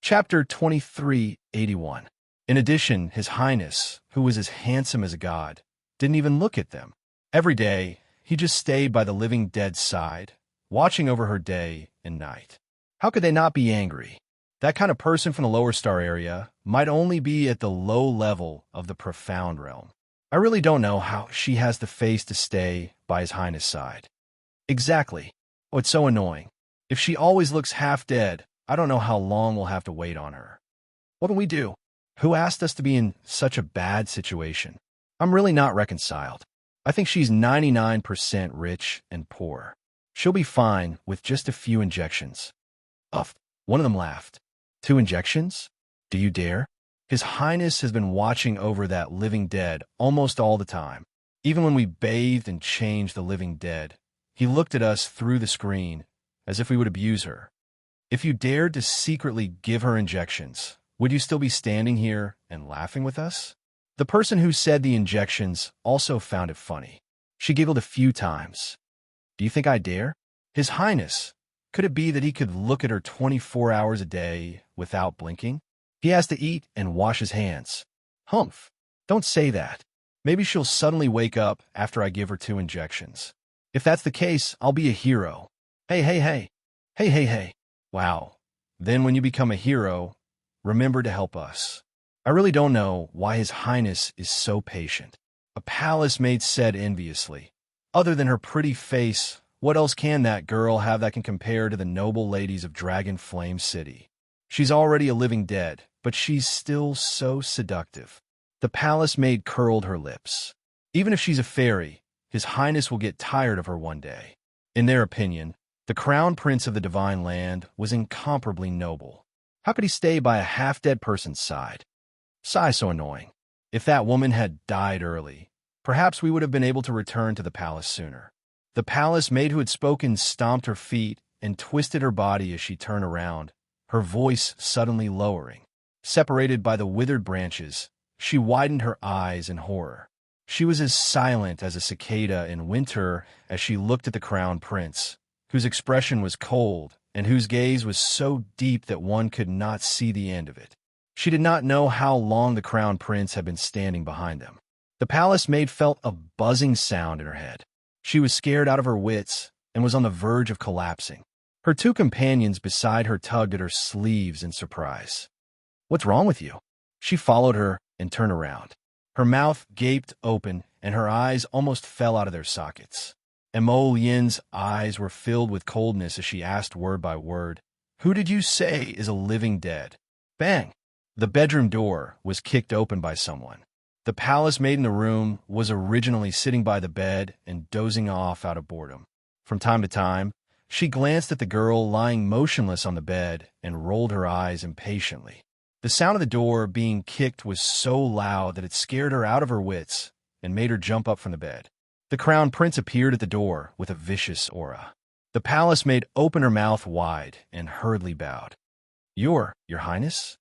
Chapter 2381. In addition, His Highness, who was as handsome as a god, didn't even look at them. Every day, he just stayed by the living dead's side, watching over her day and night. How could they not be angry? That kind of person from the lower star area might only be at the low level of the profound realm. I really don't know how she has the face to stay by His Highness' side. Exactly. Oh, it's so annoying. If she always looks half dead, I don't know how long we'll have to wait on her. What can we do? Who asked us to be in such a bad situation? I'm really not reconciled. I think she's 99% rich and poor. She'll be fine with just a few injections. Uff, one of them laughed. 2 injections? Do you dare? His Highness has been watching over that living dead almost all the time. Even when we bathed and changed the living dead, he looked at us through the screen as if we would abuse her. If you dared to secretly give her injections, would you still be standing here and laughing with us? The person who said the injections also found it funny. She giggled a few times. Do you think I dare? His Highness, could it be that he could look at her 24 hours a day without blinking? He has to eat and wash his hands. Humph, don't say that. Maybe she'll suddenly wake up after I give her 2 injections. If that's the case, I'll be a hero. Hey, hey, hey. Hey, hey, hey. Wow. Then when you become a hero, remember to help us. I really don't know why His Highness is so patient. A palace maid said enviously. Other than her pretty face, what else can that girl have that can compare to the noble ladies of Dragon Flame City? She's already a living dead, but she's still so seductive. The palace maid curled her lips. Even if she's a fairy, His Highness will get tired of her one day. In their opinion, the crown prince of the divine land was incomparably noble. How could he stay by a half-dead person's side? Sigh, so annoying. If that woman had died early, perhaps we would have been able to return to the palace sooner. The palace maid who had spoken stomped her feet and twisted her body as she turned around, her voice suddenly lowering. Separated by the withered branches, she widened her eyes in horror. She was as silent as a cicada in winter as she looked at the crown prince, whose expression was cold and whose gaze was so deep that one could not see the end of it. She did not know how long the crown prince had been standing behind them. The palace maid felt a buzzing sound in her head. She was scared out of her wits and was on the verge of collapsing. Her 2 companions beside her tugged at her sleeves in surprise. What's wrong with you? She followed her and turned around. Her mouth gaped open and her eyes almost fell out of their sockets. Emo Yin's eyes were filled with coldness as she asked word by word, "Who did you say is a living dead?" Bang! The bedroom door was kicked open by someone. The palace maid in the room was originally sitting by the bed and dozing off out of boredom. From time to time, she glanced at the girl lying motionless on the bed and rolled her eyes impatiently. The sound of the door being kicked was so loud that it scared her out of her wits and made her jump up from the bed. The crown prince appeared at the door with a vicious aura. The palace maid opened her mouth wide and hurriedly bowed. Your Highness?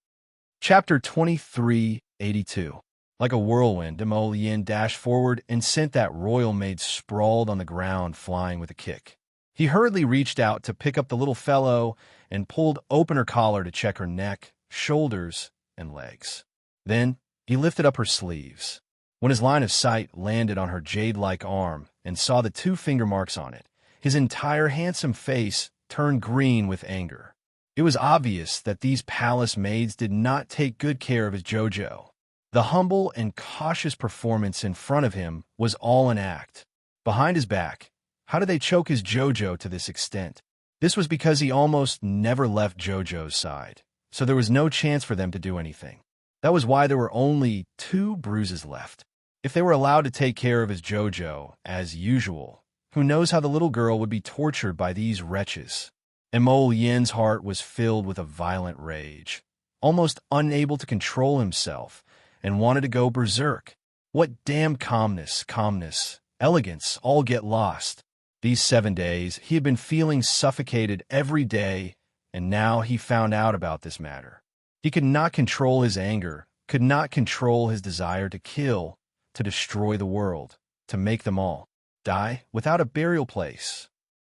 Chapter 2382. Like a whirlwind, Emo Yin dashed forward and sent that royal maid sprawled on the ground, flying with a kick. He hurriedly reached out to pick up the little fellow and pulled open her collar to check her neck, shoulders, and legs. Then he lifted up her sleeves. When his line of sight landed on her jade-like arm and saw the 2 finger marks on it, his entire handsome face turned green with anger. It was obvious that these palace maids did not take good care of his JoJo. The humble and cautious performance in front of him was all an act. Behind his back, how did they choke his JoJo to this extent? This was because he almost never left JoJo's side, so there was no chance for them to do anything. That was why there were only 2 bruises left. If they were allowed to take care of his JoJo, as usual, who knows how the little girl would be tortured by these wretches? Emo Yin's heart was filled with a violent rage, almost unable to control himself, and wanted to go berserk. What damn calmness, elegance, all get lost. These 7 days, he had been feeling suffocated every day, and now he found out about this matter. He could not control his anger, could not control his desire to kill, to destroy the world, to make them all die without a burial place.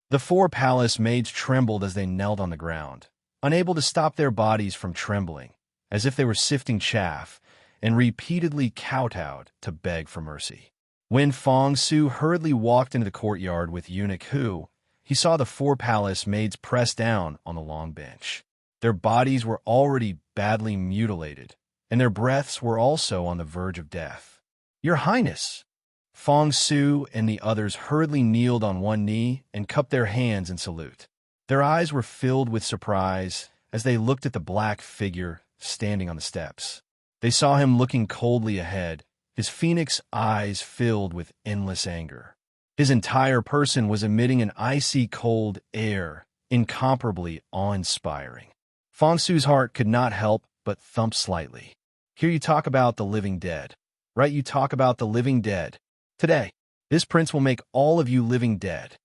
The 4 palace maids trembled as they knelt on the ground, unable to stop their bodies from trembling, as if they were sifting chaff, and repeatedly kowtowed to beg for mercy. When Fong Su hurriedly walked into the courtyard with Eunuch Hu, he saw the four palace maids pressed down on the long bench. Their bodies were already badly mutilated, and their breaths were also on the verge of death. "Your Highness!" Fong Su and the others hurriedly kneeled on one knee and cupped their hands in salute. Their eyes were filled with surprise as they looked at the black figure standing on the steps. They saw him looking coldly ahead, his phoenix eyes filled with endless anger. His entire person was emitting an icy cold air, incomparably awe-inspiring. Fong Su's heart could not help but thump slightly. Here you talk about the living dead. Right, you talk about the living dead. Today, this prince will make all of you living dead.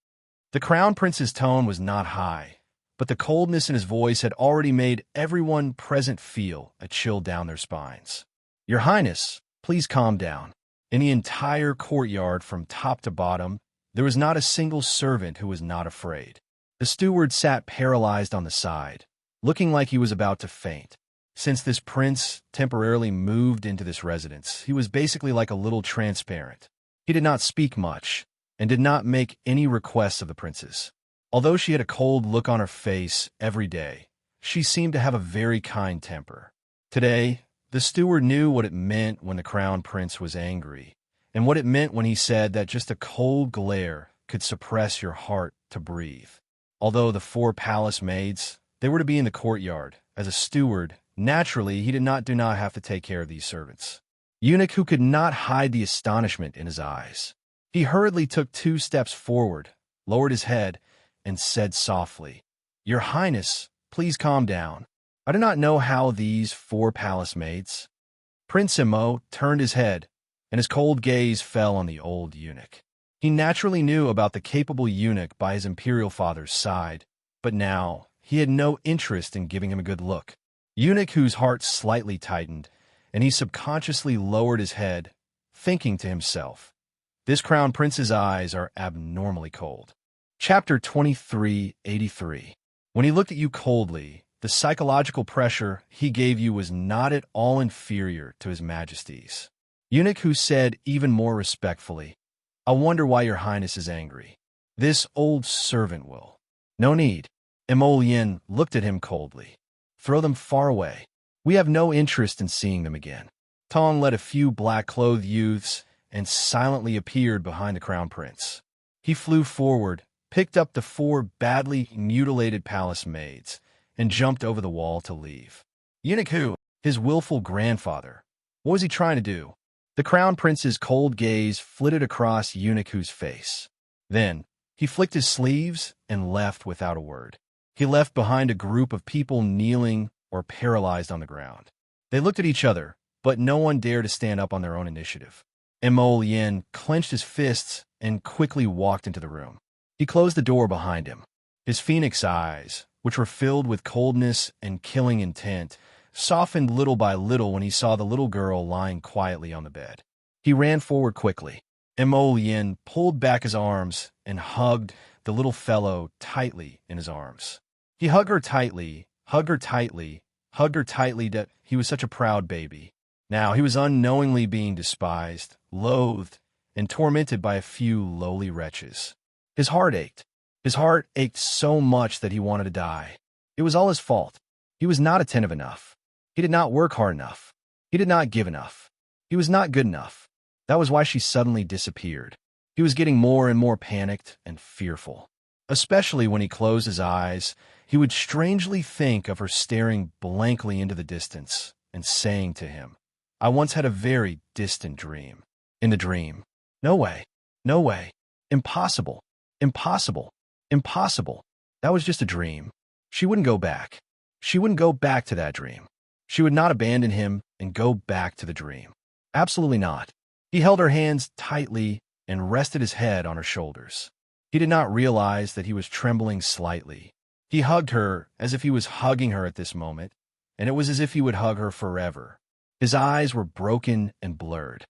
The crown prince's tone was not high, but the coldness in his voice had already made everyone present feel a chill down their spines. "Your Highness, please calm down." In the entire courtyard from top to bottom, there was not a single servant who was not afraid. The steward sat paralyzed on the side, looking like he was about to faint. Since this prince temporarily moved into this residence, he was basically like a little transparent. He did not speak much, and did not make any requests of the princess. Although she had a cold look on her face every day, she seemed to have a very kind temper. Today, the steward knew what it meant when the crown prince was angry, and what it meant when he said that just a cold glare could suppress your heart to breathe. Although the four palace maids, they were to be in the courtyard, as a steward, naturally he did not have to take care of these servants. Eunuch Hu could not hide the astonishment in his eyes. He hurriedly took 2 steps forward, lowered his head, and said softly, "Your Highness, please calm down. I do not know how these 4 palace maids." Prince Imo turned his head, and his cold gaze fell on the old eunuch. He naturally knew about the capable eunuch by his imperial father's side, but now he had no interest in giving him a good look. Eunuch Hu's heart slightly tightened, and he subconsciously lowered his head, thinking to himself, "This crown prince's eyes are abnormally cold." Chapter 2383. When he looked at you coldly, the psychological pressure he gave you was not at all inferior to his majesty's. Eunuch Hu said even more respectfully, "I wonder why your highness is angry. This old servant will." "No need." Emolian looked at him coldly. "Throw them far away. We have no interest in seeing them again." Tong led a few black-clothed youths and silently appeared behind the crown prince. He flew forward, picked up the 4 badly mutilated palace maids, and jumped over the wall to leave. Eunuch Hu, his willful grandfather, what was he trying to do? The crown prince's cold gaze flitted across Eunuch Hu's face. Then, he flicked his sleeves and left without a word. He left behind a group of people kneeling or paralyzed on the ground. They looked at each other, but no one dared to stand up on their own initiative. Emolian clenched his fists and quickly walked into the room. He closed the door behind him. His phoenix eyes, which were filled with coldness and killing intent, softened little by little when he saw the little girl lying quietly on the bed. He ran forward quickly. Emolian pulled back his arms and hugged the little fellow tightly in his arms. He hugged her tightly, hugged her tightly, hugged her tightly that he was such a proud baby. Now he was unknowingly being despised, loathed, and tormented by a few lowly wretches. His heart ached. His heart ached so much that he wanted to die. It was all his fault. He was not attentive enough. He did not work hard enough. He did not give enough. He was not good enough. That was why she suddenly disappeared. He was getting more and more panicked and fearful. Especially when he closed his eyes, he would strangely think of her staring blankly into the distance and saying to him, "I once had a very distant dream." In the dream, "No way, no way, impossible, impossible, impossible. That was just a dream." She wouldn't go back. She wouldn't go back to that dream. She would not abandon him and go back to the dream. Absolutely not. He held her hands tightly and rested his head on her shoulders. He did not realize that he was trembling slightly. He hugged her as if he was hugging her at this moment, and it was as if he would hug her forever. His eyes were broken and blurred.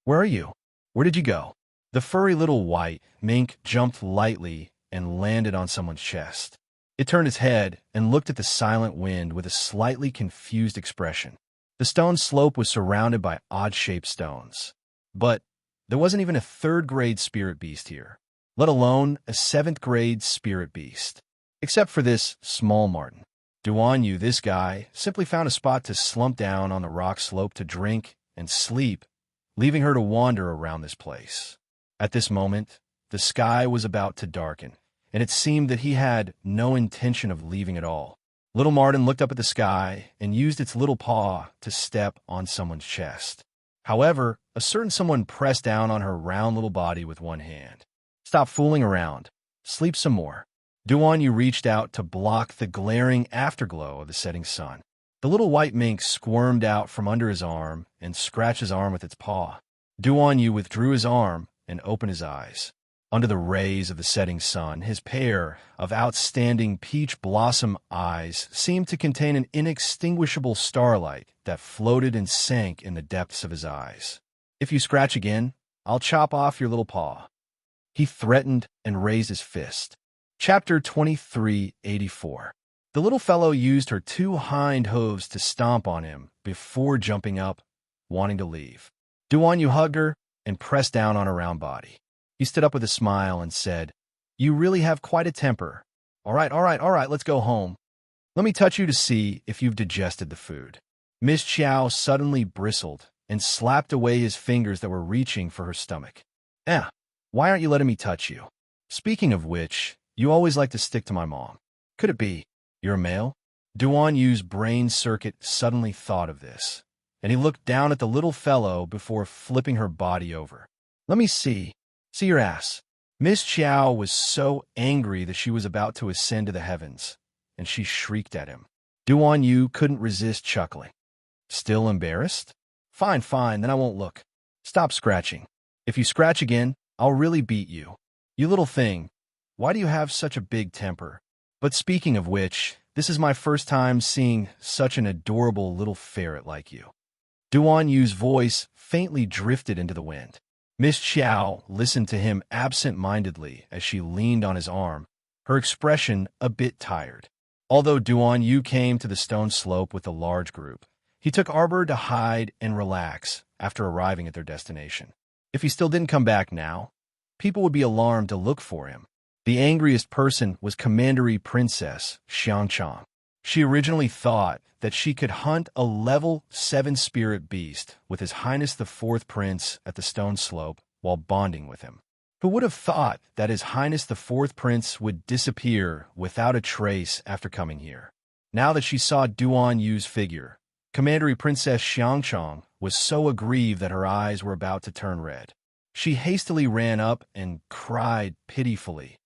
"Where are you? Where did you go?" The furry little white mink jumped lightly and landed on someone's chest. It turned its head and looked at the silent wind with a slightly confused expression. The stone slope was surrounded by odd-shaped stones. But there wasn't even a third-grade spirit beast here, let alone a seventh-grade spirit beast. Except for this small Martin. Duan Yu, this guy, simply found a spot to slump down on the rock slope to drink and sleep, leaving her to wander around this place. At this moment, the sky was about to darken, and it seemed that he had no intention of leaving at all. Little Martin looked up at the sky and used its little paw to step on someone's chest. However, a certain someone pressed down on her round little body with one hand. "Stop fooling around. Sleep some more." Duan Yu reached out to block the glaring afterglow of the setting sun. The little white mink squirmed out from under his arm and scratched his arm with its paw. Duan Yu withdrew his arm and opened his eyes. Under the rays of the setting sun, his pair of outstanding peach blossom eyes seemed to contain an inextinguishable starlight that floated and sank in the depths of his eyes. "If you scratch again, I'll chop off your little paw," he threatened and raised his fist. Chapter 2384. The little fellow used her two hind hooves to stomp on him before jumping up, wanting to leave. Duan Yu hugged her and pressed down on her round body. He stood up with a smile and said, "You really have quite a temper. All right, let's go home. Let me touch you to see if you've digested the food." Miss Chow suddenly bristled and slapped away his fingers that were reaching for her stomach. Why aren't you letting me touch you? Speaking of which, you always like to stick to my mom. Could it be you're a male?" Duan Yu's brain circuit suddenly thought of this, and he looked down at the little fellow before flipping her body over. "Let me see. See your ass." Miss Chow was so angry that she was about to ascend to the heavens, and she shrieked at him. Duan Yu couldn't resist chuckling. "Still embarrassed? Fine, then I won't look. Stop scratching. If you scratch again, I'll really beat you. You little thing, why do you have such a big temper? But speaking of which, this is my first time seeing such an adorable little ferret like you." Duan Yu's voice faintly drifted into the wind. Miss Chow listened to him absent-mindedly as she leaned on his arm, her expression a bit tired. Although Duan Yu came to the stone slope with a large group, he took arbor to hide and relax after arriving at their destination. If he still didn't come back now, people would be alarmed to look for him. The angriest person was Commandery Princess Xiangchang. She originally thought that she could hunt a level 7 spirit beast with His Highness the Fourth Prince at the stone slope while bonding with him. Who would have thought that His Highness the Fourth Prince would disappear without a trace after coming here? Now that she saw Duan Yu's figure, Commandery Princess Xiangchang was so aggrieved that her eyes were about to turn red. She hastily ran up and cried pitifully,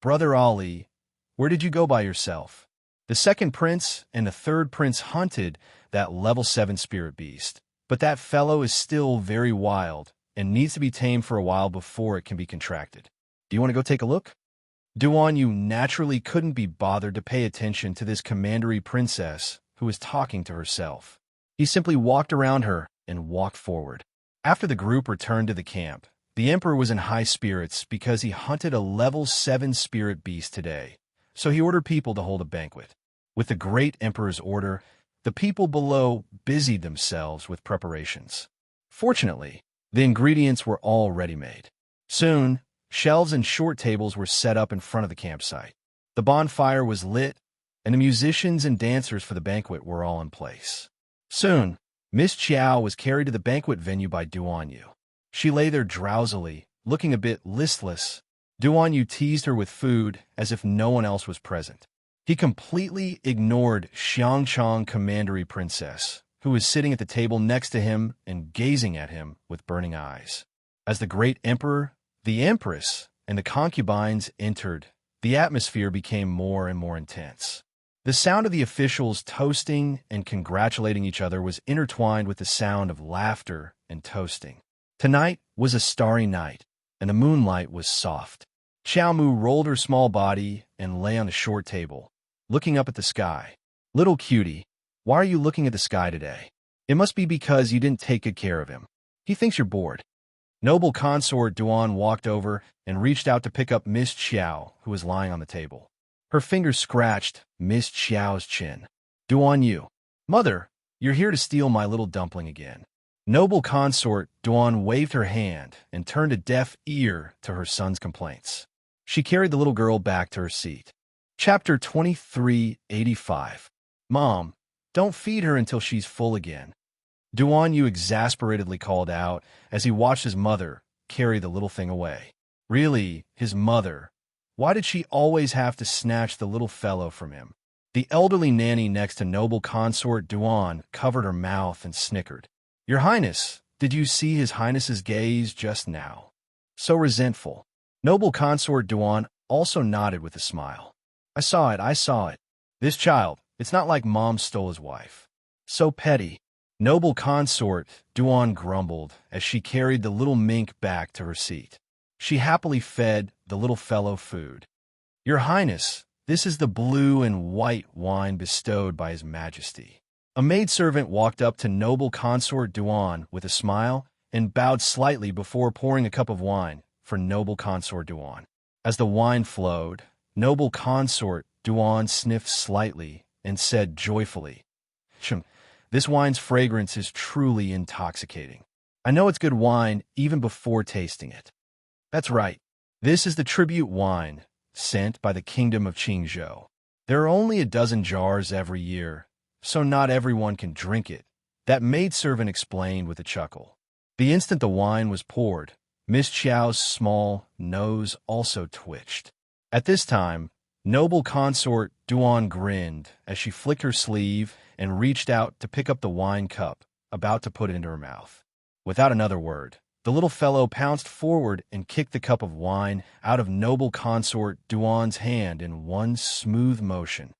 "Brother Ali, where did you go by yourself? The second prince and the third prince hunted that level 7 spirit beast, but that fellow is still very wild and needs to be tamed for a while before it can be contracted. Do you want to go take a look?" Duan Yu naturally couldn't be bothered to pay attention to this commandery princess who was talking to herself. He simply walked around her and walked forward. After the group returned to the camp, the emperor was in high spirits because he hunted a level 7 spirit beast today, so he ordered people to hold a banquet. With the great emperor's order, the people below busied themselves with preparations. Fortunately, the ingredients were all ready-made. Soon, shelves and short tables were set up in front of the campsite. The bonfire was lit, and the musicians and dancers for the banquet were all in place. Soon, Miss Chow was carried to the banquet venue by Duan Yu. She lay there drowsily, looking a bit listless. Duan Yu teased her with food as if no one else was present. He completely ignored Xiangchang Commandery Princess, who was sitting at the table next to him and gazing at him with burning eyes. As the great emperor, the empress, and the concubines entered, the atmosphere became more and more intense. The sound of the officials toasting and congratulating each other was intertwined with the sound of laughter and toasting. Tonight was a starry night, and the moonlight was soft. Xiao Mu rolled her small body and lay on the short table, looking up at the sky. "Little cutie, why are you looking at the sky today? It must be because you didn't take good care of him. He thinks you're bored." Noble consort Duan walked over and reached out to pick up Miss Xiao, who was lying on the table. Her fingers scratched Miss Xiao's chin. Duan Yu. Mother, you're here to steal my little dumpling again. Noble consort Duan waved her hand and turned a deaf ear to her son's complaints. She carried the little girl back to her seat. Chapter 2385. Mom, don't feed her until she's full again. Duan Yu exasperatedly called out as he watched his mother carry the little thing away. Really, his mother. Why did she always have to snatch the little fellow from him? The elderly nanny next to noble consort Duan covered her mouth and snickered. Your Highness, did you see His Highness's gaze just now? So resentful. Noble consort Duan also nodded with a smile. I saw it. This child, it's not like Mom stole his wife. So petty. Noble consort Duan grumbled as she carried the little mink back to her seat. She happily fed the little fellow food. Your Highness, this is the blue and white wine bestowed by His Majesty. A maidservant walked up to noble consort Duan with a smile and bowed slightly before pouring a cup of wine for noble consort Duan. As the wine flowed, noble consort Duan sniffed slightly and said joyfully, This wine's fragrance is truly intoxicating. I know it's good wine even before tasting it. That's right. This is the tribute wine sent by the Kingdom of Qingzhou. There are only a dozen jars every year, so not everyone can drink it, that maidservant explained with a chuckle. The instant the wine was poured, Miss Xiao's small nose also twitched. At this time, noble consort Duan grinned as she flicked her sleeve and reached out to pick up the wine cup, about to put it into her mouth. Without another word, the little fellow pounced forward and kicked the cup of wine out of noble consort Duan's hand in one smooth motion.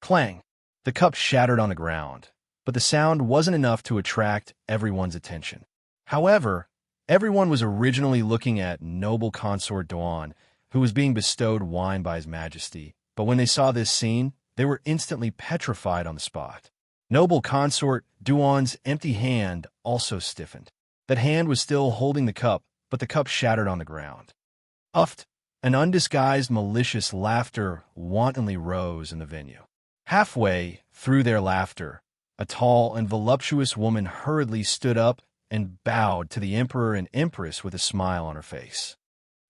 Clang! The cup shattered on the ground, but the sound wasn't enough to attract everyone's attention. However, everyone was originally looking at noble consort Duan, who was being bestowed wine by His Majesty, but when they saw this scene, they were instantly petrified on the spot. Noble consort Duan's empty hand also stiffened. That hand was still holding the cup, but the cup shattered on the ground. Uffed! An undisguised malicious laughter wantonly rose in the venue. Halfway through their laughter, a tall and voluptuous woman hurriedly stood up and bowed to the Emperor and Empress with a smile on her face.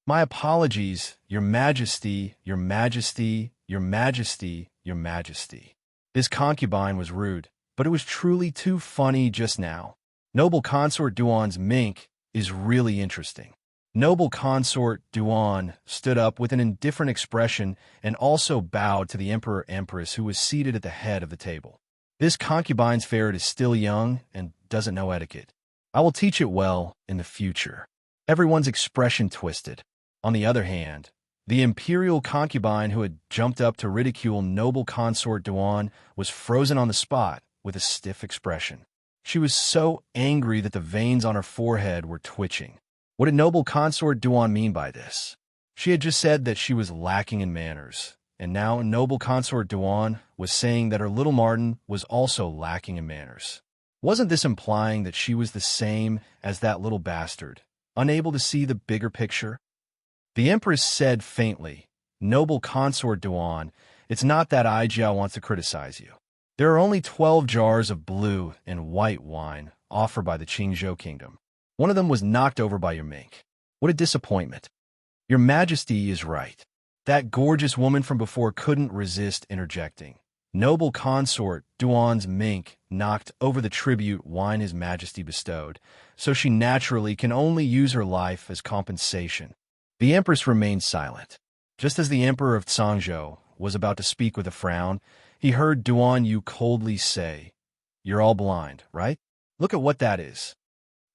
My apologies, Your Majesty, Your Majesty, Your Majesty, Your Majesty. This concubine was rude, but it was truly too funny just now. Noble consort Duan's mink is really interesting. Noble consort Duan stood up with an indifferent expression and also bowed to the Emperor-Empress who was seated at the head of the table. This concubine's ferret is still young and doesn't know etiquette. I will teach it well in the future. Everyone's expression twisted. On the other hand, the imperial concubine who had jumped up to ridicule noble consort Duan was frozen on the spot with a stiff expression. She was so angry that the veins on her forehead were twitching. What did noble consort Duan mean by this? She had just said that she was lacking in manners, and now noble consort Duan was saying that her little Martin was also lacking in manners. Wasn't this implying that she was the same as that little bastard, unable to see the bigger picture? The Empress said faintly, Noble consort Duan, it's not that Aijiao wants to criticize you. There are only 12 jars of blue and white wine offered by the Qingzhou Kingdom. One of them was knocked over by your mink. What a disappointment. Your Majesty is right. That gorgeous woman from before couldn't resist interjecting. Noble consort Duan's mink knocked over the tribute wine His Majesty bestowed, so she naturally can only use her life as compensation. The Empress remained silent. Just as the Emperor of Cangzhou was about to speak with a frown, he heard Duan Yu coldly say, You're all blind, right? Look at what that is.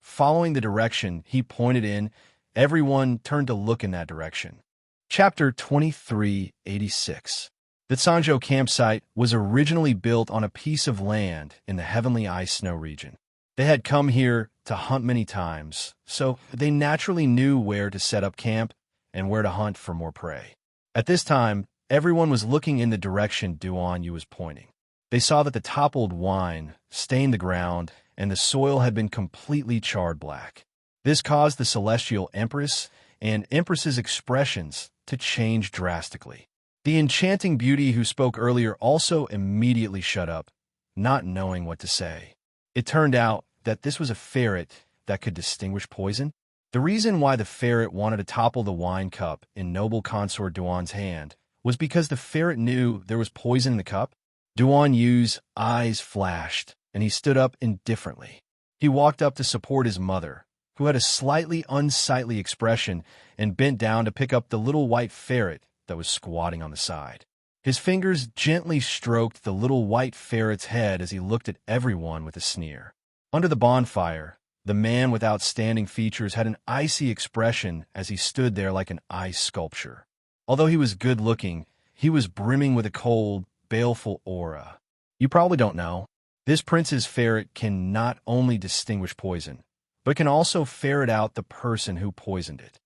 Following the direction he pointed in, everyone turned to look in that direction. Chapter 2386. The Cangzhou campsite was originally built on a piece of land in the Heavenly Ice Snow region. They had come here to hunt many times, so they naturally knew where to set up camp and where to hunt for more prey. At this time, everyone was looking in the direction Duan Yu was pointing. They saw that the toppled wine stained the ground and the soil had been completely charred black. This caused the Celestial Empress and Empress's expressions to change drastically. The enchanting beauty who spoke earlier also immediately shut up, not knowing what to say. It turned out that this was a ferret that could distinguish poison. The reason why the ferret wanted to topple the wine cup in noble consort Duan's hand was because the ferret knew there was poison in the cup. Duan Yu's eyes flashed, and he stood up indifferently. He walked up to support his mother, who had a slightly unsightly expression, and bent down to pick up the little white ferret that was squatting on the side. His fingers gently stroked the little white ferret's head as he looked at everyone with a sneer. Under the bonfire, the man with outstanding features had an icy expression as he stood there like an ice sculpture. Although he was good-looking, he was brimming with a cold, baleful aura. You probably don't know, this prince's ferret can not only distinguish poison, but can also ferret out the person who poisoned it.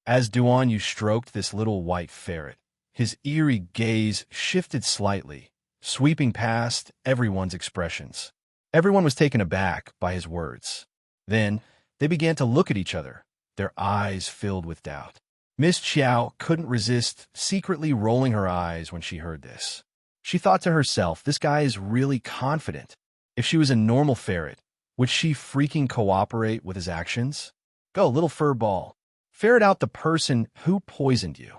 As Duan Yu stroked this little white ferret, his eerie gaze shifted slightly, sweeping past everyone's expressions. Everyone was taken aback by his words. Then, they began to look at each other, their eyes filled with doubt. Miss Qiao couldn't resist secretly rolling her eyes when she heard this. She thought to herself, this guy is really confident. If she was a normal ferret, would she freaking cooperate with his actions? Go, little fur ball. Ferret out the person who poisoned you.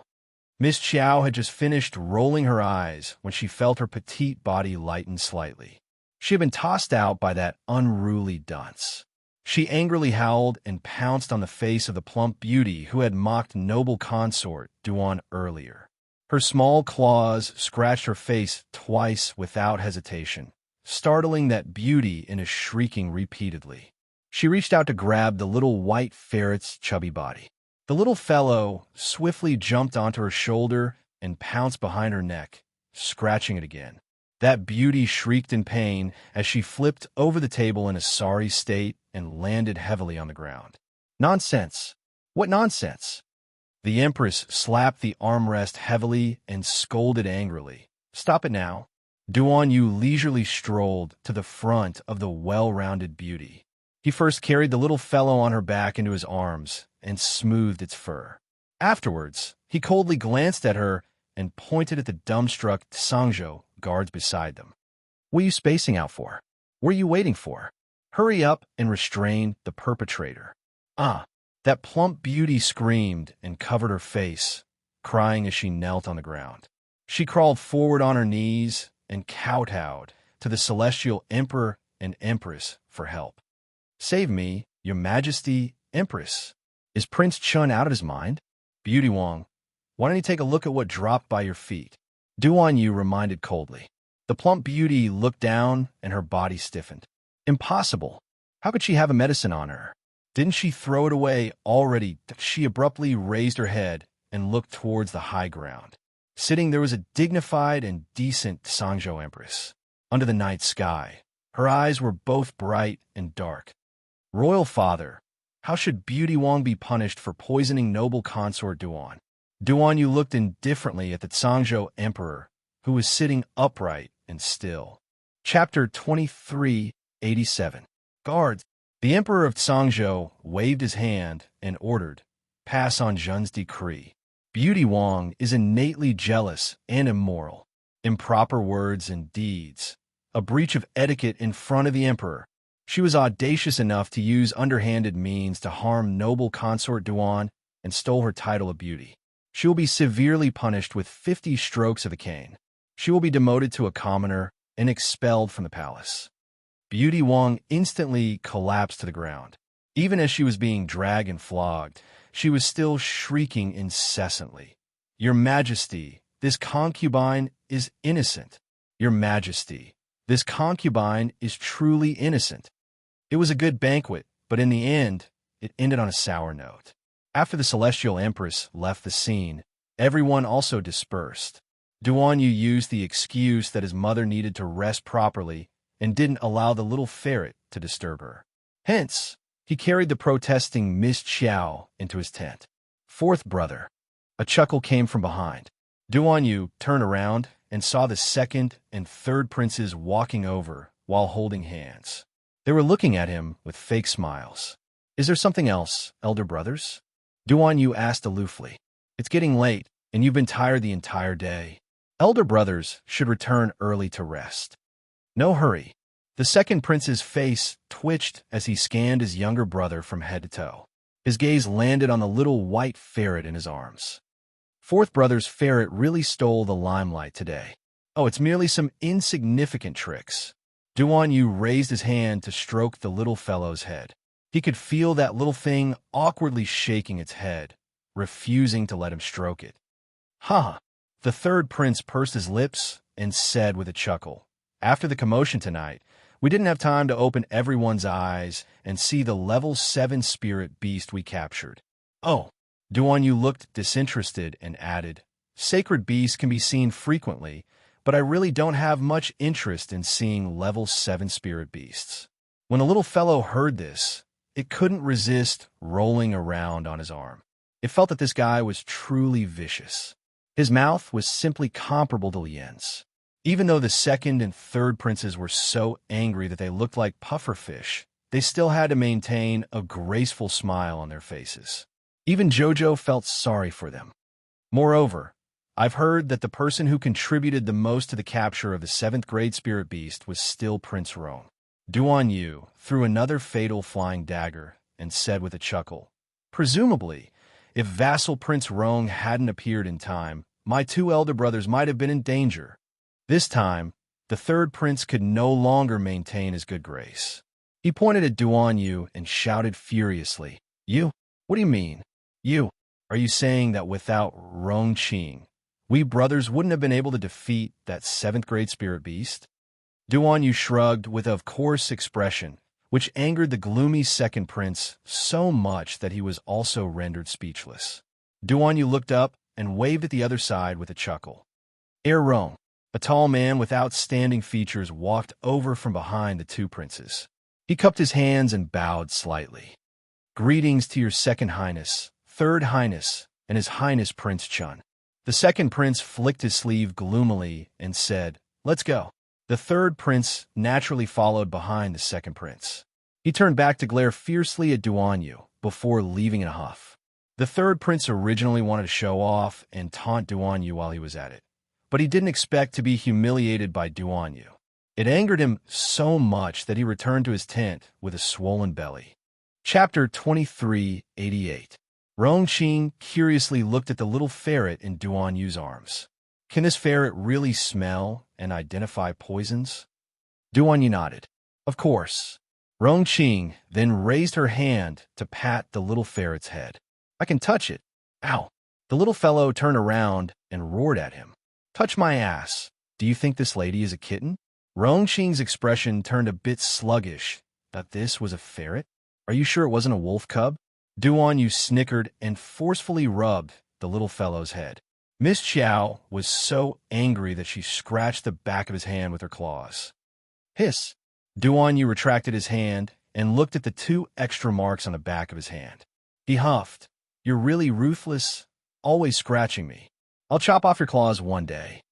Miss Qiao had just finished rolling her eyes when she felt her petite body lighten slightly. She had been tossed out by that unruly dunce. She angrily howled and pounced on the face of the plump beauty who had mocked noble consort Duan earlier. Her small claws scratched her face twice without hesitation, startling that beauty into shrieking repeatedly. She reached out to grab the little white ferret's chubby body. The little fellow swiftly jumped onto her shoulder and pounced behind her neck, scratching it again. That beauty shrieked in pain as she flipped over the table in a sorry state and landed heavily on the ground. Nonsense! What nonsense? The Empress slapped the armrest heavily and scolded angrily. Stop it now. Duan Yu leisurely strolled to the front of the well-rounded beauty. He first carried the little fellow on her back into his arms and smoothed its fur. Afterwards, he coldly glanced at her and pointed at the dumbstruck Sangzhou guards beside them. What are you spacing out for? What are you waiting for? Hurry up and restrain the perpetrator. That plump beauty screamed and covered her face, crying as she knelt on the ground. She crawled forward on her knees and kowtowed to the celestial emperor and empress for help. Save me, your majesty, empress. Is Prince Chun out of his mind? Beauty Wong, why don't you take a look at what dropped by your feet? Duan Yu reminded coldly. The plump beauty looked down and her body stiffened. Impossible. How could she have a medicine on her? Didn't she throw it away already? She abruptly raised her head and looked towards the high ground. Sitting there was a dignified and decent Sangzhou empress. Under the night sky, her eyes were both bright and dark. Royal father, how should Beauty Wong be punished for poisoning noble consort Duan? Duan Yu looked indifferently at the Sangzhou emperor, who was sitting upright and still. Chapter 2387. Guards! The emperor of Sangzhou waved his hand and ordered, pass on Zhen's decree. Beauty Wong is innately jealous and immoral. Improper words and deeds. A breach of etiquette in front of the emperor. She was audacious enough to use underhanded means to harm noble consort Duan and stole her title of beauty. She will be severely punished with 50 strokes of the cane. She will be demoted to a commoner and expelled from the palace. Beauty Wong instantly collapsed to the ground. Even as she was being dragged and flogged, she was still shrieking incessantly. Your Majesty, this concubine is innocent. Your Majesty, this concubine is truly innocent. It was a good banquet, but in the end, it ended on a sour note. After the Celestial Empress left the scene, everyone also dispersed. Duan Yu used the excuse that his mother needed to rest properly and didn't allow the little ferret to disturb her. Hence, he carried the protesting Miss Qiao into his tent. Fourth brother. A chuckle came from behind. Duan Yu turned around and saw the second and third princes walking over while holding hands. They were looking at him with fake smiles. Is there something else, elder brothers? Duan Yu asked aloofly. It's getting late, and you've been tired the entire day. Elder brothers should return early to rest. No hurry. The second prince's face twitched as he scanned his younger brother from head to toe. His gaze landed on the little white ferret in his arms. Fourth brother's ferret really stole the limelight today. Oh, it's merely some insignificant tricks. Duan Yu raised his hand to stroke the little fellow's head. He could feel that little thing awkwardly shaking its head, refusing to let him stroke it. Ha! The third prince pursed his lips and said with a chuckle, "After the commotion tonight, we didn't have time to open everyone's eyes and see the level 7 spirit beast we captured." Oh! Duan Yu looked disinterested and added, "Sacred beasts can be seen frequently, but I really don't have much interest in seeing level 7 spirit beasts." When the little fellow heard this, it couldn't resist rolling around on his arm. It felt that this guy was truly vicious. His mouth was simply comparable to Lien's. Even though the second and third princes were so angry that they looked like pufferfish, they still had to maintain a graceful smile on their faces. Even Jojo felt sorry for them. Moreover, I've heard that the person who contributed the most to the capture of the 7th grade spirit beast was still Prince Rong. Duan Yu threw another fatal flying dagger and said with a chuckle, "Presumably, if vassal Prince Rong hadn't appeared in time, my 2 elder brothers might have been in danger." This time, the third prince could no longer maintain his good grace. He pointed at Duan Yu and shouted furiously, "You? What do you mean? You? Are you saying that without Rong Qing, we brothers wouldn't have been able to defeat that 7th grade spirit beast?" Duan Yu shrugged with a coarse expression, which angered the gloomy second prince so much that he was also rendered speechless. Duan Yu looked up and waved at the other side with a chuckle. Rong, a tall man with outstanding features, walked over from behind the 2 princes. He cupped his hands and bowed slightly. "Greetings to your second highness, third highness, and his highness Prince Chun." The second prince flicked his sleeve gloomily and said, "Let's go." The third prince naturally followed behind the second prince. He turned back to glare fiercely at Duan Yu before leaving in a huff. The third prince originally wanted to show off and taunt Duan Yu while he was at it, but he didn't expect to be humiliated by Duan Yu. It angered him so much that he returned to his tent with a swollen belly. Chapter 2388. Rong Qing curiously looked at the little ferret in Duan Yu's arms. Can this ferret really smell and identify poisons? Duan Yu nodded. Of course. Rong Qing then raised her hand to pat the little ferret's head. I can touch it. Ow. The little fellow turned around and roared at him. Touch my ass. Do you think this lady is a kitten? Rong Qing's expression turned a bit sluggish. That this was a ferret? Are you sure it wasn't a wolf cub? Duan Yu snickered and forcefully rubbed the little fellow's head. Miss Xiao was so angry that she scratched the back of his hand with her claws. Hiss! Duan Yu retracted his hand and looked at the 2 extra marks on the back of his hand. He huffed. You're really ruthless, always scratching me. I'll chop off your claws one day.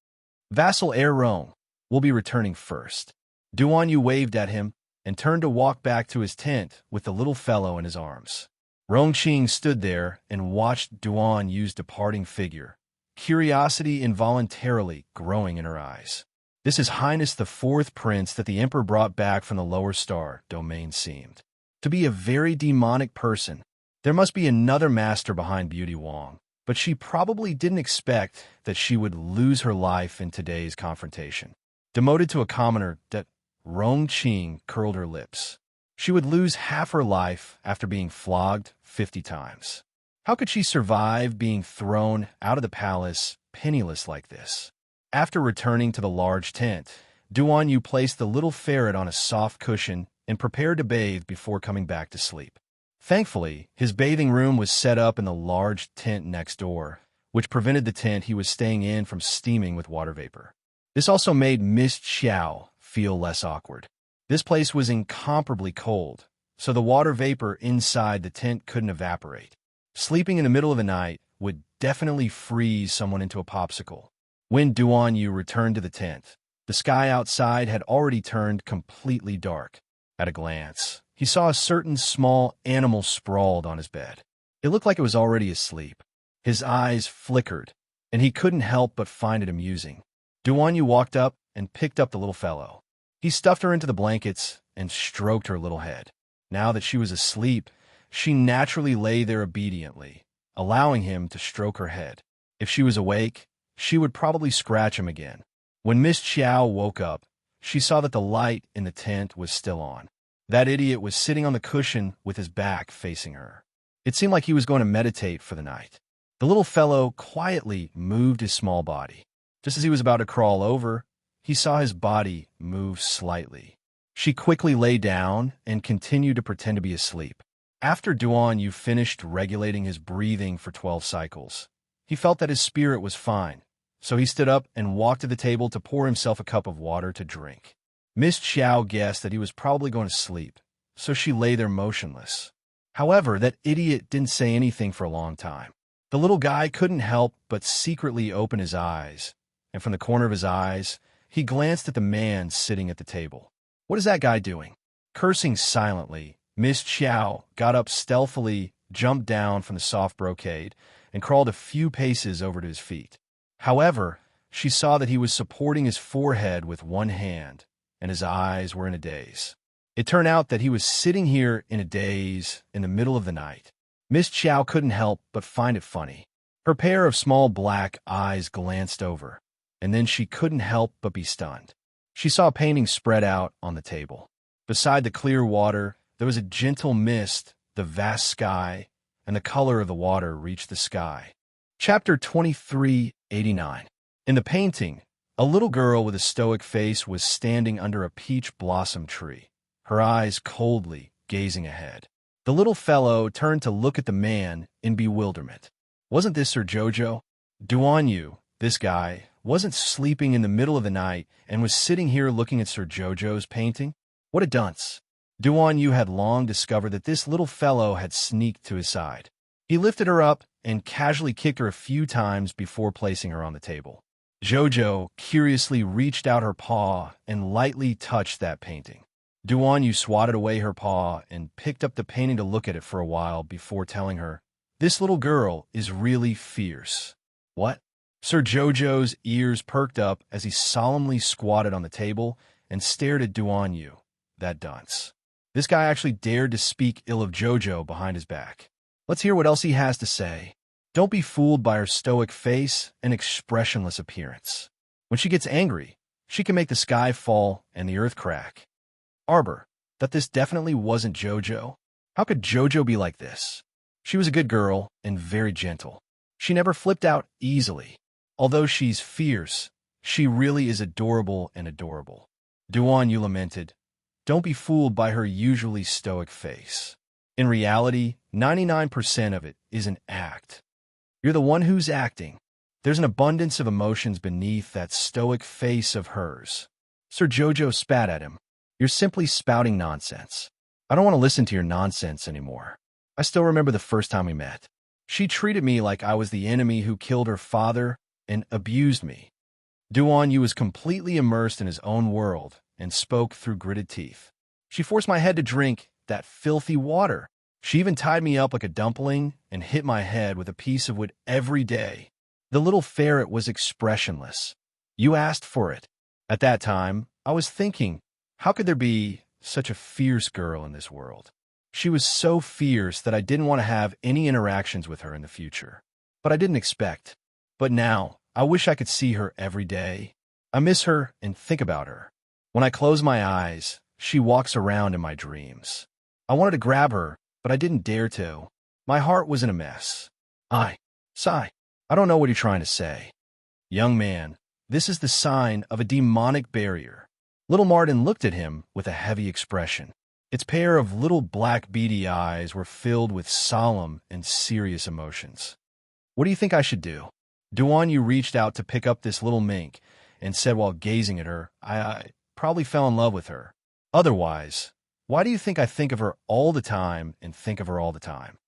Vassal Rong will be returning first. Duan Yu waved at him and turned to walk back to his tent with the little fellow in his arms. Rong Qing stood there and watched Duan Yu's departing figure, curiosity involuntarily growing in her eyes. This is Highness the 4th prince that the emperor brought back from the lower star domain seemed to be a very demonic person. There must be another master behind Beauty Wong, but she probably didn't expect that she would lose her life in today's confrontation. Demoted to a commoner, that Rong Qing curled her lips. She would lose half her life after being flogged 50 times. How could she survive being thrown out of the palace penniless like this? After returning to the large tent, Duan Yu placed the little ferret on a soft cushion and prepared to bathe before coming back to sleep. Thankfully, his bathing room was set up in the large tent next door, which prevented the tent he was staying in from steaming with water vapor. This also made Miss Xiao feel less awkward. This place was incomparably cold, so the water vapor inside the tent couldn't evaporate. Sleeping in the middle of the night would definitely freeze someone into a popsicle. When Duan Yu returned to the tent, the sky outside had already turned completely dark. At a glance, he saw a certain small animal sprawled on his bed. It looked like it was already asleep. His eyes flickered, and he couldn't help but find it amusing. Duanyu walked up and picked up the little fellow. He stuffed her into the blankets and stroked her little head. Now that she was asleep, she naturally lay there obediently, allowing him to stroke her head. If she was awake, she would probably scratch him again. When Miss Chow woke up, she saw that the light in the tent was still on. That idiot was sitting on the cushion with his back facing her. It seemed like he was going to meditate for the night. The little fellow quietly moved his small body. Just as he was about to crawl over, he saw his body move slightly. She quickly lay down and continued to pretend to be asleep. After Duanyu finished regulating his breathing for 12 cycles, he felt that his spirit was fine, so he stood up and walked to the table to pour himself a cup of water to drink. Miss Chow guessed that he was probably going to sleep, so she lay there motionless. However, that idiot didn't say anything for a long time. The little guy couldn't help but secretly open his eyes, and from the corner of his eyes, he glanced at the man sitting at the table. What is that guy doing? Cursing silently, Miss Chow got up stealthily, jumped down from the soft brocade, and crawled a few paces over to his feet. However, she saw that he was supporting his forehead with one hand, and his eyes were in a daze. It turned out that he was sitting here in a daze in the middle of the night. Miss Chow couldn't help but find it funny. Her pair of small black eyes glanced over, and then she couldn't help but be stunned. She saw a painting spread out on the table. Beside the clear water, there was a gentle mist, the vast sky, and the color of the water reached the sky. Chapter 2389. In the painting, a little girl with a stoic face was standing under a peach blossom tree, her eyes coldly gazing ahead. The little fellow turned to look at the man in bewilderment. Wasn't this Sir Jojo? Duanyu, this guy, wasn't sleeping in the middle of the night and was sitting here looking at Sir Jojo's painting? What a dunce. Duanyu had long discovered that this little fellow had sneaked to his side. He lifted her up and casually kicked her a few times before placing her on the table. Jojo curiously reached out her paw and lightly touched that painting. Duanyu swatted away her paw and picked up the painting to look at it for a while before telling her, "This little girl is really fierce." What? Sir Jojo's ears perked up as he solemnly squatted on the table and stared at Duanyu, that dunce. This guy actually dared to speak ill of Jojo behind his back. Let's hear what else he has to say. Don't be fooled by her stoic face and expressionless appearance. When she gets angry, she can make the sky fall and the earth crack. Arbor, that this definitely wasn't Jojo. How could Jojo be like this? She was a good girl and very gentle. She never flipped out easily. Although she's fierce, she really is adorable and adorable. Duanyu lamented, "Don't be fooled by her usually stoic face. In reality, 99% of it is an act. You're the one who's acting. There's an abundance of emotions beneath that stoic face of hers." Sir Jojo spat at him. "You're simply spouting nonsense. I don't want to listen to your nonsense anymore. I still remember the first time we met. She treated me like I was the enemy who killed her father and abused me." Duanyu was completely immersed in his own world and spoke through gritted teeth. "She forced my head to drink that filthy water. She even tied me up like a dumpling and hit my head with a piece of wood every day." The little ferret was expressionless. "You asked for it." At that time, I was thinking, how could there be such a fierce girl in this world? She was so fierce that I didn't want to have any interactions with her in the future. But I didn't expect. But now, I wish I could see her every day. I miss her and think about her. When I close my eyes, she walks around in my dreams. I wanted to grab her, but I didn't dare to. My heart was in a mess. Sigh. I don't know what you're trying to say. Young man, this is the sign of a demonic barrier. Little Martin looked at him with a heavy expression. Its pair of little black beady eyes were filled with solemn and serious emotions. "What do you think I should do?" Duanyu reached out to pick up this little mink and said while gazing at her, I probably fell in love with her. Otherwise, why do you think I think of her all the time and think of her all the time?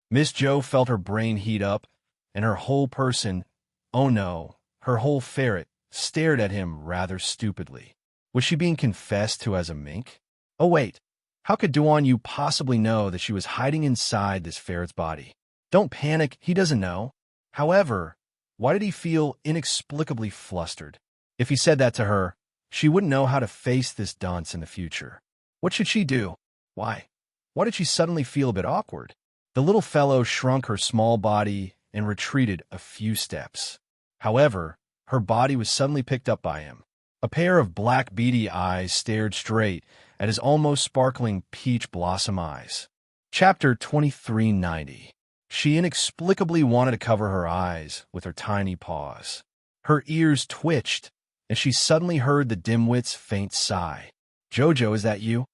Miss Jo felt her brain heat up, and her whole person, oh no, her whole ferret, stared at him rather stupidly. Was she being confessed to as a mink? Oh wait, how could Duanyu possibly know that she was hiding inside this ferret's body? Don't panic, he doesn't know. However, why did he feel inexplicably flustered? If he said that to her, she wouldn't know how to face this dunce in the future. What should she do? Why? Why did she suddenly feel a bit awkward? The little fellow shrunk her small body and retreated a few steps. However, her body was suddenly picked up by him. A pair of black beady eyes stared straight at his almost sparkling peach blossom eyes. Chapter 2390. She inexplicably wanted to cover her eyes with her tiny paws. Her ears twitched, and she suddenly heard the dimwit's faint sigh. "Jojo, is that you?"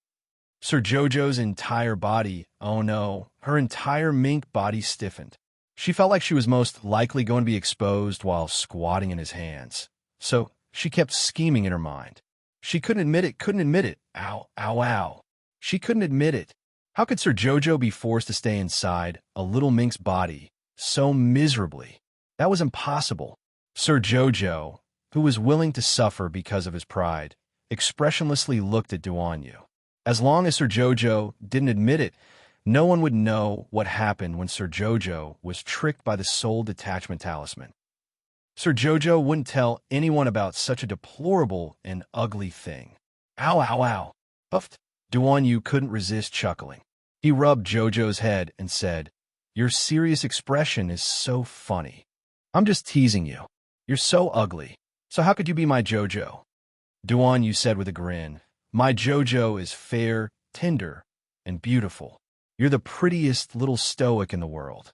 Sir Jojo's entire body, oh no, her entire mink body stiffened. She felt like she was most likely going to be exposed while squatting in his hands. So she kept scheming in her mind. She couldn't admit it. Ow, ow, ow. She couldn't admit it. How could Sir Jojo be forced to stay inside a little mink's body so miserably? That was impossible. Sir Jojo, who was willing to suffer because of his pride, expressionlessly looked at Duanyu. As long as Sir Jojo didn't admit it, no one would know what happened when Sir Jojo was tricked by the soul detachment talisman. Sir Jojo wouldn't tell anyone about such a deplorable and ugly thing. Ow, ow, ow. Puffed. Duanyu couldn't resist chuckling. He rubbed Jojo's head and said, "Your serious expression is so funny. I'm just teasing you. You're so ugly. So how could you be my Jojo?" Duanyu said with a grin, "My Jojo is fair, tender, and beautiful. You're the prettiest little stoic in the world."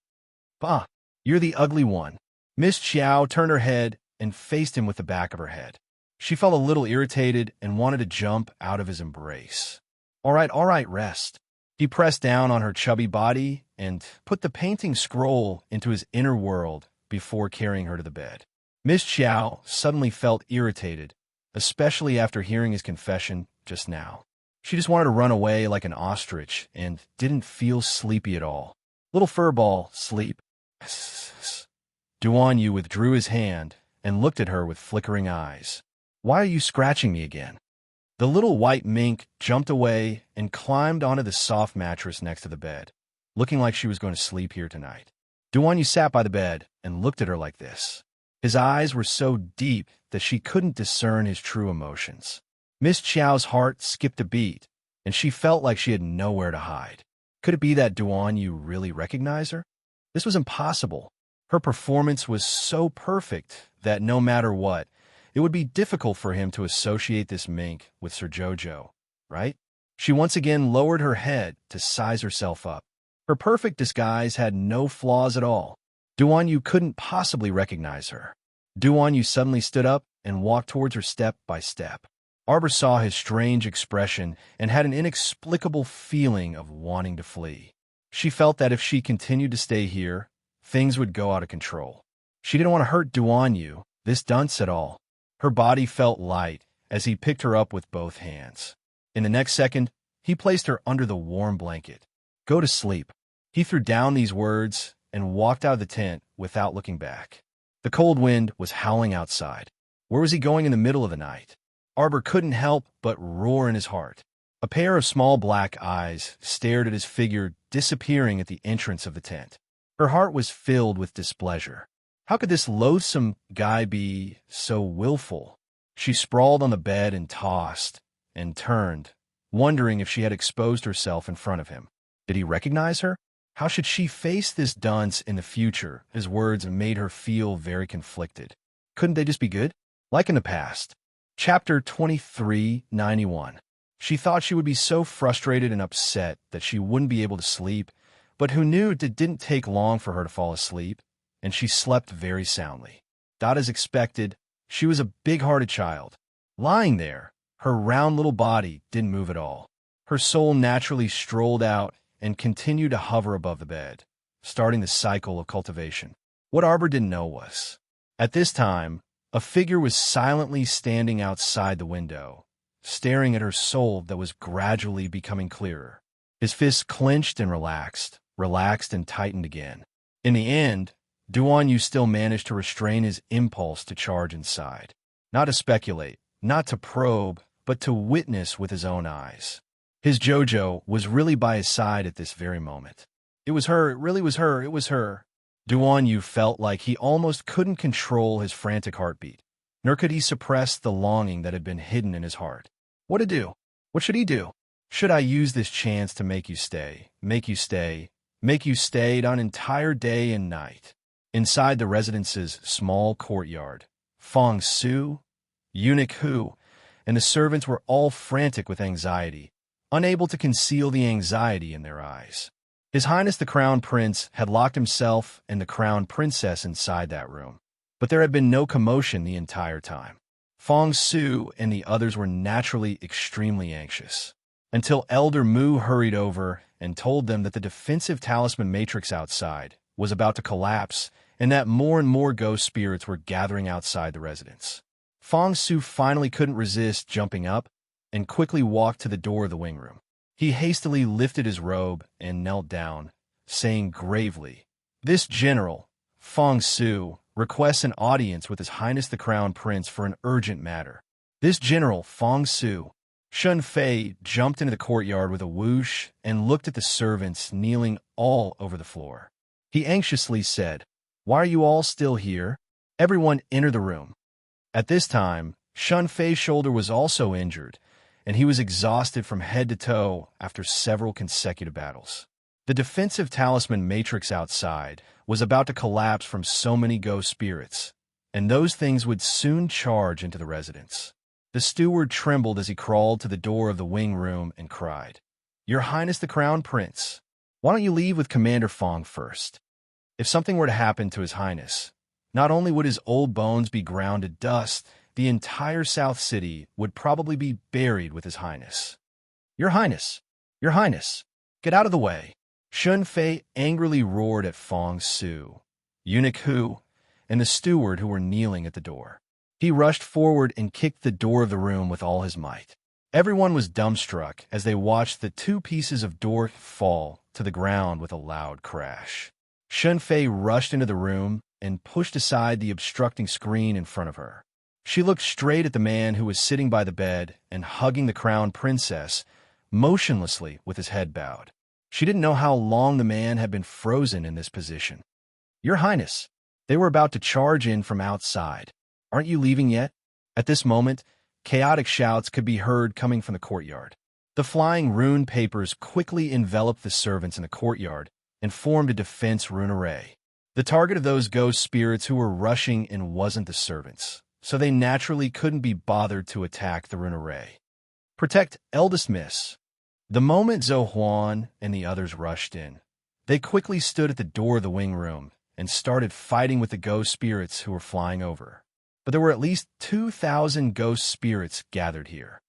"Bah, you're the ugly one." Miss Chiao turned her head and faced him with the back of her head. She felt a little irritated and wanted to jump out of his embrace. All right, rest." He pressed down on her chubby body and put the painting scroll into his inner world before carrying her to the bed. Miss Chiao suddenly felt irritated, especially after hearing his confession just now. She just wanted to run away like an ostrich and didn't feel sleepy at all. "Little furball, sleep." Duanyu withdrew his hand and looked at her with flickering eyes. "Why are you scratching me again?" The little white mink jumped away and climbed onto the soft mattress next to the bed, looking like she was going to sleep here tonight. Duanyu sat by the bed and looked at her like this. His eyes were so deep that she couldn't discern his true emotions. Miss Chiao's heart skipped a beat, and she felt like she had nowhere to hide. Could it be that Duanyu really recognized her? This was impossible. Her performance was so perfect that no matter what, it would be difficult for him to associate this mink with Sir Jojo, right? She once again lowered her head to size herself up. Her perfect disguise had no flaws at all. Duanyu couldn't possibly recognize her. Duanyu suddenly stood up and walked towards her step by step. Arbor saw his strange expression and had an inexplicable feeling of wanting to flee. She felt that if she continued to stay here, things would go out of control. She didn't want to hurt Duanyu, this dunce, at all. Her body felt light as he picked her up with both hands. In the next second, he placed her under the warm blanket. "Go to sleep." He threw down these words and walked out of the tent without looking back. The cold wind was howling outside. Where was he going in the middle of the night? Arbor couldn't help but roar in his heart. A pair of small black eyes stared at his figure disappearing at the entrance of the tent. Her heart was filled with displeasure. How could this loathsome guy be so willful? She sprawled on the bed and tossed and turned, wondering if she had exposed herself in front of him. Did he recognize her? How should she face this dunce in the future? His words made her feel very conflicted. Couldn't they just be good? Like in the past. Chapter 2391. She thought she would be so frustrated and upset that she wouldn't be able to sleep, but who knew it didn't take long for her to fall asleep, and she slept very soundly. Not as expected, she was a big-hearted child. Lying there, her round little body didn't move at all. Her soul naturally strolled out and continued to hover above the bed, starting the cycle of cultivation. What Arbor didn't know was, at this time, a figure was silently standing outside the window, staring at her soul that was gradually becoming clearer. His fists clenched and relaxed and tightened again. In the end, Duanyu still managed to restrain his impulse to charge inside. Not to speculate, not to probe, but to witness with his own eyes. His Jojo was really by his side at this very moment. It was her, it really was her, it was her. Duanyu felt like he almost couldn't control his frantic heartbeat. nor could he suppress the longing that had been hidden in his heart. What to do? What should he do? Should I use this chance to make you stay, make you stay, make you stay an entire day and night? Inside the residence's small courtyard, Fong Su, Eunuch Hu, and the servants were all frantic with anxiety, unable to conceal the anxiety in their eyes. His Highness the Crown Prince had locked himself and the Crown Princess inside that room, but there had been no commotion the entire time. Fong Su and the others were naturally extremely anxious, until Elder Mu hurried over and told them that the defensive talisman matrix outside was about to collapse and that more and more ghost spirits were gathering outside the residence. Fong Su finally couldn't resist jumping up and quickly walked to the door of the wing room. He hastily lifted his robe and knelt down, saying gravely, "This general, Fong Su, requests an audience with His Highness the Crown Prince for an urgent matter." This general, Fong Su. Shun Fei jumped into the courtyard with a whoosh and looked at the servants kneeling all over the floor. He anxiously said, "Why are you all still here? Everyone enter the room." At this time, Shun Fei's shoulder was also injured, and he was exhausted from head to toe after several consecutive battles. The defensive talisman matrix outside was about to collapse from so many ghost spirits, and those things would soon charge into the residence. The steward trembled as he crawled to the door of the wing room and cried, "Your Highness the Crown Prince, why don't you leave with Commander Fong first? If something were to happen to His Highness, not only would his old bones be ground to dust, the entire South City would probably be buried with His Highness." Your Highness! Your Highness! Get out of the way!" Shun Fei angrily roared at Fong Su, Eunuch Hu, and the steward who were kneeling at the door. He rushed forward and kicked the door of the room with all his might. Everyone was dumbstruck as they watched the two pieces of door fall to the ground with a loud crash. Shun Fei rushed into the room and pushed aside the obstructing screen in front of her. She looked straight at the man who was sitting by the bed and hugging the crown princess, motionlessly with his head bowed. She didn't know how long the man had been frozen in this position. "Your Highness," they were about to charge in from outside. "Aren't you leaving yet?" At this moment, chaotic shouts could be heard coming from the courtyard. The flying rune papers quickly enveloped the servants in the courtyard and formed a defense rune array. The target of those ghost spirits who were rushing in wasn't the servants, so they naturally couldn't be bothered to attack the rune array. "Protect Eldest Miss." The moment Zhou Huan and the others rushed in, they quickly stood at the door of the wing room and started fighting with the ghost spirits who were flying over. But there were at least 2,000 ghost spirits gathered here.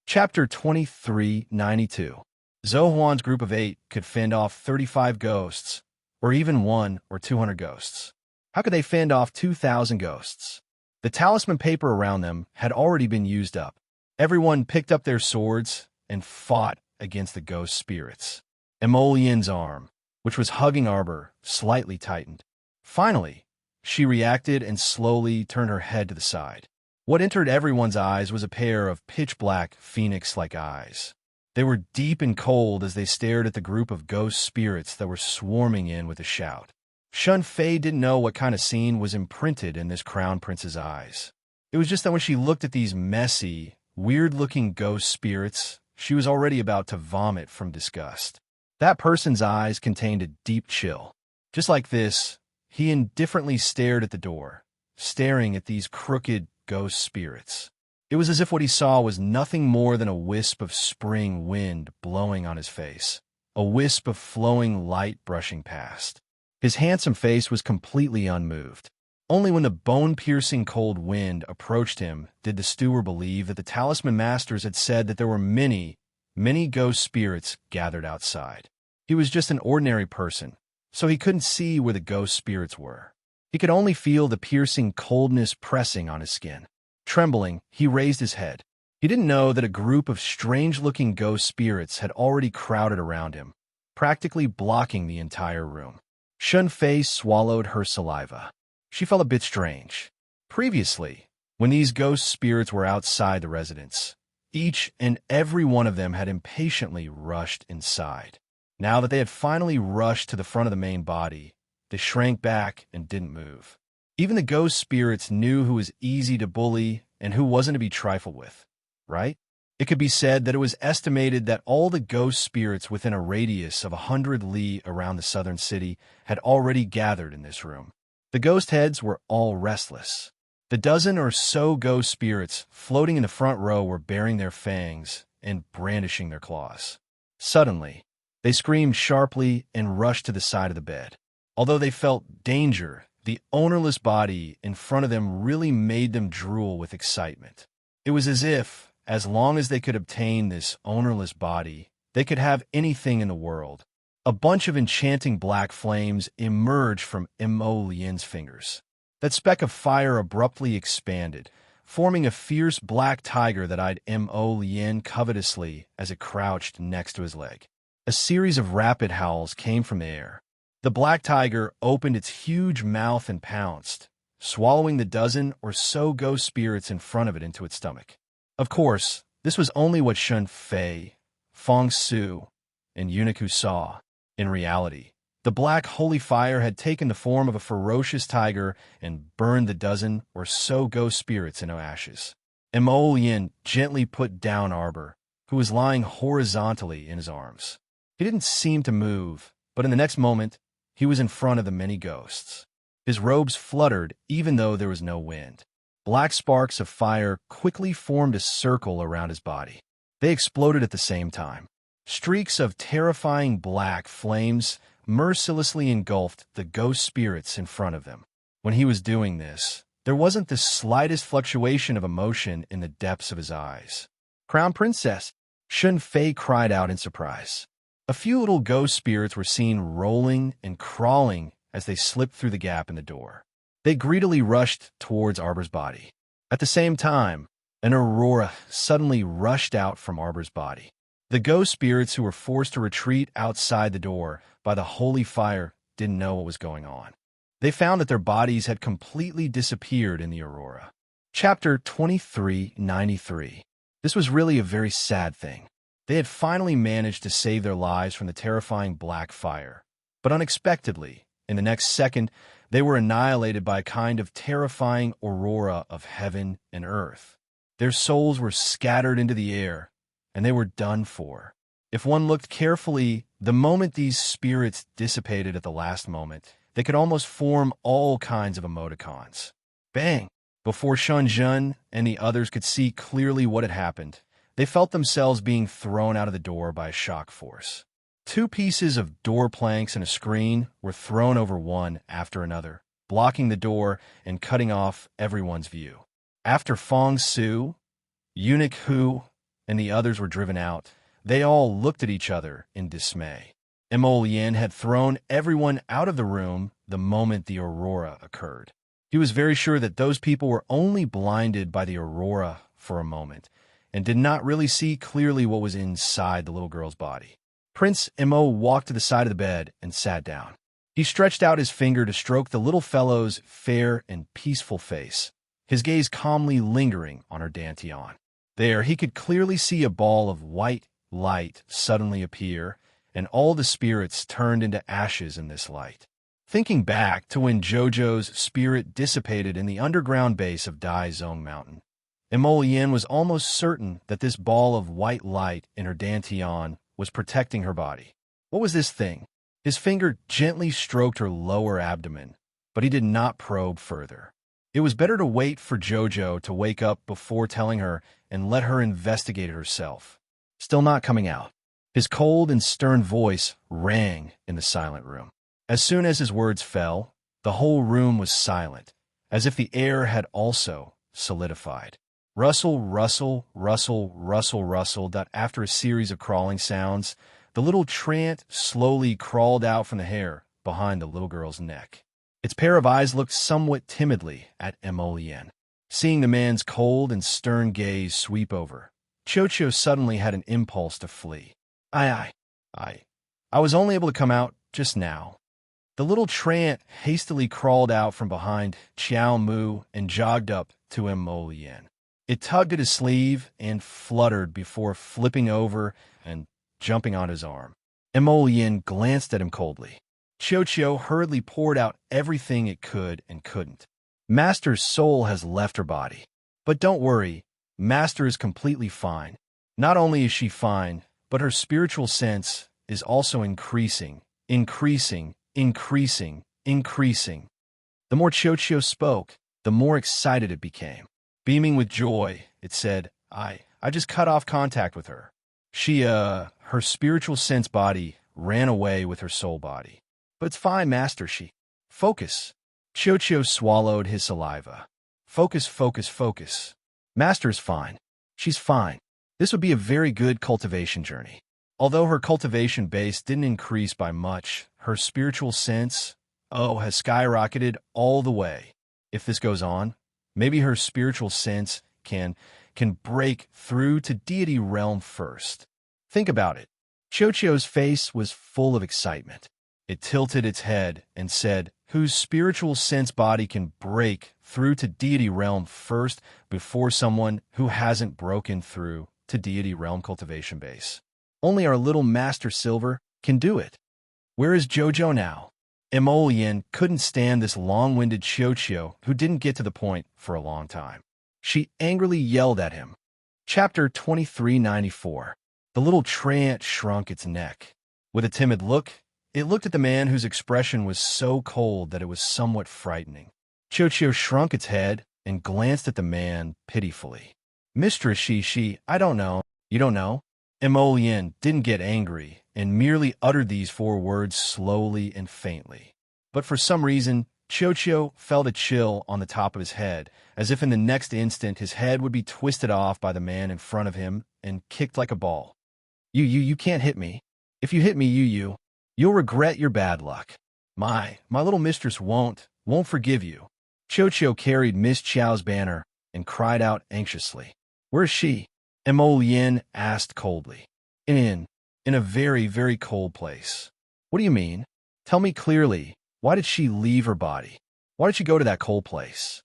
Chapter 2392. Zhou Huan's group of 8 could fend off 35 ghosts, or even 100 or 200 ghosts. How could they fend off 2,000 ghosts? The talisman paper around them had already been used up. Everyone picked up their swords and fought against the ghost spirits. Emolien's arm, which was hugging Arbor, slightly tightened. Finally, she reacted and slowly turned her head to the side. What entered everyone's eyes was a pair of pitch-black, phoenix-like eyes. They were deep and cold as they stared at the group of ghost spirits that were swarming in with a shout. Shun Fei didn't know what kind of scene was imprinted in this crown prince's eyes. It was just that when she looked at these messy, weird-looking ghost spirits, she was already about to vomit from disgust. That person's eyes contained a deep chill. Just like this, he indifferently stared at the door, staring at these crooked ghost spirits. It was as if what he saw was nothing more than a wisp of spring wind blowing on his face, a wisp of flowing light brushing past. His handsome face was completely unmoved. Only when the bone-piercing cold wind approached him did the steward believe that the talisman masters had said that there were many, many ghost spirits gathered outside. He was just an ordinary person, so he couldn't see where the ghost spirits were. He could only feel the piercing coldness pressing on his skin. Trembling, he raised his head. He didn't know that a group of strange-looking ghost spirits had already crowded around him, practically blocking the entire room. Shun Fei swallowed her saliva. She felt a bit strange. Previously, when these ghost spirits were outside the residence, each and every one of them had impatiently rushed inside. Now that they had finally rushed to the front of the main body, they shrank back and didn't move. Even the ghost spirits knew who was easy to bully and who wasn't to be trifled with, right? It could be said that it was estimated that all the ghost spirits within a radius of 100 li around the southern city had already gathered in this room. The ghost heads were all restless. The dozen or so ghost spirits floating in the front row were baring their fangs and brandishing their claws. Suddenly, they screamed sharply and rushed to the side of the bed. Although they felt danger, the ownerless body in front of them really made them drool with excitement. It was as if, as long as they could obtain this ownerless body, they could have anything in the world. A bunch of enchanting black flames emerged from Mo Lien's fingers. That speck of fire abruptly expanded, forming a fierce black tiger that eyed Mo Lien covetously as it crouched next to his leg. A series of rapid howls came from the air. The black tiger opened its huge mouth and pounced, swallowing the dozen or so ghost spirits in front of it into its stomach. Of course, this was only what Shun Fei, Fong Su, and Eunuch Hu saw. In reality, the black holy fire had taken the form of a ferocious tiger and burned the dozen or so ghost spirits into ashes. Mo Lien gently put down Arbor, who was lying horizontally in his arms. He didn't seem to move, but in the next moment, he was in front of the many ghosts. His robes fluttered even though there was no wind. Black sparks of fire quickly formed a circle around his body. They exploded at the same time. Streaks of terrifying black flames mercilessly engulfed the ghost spirits in front of them. When he was doing this, there wasn't the slightest fluctuation of emotion in the depths of his eyes. "Crown Princess!" Shun Fei cried out in surprise. A few little ghost spirits were seen rolling and crawling as they slipped through the gap in the door. They greedily rushed towards Arbor's body. At the same time, an aurora suddenly rushed out from Arbor's body. The ghost spirits who were forced to retreat outside the door by the holy fire didn't know what was going on. They found that their bodies had completely disappeared in the aurora. Chapter 2393. This was really a very sad thing. They had finally managed to save their lives from the terrifying black fire. But unexpectedly, in the next second, they were annihilated by a kind of terrifying aurora of heaven and earth. Their souls were scattered into the air, and they were done for. If one looked carefully, the moment these spirits dissipated at the last moment, they could almost form all kinds of emoticons. Bang! Before Shun Jun and the others could see clearly what had happened, they felt themselves being thrown out of the door by a shock force. 2 pieces of door planks and a screen were thrown over one after another, blocking the door and cutting off everyone's view. After Fong Su, Eunuch Hu, and the others were driven out, they all looked at each other in dismay. Mo Lien had thrown everyone out of the room the moment the aurora occurred. He was very sure that those people were only blinded by the aurora for a moment and did not really see clearly what was inside the little girl's body. Prince Mo walked to the side of the bed and sat down. He stretched out his finger to stroke the little fellow's fair and peaceful face, his gaze calmly lingering on her dantian. There, he could clearly see a ball of white light suddenly appear, and all the spirits turned into ashes in this light. Thinking back to when Jojo's spirit dissipated in the underground base of Dai Zong Mountain, Mo Lien was almost certain that this ball of white light in her dantian was protecting her body. What was this thing? His finger gently stroked her lower abdomen, but he did not probe further. It was better to wait for Jojo to wake up before telling her and let her investigate it herself. Still not coming out. His cold and stern voice rang in the silent room. As soon as his words fell, the whole room was silent, as if the air had also solidified. Rustle, rustle, rustle, rustle, rustle. After a series of crawling sounds, the little trant slowly crawled out from the hair behind the little girl's neck. Its pair of eyes looked somewhat timidly at Mo Lien. Seeing the man's cold and stern gaze sweep over, Chocho suddenly had an impulse to flee. I was only able to come out just now. The little trant hastily crawled out from behind Chiao Mu and jogged up to Mo Lien. It tugged at his sleeve and fluttered before flipping over and jumping on his arm. Mo Lien glanced at him coldly. Chocho hurriedly poured out everything it could and couldn't. Master's soul has left her body. But don't worry, Master is completely fine. Not only is she fine, but her spiritual sense is also increasing, increasing, increasing, increasing. The more Chocho spoke, the more excited it became. Beaming with joy, it said, I just cut off contact with her. Her spiritual sense body ran away with her soul body. But it's fine, Master, Focus. Chocho swallowed his saliva. Focus, focus, focus. Master's fine. She's fine. This would be a very good cultivation journey. Although her cultivation base didn't increase by much, her spiritual sense, has skyrocketed all the way. If this goes on, maybe her spiritual sense can break through to deity realm first. Think about it. Chocho's face was full of excitement. It tilted its head and said, whose spiritual sense body can break through to deity realm first before someone who hasn't broken through to deity realm cultivation base. Only our little Master Silver can do it. Where is Jojo now? Emolian couldn't stand this long-winded Chocho who didn't get to the point for a long time. She angrily yelled at him. Chapter 2394. The little treant shrunk its neck. With a timid look, it looked at the man whose expression was so cold that it was somewhat frightening. Chocho shrunk its head and glanced at the man pitifully. Mistress I don't know. You don't know? Emolian didn't get angry and merely uttered these 4 words slowly and faintly. But for some reason, Chocho felt a chill on the top of his head, as if in the next instant his head would be twisted off by the man in front of him and kicked like a ball. You can't hit me. If you hit me, you'll regret your bad luck. My little mistress won't forgive you. Chocho carried Miss Chow's banner and cried out anxiously. Where is she? Emolian asked coldly. In a very, very cold place. What do you mean? Tell me clearly, why did she leave her body? Why did she go to that cold place?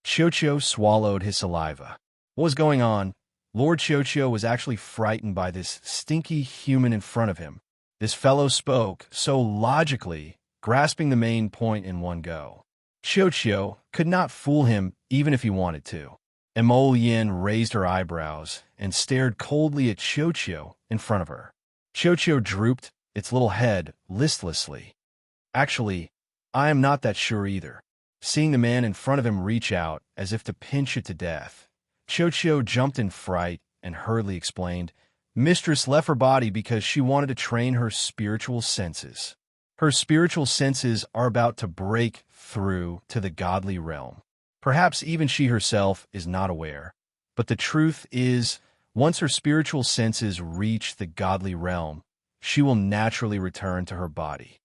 Chocho swallowed his saliva. What was going on? Lord Chocho was actually frightened by this stinky human in front of him. This fellow spoke so logically, grasping the main point in one go. Chocho could not fool him even if he wanted to. Emolian raised her eyebrows and stared coldly at Chocho in front of her. Chocho drooped its little head listlessly. Actually, I am not that sure either. Seeing the man in front of him reach out as if to pinch it to death, Chocho jumped in fright and hurriedly explained, Mistress left her body because she wanted to train her spiritual senses. Her spiritual senses are about to break through to the godly realm. Perhaps even she herself is not aware. But the truth is, once her spiritual senses reach the godly realm, she will naturally return to her body.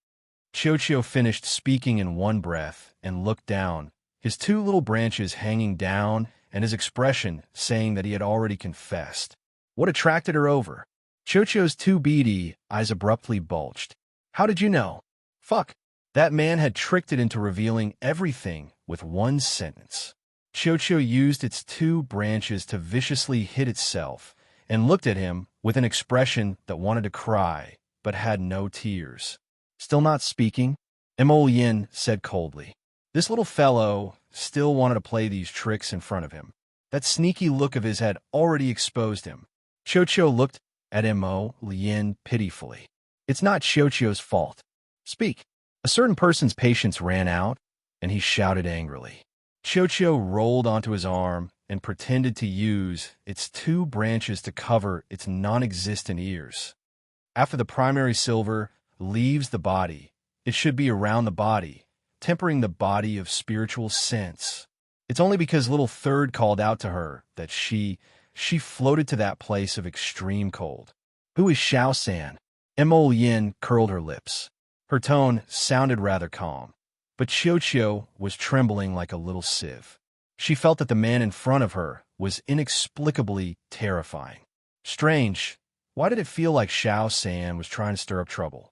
Chocho finished speaking in one breath and looked down, his 2 little branches hanging down and his expression saying that he had already confessed. What attracted her over? Chocho's 2 beady eyes abruptly bulged. How did you know? Fuck. That man had tricked it into revealing everything with one sentence. Chocho used its 2 branches to viciously hit itself and looked at him with an expression that wanted to cry, but had no tears. Still not speaking? Emolian said coldly. This little fellow still wanted to play these tricks in front of him. That sneaky look of his had already exposed him. Chocho looked at Emolian pitifully. It's not Chocho's fault. Speak. A certain person's patience ran out, and he shouted angrily. Chocho rolled onto his arm and pretended to use its 2 branches to cover its non-existent ears. After the primary silver leaves the body, it should be around the body, tempering the body of spiritual sense. It's only because little third called out to her that she floated to that place of extreme cold. Who is Xiao San? Emolian curled her lips. Her tone sounded rather calm, but Chocho was trembling like a little sieve. She felt that the man in front of her was inexplicably terrifying. Strange. Why did it feel like Xiao San was trying to stir up trouble?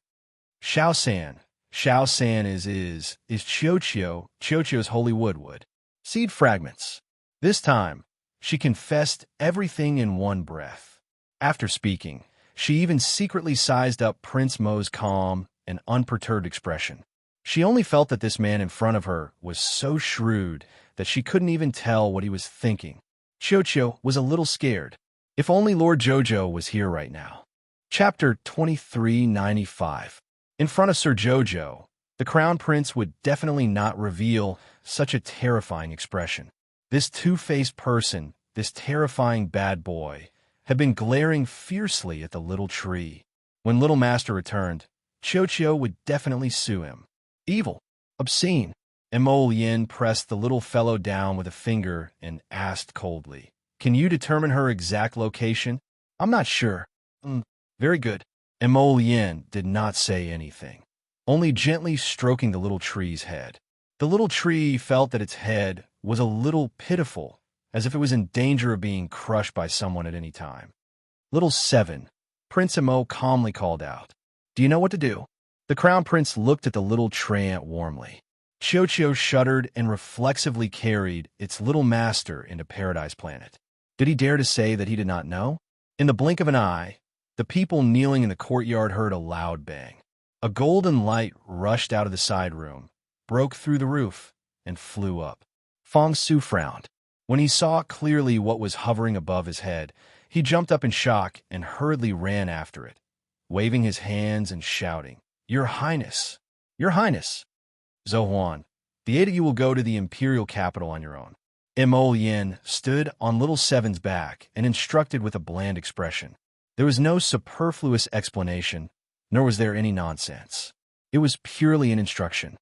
Xiao San. Xiao San is Chocho's holy wood. Seed fragments. This time, she confessed everything in one breath. After speaking, she even secretly sized up Prince Mo's calm and unperturbed expression. She only felt that this man in front of her was so shrewd that she couldn't even tell what he was thinking. Chocho was a little scared. If only Lord Jojo was here right now. Chapter 2395. In front of Sir Jojo, the Crown Prince would definitely not reveal such a terrifying expression. This two-faced person, this terrifying bad boy, had been glaring fiercely at the little tree. When Little Master returned, Chocho would definitely sue him. Evil. Obscene. Mo Yin pressed the little fellow down with a finger and asked coldly, "Can you determine her exact location?" "I'm not sure." Very good." Mo Yin did not say anything, only gently stroking the little tree's head. The little tree felt that its head was a little pitiful, as if it was in danger of being crushed by someone at any time. "Little Seven," Prince Mo calmly called out. "Do you know what to do?" The Crown Prince looked at the little treant warmly. Chocho shuddered and reflexively carried its little master into Paradise Planet. Did he dare to say that he did not know? In the blink of an eye, the people kneeling in the courtyard heard a loud bang. A golden light rushed out of the side room, broke through the roof, and flew up. Fong Su frowned. When he saw clearly what was hovering above his head, he jumped up in shock and hurriedly ran after it, waving his hands and shouting, "Your Highness! Your Highness! Zohuan, the eight of you will go to the imperial capital on your own." Mo Yin stood on Little Seven's back and instructed with a bland expression. There was no superfluous explanation, nor was there any nonsense. It was purely an instruction.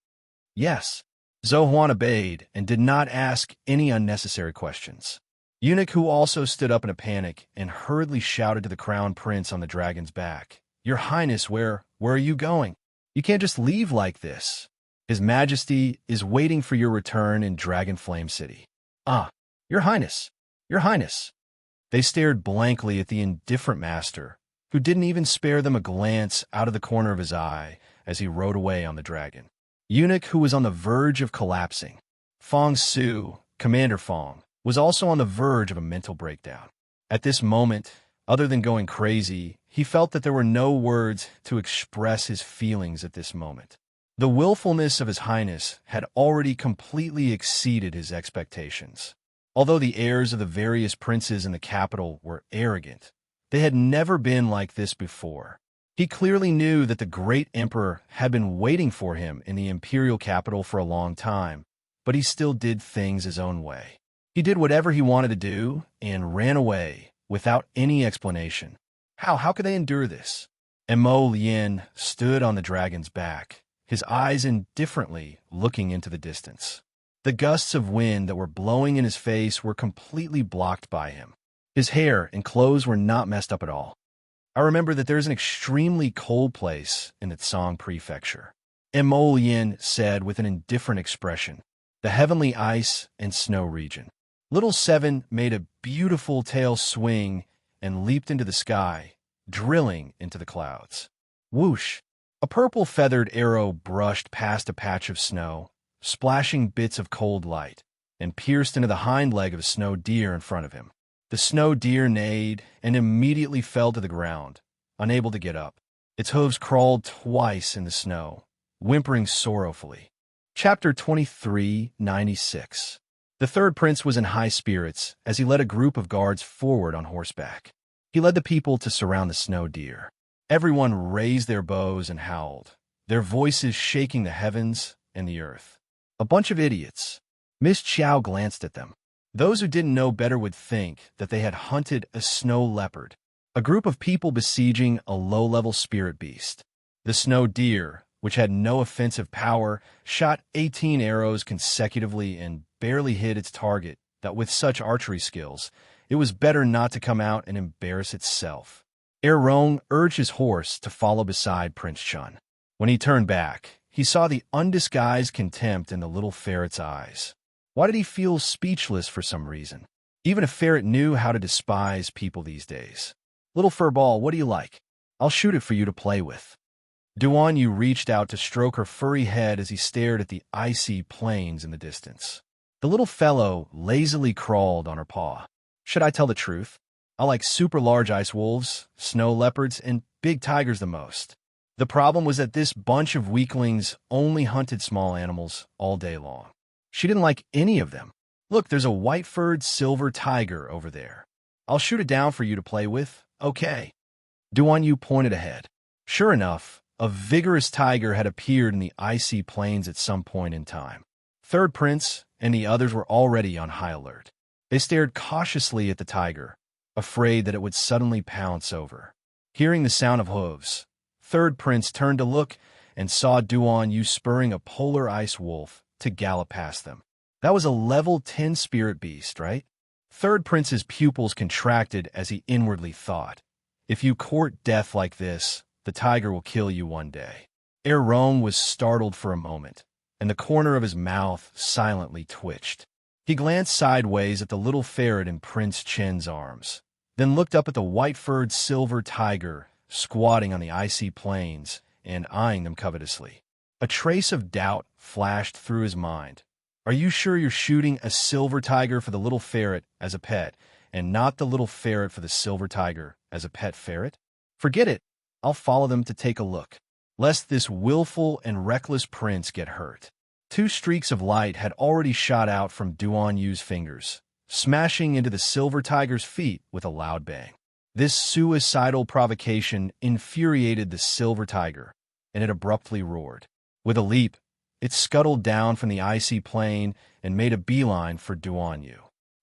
Yes. Zohuan obeyed and did not ask any unnecessary questions. Eunuch, who also stood up in a panic and hurriedly shouted to the Crown Prince on the dragon's back, "Your Highness, where are you going? You can't just leave like this. His Majesty is waiting for your return in Dragon Flame City." "Ah, Your Highness, Your Highness." They stared blankly at the indifferent master, who didn't even spare them a glance out of the corner of his eye as he rode away on the dragon. Eunuch, who was on the verge of collapsing. Fong Su, Commander Fong, was also on the verge of a mental breakdown. At this moment, other than going crazy, he felt that there were no words to express his feelings at this moment. The willfulness of His Highness had already completely exceeded his expectations. Although the heirs of the various princes in the capital were arrogant, they had never been like this before. He clearly knew that the great emperor had been waiting for him in the imperial capital for a long time, but he still did things his own way. He did whatever he wanted to do and ran away without any explanation. How could they endure this? Mo Yin stood on the dragon's back, his eyes indifferently looking into the distance. The gusts of wind that were blowing in his face were completely blocked by him. His hair and clothes were not messed up at all. I remember that there's an extremely cold place in the Tsang Prefecture. Mo Yin said with an indifferent expression, "The heavenly ice and snow region." Little Seven made a beautiful tail swing and leaped into the sky, drilling into the clouds. Whoosh! A purple feathered arrow brushed past a patch of snow, splashing bits of cold light, and pierced into the hind leg of a snow deer in front of him. The snow deer neighed and immediately fell to the ground, unable to get up. Its hooves crawled twice in the snow, whimpering sorrowfully. Chapter 2396. The third prince was in high spirits as he led a group of guards forward on horseback. He led the people to surround the snow deer. Everyone raised their bows and howled, their voices shaking the heavens and the earth. A bunch of idiots. Miss Chow glanced at them. Those who didn't know better would think that they had hunted a snow leopard, a group of people besieging a low-level spirit beast. The snow deer, which had no offensive power, shot 18 arrows consecutively and barely hit its target, that with such archery skills, it was better not to come out and embarrass itself. Rong urged his horse to follow beside Prince Chun. When he turned back, he saw the undisguised contempt in the little ferret's eyes. Why did he feel speechless for some reason? Even a ferret knew how to despise people these days. "Little furball, what do you like? I'll shoot it for you to play with." Duan Yu reached out to stroke her furry head as he stared at the icy plains in the distance. The little fellow lazily crawled on her paw. "Should I tell the truth? I like super large ice wolves, snow leopards, and big tigers the most. The problem was that this bunch of weaklings only hunted small animals all day long. She didn't like any of them. Look, there's a white-furred silver tiger over there. I'll shoot it down for you to play with, okay? Duan Yu pointed ahead. Sure enough, a vigorous tiger had appeared in the icy plains at some point in time. Third Prince and the others were already on high alert. They stared cautiously at the tiger, afraid that it would suddenly pounce over. Hearing the sound of hooves, Third Prince turned to look and saw Duan Yu spurring a polar ice wolf to gallop past them. That was a level 10 spirit beast, right? Third Prince's pupils contracted as he inwardly thought, if you court death like this, the tiger will kill you one day. Rong was startled for a moment, and the corner of his mouth silently twitched. He glanced sideways at the little ferret in Prince Chen's arms, then looked up at the white-furred silver tiger squatting on the icy plains and eyeing them covetously. A trace of doubt flashed through his mind. Are you sure you're shooting a silver tiger for the little ferret as a pet, and not the little ferret for the silver tiger as a pet ferret? Forget it. I'll follow them to take a look, lest this willful and reckless prince get hurt. 2 streaks of light had already shot out from Duan Yu's fingers, smashing into the silver tiger's feet with a loud bang. This suicidal provocation infuriated the silver tiger, and it abruptly roared. With a leap, it scuttled down from the icy plain and made a beeline for Duan Yu.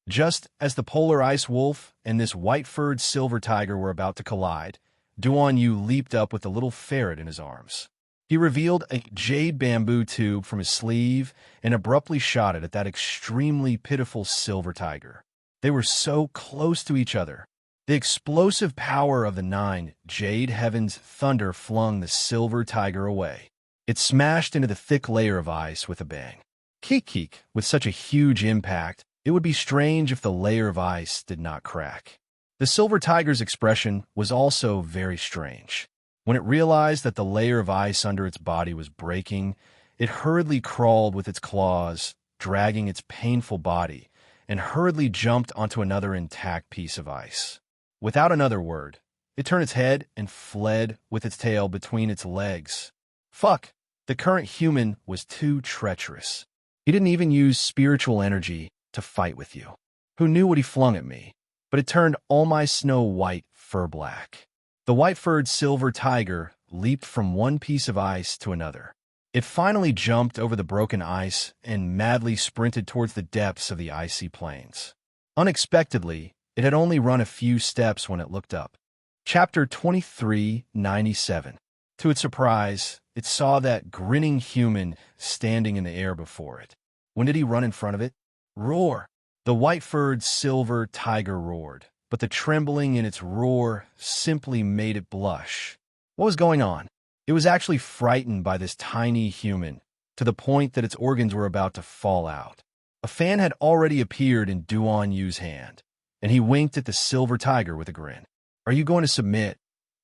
Just as the polar ice wolf and this white-furred silver tiger were about to collide, Duan Yu leaped up with the little ferret in his arms. He revealed a jade bamboo tube from his sleeve and abruptly shot it at that extremely pitiful silver tiger. They were so close to each other. The explosive power of the 9 jade heavens thunder flung the silver tiger away. It smashed into the thick layer of ice with a bang. Keek. With such a huge impact, it would be strange if the layer of ice did not crack. The silver tiger's expression was also very strange. When it realized that the layer of ice under its body was breaking, it hurriedly crawled with its claws, dragging its painful body, and hurriedly jumped onto another intact piece of ice. Without another word, it turned its head and fled with its tail between its legs. Fuck! The current human was too treacherous. He didn't even use spiritual energy to fight with you. Who knew what he flung at me? But it turned all my snow white fur black. The white-furred silver tiger leaped from one piece of ice to another. It finally jumped over the broken ice and madly sprinted towards the depths of the icy plains. Unexpectedly, it had only run a few steps when it looked up. Chapter 2397. To its surprise, it saw that grinning human standing in the air before it. When did he run in front of it? Roar! The white-furred silver tiger roared, but the trembling in its roar simply made it blush. What was going on? It was actually frightened by this tiny human, to the point that its organs were about to fall out. A fan had already appeared in Duan Yu's hand, and he winked at the silver tiger with a grin. Are you going to submit,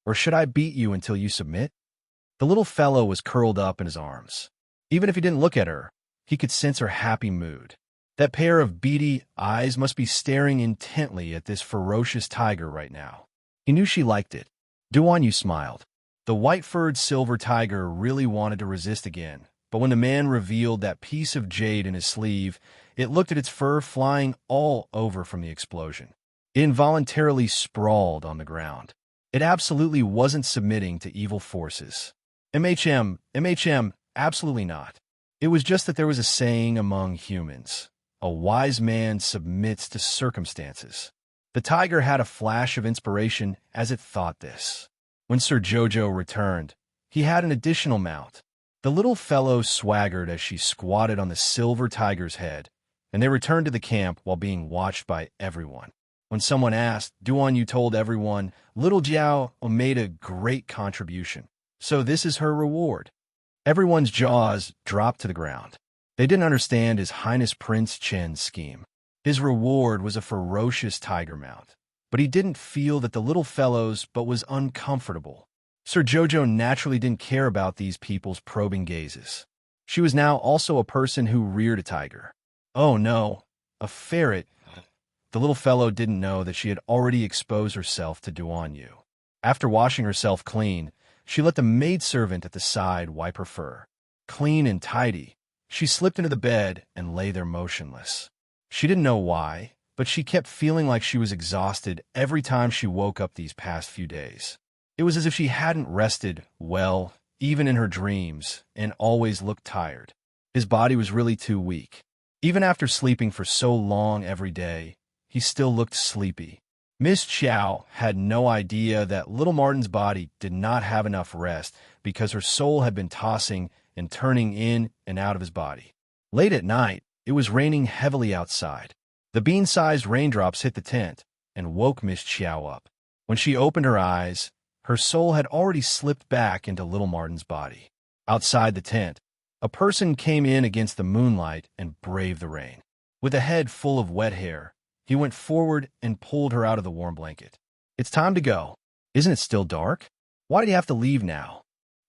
or should I beat you until you submit? The little fellow was curled up in his arms. Even if he didn't look at her, he could sense her happy mood. That pair of beady eyes must be staring intently at this ferocious tiger right now. He knew she liked it. Duan Yu smiled. The white-furred silver tiger really wanted to resist again, but when the man revealed that piece of jade in his sleeve, it looked at its fur flying all over from the explosion. It involuntarily sprawled on the ground. It absolutely wasn't submitting to evil forces. MHM, absolutely not. It was just that there was a saying among humans. A wise man submits to circumstances. The tiger had a flash of inspiration as it thought this. When Sir Jojo returned, he had an additional mount. The little fellow swaggered as she squatted on the silver tiger's head, and they returned to the camp while being watched by everyone. When someone asked, Duan Yu told everyone, Little Jiao made a great contribution, so this is her reward. Everyone's jaws dropped to the ground. They didn't understand His Highness Prince Chen's scheme. His reward was a ferocious tiger mount, but he didn't feel that the little fellows but was uncomfortable. Sir Jojo naturally didn't care about these people's probing gazes. She was now also a person who reared a tiger. Oh no, a ferret. The little fellow didn't know that she had already exposed herself to Duan Yu. After washing herself clean, She let the maidservant at the side wipe her fur. Clean and tidy, she slipped into the bed and lay there motionless. She didn't know why, but she kept feeling like she was exhausted every time she woke up these past few days. It was as if she hadn't rested well, even in her dreams, and always looked tired. His body was really too weak. Even after sleeping for so long every day, he still looked sleepy. Miss Chow had no idea that little Martin's body did not have enough rest because her soul had been tossing and turning in and out of his body. Late at night, it was raining heavily outside. The bean-sized raindrops hit the tent and woke Miss Chow up. When she opened her eyes, her soul had already slipped back into little Martin's body. Outside the tent, a person came in against the moonlight and braved the rain. With a head full of wet hair, he went forward and pulled her out of the warm blanket. "It's time to go. Isn't it still dark? Why do you have to leave now?"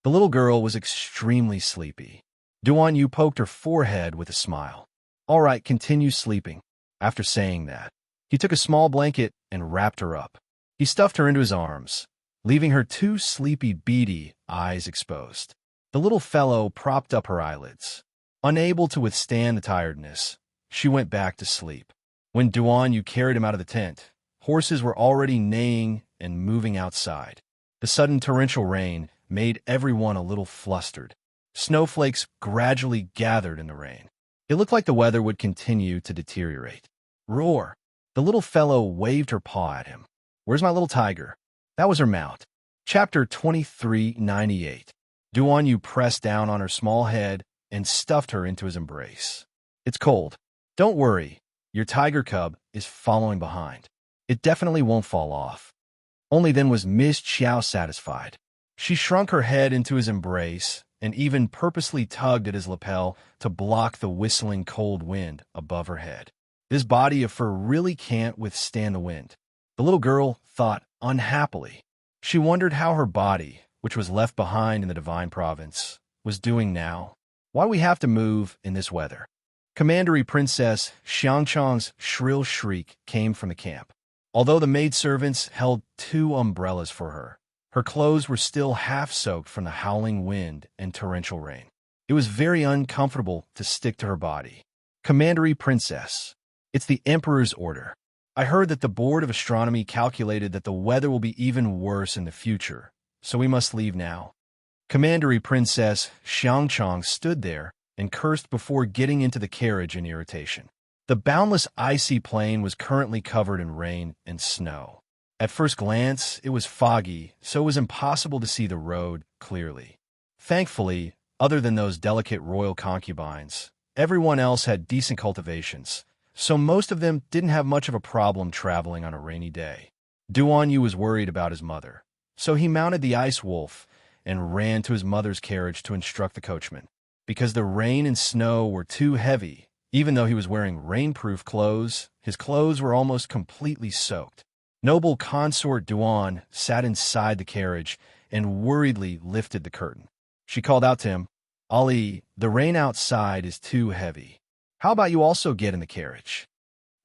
The little girl was extremely sleepy. Duan Yu poked her forehead with a smile. "All right, continue sleeping." After saying that, he took a small blanket and wrapped her up. He stuffed her into his arms, leaving her two sleepy, beady eyes exposed. The little fellow propped up her eyelids. Unable to withstand the tiredness, she went back to sleep. When Duan Yu carried him out of the tent, horses were already neighing and moving outside. The sudden torrential rain made everyone a little flustered. Snowflakes gradually gathered in the rain. It looked like the weather would continue to deteriorate. "Roar!" The little fellow waved her paw at him. "Where's my little tiger?" That was her mount. Chapter 2398. Duan Yu pressed down on her small head and stuffed her into his embrace. "It's cold. Don't worry. Your tiger cub is following behind. It definitely won't fall off." Only then was Miss Chow satisfied. She shrunk her head into his embrace and even purposely tugged at his lapel to block the whistling cold wind above her head. This body of fur really can't withstand the wind. The little girl thought unhappily. She wondered how her body, which was left behind in the Divine Province, was doing now. Why we have to move in this weather? Commandery Princess Xiangchang's shrill shriek came from the camp. Although the maidservants held 2 umbrellas for her, her clothes were still half soaked from the howling wind and torrential rain. It was very uncomfortable to stick to her body. "Commandery Princess, it's the Emperor's order. I heard that the Board of Astronomy calculated that the weather will be even worse in the future, so we must leave now." Commandery Princess Xiangchang stood there and cursed before getting into the carriage in irritation. The boundless icy plain was currently covered in rain and snow. At first glance, it was foggy, so it was impossible to see the road clearly. Thankfully, other than those delicate royal concubines, everyone else had decent cultivations, so most of them didn't have much of a problem traveling on a rainy day. Duan Yu was worried about his mother, so he mounted the ice wolf and ran to his mother's carriage to instruct the coachman. Because the rain and snow were too heavy, even though he was wearing rainproof clothes, his clothes were almost completely soaked. Noble Consort Duan sat inside the carriage and worriedly lifted the curtain. She called out to him, "Ali, the rain outside is too heavy. How about you also get in the carriage?"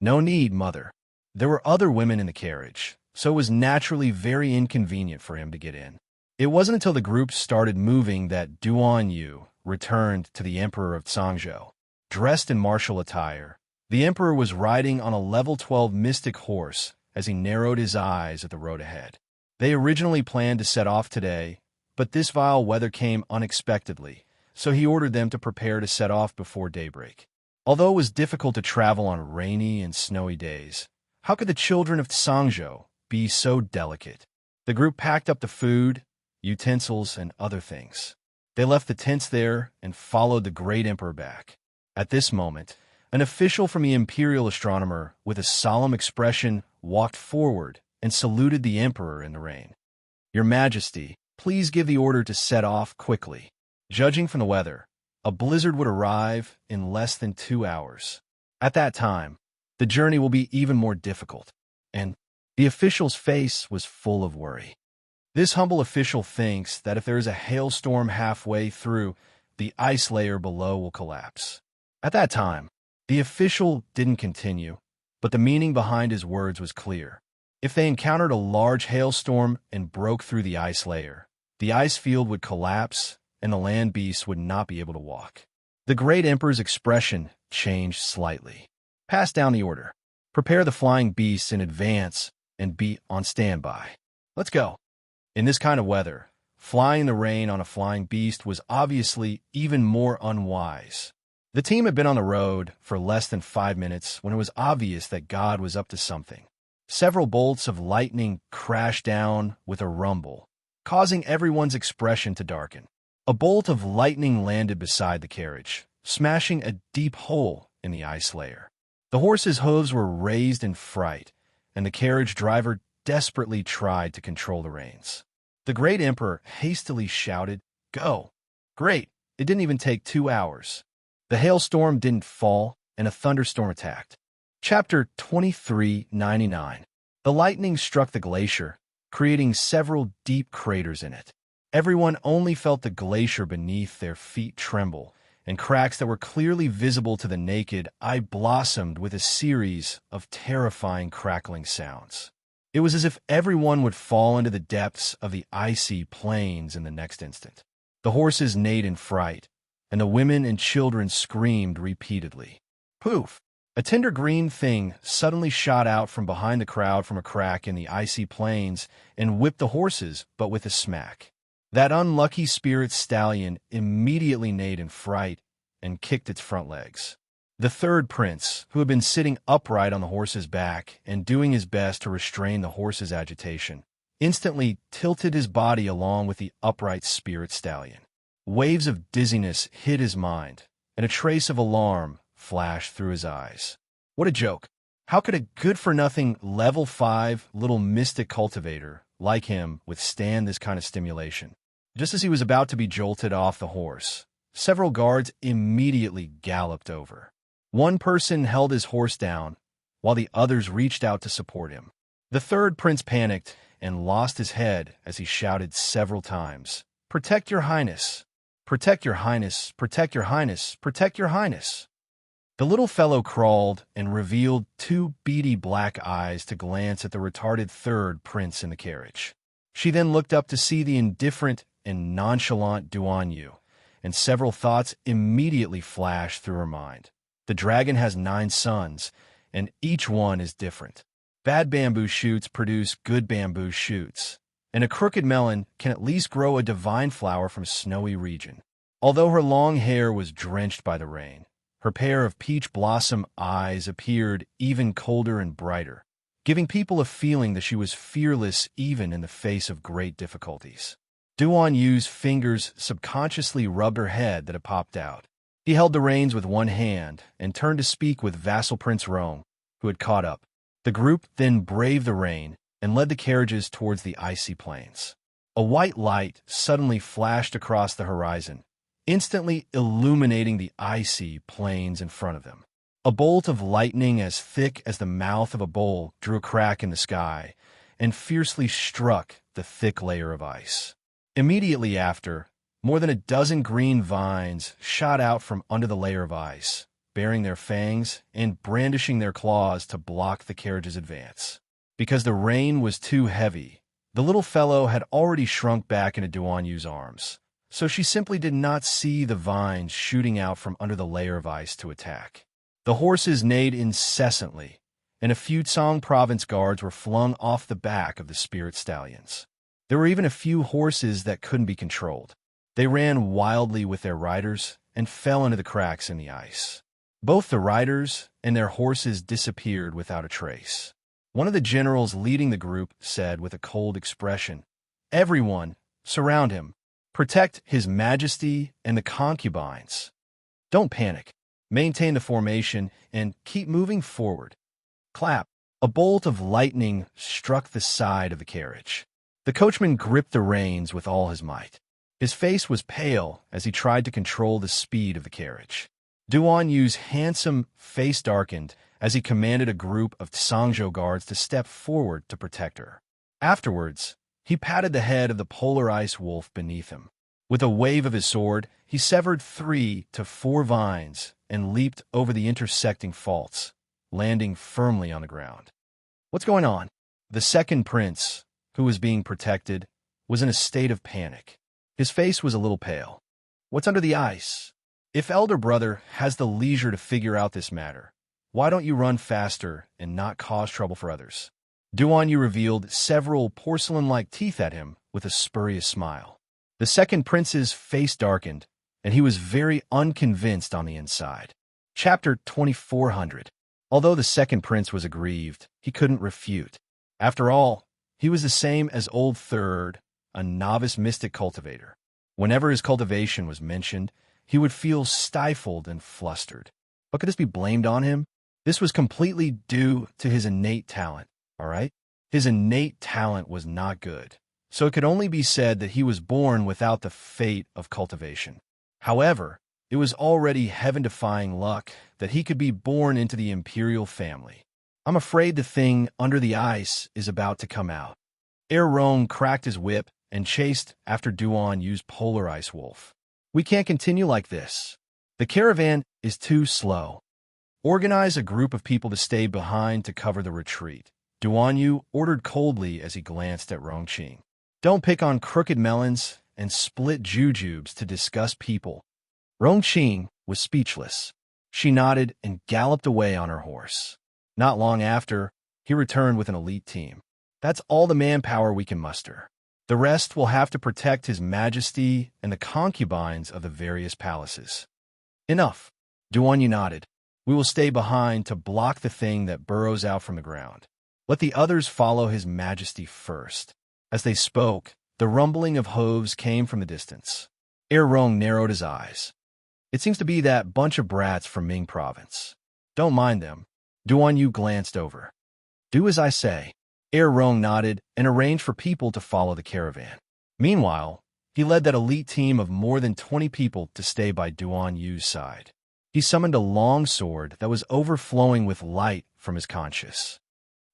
"No need, mother." There were other women in the carriage, so it was naturally very inconvenient for him to get in. It wasn't until the group started moving that Duan Yu returned to the Emperor of Zhangzhou. Dressed in martial attire, the Emperor was riding on a level 12 mystic horse as he narrowed his eyes at the road ahead. They originally planned to set off today, but this vile weather came unexpectedly, so he ordered them to prepare to set off before daybreak. Although it was difficult to travel on rainy and snowy days, how could the children of Zhangzhou be so delicate? The group packed up the food, utensils, and other things. They left the tents there and followed the great emperor back. At this moment, an official from the imperial astronomer with a solemn expression walked forward and saluted the emperor in the rain. "Your Majesty, please give the order to set off quickly. Judging from the weather, a blizzard would arrive in less than 2 hours. At that time, the journey will be even more difficult." And the official's face was full of worry. This humble official thinks that if there is a hailstorm halfway through, the ice layer below will collapse. At that time, the official didn't continue, but the meaning behind his words was clear. If they encountered a large hailstorm and broke through the ice layer, The ice field would collapse, and the land beasts would not be able to walk. The great emperor's expression changed slightly. Pass down the order. Prepare the flying beasts in advance and be on standby. Let's go. In this kind of weather, flying the rain on a flying beast was obviously even more unwise. The team had been on the road for less than 5 minutes when it was obvious that God was up to something. Several bolts of lightning crashed down with a rumble, causing everyone's expression to darken. A bolt of lightning landed beside the carriage, smashing a deep hole in the ice layer. The horse's hooves were raised in fright, and the carriage driver desperately tried to control the reins. The great emperor hastily shouted, "Go!" Great! It didn't even take 2 hours. The hailstorm didn't fall, and a thunderstorm attacked. Chapter 2399. The lightning struck the glacier, creating several deep craters in it. Everyone only felt the glacier beneath their feet tremble, and cracks that were clearly visible to the naked eye blossomed with a series of terrifying crackling sounds. It was as if everyone would fall into the depths of the icy plains in the next instant. The horses neighed in fright, and the women and children screamed repeatedly. Poof! A tender green thing suddenly shot out from behind the crowd from a crack in the icy plains and whipped the horses, but with a smack. That unlucky spirit stallion immediately neighed in fright and kicked its front legs. The third prince, who had been sitting upright on the horse's back and doing his best to restrain the horse's agitation, instantly tilted his body along with the upright spirit stallion. Waves of dizziness hit his mind, and a trace of alarm flashed through his eyes. What a joke! How could a good-for-nothing level 5 little mystic cultivator like him withstand this kind of stimulation? Just as he was about to be jolted off the horse, several guards immediately galloped over. One person held his horse down, while the others reached out to support him. The third prince panicked and lost his head as he shouted several times, "Protect your highness! Protect your highness! Protect your highness! Protect your highness!" The little fellow crawled and revealed 2 beady black eyes to glance at the retarded third prince in the carriage. She then looked up to see the indifferent and nonchalant Duan Yu, and several thoughts immediately flashed through her mind. The dragon has 9 sons, and each one is different. Bad bamboo shoots produce good bamboo shoots, and a crooked melon can at least grow a divine flower from a snowy region. Although her long hair was drenched by the rain, her pair of peach blossom eyes appeared even colder and brighter, giving people a feeling that she was fearless even in the face of great difficulties. Duan Yu's fingers subconsciously rubbed her head that had popped out. He held the reins with one hand and turned to speak with vassal Prince Rome, who had caught up. The group then braved the rain and led the carriages towards the icy plains. A white light suddenly flashed across the horizon, instantly illuminating the icy plains in front of them. A bolt of lightning as thick as the mouth of a bowl drew a crack in the sky and fiercely struck the thick layer of ice. Immediately after, more than a dozen green vines shot out from under the layer of ice, baring their fangs and brandishing their claws to block the carriage's advance. Because the rain was too heavy, the little fellow had already shrunk back into Duan Yu's arms, so she simply did not see the vines shooting out from under the layer of ice to attack. The horses neighed incessantly, and a few Tsang province guards were flung off the back of the spirit stallions. There were even a few horses that couldn't be controlled. They ran wildly with their riders and fell into the cracks in the ice. Both the riders and their horses disappeared without a trace. One of the generals leading the group said with a cold expression, "Everyone, surround him. Protect His Majesty and the concubines. Don't panic. Maintain the formation and keep moving forward." Clap. A bolt of lightning struck the side of the carriage. The coachman gripped the reins with all his might. His face was pale as he tried to control the speed of the carriage. Duan Yu's handsome face darkened as he commanded a group of Sangzhou guards to step forward to protect her. Afterwards, he patted the head of the polar ice wolf beneath him. With a wave of his sword, he severed 3 to 4 vines and leaped over the intersecting faults, landing firmly on the ground. "What's going on?" The second prince, who was being protected, was in a state of panic. His face was a little pale. "What's under the ice? If elder brother has the leisure to figure out this matter, why don't you run faster and not cause trouble for others?" Duan Yu revealed several porcelain-like teeth at him with a spurious smile. The second prince's face darkened, and he was very unconvinced on the inside. Chapter 2400. Although the second prince was aggrieved, he couldn't refute. After all, he was the same as Old Third, a novice mystic cultivator. Whenever his cultivation was mentioned, he would feel stifled and flustered. But could this be blamed on him? This was completely due to his innate talent, all right? His innate talent was not good, so it could only be said that he was born without the fate of cultivation. However, it was already heaven-defying luck that he could be born into the imperial family. I'm afraid the thing under the ice is about to come out. Rong cracked his whip and chased after Duan Yu's polar ice wolf. "We can't continue like this. The caravan is too slow. Organize a group of people to stay behind to cover the retreat," Duan Yu ordered coldly as he glanced at Rongqing. "Don't pick on crooked melons and split jujubes to discuss people." Rongqing was speechless. She nodded and galloped away on her horse. Not long after, he returned with an elite team. "That's all the manpower we can muster. The rest will have to protect His Majesty and the concubines of the various palaces." "Enough," Duan Yu nodded. "We will stay behind to block the thing that burrows out from the ground. Let the others follow His Majesty first." As they spoke, the rumbling of hooves came from the distance. Rong narrowed his eyes. "It seems to be that bunch of brats from Ming Province. Don't mind them." Duan Yu glanced over. "Do as I say." Rong nodded and arranged for people to follow the caravan. Meanwhile, he led that elite team of more than 20 people to stay by Duan Yu's side. He summoned a long sword that was overflowing with light from his conscience.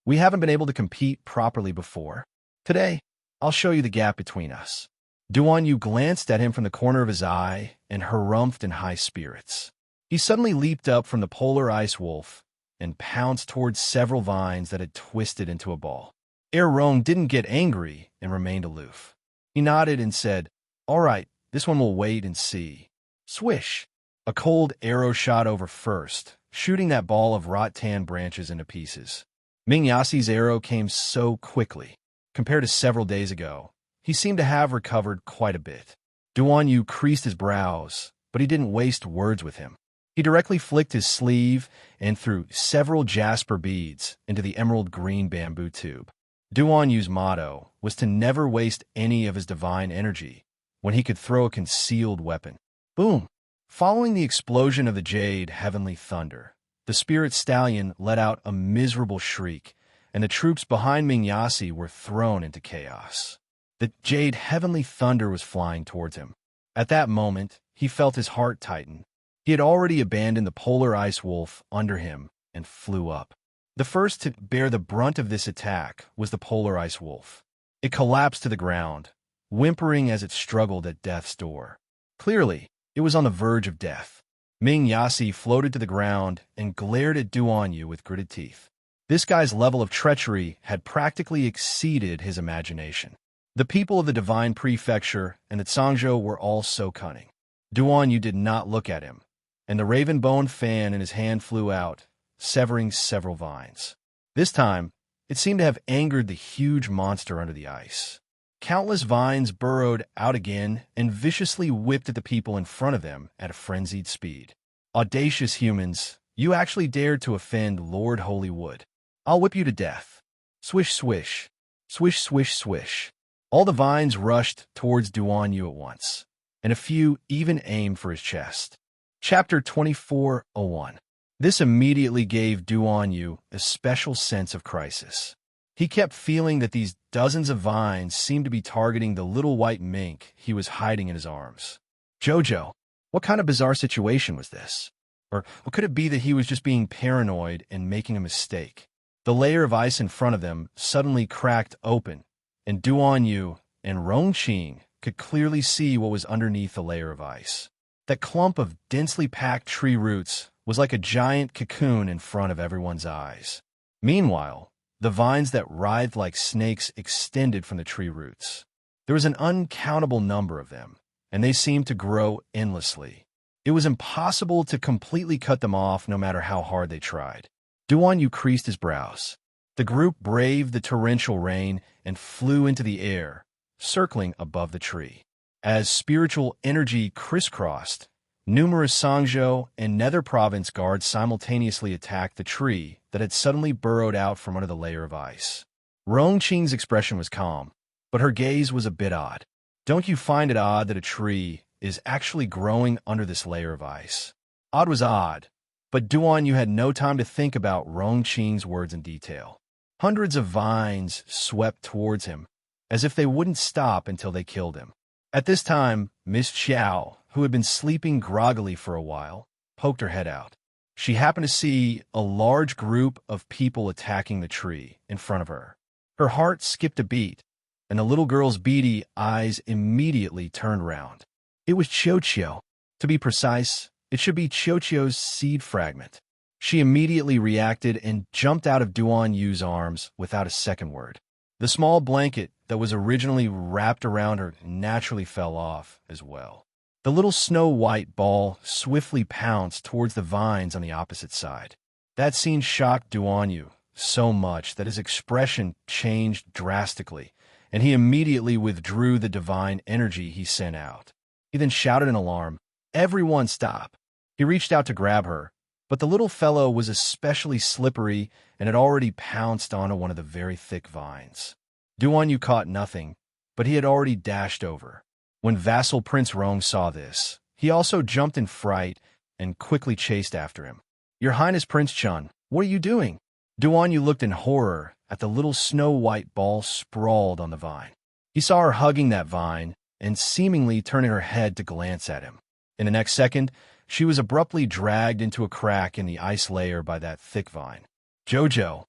"We haven't been able to compete properly before. Today, I'll show you the gap between us." Duan Yu glanced at him from the corner of his eye and harumphed in high spirits. He suddenly leaped up from the polar ice wolf and pounced towards several vines that had twisted into a ball. Rong didn't get angry and remained aloof. He nodded and said, "All right, this one will wait and see." Swish! A cold arrow shot over first, shooting that ball of rattan branches into pieces. Ming Yasi's arrow came so quickly. Compared to several days ago, he seemed to have recovered quite a bit. Duan Yu creased his brows, but he didn't waste words with him. He directly flicked his sleeve and threw several jasper beads into the emerald green bamboo tube. Duan Yu's motto was to never waste any of his divine energy when he could throw a concealed weapon. Boom! Following the explosion of the jade heavenly thunder, the spirit stallion let out a miserable shriek, and the troops behind Ming Yasi were thrown into chaos. The jade heavenly thunder was flying towards him. At that moment, he felt his heart tighten. He had already abandoned the polar ice wolf under him and flew up. The first to bear the brunt of this attack was the polar ice wolf. It collapsed to the ground, whimpering as it struggled at death's door. Clearly, it was on the verge of death. Ming Yasi floated to the ground and glared at Duan Yu with gritted teeth. This guy's level of treachery had practically exceeded his imagination. The people of the Divine Prefecture and the Zhangzhou were all so cunning. Duan Yu did not look at him, and the raven-bone fan in his hand flew out, severing several vines. This time, it seemed to have angered the huge monster under the ice. Countless vines burrowed out again and viciously whipped at the people in front of them at a frenzied speed. "Audacious humans, you actually dared to offend Lord Holywood. I'll whip you to death." Swish, swish. Swish, swish, swish. All the vines rushed towards Duan Yu at once, and a few even aimed for his chest. Chapter 2401. This immediately gave Duan Yu a special sense of crisis. He kept feeling that these dozens of vines seemed to be targeting the little white mink he was hiding in his arms. Jojo, what kind of bizarre situation was this? Or could it be that he was just being paranoid and making a mistake? The layer of ice in front of them suddenly cracked open, and Duan Yu and Rongqing could clearly see what was underneath the layer of ice. That clump of densely packed tree roots was like a giant cocoon in front of everyone's eyes. Meanwhile, the vines that writhed like snakes extended from the tree roots. There was an uncountable number of them, and they seemed to grow endlessly. It was impossible to completely cut them off no matter how hard they tried. Duan Yu creased his brows. The group braved the torrential rain and flew into the air, circling above the tree. As spiritual energy crisscrossed, numerous Sangzhou and Nether Province guards simultaneously attacked the tree that had suddenly burrowed out from under the layer of ice. Rongqing's expression was calm, but her gaze was a bit odd. Don't you find it odd that a tree is actually growing under this layer of ice? Odd was odd, but Duan Yu had no time to think about Rongqing's words in detail. Hundreds of vines swept towards him, as if they wouldn't stop until they killed him. At this time, Miss Qiao, who had been sleeping groggily for a while, poked her head out. She happened to see a large group of people attacking the tree in front of her. Her heart skipped a beat, and the little girl's beady eyes immediately turned round. It was Qiuqiu. To be precise, it should be Qiuqiu's seed fragment. She immediately reacted and jumped out of Duan Yu's arms without a second word. The small blanket that was originally wrapped around her naturally fell off as well. The little snow-white ball swiftly pounced towards the vines on the opposite side. That scene shocked Duan Yu so much that his expression changed drastically, and he immediately withdrew the divine energy he sent out. He then shouted in alarm, "Everyone stop!" He reached out to grab her, but the little fellow was especially slippery and had already pounced onto one of the very thick vines. Duan Yu caught nothing, but he had already dashed over. When vassal Prince Rong saw this, he also jumped in fright and quickly chased after him. "Your Highness Prince Chun, what are you doing?" Duan Yu looked in horror at the little snow-white ball sprawled on the vine. He saw her hugging that vine and seemingly turning her head to glance at him. In the next second, she was abruptly dragged into a crack in the ice layer by that thick vine. "Jojo!"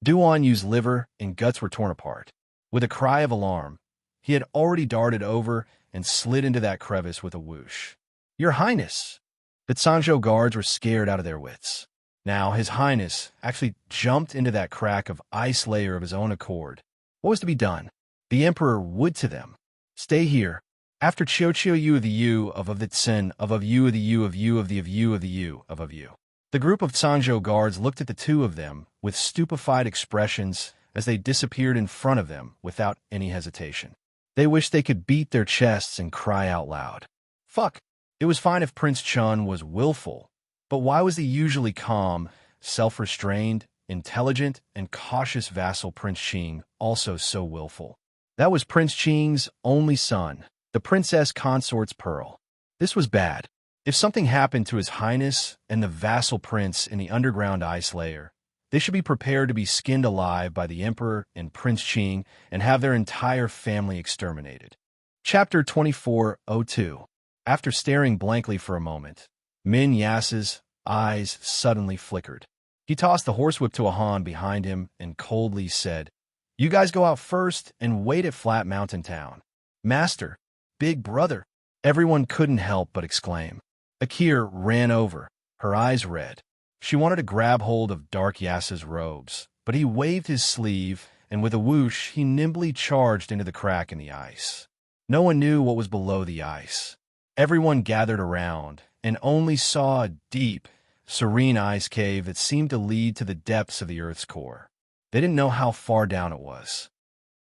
Duan Yu's liver and guts were torn apart. With a cry of alarm, he had already darted over and slid into that crevice with a whoosh. "Your Highness!" The Sangzhou guards were scared out of their wits. Now, His Highness actually jumped into that crack of ice layer of his own accord. What was to be done? The Emperor would to them. "Stay here. After Qiuqiu Yu of the Yu of the Tsin of you of the Yu of you of the Yu of the Yu of you." The group of Sangzhou guards looked at the two of them with stupefied expressions as they disappeared in front of them without any hesitation. They wished they could beat their chests and cry out loud. Fuck! It was fine if Prince Chun was willful, but why was the usually calm, self-restrained, intelligent, and cautious vassal Prince Qing also so willful? That was Prince Qing's only son, the Princess Consort's pearl. This was bad. If something happened to His Highness and the vassal prince in the underground ice layer, they should be prepared to be skinned alive by the Emperor and Prince Qing and have their entire family exterminated. Chapter 2402. After staring blankly for a moment, Min Yas's eyes suddenly flickered. He tossed the horsewhip to a Han behind him and coldly said, "You guys go out first and wait at Flat Mountain Town." "Master, big brother!" Everyone couldn't help but exclaim. Akir ran over, her eyes red. She wanted to grab hold of Dark Yas's robes, but he waved his sleeve, and with a whoosh, he nimbly charged into the crack in the ice. No one knew what was below the ice. Everyone gathered around and only saw a deep, serene ice cave that seemed to lead to the depths of the Earth's core. They didn't know how far down it was.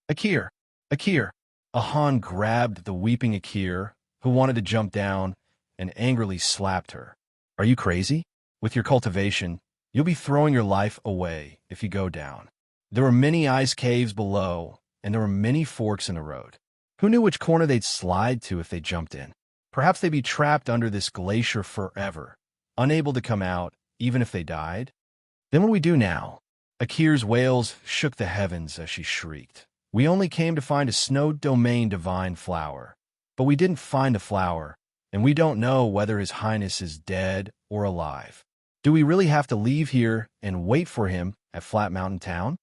"Akir! Akir!" A Han grabbed the weeping Akir, who wanted to jump down, and angrily slapped her. "Are you crazy? With your cultivation, you'll be throwing your life away if you go down." There were many ice caves below, and there were many forks in the road. Who knew which corner they'd slide to if they jumped in? Perhaps they'd be trapped under this glacier forever, unable to come out, even if they died. Then what do we do now? Akir's wails shook the heavens as she shrieked. "We only came to find a snow domain divine flower, but we didn't find the flower, and we don't know whether His Highness is dead or alive. Do we really have to leave here and wait for him at Flat Mountain Town?"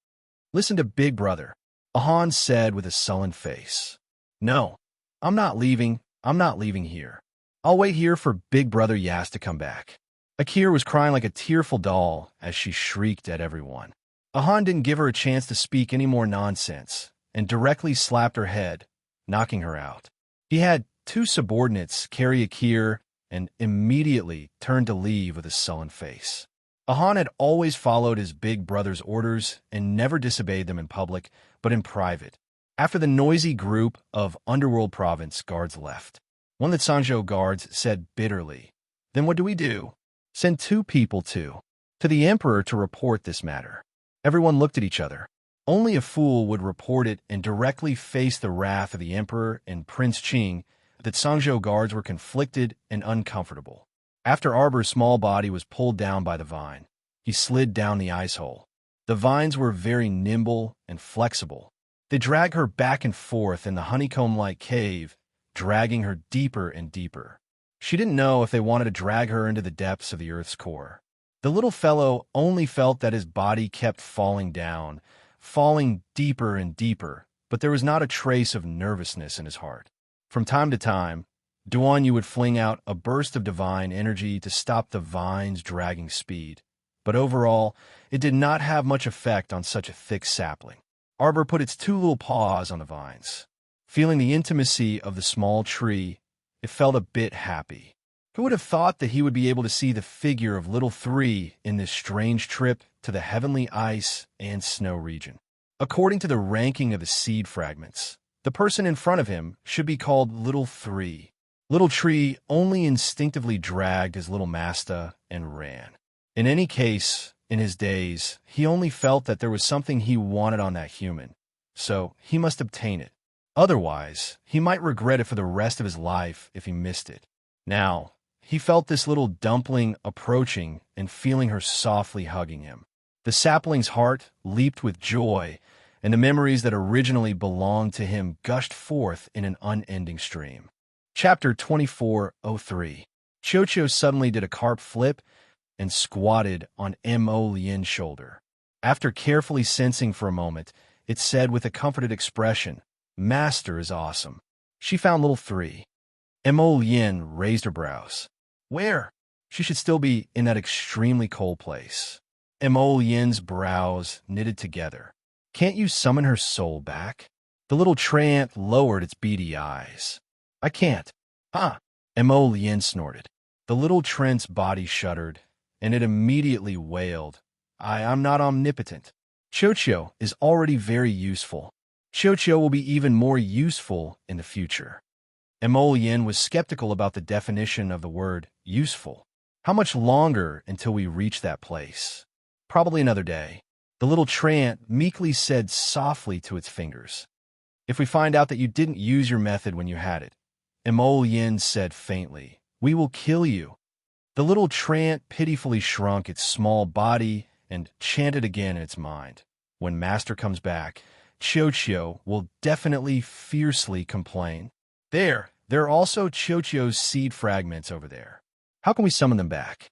"Listen to Big Brother," Ahan said with a sullen face. "No, I'm not leaving. I'm not leaving here. I'll wait here for Big Brother Yas to come back." Akir was crying like a tearful doll as she shrieked at everyone. Ahan didn't give her a chance to speak any more nonsense and directly slapped her head, knocking her out. He had two subordinates carry a Kier and immediately turned to leave with a sullen face. Ahan had always followed his big brother's orders and never disobeyed them in public, but in private. After the noisy group of Underworld Province guards left, one of the Sanzhou guards said bitterly, "Then what do we do?" "Send two people to the Emperor to report this matter." Everyone looked at each other. Only a fool would report it and directly face the wrath of the Emperor and Prince Qing. That Sanzhou guards were conflicted and uncomfortable. After Arbor's small body was pulled down by the vine, he slid down the ice hole. The vines were very nimble and flexible. They dragged her back and forth in the honeycomb-like cave, dragging her deeper and deeper. She didn't know if they wanted to drag her into the depths of the Earth's core. The little fellow only felt that his body kept falling down, falling deeper and deeper, but there was not a trace of nervousness in his heart. From time to time, Duanyu would fling out a burst of divine energy to stop the vine's dragging speed, but overall, it did not have much effect on such a thick sapling. Arbor put its two little paws on the vines. Feeling the intimacy of the small tree, it felt a bit happy. Who would have thought that he would be able to see the figure of Little Three in this strange trip to the heavenly ice and snow region? According to the ranking of the seed fragments, the person in front of him should be called Little Three. Little Tree only instinctively dragged his little Masta and ran. In any case, in his days, he only felt that there was something he wanted on that human, so he must obtain it. Otherwise, he might regret it for the rest of his life if he missed it. Now, he felt this little dumpling approaching and feeling her softly hugging him. The sapling's heart leaped with joy, and the memories that originally belonged to him gushed forth in an unending stream. Chapter 2403. Qiuqiu suddenly did a carp flip and squatted on Mo Lian's shoulder. After carefully sensing for a moment, it said with a comforted expression, "Master is awesome." She found Little Three. Mo Lian raised her brows. Where? She should still be in that extremely cold place. Mo Lian's brows knitted together. Can't you summon her soul back? The little treant lowered its beady eyes. I can't. Huh? Mo Lian snorted. The little trent's body shuddered, and it immediately wailed. I'm not omnipotent. Qiuqiu is already very useful. Qiuqiu will be even more useful in the future. Mo Lian was skeptical about the definition of the word useful. How much longer until we reach that place? Probably another day. The little treant meekly said softly to its fingers, "If we find out that you didn't use your method when you had it," Mo Lian said faintly, "we will kill you." The little treant pitifully shrunk its small body and chanted again in its mind, "When Master comes back, Qiuqiu will definitely fiercely complain." There are also Qiuqiu's seed fragments over there. How can we summon them back?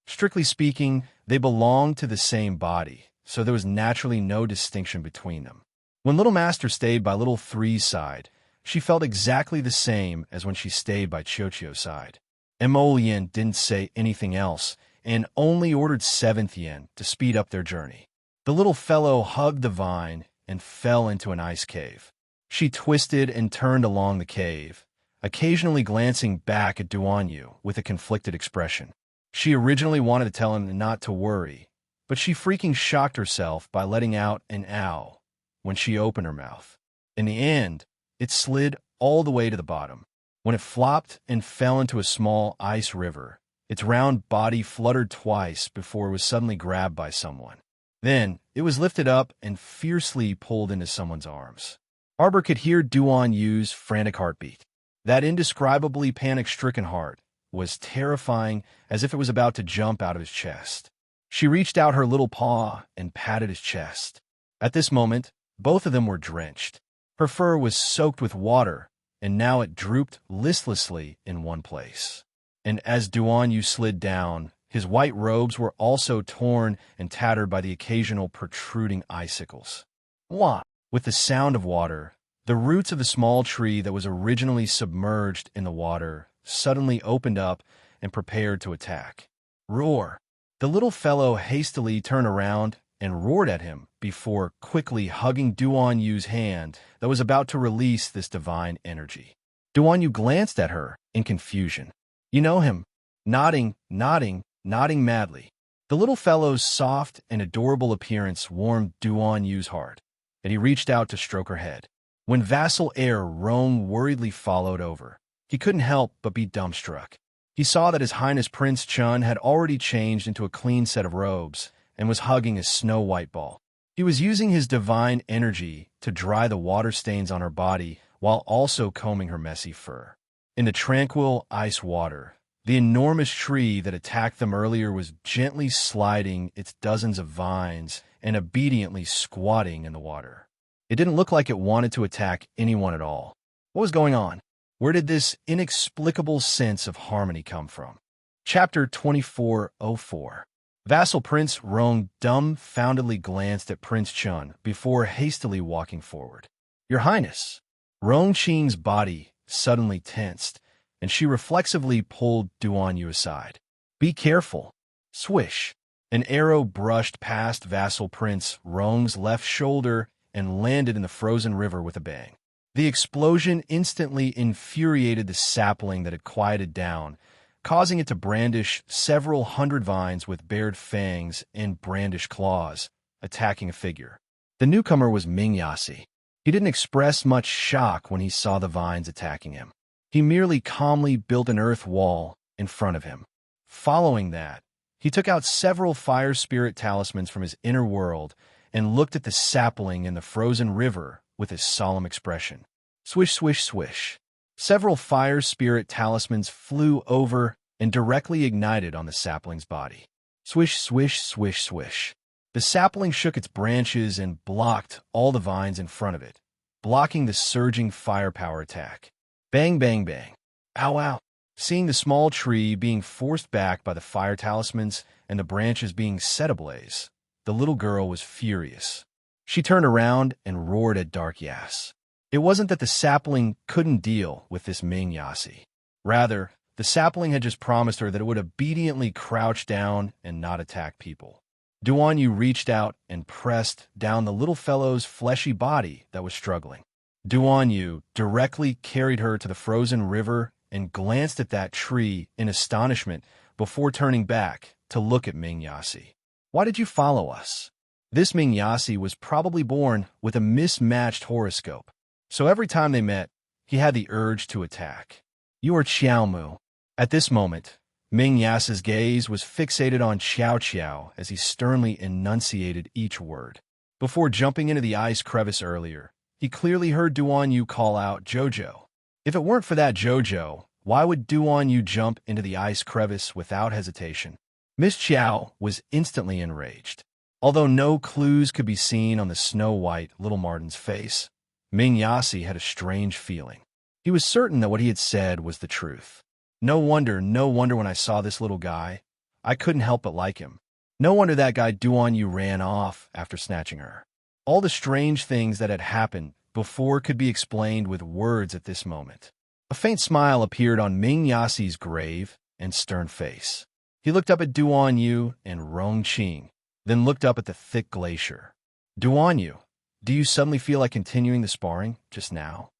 Strictly speaking, they belong to the same body, so there was naturally no distinction between them. When Little Master stayed by Little Three's side, she felt exactly the same as when she stayed by Qiuqiu's side. Mo Lian didn't say anything else and only ordered 7th Yen to speed up their journey. The little fellow hugged the vine and fell into an ice cave. She twisted and turned along the cave, occasionally glancing back at Duanyu with a conflicted expression. She originally wanted to tell him not to worry, but she freaking shocked herself by letting out an ow when she opened her mouth. In the end, it slid all the way to the bottom. When it flopped and fell into a small ice river, its round body fluttered twice before it was suddenly grabbed by someone. Then, it was lifted up and fiercely pulled into someone's arms. Arbor could hear Duanyu's frantic heartbeat. That indescribably panic-stricken heart was terrifying, as if it was about to jump out of his chest. She reached out her little paw and patted his chest. At this moment, both of them were drenched. Her fur was soaked with water, and now it drooped listlessly in one place. And as Duanyu slid down, his white robes were also torn and tattered by the occasional protruding icicles. Wah! With the sound of water, the roots of the small tree that was originally submerged in the water suddenly opened up and prepared to attack. Roar! The little fellow hastily turned around and roared at him before quickly hugging Duan Yu's hand that was about to release this divine energy. Duan Yu glanced at her in confusion. "You know him?" Nodding madly. The little fellow's soft and adorable appearance warmed Duan Yu's heart, and he reached out to stroke her head. When vassal heir Rong worriedly followed over, he couldn't help but be dumbstruck. He saw that His Highness Prince Chun had already changed into a clean set of robes and was hugging his snow-white ball. He was using his divine energy to dry the water stains on her body while also combing her messy fur. In the tranquil ice water, the enormous tree that attacked them earlier was gently sliding its dozens of vines and obediently squatting in the water. It didn't look like it wanted to attack anyone at all. What was going on? Where did this inexplicable sense of harmony come from? Chapter 2404. Vassal Prince Rong dumbfoundedly glanced at Prince Chun before hastily walking forward. "Your Highness." Rong Qing's body suddenly tensed, and she reflexively pulled Duan Yu aside. "Be careful." Swish. An arrow brushed past Vassal Prince Rong's left shoulder and landed in the frozen river with a bang. The explosion instantly infuriated the sapling that had quieted down, causing it to brandish several hundred vines with bared fangs and brandished claws, attacking a figure. The newcomer was Ming Yasi. He didn't express much shock when he saw the vines attacking him. He merely calmly built an earth wall in front of him. Following that, he took out several fire spirit talismans from his inner world and looked at the sapling in the frozen river with a solemn expression. Swish, swish, swish. Several fire spirit talismans flew over and directly ignited on the sapling's body. Swish, swish, swish, swish. The sapling shook its branches and blocked all the vines in front of it, blocking the surging firepower attack. Bang, bang, bang. Ow, ow. Seeing the small tree being forced back by the fire talismans and the branches being set ablaze, the little girl was furious. She turned around and roared at Dark Yas. It wasn't that the sapling couldn't deal with this Ming Yasi. Rather, the sapling had just promised her that it would obediently crouch down and not attack people. Duan Yu reached out and pressed down the little fellow's fleshy body that was struggling. Duan Yu directly carried her to the frozen river and glanced at that tree in astonishment before turning back to look at Ming Yasi. "Why did you follow us?" This Ming Yasi was probably born with a mismatched horoscope, so every time they met, he had the urge to attack. "You are Xiao Mu." At this moment, Ming Yasi's gaze was fixated on Xiao Qiao as he sternly enunciated each word. Before jumping into the ice crevice earlier, he clearly heard Duan Yu call out Jojo. If it weren't for that Jojo, why would Duan Yu jump into the ice crevice without hesitation? Miss Qiao was instantly enraged. Although no clues could be seen on the snow-white little Martin's face, Ming Yasi had a strange feeling. He was certain that what he had said was the truth. No wonder when I saw this little guy, I couldn't help but like him. No wonder that guy Duan Yu ran off after snatching her. All the strange things that had happened before could be explained with words at this moment. A faint smile appeared on Ming Yasi's grave and stern face. He looked up at Duan Yu and Rong Qing, then looked up at the thick glacier. "Duan Yu, do you suddenly feel like continuing the sparring just now?"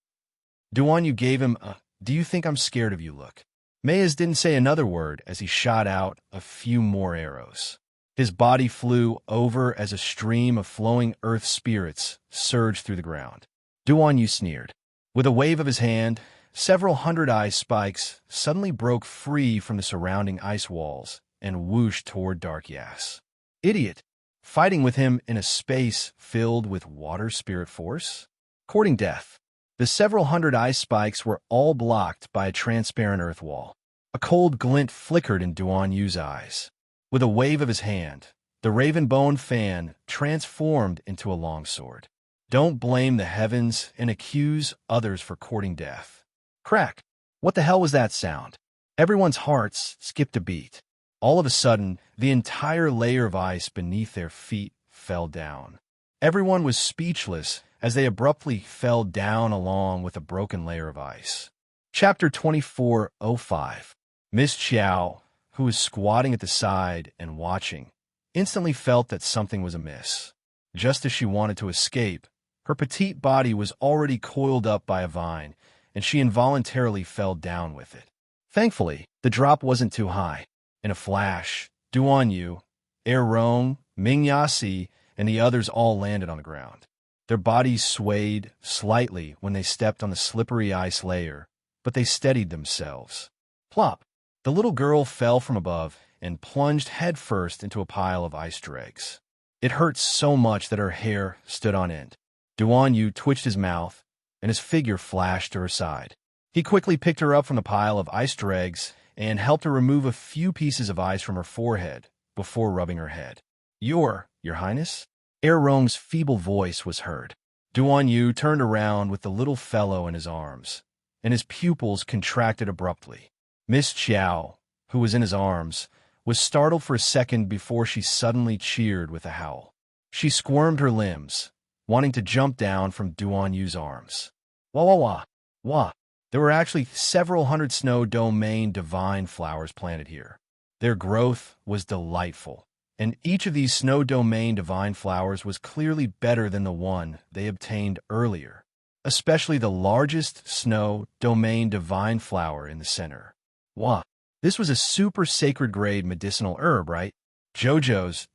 Duan Yu gave him a "do you think I'm scared of you" look. Mayes didn't say another word as he shot out a few more arrows. His body flew over as a stream of flowing earth spirits surged through the ground. Duan Yu sneered. With a wave of his hand, several hundred ice spikes suddenly broke free from the surrounding ice walls and whooshed toward Dark Yas. Idiot! Fighting with him in a space filled with water spirit force? Courting death. The several hundred ice spikes were all blocked by a transparent earth wall. A cold glint flickered in Duan Yu's eyes. With a wave of his hand, the raven-bone fan transformed into a longsword. Don't blame the heavens and accuse others for courting death. Crack! What the hell was that sound? Everyone's hearts skipped a beat. All of a sudden, the entire layer of ice beneath their feet fell down. Everyone was speechless as they abruptly fell down along with a broken layer of ice. Chapter 2405. Miss Qiao, who was squatting at the side and watching, instantly felt that something was amiss. Just as she wanted to escape, her petite body was already coiled up by a vine, and she involuntarily fell down with it. Thankfully, the drop wasn't too high. In a flash, Duan Yu, Er Rong, Ming Yasi, and the others all landed on the ground. Their bodies swayed slightly when they stepped on the slippery ice layer, but they steadied themselves. Plop! The little girl fell from above and plunged headfirst into a pile of ice dregs. It hurt so much that her hair stood on end. Duan Yu twitched his mouth, and his figure flashed to her side. He quickly picked her up from the pile of ice dregs and helped her remove a few pieces of ice from her forehead before rubbing her head. Your Highness? Er Rong's feeble voice was heard. Duan Yu turned around with the little fellow in his arms, and his pupils contracted abruptly. Miss Chiao, who was in his arms, was startled for a second before she suddenly cheered with a howl. She squirmed her limbs, wanting to jump down from Duan Yu's arms. Wah wah wah, wah. There were actually several hundred snow domain divine flowers planted here. Their growth was delightful, and each of these snow domain divine flowers was clearly better than the one they obtained earlier, especially the largest snow domain divine flower in the center. Wah! This was a super sacred grade medicinal herb, right? Jojos.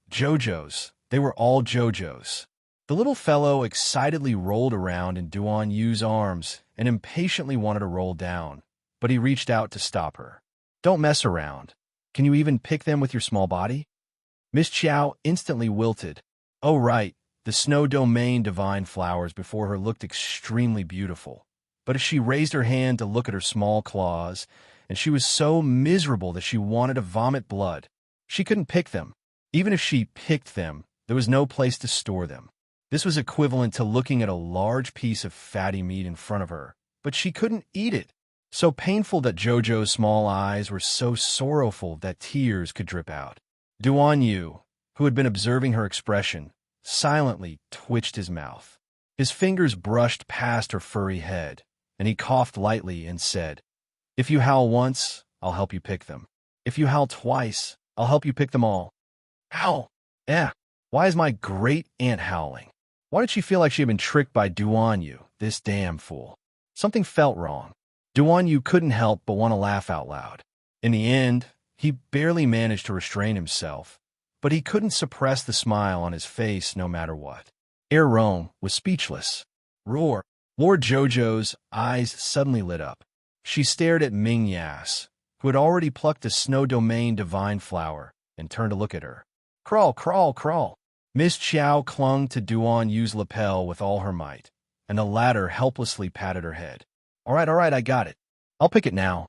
They were all Jojos. The little fellow excitedly rolled around in Duan Yu's arms and impatiently wanted to roll down, but he reached out to stop her. Don't mess around. Can you even pick them with your small body? Miss Chiao instantly wilted. Oh, right, the snow domain divine flowers before her looked extremely beautiful. But as she raised her hand to look at her small claws, and she was so miserable that she wanted to vomit blood. She couldn't pick them. Even if she picked them, there was no place to store them. This was equivalent to looking at a large piece of fatty meat in front of her, but she couldn't eat it. So painful that Jojo's small eyes were so sorrowful that tears could drip out. Duan Yu, who had been observing her expression, silently twitched his mouth. His fingers brushed past her furry head, and he coughed lightly and said, If you howl once, I'll help you pick them. If you howl twice, I'll help you pick them all. Howl! Why is my great-aunt howling? Why did she feel like she had been tricked by Duan Yu, this damn fool? Something felt wrong. Duan Yu couldn't help but want to laugh out loud. In the end, he barely managed to restrain himself, but he couldn't suppress the smile on his face no matter what. Er Rong was speechless. Roar! Lord Jojo's eyes suddenly lit up. She stared at Ming Yas, who had already plucked a snow domain divine flower, and turned to look at her. Crawl, crawl, crawl. Miss Chiao clung to Duan Yu's lapel with all her might, and the latter helplessly patted her head. All right, I got it. I'll pick it now.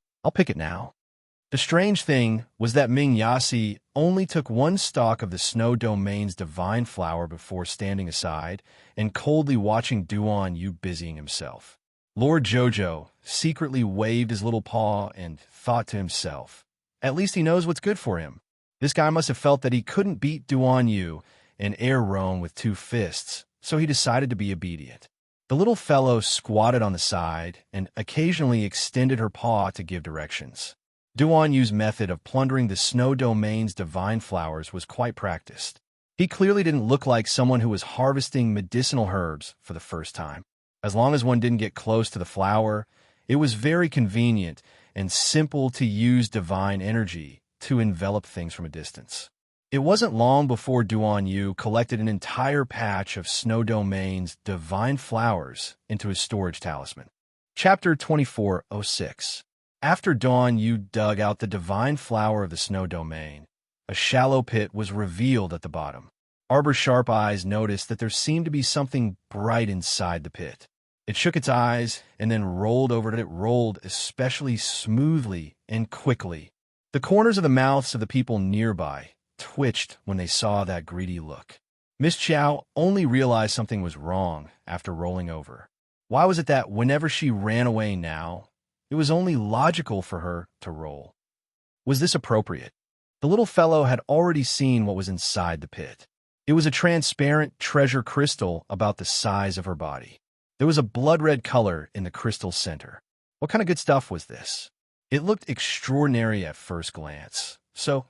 The strange thing was that Ming Yasi only took one stalk of the snow domain's divine flower before standing aside and coldly watching Duan Yu busying himself. Lord Jojo secretly waved his little paw and thought to himself, at least he knows what's good for him. This guy must have felt that he couldn't beat Duan Yu and Er Rong with 2 fists, so he decided to be obedient. The little fellow squatted on the side and occasionally extended her paw to give directions. Duan Yu's method of plundering the snow domain's divine flowers was quite practiced. He clearly didn't look like someone who was harvesting medicinal herbs for the first time. As long as one didn't get close to the flower, it was very convenient and simple to use divine energy to envelop things from a distance. It wasn't long before Duan Yu collected an entire patch of Snow Domain's divine flowers into his storage talisman. Chapter 2406. After Duan Yu dug out the divine flower of the Snow Domain, a shallow pit was revealed at the bottom. Arbor's sharp eyes noticed that there seemed to be something bright inside the pit. It shook its eyes and then rolled over it. It rolled especially smoothly and quickly. The corners of the mouths of the people nearby twitched when they saw that greedy look. Miss Chiao only realized something was wrong after rolling over. Why was it that whenever she ran away now, it was only logical for her to roll? Was this appropriate? The little fellow had already seen what was inside the pit. It was a transparent treasure crystal about the size of her body. There was a blood-red color in the crystal's center. What kind of good stuff was this? It looked extraordinary at first glance, so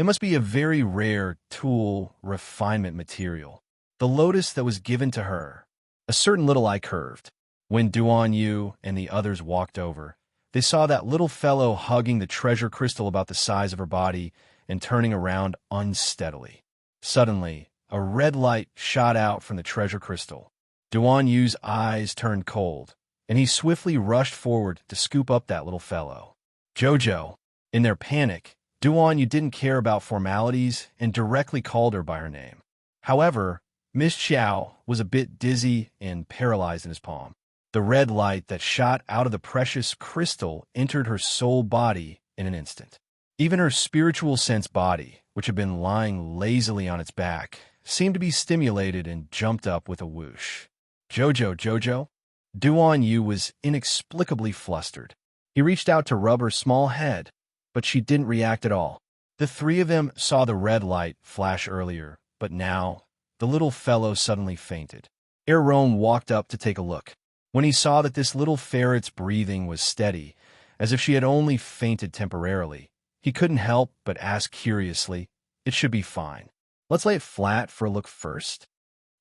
It must be a very rare tool refinement material. The lotus that was given to her. A certain little eye curved. When Duan Yu and the others walked over, they saw that little fellow hugging the treasure crystal about the size of her body and turning around unsteadily. Suddenly, a red light shot out from the treasure crystal. Duan Yu's eyes turned cold, and he swiftly rushed forward to scoop up that little fellow. Jojo. In their panic, Duan Yu didn't care about formalities and directly called her by her name. However, Miss Xiao was a bit dizzy and paralyzed in his palm. The red light that shot out of the precious crystal entered her soul body in an instant. Even her spiritual sense body, which had been lying lazily on its back, seemed to be stimulated and jumped up with a whoosh. Jojo. Duan Yu was inexplicably flustered. He reached out to rub her small head, but she didn't react at all. The three of them saw the red light flash earlier, but now the little fellow suddenly fainted. Aaron walked up to take a look. When he saw that this little ferret's breathing was steady, as if she had only fainted temporarily, he couldn't help but ask curiously, "It should be fine. Let's lay it flat for a look first."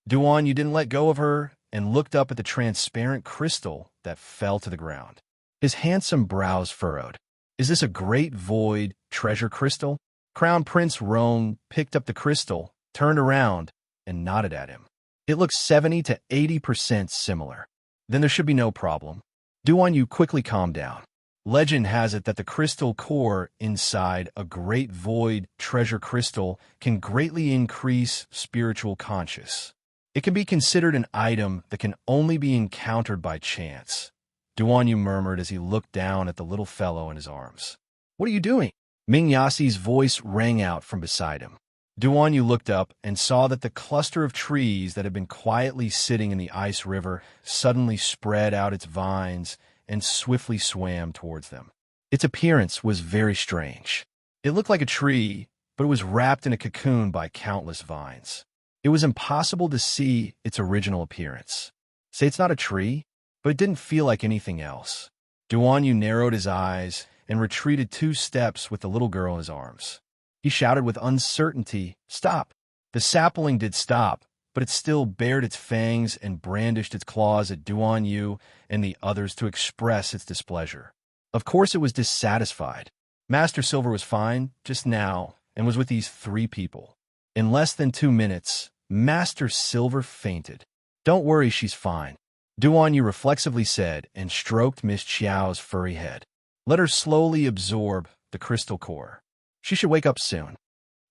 Duan Yu didn't let go of her and looked up at the transparent crystal that fell to the ground. His handsome brows furrowed. "Is this a great void treasure crystal?" Crown Prince Rong picked up the crystal, turned around, and nodded at him. "It looks 70 to 80% similar. Then there should be no problem." Duan Yu quickly calmed down. Legend has it that the crystal core inside a great void treasure crystal can greatly increase spiritual conscious. It can be considered an item that can only be encountered by chance. Duan Yu murmured as he looked down at the little fellow in his arms. "What are you doing?" Ming Yasi's voice rang out from beside him. Duan Yu looked up and saw that the cluster of trees that had been quietly sitting in the ice river suddenly spread out its vines and swiftly swam towards them. Its appearance was very strange. It looked like a tree, but it was wrapped in a cocoon by countless vines. It was impossible to see its original appearance. Say it's not a tree, but it didn't feel like anything else. Duan Yu narrowed his eyes and retreated 2 steps with the little girl in his arms. He shouted with uncertainty, "Stop!" The sapling did stop, but it still bared its fangs and brandished its claws at Duan Yu and the others to express its displeasure. Of course it was dissatisfied. Master Silver was fine just now and was with these 3 people. In less than 2 minutes, Master Silver fainted. "Don't worry, she's fine," Duan Yu reflexively said and stroked Miss Xiao's furry head. "Let her slowly absorb the crystal core. She should wake up soon."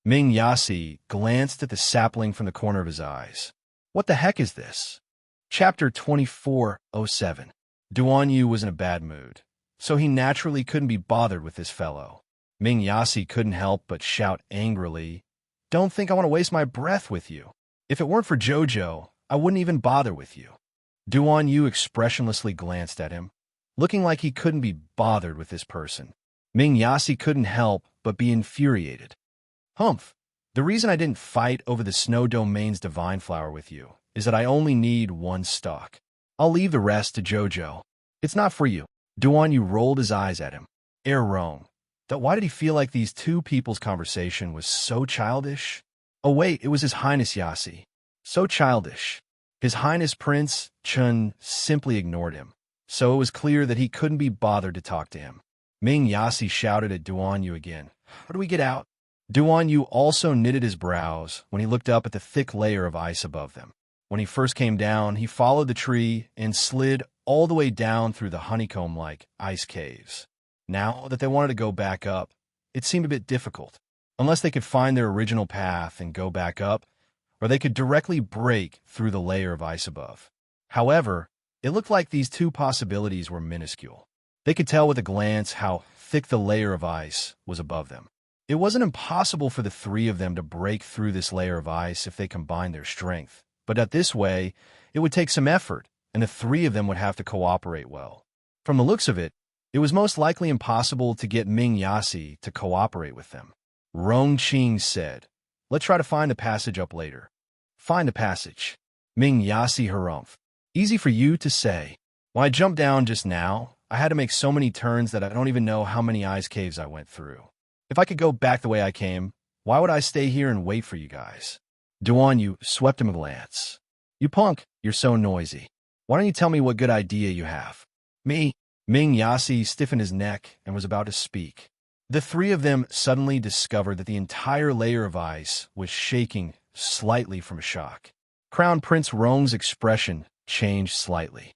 Ming Yasi glanced at the sapling from the corner of his eyes. "What the heck is this?" Chapter 2407. Duan Yu was in a bad mood, so he naturally couldn't be bothered with this fellow. Ming Yasi couldn't help but shout angrily, "Don't think I want to waste my breath with you. If it weren't for Jojo, I wouldn't even bother with you." Duan Yu expressionlessly glanced at him, looking like he couldn't be bothered with this person. Ming Yasi couldn't help but be infuriated. "Humph, the reason I didn't fight over the Snow Domain's divine flower with you is that I only need 1 stalk. I'll leave the rest to Jojo. It's not for you." Duan Yu rolled his eyes at him. Wrong. That why did he feel like these 2 people's conversation was so childish? Oh wait, it was His Highness Yasi. So childish. His Highness Prince Chun simply ignored him, so it was clear that he couldn't be bothered to talk to him. Ming Yasi shouted at Duan Yu again. "How do we get out?" Duan Yu also knitted his brows when he looked up at the thick layer of ice above them. When he first came down, he followed the tree and slid all the way down through the honeycomb-like ice caves. Now that they wanted to go back up, it seemed a bit difficult, unless they could find their original path and go back up, or they could directly break through the layer of ice above. However, it looked like these 2 possibilities were minuscule. They could tell with a glance how thick the layer of ice was above them. It wasn't impossible for the 3 of them to break through this layer of ice if they combined their strength, but at this way, it would take some effort, and the 3 of them would have to cooperate well. From the looks of it, it was most likely impossible to get Ming Yasi to cooperate with them. Rong Qing said, "Let's try to find a passage up later." "Find a passage." Ming Yasi harumphed. "Easy for you to say. When I jumped down just now, I had to make so many turns that I don't even know how many ice caves I went through. If I could go back the way I came, Why would I stay here and wait for you guys? Duan Yu swept him a glance. You punk, you're so noisy. Why don't you tell me what good idea you have? Me? Ming Yasi stiffened his neck and was about to speak. The three of them suddenly discovered that the entire layer of ice was shaking slightly from a shock. Crown Prince Rong's expression changed slightly.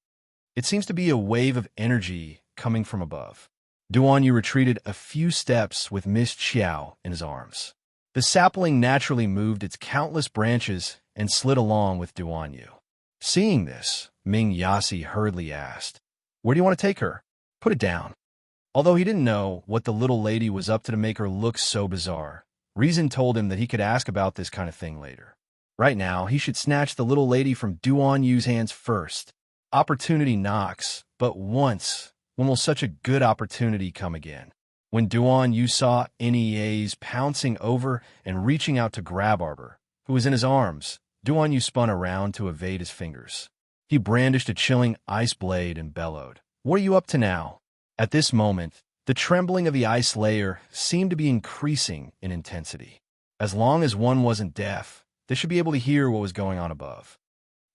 It seems to be a wave of energy coming from above. Duan Yu retreated a few steps with Miss Qiao in his arms. The sapling naturally moved its countless branches and slid along with Duan Yu. Seeing this, Ming Yasi hurriedly asked, "Where do you want to take her? Put it down." Although he didn't know what the little lady was up to make her look so bizarre, reason told him that he could ask about this kind of thing later. Right now, he should snatch the little lady from Duan Yu's hands first. Opportunity knocks, but once, when will such a good opportunity come again? When Duan Yu saw NEA's pouncing over and reaching out to grab Arbor, who was in his arms, Duan Yu spun around to evade his fingers. He brandished a chilling ice blade and bellowed, "What are you up to now?" At this moment, the trembling of the ice layer seemed to be increasing in intensity. As long as one wasn't deaf, they should be able to hear what was going on above.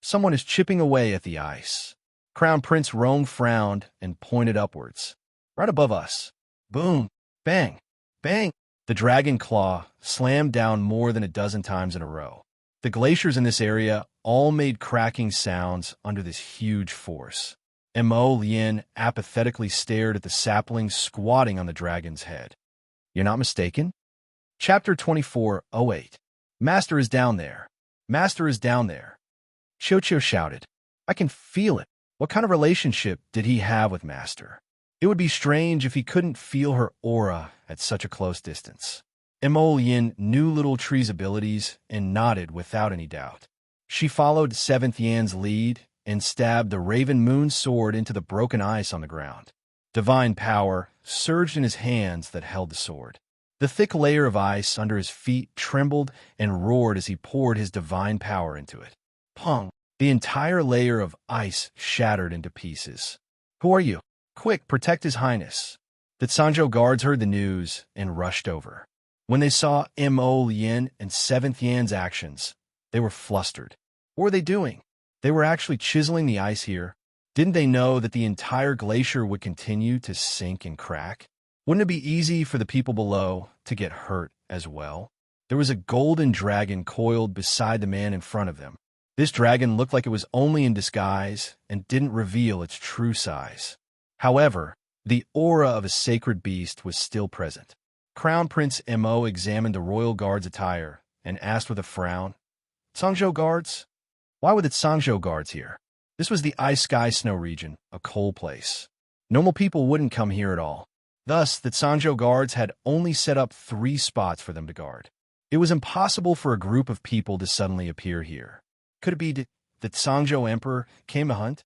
Someone is chipping away at the ice. Crown Prince Rong frowned and pointed upwards. Right above us. Boom! Bang! Bang! The dragon claw slammed down more than a dozen times in a row. The glaciers in this area all made cracking sounds under this huge force. Mo Lien apathetically stared at the sapling squatting on the dragon's head. You're not mistaken? Chapter 24:08. Master is down there. Master is down there. Qiu shouted. I can feel it. What kind of relationship did he have with Master? It would be strange if he couldn't feel her aura at such a close distance. Mo Lien knew Little Tree's abilities and nodded without any doubt. She followed Seventh Yan's lead and stabbed the Raven Moon sword into the broken ice on the ground. Divine power surged in his hands that held the sword. The thick layer of ice under his feet trembled and roared as he poured his divine power into it. Pong! The entire layer of ice shattered into pieces. Who are you? Quick, protect His Highness. The Sanzhou guards heard the news and rushed over. When they saw Mo Lien and Seventh Yan's actions, they were flustered. What were they doing? They were actually chiseling the ice here. Didn't they know that the entire glacier would continue to sink and crack? Wouldn't it be easy for the people below to get hurt as well? There was a golden dragon coiled beside the man in front of them. This dragon looked like it was only in disguise and didn't reveal its true size. However, the aura of a sacred beast was still present. Crown Prince Mo examined the royal guard's attire and asked with a frown, Sangzhou guards? Why were the Sangzhou guards here? This was the Ice Sky Snow region, a cold place. Normal people wouldn't come here at all. Thus, the Sangzhou guards had only set up 3 spots for them to guard. It was impossible for a group of people to suddenly appear here. Could it be that Sangzhou Emperor came to hunt?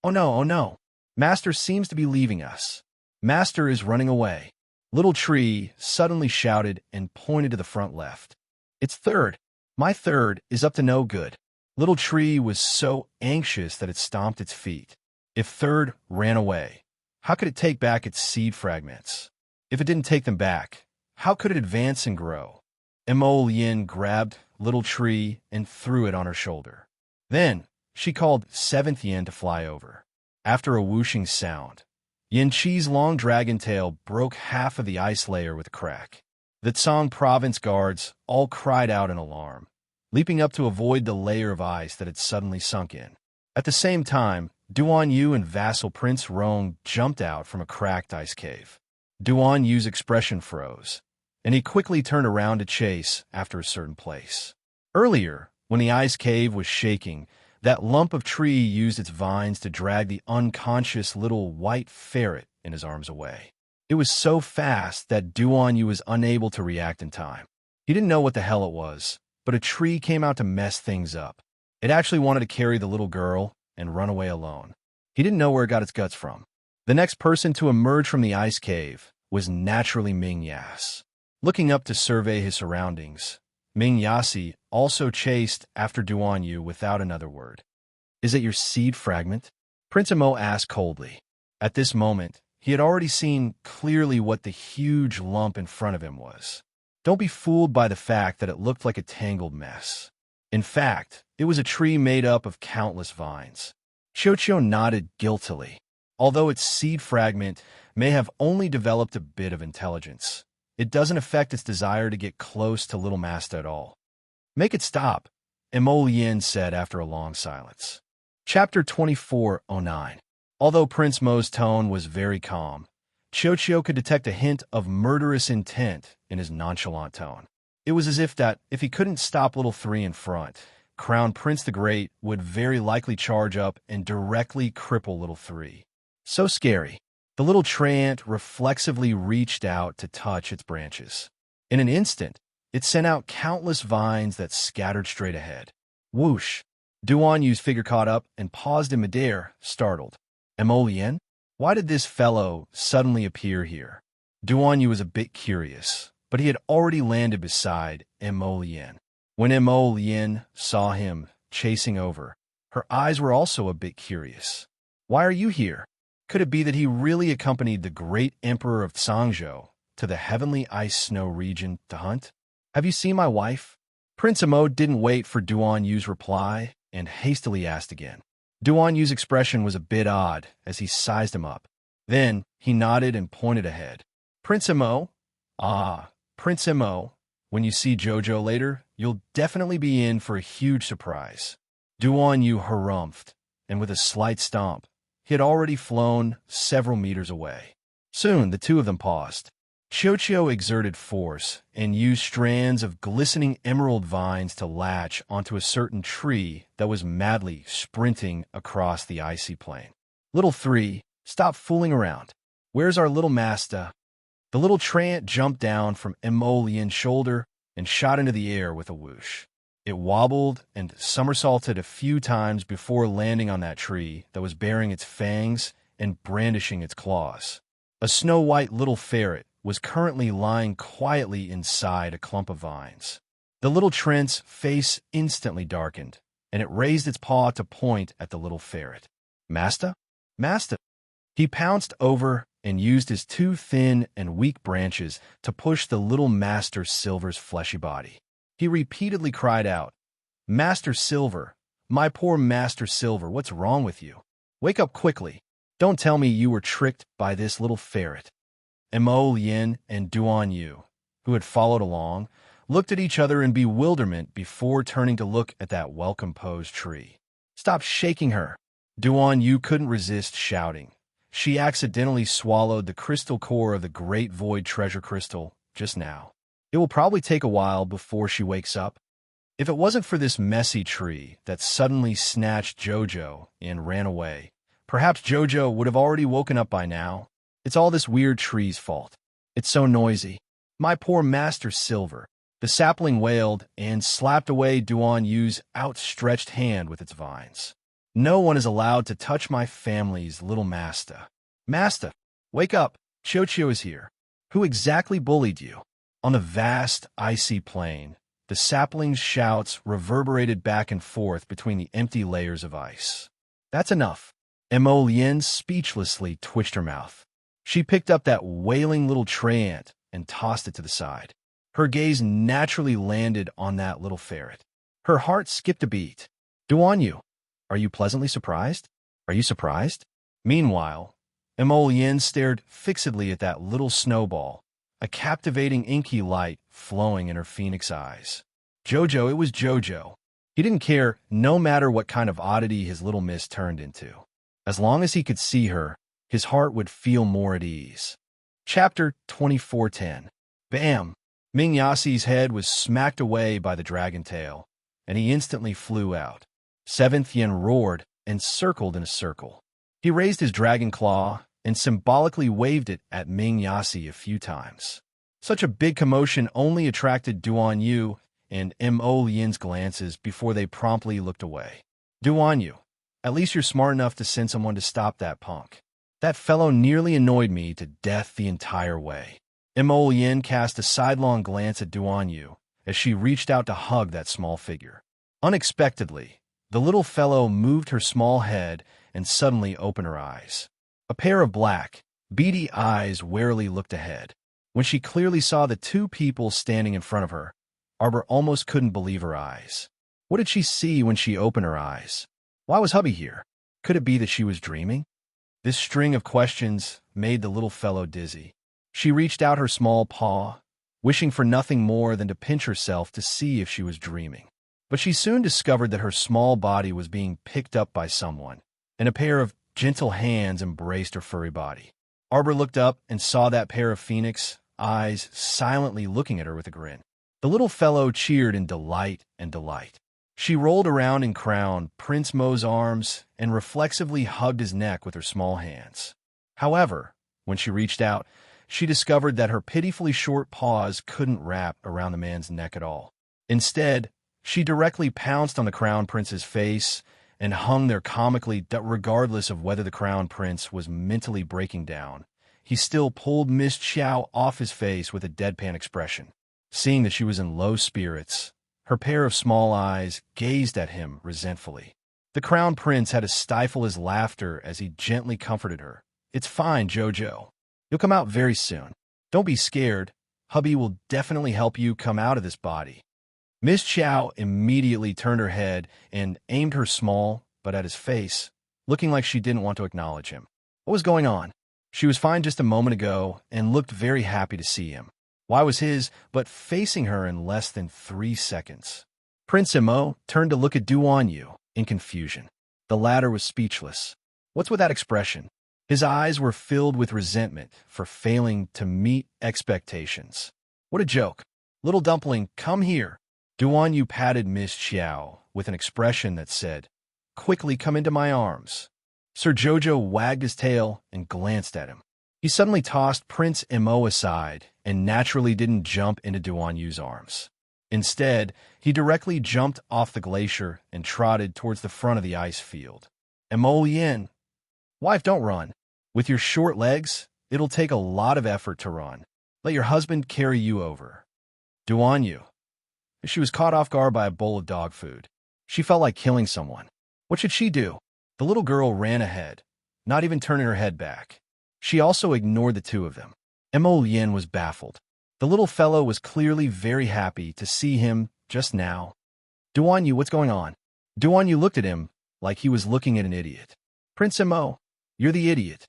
Oh no. Master seems to be leaving us. Master is running away. Little Tree suddenly shouted and pointed to the front left. It's third. My third is up to no good. Little Tree was so anxious that it stomped its feet. If third ran away, how could it take back its seed fragments? If it didn't take them back, how could it advance and grow? Mo Lien grabbed Little Tree and threw it on her shoulder. Then she called Seventh Yan to fly over. After a whooshing sound, Yin Chi's long dragon tail broke half of the ice layer with a crack. The Tsang province guards all cried out in alarm, leaping up to avoid the layer of ice that had suddenly sunk in. At the same time, Duan Yu and vassal Prince Rong jumped out from a cracked ice cave. Duan Yu's expression froze, and he quickly turned around to chase after a certain place. Earlier, when the ice cave was shaking, that lump of tree used its vines to drag the unconscious little white ferret in his arms away. It was so fast that Duan Yu was unable to react in time. He didn't know what the hell it was, but a tree came out to mess things up. It actually wanted to carry the little girl and run away alone. He didn't know where it got its guts from. The next person to emerge from the ice cave was naturally Ming Yas. Looking up to survey his surroundings, Ming Yasi also chased after Duan Yu without another word. Is it your seed fragment? Prince Mo asked coldly. At this moment, he had already seen clearly what the huge lump in front of him was. Don't be fooled by the fact that it looked like a tangled mess. In fact, it was a tree made up of countless vines. Chocho nodded guiltily. Although its seed fragment may have only developed a bit of intelligence, it doesn't affect its desire to get close to little Masta at all. Make it stop, Emolian said after a long silence. Chapter 2409. Although Prince Mo's tone was very calm, Chocho could detect a hint of murderous intent in his nonchalant tone. It was as if he couldn't stop Little Three in front, Crown Prince the Great would very likely charge up and directly cripple Little Three. So scary. The little treant reflexively reached out to touch its branches. In an instant, it sent out countless vines that scattered straight ahead. Whoosh! Duan Yu's figure caught up and paused in midair, startled. Emolian? Why did this fellow suddenly appear here? Duan Yu was a bit curious, but he had already landed beside Emolian. When Emolian saw him chasing over, her eyes were also a bit curious. Why are you here? Could it be that he really accompanied the great emperor of Sangzhou to the heavenly ice snow region to hunt? Have you seen my wife? Prince Emo didn't wait for Duan Yu's reply and hastily asked again. Duan Yu's expression was a bit odd as he sized him up. Then he nodded and pointed ahead. Prince Emo? Ah, Prince Emo. When you see Jojo later, you'll definitely be in for a huge surprise. Duan Yu harumphed, and with a slight stomp, he had already flown several meters away. Soon the two of them paused. Chocho exerted force and used strands of glistening emerald vines to latch onto a certain tree that was madly sprinting across the icy plain. Little Three, stop fooling around. Where's our little Masta? The little treant jumped down from Emolian's shoulder and shot into the air with a whoosh. It wobbled and somersaulted a few times before landing on that tree that was baring its fangs and brandishing its claws. A snow-white little ferret was currently lying quietly inside a clump of vines. The little treant's face instantly darkened, and it raised its paw to point at the little ferret. Masta? Masta! He pounced over and used his two thin and weak branches to push the little Master Silver's fleshy body. He repeatedly cried out, Master Silver, my poor Master Silver, what's wrong with you? Wake up quickly. Don't tell me you were tricked by this little ferret. Emolian and Duan Yu, who had followed along, looked at each other in bewilderment before turning to look at that welcome-posed tree. Stop shaking her. Duan Yu couldn't resist shouting. She accidentally swallowed the crystal core of the Great Void Treasure Crystal just now. It will probably take a while before she wakes up. If it wasn't for this messy tree that suddenly snatched Jojo and ran away, perhaps Jojo would have already woken up by now. It's all this weird tree's fault. It's so noisy. My poor Master Silver. The sapling wailed and slapped away Duan Yu's outstretched hand with its vines. No one is allowed to touch my family's little Masta. Masta, wake up. Chocho is here. Who exactly bullied you? On the vast, icy plain, the sapling's shouts reverberated back and forth between the empty layers of ice. That's enough. Emolian speechlessly twitched her mouth. She picked up that wailing little treant and tossed it to the side. Her gaze naturally landed on that little ferret. Her heart skipped a beat. Duan Yu, are you pleasantly surprised? Are you surprised? Meanwhile, Emolian stared fixedly at that little snowball, a captivating inky light flowing in her phoenix eyes. Jojo, it was Jojo. He didn't care no matter what kind of oddity his little miss turned into. As long as he could see her, his heart would feel more at ease. Chapter 2410. Bam! Ming Yassi's head was smacked away by the dragon tail, and he instantly flew out. Seventh Yen roared and circled in a circle. He raised his dragon claw and symbolically waved it at Ming Yassi a few times. Such a big commotion only attracted Duan Yu and Emolian's glances before they promptly looked away. Duan Yu, at least you're smart enough to send someone to stop that punk. That fellow nearly annoyed me to death the entire way. Emolian cast a sidelong glance at Duan Yu as she reached out to hug that small figure. Unexpectedly, the little fellow moved her small head and suddenly opened her eyes. A pair of black, beady eyes warily looked ahead. When she clearly saw the two people standing in front of her, Arbor almost couldn't believe her eyes. What did she see when she opened her eyes? Why was hubby here? Could it be that she was dreaming? This string of questions made the little fellow dizzy. She reached out her small paw, wishing for nothing more than to pinch herself to see if she was dreaming. But she soon discovered that her small body was being picked up by someone, and a pair of gentle hands embraced her furry body. Arbor looked up and saw that pair of phoenix eyes silently looking at her with a grin. The little fellow cheered in delight and delight. She rolled around and crowned Prince Mo's arms and reflexively hugged his neck with her small hands. However, when she reached out, she discovered that her pitifully short paws couldn't wrap around the man's neck at all. Instead, she directly pounced on the Crown Prince's face and hung there comically, regardless of whether the Crown Prince was mentally breaking down. He still pulled Miss Chow off his face with a deadpan expression. Seeing that she was in low spirits, her pair of small eyes gazed at him resentfully. The Crown Prince had to stifle his laughter as he gently comforted her. "It's fine, Jojo. You'll come out very soon. Don't be scared. Hubby will definitely help you come out of this body." Miss Chow immediately turned her head and aimed her small, but at his face, looking like she didn't want to acknowledge him. What was going on? She was fine just a moment ago and looked very happy to see him. Why was his but facing her in less than 3 seconds? Prince Mo turned to look at Duan Yu in confusion. The latter was speechless. What's with that expression? His eyes were filled with resentment for failing to meet expectations. What a joke. "Little dumpling, come here." Duan Yu patted Miss Chow with an expression that said, "Quickly come into my arms." Sir Jojo wagged his tail and glanced at him. He suddenly tossed Prince Mo aside and naturally didn't jump into Duan Yu's arms. Instead, he directly jumped off the glacier and trotted towards the front of the ice field. "Mo Yin, wife, don't run. With your short legs, it'll take a lot of effort to run. Let your husband carry you over." Duan Yu. She was caught off guard by a bowl of dog food. She felt like killing someone. What should she do? The little girl ran ahead, not even turning her head back. She also ignored the two of them. Mo Yin was baffled. The little fellow was clearly very happy to see him just now. "Duan Yu, what's going on?" Duan Yu looked at him like he was looking at an idiot. "Prince Mo, you're the idiot.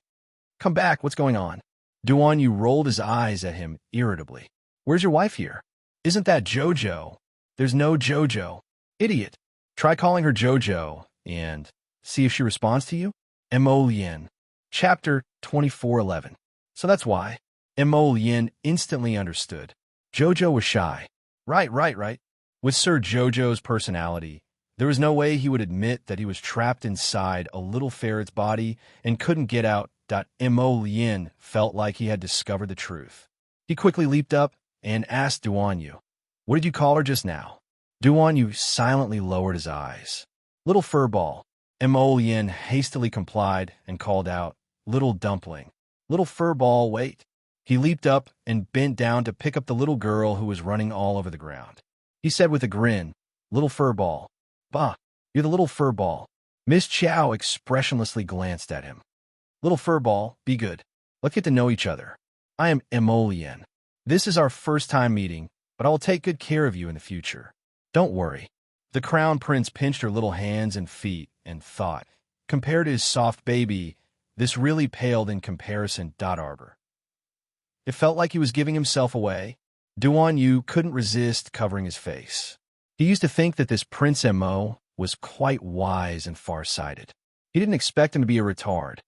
Come back, what's going on?" Duan Yu rolled his eyes at him irritably. "Where's your wife here? Isn't that Jojo?" "There's no Jojo." "Idiot. Try calling her Jojo and see if she responds to you." Mo Yin. Chapter 2411. So that's why. Mo Yin instantly understood. Jojo was shy. Right. With Sir Jojo's personality, there was no way he would admit that he was trapped inside a little ferret's body and couldn't get out. Mo Yin felt like he had discovered the truth. He quickly leaped up and asked Duan Yu, "What did you call her just now?" Duan Yu silently lowered his eyes. "Little furball." Mo Yin hastily complied and called out, "Little dumpling." "Little furball, wait." He leaped up and bent down to pick up the little girl who was running all over the ground. He said with a grin, "Little furball." "Bah, you're the little furball." Miss Chow expressionlessly glanced at him. "Little furball, be good. Let's get to know each other. I am Mo Yin. This is our first time meeting, but I will take good care of you in the future. Don't worry." The Crown Prince pinched her little hands and feet and thought, compared to his soft baby, this really paled in comparison. Arbor. It felt like he was giving himself away. Duan Yu couldn't resist covering his face. He used to think that this Prince Mo was quite wise and far-sighted. He didn't expect him to be a retard.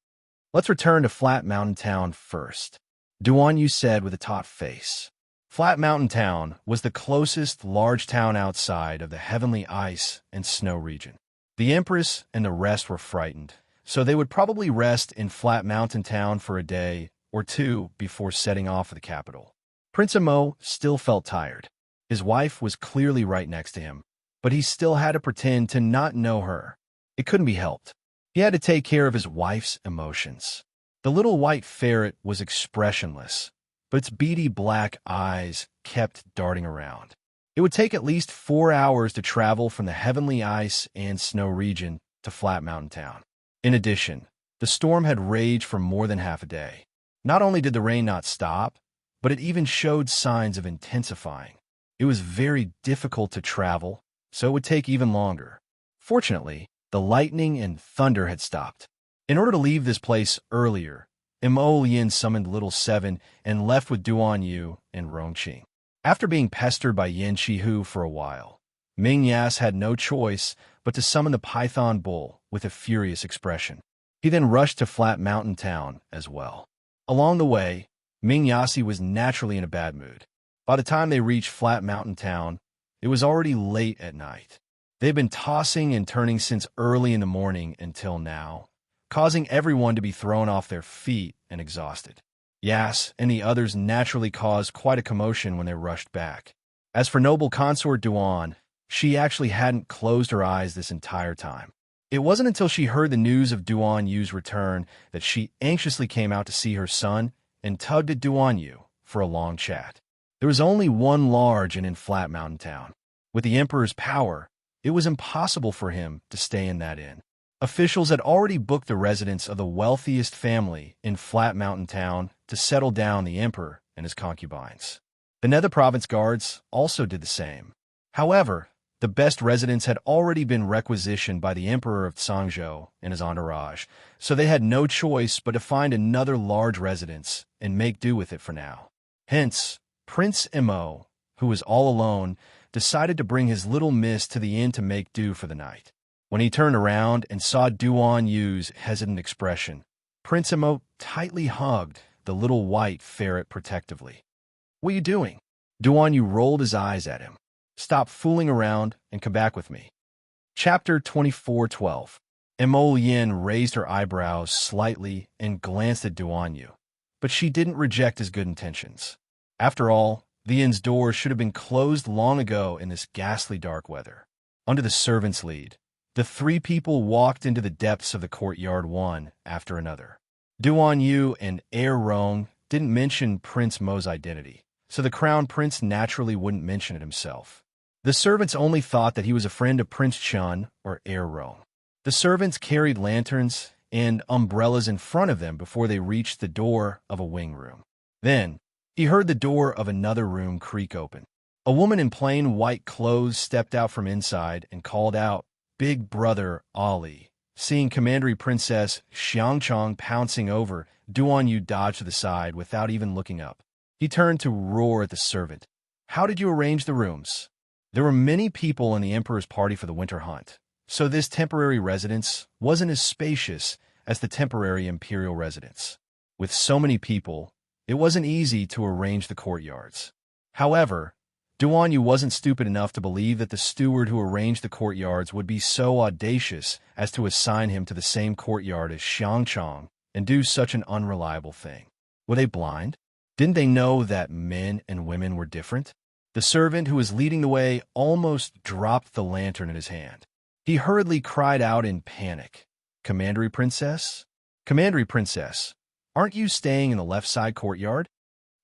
"Let's return to Flat Mountain Town first," Duan Yu said with a taut face. Flat Mountain Town was the closest large town outside of the heavenly ice and snow region. The Empress and the rest were frightened, so they would probably rest in Flat Mountain Town for a day or two before setting off for the capital. Prince Mo still felt tired. His wife was clearly right next to him, but he still had to pretend to not know her. It couldn't be helped. He had to take care of his wife's emotions. The little white ferret was expressionless, but its beady black eyes kept darting around. It would take at least 4 hours to travel from the heavenly ice and snow region to Flat Mountain Town. In addition, the storm had raged for more than half a day. Not only did the rain not stop, but it even showed signs of intensifying. It was very difficult to travel, so it would take even longer. Fortunately, the lightning and thunder had stopped. In order to leave this place earlier, Mo Yin summoned Little Seven and left with Duan Yu and Rongqing. After being pestered by Yin Chihu for a while, Ming Yas had no choice but to summon the Python Bull with a furious expression. He then rushed to Flat Mountain Town as well. Along the way, Ming Yasi was naturally in a bad mood. By the time they reached Flat Mountain Town, it was already late at night. They'd been tossing and turning since early in the morning until now, causing everyone to be thrown off their feet and exhausted. Yas and the others naturally caused quite a commotion when they rushed back. As for noble consort Duan, she actually hadn't closed her eyes this entire time. It wasn't until she heard the news of Duan Yu's return that she anxiously came out to see her son and tugged at Duan Yu for a long chat. There was only one large inn in Flat Mountain Town. With the Emperor's power, it was impossible for him to stay in that inn. Officials had already booked the residence of the wealthiest family in Flat Mountain Town to settle down the Emperor and his concubines. The Nether Province guards also did the same. However, the best residence had already been requisitioned by the Emperor of Tsangzhou and his entourage, so they had no choice but to find another large residence and make do with it for now. Hence, Prince Mo, who was all alone, decided to bring his little miss to the inn to make do for the night. When he turned around and saw Duan Yu's hesitant expression, Prince Mo tightly hugged the little white ferret protectively. "What are you doing?" Duan Yu rolled his eyes at him. "Stop fooling around and come back with me." Chapter 24:12. Mo Yin raised her eyebrows slightly and glanced at Duan Yu, but she didn't reject his good intentions. After all, the inn's door should have been closed long ago in this ghastly dark weather. Under the servant's lead, the three people walked into the depths of the courtyard one after another. Duan Yu and Heir Rong didn't mention Prince Mo's identity, so the crown prince naturally wouldn't mention it himself. The servants only thought that he was a friend of Prince Chun or Heir Rong. The servants carried lanterns and umbrellas in front of them before they reached the door of a wing room. Then, he heard the door of another room creak open. A woman in plain white clothes stepped out from inside and called out, "Big Brother Ali." Seeing Commandery Princess Xiangchang pouncing over, Duan Yu dodged to the side without even looking up. He turned to roar at the servant. "How did you arrange the rooms?" There were many people in the Emperor's party for the winter hunt, so this temporary residence wasn't as spacious as the temporary imperial residence. With so many people, it wasn't easy to arrange the courtyards. However, Duan Yu wasn't stupid enough to believe that the steward who arranged the courtyards would be so audacious as to assign him to the same courtyard as Xiangchang and do such an unreliable thing. Were they blind? Didn't they know that men and women were different? The servant who was leading the way almost dropped the lantern in his hand. He hurriedly cried out in panic, "Commandery Princess? Commandery Princess, aren't you staying in the left side courtyard?"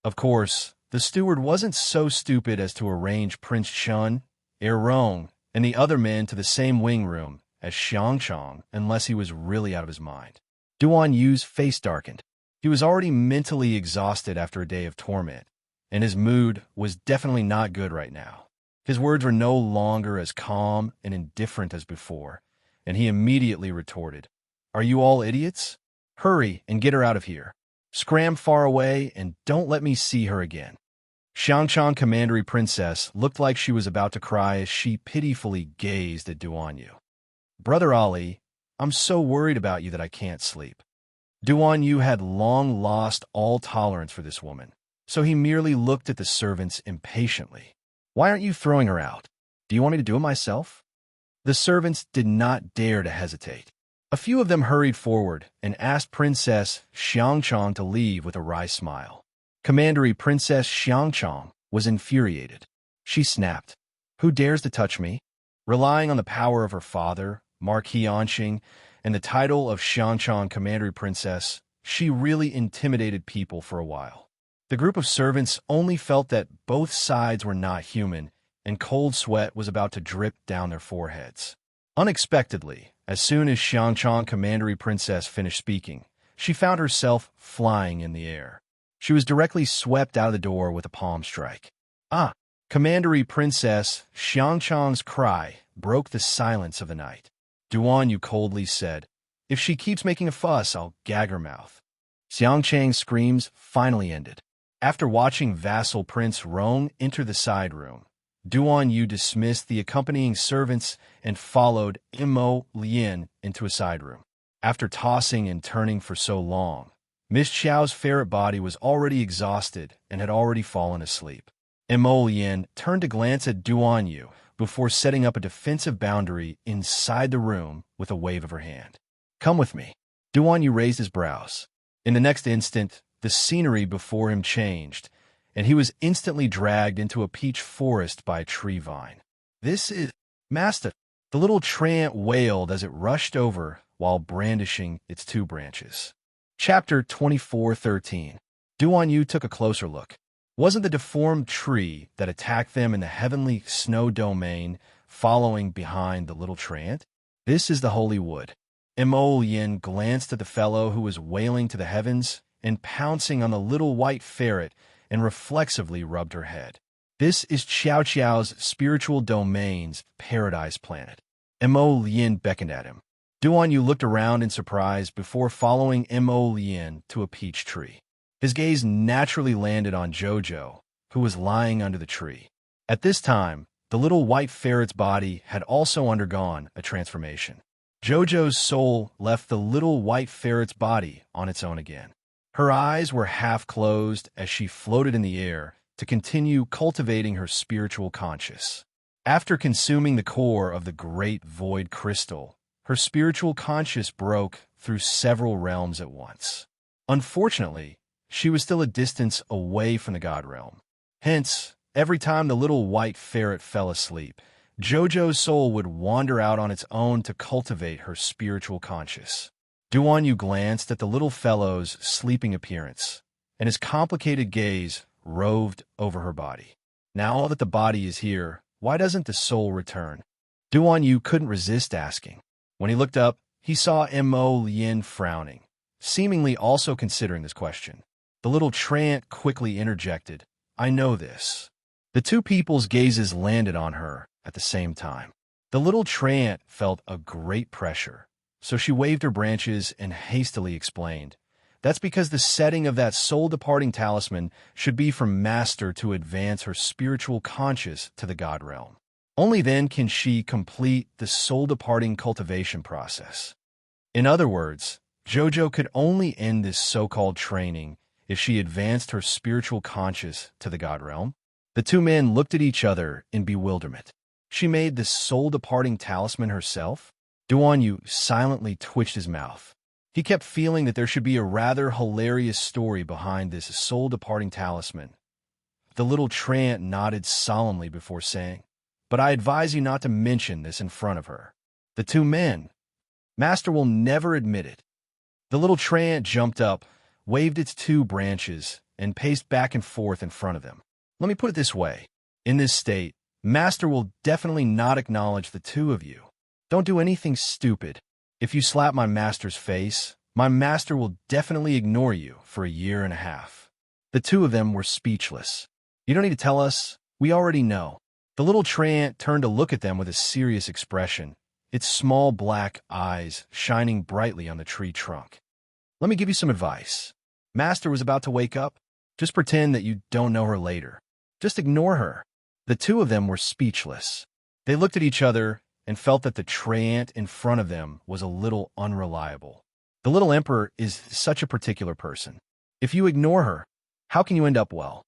Of course, the steward wasn't so stupid as to arrange Prince Chun, Heir Rong, and the other men to the same wing room as Xiangchang unless he was really out of his mind. Duan Yu's face darkened. He was already mentally exhausted after a day of torment, and his mood was definitely not good right now. His words were no longer as calm and indifferent as before, and he immediately retorted, "Are you all idiots? Hurry and get her out of here. Scram far away and don't let me see her again." Xiangchang Commandery Princess looked like she was about to cry as she pitifully gazed at Duan Yu. "Brother Ali, I'm so worried about you that I can't sleep." Duan Yu had long lost all tolerance for this woman, so he merely looked at the servants impatiently. "Why aren't you throwing her out? Do you want me to do it myself?" The servants did not dare to hesitate. A few of them hurried forward and asked Princess Xiangchang to leave with a wry smile. Commandery Princess Xiangchang was infuriated. She snapped, "Who dares to touch me?" Relying on the power of her father, Marquis Anqing, and the title of Xiangchang Commandery Princess, she really intimidated people for a while. The group of servants only felt that both sides were not human, and cold sweat was about to drip down their foreheads. Unexpectedly, as soon as Xiangchang Commandery Princess finished speaking, she found herself flying in the air. She was directly swept out of the door with a palm strike. Ah! Commandery Princess Xiangchang's cry broke the silence of the night. Duan Yu coldly said, "If she keeps making a fuss, I'll gag her mouth." Xiangchang's screams finally ended. After watching vassal Prince Rong enter the side room, Duan Yu dismissed the accompanying servants and followed Mo Lien into a side room. After tossing and turning for so long, Miss Xiao's ferret body was already exhausted and had already fallen asleep. Mo Lien turned to glance at Duan Yu before setting up a defensive boundary inside the room with a wave of her hand. "Come with me." Duan Yu raised his brows. In the next instant, the scenery before him changed, and he was instantly dragged into a peach forest by a tree vine. "This is Master," the little treant wailed as it rushed over while brandishing its two branches. Chapter 24:13. Duan Yu took a closer look. Wasn't the deformed tree that attacked them in the heavenly snow domain following behind the little treant? "This is the holy wood." Mo Yin glanced at the fellow who was wailing to the heavens and pouncing on the little white ferret and reflexively rubbed her head. "This is Qiao Qiao's spiritual domain's paradise planet." Mo Lien beckoned at him. Duan Yu looked around in surprise before following Mo Lien to a peach tree. His gaze naturally landed on Jojo, who was lying under the tree. At this time, the little white ferret's body had also undergone a transformation. Jojo's soul left the little white ferret's body on its own again. Her eyes were half closed as she floated in the air to continue cultivating her spiritual conscious. After consuming the core of the great void crystal, her spiritual conscious broke through several realms at once. Unfortunately, she was still a distance away from the God realm. Hence, every time the little white ferret fell asleep, Jojo's soul would wander out on its own to cultivate her spiritual conscious. Duan Yu glanced at the little fellow's sleeping appearance, and his complicated gaze roved over her body. Now that the body is here, why doesn't the soul return? Duan Yu couldn't resist asking. When he looked up, he saw Mo Lien frowning, seemingly also considering this question. The little treant quickly interjected, "I know this." The two people's gazes landed on her at the same time. The little treant felt a great pressure, so she waved her branches and hastily explained, "That's because the setting of that soul-departing talisman should be from Master to advance her spiritual conscious to the God realm. Only then can she complete the soul-departing cultivation process." In other words, Jojo could only end this so-called training if she advanced her spiritual conscious to the God realm. The two men looked at each other in bewilderment. She made this soul-departing talisman herself? Duan Yu silently twitched his mouth. He kept feeling that there should be a rather hilarious story behind this soul-departing talisman. The little treant nodded solemnly before saying, "But I advise you not to mention this in front of her." The two men. "Master will never admit it." The little treant jumped up, waved its two branches, and paced back and forth in front of them. "Let me put it this way. In this state, Master will definitely not acknowledge the two of you. Don't do anything stupid. If you slap my master's face, my master will definitely ignore you for a year and a half." The two of them were speechless. "You don't need to tell us. We already know." The little treant turned to look at them with a serious expression, its small black eyes shining brightly on the tree trunk. "Let me give you some advice. Master was about to wake up. Just pretend that you don't know her later. Just ignore her." The two of them were speechless. They looked at each other and felt that the treant in front of them was a little unreliable. The little emperor is such a particular person. If you ignore her, how can you end up well?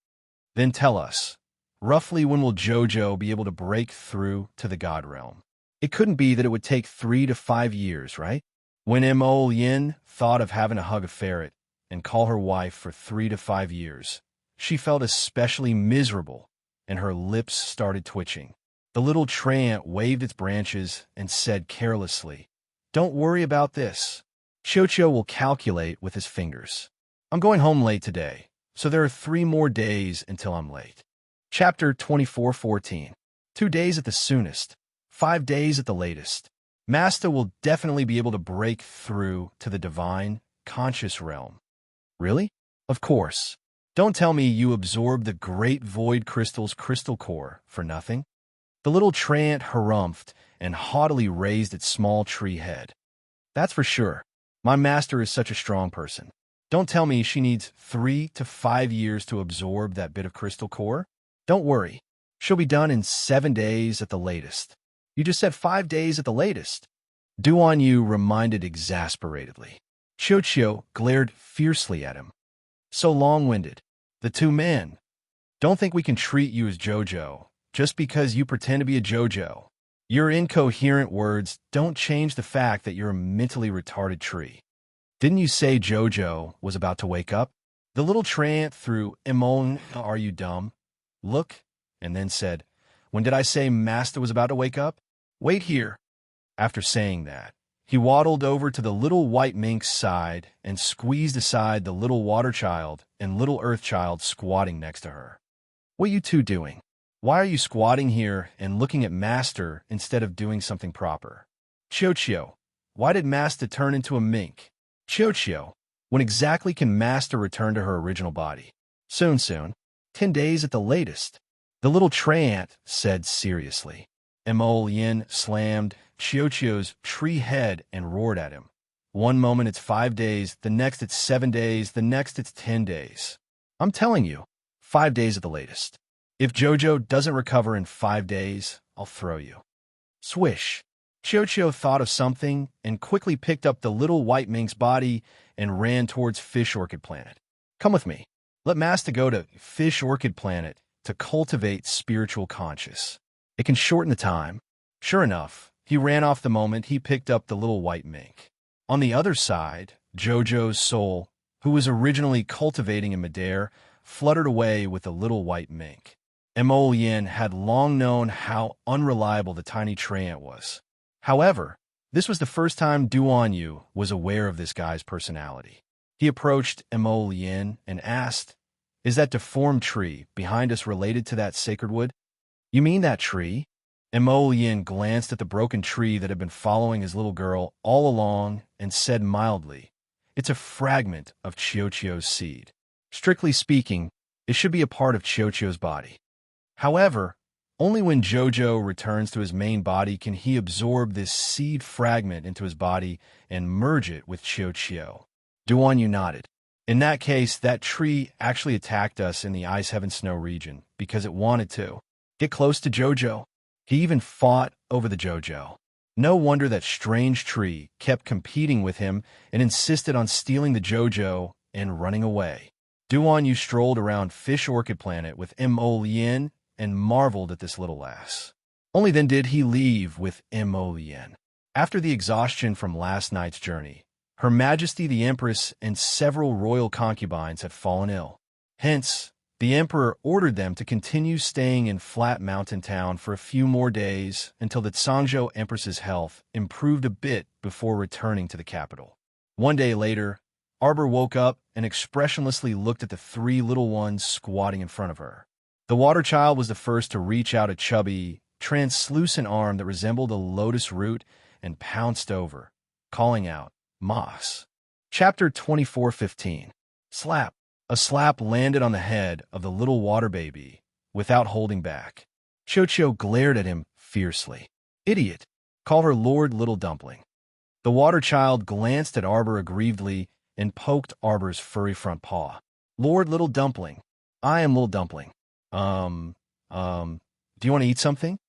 Then tell us, roughly when will Jojo be able to break through to the God realm? It couldn't be that it would take 3 to 5 years, right? When Mo Yin thought of having to hug a ferret and call her wife for 3 to 5 years, she felt especially miserable, and her lips started twitching. The little treant waved its branches and said carelessly, "Don't worry about this. Qiao will calculate with his fingers. I'm going home late today, so there are 3 more days until I'm late." Chapter 24:14. 2 days at the soonest, 5 days at the latest. Master will definitely be able to break through to the divine, conscious realm. Really? Of course. Don't tell me you absorbed the great void crystal's crystal core for nothing. The little treant harumphed and haughtily raised its small tree head. That's for sure. My master is such a strong person. Don't tell me she needs 3 to 5 years to absorb that bit of crystal core. Don't worry. She'll be done in 7 days at the latest. You just said 5 days at the latest. Duan Yu reminded exasperatedly. Qiu glared fiercely at him. So long-winded. The two men. Don't think we can treat you as Jojo, just because you pretend to be a Jojo. Your incoherent words don't change the fact that you're a mentally retarded tree. Didn't you say Jojo was about to wake up? The little treant threw Emon, are you dumb? Look, and then said, when did I say Master was about to wake up? Wait here. After saying that, he waddled over to the little white mink's side and squeezed aside the little water child and little earth child squatting next to her. What are you two doing? Why are you squatting here and looking at Master instead of doing something proper? Qiu, why did Master turn into a mink? Qiu, when exactly can Master return to her original body? Soon. 10 days at the latest. The little treant said seriously. Mo Yin slammed Qiu's tree head and roared at him. One moment it's 5 days, the next it's 7 days, the next it's 10 days. I'm telling you, 5 days at the latest. If Jojo doesn't recover in 5 days, I'll throw you. Swish. Qiu thought of something and quickly picked up the little white mink's body and ran towards Fish Orchid Planet. Come with me. Let Master go to Fish Orchid Planet to cultivate spiritual conscious. It can shorten the time. Sure enough, he ran off the moment he picked up the little white mink. On the other side, Jojo's soul, who was originally cultivating in midair, fluttered away with the little white mink. Mo Yin had long known how unreliable the tiny treant was. However, this was the first time Duan Yu was aware of this guy's personality. He approached Mo Yin and asked, is that deformed tree behind us related to that sacred wood? You mean that tree? Mo Yin glanced at the broken tree that had been following his little girl all along and said mildly, it's a fragment of Qiu's seed. Strictly speaking, it should be a part of Qiu's body. However, only when Jojo returns to his main body can he absorb this seed fragment into his body and merge it with Qiu. Duan Yu nodded. In that case, that tree actually attacked us in the Ice Heaven Snow region because it wanted to get close to Jojo. He even fought over the Jojo. No wonder that strange tree kept competing with him and insisted on stealing the Jojo and running away. Duan Yu strolled around Fish Orchid Planet with Mo Yin and marveled at this little lass. Only then did he leave with Mo Yin. After the exhaustion from last night's journey, Her Majesty the Empress and several royal concubines had fallen ill. Hence, the Emperor ordered them to continue staying in Flat Mountain Town for a few more days until the Zhangzhou Empress's health improved a bit before returning to the capital. One day later, Arbor woke up and expressionlessly looked at the 3 little ones squatting in front of her. The water child was the first to reach out a chubby, translucent arm that resembled a lotus root and pounced over, calling out, Moss. Chapter 24:15. Slap. A slap landed on the head of the little water baby without holding back. Qiu glared at him fiercely. Idiot. Call her Lord Little Dumpling. The water child glanced at Arbor aggrievedly and poked Arbor's furry front paw. Lord Little Dumpling. I am Little Dumpling. Do you want to eat something?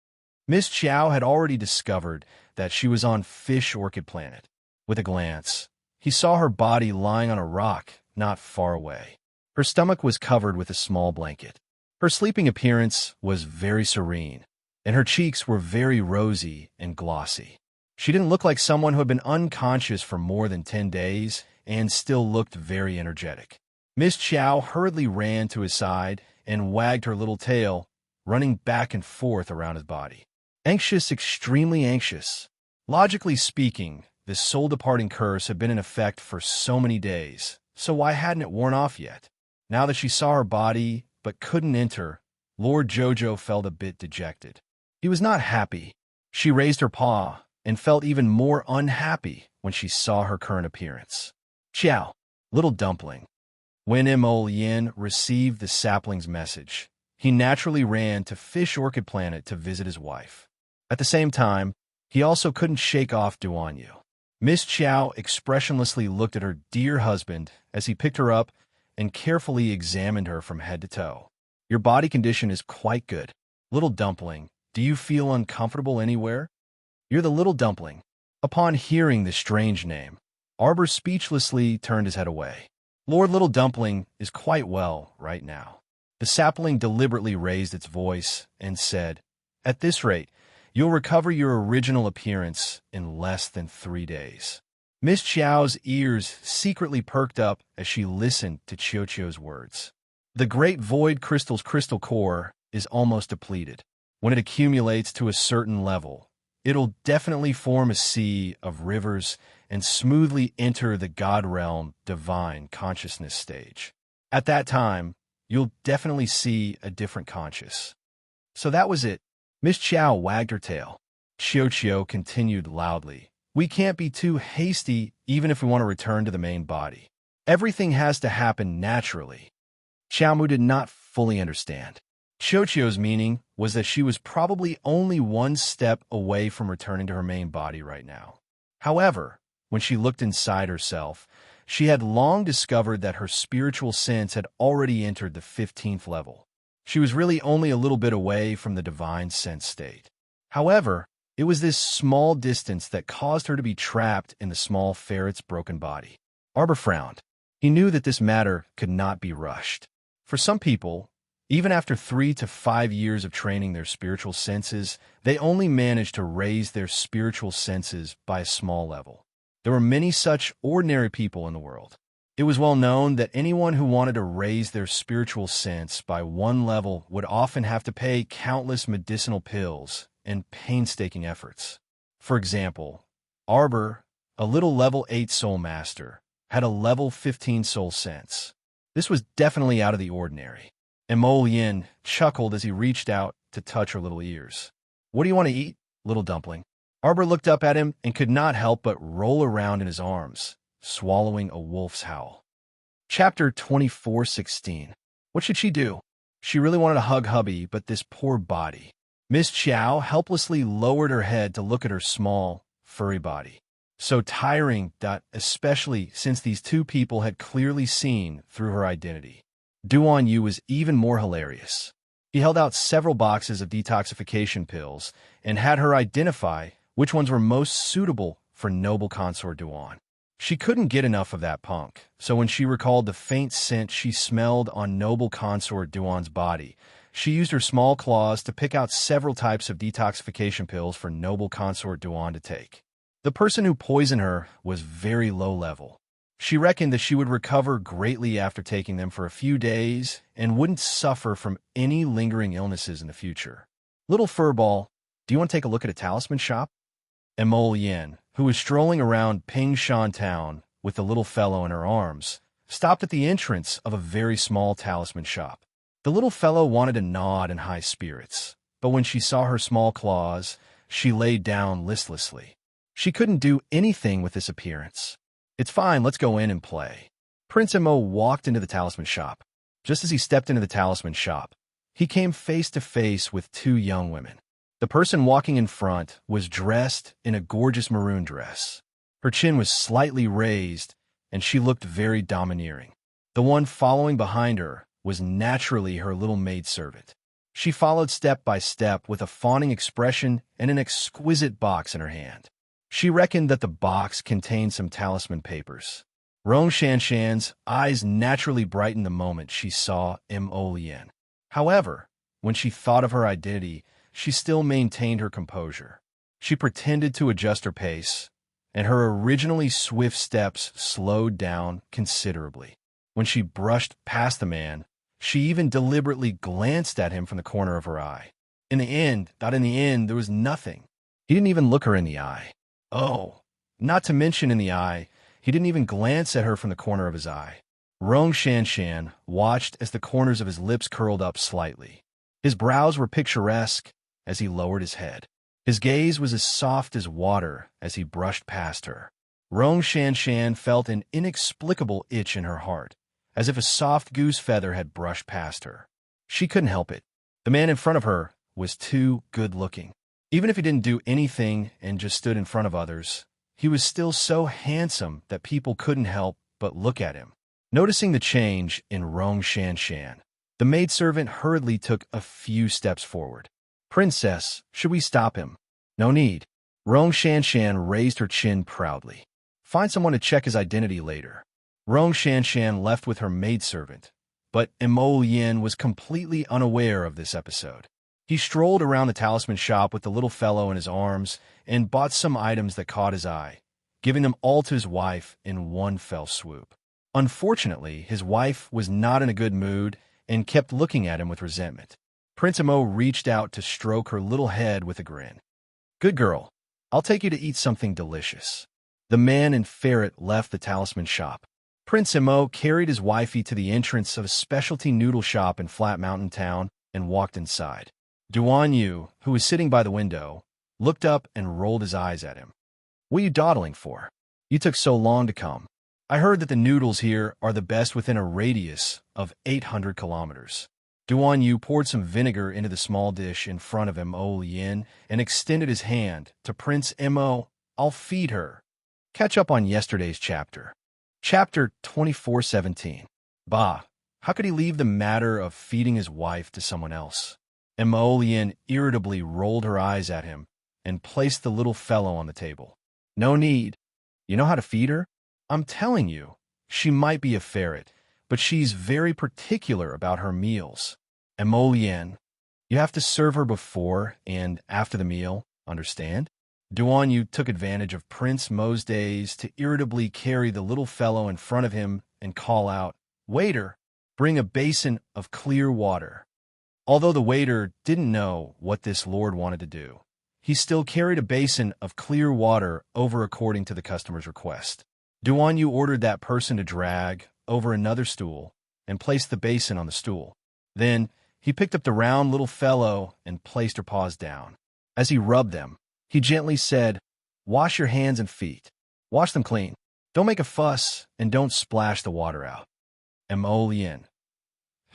Miss Qiao had already discovered that she was on Fish Orchid Planet. With a glance, he saw her body lying on a rock not far away. Her stomach was covered with a small blanket. Her sleeping appearance was very serene, and her cheeks were very rosy and glossy. She didn't look like someone who had been unconscious for more than 10 days and still looked very energetic. Miss Qiao hurriedly ran to his side and wagged her little tail, running back and forth around his body. Anxious, extremely anxious. Logically speaking, this soul-departing curse had been in effect for so many days, so why hadn't it worn off yet? Now that she saw her body but couldn't enter, Lord Jojo felt a bit dejected. He was not happy. She raised her paw and felt even more unhappy when she saw her current appearance. Qiao, Little Dumpling. When Mo Yin received the sapling's message, he naturally ran to Fish Orchid Planet to visit his wife. At the same time, he also couldn't shake off Duan Yu. Miss Chow expressionlessly looked at her dear husband as he picked her up and carefully examined her from head to toe. Your body condition is quite good. Little dumpling, do you feel uncomfortable anywhere? You're the little dumpling. Upon hearing this strange name, Arbor speechlessly turned his head away. Lord Little Dumpling is quite well right now. The sapling deliberately raised its voice and said, "At this rate, you'll recover your original appearance in less than 3 days." Miss Chow's ears secretly perked up as she listened to Chio's words. The Great Void Crystal's crystal core is almost depleted. When it accumulates to a certain level, it'll definitely form a sea of rivers and smoothly enter the God Realm divine consciousness stage. At that time, you'll definitely see a different conscious. So that was it. Miss Chow wagged her tail. Chio continued loudly. We can't be too hasty even if we want to return to the main body. Everything has to happen naturally. Xiaomu did not fully understand. Chio's meaning was that she was probably only one step away from returning to her main body right now. However, when she looked inside herself, she had long discovered that her spiritual sense had already entered the 15th level. She was really only a little bit away from the divine sense state. However, it was this small distance that caused her to be trapped in the small ferret's broken body. Arbor frowned. He knew that this matter could not be rushed. For some people, even after 3 to 5 years of training their spiritual senses, they only managed to raise their spiritual senses by a small level. There were many such ordinary people in the world. It was well known that anyone who wanted to raise their spiritual sense by 1 level would often have to pay countless medicinal pills and painstaking efforts. For example, Arbor, a little level 8 soul master, had a level 15 soul sense. This was definitely out of the ordinary. And Mo Yin chuckled as he reached out to touch her little ears. What do you want to eat, little dumpling? Arbor looked up at him and could not help but roll around in his arms, swallowing a wolf's howl. Chapter 24:16. What should she do? She really wanted to hug hubby, but this poor body. Miss Chow helplessly lowered her head to look at her small, furry body. So tiring, especially since these two people had clearly seen through her identity. Duan Yu was even more hilarious. He held out several boxes of detoxification pills and had her identify which ones were most suitable for noble consort Duan. She couldn't get enough of that punk, so when she recalled the faint scent she smelled on noble consort Duan's body, she used her small claws to pick out several types of detoxification pills for noble consort Duan to take. The person who poisoned her was very low level. She reckoned that she would recover greatly after taking them for a few days and wouldn't suffer from any lingering illnesses in the future. Little Furball, do you want to take a look at a talisman shop? Mo Yin, who was strolling around Pingshan Town with the little fellow in her arms, stopped at the entrance of a very small talisman shop. The little fellow wanted to nod in high spirits, but when she saw her small claws, she lay down listlessly. She couldn't do anything with this appearance. It's fine, let's go in and play. Prince Mo walked into the talisman shop. Just as he stepped into the talisman shop, he came face to face with 2 young women. The person walking in front was dressed in a gorgeous maroon dress. Her chin was slightly raised, and she looked very domineering. The one following behind her was naturally her little maidservant. She followed step by step with a fawning expression and an exquisite box in her hand. She reckoned that the box contained some talisman papers. Rong Shanshan's eyes naturally brightened the moment she saw Mo Lien. However, when she thought of her identity, she still maintained her composure. She pretended to adjust her pace, and her originally swift steps slowed down considerably. When she brushed past the man, she even deliberately glanced at him from the corner of her eye. In the end, there was nothing. He didn't even look her in the eye. Oh, not to mention in the eye, he didn't even glance at her from the corner of his eye. Rong Shanshan watched as the corners of his lips curled up slightly. His brows were picturesque as he lowered his head. His gaze was as soft as water as he brushed past her. Rong Shanshan felt an inexplicable itch in her heart, as if a soft goose feather had brushed past her. She couldn't help it. The man in front of her was too good-looking. Even if he didn't do anything and just stood in front of others, he was still so handsome that people couldn't help but look at him. Noticing the change in Rong Shan Shan, the maidservant hurriedly took a few steps forward. "Princess, should we stop him?" "No need." Rong Shan Shan raised her chin proudly. "Find someone to check his identity later." Rong Shan Shan left with her maidservant, but Mo Yin was completely unaware of this episode. He strolled around the talisman shop with the little fellow in his arms and bought some items that caught his eye, giving them all to his wife in one fell swoop. Unfortunately, his wife was not in a good mood and kept looking at him with resentment. Prince Mo reached out to stroke her little head with a grin. "Good girl. I'll take you to eat something delicious." The man and ferret left the talisman shop. Prince Mo carried his wifey to the entrance of a specialty noodle shop in Flat Mountain Town and walked inside. Duan Yu, who was sitting by the window, looked up and rolled his eyes at him. "What are you dawdling for? You took so long to come. I heard that the noodles here are the best within a radius of 800 kilometers. Duan Yu poured some vinegar into the small dish in front of Mo Yin and extended his hand to Prince Mo. "I'll feed her." Catch up on yesterday's chapter. Chapter 24:17. Bah, how could he leave the matter of feeding his wife to someone else? Mo Yin irritably rolled her eyes at him and placed the little fellow on the table. "No need. You know how to feed her? I'm telling you, she might be a ferret, but she's very particular about her meals. Mo Yin, you have to serve her before and after the meal, understand?" Duan Yu took advantage of Prince Mo's daze to irritably carry the little fellow in front of him and call out, "Waiter, bring a basin of clear water." Although the waiter didn't know what this lord wanted to do, he still carried a basin of clear water over according to the customer's request. Duan Yu ordered that person to drag over another stool and place the basin on the stool. Then he picked up the round little fellow and placed her paws down. As he rubbed them, he gently said, "Wash your hands and feet. Wash them clean. Don't make a fuss and don't splash the water out." Mo Yin,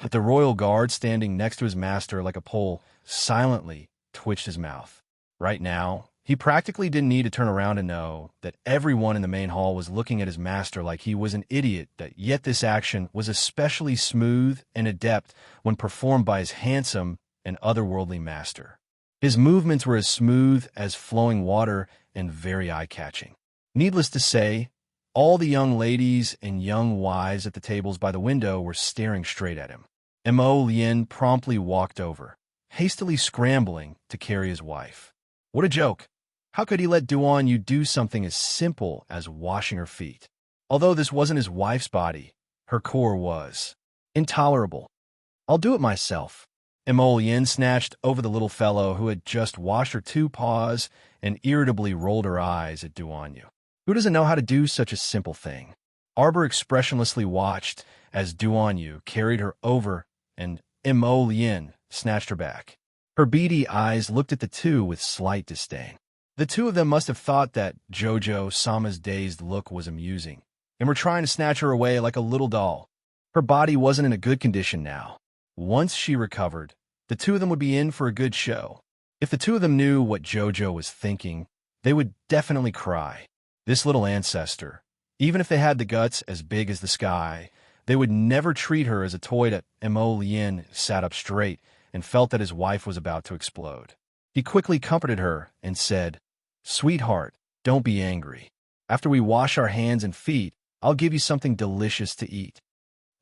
with the royal guard standing next to his master like a pole, silently twitched his mouth. Right now, he practically didn't need to turn around to know that everyone in the main hall was looking at his master like he was an idiot, that yet this action was especially smooth and adept when performed by his handsome and otherworldly master. His movements were as smooth as flowing water and very eye-catching. Needless to say, all the young ladies and young wives at the tables by the window were staring straight at him. Mo Yin promptly walked over, hastily scrambling to carry his wife. What a joke! How could he let Duan Yu do something as simple as washing her feet? Although this wasn't his wife's body, her core was. Intolerable. "I'll do it myself." Mo Yin snatched over the little fellow who had just washed her 2 paws and irritably rolled her eyes at Duan Yu. Who doesn't know how to do such a simple thing? Arbor expressionlessly watched as Duan Yu carried her over and Mo Yin snatched her back. Her beady eyes looked at the two with slight disdain. The two of them must have thought that Jojo Sama's dazed look was amusing, and were trying to snatch her away like a little doll. Her body wasn't in a good condition now. Once she recovered, the two of them would be in for a good show. If the two of them knew what Jojo was thinking, they would definitely cry. This little ancestor, even if they had the guts as big as the sky, they would never treat her as a toy. That Mo Yin sat up straight and felt that his wife was about to explode. He quickly comforted her and said, "Sweetheart, don't be angry. After we wash our hands and feet, I'll give you something delicious to eat."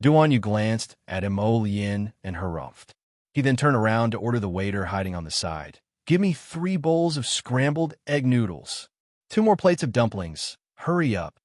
Duan Yu glanced at Mo Yin and harumphed. He then turned around to order the waiter hiding on the side. "Give me 3 bowls of scrambled egg noodles. 2 more plates of dumplings. Hurry up."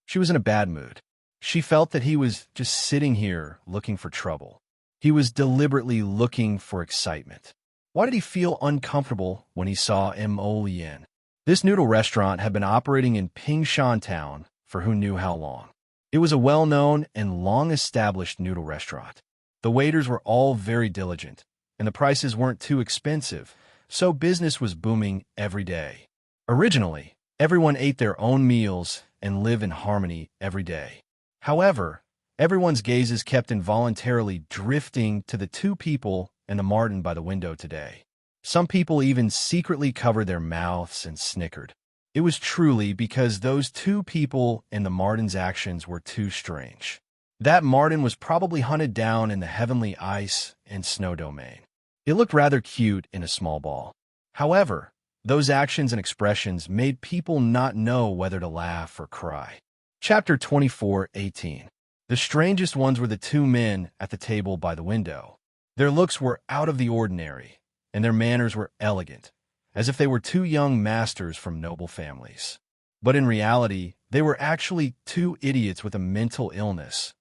She was in a bad mood. She felt that he was just sitting here looking for trouble. He was deliberately looking for excitement. Why did he feel uncomfortable when he saw Mo Yin? This noodle restaurant had been operating in Pingshan Town for who knew how long. It was a well-known and long-established noodle restaurant. The waiters were all very diligent, and the prices weren't too expensive, so business was booming every day. Originally, everyone ate their own meals and lived in harmony every day. However, Everyone's gazes kept involuntarily drifting to the two people and the marten by the window today. Some people even secretly covered their mouths and snickered. It was truly because those two people and the marten's actions were too strange. That marten was probably hunted down in the heavenly ice and snow domain. It looked rather cute in a small ball. However, those actions and expressions made people not know whether to laugh or cry. Chapter 24:18. The strangest ones were the two men at the table by the window. Their looks were out of the ordinary, and their manners were elegant, as if they were two young masters from noble families. But in reality, they were actually two idiots with a mental illness.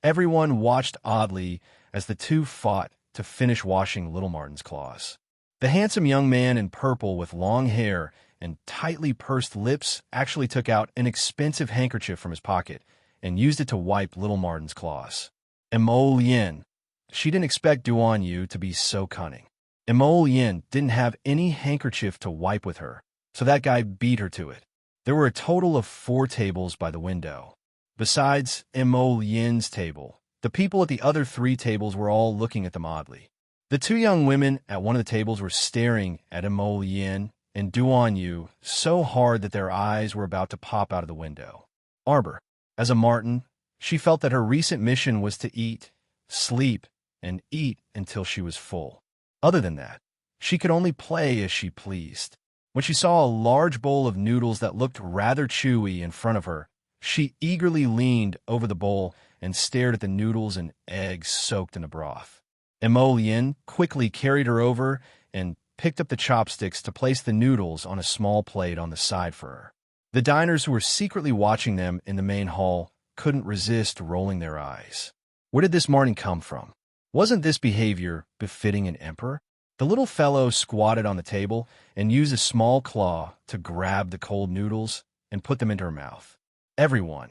Everyone watched oddly as the two fought to finish washing little Martin's claws. The handsome young man in purple with long hair and tightly pursed lips actually took out an expensive handkerchief from his pocket and used it to wipe little Martin's claws. Emolien. She didn't expect Duan Yu to be so cunning. Emolien didn't have any handkerchief to wipe with her, so that guy beat her to it. There were a total of 4 tables by the window. Besides Emolien's table, the people at the other 3 tables were all looking at them oddly. The 2 young women at one of the tables were staring at Emolien and Duan Yu so hard that their eyes were about to pop out of the window. Arbor. As a marten, she felt that her recent mission was to eat, sleep, and eat until she was full. Other than that, she could only play as she pleased. When she saw a large bowl of noodles that looked rather chewy in front of her, she eagerly leaned over the bowl and stared at the noodles and eggs soaked in the broth. Emolien quickly carried her over and picked up the chopsticks to place the noodles on a small plate on the side for her. The diners who were secretly watching them in the main hall couldn't resist rolling their eyes. Where did this marten come from? Wasn't this behavior befitting an emperor? The little fellow squatted on the table and used a small claw to grab the cold noodles and put them into her mouth. Everyone.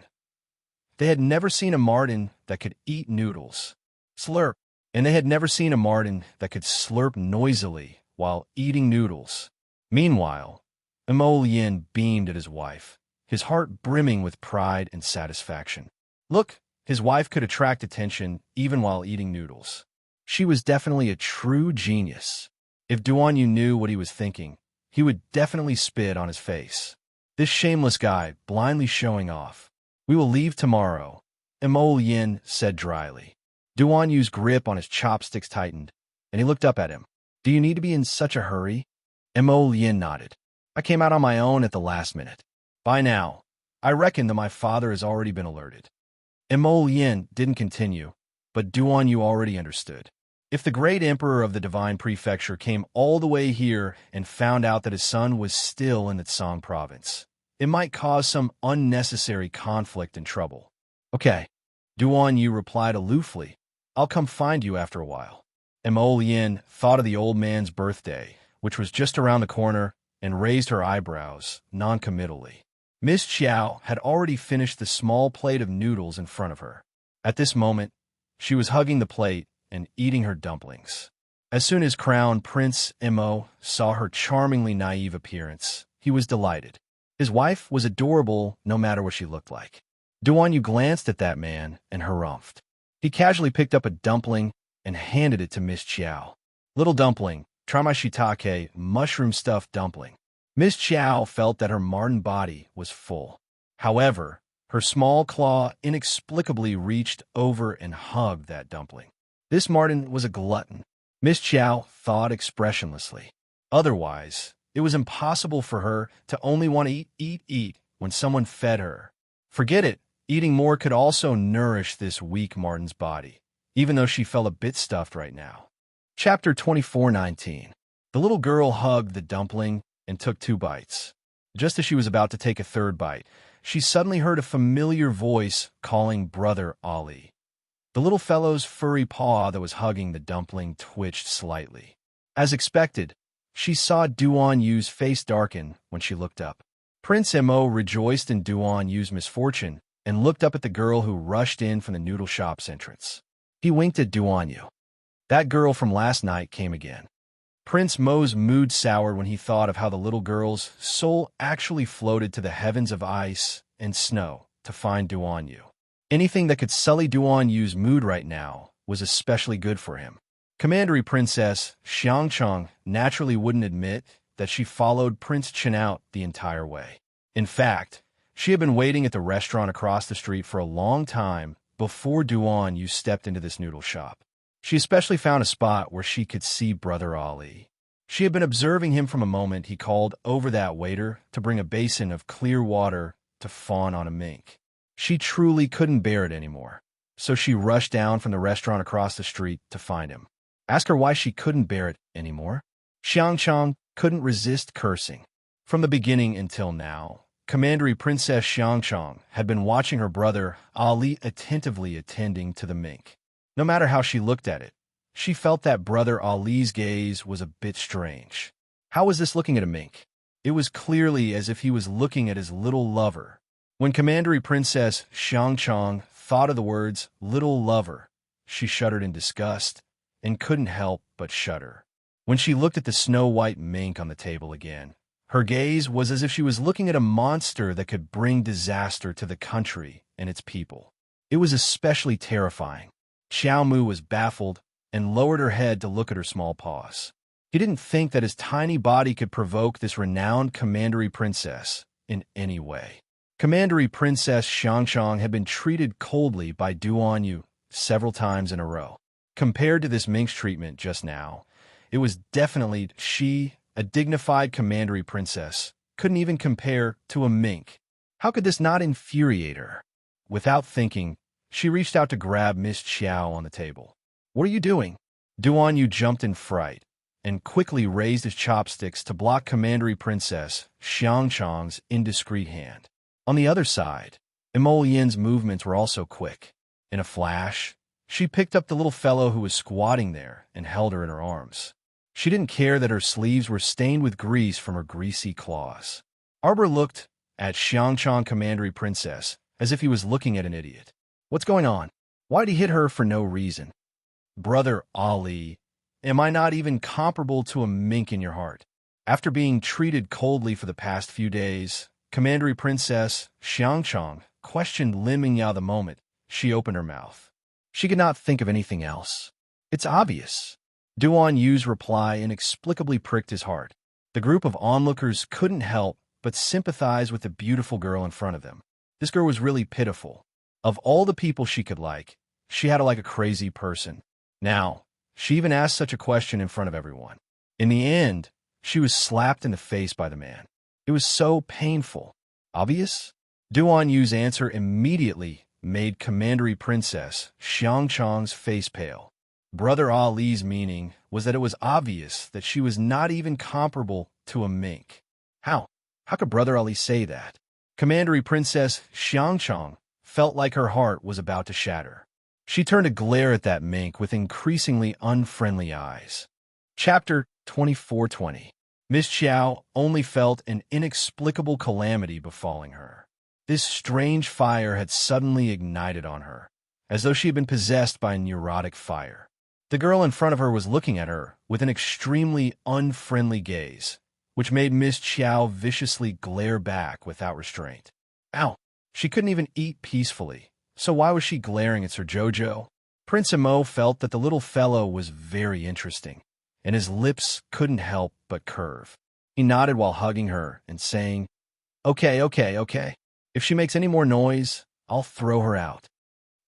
They had never seen a marten that could eat noodles. Slurp. And they had never seen a marten that could slurp noisily while eating noodles. Meanwhile, Emolien beamed at his wife, his heart brimming with pride and satisfaction. Look, his wife could attract attention even while eating noodles. She was definitely a true genius. If Duan Yu knew what he was thinking, he would definitely spit on his face. This shameless guy, blindly showing off. We will leave tomorrow, Emolien said dryly. Duan Yu's grip on his chopsticks tightened, and he looked up at him. Do you need to be in such a hurry? Emolien nodded. I came out on my own at the last minute. By now, I reckon that my father has already been alerted. Emolien didn't continue, but Duan Yu already understood. If the great emperor of the divine prefecture came all the way here and found out that his son was still in the Tsang province, it might cause some unnecessary conflict and trouble. Okay, Duan Yu replied aloofly. I'll come find you after a while. Emolien thought of the old man's birthday, which was just around the corner, and raised her eyebrows noncommittally. Miss Chiao had already finished the small plate of noodles in front of her. At this moment, she was hugging the plate and eating her dumplings. As soon as Crown Prince Emo saw her charmingly naive appearance, he was delighted. His wife was adorable no matter what she looked like. Duan Yu glanced at that man and harumphed. He casually picked up a dumpling and handed it to Miss Chiao. Little dumpling, try my shiitake mushroom-stuffed dumpling. Miss Chiao felt that her marten body was full. However, her small claw inexplicably reached over and hugged that dumpling. This marten was a glutton. Miss Chiao thought expressionlessly. Otherwise, it was impossible for her to only want to eat when someone fed her. Forget it, eating more could also nourish this weak marten's body, even though she felt a bit stuffed right now. Chapter 24:19. The little girl hugged the dumpling and took 2 bites. Just as she was about to take a 3rd bite, she suddenly heard a familiar voice calling Brother Ali. The little fellow's furry paw that was hugging the dumpling twitched slightly. As expected, she saw Duan Yu's face darken when she looked up. Prince Emo rejoiced in Duan Yu's misfortune and looked up at the girl who rushed in from the noodle shop's entrance. He winked at Duan Yu. That girl from last night came again. Prince Mo's mood soured when he thought of how the little girl's soul actually floated to the heavens of ice and snow to find Duan Yu. Anything that could sully Duan Yu's mood right now was especially good for him. Commandery Princess Xiangchang naturally wouldn't admit that she followed Prince Chen out the entire way. In fact, she had been waiting at the restaurant across the street for a long time before Duan Yu stepped into this noodle shop. She especially found a spot where she could see Brother Ali. She had been observing him from a moment he called over that waiter to bring a basin of clear water to fawn on a mink. She truly couldn't bear it anymore, so she rushed down from the restaurant across the street to find him. Ask her why she couldn't bear it anymore. Xiangchang couldn't resist cursing. From the beginning until now, Commandery Princess Xiangchang had been watching her brother Ali attentively attending to the mink. No matter how she looked at it, she felt that Brother Ali's gaze was a bit strange. How was this looking at a mink? It was clearly as if he was looking at his little lover. When Commandery Princess Xiangchang thought of the words little lover, she shuddered in disgust and couldn't help but shudder. When she looked at the snow-white mink on the table again, her gaze was as if she was looking at a monster that could bring disaster to the country and its people. It was especially terrifying. Xiao Mu was baffled and lowered her head to look at her small paws. He didn't think that his tiny body could provoke this renowned Commandery Princess in any way. Commandery Princess Xiangchang had been treated coldly by Duan Yu several times in a row. Compared to this mink's treatment just now, it was definitely she, a dignified Commandery Princess, couldn't even compare to a mink. How could this not infuriate her? Without thinking, she reached out to grab Miss Qiao on the table. What are you doing? Duan Yu jumped in fright and quickly raised his chopsticks to block Commandery Princess Xiangchang's indiscreet hand. On the other side, Emollien's movements were also quick. In a flash, she picked up the little fellow who was squatting there and held her in her arms. She didn't care that her sleeves were stained with grease from her greasy claws. Arbor looked at Xiangchang Commandery Princess as if he was looking at an idiot. What's going on? Why'd he hit her for no reason? Brother Ali, am I not even comparable to a mink in your heart? After being treated coldly for the past few days, Commandery Princess Xiangchang questioned Lin Mingyao the moment she opened her mouth. She could not think of anything else. It's obvious. Duan Yu's reply inexplicably pricked his heart. The group of onlookers couldn't help but sympathize with the beautiful girl in front of them. This girl was really pitiful. Of all the people she could like, she had to like a crazy person. Now, she even asked such a question in front of everyone. In the end, she was slapped in the face by the man. It was so painful. Obvious? Duan Yu's answer immediately made Commandery Princess Xiangchang's face pale. Brother Ali's meaning was that it was obvious that she was not even comparable to a mink. How? How could Brother Ali say that? Commandery Princess Xiangchang felt like her heart was about to shatter. She turned to glare at that mink with increasingly unfriendly eyes. Chapter 2420. Miss Qiao only felt an inexplicable calamity befalling her. This strange fire had suddenly ignited on her, as though she had been possessed by a neurotic fire. The girl in front of her was looking at her with an extremely unfriendly gaze, which made Miss Qiao viciously glare back without restraint. Ow! She couldn't even eat peacefully, so why was she glaring at Sir Jojo? Prince Imo felt that the little fellow was very interesting, and his lips couldn't help but curve. He nodded while hugging her and saying, Okay. If she makes any more noise, I'll throw her out.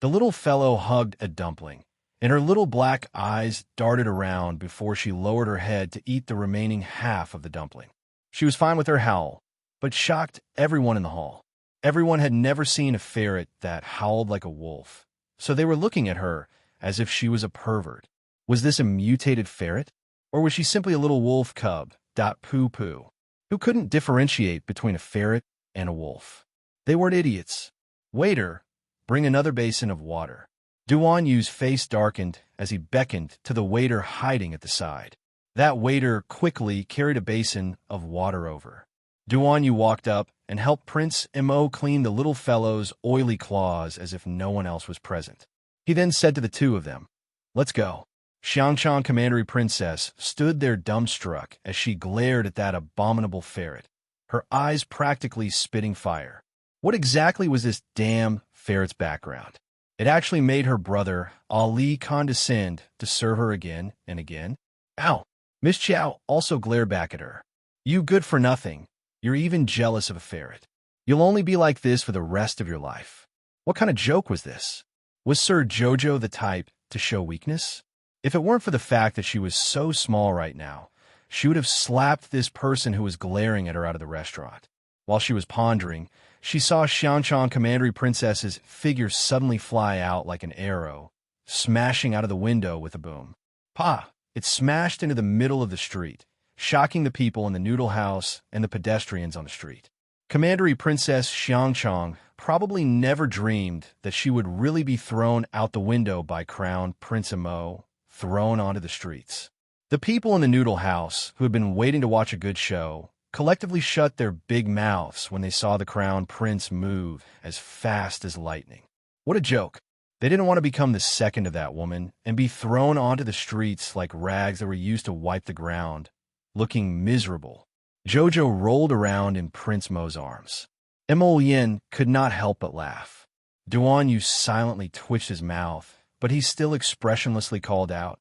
The little fellow hugged a dumpling, and her little black eyes darted around before she lowered her head to eat the remaining half of the dumpling. She was fine with her howl, but shocked everyone in the hall. Everyone had never seen a ferret that howled like a wolf, so they were looking at her as if she was a pervert. Was this a mutated ferret? Or was she simply a little wolf cub, poo-poo, who couldn't differentiate between a ferret and a wolf? They weren't idiots. Waiter, bring another basin of water. Duan Yu's face darkened as he beckoned to the waiter hiding at the side. That waiter quickly carried a basin of water over. Duan Yu walked up and helped Prince Imo clean the little fellow's oily claws as if no one else was present. He then said to the two of them, Let's go. Xiangchang Commandery Princess stood there dumbstruck as she glared at that abominable ferret, her eyes practically spitting fire. What exactly was this damn ferret's background. It actually made her brother, Ali, condescend to serve her again and again. Ow! Miss Chow also glared back at her. You good for nothing. You're even jealous of a ferret. You'll only be like this for the rest of your life. What kind of joke was this? Was Sir Jojo the type to show weakness? If it weren't for the fact that she was so small right now, she would have slapped this person who was glaring at her out of the restaurant. While she was pondering, she saw Xiangchang Commandery Princess's figure suddenly fly out like an arrow, smashing out of the window with a boom. Pa! It smashed into the middle of the street, shocking the people in the noodle house and the pedestrians on the street. Commandery Princess Xiangchang probably never dreamed that she would really be thrown out the window by Crown Prince Mo, thrown onto the streets. The people in the noodle house, who had been waiting to watch a good show, collectively shut their big mouths when they saw the Crown Prince move as fast as lightning. What a joke. They didn't want to become the second of that woman and be thrown onto the streets like rags that were used to wipe the ground, looking miserable. Jojo rolled around in Prince Mo's arms. Mo Yin could not help but laugh. Duan Yu silently twitched his mouth, but he still expressionlessly called out,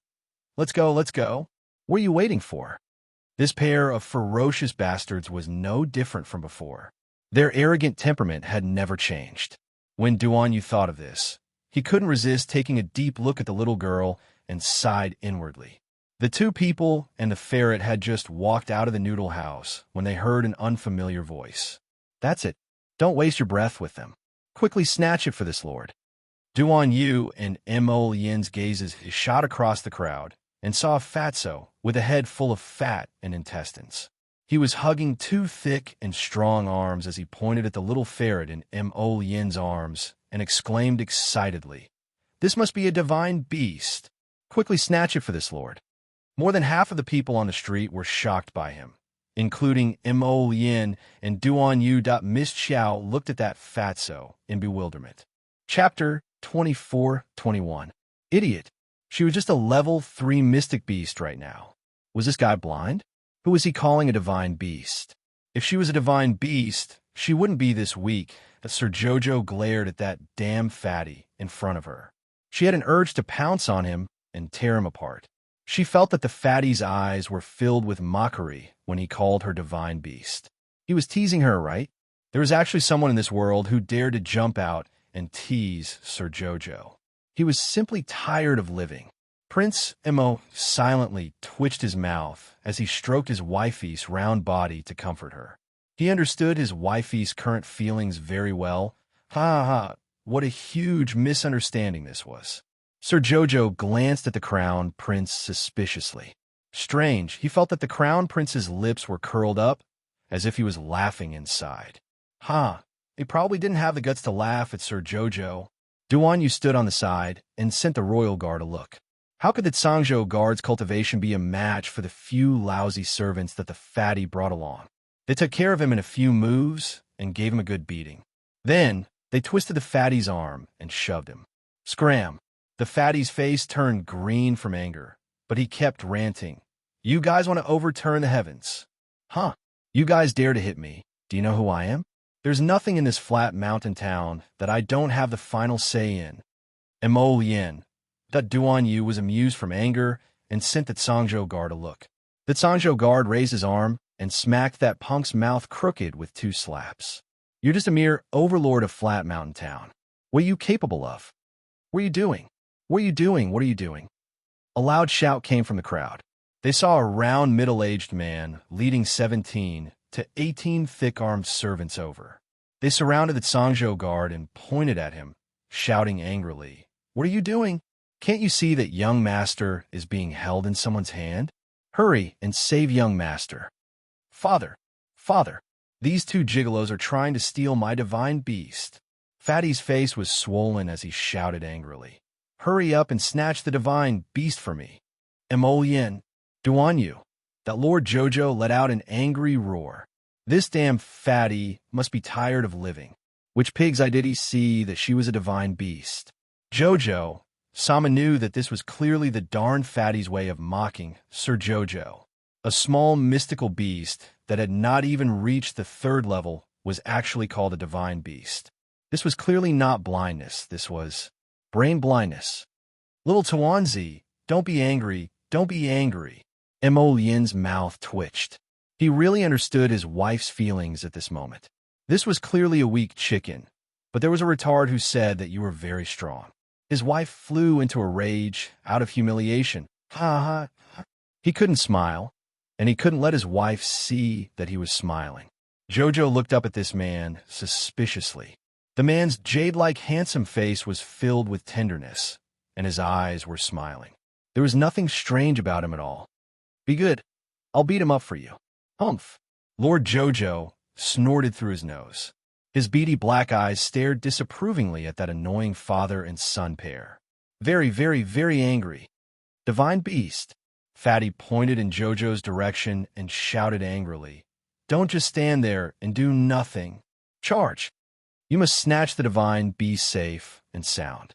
"Let's go, let's go. What are you waiting for?" This pair of ferocious bastards was no different from before. Their arrogant temperament had never changed. When Duan Yu thought of this, he couldn't resist taking a deep look at the little girl and sighed inwardly. The two people and the ferret had just walked out of the noodle house when they heard an unfamiliar voice. "That's it. Don't waste your breath with them. Quickly snatch it for this lord." Duan Yu and Mo Yin's gazes shot across the crowd and saw a fatso with a head full of fat and intestines. He was hugging two thick and strong arms as he pointed at the little ferret in Mo Yin's arms and exclaimed excitedly, "This must be a divine beast. Quickly snatch it for this lord." More than half of the people on the street were shocked by him, including Mo Yin and Duan Yu. Miss Chow looked at that fatso in bewilderment. Chapter 24-21. Idiot. She was just a level 3 mystic beast right now. Was this guy blind? Who was he calling a divine beast? If she was a divine beast, she wouldn't be this weak. But Sir Jojo glared at that damn fatty in front of her. She had an urge to pounce on him and tear him apart. She felt that the fatty's eyes were filled with mockery when he called her divine beast. He was teasing her, right? There was actually someone in this world who dared to jump out and tease Sir Jojo. He was simply tired of living. Prince Mo silently twitched his mouth as he stroked his wifey's round body to comfort her. He understood his wifey's current feelings very well. Ha ha, what a huge misunderstanding this was. Sir Jojo glanced at the Crown Prince suspiciously. Strange, he felt that the Crown Prince's lips were curled up, as if he was laughing inside. He probably didn't have the guts to laugh at Sir Jojo. Duan Yu stood on the side and sent the royal guard a look. How could the Sangzhou guard's cultivation be a match for the few lousy servants that the fatty brought along? They took care of him in a few moves and gave him a good beating. Then, they twisted the fatty's arm and shoved him. Scram! The fatty's face turned green from anger, but he kept ranting. "You guys want to overturn the heavens? You guys dare to hit me. Do you know who I am? There's nothing in this flat mountain town that I don't have the final say in." Mo Yin. That Duan Yu was amused from anger and sent the Sangzhou guard a look. The Sangzhou guard raised his arm and smacked that punk's mouth crooked with 2 slaps. "You're just a mere overlord of Flat Mountain Town. What are you capable of? What are you doing? What are you doing? What are you doing?" A loud shout came from the crowd. They saw a round, middle-aged man leading 17 to 18 thick-armed servants over. They surrounded the Sangzhou guard and pointed at him, shouting angrily, "What are you doing? Can't you see that young master is being held in someone's hand? Hurry and save young master." Father! Father! These 2 gigolos are trying to steal my divine beast." Fatty's face was swollen as he shouted angrily. "Hurry up and snatch the divine beast for me." Mo Yin. Duan Yu. That Lord Jojo let out an angry roar. This damn fatty must be tired of living. Which pig's eye did he see that she was a divine beast? Jojo. Sama knew that this was clearly the darn fatty's way of mocking Sir Jojo. A small mystical beast that had not even reached the 3rd level was actually called a divine beast. This was clearly not blindness. This was brain blindness. Little Tuanzi, don't be angry. Don't be angry. Mo Lian's mouth twitched. He really understood his wife's feelings at this moment. This was clearly a weak chicken, but there was a retard who said that you were very strong. His wife flew into a rage out of humiliation. Ha ha. He couldn't smile, and he couldn't let his wife see that he was smiling. Jojo looked up at this man suspiciously. The man's jade-like handsome face was filled with tenderness, and his eyes were smiling. There was nothing strange about him at all. Be good. I'll beat him up for you. Humph. Lord Jojo snorted through his nose. His beady black eyes stared disapprovingly at that annoying father and son pair. Very, very, very angry. Divine beast. Fatty pointed in Jojo's direction and shouted angrily. Don't just stand there and do nothing. Charge. You must snatch the divine beast safe and sound.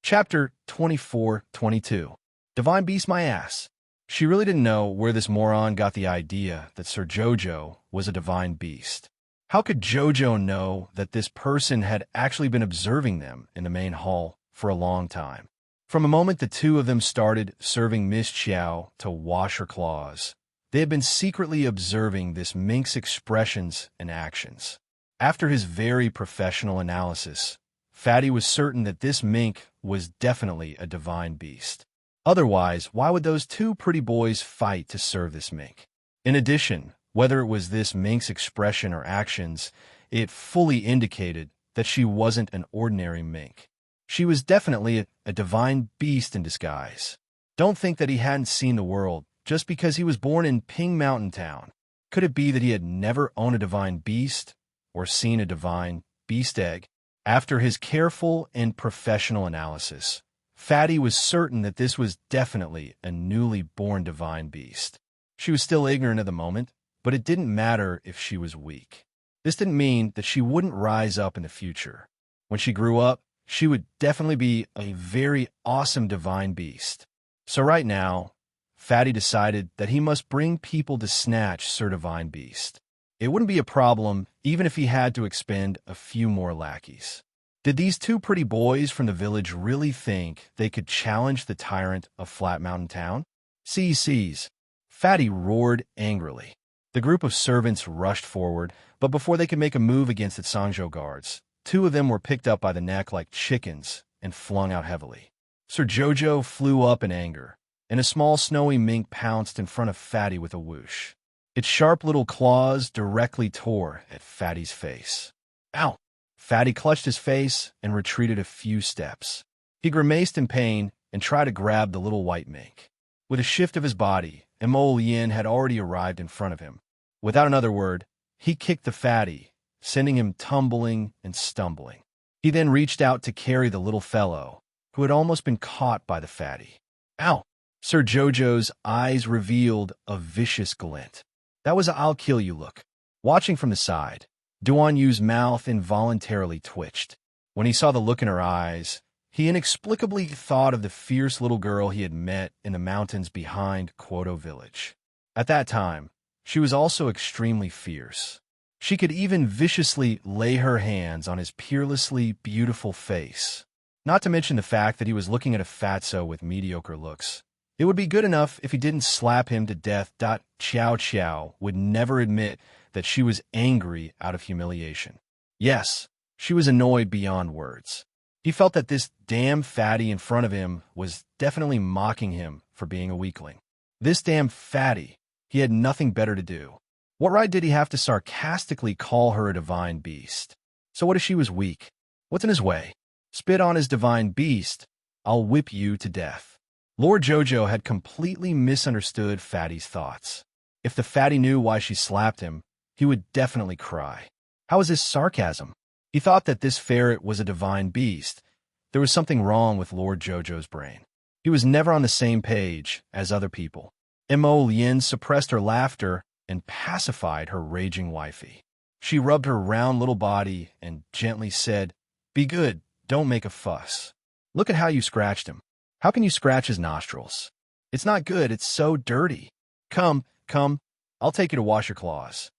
Chapter 24-22. Divine beast my ass. She really didn't know where this moron got the idea that Sir Jojo was a divine beast. How could Jojo know that this person had actually been observing them in the main hall for a long time? From the moment the two of them started serving Miss Chiao to wash her claws, they had been secretly observing this mink's expressions and actions. After his very professional analysis, Fatty was certain that this mink was definitely a divine beast. Otherwise, why would those two pretty boys fight to serve this mink? In addition, whether it was this mink's expression or actions, it fully indicated that she wasn't an ordinary mink. She was definitely a divine beast in disguise. Don't think that he hadn't seen the world just because he was born in Ping Mountain Town. Could it be that he had never owned a divine beast or seen a divine beast egg? After his careful and professional analysis, Fatty was certain that this was definitely a newly born divine beast. She was still ignorant at the moment, but it didn't matter if she was weak. This didn't mean that she wouldn't rise up in the future. When she grew up, she would definitely be a very awesome divine beast. So right now, Fatty decided that he must bring people to snatch Sir Divine Beast. It wouldn't be a problem even if he had to expend a few more lackeys. Did these two pretty boys from the village really think they could challenge the tyrant of Flat Mountain Town? Seize. Fatty roared angrily. The group of servants rushed forward, but before they could make a move against the Sangzhou guards, two of them were picked up by the neck like chickens and flung out heavily. Sir Jojo flew up in anger, and a small snowy mink pounced in front of Fatty with a whoosh. Its sharp little claws directly tore at Fatty's face. Ow! Fatty clutched his face and retreated a few steps. He grimaced in pain and tried to grab the little white mink. With a shift of his body, Mo Lian had already arrived in front of him. Without another word, he kicked the Fatty, sending him tumbling and stumbling. He then reached out to carry the little fellow, who had almost been caught by the Fatty. Ow! Sir Jojo's eyes revealed a vicious glint. That was a "I'll kill you" look. Watching from the side, Duan Yu's mouth involuntarily twitched. When he saw the look in her eyes, he inexplicably thought of the fierce little girl he had met in the mountains behind Quoto village. At that time, she was also extremely fierce. She could even viciously lay her hands on his peerlessly beautiful face. Not to mention the fact that he was looking at a fatso with mediocre looks. It would be good enough if he didn't slap him to death. Qiao Qiao would never admit that she was angry out of humiliation. Yes, she was annoyed beyond words. He felt that this damn Fatty in front of him was definitely mocking him for being a weakling. This damn Fatty, he had nothing better to do. What right did he have to sarcastically call her a divine beast? So what if she was weak? What's in his way? Spit on his divine beast, I'll whip you to death. Lord Jojo had completely misunderstood Fatty's thoughts. If the Fatty knew why she slapped him, he would definitely cry. How is this sarcasm? He thought that this ferret was a divine beast. There was something wrong with Lord Jojo's brain. He was never on the same page as other people. Mo Lian suppressed her laughter and pacified her raging wifey. She rubbed her round little body and gently said, "Be good, don't make a fuss. Look at how you scratched him. How can you scratch his nostrils? It's not good, it's so dirty. Come, I'll take you to wash your claws."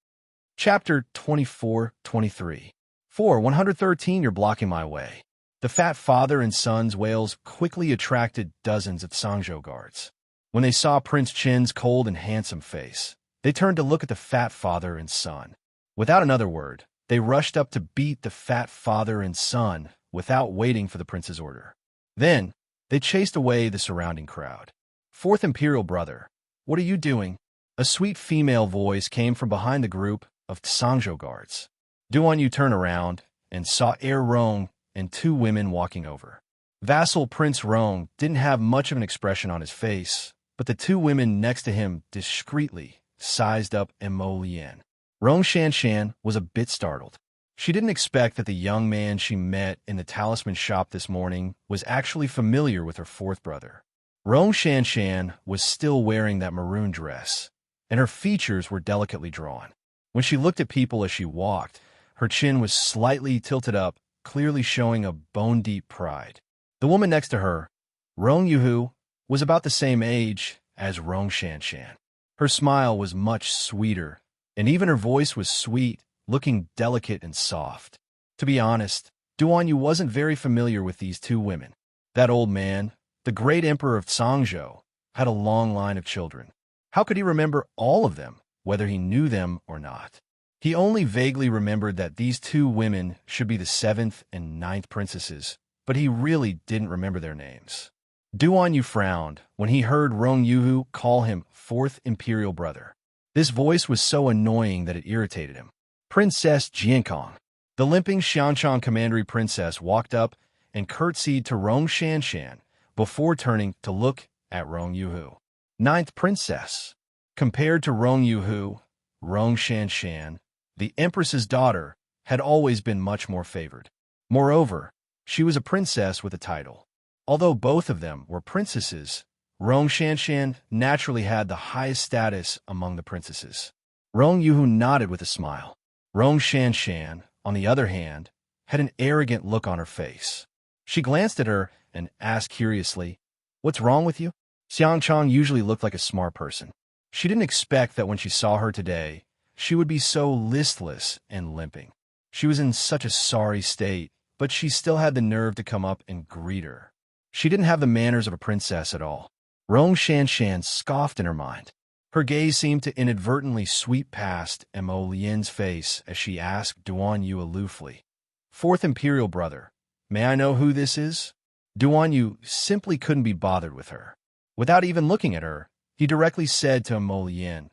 Chapter 24-23. 113, you're blocking my way. The fat father and son's wails quickly attracted dozens of Sangzhou guards. When they saw Prince Qin's cold and handsome face, they turned to look at the fat father and son. Without another word, they rushed up to beat the fat father and son without waiting for the prince's order. Then, they chased away the surrounding crowd. Fourth Imperial Brother, what are you doing? A sweet female voice came from behind the group of Sangzhou guards. Duan Yu turned around and saw Heir Rong and two women walking over. Vassal Prince Rong didn't have much of an expression on his face, but the two women next to him discreetly sized up Mo Lian. Rong Shanshan was a bit startled. She didn't expect that the young man she met in the talisman shop this morning was actually familiar with her fourth brother. Rong Shanshan was still wearing that maroon dress, and her features were delicately drawn. When she looked at people as she walked, her chin was slightly tilted up, clearly showing a bone-deep pride. The woman next to her, Rong Yuhu, was about the same age as Rong Shanshan. Her smile was much sweeter, and even her voice was sweet, looking delicate and soft. To be honest, Duan Yu wasn't very familiar with these two women. That old man, the great emperor of Sangzhou, had a long line of children. How could he remember all of them, whether he knew them or not? He only vaguely remembered that these two women should be the 7th and 9th princesses, but he really didn't remember their names. Duan Yu frowned when he heard Rong Yuhu call him 4th Imperial Brother. This voice was so annoying that it irritated him. Princess Jiankong. The limping Xianchang commandery princess walked up and curtsied to Rong Shanshan before turning to look at Rong Yuhu. 9th princess. Compared to Rong Yuhu, Rong Shanshan, the empress's daughter, had always been much more favored. Moreover, she was a princess with a title. Although both of them were princesses, Rong Shanshan naturally had the highest status among the princesses. Rong Yuhu nodded with a smile. Rong Shanshan, on the other hand, had an arrogant look on her face. She glanced at her and asked curiously, "What's wrong with you?" Xiangchang usually looked like a smart person. She didn't expect that when she saw her today, she would be so listless and limping. She was in such a sorry state, but she still had the nerve to come up and greet her. She didn't have the manners of a princess at all. Rong Shanshan scoffed in her mind. Her gaze seemed to inadvertently sweep past Mo Lian's face as she asked Duan Yu aloofly, "4th Imperial Brother, may I know who this is?" Duan Yu simply couldn't be bothered with her. Without even looking at her, he directly said to Mo Lian,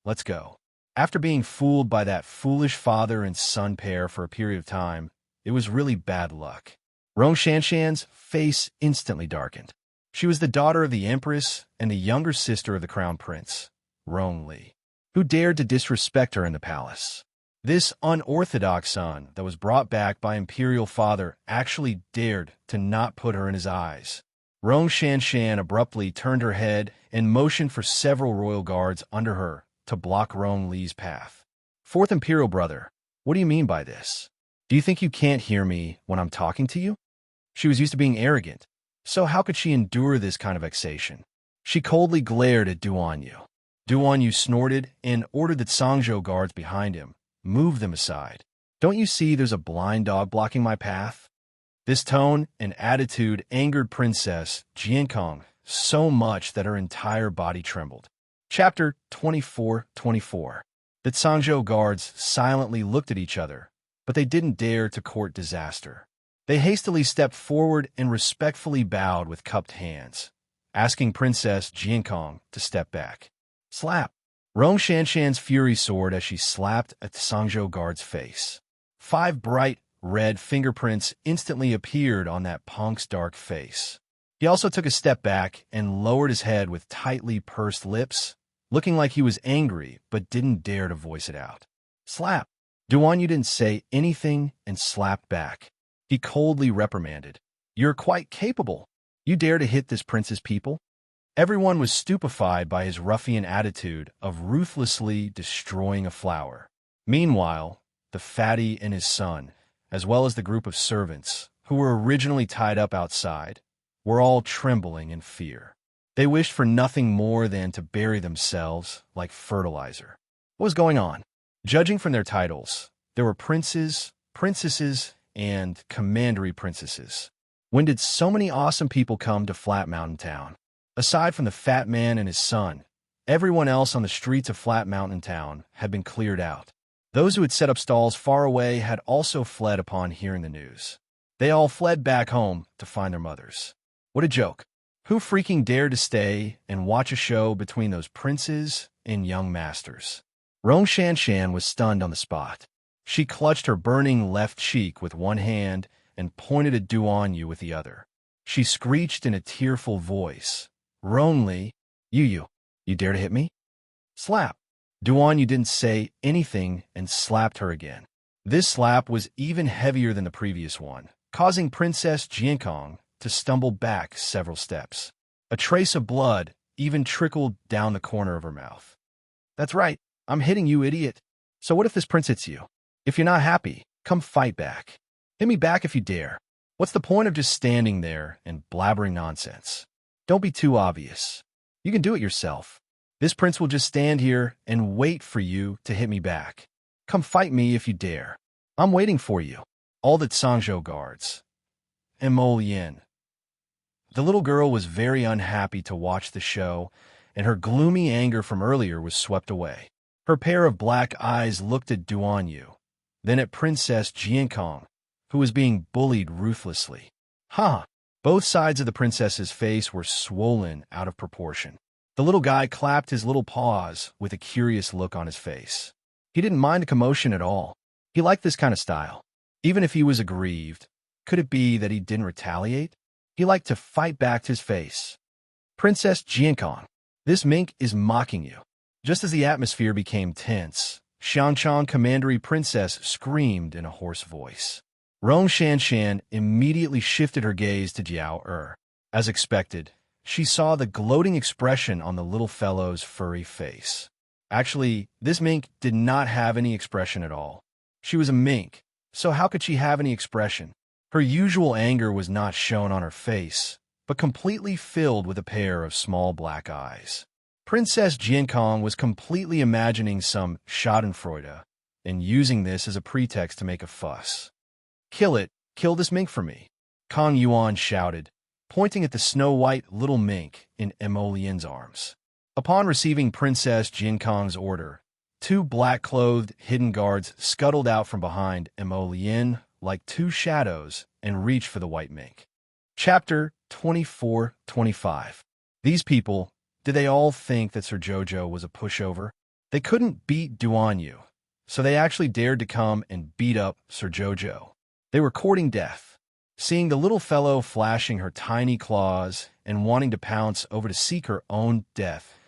"Let's go." After being fooled by that foolish father and son pair for a period of time, it was really bad luck. Rong Shanshan's face instantly darkened. She was the daughter of the empress and the younger sister of the crown prince, Rong Li, who dared to disrespect her in the palace. This unorthodox son that was brought back by imperial father actually dared to not put her in his eyes. Rong Shanshan abruptly turned her head and motioned for several royal guards under her to block Rong Li's path. "4th Imperial Brother, what do you mean by this? Do you think you can't hear me when I'm talking to you?" She was used to being arrogant, so how could she endure this kind of vexation? She coldly glared at Duan Yu. Duan Yu snorted and ordered the Sangzhou guards behind him, "Move them aside. Don't you see there's a blind dog blocking my path?" This tone and attitude angered Princess Jiankong so much that her entire body trembled. Chapter 24:24. The Sangzhou guards silently looked at each other, but they didn't dare to court disaster. They hastily stepped forward and respectfully bowed with cupped hands, asking Princess Jiankong to step back. Slap! Rong Shanshan's fury soared as she slapped at the Sangzhou guard's face. 5 bright red fingerprints instantly appeared on that punk's dark face. He also took a step back and lowered his head with tightly pursed lips, looking like he was angry but didn't dare to voice it out. Slap! Duan Yu didn't say anything and slapped back. He coldly reprimanded, "You're quite capable. You dare to hit this prince's people?" Everyone was stupefied by his ruffian attitude of ruthlessly destroying a flower. Meanwhile, the fatty and his son, as well as the group of servants, who were originally tied up outside, were all trembling in fear. They wished for nothing more than to bury themselves like fertilizer. What was going on? Judging from their titles, there were princes, princesses and commandery princesses. When did so many awesome people come to Flat Mountain Town? Aside from the fat man and his son, everyone else on the streets of Flat Mountain Town had been cleared out. Those who had set up stalls far away had also fled upon hearing the news. They all fled back home to find their mothers. What a joke. Who freaking dared to stay and watch a show between those princes and young masters? Rong Shanshan was stunned on the spot. She clutched her burning left cheek with one hand and pointed at Duan Yu with the other. She screeched in a tearful voice, "Ronli, you dare to hit me?" Slap. Duan Yu didn't say anything and slapped her again. This slap was even heavier than the previous one, causing Princess Jiankong to stumble back several steps. A trace of blood even trickled down the corner of her mouth. "That's right, I'm hitting you, idiot. So what if this prince hits you? If you're not happy, come fight back. Hit me back if you dare. What's the point of just standing there and blabbering nonsense? Don't be too obvious. You can do it yourself. This prince will just stand here and wait for you to hit me back. Come fight me if you dare. I'm waiting for you." All the Sangzhou guards. Mo Yin. The little girl was very unhappy to watch the show, and her gloomy anger from earlier was swept away. Her pair of black eyes looked at Duan Yu, then at Princess Jiankong, who was being bullied ruthlessly. Ha! Both sides of the princess's face were swollen out of proportion. The little guy clapped his little paws with a curious look on his face. He didn't mind the commotion at all. He liked this kind of style. Even if he was aggrieved, could it be that he didn't retaliate? He liked to fight back to his face. "Princess Jiankong, this mink is mocking you." Just as the atmosphere became tense, Xiangchang Commandery Princess screamed in a hoarse voice. Rong Shanshan immediately shifted her gaze to Jiao Er. As expected, she saw the gloating expression on the little fellow's furry face. Actually, this mink did not have any expression at all. She was a mink, so how could she have any expression? Her usual anger was not shown on her face, but completely filled with a pair of small black eyes. Princess Jiankong was completely imagining some schadenfreude and using this as a pretext to make a fuss. "Kill it! Kill this mink for me!" Kong Yuan shouted, pointing at the snow-white little mink in Emolien's arms. Upon receiving Princess Jiankong's order, two black-clothed hidden guards scuttled out from behind Emolien like two shadows and reached for the white mink. Chapter 24-25. These people, did they all think that Sir Jojo was a pushover? They couldn't beat Duan Yu, so they actually dared to come and beat up Sir Jojo. They were courting death. Seeing the little fellow flashing her tiny claws and wanting to pounce over to seek her own death,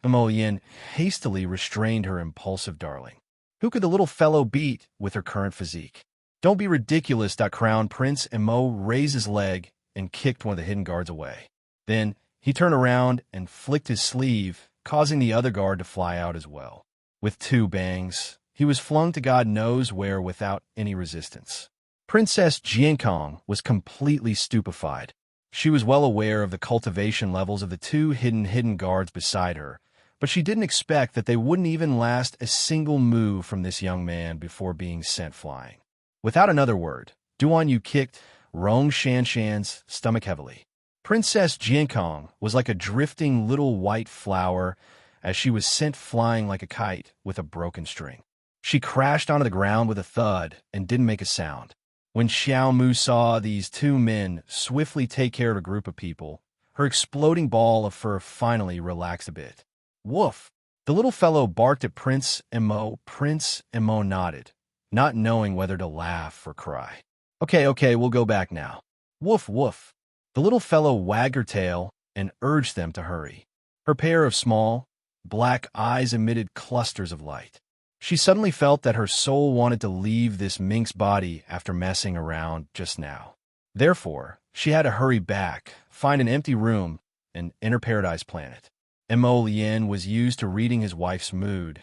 Emolien hastily restrained her impulsive darling. Who could the little fellow beat with her current physique? "Don't be ridiculous," Crown Prince Emo raised his leg and kicked one of the hidden guards away. Then he turned around and flicked his sleeve, causing the other guard to fly out as well. With two bangs, he was flung to God knows where without any resistance. Princess Jiankong was completely stupefied. She was well aware of the cultivation levels of the two hidden guards beside her, but she didn't expect that they wouldn't even last a single move from this young man before being sent flying. Without another word, Duan Yu kicked Rong Shanshan's stomach heavily. Princess Jiankong was like a drifting little white flower as she was sent flying like a kite with a broken string. She crashed onto the ground with a thud and didn't make a sound. When Xiao Mu saw these two men swiftly take care of a group of people, her exploding ball of fur finally relaxed a bit. "Woof!" The little fellow barked at Prince Emo. Prince Emo nodded, not knowing whether to laugh or cry. Okay, we'll go back now." "Woof, woof." The little fellow wagged her tail and urged them to hurry. Her pair of small, black eyes emitted clusters of light. She suddenly felt that her soul wanted to leave this mink's body after messing around just now. Therefore, she had to hurry back, find an empty room, and enter Paradise Planet. Emolien was used to reading his wife's mood.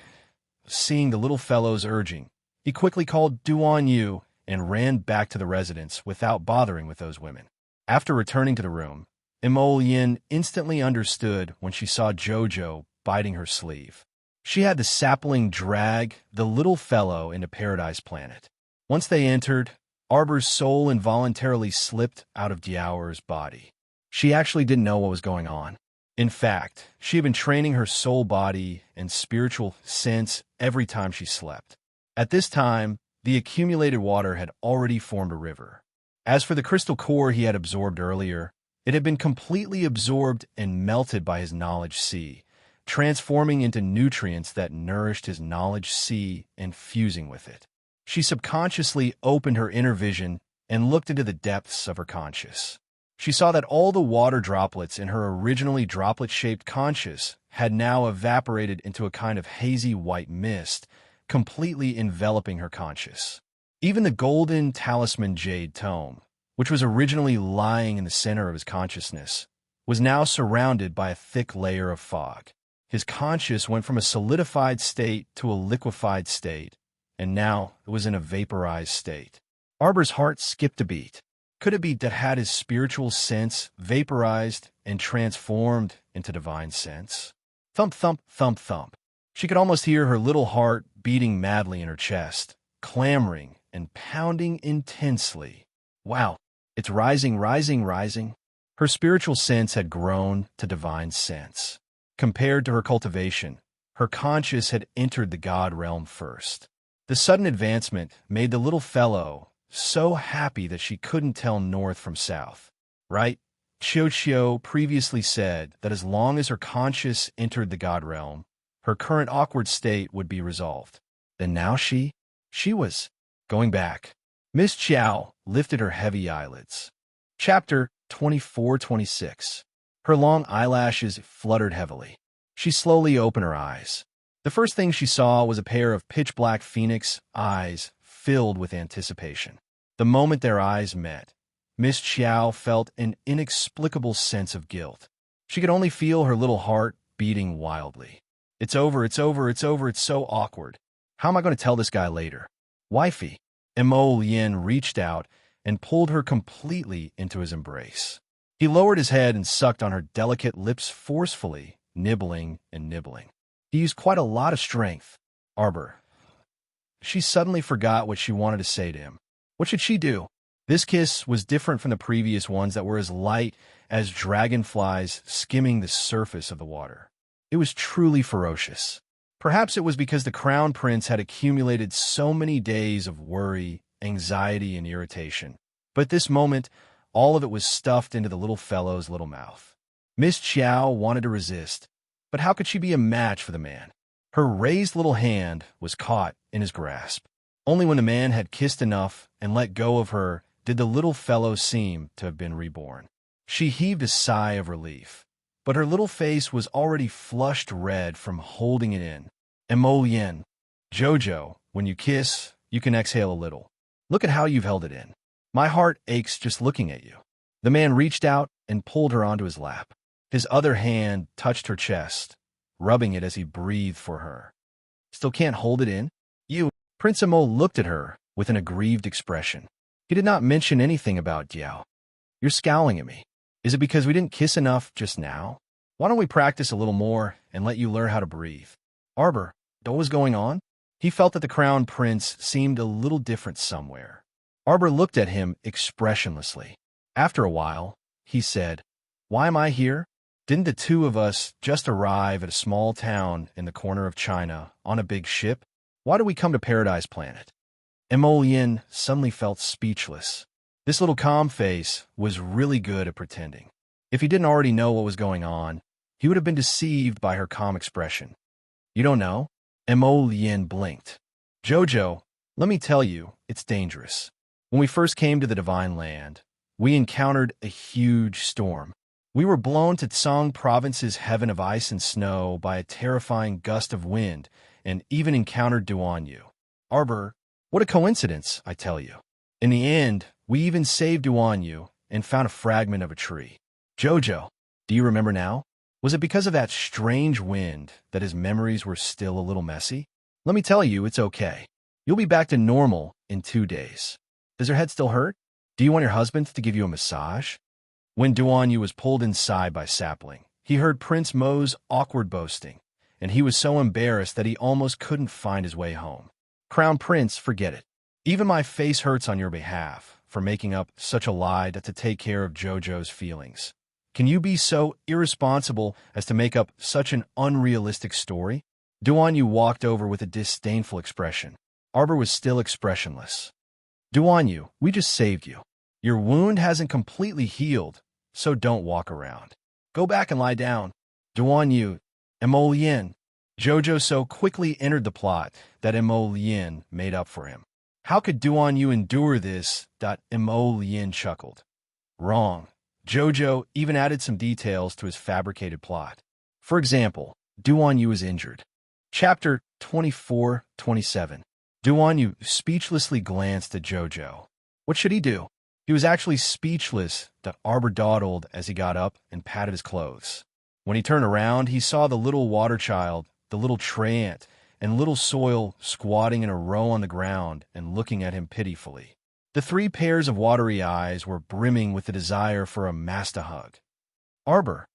Seeing the little fellow's urging, he quickly called Duan Yu and ran back to the residence without bothering with those women. After returning to the room, Emolien instantly understood when she saw Jojo biting her sleeve. She had the sapling drag the little fellow into Paradise Planet. Once they entered, Arbor's soul involuntarily slipped out of Diao's body. She actually didn't know what was going on. In fact, she had been training her soul body and spiritual sense every time she slept. At this time, the accumulated water had already formed a river. As for the crystal core he had absorbed earlier, it had been completely absorbed and melted by his knowledge sea, transforming into nutrients that nourished his knowledge sea and fusing with it. She subconsciously opened her inner vision and looked into the depths of her conscious. She saw that all the water droplets in her originally droplet-shaped conscious had now evaporated into a kind of hazy white mist, completely enveloping her conscious. Even the golden talisman jade tome, which was originally lying in the center of his consciousness, was now surrounded by a thick layer of fog. His conscious went from a solidified state to a liquefied state, and now it was in a vaporized state. Arbor's heart skipped a beat. Could it be that had his spiritual sense vaporized and transformed into divine sense? Thump, thump, thump, thump. She could almost hear her little heart beating madly in her chest, clamoring and pounding intensely. Wow, it's rising, rising, rising. Her spiritual sense had grown to divine sense. Compared to her cultivation, her conscious had entered the God realm first. The sudden advancement made the little fellow so happy that she couldn't tell north from south. Right? Qiu previously said that as long as her conscious entered the God realm, her current awkward state would be resolved. Then now she was going back. Miss Qiao lifted her heavy eyelids. Chapter 24-26. Her long eyelashes fluttered heavily. She slowly opened her eyes. The first thing she saw was a pair of pitch-black phoenix eyes filled with anticipation. The moment their eyes met, Miss Qiao felt an inexplicable sense of guilt. She could only feel her little heart beating wildly. It's over, it's over, it's over, it's so awkward. How am I going to tell this guy later? Wifey. Mo Lien reached out and pulled her completely into his embrace. He lowered his head and sucked on her delicate lips forcefully, nibbling and nibbling. He used quite a lot of strength. Arbor. She suddenly forgot what she wanted to say to him. What should she do? This kiss was different from the previous ones that were as light as dragonflies skimming the surface of the water. It was truly ferocious. Perhaps it was because the crown prince had accumulated so many days of worry, anxiety, and irritation. But at this moment, all of it was stuffed into the little fellow's little mouth. Miss Qiao wanted to resist, but how could she be a match for the man? Her raised little hand was caught in his grasp. Only when the man had kissed enough and let go of her did the little fellow seem to have been reborn. She heaved a sigh of relief, but her little face was already flushed red from holding it in. Emollien, Jojo, when you kiss, you can exhale a little. Look at how you've held it in. My heart aches just looking at you. The man reached out and pulled her onto his lap. His other hand touched her chest, rubbing it as he breathed for her. Still can't hold it in? You. Prince Emo looked at her with an aggrieved expression. He did not mention anything about Diao. You're scowling at me. Is it because we didn't kiss enough just now? Why don't we practice a little more and let you learn how to breathe? Arbor, what was going on? He felt that the crown prince seemed a little different somewhere. Arbor looked at him expressionlessly. After a while, he said, Why am I here? Didn't the two of us just arrive at a small town in the corner of China on a big ship? Why did we come to Paradise Planet? Emollien suddenly felt speechless. This little calm face was really good at pretending. If he didn't already know what was going on, he would have been deceived by her calm expression. You don't know? Emollien blinked. Jojo, let me tell you, it's dangerous. When we first came to the Divine Land, we encountered a huge storm. We were blown to Tsang Province's heaven of ice and snow by a terrifying gust of wind, and even encountered Duanyu. Arbor, what a coincidence, I tell you. In the end, we even saved Duanyu and found a fragment of a tree. Jojo, do you remember now? Was it because of that strange wind that his memories were still a little messy? Let me tell you, it's okay. You'll be back to normal in 2 days. Does your head still hurt? Do you want your husband to give you a massage? When Duanyu was pulled inside by Sapling, he heard Prince Mo's awkward boasting, and he was so embarrassed that he almost couldn't find his way home. Crown Prince, forget it. Even my face hurts on your behalf for making up such a lie to take care of Jojo's feelings. Can you be so irresponsible as to make up such an unrealistic story? Duan Yu walked over with a disdainful expression. Arbor was still expressionless. Duan Yu, we just saved you. Your wound hasn't completely healed, so don't walk around. Go back and lie down. Duan Yu, Mo Lien. Jojo so quickly entered the plot that Mo Lien made up for him. How could Duan Yu endure this? Mo Lien chuckled. Wrong. Jojo even added some details to his fabricated plot. For example, Duan Yu is injured. Chapter 24-27. Duan Yu speechlessly glanced at Jojo. What should he do? He was actually speechless. Arbor dawdled as he got up and patted his clothes. When he turned around, he saw the little water child, the little tree ant, and little Soil squatting in a row on the ground and looking at him pitifully. The 3 pairs of watery eyes were brimming with the desire for a master hug. Arbor,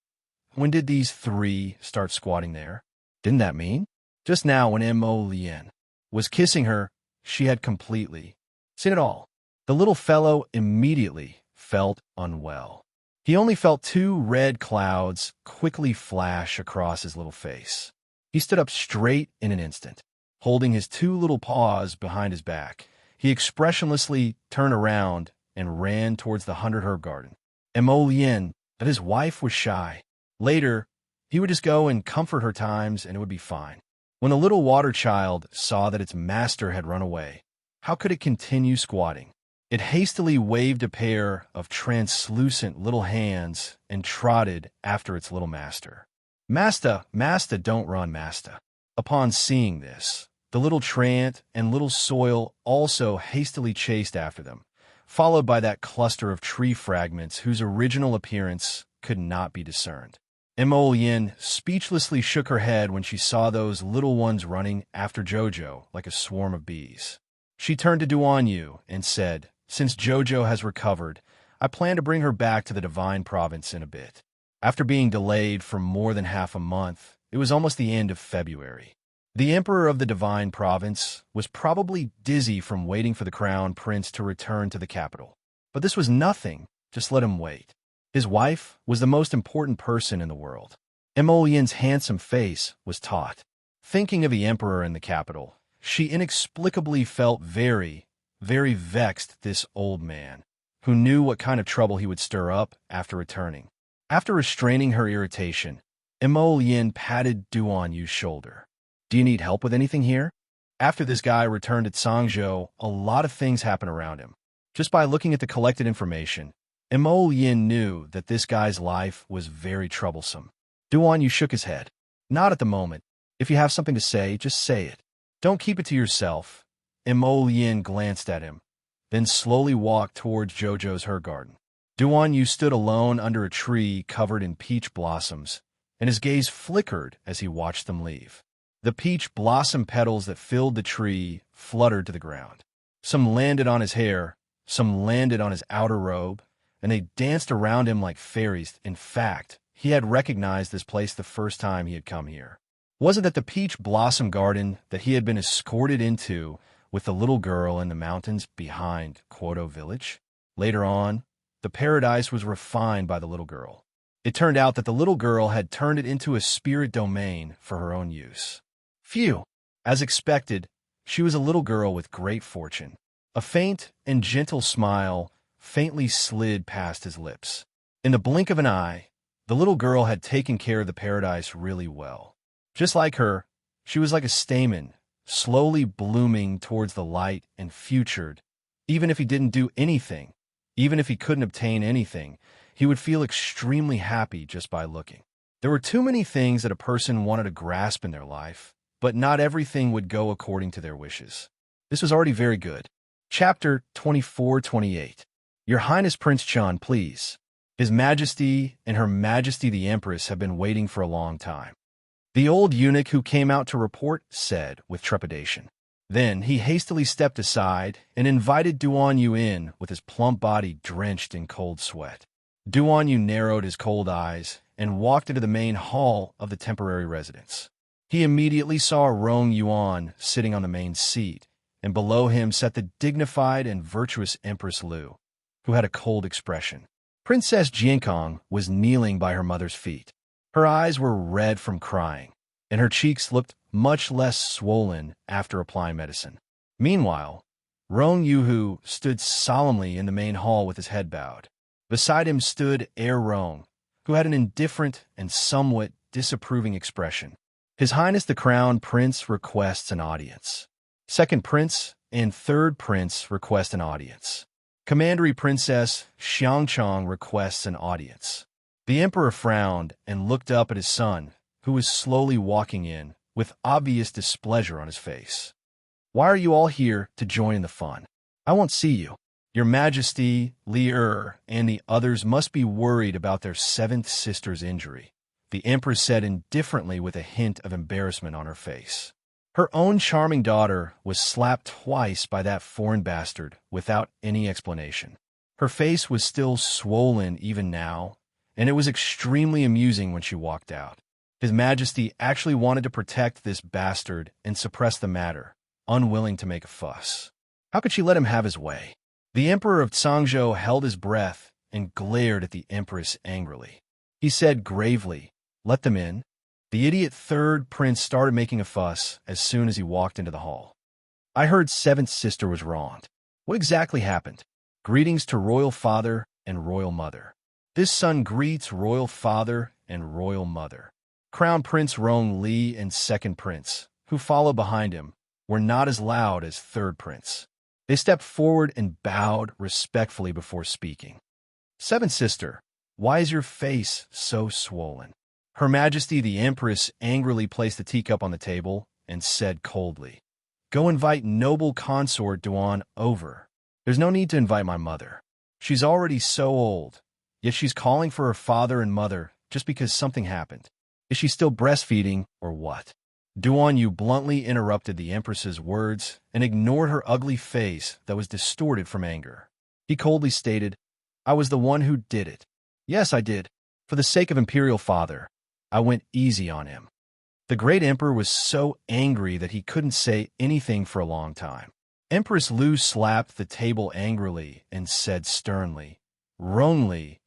when did these 3 start squatting there? Didn't that mean? Just now when Mo Lien was kissing her, she had completely seen it all. The little fellow immediately felt unwell. He only felt 2 red clouds quickly flash across his little face. He stood up straight in an instant, holding his 2 little paws behind his back. He expressionlessly turned around and ran towards the 100 herb garden. Mo Lien, that his wife was shy. Later, he would just go and comfort her times and it would be fine. When the little water child saw that its master had run away, how could it continue squatting? It hastily waved a pair of translucent little hands and trotted after its little master. Master, don't run, master. Upon seeing this, the little Trant and little Soil also hastily chased after them, followed by that cluster of tree fragments whose original appearance could not be discerned. Mo Lien speechlessly shook her head when she saw those little ones running after Jojo like a swarm of bees. She turned to Duan Yu and said, since Jojo has recovered, I plan to bring her back to the Divine Province in a bit. After being delayed for more than half a month, it was almost the end of February. The Emperor of the Divine Province was probably dizzy from waiting for the Crown Prince to return to the capital. But this was nothing, just let him wait. His wife was the most important person in the world. Mo Lien's handsome face was taut. Thinking of the Emperor in the capital, she inexplicably felt very, very vexed this old man, who knew what kind of trouble he would stir up after returning. After restraining her irritation, Mo Lien patted Duan Yu's shoulder. Do you need help with anything here? After this guy returned at Sangzhou, a lot of things happened around him. Just by looking at the collected information, Mo Lien knew that this guy's life was very troublesome. Duan Yu shook his head. Not at the moment. If you have something to say, just say it. Don't keep it to yourself. Mo Lien glanced at him, then slowly walked towards Jojo's herb garden. Duan Yu stood alone under a tree covered in peach blossoms, and his gaze flickered as he watched them leave. The peach blossom petals that filled the tree fluttered to the ground. Some landed on his hair, some landed on his outer robe, and they danced around him like fairies. In fact, he had recognized this place the first time he had come here. Was it that the peach blossom garden that he had been escorted into with the little girl in the mountains behind Quoto village? Later on, the paradise was refined by the little girl. It turned out that the little girl had turned it into a spirit domain for her own use. Phew! As expected, she was a little girl with great fortune. A faint and gentle smile faintly slid past his lips. In the blink of an eye, the little girl had taken care of the paradise really well. Just like her, she was like a stamen, slowly blooming towards the light and futured. Even if he didn't do anything, even if he couldn't obtain anything, he would feel extremely happy just by looking. There were too many things that a person wanted to grasp in their life, but not everything would go according to their wishes. This was already very good. Chapter 24-28. Your Highness Prince Chun, please. His Majesty and Her Majesty the Empress have been waiting for a long time. The old eunuch who came out to report said with trepidation. Then he hastily stepped aside and invited Duan Yu in with his plump body drenched in cold sweat. Duan Yu narrowed his cold eyes and walked into the main hall of the temporary residence. He immediately saw Rong Yuan sitting on the main seat, and below him sat the dignified and virtuous Empress Lu, who had a cold expression. Princess Jiankong was kneeling by her mother's feet. Her eyes were red from crying, and her cheeks looked much less swollen after applying medicine. Meanwhile, Rong Yuhu stood solemnly in the main hall with his head bowed. Beside him stood Heir Rong, who had an indifferent and somewhat disapproving expression. His Highness the Crown Prince requests an audience. Second Prince and Third Prince request an audience. Commandery Princess Xiangchong requests an audience. The Emperor frowned and looked up at his son, who was slowly walking in, with obvious displeasure on his face. Why are you all here to join in the fun? I won't see you. Your Majesty, Li and the others must be worried about their seventh sister's injury, the Empress said indifferently with a hint of embarrassment on her face. Her own charming daughter was slapped twice by that foreign bastard without any explanation. Her face was still swollen even now, and it was extremely amusing when she walked out. His Majesty actually wanted to protect this bastard and suppress the matter, unwilling to make a fuss. How could she let him have his way? The Emperor of Cangzhou held his breath and glared at the Empress angrily. He said gravely, "Let them in." The idiot third prince started making a fuss as soon as he walked into the hall. I heard seventh sister was wronged. What exactly happened? Greetings to royal father and royal mother. This son greets royal father and royal mother. Crown Prince Rong Li and second prince, who followed behind him, were not as loud as third prince. They stepped forward and bowed respectfully before speaking. Seventh sister, why is your face so swollen? Her Majesty the Empress angrily placed the teacup on the table and said coldly, "Go invite noble Consort Duan over. There's no need to invite my mother. She's already so old, yet she's calling for her father and mother just because something happened. Is she still breastfeeding or what?" Duan Yu bluntly interrupted the Empress's words and ignored her ugly face that was distorted from anger. He coldly stated, "I was the one who did it. Yes, I did. For the sake of Imperial Father, I went easy on him." The great emperor was so angry that he couldn't say anything for a long time. Empress Lu slapped the table angrily and said sternly, "Rong Li,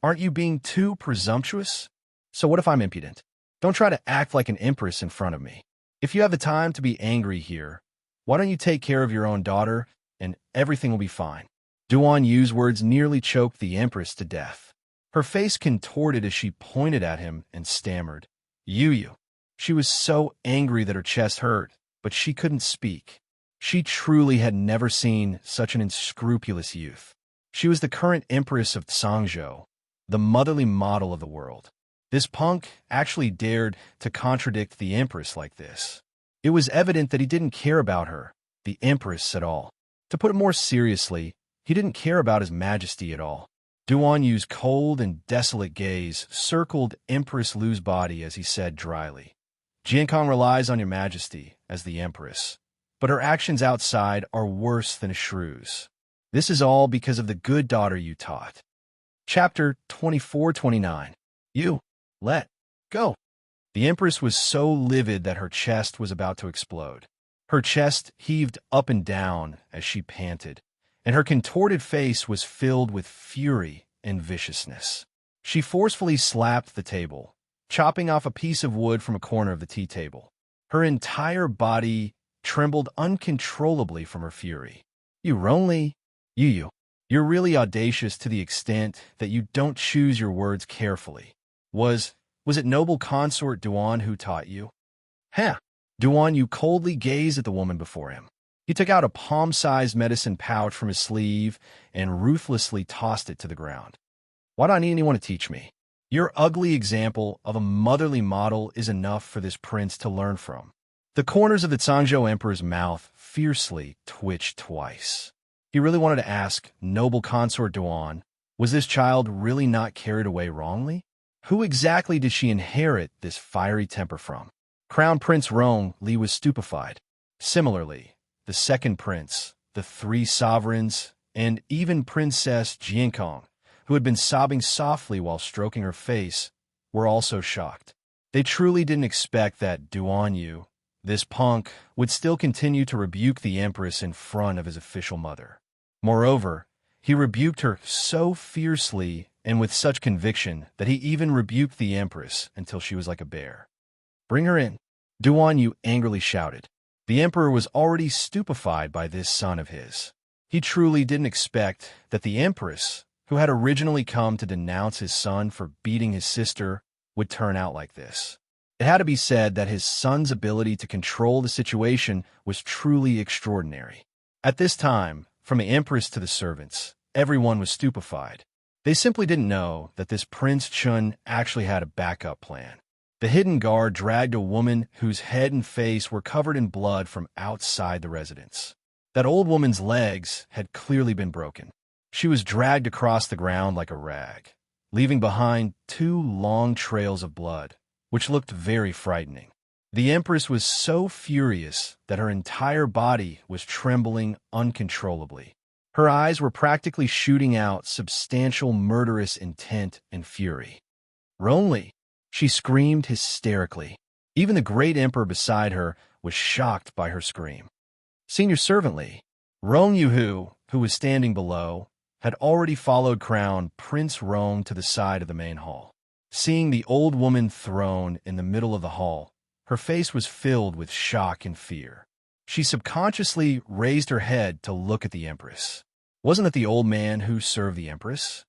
aren't you being too presumptuous? So what if I'm impudent? Don't try to act like an empress in front of me. If you have the time to be angry here, why don't you take care of your own daughter and everything will be fine?" Duan Yu's words nearly choked the empress to death. Her face contorted as she pointed at him and stammered, "Yu." She was so angry that her chest hurt, but she couldn't speak. She truly had never seen such an unscrupulous youth. She was the current empress of Cangzhou, the motherly model of the world. This punk actually dared to contradict the empress like this. It was evident that he didn't care about her, the empress, at all. To put it more seriously, he didn't care about his Majesty at all. Duan Yu's cold and desolate gaze circled Empress Lu's body as he said dryly, "Jiankong relies on your Majesty as the empress, but her actions outside are worse than a shrew's. This is all because of the good daughter you taught." Chapter 24-29. You. Let go. The Empress was so livid that her chest was about to explode. Her chest heaved up and down as she panted, and her contorted face was filled with fury and viciousness. She forcefully slapped the table, chopping off a piece of wood from a corner of the tea table. Her entire body trembled uncontrollably from her fury. "You only, you. You're really audacious to the extent that you don't choose your words carefully. Was it noble Consort Duan who taught you?" "Huh." Duan Yu coldly gazed at the woman before him. He took out a palm-sized medicine pouch from his sleeve and ruthlessly tossed it to the ground. "Why do I need anyone to teach me? Your ugly example of a motherly model is enough for this prince to learn from." The corners of the Cangzhou Emperor's mouth fiercely twitched twice. He really wanted to ask noble Consort Duan, was this child really not carried away wrongly? Who exactly did she inherit this fiery temper from? Crown Prince Rong Li was stupefied. Similarly, the second prince, the three sovereigns, and even Princess Jiankong, who had been sobbing softly while stroking her face, were also shocked. They truly didn't expect that Duan Yu, This punk would still continue to rebuke the empress in front of his official mother. Moreover, he rebuked her so fiercely and with such conviction that he even rebuked the empress until she was like a bear. "Bring her in," Duan Yu angrily shouted. The emperor was already stupefied by this son of his. He truly didn't expect that the empress, who had originally come to denounce his son for beating his sister, would turn out like this. It had to be said that his son's ability to control the situation was truly extraordinary. At this time, from the empress to the servants, everyone was stupefied. They simply didn't know that this Prince Chun actually had a backup plan. The hidden guard dragged a woman whose head and face were covered in blood from outside the residence. That old woman's legs had clearly been broken. She was dragged across the ground like a rag, leaving behind 2 long trails of blood, which looked very frightening. The empress was so furious that her entire body was trembling uncontrollably. Her eyes were practically shooting out substantial murderous intent and fury. "Ronli!" she screamed hysterically. Even the great emperor beside her was shocked by her scream. Senior servant Li, Rong Yuhu, who was standing below, had already followed Crown Prince Rong to the side of the main hall. Seeing the old woman thrown in the middle of the hall, her face was filled with shock and fear. She subconsciously raised her head to look at the empress. Wasn't it the old man who served the empress?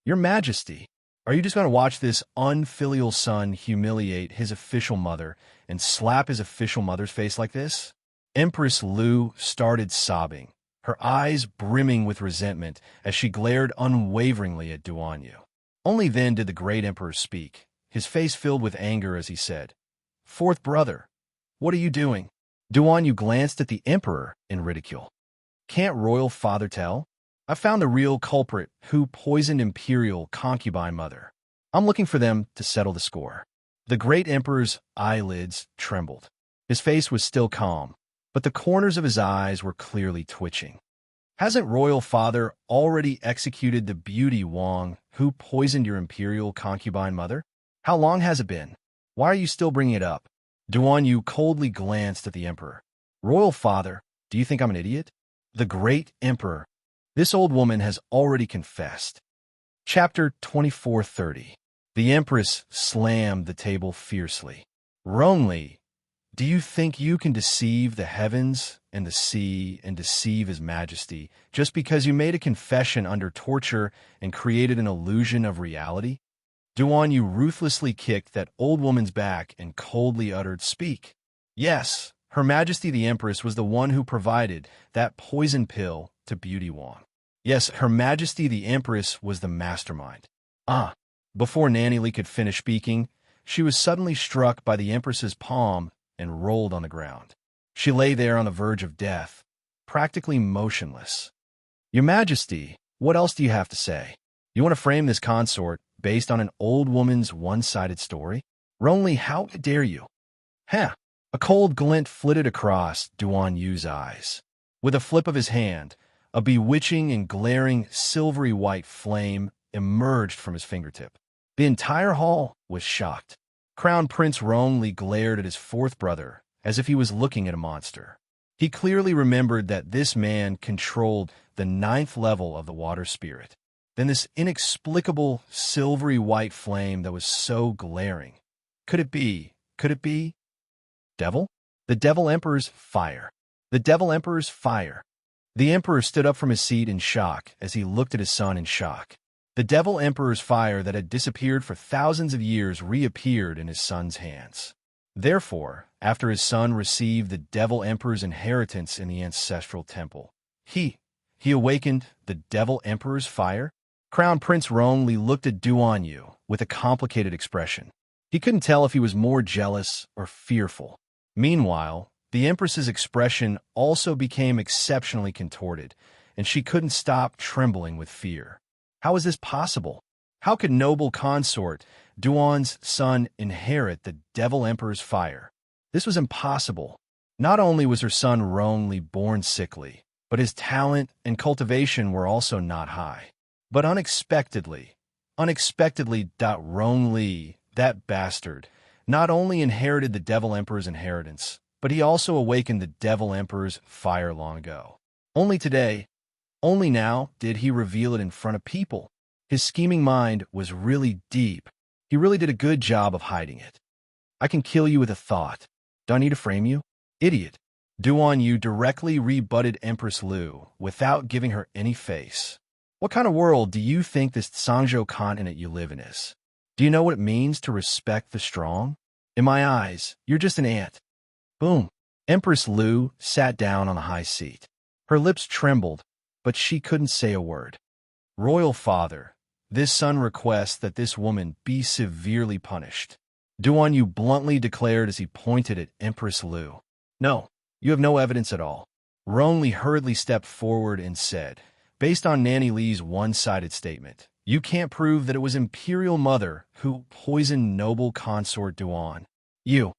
"Your Majesty, are you just going to watch this unfilial son humiliate his official mother and slap his official mother's face like this?" Empress Lu started sobbing, her eyes brimming with resentment as she glared unwaveringly at Duan Yu. Only then did the great emperor speak, his face filled with anger as he said, "Fourth brother, what are you doing?" Duan Yu glanced at the emperor in ridicule. "Can't royal father tell? I found the real culprit who poisoned imperial concubine mother. I'm looking for them to settle the score." The great emperor's eyelids trembled. His face was still calm, but the corners of his eyes were clearly twitching. "Hasn't royal father already executed the beauty Wang who poisoned your imperial concubine mother? How long has it been? Why are you still bringing it up?" Duan Yu coldly glanced at the emperor. "Royal father, do you think I'm an idiot?" The great emperor. This old woman has already confessed. Chapter 2430. The empress slammed the table fiercely. "Rongli, do you think you can deceive the heavens and the sea and deceive His Majesty just because you made a confession under torture and created an illusion of reality?" Duan Yu ruthlessly kicked that old woman's back and coldly uttered, "Speak." Yes, Her Majesty the Empress was the one who provided that poison pill to Beauty Wong. Yes, Her Majesty the Empress was the mastermind. Before Nanny Lee could finish speaking, she was suddenly struck by the Empress's palm and rolled on the ground. She lay there on the verge of death, practically motionless. "Your Majesty, what else do you have to say? You want to frame this consort based on an old woman's one-sided story? Ronli, how dare you?" A cold glint flitted across Duan Yu's eyes. With a flip of his hand, a bewitching and glaring silvery white flame emerged from his fingertip. The entire hall was shocked. Crown Prince Rongli glared at his fourth brother as if he was looking at a monster. He clearly remembered that this man controlled the 9th level of the water spirit. Then this inexplicable silvery white flame that was so glaring. Could it be? Devil? The Devil Emperor's fire. The Devil Emperor's fire. The Emperor stood up from his seat in shock as he looked at his son in shock. The Devil Emperor's fire that had disappeared for thousands of years reappeared in his son's hands. Therefore, after his son received the Devil Emperor's inheritance in the ancestral temple, he awakened the Devil Emperor's fire? Crown Prince Rongli looked at Duan Yu with a complicated expression. He couldn't tell if he was more jealous or fearful. Meanwhile, the Empress's expression also became exceptionally contorted, and she couldn't stop trembling with fear. How was this possible? How could noble consort, Duan's son, inherit the Devil Emperor's fire? This was impossible. Not only was her son Rongli born sickly, but his talent and cultivation were also not high. But unexpectedly, Rongli, that bastard, not only inherited the Devil Emperor's inheritance, but he also awakened the Devil Emperor's fire long ago. Only today, only now, did he reveal it in front of people. His scheming mind was really deep. He really did a good job of hiding it. I can kill you with a thought. Do I need to frame you? Idiot. Duan Yu directly rebutted Empress Lu without giving her any face. What kind of world do you think this Sangzhou continent you live in is? Do you know what it means to respect the strong? In my eyes, you're just an ant. Boom. Empress Lu sat down on a high seat. Her lips trembled, but she couldn't say a word. Royal Father, this son requests that this woman be severely punished. Duan Yu bluntly declared as he pointed at Empress Lu. No, you have no evidence at all. Rong Li hurriedly stepped forward and said, based on Nanny Li's one-sided statement, you can't prove that it was Imperial Mother who poisoned noble consort Duan. You.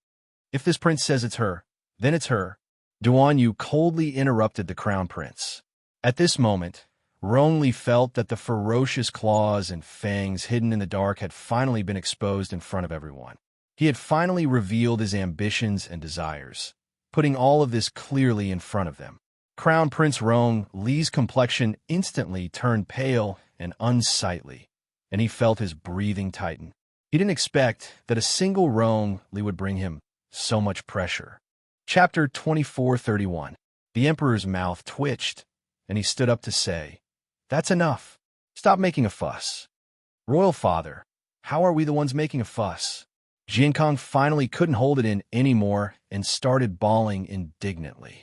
If this prince says it's her, then it's her. Duan Yu coldly interrupted the crown prince. At this moment, Rong Li felt that the ferocious claws and fangs hidden in the dark had finally been exposed in front of everyone. He had finally revealed his ambitions and desires, putting all of this clearly in front of them. Crown Prince Rong Li's complexion instantly turned pale and unsightly, and he felt his breathing tighten. He didn't expect that a single Rong Li would bring him so much pressure. Chapter 2431. The Emperor's mouth twitched, and he stood up to say, "That's enough. Stop making a fuss." Royal Father, how are we the ones making a fuss? Jiankong finally couldn't hold it in anymore and started bawling indignantly.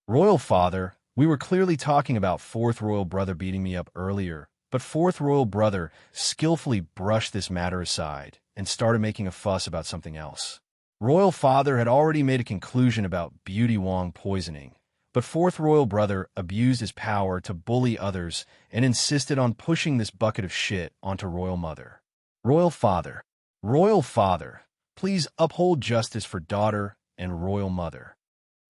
Royal Father, we were clearly talking about Fourth Royal Brother beating me up earlier, but Fourth Royal Brother skillfully brushed this matter aside and started making a fuss about something else. Royal Father had already made a conclusion about Beauty Wong poisoning, but Fourth Royal Brother abused his power to bully others and insisted on pushing this bucket of shit onto Royal Mother. Royal Father, please uphold justice for daughter and Royal Mother.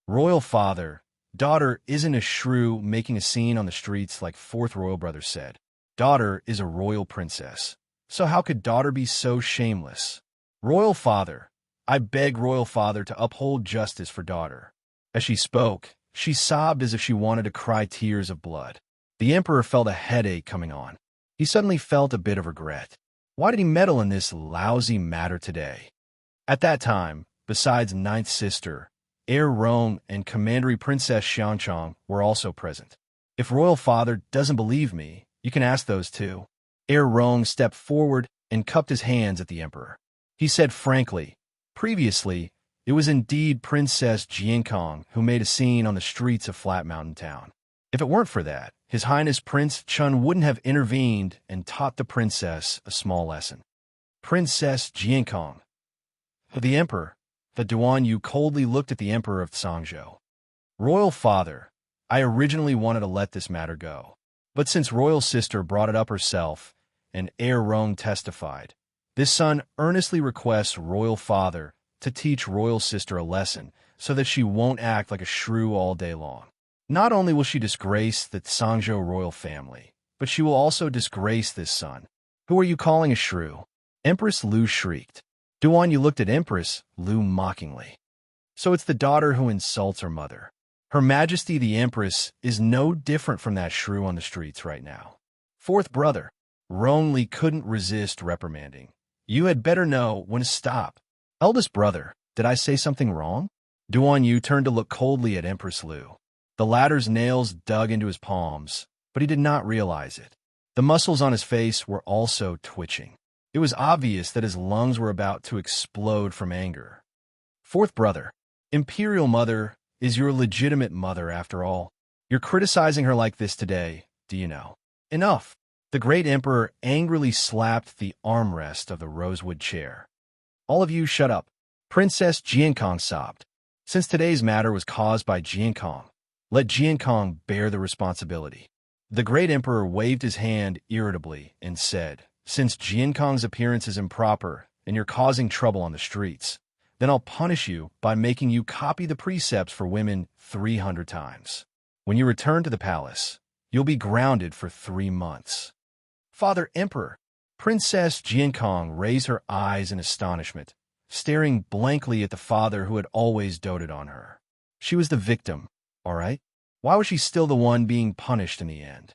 Royal Father, daughter isn't a shrew making a scene on the streets like Fourth Royal Brother said. Daughter is a royal princess. So how could daughter be so shameless? Royal Father, I beg Royal Father to uphold justice for daughter. As she spoke, she sobbed as if she wanted to cry tears of blood. The Emperor felt a headache coming on. He suddenly felt a bit of regret. Why did he meddle in this lousy matter today? At that time, besides Ninth Sister, Heir Rong and Commandery Princess Xiangchong were also present. If Royal Father doesn't believe me, you can ask those two. Heir Rong stepped forward and cupped his hands at the Emperor. He said frankly, previously, it was indeed Princess Jiankong who made a scene on the streets of Flat Mountain Town. If it weren't for that, His Highness Prince Chun wouldn't have intervened and taught the princess a small lesson. Princess Jiankong. The Emperor, the Duan Yu coldly looked at the Emperor of Sangzhou. Royal Father, I originally wanted to let this matter go. But since Royal Sister brought it up herself, and Heir Rong testified, this son earnestly requests Royal Father to teach Royal Sister a lesson so that she won't act like a shrew all day long. Not only will she disgrace the Sangzhou royal family, but she will also disgrace this son. Who are you calling a shrew? Empress Lu shrieked. Duan Yu looked at Empress Lu mockingly. So it's the daughter who insults her mother. Her Majesty the Empress is no different from that shrew on the streets right now. Fourth brother, Rong Li couldn't resist reprimanding. You had better know when to stop. Eldest brother, did I say something wrong? Duan Yu turned to look coldly at Empress Lu. The latter's nails dug into his palms, but he did not realize it. The muscles on his face were also twitching. It was obvious that his lungs were about to explode from anger. Fourth brother, Imperial Mother is your legitimate mother after all. You're criticizing her like this today, do you know? Enough. The great Emperor angrily slapped the armrest of the rosewood chair. All of you shut up. Princess Jiankong sobbed. Since today's matter was caused by Jiankong, let Jiankong bear the responsibility. The great Emperor waved his hand irritably and said, since Jiankong's appearance is improper and you're causing trouble on the streets, then I'll punish you by making you copy the precepts for women 300 times. When you return to the palace, you'll be grounded for 3 months. Father Emperor, Princess Jiankong raised her eyes in astonishment, staring blankly at the father who had always doted on her. She was the victim, all right? Why was she still the one being punished in the end?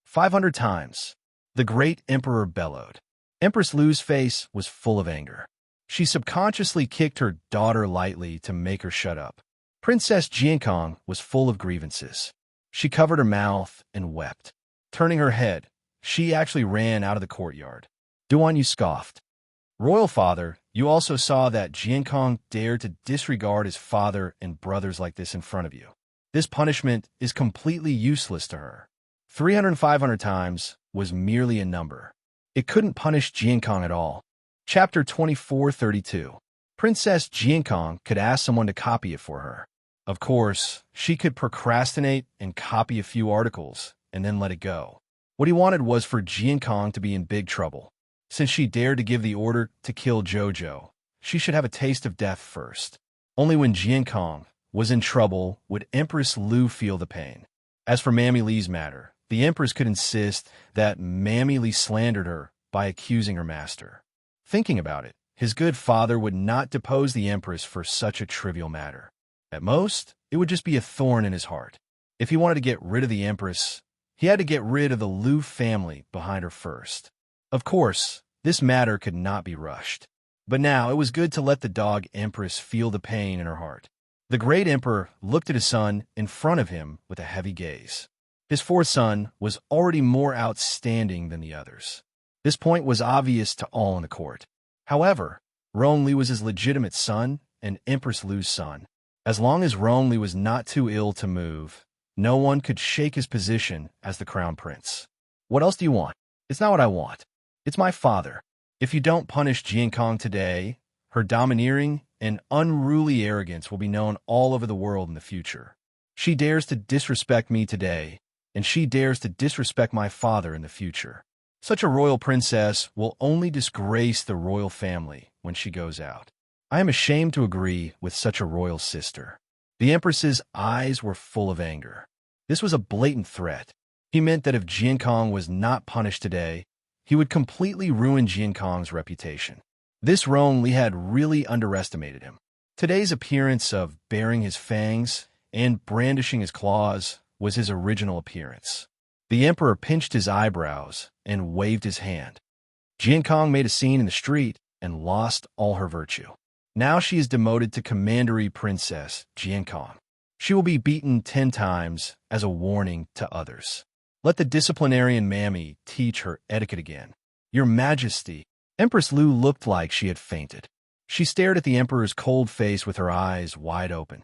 500 times. The great emperor bellowed. Empress Lu's face was full of anger. She subconsciously kicked her daughter lightly to make her shut up. Princess Jiankong was full of grievances. She covered her mouth and wept. Turning her head, she actually ran out of the courtyard. Duan Yu scoffed. Royal father, you also saw that Jiankong dared to disregard his father and brothers like this in front of you. This punishment is completely useless to her. 300 and 500 times was merely a number. It couldn't punish Jiankong at all. Chapter 2432. Princess Jiankong could ask someone to copy it for her. Of course, she could procrastinate and copy a few articles and then let it go. What he wanted was for Jiankong to be in big trouble. Since she dared to give the order to kill Jojo, she should have a taste of death first. Only when Jiankong was in trouble would Empress Lu feel the pain. As for Mammy Li's matter, the Empress could insist that Mammy Li slandered her by accusing her master. Thinking about it, his good father would not depose the Empress for such a trivial matter. At most, it would just be a thorn in his heart. If he wanted to get rid of the Empress, he had to get rid of the Lu family behind her first. Of course, this matter could not be rushed. But now it was good to let the dog Empress feel the pain in her heart. The great emperor looked at his son in front of him with a heavy gaze. His fourth son was already more outstanding than the others. This point was obvious to all in the court. However, Rongli was his legitimate son and Empress Lu's son. As long as Rongli was not too ill to move, no one could shake his position as the crown prince. What else do you want? It's not what I want. It's my father. If you don't punish Jiankong today, her domineering and unruly arrogance will be known all over the world in the future. She dares to disrespect me today, and she dares to disrespect my father in the future. Such a royal princess will only disgrace the royal family when she goes out. I am ashamed to agree with such a royal sister. The Empress's eyes were full of anger. This was a blatant threat. He meant that if Jiankong was not punished today, he would completely ruin Jiankong's reputation. This Rongli had really underestimated him. Today's appearance of baring his fangs and brandishing his claws was his original appearance. The emperor pinched his eyebrows and waved his hand. Jiankong made a scene in the street and lost all her virtue. Now she is demoted to Commandery Princess Jiankong. She will be beaten 10 times as a warning to others. Let the disciplinarian Mammy teach her etiquette again. Your Majesty. Empress Lu looked like she had fainted. She stared at the emperor's cold face with her eyes wide open.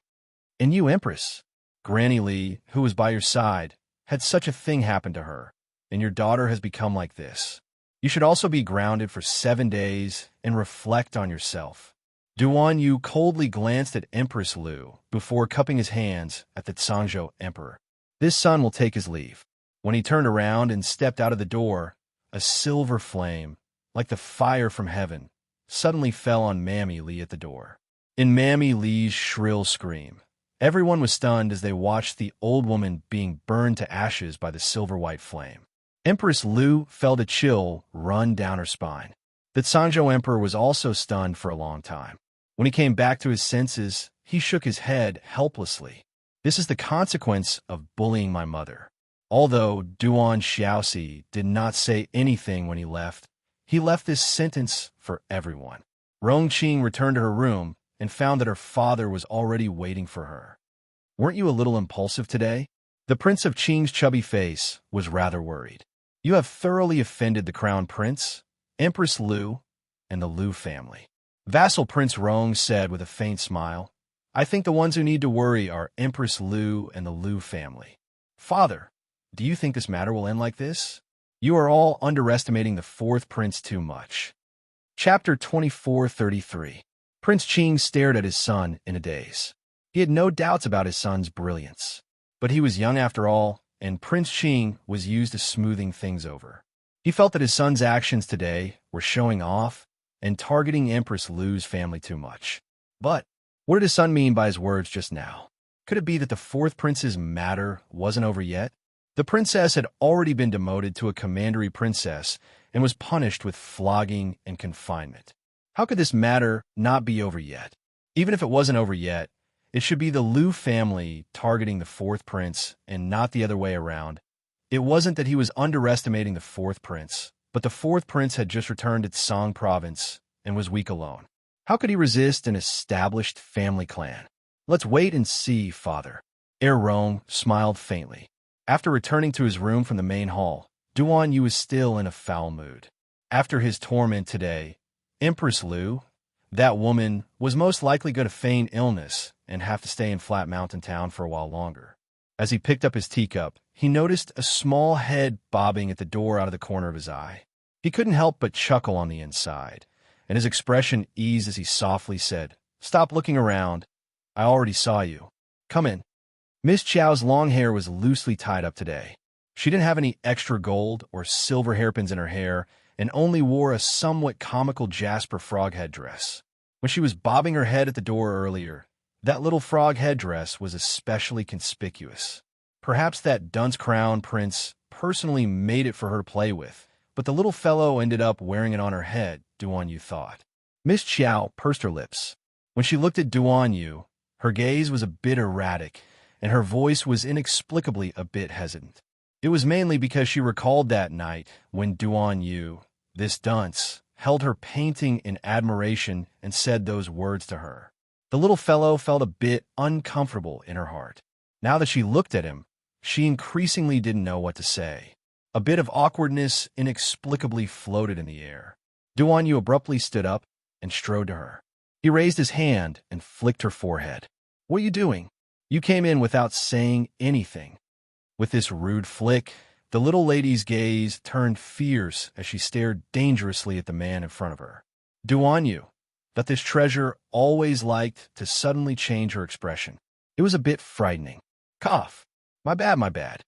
And you, Empress? Granny Li, who was by your side, had such a thing happen to her, and your daughter has become like this. You should also be grounded for 7 days and reflect on yourself. Duan Yu coldly glanced at Empress Lu before cupping his hands at the Zhangzhou emperor. This son will take his leave. When he turned around and stepped out of the door, a silver flame, like the fire from heaven, suddenly fell on Mammy Li at the door. In Mammy Li's shrill scream, everyone was stunned as they watched the old woman being burned to ashes by the silver-white flame. Empress Lu felt a chill run down her spine. The Zhangzhou emperor was also stunned for a long time. When he came back to his senses, he shook his head helplessly. This is the consequence of bullying my mother. Although Duan Xiaoxi did not say anything when he left this sentence for everyone. Rongqing returned to her room and found that her father was already waiting for her. Weren't you a little impulsive today? The Prince of Qing's chubby face was rather worried. You have thoroughly offended the Crown Prince, Empress Lu, and the Lu family. Vassal Prince Rong said with a faint smile, I think the ones who need to worry are Empress Lu and the Lu family. Father, do you think this matter will end like this? You are all underestimating the fourth prince too much. Chapter 2433. Prince Qing stared at his son in a daze. He had no doubts about his son's brilliance. But he was young after all, and Prince Qing was used to smoothing things over. He felt that his son's actions today were showing off and targeting Empress Lu's family too much. But what did his son mean by his words just now? Could it be that the fourth prince's matter wasn't over yet? The princess had already been demoted to a commandery princess and was punished with flogging and confinement. How could this matter not be over yet? Even if it wasn't over yet, it should be the Liu family targeting the fourth prince and not the other way around. It wasn't that he was underestimating the fourth prince, but the fourth prince had just returned to Song province and was weak alone. How could he resist an established family clan? Let's wait and see, father. Rome smiled faintly. After returning to his room from the main hall, Duan Yu was still in a foul mood. After his torment today, Empress Liu, that woman, was most likely going to feign illness and have to stay in Flat Mountain Town for a while longer. As he picked up his teacup, he noticed a small head bobbing at the door out of the corner of his eye. He couldn't help but chuckle on the inside, and his expression eased as he softly said, "Stop looking around. I already saw you. Come in." Miss Chow's long hair was loosely tied up today. She didn't have any extra gold or silver hairpins in her hair and only wore a somewhat comical Jasper frog headdress. When she was bobbing her head at the door earlier, that little frog headdress was especially conspicuous. Perhaps that dunce crown prince personally made it for her to play with, but the little fellow ended up wearing it on her head, Duan Yu thought. Miss Chow pursed her lips. When she looked at Duan Yu, her gaze was a bit erratic, and her voice was inexplicably a bit hesitant. It was mainly because she recalled that night when Duan Yu, this dunce, held her painting in admiration and said those words to her. The little fellow felt a bit uncomfortable in her heart. Now that she looked at him, she increasingly didn't know what to say. A bit of awkwardness inexplicably floated in the air. Duan Yu abruptly stood up and strode to her. He raised his hand and flicked her forehead. "What are you doing? You came in without saying anything." With this rude flick, the little lady's gaze turned fierce as she stared dangerously at the man in front of her. Duan Yu, that this treasure always liked to suddenly change her expression. It was a bit frightening. "Cough. My bad.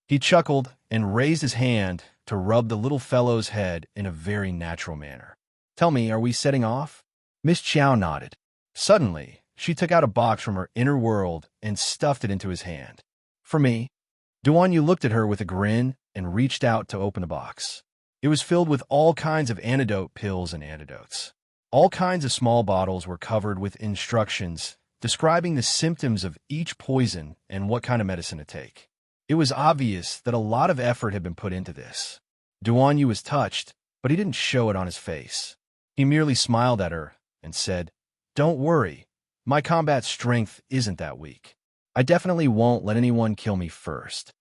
He chuckled and raised his hand to rub the little fellow's head in a very natural manner. "Tell me, are we setting off?" Miss Chow nodded. Suddenly, she took out a box from her inner world and stuffed it into his hand. "For me?" Duan Yu looked at her with a grin and reached out to open the box. It was filled with all kinds of antidote pills and antidotes. All kinds of small bottles were covered with instructions describing the symptoms of each poison and what kind of medicine to take. It was obvious that a lot of effort had been put into this. Duan Yu was touched, but he didn't show it on his face. He merely smiled at her and said, "Don't worry, my combat strength isn't that weak. I definitely won't let anyone kill me first."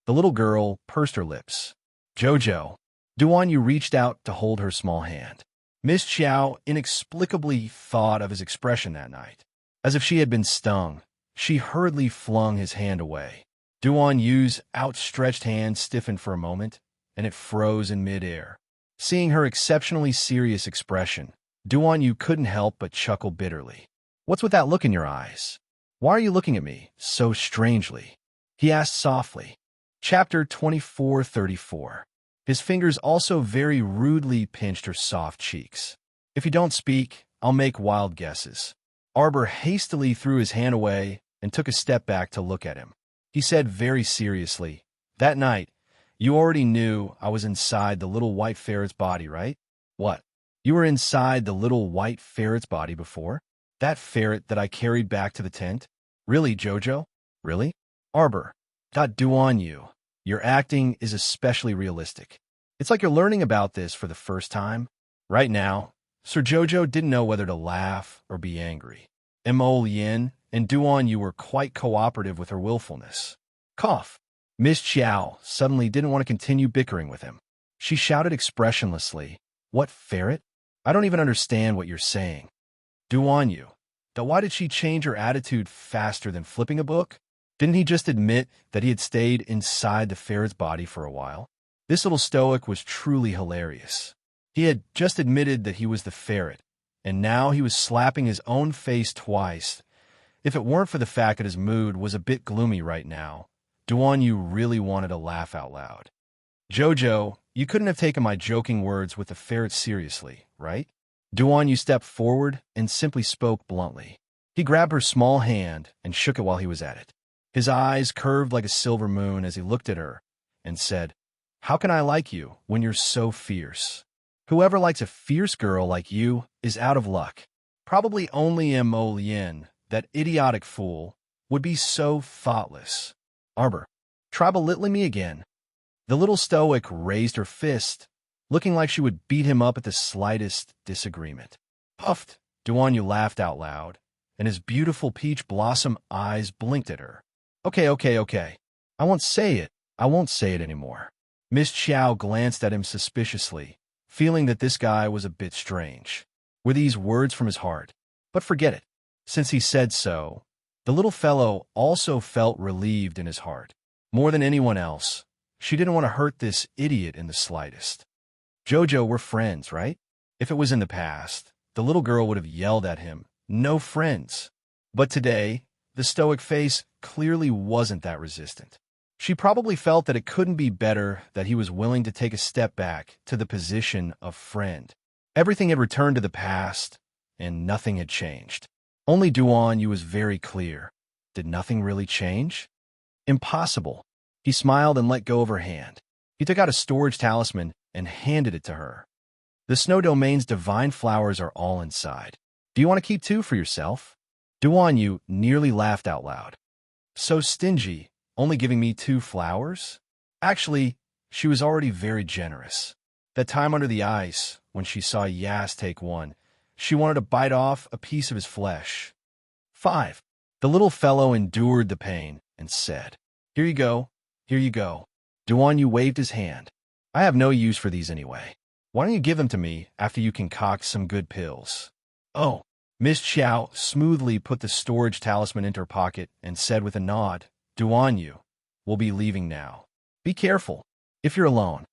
The little girl pursed her lips. "Jojo." Duan Yu reached out to hold her small hand. Miss Chow inexplicably thought of his expression that night. As if she had been stung, she hurriedly flung his hand away. Duan Yu's outstretched hand stiffened for a moment, and it froze in midair. Seeing her exceptionally serious expression, Duan Yu couldn't help but chuckle bitterly. "What's with that look in your eyes? Why are you looking at me so strangely?" he asked softly. Chapter 2434. His fingers also very rudely pinched her soft cheeks. "If you don't speak, I'll make wild guesses." Arbor hastily threw his hand away and took a step back to look at him. He said very seriously, "That night, you already knew I was inside the little white ferret's body, right?" "What? You were inside the little white ferret's body before? That ferret that I carried back to the tent? Really, Jojo? Really?" "Arbor, Duan Yu, your acting is especially realistic. It's like you're learning about this for the first time." Right now, Sir Jojo didn't know whether to laugh or be angry. Mo Yin and Duan Yu were quite cooperative with her willfulness. Cough. Miss Chow suddenly didn't want to continue bickering with him. She shouted expressionlessly, "What ferret? I don't even understand what you're saying." Duan Yu. Why did she change her attitude faster than flipping a book? Didn't he just admit that he had stayed inside the ferret's body for a while? This little stoic was truly hilarious. He had just admitted that he was the ferret, and now he was slapping his own face twice. If it weren't for the fact that his mood was a bit gloomy right now, Duan Yu really wanted to laugh out loud. "Jojo, you couldn't have taken my joking words with the ferret seriously, right?" Duan Yu stepped forward and simply spoke bluntly. He grabbed her small hand and shook it while he was at it. His eyes curved like a silver moon as he looked at her and said, "How can I like you when you're so fierce?" Whoever likes a fierce girl like you is out of luck. Probably only Mo Lien, that idiotic fool, would be so thoughtless. Arbor, try belittling me again. The little stoic raised her fist, looking like she would beat him up at the slightest disagreement. Puffed, Duanyu laughed out loud, and his beautiful peach blossom eyes blinked at her. Okay. I won't say it. I won't say it anymore. Miss Chow glanced at him suspiciously, feeling that this guy was a bit strange. Were these words from his heart? But forget it. Since he said so, the little fellow also felt relieved in his heart. More than anyone else, she didn't want to hurt this idiot in the slightest. Jojo, we're friends, right? If it was in the past, the little girl would have yelled at him, "No friends." But today, the stoic face clearly wasn't that resistant. She probably felt that it couldn't be better that he was willing to take a step back to the position of friend. Everything had returned to the past, and nothing had changed. Only Duanyu was very clear. Did nothing really change? Impossible. He smiled and let go of her hand. He took out a storage talisman and handed it to her. The Snow Domain's divine flowers are all inside. Do you want to keep 2 for yourself? Duanyu nearly laughed out loud. So stingy, only giving me 2 flowers? Actually, she was already very generous. That time under the ice, when she saw Yas take 1, she wanted to bite off a piece of his flesh. 5. The little fellow endured the pain and said, Here you go. Duanyu waved his hand. I have no use for these anyway. Why don't you give them to me after you concoct some good pills? Oh. Miss Chow smoothly put the storage talisman into her pocket and said with a nod, Duanyu, we'll be leaving now. Be careful, if you're alone.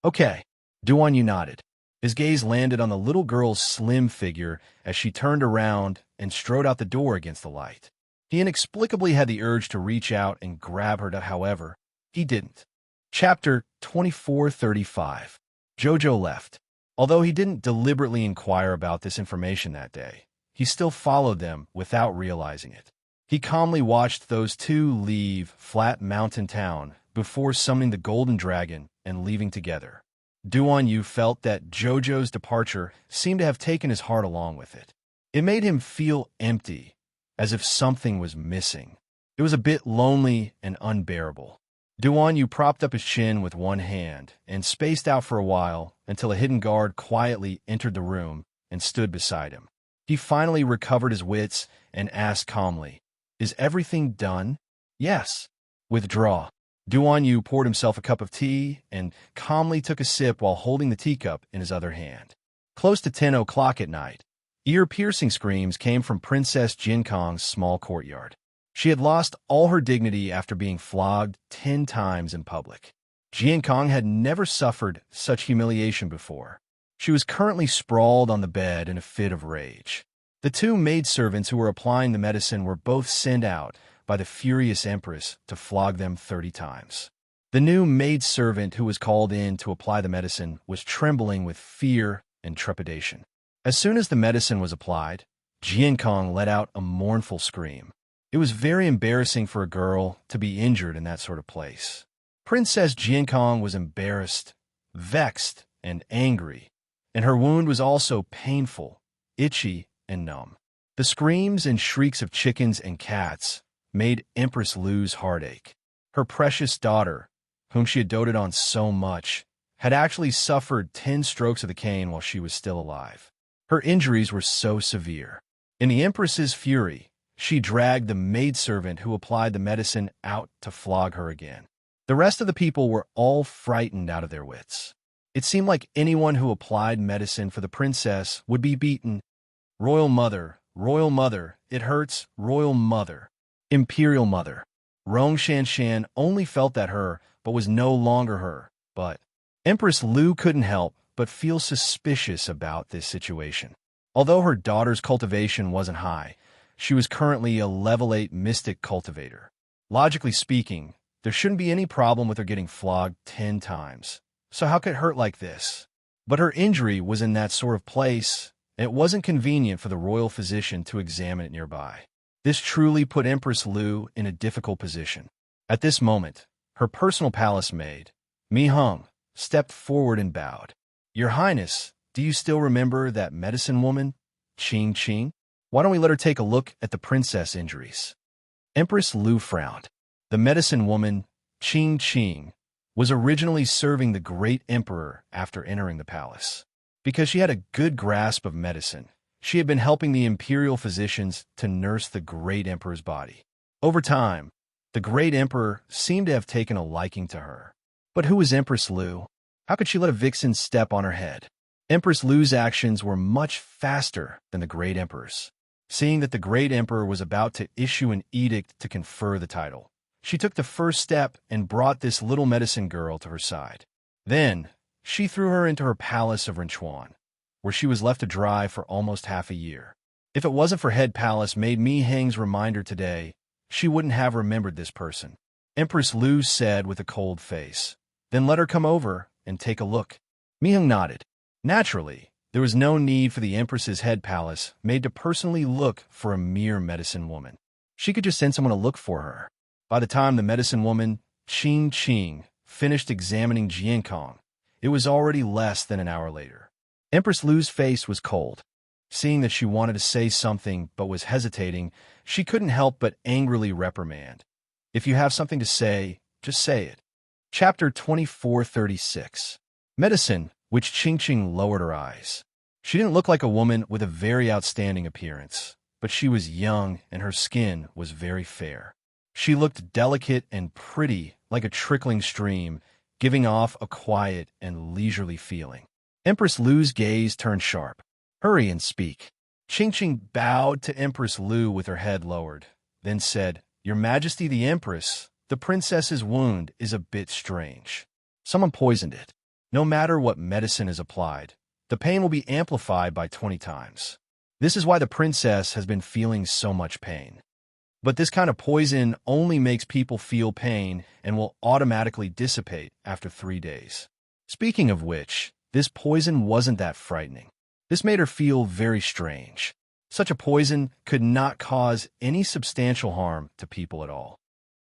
Okay. Duanyu nodded. His gaze landed on the little girl's slim figure as she turned around and strode out the door against the light. He inexplicably had the urge to reach out and grab her, however, he didn't. Chapter 2435. Jojo left. Although he didn't deliberately inquire about this information that day, he still followed them without realizing it. He calmly watched those 2 leave Flat Mountain Town before summoning the Golden Dragon and leaving together. Duanyu felt that Jojo's departure seemed to have taken his heart along with it. It made him feel empty, as if something was missing. It was a bit lonely and unbearable. Duanyu propped up his chin with one hand and spaced out for a while until a hidden guard quietly entered the room and stood beside him. He finally recovered his wits and asked calmly, Is everything done? Yes. Withdraw. Duanyu poured himself a cup of tea and calmly took a sip while holding the teacup in his other hand. Close to 10 o'clock at night, ear-piercing screams came from Princess Jinkong's small courtyard. She had lost all her dignity after being flogged 10 times in public. Jinkong had never suffered such humiliation before. She was currently sprawled on the bed in a fit of rage. The 2 maidservants who were applying the medicine were both sent out by the furious empress to flog them 30 times. The new maidservant who was called in to apply the medicine was trembling with fear and trepidation. As soon as the medicine was applied, Jinkong let out a mournful scream. It was very embarrassing for a girl to be injured in that sort of place. Princess Jinkong was embarrassed, vexed, and angry, and her wound was also painful, itchy, and numb. The screams and shrieks of chickens and cats made Empress Lu's heartache. Her precious daughter, whom she had doted on so much, had actually suffered 10 strokes of the cane while she was still alive. Her injuries were so severe. In the Empress's fury, she dragged the maidservant who applied the medicine out to flog her again. The rest of the people were all frightened out of their wits. It seemed like anyone who applied medicine for the princess would be beaten. Royal Mother, it hurts, Royal Mother, Imperial Mother. Rong Shanshan only felt that her, but was no longer her. But Empress Lu couldn't help but feel suspicious about this situation. Although her daughter's cultivation wasn't high, she was currently a level 8 mystic cultivator. Logically speaking, there shouldn't be any problem with her getting flogged 10 times. So how could it hurt like this? But her injury was in that sort of place, and it wasn't convenient for the royal physician to examine it nearby. This truly put Empress Lu in a difficult position. At this moment, her personal palace maid, Mi Hung, stepped forward and bowed. Your Highness, do you still remember that medicine woman, Qing? Why don't we let her take a look at the princess injuries? Empress Lu frowned. The medicine woman, Qing, was originally serving the great emperor after entering the palace. Because she had a good grasp of medicine, she had been helping the imperial physicians to nurse the great emperor's body. Over time, the great emperor seemed to have taken a liking to her. But who was Empress Lu? How could she let a vixen step on her head? Empress Lu's actions were much faster than the great emperor's. Seeing that the great emperor was about to issue an edict to confer the title, she took the first step and brought this little medicine girl to her side. Then, she threw her into her palace of Renchuan, where she was left to dry for almost half a year. If it wasn't for Head Palace Maid Mi Heng's reminder today, she wouldn't have remembered this person. Empress Lu said with a cold face. Then let her come over and take a look. Mi Heng nodded. Naturally, there was no need for the Empress's Head Palace Maid to personally look for a mere medicine woman. She could just send someone to look for her. By the time the medicine woman, Qing, finished examining Jiankong, it was already less than an hour later. Empress Lu's face was cold. Seeing that she wanted to say something but was hesitating, she couldn't help but angrily reprimand. If you have something to say, just say it. Chapter 2436. Medicine, which Qing lowered her eyes. She didn't look like a woman with a very outstanding appearance, but she was young and her skin was very fair. She looked delicate and pretty, like a trickling stream, giving off a quiet and leisurely feeling. Empress Lu's gaze turned sharp. Hurry and speak. Qing bowed to Empress Lu with her head lowered, then said, Your Majesty the Empress, the princess's wound is a bit strange. Someone poisoned it. No matter what medicine is applied, the pain will be amplified by 20 times. This is why the princess has been feeling so much pain. But this kind of poison only makes people feel pain and will automatically dissipate after 3 days. Speaking of which, this poison wasn't that frightening. This made her feel very strange. Such a poison could not cause any substantial harm to people at all.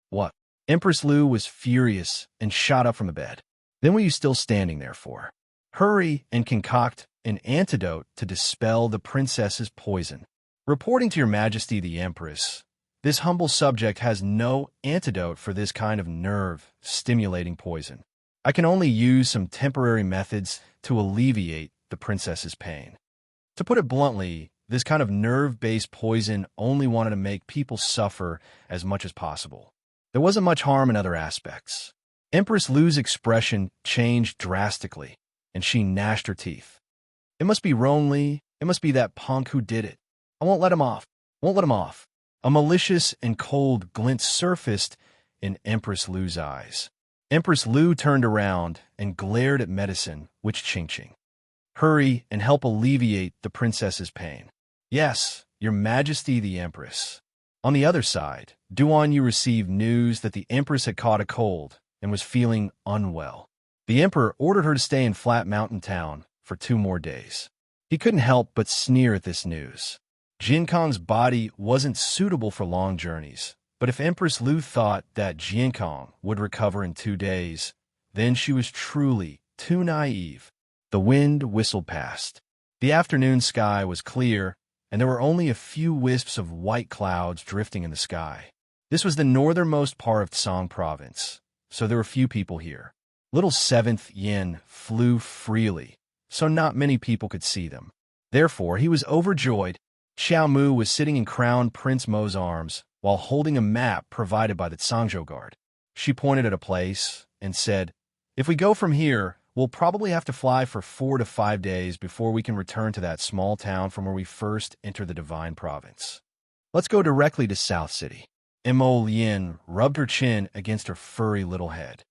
What? Empress Lu was furious and shot up from the bed. Then what are you still standing there for? Hurry and concoct an antidote to dispel the princess's poison. Reporting to Your Majesty the Empress, this humble subject has no antidote for this kind of nerve-stimulating poison. I can only use some temporary methods to alleviate the princess's pain. To put it bluntly, this kind of nerve-based poison only wanted to make people suffer as much as possible. There wasn't much harm in other aspects. Empress Lu's expression changed drastically, and she gnashed her teeth. It must be Ronli. It must be that punk who did it. I won't let him off. Won't let him off. A malicious and cold glint surfaced in Empress Lu's eyes. Empress Lu turned around and glared at medicine, which Qing. Hurry and help alleviate the princess's pain. Yes, Your Majesty the Empress. On the other side, Duan Yu received news that the Empress had caught a cold and was feeling unwell. The Emperor ordered her to stay in Flat Mountain Town for 2 more days. He couldn't help but sneer at this news. Jiankong's body wasn't suitable for long journeys, but if Empress Lu thought that Jiankong would recover in 2 days, then she was truly too naive. The wind whistled past. The afternoon sky was clear, and there were only a few wisps of white clouds drifting in the sky. This was the northernmost part of Tsang Province, so there were few people here. Little 7th Yin flew freely, so not many people could see them. Therefore, he was overjoyed. Xiao Mu was sitting in Crown Prince Mo's arms while holding a map provided by the Tsangzhou Guard. She pointed at a place and said, If we go from here, we'll probably have to fly for 4 to 5 days before we can return to that small town from where we first entered the Divine Province. Let's go directly to South City. Mo Lien rubbed her chin against her furry little head.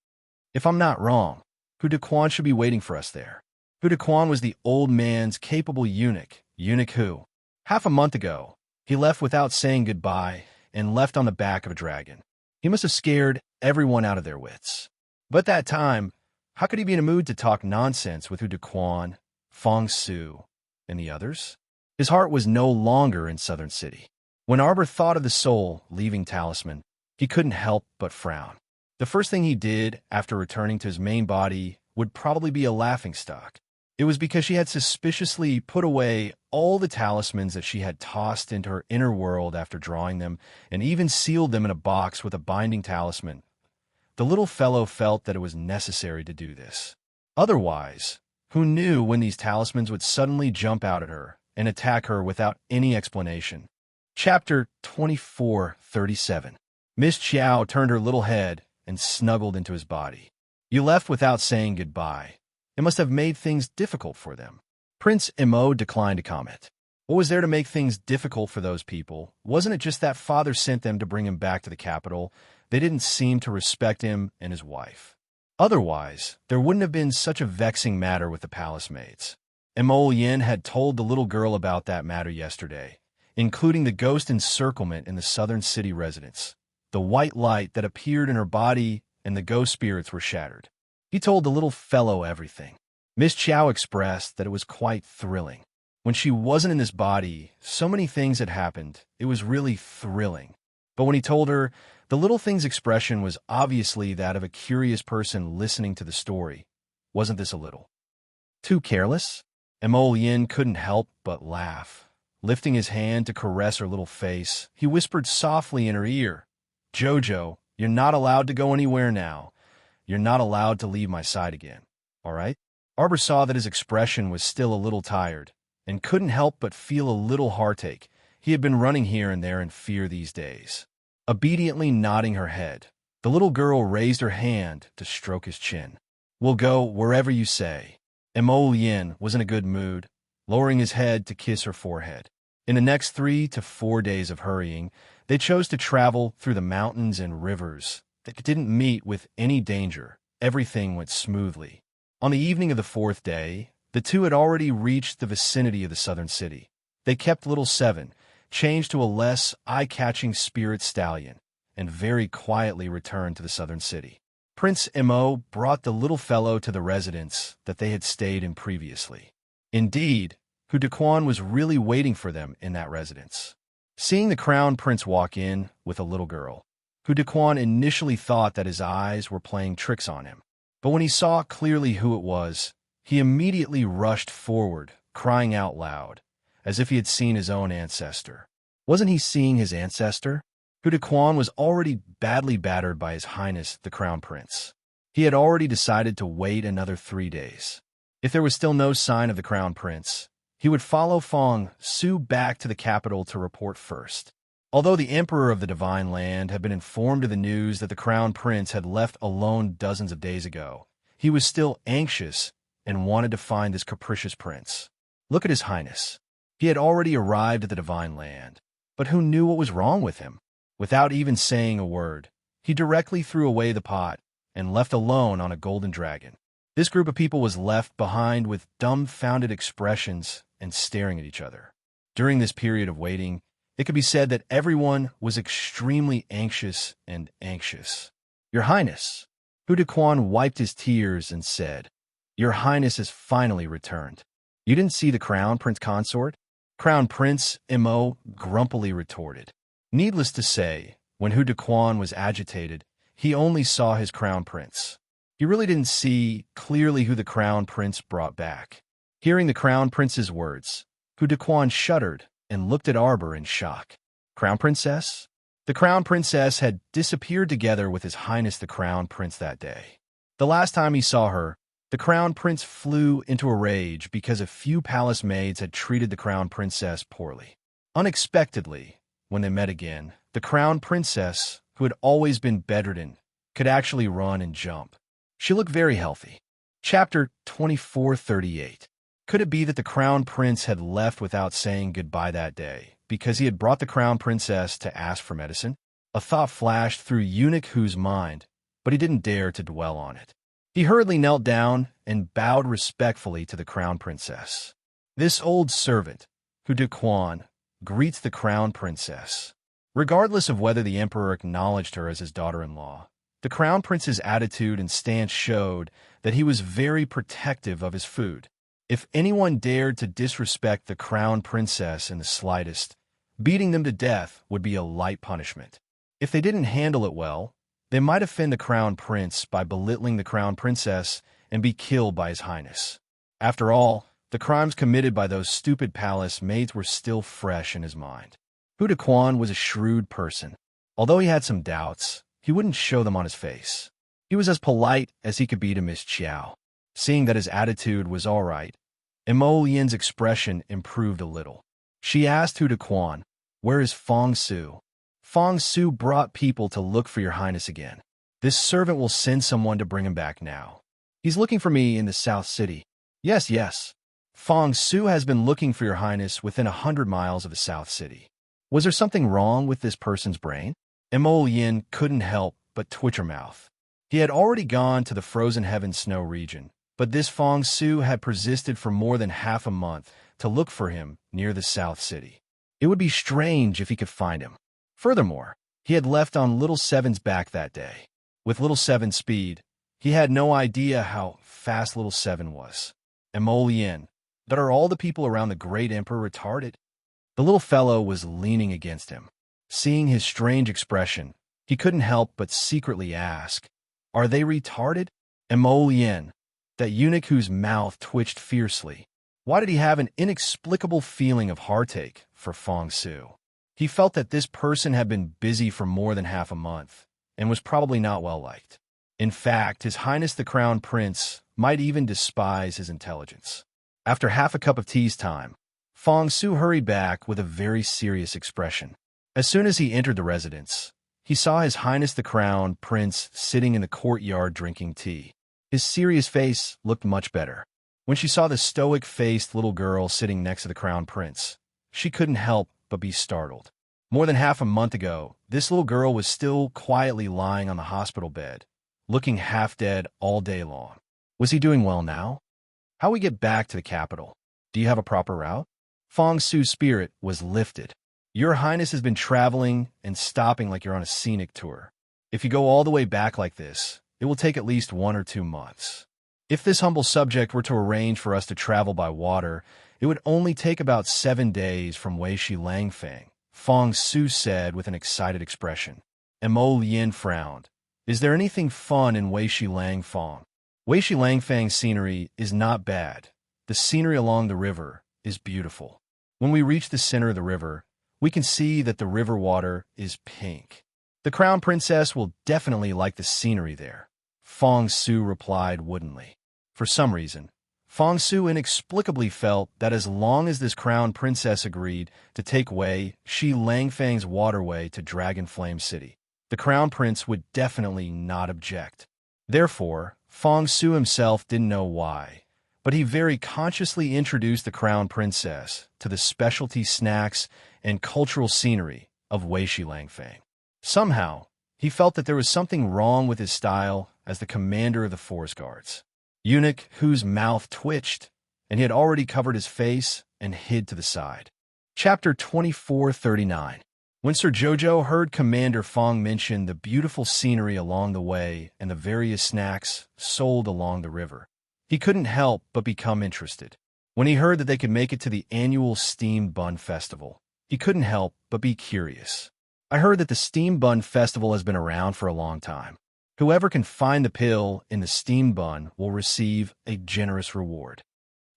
If I'm not wrong, Hu Dequan should be waiting for us there. Hu Dequan was the old man's capable eunuch who, half a month ago, he left without saying goodbye and left on the back of a dragon. He must have scared everyone out of their wits. But at that time, how could he be in a mood to talk nonsense with Hu Dequan, Fong Su, and the others? His heart was no longer in Southern City. When Arbor thought of the soul leaving Talisman, he couldn't help but frown. The first thing he did after returning to his main body would probably be a laughingstock. It was because she had suspiciously put away all the talismans that she had tossed into her inner world after drawing them, and even sealed them in a box with a binding talisman. The little fellow felt that it was necessary to do this. Otherwise, who knew when these talismans would suddenly jump out at her and attack her without any explanation? Chapter 24:37. Miss Chiao turned her little head and snuggled into his body. You left without saying goodbye. It must have made things difficult for them. Prince Imo declined to comment. What was there to make things difficult for those people? Wasn't it just that father sent them to bring him back to the capital? They didn't seem to respect him and his wife. Otherwise, there wouldn't have been such a vexing matter with the palace maids. Imo Yin had told the little girl about that matter yesterday, including the ghost encirclement in the southern city residence. The white light that appeared in her body and the ghost spirits were shattered. He told the little fellow everything. Miss Chiao expressed that it was quite thrilling. When she wasn't in this body, so many things had happened. It was really thrilling. But when he told her, the little thing's expression was obviously that of a curious person listening to the story. Wasn't this a little too careless? Imo Yin couldn't help but laugh. Lifting his hand to caress her little face, he whispered softly in her ear, Jojo, you're not allowed to go anywhere now. You're not allowed to leave my side again, all right? Arbor saw that his expression was still a little tired, and couldn't help but feel a little heartache. He had been running here and there in fear these days. Obediently nodding her head, the little girl raised her hand to stroke his chin. We'll go wherever you say. Imo Yin was in a good mood, lowering his head to kiss her forehead. In the next 3 to 4 days of hurrying, they chose to travel through the mountains and rivers that didn't meet with any danger. Everything went smoothly. On the evening of the 4th day, the two had already reached the vicinity of the southern city. They kept Little Seven, changed to a less eye-catching spirit stallion, and very quietly returned to the southern city. Prince Imo brought the little fellow to the residence that they had stayed in previously. Indeed, Hu Dequan was really waiting for them in that residence. Seeing the crown prince walk in with a little girl, Hu Dequan initially thought that his eyes were playing tricks on him. But when he saw clearly who it was, he immediately rushed forward, crying out loud, as if he had seen his own ancestor. Wasn't he seeing his ancestor? Hu Dequan was already badly battered by His Highness the Crown Prince. He had already decided to wait another 3 days. If there was still no sign of the Crown Prince, he would follow Fong Su back to the capital to report first. Although the Emperor of the Divine Land had been informed of the news that the Crown Prince had left alone dozens of days ago, he was still anxious and wanted to find this capricious prince. Look at His Highness. He had already arrived at the Divine Land, but who knew what was wrong with him? Without even saying a word, he directly threw away the pot and left alone on a golden dragon. This group of people was left behind with dumbfounded expressions and staring at each other. During this period of waiting, it could be said that everyone was extremely anxious and anxious. Your Highness, Hu Dequan wiped his tears and said, Your Highness has finally returned. You didn't see the Crown Prince Consort? Crown Prince Imo grumpily retorted. Needless to say, when Hu Dequan was agitated, he only saw his Crown Prince. He really didn't see clearly who the Crown Prince brought back. Hearing the Crown Prince's words, Hu Dequan shuddered and looked at Arbor in shock. Crown Princess? The Crown Princess had disappeared together with His Highness the Crown Prince that day. The last time he saw her, the Crown Prince flew into a rage because a few palace maids had treated the Crown Princess poorly. Unexpectedly, when they met again, the Crown Princess, who had always been bedridden, could actually run and jump. She looked very healthy. Chapter 24:38. Could it be that the Crown Prince had left without saying goodbye that day, because he had brought the Crown Princess to ask for medicine? A thought flashed through Eunuch Hu's mind, but he didn't dare to dwell on it. He hurriedly knelt down and bowed respectfully to the Crown Princess. This old servant, Hu Dequan, greets the Crown Princess. Regardless of whether the Emperor acknowledged her as his daughter-in-law, the Crown Prince's attitude and stance showed that he was very protective of his food. If anyone dared to disrespect the Crown Princess in the slightest, beating them to death would be a light punishment. If they didn't handle it well, they might offend the Crown Prince by belittling the Crown Princess and be killed by His Highness. After all, the crimes committed by those stupid palace maids were still fresh in his mind. Hu Daquan was a shrewd person. Although he had some doubts, he wouldn't show them on his face. He was as polite as he could be to Miss Chiao. Seeing that his attitude was all right, Mo Yin's expression improved a little. She asked Hu Daquan, "Where is Fong Su?" "Fong Su brought people to look for your highness again. This servant will send someone to bring him back now. He's looking for me in the South City." Yes, yes. Fong Su has been looking for your highness within 100 miles of the South City." Was there something wrong with this person's brain? Mo Yin couldn't help but twitch her mouth. He had already gone to the frozen heaven snow region, but this Fong Su had persisted for more than half a month to look for him near the South City. It would be strange if he could find him. Furthermore, he had left on Little Seven's back that day. With Little Seven's speed, he had no idea how fast Little Seven was. Mo Yin, that are all the people around the great emperor retarded? The little fellow was leaning against him. Seeing his strange expression, he couldn't help but secretly ask, "Are they retarded?" Mo Yin, that eunuch whose mouth twitched fiercely. Why did he have an inexplicable feeling of heartache for Fong Su? He felt that this person had been busy for more than half a month, and was probably not well liked. In fact, His Highness the Crown Prince might even despise his intelligence. After half a cup of tea's time, Fong Su hurried back with a very serious expression. As soon as he entered the residence, he saw His Highness the Crown Prince sitting in the courtyard drinking tea. His serious face looked much better. When she saw the stoic-faced little girl sitting next to the Crown Prince, she couldn't help but be startled. More than half a month ago, this little girl was still quietly lying on the hospital bed, looking half dead all day long. Was he doing well now? How we get back to the capital? Do you have a proper route? Fong Su's spirit was lifted. Your Highness has been traveling and stopping like you're on a scenic tour. If you go all the way back like this, it will take at least 1 or 2 months. If this humble subject were to arrange for us to travel by water, it would only take about 7 days from Weishi Langfang, Fong Su said with an excited expression. Mo Yin frowned. Is there anything fun in Weishi Langfang? Weishi Langfang's scenery is not bad. The scenery along the river is beautiful. When we reach the center of the river, we can see that the river water is pink. The Crown Princess will definitely like the scenery there, Fong Su replied woodenly. For some reason, Fong Su inexplicably felt that as long as this Crown Princess agreed to take Weishi Langfang's waterway to Dragon Flame City, the Crown Prince would definitely not object. Therefore, Fong Su himself didn't know why, but he very consciously introduced the Crown Princess to the specialty snacks and cultural scenery of Weishi Langfang. Somehow, he felt that there was something wrong with his style as the commander of the Forest Guards. Eunuch whose mouth twitched, and he had already covered his face and hid to the side. Chapter 2439. When Sir Jojo heard Commander Fong mention the beautiful scenery along the way and the various snacks sold along the river, he couldn't help but become interested. When he heard that they could make it to the annual Steam Bun Festival, he couldn't help but be curious. I heard that the Steam Bun Festival has been around for a long time. Whoever can find the pill in the steam bun will receive a generous reward.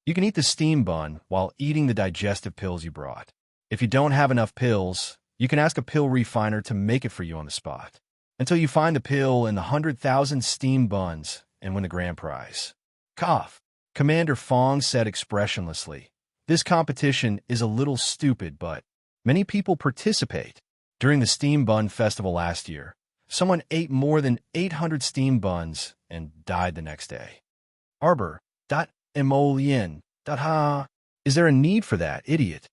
You can eat the steam bun while eating the digestive pills you brought. If you don't have enough pills, you can ask a pill refiner to make it for you on the spot, until you find the pill in the 100,000 steam buns and win the grand prize. Cough. Commander Fong said expressionlessly. This competition is a little stupid, but many people participate. During the Steam Bun Festival last year, someone ate more than 800 steam buns and died the next day. Arbor.Emolien. Ha. Is there a need for that, idiot?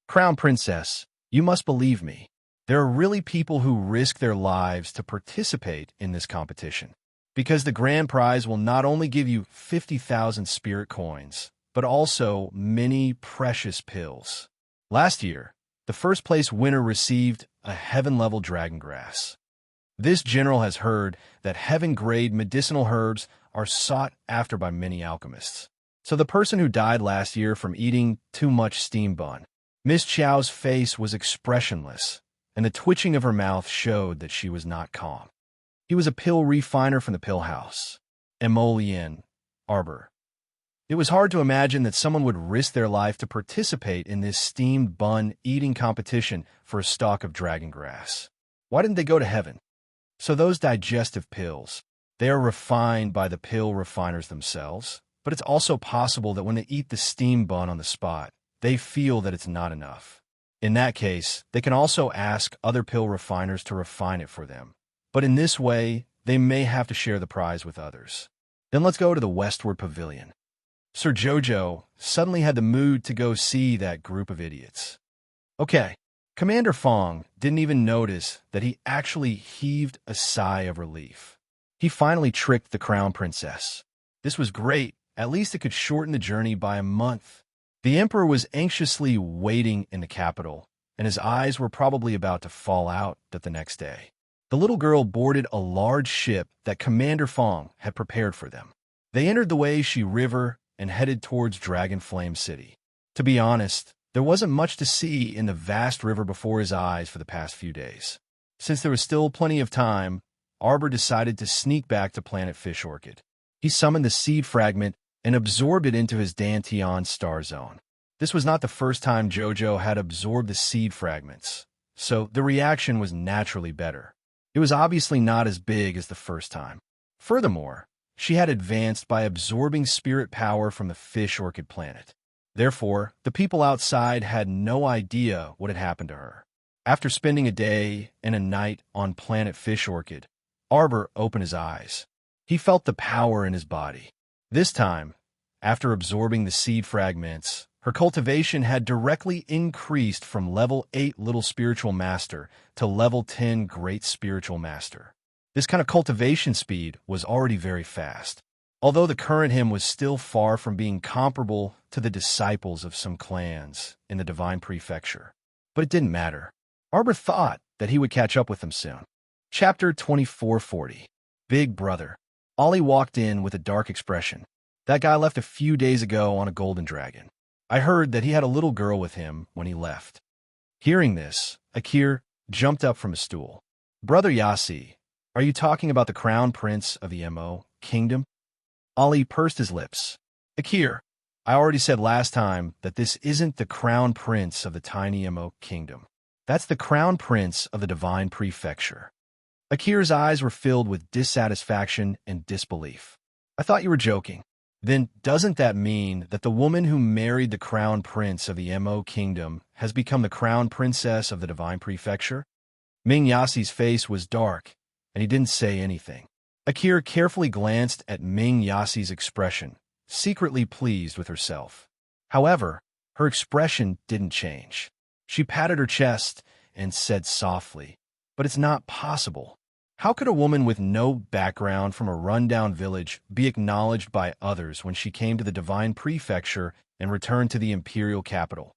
Crown Princess, you must believe me. There are really people who risk their lives to participate in this competition, because the grand prize will not only give you 50,000 spirit coins, but also many precious pills. Last year, the first place winner received a heaven-level dragon grass. This general has heard that heaven-grade medicinal herbs are sought after by many alchemists. So the person who died last year from eating too much steam bun, Miss Chow's face was expressionless, and the twitching of her mouth showed that she was not calm. He was a pill refiner from the pill house. Emolien, Arbor. It was hard to imagine that someone would risk their life to participate in this steamed bun eating competition for a stalk of dragon grass. Why didn't they go to heaven? So those digestive pills, they are refined by the pill refiners themselves, but it's also possible that when they eat the steamed bun on the spot, they feel that it's not enough. In that case, they can also ask other pill refiners to refine it for them. But in this way, they may have to share the prize with others. Then let's go to the Westward Pavilion. Sir Jojo suddenly had the mood to go see that group of idiots. Okay, Commander Fong didn't even notice that he actually heaved a sigh of relief. He finally tricked the Crown Princess. This was great. At least it could shorten the journey by a month. The Emperor was anxiously waiting in the capital, and his eyes were probably about to fall out the next day. The little girl boarded a large ship that Commander Fong had prepared for them. They entered the Weishi River and headed towards Dragon Flame City. To be honest, there wasn't much to see in the vast river before his eyes for the past few days. Since there was still plenty of time, Arbor decided to sneak back to Planet Fish Orchid. He summoned the seed fragment and absorbed it into his Dantian star zone. This was not the first time Jojo had absorbed the seed fragments, so the reaction was naturally better. It was obviously not as big as the first time. Furthermore, she had advanced by absorbing spirit power from the Fish Orchid planet. Therefore, the people outside had no idea what had happened to her. After spending a day and a night on Planet Fish Orchid, Arbor opened his eyes. He felt the power in his body. This time, after absorbing the seed fragments, her cultivation had directly increased from level 8 Little Spiritual Master to level 10 Great Spiritual Master. This kind of cultivation speed was already very fast, although the current him was still far from being comparable to the disciples of some clans in the Divine Prefecture. But it didn't matter. Arbor thought that he would catch up with them soon. Chapter 2440. Big Brother. Ollie walked in with a dark expression. That guy left a few days ago on a golden dragon. I heard that he had a little girl with him when he left. Hearing this, Akir jumped up from his stool. Brother Yassi, are you talking about the Crown Prince of the Mo Kingdom? Ali pursed his lips. Akir, I already said last time that this isn't the Crown Prince of the tiny Mo Kingdom. That's the Crown Prince of the Divine Prefecture. Akir's eyes were filled with dissatisfaction and disbelief. I thought you were joking. Then doesn't that mean that the woman who married the Crown Prince of the Mo Kingdom has become the Crown Princess of the Divine Prefecture? Ming Yassi's face was dark, and he didn't say anything. Akira carefully glanced at Ming Yassi's expression, secretly pleased with herself. However, her expression didn't change. She patted her chest and said softly, "But it's not possible. How could a woman with no background from a rundown village be acknowledged by others when she came to the Divine Prefecture and returned to the imperial capital?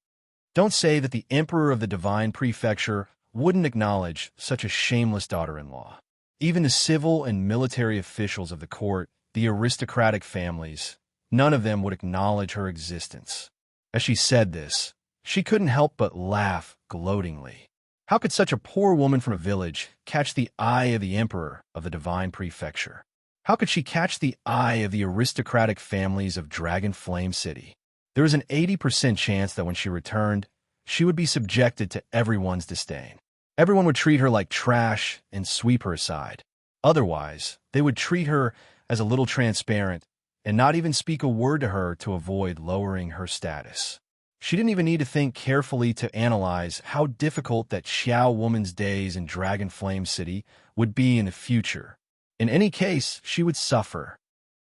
Don't say that the Emperor of the Divine Prefecture wouldn't acknowledge such a shameless daughter-in-law. Even the civil and military officials of the court, the aristocratic families, none of them would acknowledge her existence." As she said this, she couldn't help but laugh gloatingly. How could such a poor woman from a village catch the eye of the Emperor of the Divine Prefecture? How could she catch the eye of the aristocratic families of Dragon Flame City? There was an 80% chance that when she returned, she would be subjected to everyone's disdain. Everyone would treat her like trash and sweep her aside. Otherwise, they would treat her as a little transparent and not even speak a word to her to avoid lowering her status. She didn't even need to think carefully to analyze how difficult that Xiao woman's days in Dragon Flame City would be in the future. In any case, she would suffer.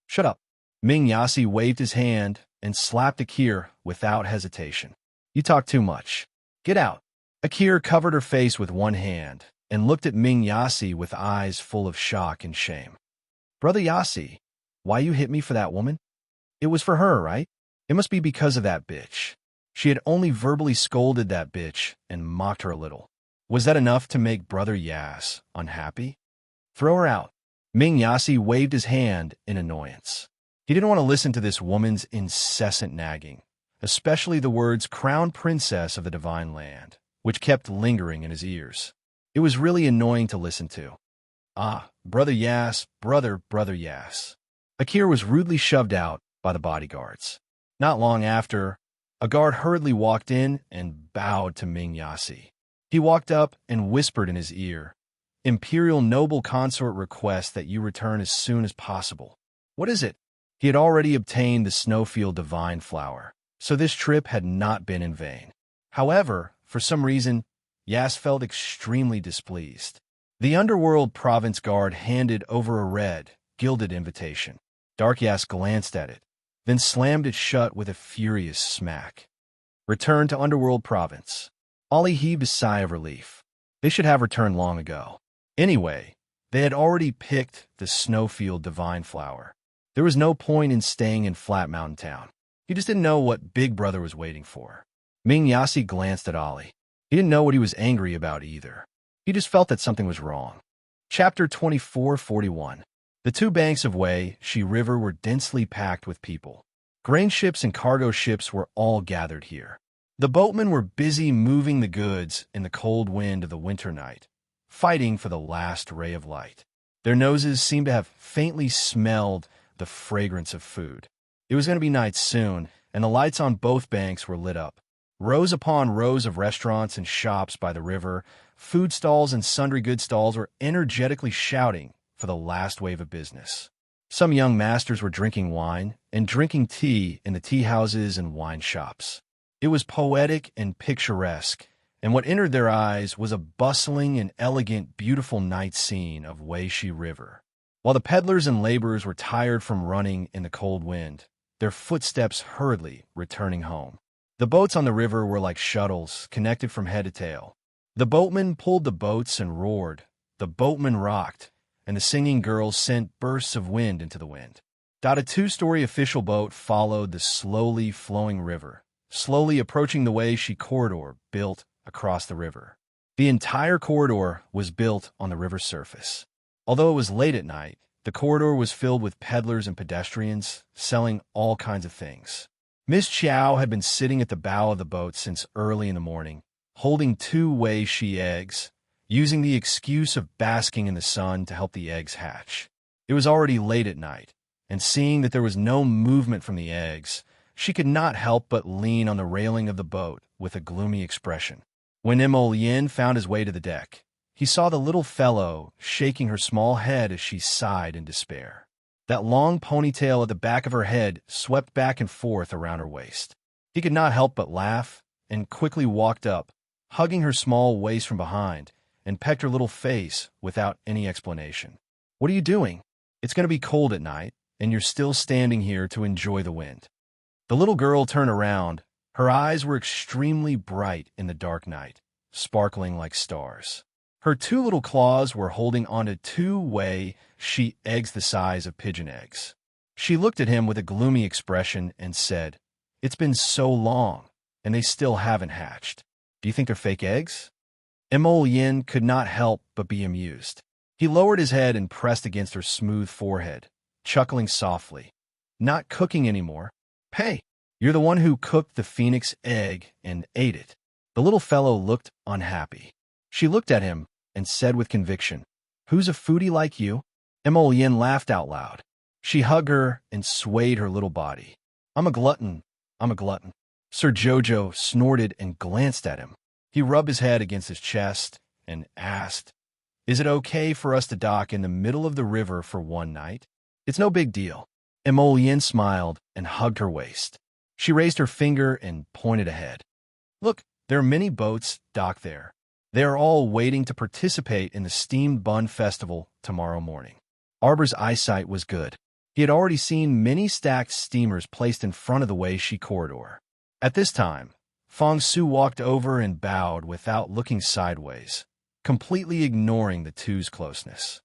Shut up. Ming Yassi waved his hand and slapped Akir without hesitation. You talk too much. Get out. Akir covered her face with one hand and looked at Ming Yassi with eyes full of shock and shame. Brother Yassi, why you hit me for that woman? It was for her, right? It must be because of that bitch. She had only verbally scolded that bitch and mocked her a little. Was that enough to make Brother Yas unhappy? Throw her out. Ming Yassi waved his hand in annoyance. He didn't want to listen to this woman's incessant nagging, especially the words Crown Princess of the Divine Land, which kept lingering in his ears. It was really annoying to listen to. Ah, Brother Yas, Brother Yas. Akir was rudely shoved out by the bodyguards. Not long after, a guard hurriedly walked in and bowed to Ming Yasi. He walked up and whispered in his ear, "Imperial noble consort requests that you return as soon as possible." What is it? He had already obtained the Snowfield Divine Flower, so this trip had not been in vain. However, for some reason, Yas felt extremely displeased. The Underworld Province Guard handed over a red, gilded invitation. Dark Yas glanced at it, then slammed it shut with a furious smack. Return to Underworld Province. Ollie heaved a sigh of relief. They should have returned long ago. Anyway, they had already picked the Snowfield Divine Flower. There was no point in staying in Flat Mountain Town. He just didn't know what Big Brother was waiting for. Ming Yasi glanced at Ollie. He didn't know what he was angry about either. He just felt that something was wrong. Chapter 2441. The two banks of Wei Shi River were densely packed with people. Grain ships and cargo ships were all gathered here. The boatmen were busy moving the goods in the cold wind of the winter night, fighting for the last ray of light. Their noses seemed to have faintly smelled the fragrance of food. It was going to be night soon, and the lights on both banks were lit up. Rows upon rows of restaurants and shops by the river, food stalls and sundry good stalls were energetically shouting for the last wave of business. Some young masters were drinking wine and drinking tea in the tea houses and wine shops. It was poetic and picturesque, and what entered their eyes was a bustling and elegant, beautiful night scene of Wei Shi River. While the peddlers and laborers were tired from running in the cold wind, their footsteps hurriedly returning home. The boats on the river were like shuttles, connected from head to tail. The boatmen pulled the boats and roared. The boatmen rocked, and the singing girls sent bursts of wind into the wind. A two-story official boat followed the slowly flowing river, slowly approaching the Wei Shi corridor built across the river. The entire corridor was built on the river's surface. Although it was late at night, the corridor was filled with peddlers and pedestrians selling all kinds of things. Miss Chow had been sitting at the bow of the boat since early in the morning, holding 2 Wei Shi eggs, using the excuse of basking in the sun to help the eggs hatch. It was already late at night, and seeing that there was no movement from the eggs, she could not help but lean on the railing of the boat with a gloomy expression. When Mo Yin found his way to the deck, he saw the little fellow shaking her small head as she sighed in despair. That long ponytail at the back of her head swept back and forth around her waist. He could not help but laugh, and quickly walked up, hugging her small waist from behind, and pecked her little face without any explanation. "What are you doing? It's going to be cold at night, and you're still standing here to enjoy the wind." The little girl turned around. Her eyes were extremely bright in the dark night, sparkling like stars. Her 2 little claws were holding onto 2 Wei Shi eggs the size of pigeon eggs. She looked at him with a gloomy expression and said, "It's been so long, and they still haven't hatched. Do you think they're fake eggs?" Mo Yin could not help but be amused. He lowered his head and pressed against her smooth forehead, chuckling softly. "Not cooking anymore. Hey, you're the one who cooked the phoenix egg and ate it." The little fellow looked unhappy. She looked at him and said with conviction, "Who's a foodie like you?" Mo Yin laughed out loud. She hugged her and swayed her little body. I'm a glutton. Sir Jojo snorted and glanced at him. He rubbed his head against his chest and asked, "Is it okay for us to dock in the middle of the river for one night?" "It's no big deal." Mo Yin smiled and hugged her waist. She raised her finger and pointed ahead. "Look, there are many boats docked there. They are all waiting to participate in the Steamed Bun Festival tomorrow morning." Arbor's eyesight was good. He had already seen many stacked steamers placed in front of the Wei Shi corridor. At this time, Fong Su walked over and bowed without looking sideways, completely ignoring the two's closeness.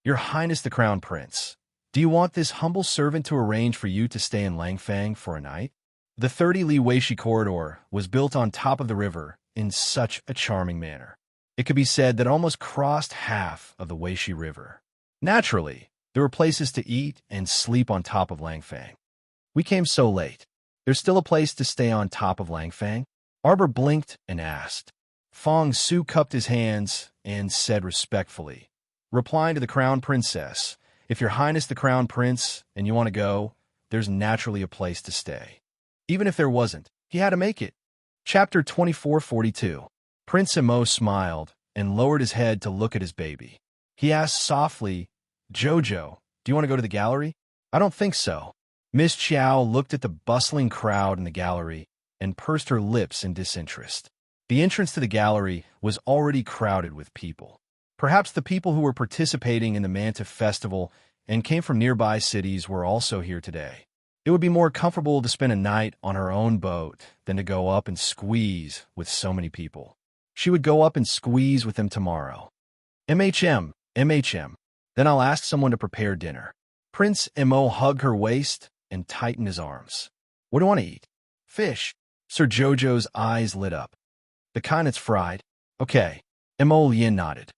"Your Highness the Crown Prince, do you want this humble servant to arrange for you to stay in Langfang for a night?" The 30-li Wei Shi corridor was built on top of the river in such a charming manner. It could be said that it almost crossed half of the Wei Shi River. Naturally, there were places to eat and sleep on top of Langfang. "We came so late. There's still a place to stay on top of Langfang?" Arbor blinked and asked. Fong Su cupped his hands and said respectfully, replying to the Crown Princess, "If your Highness the Crown Prince and you want to go, there's naturally a place to stay. Even if there wasn't, he had to make it. Chapter 2442. Prince Imo smiled and lowered his head to look at his baby. He asked softly, "Jojo, do you want to go to the gallery?" "I don't think so." Miss Chiao looked at the bustling crowd in the gallery and pursed her lips in disinterest. The entrance to the gallery was already crowded with people. Perhaps the people who were participating in the Manta Festival and came from nearby cities were also here today. It would be more comfortable to spend a night on her own boat than to go up and squeeze with so many people. She would go up and squeeze with them tomorrow. MHM. Then I'll ask someone to prepare dinner. Prince Imo hugged her waist and tightened his arms. "What do you want to eat?" "Fish." Sir Jojo's eyes lit up. "The kind that's fried?" "Okay." Imo Yin nodded.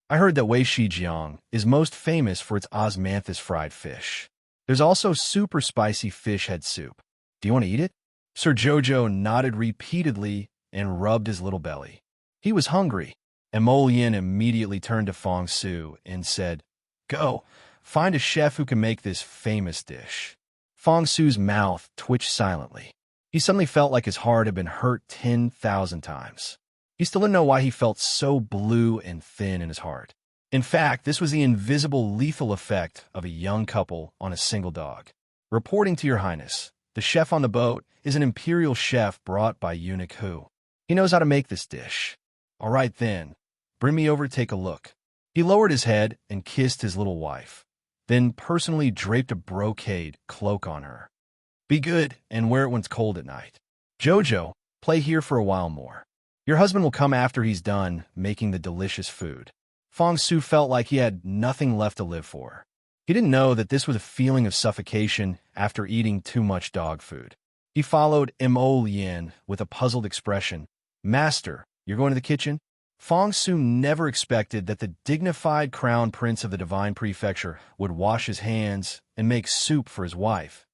"I heard that Wei Shijiang is most famous for its osmanthus fried fish. There's also super spicy fish head soup. Do you want to eat it?" Sir Jojo nodded repeatedly and rubbed his little belly. He was hungry. Imo Yin immediately turned to Fong Su and said, "Go, find a chef who can make this famous dish." Fong Su's mouth twitched silently. He suddenly felt like his heart had been hurt 10,000 times. He still didn't know why he felt so blue and thin in his heart. In fact, this was the invisible lethal effect of a young couple on a single dog. "Reporting to your highness, the chef on the boat is an imperial chef brought by Eunuch Hu. He knows how to make this dish." "All right then, bring me over to take a look." He lowered his head and kissed his little wife, then personally draped a brocade cloak on her. "Be good and wear it when it's cold at night. Jojo, play here for a while more. Your husband will come after he's done making the delicious food." Fong Su felt like he had nothing left to live for. He didn't know that this was a feeling of suffocation after eating too much dog food. He followed Imo Yin with a puzzled expression. "Master, you're going to the kitchen?" Fong Su never expected that the dignified crown prince of the Divine Prefecture would wash his hands and make soup for his wife.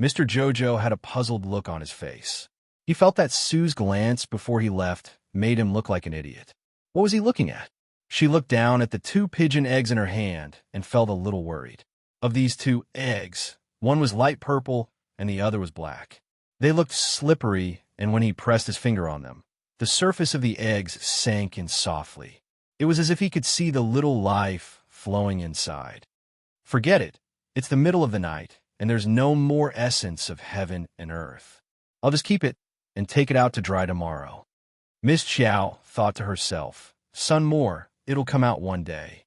Mr. Jojo had a puzzled look on his face. He felt that Sue's glance before he left made him look like an idiot. What was he looking at? She looked down at the 2 pigeon eggs in her hand and felt a little worried. Of these 2 eggs, one was light purple and the other was black. They looked slippery, and when he pressed his finger on them, the surface of the eggs sank in softly. It was as if he could see the little life flowing inside. Forget it. It's the middle of the night, and there's no more essence of heaven and earth. I'll just keep it and take it out to dry tomorrow. Miss Chiao thought to herself, "Son more, it'll come out one day."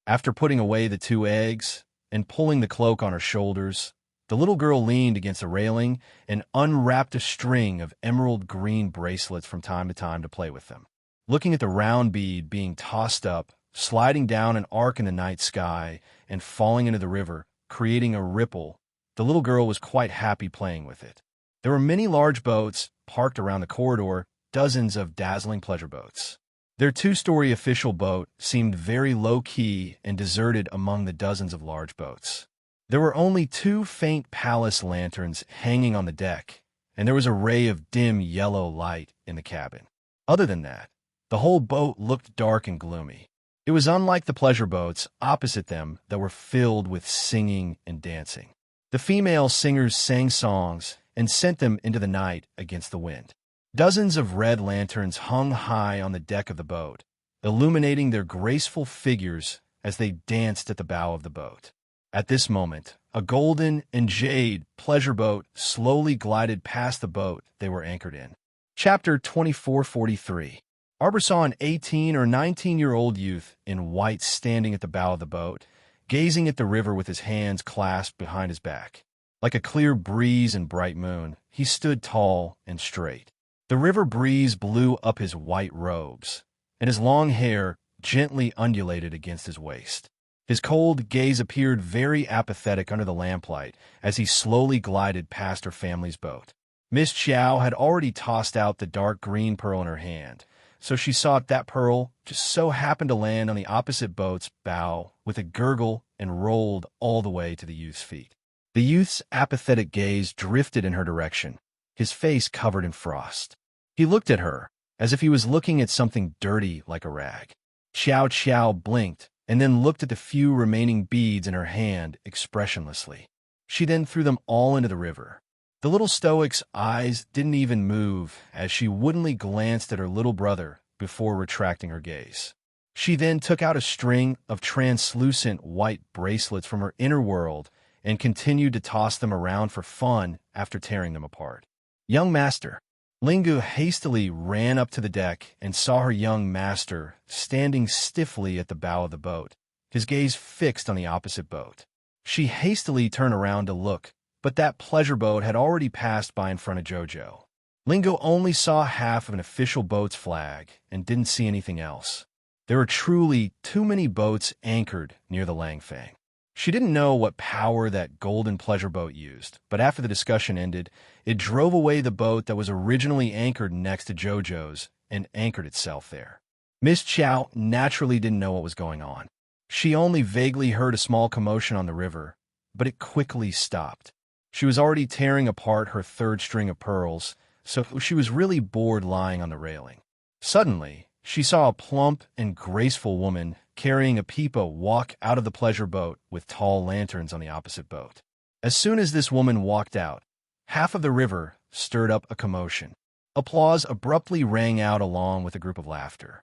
After putting away the 2 eggs and pulling the cloak on her shoulders, the little girl leaned against a railing and unwrapped a string of emerald green bracelets from time to time to play with them. Looking at the round bead being tossed up, sliding down an arc in the night sky, and falling into the river, creating a ripple, the little girl was quite happy playing with it. There were many large boats parked around the corridor, dozens of dazzling pleasure boats. Their 2-story official boat seemed very low-key and deserted among the dozens of large boats. There were only 2 faint palace lanterns hanging on the deck, and there was a ray of dim yellow light in the cabin. Other than that, the whole boat looked dark and gloomy. It was unlike the pleasure boats opposite them that were filled with singing and dancing. The female singers sang songs and sent them into the night against the wind. Dozens of red lanterns hung high on the deck of the boat, illuminating their graceful figures as they danced at the bow of the boat. At this moment, a golden and jade pleasure boat slowly glided past the boat they were anchored in. Chapter 2443. Arbor saw an 18 or 19-year-old youth in white standing at the bow of the boat, gazing at the river with his hands clasped behind his back. Like a clear breeze and bright moon, he stood tall and straight. The river breeze blew up his white robes, and his long hair gently undulated against his waist. His cold gaze appeared very apathetic under the lamplight as he slowly glided past her family's boat. Miss Chiao had already tossed out the dark green pearl in her hand, so she saw that pearl just so happened to land on the opposite boat's bow with a gurgle and rolled all the way to the youth's feet. The youth's apathetic gaze drifted in her direction, his face covered in frost. He looked at her as if he was looking at something dirty like a rag. Xiao Qiao blinked and then looked at the few remaining beads in her hand expressionlessly. She then threw them all into the river. The little stoic's eyes didn't even move as she woodenly glanced at her little brother before retracting her gaze. She then took out a string of translucent white bracelets from her inner world and continued to toss them around for fun after tearing them apart. Young master. Lingu hastily ran up to the deck and saw her young master standing stiffly at the bow of the boat, his gaze fixed on the opposite boat. She hastily turned around to look, but that pleasure boat had already passed by in front of Jojo. Lingo only saw half of an official boat's flag and didn't see anything else. There were truly too many boats anchored near the Langfang. She didn't know what power that golden pleasure boat used, but after the discussion ended, it drove away the boat that was originally anchored next to Jojo's and anchored itself there. Miss Chow naturally didn't know what was going on. She only vaguely heard a small commotion on the river, but it quickly stopped. She was already tearing apart her third string of pearls, so she was really bored lying on the railing. Suddenly, she saw a plump and graceful woman carrying a pipa walk out of the pleasure boat with tall lanterns on the opposite boat. As soon as this woman walked out, half of the river stirred up a commotion. Applause abruptly rang out along with a group of laughter.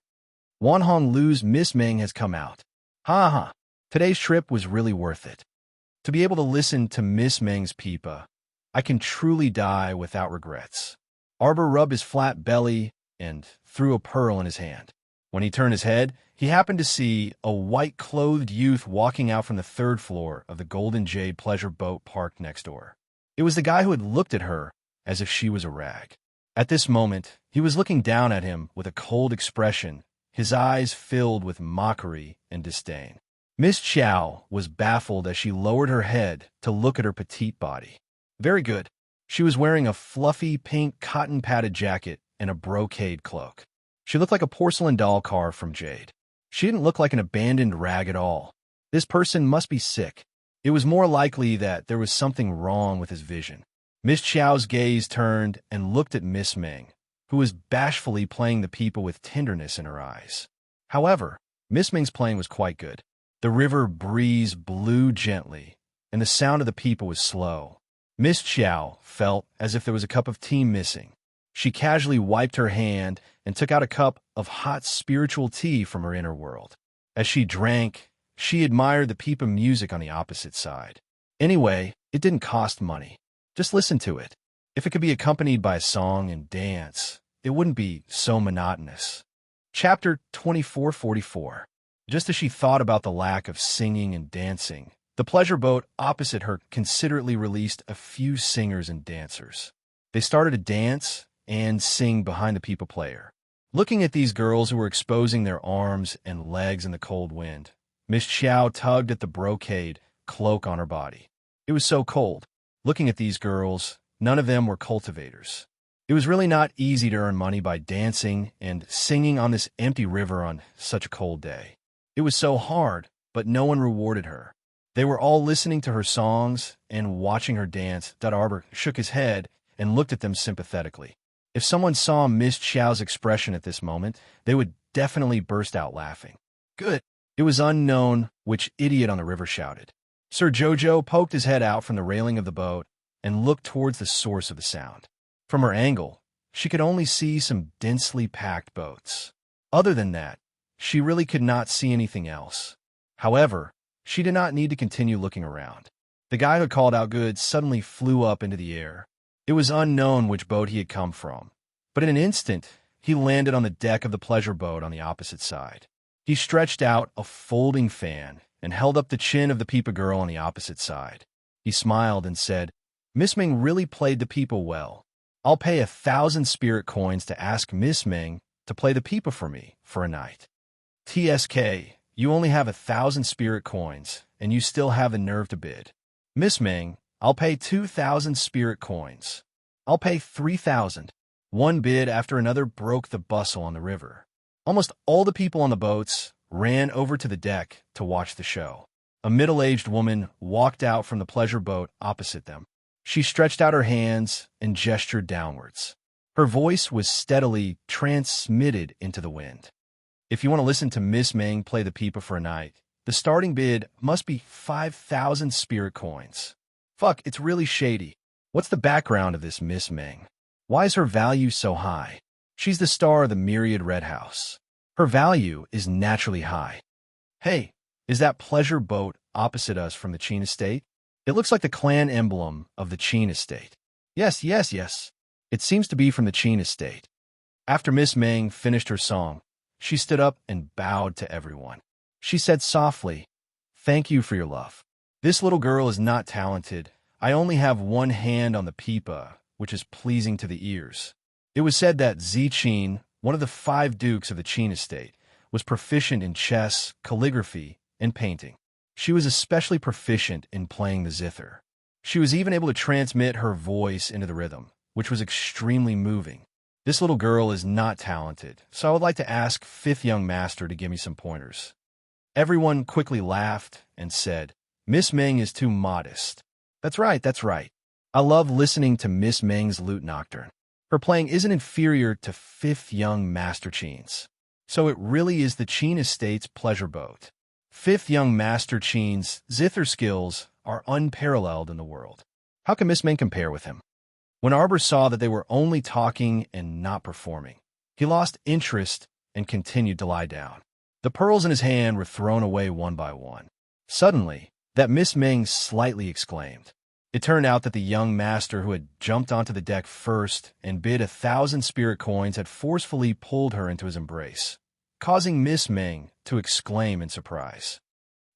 Wanhong Lu's Miss Ming has come out. Ha ha! Today's trip was really worth it. To be able to listen to Miss Ming's pipa, I can truly die without regrets. Arbor rubbed his flat belly and threw a pearl in his hand. When he turned his head, he happened to see a white-clothed youth walking out from the third floor of the Golden Jade pleasure boat parked next door. It was the guy who had looked at her as if she was a rag. At this moment, he was looking down at him with a cold expression, his eyes filled with mockery and disdain. Miss Chow was baffled as she lowered her head to look at her petite body. Very good. She was wearing a fluffy pink cotton-padded jacket and a brocade cloak. She looked like a porcelain doll carved from jade. She didn't look like an abandoned rag at all. This person must be sick. It was more likely that there was something wrong with his vision. Miss Chow's gaze turned and looked at Miss Ming, who was bashfully playing the pipa with tenderness in her eyes. However, Miss Ming's playing was quite good. The river breeze blew gently, and the sound of the pipa was slow. Miss Chow felt as if there was a cup of tea missing. She casually wiped her hand and took out a cup of hot spiritual tea from her inner world. As she drank, she admired the pipa music on the opposite side. Anyway, it didn't cost money. Just listen to it. If it could be accompanied by a song and dance, it wouldn't be so monotonous. Chapter 2444. Just as she thought about the lack of singing and dancing, the pleasure boat opposite her considerately released a few singers and dancers. They started to dance and sing behind the pipa player. Looking at these girls who were exposing their arms and legs in the cold wind, Miss Chow tugged at the brocade cloak on her body. It was so cold. Looking at these girls, none of them were cultivators. It was really not easy to earn money by dancing and singing on this empty river on such a cold day. It was so hard, but no one rewarded her. They were all listening to her songs and watching her dance. Arbor shook his head and looked at them sympathetically. If someone saw Miss Chow's expression at this moment, they would definitely burst out laughing. Good. It was unknown which idiot on the river shouted. Sir Jojo poked his head out from the railing of the boat and looked towards the source of the sound. From her angle, she could only see some densely packed boats. Other than that, she really could not see anything else. However, she did not need to continue looking around. The guy who called out good suddenly flew up into the air. It was unknown which boat he had come from, but in an instant, he landed on the deck of the pleasure boat on the opposite side. He stretched out a folding fan and held up the chin of the pipa girl on the opposite side. He smiled and said, Miss Ming really played the pipa well. I'll pay 1,000 spirit coins to ask Miss Ming to play the pipa for me for a night. TSK, you only have 1,000 spirit coins, and you still have the nerve to bid. Miss Ming, I'll pay 2,000 spirit coins. I'll pay 3,000. One bid after another broke the bustle on the river. Almost all the people on the boats ran over to the deck to watch the show. A middle-aged woman walked out from the pleasure boat opposite them. She stretched out her hands and gestured downwards. Her voice was steadily transmitted into the wind. If you want to listen to Miss Ming play the pipa for a night, the starting bid must be 5,000 spirit coins. Fuck, it's really shady. What's the background of this Miss Ming? Why is her value so high? She's the star of the Myriad Red House. Her value is naturally high. Hey, is that pleasure boat opposite us from the Qin estate? It looks like the clan emblem of the Qin estate. Yes, yes, yes. It seems to be from the Qin estate. After Miss Ming finished her song, she stood up and bowed to everyone. She said softly, "Thank you for your love. This little girl is not talented. I only have one hand on the pipa, which is pleasing to the ears." It was said that Ziqin, one of the 5 dukes of the Qin estate, was proficient in chess, calligraphy, and painting. She was especially proficient in playing the zither. She was even able to transmit her voice into the rhythm, which was extremely moving. This little girl is not talented, so I would like to ask 5th young master to give me some pointers. Everyone quickly laughed and said, "Miss Ming is too modest." That's right, that's right. I love listening to Miss Ming's lute nocturne. Her playing isn't inferior to 5th young master Qin's. So it really is the Qin estate's pleasure boat. 5th young master Qin's zither skills are unparalleled in the world. How can Miss Ming compare with him? When Arbor saw that they were only talking and not performing, he lost interest and continued to lie down. The pearls in his hand were thrown away one by one. Suddenly, that Miss Ming slightly exclaimed. It turned out that the young master who had jumped onto the deck first and bid 1,000 spirit coins had forcefully pulled her into his embrace, causing Miss Ming to exclaim in surprise.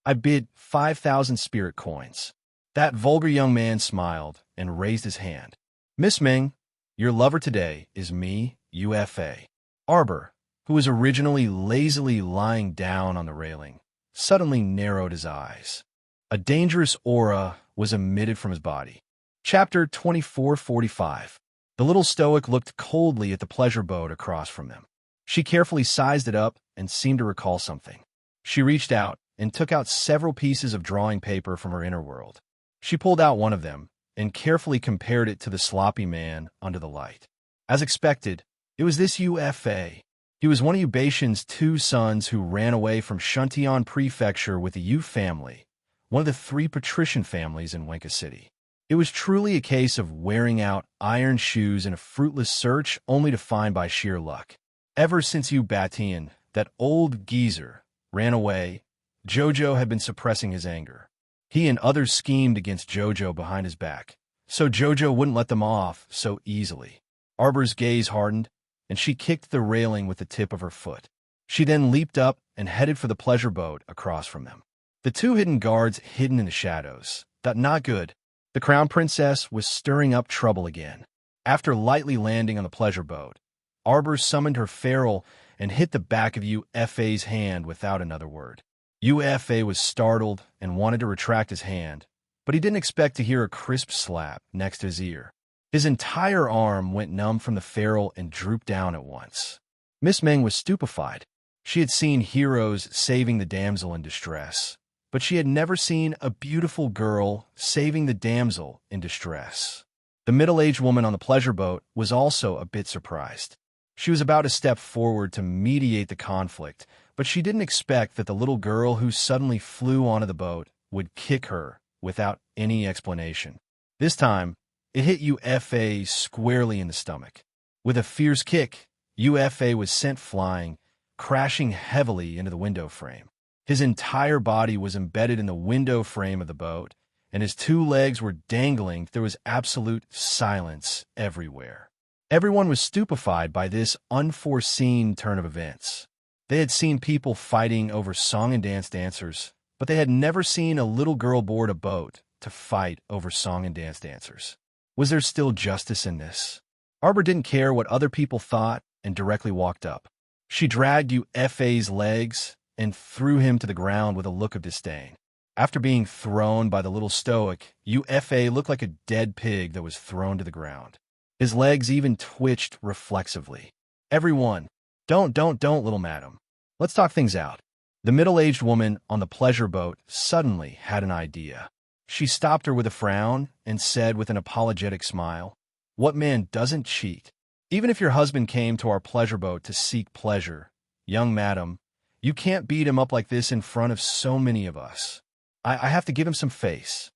"I bid 5,000 spirit coins." That vulgar young man smiled and raised his hand. "Miss Ming, your lover today is me, UFA." Arbor, who was originally lazily lying down on the railing, suddenly narrowed his eyes. A dangerous aura was emitted from his body. Chapter 2445. The little stoic looked coldly at the pleasure boat across from them. She carefully sized it up and seemed to recall something. She reached out and took out several pieces of drawing paper from her inner world. She pulled out one of them and carefully compared it to the sloppy man under the light. As expected, it was this UFA. He was one of Yubation's 2 sons who ran away from Shuntian Prefecture with the Yu family, one of the 3 patrician families in Wenka City. It was truly a case of wearing out iron shoes in a fruitless search only to find by sheer luck. Ever since Yu Batian, that old geezer, ran away, Jojo had been suppressing his anger. He and others schemed against Jojo behind his back, so Jojo wouldn't let them off so easily. Arbor's gaze hardened, and she kicked the railing with the tip of her foot. She then leaped up and headed for the pleasure boat across from them. The 2 hidden guards hidden in the shadows. That not good. The crown princess was stirring up trouble again. After lightly landing on the pleasure boat, Arbor summoned her ferule and hit the back of UFA's hand without another word. UFA was startled and wanted to retract his hand, but he didn't expect to hear a crisp slap next to his ear. His entire arm went numb from the ferule and drooped down at once. Miss Ming was stupefied. She had seen heroes saving the damsel in distress, but she had never seen a beautiful girl saving the damsel in distress. The middle-aged woman on the pleasure boat was also a bit surprised. She was about to step forward to mediate the conflict, but she didn't expect that the little girl who suddenly flew onto the boat would kick her without any explanation. This time, it hit UFA squarely in the stomach. With a fierce kick, UFA was sent flying, crashing heavily into the window frame. His entire body was embedded in the window frame of the boat, and his 2 legs were dangling. There was absolute silence everywhere. Everyone was stupefied by this unforeseen turn of events. They had seen people fighting over song and dance dancers, but they had never seen a little girl board a boat to fight over song and dance dancers. Was there still justice in this? Arbor didn't care what other people thought and directly walked up. She dragged UFA's legs and threw him to the ground with a look of disdain. After being thrown by the little stoic, UFA looked like a dead pig that was thrown to the ground. His legs even twitched reflexively. "Everyone, don't, little madam. Let's talk things out." The middle-aged woman on the pleasure boat suddenly had an idea. She stopped her with a frown and said with an apologetic smile, "What man doesn't cheat? Even if your husband came to our pleasure boat to seek pleasure, young madam, you can't beat him up like this in front of so many of us. I have to give him some face."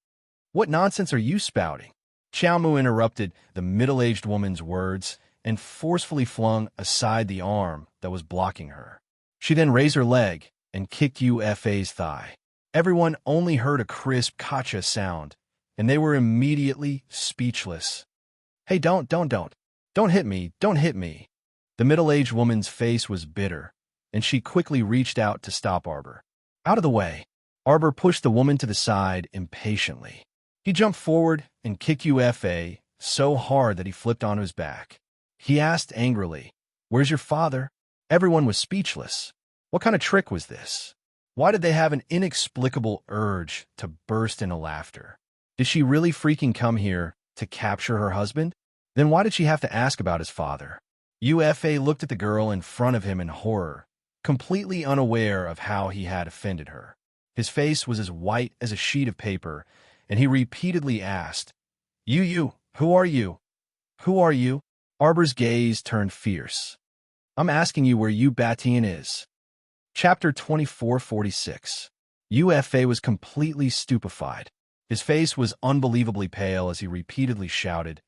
What nonsense are you spouting? Chow Mu interrupted the middle-aged woman's words and forcefully flung aside the arm that was blocking her. She then raised her leg and kicked Yufa's thigh. Everyone only heard a crisp kacha sound, and they were immediately speechless. Hey, don't hit me, don't hit me. The middle-aged woman's face was bitter, and she quickly reached out to stop Arbor. Out of the way. Arbor pushed the woman to the side impatiently. He jumped forward and kicked Yufa so hard that he flipped onto his back. He asked angrily, "Where's your father?" Everyone was speechless. What kind of trick was this? Why did they have an inexplicable urge to burst into laughter? Did she really freaking come here to capture her husband? Then why did she have to ask about his father? Yufa looked at the girl in front of him in horror, completely unaware of how he had offended her. His face was as white as a sheet of paper, and he repeatedly asked, You, who are you? Who are you? Arbor's gaze turned fierce. I'm asking you where Yu Batian is. Chapter 2446. Yufa was completely stupefied. His face was unbelievably pale as he repeatedly shouted,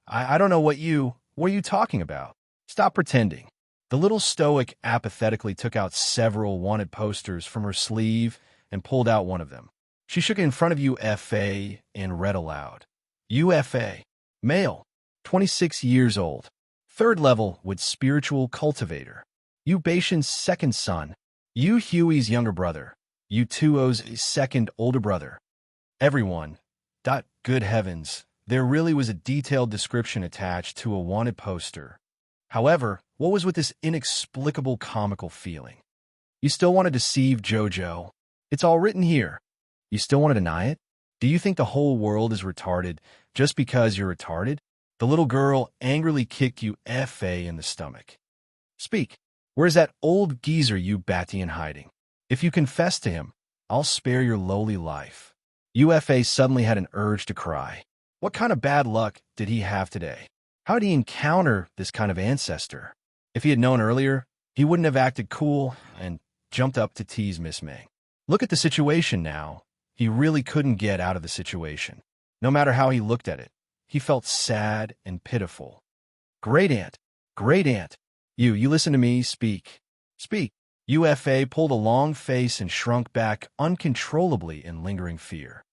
I don't know what are you talking about? Stop pretending. The little stoic apathetically took out several wanted posters from her sleeve and pulled out one of them. She shook it in front of Yufa and read aloud. Yufa, male, 26 years old, 3rd level with spiritual cultivator. Yu Baishan's second son, Yu Hui's younger brother, Yu Tuo's second older brother. Everyone. Good heavens, there really was a detailed description attached to a wanted poster. However, what was with this inexplicable comical feeling? You still want to deceive Jojo? It's all written here. You still want to deny it? Do you think the whole world is retarded just because you're retarded? The little girl angrily kicked Yufa in the stomach. Speak. Where's that old geezer Yu Batian hiding? If you confess to him, I'll spare your lowly life. Yufa suddenly had an urge to cry. What kind of bad luck did he have today? How did he encounter this kind of ancestor? If he had known earlier, he wouldn't have acted cool and jumped up to tease Miss Ming. Look at the situation now. He really couldn't get out of the situation. No matter how he looked at it, he felt sad and pitiful. Great aunt, great aunt. You listen to me, speak. Speak. Yufa pulled a long face and shrunk back uncontrollably in lingering fear.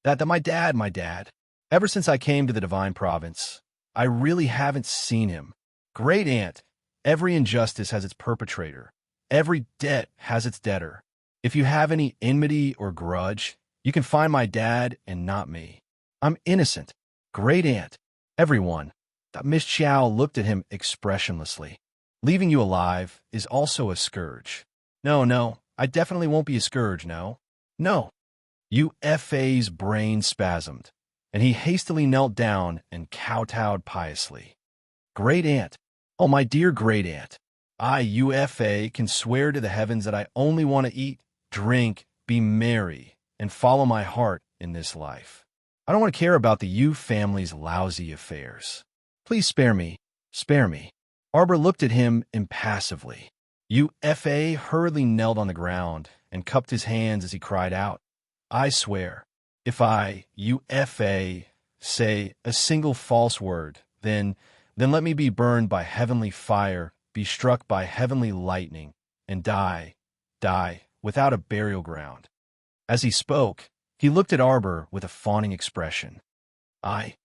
That my dad. Ever since I came to the Divine Province, I really haven't seen him. Great aunt, every injustice has its perpetrator. Every debt has its debtor. If you have any enmity or grudge, you can find my dad and not me. I'm innocent. Great aunt. Everyone. Miss Chow looked at him expressionlessly. Leaving you alive is also a scourge. No, I definitely won't be a scourge, no. No. Yufa's brain spasmed, and he hastily knelt down and kowtowed piously. Great aunt. Oh, my dear great aunt. I, Yufa, can swear to the heavens that I only want to eat, drink, be merry, and follow my heart in this life. I don't want to care about the Yu family's lousy affairs. Please spare me. Spare me. Arbor looked at him impassively. Yufa hurriedly knelt on the ground and cupped his hands as he cried out, I swear, if I, Yufa, say a single false word, then let me be burned by heavenly fire, be struck by heavenly lightning, and die without a burial ground. As he spoke, he looked at Arbor with a fawning expression. I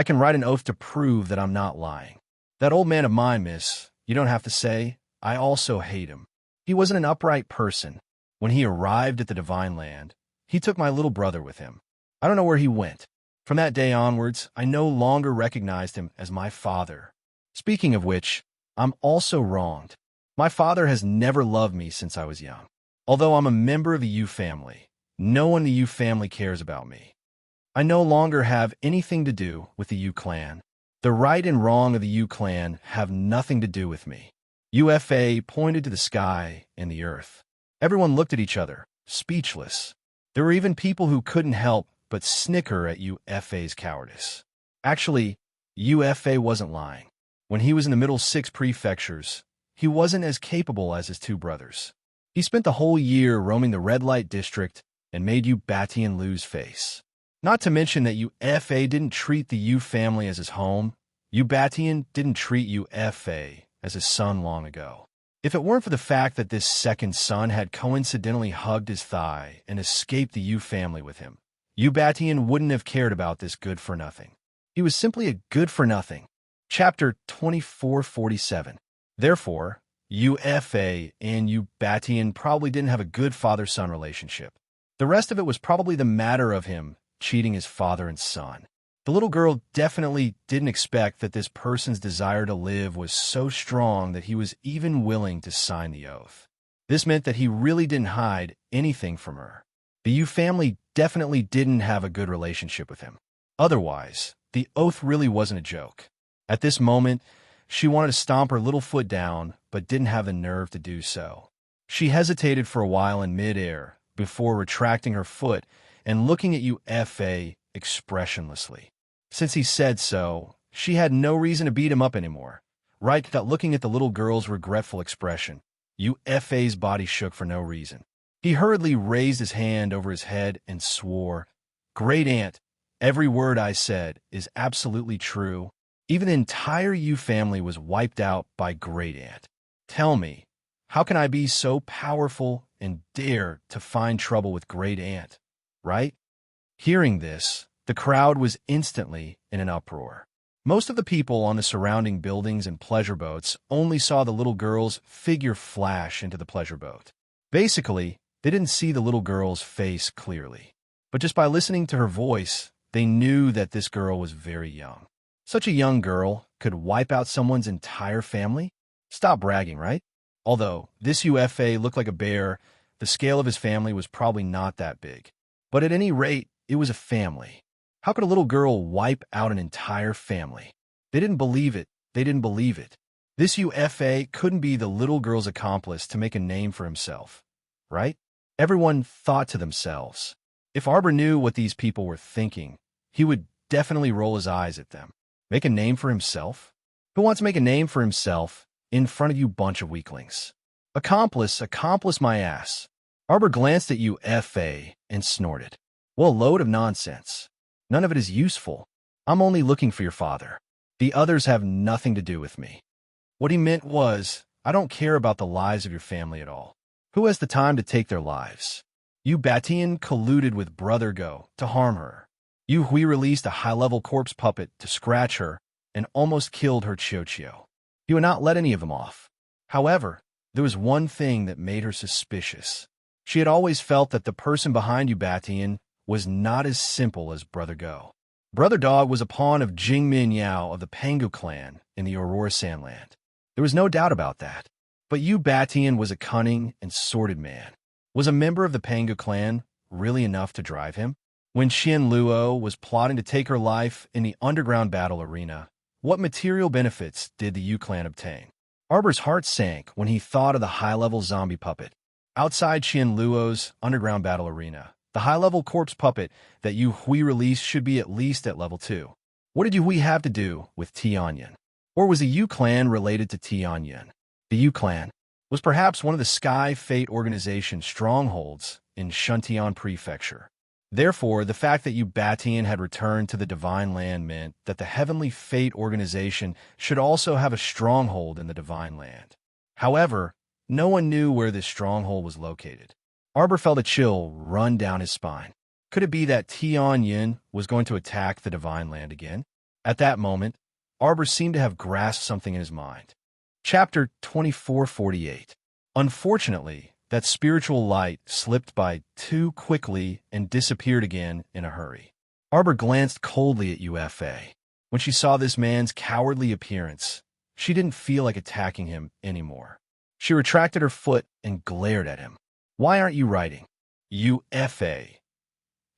can write an oath to prove that I'm not lying. That old man of mine, miss, you don't have to say, I also hate him. He wasn't an upright person. When he arrived at the Divine Land, he took my little brother with him. I don't know where he went. From that day onwards, I no longer recognized him as my father. Speaking of which, I'm also wronged. My father has never loved me since I was young. Although I'm a member of the Yu family, no one in the Yu family cares about me. I no longer have anything to do with the Yu clan. The right and wrong of the Yu clan have nothing to do with me. Yufa pointed to the sky and the earth. Everyone looked at each other, speechless. There were even people who couldn't help but snicker at Yufa's cowardice. Actually, Yufa wasn't lying. When he was in the middle 6 prefectures, he wasn't as capable as his 2 brothers. He spent the whole year roaming the red light district and made Yu Batian lose face. Not to mention that UFA didn't treat the U family as his home. Ubatian didn't treat UFA as his son long ago. If it weren't for the fact that this second son had coincidentally hugged his thigh and escaped the U family with him, Ubatian wouldn't have cared about this good-for-nothing. He was simply a good-for-nothing. Chapter 2447. Therefore, UFA and Ubatian probably didn't have a good father-son relationship. The rest of it was probably the matter of him cheating his father and son. The little girl definitely didn't expect that this person's desire to live was so strong that he was even willing to sign the oath. This meant that he really didn't hide anything from her. The Yu family definitely didn't have a good relationship with him. Otherwise, the oath really wasn't a joke. At this moment, she wanted to stomp her little foot down, but didn't have the nerve to do so. She hesitated for a while in midair before retracting her foot and looking at UFA expressionlessly. Since he said so, she had no reason to beat him up anymore. Right, that looking at the little girl's regretful expression, UFA's body shook for no reason. He hurriedly raised his hand over his head and swore, "Great aunt, every word I said is absolutely true. Even the entire Yu family was wiped out by Great Aunt. Tell me, how can I be so powerful and dare to find trouble with Great Aunt, right?" Hearing this, the crowd was instantly in an uproar. Most of the people on the surrounding buildings and pleasure boats only saw the little girl's figure flash into the pleasure boat. Basically, they didn't see the little girl's face clearly, but just by listening to her voice, they knew that this girl was very young. Such a young girl could wipe out someone's entire family? Stop bragging, right? Although this UFA looked like a bear, the scale of his family was probably not that big. But at any rate, it was a family. How could a little girl wipe out an entire family? They didn't believe it. They didn't believe it. This UFA couldn't be the little girl's accomplice to make a name for himself, right? Everyone thought to themselves. If Arbor knew what these people were thinking, he would definitely roll his eyes at them. Make a name for himself? Who wants to make a name for himself in front of you bunch of weaklings? Accomplice my ass. Arbor glanced at UFA and snorted. Well, a load of nonsense. None of it is useful. I'm only looking for your father. The others have nothing to do with me. What he meant was, I don't care about the lives of your family at all. Who has the time to take their lives? Ubatian colluded with Brother Go to harm her. Yu Hui released a high-level corpse puppet to scratch her and almost killed her Chio. He would not let any of them off. However, there was one thing that made her suspicious. She had always felt that the person behind Ubatian was not as simple as Brother Go. Brother Dog was a pawn of Jingmin Yao of the Pangu clan in the Aurora Sandland. There was no doubt about that. But Ubatian was a cunning and sordid man. Was a member of the Pangu clan really enough to drive him? When Qian Luo was plotting to take her life in the underground battle arena, what material benefits did the Yu clan obtain? Arbor's heart sank when he thought of the high-level zombie puppet. Outside Qian Luo's underground battle arena, the high-level corpse puppet that Yu Hui released should be at least at level 2. What did Yu Hui have to do with Tianyan? Or was the Yu clan related to Tianyan? The Yu clan was perhaps one of the Sky Fate Organization's strongholds in Shuntian Prefecture. Therefore, the fact that Ubatian had returned to the Divine Land meant that the Heavenly Fate Organization should also have a stronghold in the Divine Land. However, no one knew where this stronghold was located. Arbor felt a chill run down his spine. Could it be that Tianyan was going to attack the Divine Land again? At that moment, Arbor seemed to have grasped something in his mind. Chapter 2448. Unfortunately, that spiritual light slipped by too quickly and disappeared again in a hurry. Arbor glanced coldly at UFA. When she saw this man's cowardly appearance, she didn't feel like attacking him anymore. She retracted her foot and glared at him. Why aren't you writing? UFA.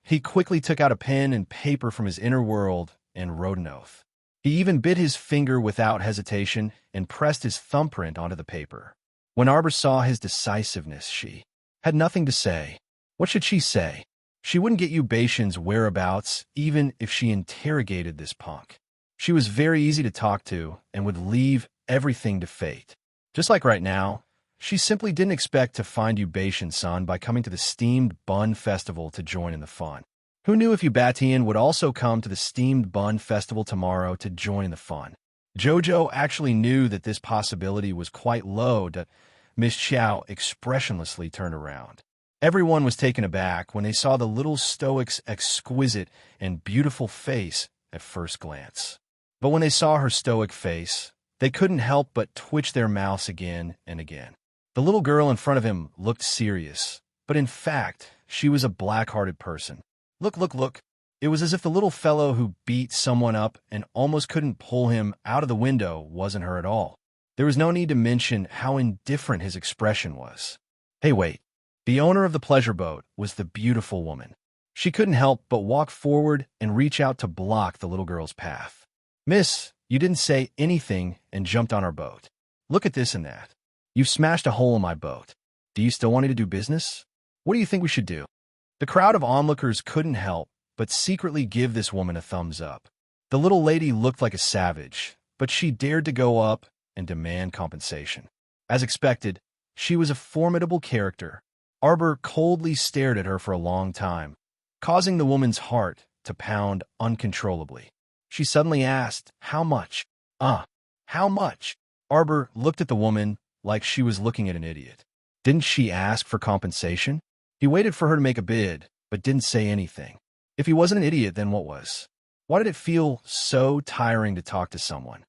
He quickly took out a pen and paper from his inner world and wrote an oath. He even bit his finger without hesitation and pressed his thumbprint onto the paper. When Arbor saw his decisiveness, she had nothing to say. What should she say? She wouldn't get Ubatian's whereabouts even if she interrogated this punk. She was very easy to talk to and would leave everything to fate. Just like right now, she simply didn't expect to find Ubatian's son by coming to the steamed bun festival to join in the fun. Who knew if Ubatian would also come to the Steamed Bun Festival tomorrow to join the fun? Jojo actually knew that this possibility was quite low. Miss Chow expressionlessly turned around. Everyone was taken aback when they saw the little stoic's exquisite and beautiful face at first glance. But when they saw her stoic face, they couldn't help but twitch their mouths again and again. The little girl in front of him looked serious, but in fact, she was a black-hearted person. Look. It was as if the little fellow who beat someone up and almost couldn't pull him out of the window wasn't her at all. There was no need to mention how indifferent his expression was. Hey, wait. The owner of the pleasure boat was the beautiful woman. She couldn't help but walk forward and reach out to block the little girl's path. Miss, you didn't say anything and jumped on our boat. Look at this and that. You've smashed a hole in my boat. Do you still want me to do business? What do you think we should do? The crowd of onlookers couldn't help but secretly give this woman a thumbs up. The little lady looked like a savage, but she dared to go up and demand compensation. As expected, she was a formidable character. Arbor coldly stared at her for a long time, causing the woman's heart to pound uncontrollably. She suddenly asked, "How much?" How much?" Arbor looked at the woman like she was looking at an idiot. Didn't she ask for compensation? He waited for her to make a bid, but didn't say anything. If he wasn't an idiot, then what was? Why did it feel so tiring to talk to someone?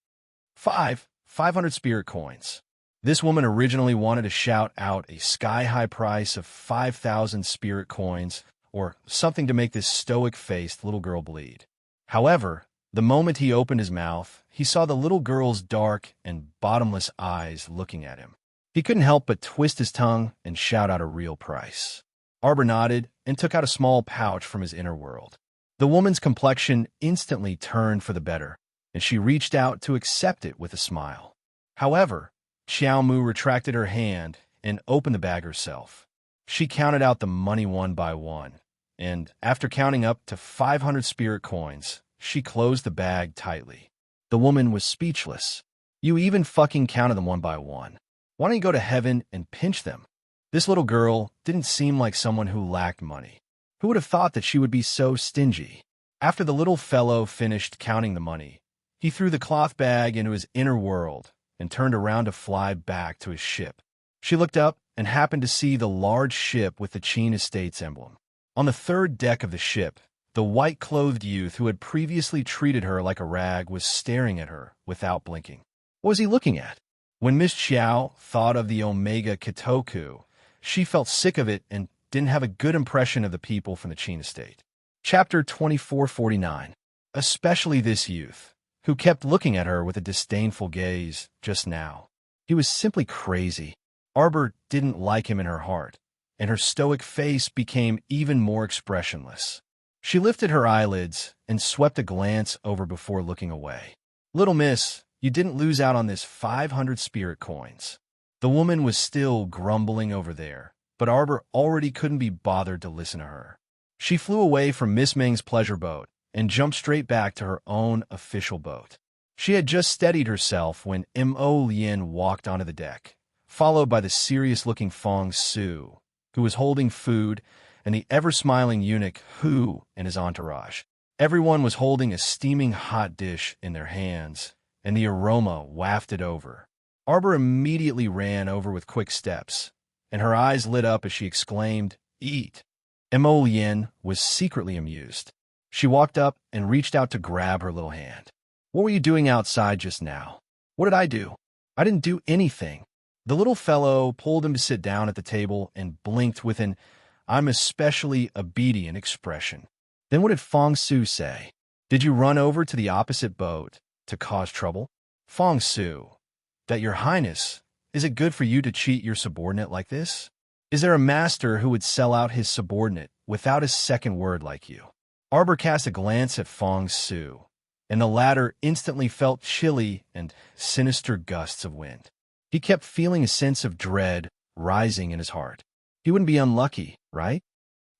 500 spirit coins. This woman originally wanted to shout out a sky-high price of 5,000 spirit coins, or something to make this stoic-faced little girl bleed. However, the moment he opened his mouth, he saw the little girl's dark and bottomless eyes looking at him. He couldn't help but twist his tongue and shout out a real price. Arbor nodded and took out a small pouch from his inner world. The woman's complexion instantly turned for the better, and she reached out to accept it with a smile. However, Xiao Mu retracted her hand and opened the bag herself. She counted out the money one by one, and after counting up to 500 spirit coins, she closed the bag tightly. The woman was speechless. You even fucking counted them one by one. Why don't you go to heaven and pinch them? This little girl didn't seem like someone who lacked money. Who would have thought that she would be so stingy? After the little fellow finished counting the money, he threw the cloth bag into his inner world and turned around to fly back to his ship. She looked up and happened to see the large ship with the Qin Estates emblem. On the third deck of the ship, the white-clothed youth who had previously treated her like a rag was staring at her without blinking. What was he looking at? When Miss Xiao thought of the Omega Kitoku, she felt sick of it and didn't have a good impression of the people from the Qin Estate. Chapter 2449. Especially this youth, who kept looking at her with a disdainful gaze just now. He was simply crazy. Arbor didn't like him in her heart, and her stoic face became even more expressionless. She lifted her eyelids and swept a glance over before looking away. Little miss, you didn't lose out on this 500 spirit coins. The woman was still grumbling over there, but Arbor already couldn't be bothered to listen to her. She flew away from Miss Meng's pleasure boat and jumped straight back to her own official boat. She had just steadied herself when Mo Lien walked onto the deck, followed by the serious-looking Fong Su, who was holding food, and the ever-smiling eunuch Hu and his entourage. Everyone was holding a steaming hot dish in their hands, and the aroma wafted over. Arbor immediately ran over with quick steps, and her eyes lit up as she exclaimed, "Eat!" Mo Lien was secretly amused. She walked up and reached out to grab her little hand. "What were you doing outside just now?" "What did I do?" "I didn't do anything." The little fellow pulled him to sit down at the table and blinked with an "I'm especially obedient" expression. Then what did Fong Su say? "Did you run over to the opposite boat to cause trouble?" "Fong Su, that your highness, is it good for you to cheat your subordinate like this? Is there a master who would sell out his subordinate without a second word like you?" Arbor cast a glance at Fong Su, and the latter instantly felt chilly and sinister gusts of wind. He kept feeling a sense of dread rising in his heart. He wouldn't be unlucky, right?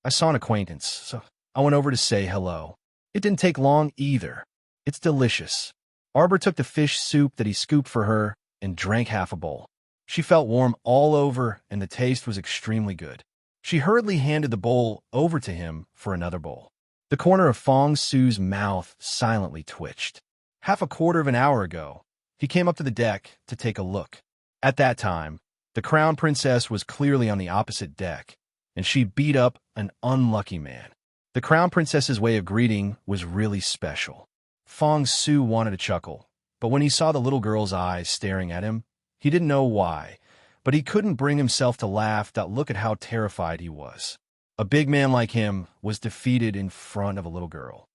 I saw an acquaintance, so I went over to say hello. It didn't take long either. It's delicious. Arbor took the fish soup that he scooped for her and drank half a bowl. She felt warm all over, and the taste was extremely good. She hurriedly handed the bowl over to him for another bowl. The corner of Fong Su's mouth silently twitched. Half a quarter of an hour ago, he came up to the deck to take a look. At that time, the crown princess was clearly on the opposite deck, and she beat up an unlucky man. The crown princess's way of greeting was really special. Fong Su wanted to chuckle, but when he saw the little girl's eyes staring at him, he didn't know why, but he couldn't bring himself to laugh. Look at how terrified he was. A big man like him was defeated in front of a little girl.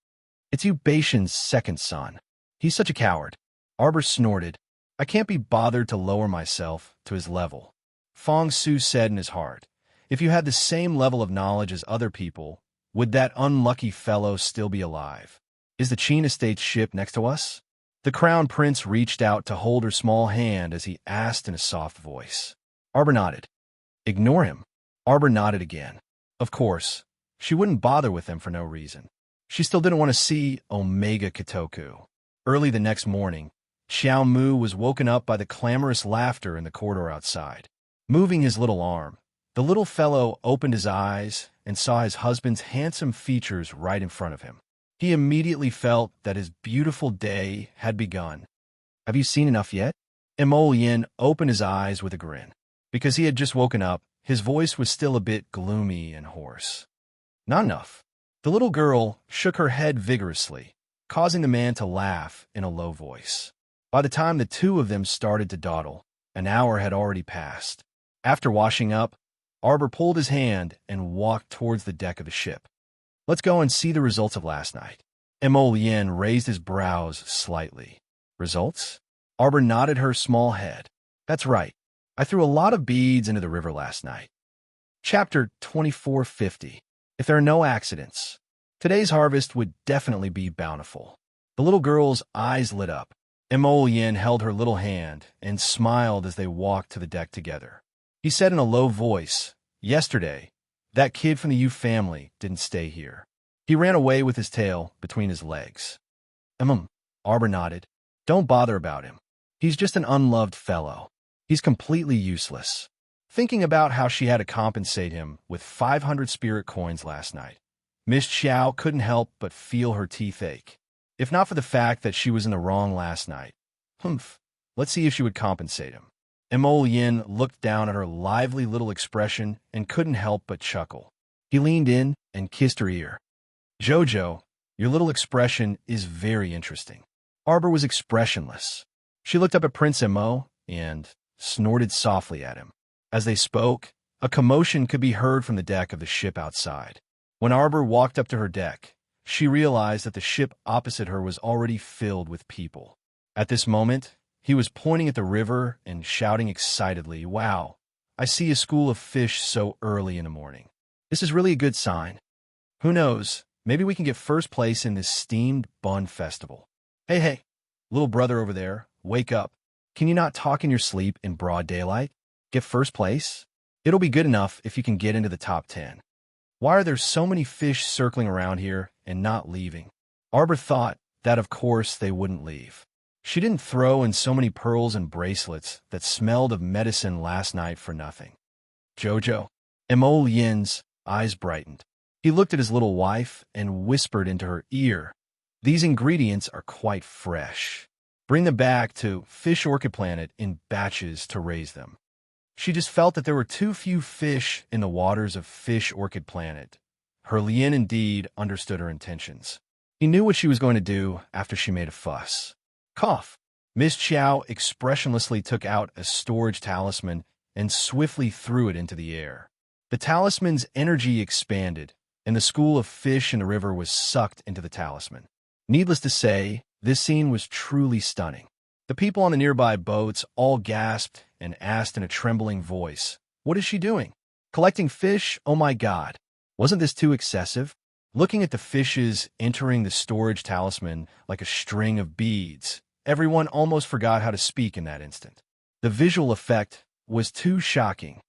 It's Yu Baishan's second son. He's such a coward. Arbor snorted. I can't be bothered to lower myself to his level. Fong Su said in his heart, if you had the same level of knowledge as other people, would that unlucky fellow still be alive? Is the Qin Estate's ship next to us? The crown prince reached out to hold her small hand as he asked in a soft voice. Arbor nodded. Ignore him. Arbor nodded again. Of course, she wouldn't bother with him for no reason. She still didn't want to see Omega Kitoku. Early the next morning, Xiao Mu was woken up by the clamorous laughter in the corridor outside. Moving his little arm, the little fellow opened his eyes and saw his husband's handsome features right in front of him. He immediately felt that his beautiful day had begun. Have you seen enough yet? Mo Yin opened his eyes with a grin. Because he had just woken up, his voice was still a bit gloomy and hoarse. Not enough. The little girl shook her head vigorously, causing the man to laugh in a low voice. By the time the two of them started to dawdle, an hour had already passed. After washing up, Arbor pulled his hand and walked towards the deck of the ship. Let's go and see the results of last night. Mo Yin raised his brows slightly. Results? Arbor nodded her small head. That's right. I threw a lot of beads into the river last night. Chapter 2450. If there are no accidents, today's harvest would definitely be bountiful. The little girl's eyes lit up. Mo Yin held her little hand and smiled as they walked to the deck together. He said in a low voice, yesterday, that kid from the Yu family didn't stay here. He ran away with his tail between his legs. Arbor nodded. Don't bother about him. He's just an unloved fellow. He's completely useless. Thinking about how she had to compensate him with 500 spirit coins last night, Miss Xiao couldn't help but feel her teeth ache. If not for the fact that she was in the wrong last night. Let's see if she would compensate him. Mo Yin looked down at her lively little expression and couldn't help but chuckle. He leaned in and kissed her ear. Jojo, your little expression is very interesting. Arbor was expressionless. She looked up at Prince Mo and snorted softly at him. As they spoke, a commotion could be heard from the deck of the ship outside. When Arbor walked up to her deck, she realized that the ship opposite her was already filled with people. At this moment, he was pointing at the river and shouting excitedly, Wow, I see a school of fish so early in the morning. This is really a good sign. Who knows, maybe we can get first place in this steamed bun festival. Hey, little brother over there, wake up. Can you not talk in your sleep in broad daylight? Get first place? It'll be good enough if you can get into the top 10. Why are there so many fish circling around here and not leaving? Arbor thought that of course they wouldn't leave. She didn't throw in so many pearls and bracelets that smelled of medicine last night for nothing. Jojo. Mo Yin's eyes brightened. He looked at his little wife and whispered into her ear, These ingredients are quite fresh. Bring them back to Fish Orchid Planet in batches to raise them. She just felt that there were too few fish in the waters of Fish Orchid Planet. Her Lien indeed understood her intentions. He knew what she was going to do after she made a fuss. Cough. Miss Xiao expressionlessly took out a storage talisman and swiftly threw it into the air. The talisman's energy expanded, and the school of fish in the river was sucked into the talisman. Needless to say, this scene was truly stunning. The people on the nearby boats all gasped and asked in a trembling voice, What is she doing? Collecting fish? Oh my God. Wasn't this too excessive? Looking at the fishes entering the storage talisman like a string of beads, everyone almost forgot how to speak in that instant. The visual effect was too shocking.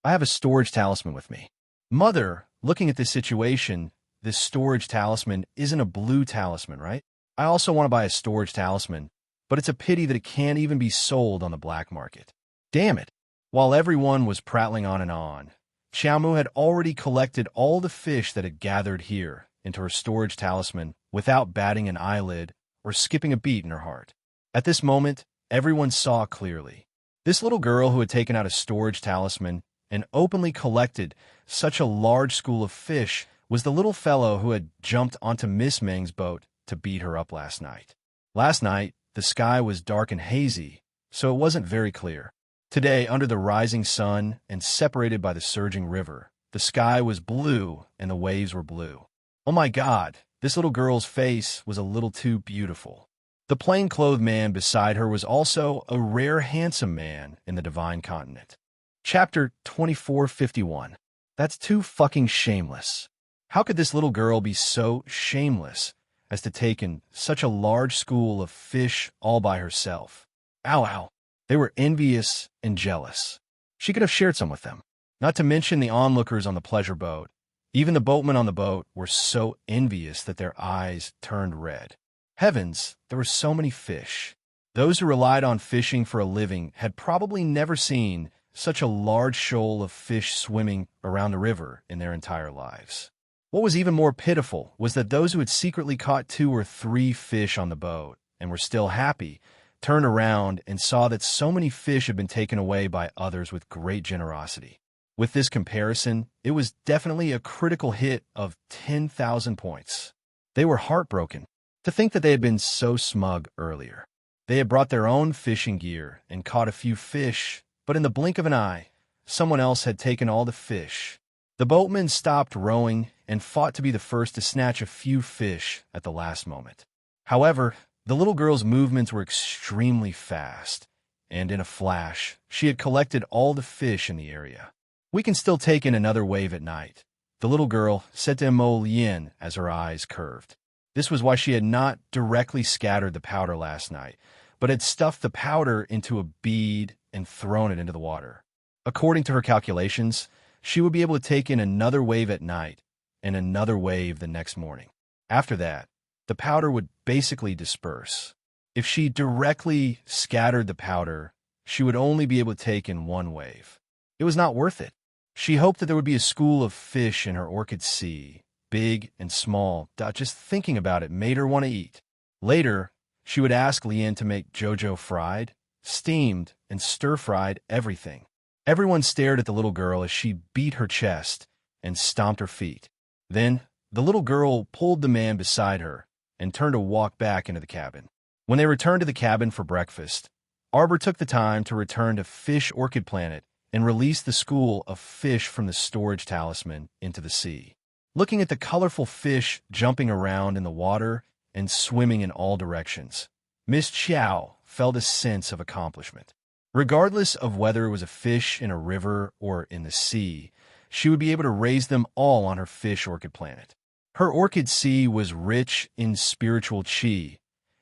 I have a storage talisman with me. Mother, looking at this situation, this storage talisman isn't a blue talisman, right? I also want to buy a storage talisman, but it's a pity that it can't even be sold on the black market. Damn it. While everyone was prattling on, Xiaomu had already collected all the fish that had gathered here into her storage talisman without batting an eyelid or skipping a beat in her heart. At this moment, everyone saw clearly. This little girl who had taken out a storage talisman and openly collected such a large school of fish was the little fellow who had jumped onto Miss Meng's boat to beat her up last night. Last night, the sky was dark and hazy, so it wasn't very clear. Today, under the rising sun and separated by the surging river, the sky was blue and the waves were blue. Oh my God, this little girl's face was a little too beautiful. The plain-clothed man beside her was also a rare handsome man in the divine continent. Chapter 2451. That's too fucking shameless. How could this little girl be so shameless as to take in such a large school of fish all by herself? Ow, ow. They were envious and jealous. She could have shared some with them. Not to mention the onlookers on the pleasure boat. Even the boatmen on the boat were so envious that their eyes turned red. Heavens, there were so many fish. Those who relied on fishing for a living had probably never seen such a large shoal of fish swimming around the river in their entire lives. What was even more pitiful was that those who had secretly caught 2 or 3 fish on the boat and were still happy turned around and saw that so many fish had been taken away by others with great generosity. With this comparison, it was definitely a critical hit of 10,000 points. They were heartbroken to think that they had been so smug earlier. They had brought their own fishing gear and caught a few fish, but in the blink of an eye, someone else had taken all the fish. The boatmen stopped rowing and fought to be the first to snatch a few fish at the last moment. However, the little girl's movements were extremely fast, and in a flash, she had collected all the fish in the area. "We can still take in another wave at night," the little girl said to Mo Lien as her eyes curved. This was why she had not directly scattered the powder last night, but had stuffed the powder into a bead and thrown it into the water. According to her calculations, she would be able to take in another wave at night and another wave the next morning. After that, the powder would basically disperse. If she directly scattered the powder, she would only be able to take in one wave. It was not worth it. She hoped that there would be a school of fish in her orchid sea, big and small. Just thinking about it made her want to eat. Later, she would ask Lien to make Jojo fried, steamed, and stir-fried everything. Everyone stared at the little girl as she beat her chest and stomped her feet. Then, the little girl pulled the man beside her and turned to walk back into the cabin. When they returned to the cabin for breakfast, Arbor took the time to return to Fish Orchid Planet and release the school of fish from the storage talisman into the sea. Looking at the colorful fish jumping around in the water and swimming in all directions, Miss Chow felt a sense of accomplishment. Regardless of whether it was a fish in a river or in the sea, she would be able to raise them all on her Fish Orchid Planet. Her orchid sea was rich in spiritual chi,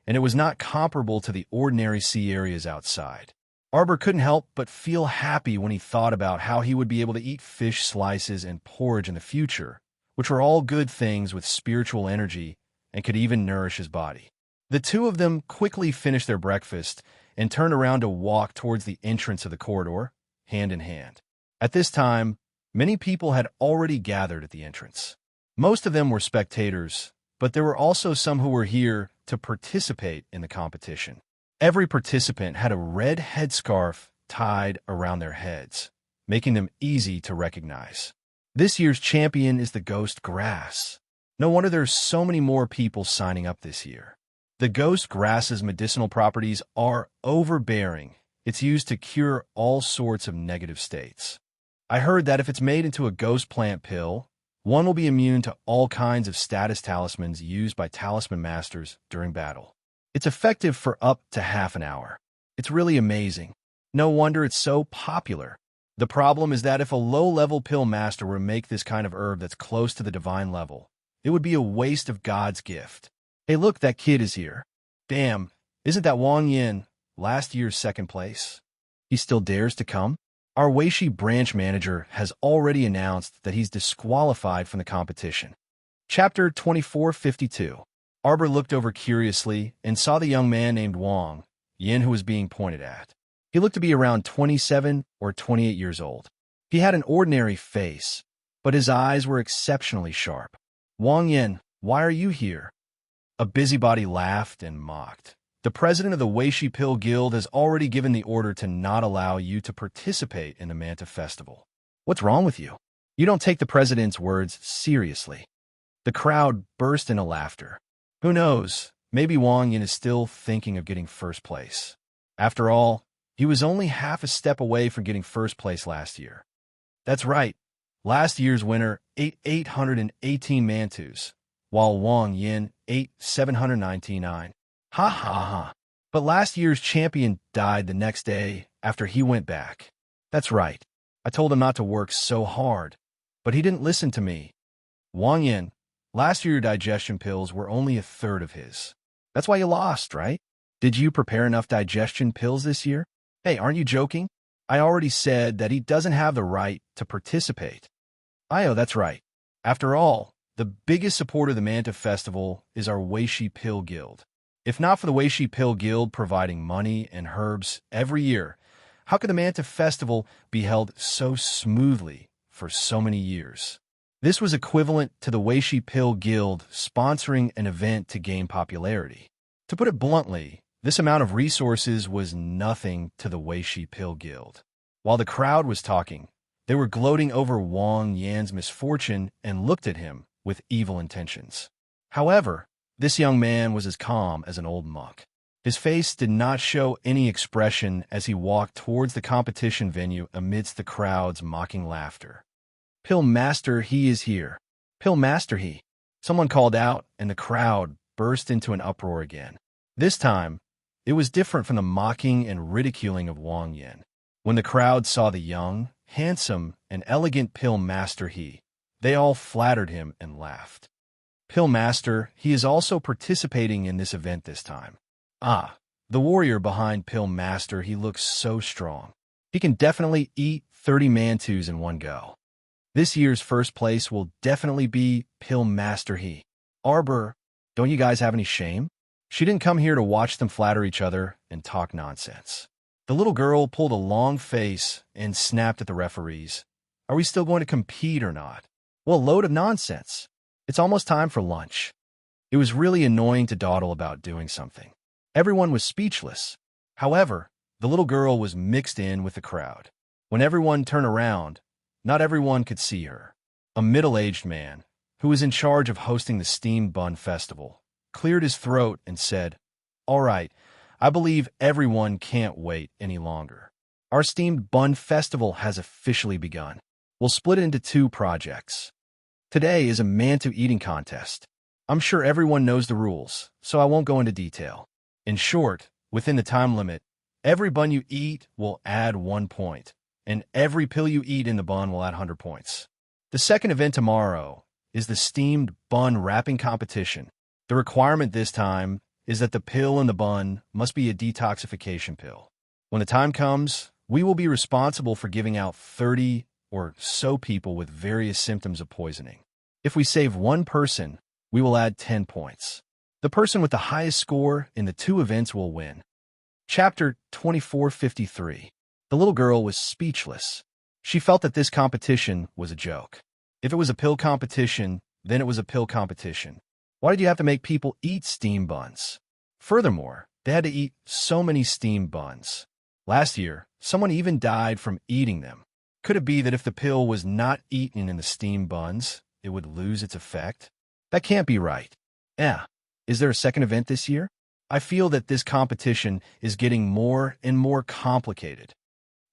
and it was not comparable to the ordinary sea areas outside. Arbor couldn't help but feel happy when he thought about how he would be able to eat fish slices and porridge in the future, which were all good things with spiritual energy and could even nourish his body. The two of them quickly finished their breakfast and turned around to walk towards the entrance of the corridor, hand in hand. At this time, many people had already gathered at the entrance. Most of them were spectators, but there were also some who were here to participate in the competition. Every participant had a red headscarf tied around their heads, making them easy to recognize. This year's champion is the ghost grass. No wonder there's so many more people signing up this year. The ghost grass's medicinal properties are overbearing. It's used to cure all sorts of negative states. I heard that if it's made into a ghost plant pill, one will be immune to all kinds of status talismans used by talisman masters during battle. It's effective for up to half an hour. It's really amazing. No wonder it's so popular. The problem is that if a low-level pill master were to make this kind of herb that's close to the divine level, it would be a waste of God's gift. Hey, look, that kid is here. Damn, isn't that Wang Yin, last year's second place? He still dares to come? Our Weishi branch manager has already announced that he's disqualified from the competition. Chapter 2452. Arbor looked over curiously and saw the young man named Wang Yin who was being pointed at. He looked to be around 27 or 28 years old. He had an ordinary face, but his eyes were exceptionally sharp. Wang Yin, Why are you here?" A busybody laughed and mocked. "The president of the Weishi Pill Guild has already given the order to not allow you to participate in the Manta Festival. What's wrong with you? You don't take the president's words seriously." The crowd burst into laughter. Who knows? Maybe Wang Yin is still thinking of getting first place. After all, he was only half a step away from getting first place last year. That's right. Last year's winner ate 818 mantus, while Wang Yin ate 799. Ha ha ha. But last year's champion died the next day after he went back. That's right. I told him not to work so hard, but he didn't listen to me. Wang Yin, last year your digestion pills were only a third of his. That's why you lost, right? Did you prepare enough digestion pills this year? Hey, aren't you joking? I already said that he doesn't have the right to participate. That's right. After all, the biggest supporter of the Manta Festival is our Weishi Pill Guild. If not for the Weishi Pill Guild providing money and herbs every year, how could the Manta Festival be held so smoothly for so many years? This was equivalent to the Weishi Pill Guild sponsoring an event to gain popularity. To put it bluntly, this amount of resources was nothing to the Weishi Pill Guild. While the crowd was talking, they were gloating over Wang Yan's misfortune and looked at him with evil intentions. However, this young man was as calm as an old monk. His face did not show any expression as he walked towards the competition venue amidst the crowd's mocking laughter. "Pill Master, he is here. Pill Master, he." Someone called out, and the crowd burst into an uproar again. This time, it was different from the mocking and ridiculing of Wang Yin. When the crowd saw the young, handsome, and elegant Pill Master they all flattered him and laughed. "Pill Master, he is also participating in this event this time." The warrior behind Pill Master, he looks so strong. He can definitely eat 30 mantus in one go. This year's first place will definitely be Pill Master Arbor, don't you guys have any shame? She didn't come here to watch them flatter each other and talk nonsense. The little girl pulled a long face and snapped at the referees. Are we still going to compete or not? Well, load of nonsense. It's almost time for lunch. It was really annoying to dawdle about doing something. Everyone was speechless. However, the little girl was mixed in with the crowd. When everyone turned around, not everyone could see her. A middle-aged man, who was in charge of hosting the Steamed Bun Festival, cleared his throat and said, "All right, I believe everyone can't wait any longer. Our Steamed Bun Festival has officially begun. We'll split it into 2 projects. Today is a mantu eating contest. I'm sure everyone knows the rules, so I won't go into detail. In short, within the time limit, every bun you eat will add 1 point, and every pill you eat in the bun will add 100 points. The second event tomorrow is the Steamed Bun Wrapping Competition. The requirement this time is that the pill in the bun must be a detoxification pill. When the time comes, we will be responsible for giving out 30 or so people with various symptoms of poisoning. If we save 1 person, we will add 10 points. The person with the highest score in the 2 events will win. Chapter 2453. The little girl was speechless. She felt that this competition was a joke. If it was a pill competition, then it was a pill competition. Why did you have to make people eat steamed buns? Furthermore, they had to eat so many steamed buns. Last year, someone even died from eating them. Could it be that if the pill was not eaten in the steamed buns, it would lose its effect? That can't be right. Is there a second event this year? I feel that this competition is getting more and more complicated.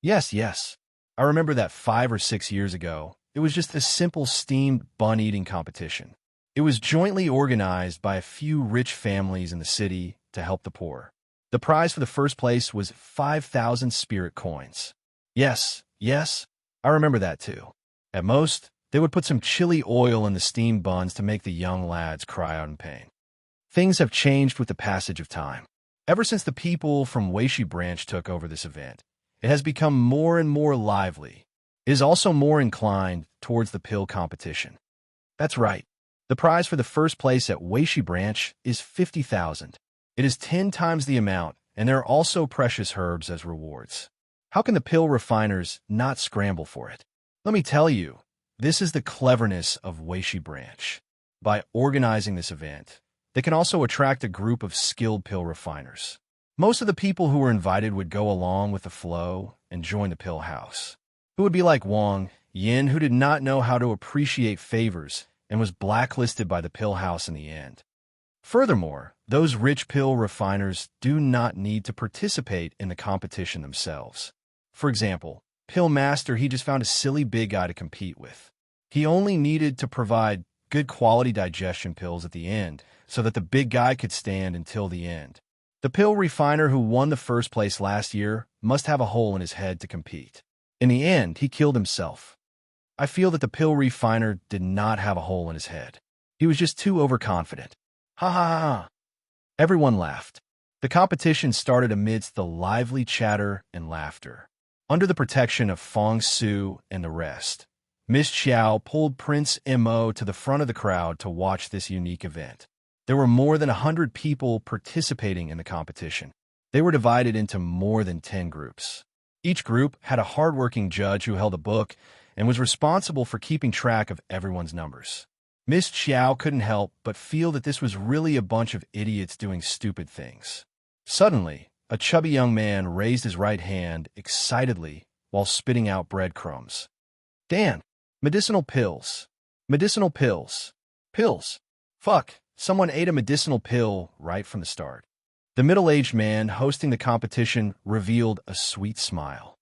Yes. I remember that 5 or 6 years ago, it was just a simple steamed bun eating competition. It was jointly organized by a few rich families in the city to help the poor. The prize for the first place was 5,000 spirit coins. Yes, I remember that too. At most, they would put some chili oil in the steamed buns to make the young lads cry out in pain. Things have changed with the passage of time. Ever since the people from Weishi branch took over this event, it has become more and more lively. It is also more inclined towards the pill competition. That's right. The prize for the first place at Weishi branch is 50,000. It is 10 times the amount, and there are also precious herbs as rewards. How can the pill refiners not scramble for it? Let me tell you, this is the cleverness of Weishi branch. By organizing this event, they can also attract a group of skilled pill refiners. Most of the people who were invited would go along with the flow and join the pill house. Who would be like Wang Yin, who did not know how to appreciate favors and was blacklisted by the pill house in the end. Furthermore, those rich pill refiners do not need to participate in the competition themselves. For example, Pill Master, he just found a silly big guy to compete with. He only needed to provide good quality digestion pills at the end so that the big guy could stand until the end. The pill refiner who won the first place last year must have a hole in his head to compete. In the end, he killed himself. I feel that the pill refiner did not have a hole in his head. He was just too overconfident. Ha ha ha ha. Everyone laughed. The competition started amidst the lively chatter and laughter. Under the protection of Fong Su and the rest, Miss Xiao pulled Prince Mo to the front of the crowd to watch this unique event. There were more than 100 people participating in the competition. They were divided into more than 10 groups. Each group had a hardworking judge who held a book and was responsible for keeping track of everyone's numbers. Miss Xiao couldn't help but feel that this was really a bunch of idiots doing stupid things. Suddenly, a chubby young man raised his right hand excitedly while spitting out breadcrumbs. Dan, medicinal pills. Medicinal pills. Pills. Fuck, someone ate a medicinal pill right from the start. The middle-aged man hosting the competition revealed a sweet smile.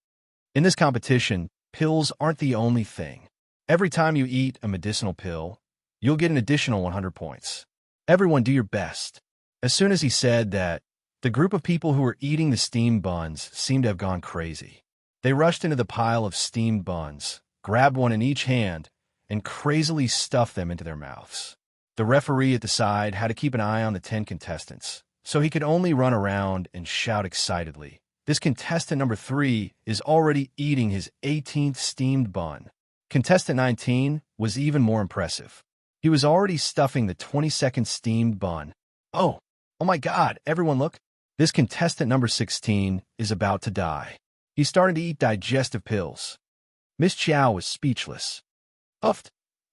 In this competition, pills aren't the only thing. Every time you eat a medicinal pill, you'll get an additional 100 points. Everyone do your best. As soon as he said that, the group of people who were eating the steamed buns seemed to have gone crazy. They rushed into the pile of steamed buns, grabbed one in each hand, and crazily stuffed them into their mouths. The referee at the side had to keep an eye on the 10 contestants, so he could only run around and shout excitedly. This contestant number 3 is already eating his 18th steamed bun. Contestant 19 was even more impressive. He was already stuffing the 22nd steamed bun. Oh my God, everyone look. This contestant number 16 is about to die. He's starting to eat digestive pills. Miss Xiao was speechless. Uffed.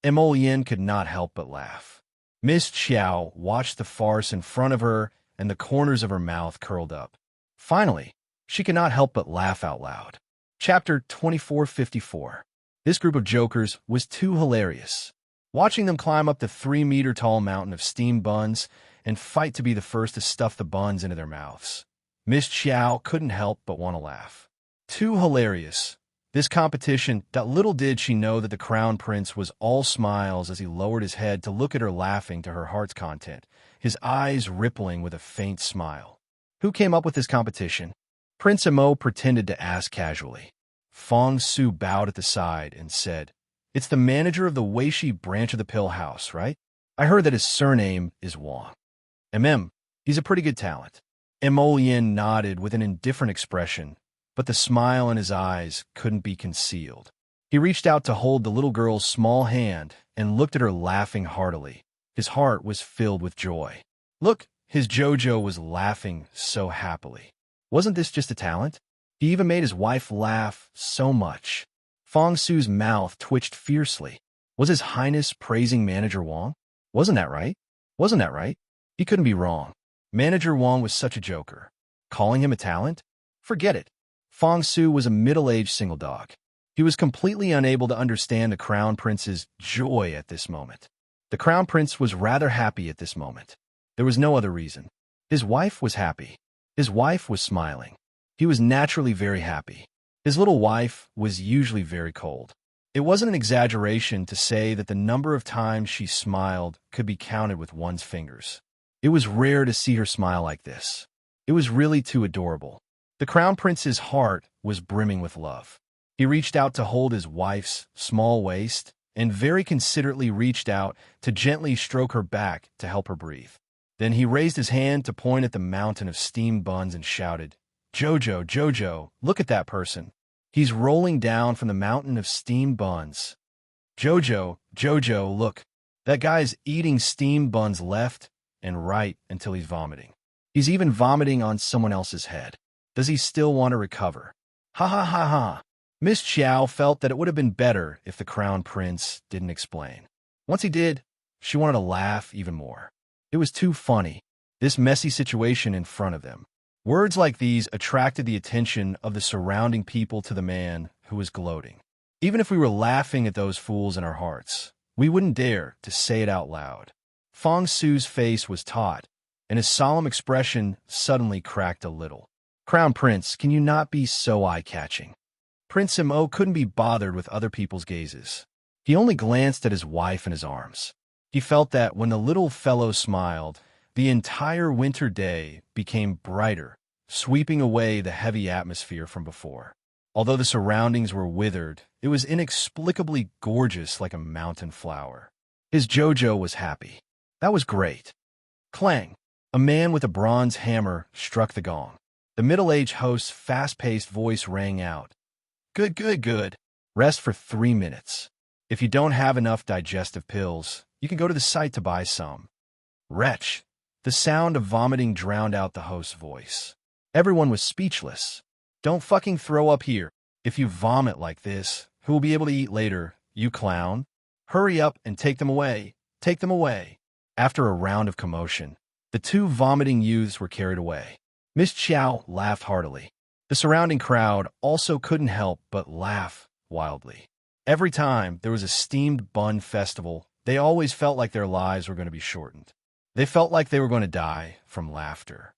Mo Yin could not help but laugh. Miss Xiao watched the farce in front of her and the corners of her mouth curled up. Finally, she could not help but laugh out loud. Chapter 2454. This group of jokers was too hilarious. Watching them climb up the 3-meter-tall mountain of steamed buns and fight to be the first to stuff the buns into their mouths. Miss Xiao couldn't help but want to laugh. Too hilarious. This competition, that little did she know that the Crown Prince was all smiles as he lowered his head to look at her laughing to her heart's content, his eyes rippling with a faint smile. Who came up with this competition? Prince Mo pretended to ask casually. Fong Su bowed at the side and said, "It's the manager of the Weishi branch of the pill house, right? I heard that his surname is Wang. He's a pretty good talent." Mo Yin nodded with an indifferent expression, but the smile in his eyes couldn't be concealed. He reached out to hold the little girl's small hand and looked at her laughing heartily. His heart was filled with joy. Look, his Jojo was laughing so happily. Wasn't this just a talent? He even made his wife laugh so much. Fong Su's mouth twitched fiercely. Was His Highness praising Manager Wang? Wasn't that right? Wasn't that right? He couldn't be wrong. Manager Wang was such a joker. Calling him a talent? Forget it. Fong Su was a middle-aged single dog. He was completely unable to understand the Crown Prince's joy at this moment. The Crown Prince was rather happy at this moment. There was no other reason. His wife was happy. His wife was smiling. He was naturally very happy. His little wife was usually very cold. It wasn't an exaggeration to say that the number of times she smiled could be counted with one's fingers. It was rare to see her smile like this. It was really too adorable. The Crown Prince's heart was brimming with love. He reached out to hold his wife's small waist and very considerately reached out to gently stroke her back to help her breathe. Then he raised his hand to point at the mountain of steamed buns and shouted, "Jojo, Jojo, look at that person. He's rolling down from the mountain of steamed buns. Jojo, Jojo, look. That guy's eating steamed buns left and right until he's vomiting. He's even vomiting on someone else's head. Does he still want to recover?" Ha ha ha ha. Miss Xiao felt that it would have been better if the Crown Prince didn't explain. Once he did, She wanted to laugh even more. It was too funny, this messy situation in front of them. Words like these attracted the attention of the surrounding people to the man who was gloating. Even if we were laughing at those fools in our hearts, we wouldn't dare to say it out loud. Fong Su's face was taut, and his solemn expression suddenly cracked a little. Crown Prince, can you not be so eye-catching? Prince Mo couldn't be bothered with other people's gazes. He only glanced at his wife in his arms. He felt that when the little fellow smiled, the entire winter day became brighter, sweeping away the heavy atmosphere from before. Although the surroundings were withered, it was inexplicably gorgeous like a mountain flower. His Jojo was happy. That was great. Clang! A man with a bronze hammer struck the gong. The middle-aged host's fast-paced voice rang out. Good, good, good. Rest for 3 minutes. If you don't have enough digestive pills, you can go to the site to buy some. Wretch! The sound of vomiting drowned out the host's voice. Everyone was speechless. Don't fucking throw up here. If you vomit like this, who will be able to eat later, you clown? Hurry up and take them away. Take them away. After a round of commotion, the 2 vomiting youths were carried away. Miss Chow laughed heartily. The surrounding crowd also couldn't help but laugh wildly. Every time there was a steamed bun festival, they always felt like their lives were going to be shortened. They felt like they were going to die from laughter.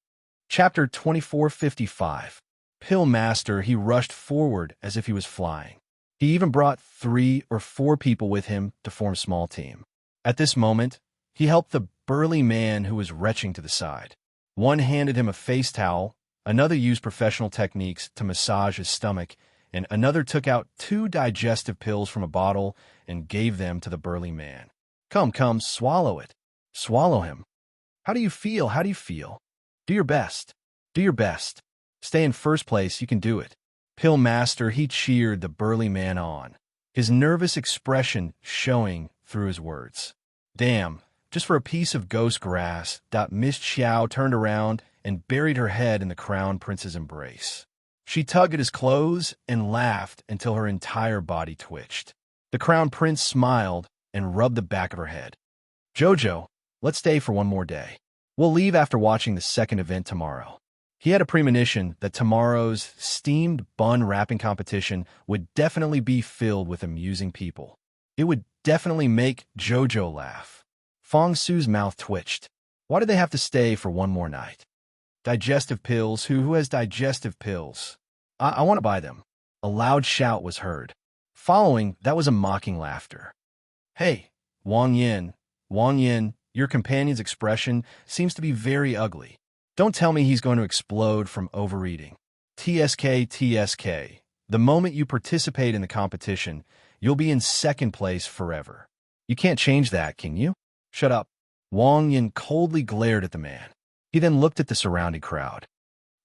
Chapter 2455. Pill Master, he rushed forward as if he was flying. He even brought 3 or 4 people with him to form a small team. At this moment, he helped the burly man who was retching to the side. One handed him a face towel, another used professional techniques to massage his stomach, and another took out 2 digestive pills from a bottle and gave them to the burly man. Come, come, swallow it. Swallow him. How do you feel? How do you feel? Do your best. Do your best. Stay in first place, you can do it. Pill Master, he cheered the burly man on, his nervous expression showing through his words. Damn, just for a piece of ghost grass. Miss Chow turned around and buried her head in the Crown Prince's embrace. She tugged at his clothes and laughed until her entire body twitched. The Crown Prince smiled and rubbed the back of her head. Jojo, let's stay for one more day. We'll leave after watching the second event tomorrow. He had a premonition that tomorrow's steamed bun wrapping competition would definitely be filled with amusing people. It would definitely make Jojo laugh. Fong Su's mouth twitched. Why did they have to stay for one more night? Digestive pills? Who has digestive pills? I want to buy them. A loud shout was heard. Following, that was a mocking laughter. Hey, Wang Yin, your companion's expression seems to be very ugly. Don't tell me he's going to explode from overeating. TSK. The moment you participate in the competition, you'll be in second place forever. You can't change that, can you? Shut up. Wang Yin coldly glared at the man. He then looked at the surrounding crowd.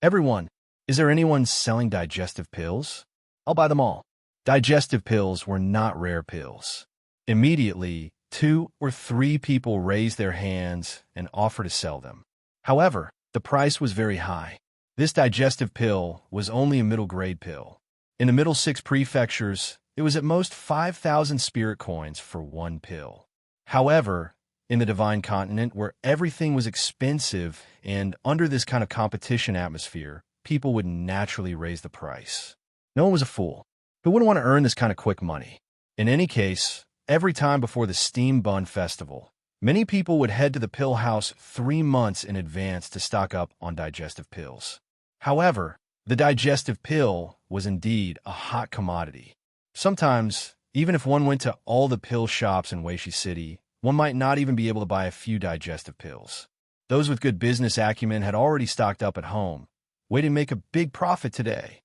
Everyone, is there anyone selling digestive pills? I'll buy them all. Digestive pills were not rare pills. Immediately, 2 or 3 people raised their hands and offered to sell them. However, the price was very high. This digestive pill was only a middle-grade pill. In the middle 6 prefectures, it was at most 5,000 spirit coins for one pill. However, in the Divine Continent, where everything was expensive and under this kind of competition atmosphere, people would naturally raise the price. No one was a fool. Who wouldn't want to earn this kind of quick money? In any case, every time before the Steam Bun Festival, many people would head to the pill house 3 months in advance to stock up on digestive pills. However, the digestive pill was indeed a hot commodity. Sometimes, even if one went to all the pill shops in Weishi City, one might not even be able to buy a few digestive pills. Those with good business acumen had already stocked up at home, waiting to make a big profit today.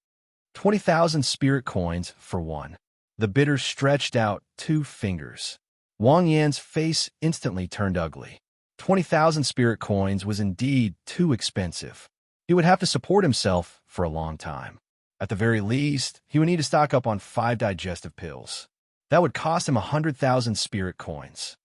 20,000 spirit coins for one. The bidder stretched out 2 fingers. Wang Yan's face instantly turned ugly. 20,000 spirit coins was indeed too expensive. He would have to support himself for a long time. At the very least, he would need to stock up on 5 digestive pills. That would cost him 100,000 spirit coins.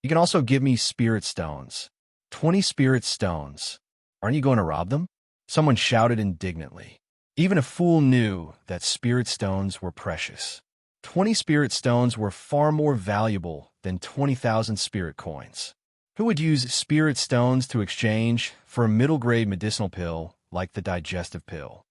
You can also give me spirit stones. 20 spirit stones. Aren't you going to rob them? Someone shouted indignantly. Even a fool knew that spirit stones were precious. 20 spirit stones were far more valuable than 20,000 spirit coins. Who would use spirit stones to exchange for a middle-grade medicinal pill like the digestive pill?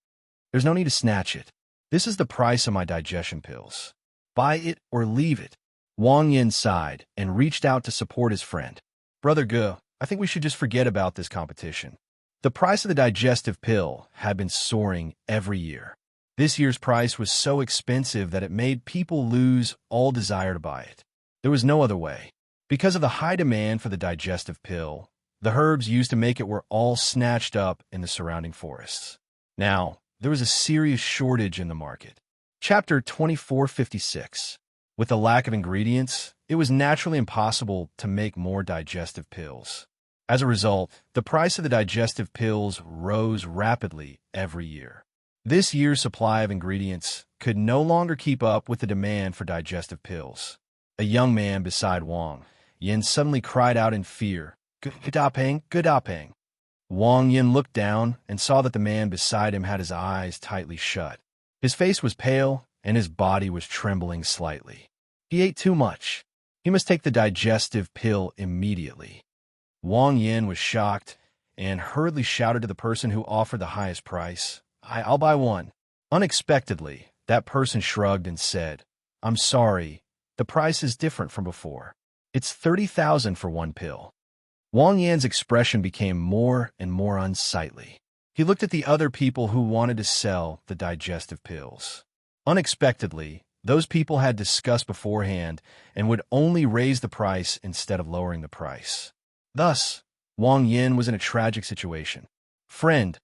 There's no need to snatch it. This is the price of my digestion pills. Buy it or leave it. Wang Yin sighed and reached out to support his friend. Brother Ge, I think we should just forget about this competition. The price of the digestive pill had been soaring every year. This year's price was so expensive that it made people lose all desire to buy it. There was no other way. Because of the high demand for the digestive pill, the herbs used to make it were all snatched up in the surrounding forests. Now, there was a serious shortage in the market. Chapter 2456. With the lack of ingredients, it was naturally impossible to make more digestive pills. As a result, the price of the digestive pills rose rapidly every year. This year's supply of ingredients could no longer keep up with the demand for digestive pills. A young man beside Wang Yin suddenly cried out in fear, "Gadapeng, Gadapeng." Wang Yin looked down and saw that the man beside him had his eyes tightly shut. His face was pale and his body was trembling slightly. He ate too much. He must take the digestive pill immediately. Wang Yin was shocked and hurriedly shouted to the person who offered the highest price, I'll buy one. Unexpectedly, that person shrugged and said, I'm sorry, the price is different from before. It's 30,000 for one pill. Wang Yan's expression became more and more unsightly. He looked at the other people who wanted to sell the digestive pills. Unexpectedly, those people had discussed beforehand and would only raise the price instead of lowering the price. Thus, Wang Yin was in a tragic situation. Friend,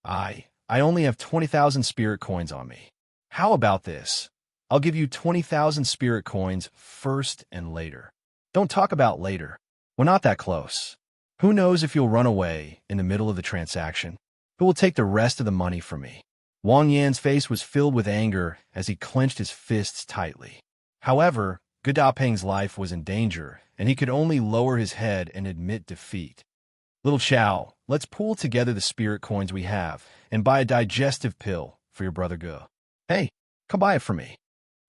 I only have 20,000 spirit coins on me. How about this? I'll give you 20,000 spirit coins first and later. Don't talk about later. We're not that close. Who knows if you'll run away in the middle of the transaction? Who will take the rest of the money from me? Wang Yan's face was filled with anger as he clenched his fists tightly. However, Gadapeng's life was in danger, and he could only lower his head and admit defeat. Little Chow, let's pool together the spirit coins we have and buy a digestive pill for your brother Ge. Hey, come buy it for me.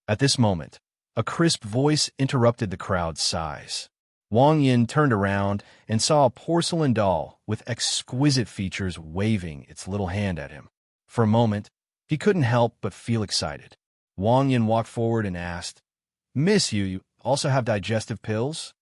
At this moment, a crisp voice interrupted the crowd's sighs. Wang Yin turned around and saw a porcelain doll with exquisite features waving its little hand at him. For a moment, he couldn't help but feel excited. Wang Yin walked forward and asked, Miss, you also have digestive pills?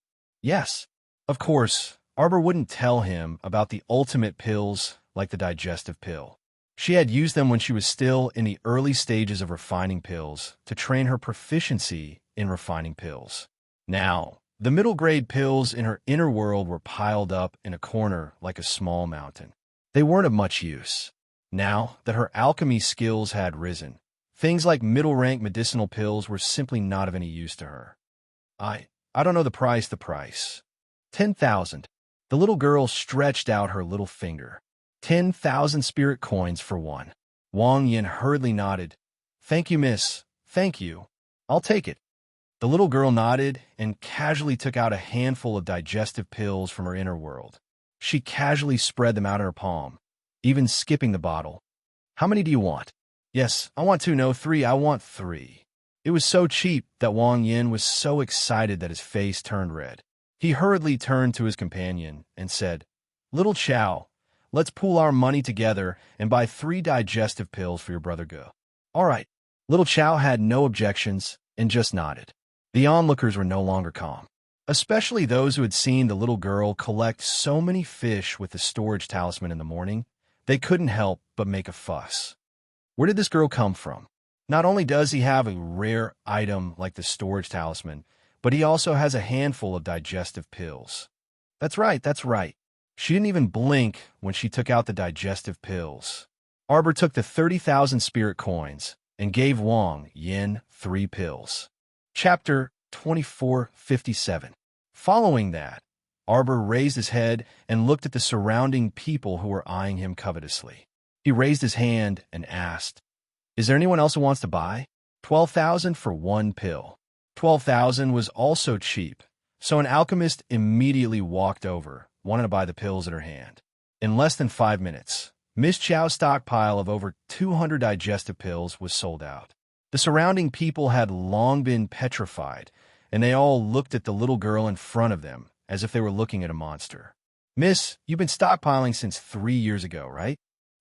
Yes. Of course, Arbor wouldn't tell him about the ultimate pills like the digestive pill. She had used them when she was still in the early stages of refining pills to train her proficiency in refining pills. Now, the middle-grade pills in her inner world were piled up in a corner like a small mountain. They weren't of much use. Now that her alchemy skills had risen, things like middle-rank medicinal pills were simply not of any use to her. I don't know the price. 10,000. The little girl stretched out her little finger. 10,000 spirit coins for one. Wang Yin hurriedly nodded. Thank you, miss. Thank you. I'll take it. The little girl nodded and casually took out a handful of digestive pills from her inner world. She casually spread them out in her palm, even skipping the bottle. How many do you want? Yes, I want two. No, 3. I want 3. It was so cheap that Wang Yin was so excited that his face turned red. He hurriedly turned to his companion and said, Little Chow, let's pool our money together and buy 3 digestive pills for your brother Ge. All right. Little Chow had no objections and just nodded. The onlookers were no longer calm, especially those who had seen the little girl collect so many fish with the storage talisman in the morning. They couldn't help but make a fuss. Where did this girl come from? Not only does he have a rare item like the storage talisman, but he also has a handful of digestive pills. That's right. She didn't even blink when she took out the digestive pills. Arbor took the 30,000 spirit coins and gave Wang Yin 3 pills. Chapter 2457. Following that, Arbor raised his head and looked at the surrounding people who were eyeing him covetously. He raised his hand and asked, Is there anyone else who wants to buy? 12,000 for one pill. 12,000 was also cheap, so an alchemist immediately walked over, wanting to buy the pills in her hand. In less than 5 minutes, Miss Chow's stockpile of over 200 digestive pills was sold out. The surrounding people had long been petrified, and they all looked at the little girl in front of them as if they were looking at a monster. "Miss, you've been stockpiling since 3 years ago, right?"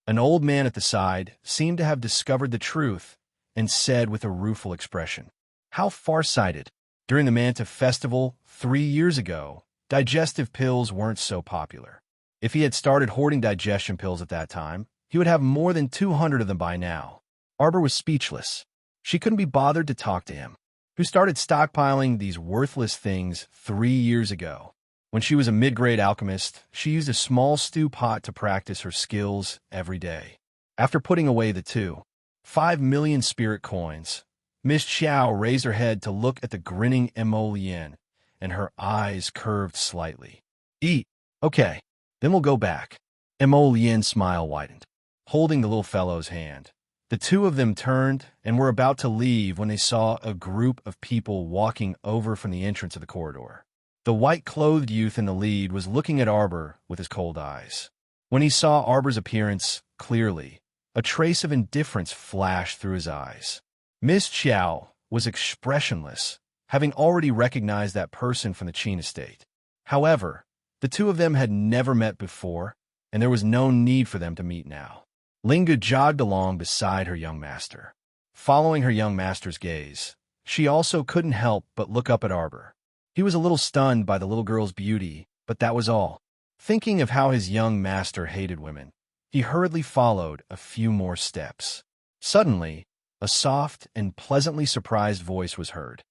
An old man at the side seemed to have discovered the truth and said with a rueful expression, "How far-sighted. During the Manta Festival 3 years ago, digestive pills weren't so popular. If he had started hoarding digestion pills at that time, he would have more than 200 of them by now." Arbor was speechless. She couldn't be bothered to talk to him, who started stockpiling these worthless things 3 years ago. When she was a mid-grade alchemist, she used a small stew pot to practice her skills every day. After putting away the 2.5 million spirit coins, Miss Xiao raised her head to look at the grinning Emolian, and her eyes curved slightly. "Eat. Okay, then we'll go back." Emolian's smile widened, holding the little fellow's hand. The two of them turned and were about to leave when they saw a group of people walking over from the entrance of the corridor. The white-clothed youth in the lead was looking at Arbor with his cold eyes. When he saw Arbor's appearance clearly, a trace of indifference flashed through his eyes. Miss Xiao was expressionless, having already recognized that person from the Qin estate. However, the two of them had never met before, and there was no need for them to meet now. Linga jogged along beside her young master. Following her young master's gaze, she also couldn't help but look up at Arbor. He was a little stunned by the little girl's beauty, but that was all. Thinking of how his young master hated women, he hurriedly followed a few more steps. Suddenly, a soft and pleasantly surprised voice was heard.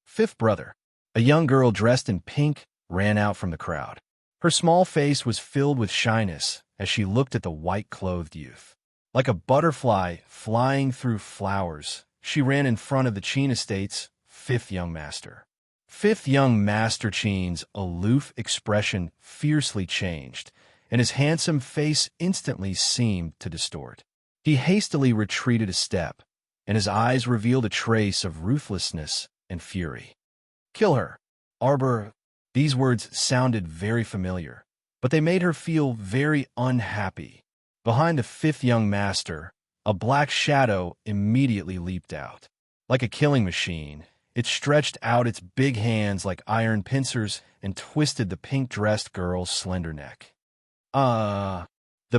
"Fifth brother." A young girl dressed in pink ran out from the crowd. Her small face was filled with shyness as she looked at the white-clothed youth. Like a butterfly flying through flowers, she ran in front of the Qin estate's fifth young master. Fifth young master Qin's aloof expression fiercely changed, and his handsome face instantly seemed to distort. He hastily retreated a step, and his eyes revealed a trace of ruthlessness and fury. "Kill her, Arbor." These words sounded very familiar, but they made her feel very unhappy. Behind the fifth young master, a black shadow immediately leaped out. Like a killing machine, it stretched out its big hands like iron pincers and twisted the pink-dressed girl's slender neck. The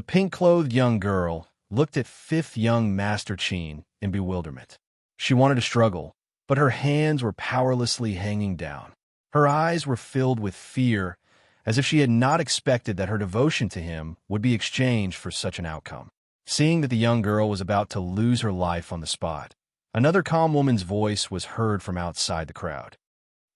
pink-clothed young girl looked at fifth young master Qin in bewilderment. She wanted to struggle, but her hands were powerlessly hanging down. Her eyes were filled with fear, as if she had not expected that her devotion to him would be exchanged for such an outcome. Seeing that the young girl was about to lose her life on the spot, another calm woman's voice was heard from outside the crowd.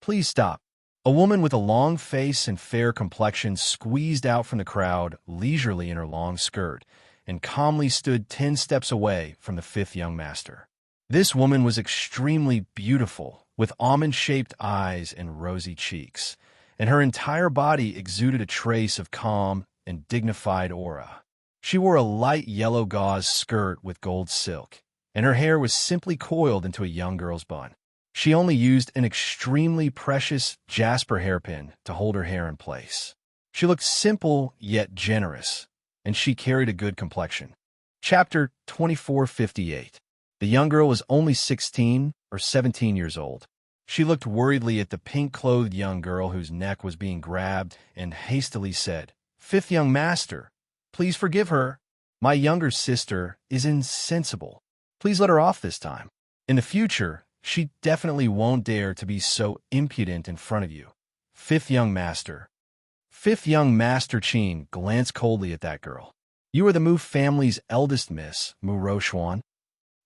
"Please stop." A woman with a long face and fair complexion squeezed out from the crowd leisurely in her long skirt and calmly stood 10 steps away from the fifth young master. This woman was extremely beautiful, with almond-shaped eyes and rosy cheeks, and her entire body exuded a trace of calm and dignified aura. She wore a light yellow gauze skirt with gold silk, and her hair was simply coiled into a young girl's bun. She only used an extremely precious jasper hairpin to hold her hair in place. She looked simple yet generous, and she carried a good complexion. Chapter 2458. The young girl was only 16 or 17 years old. She looked worriedly at the pink-clothed young girl whose neck was being grabbed and hastily said, "Fifth young master, please forgive her. My younger sister is insensible. Please let her off this time. In the future, she definitely won't dare to be so impudent in front of you." Fifth young master. Fifth young master Qin glanced coldly at that girl. "You are the Mu family's eldest miss, Mu Rochuan."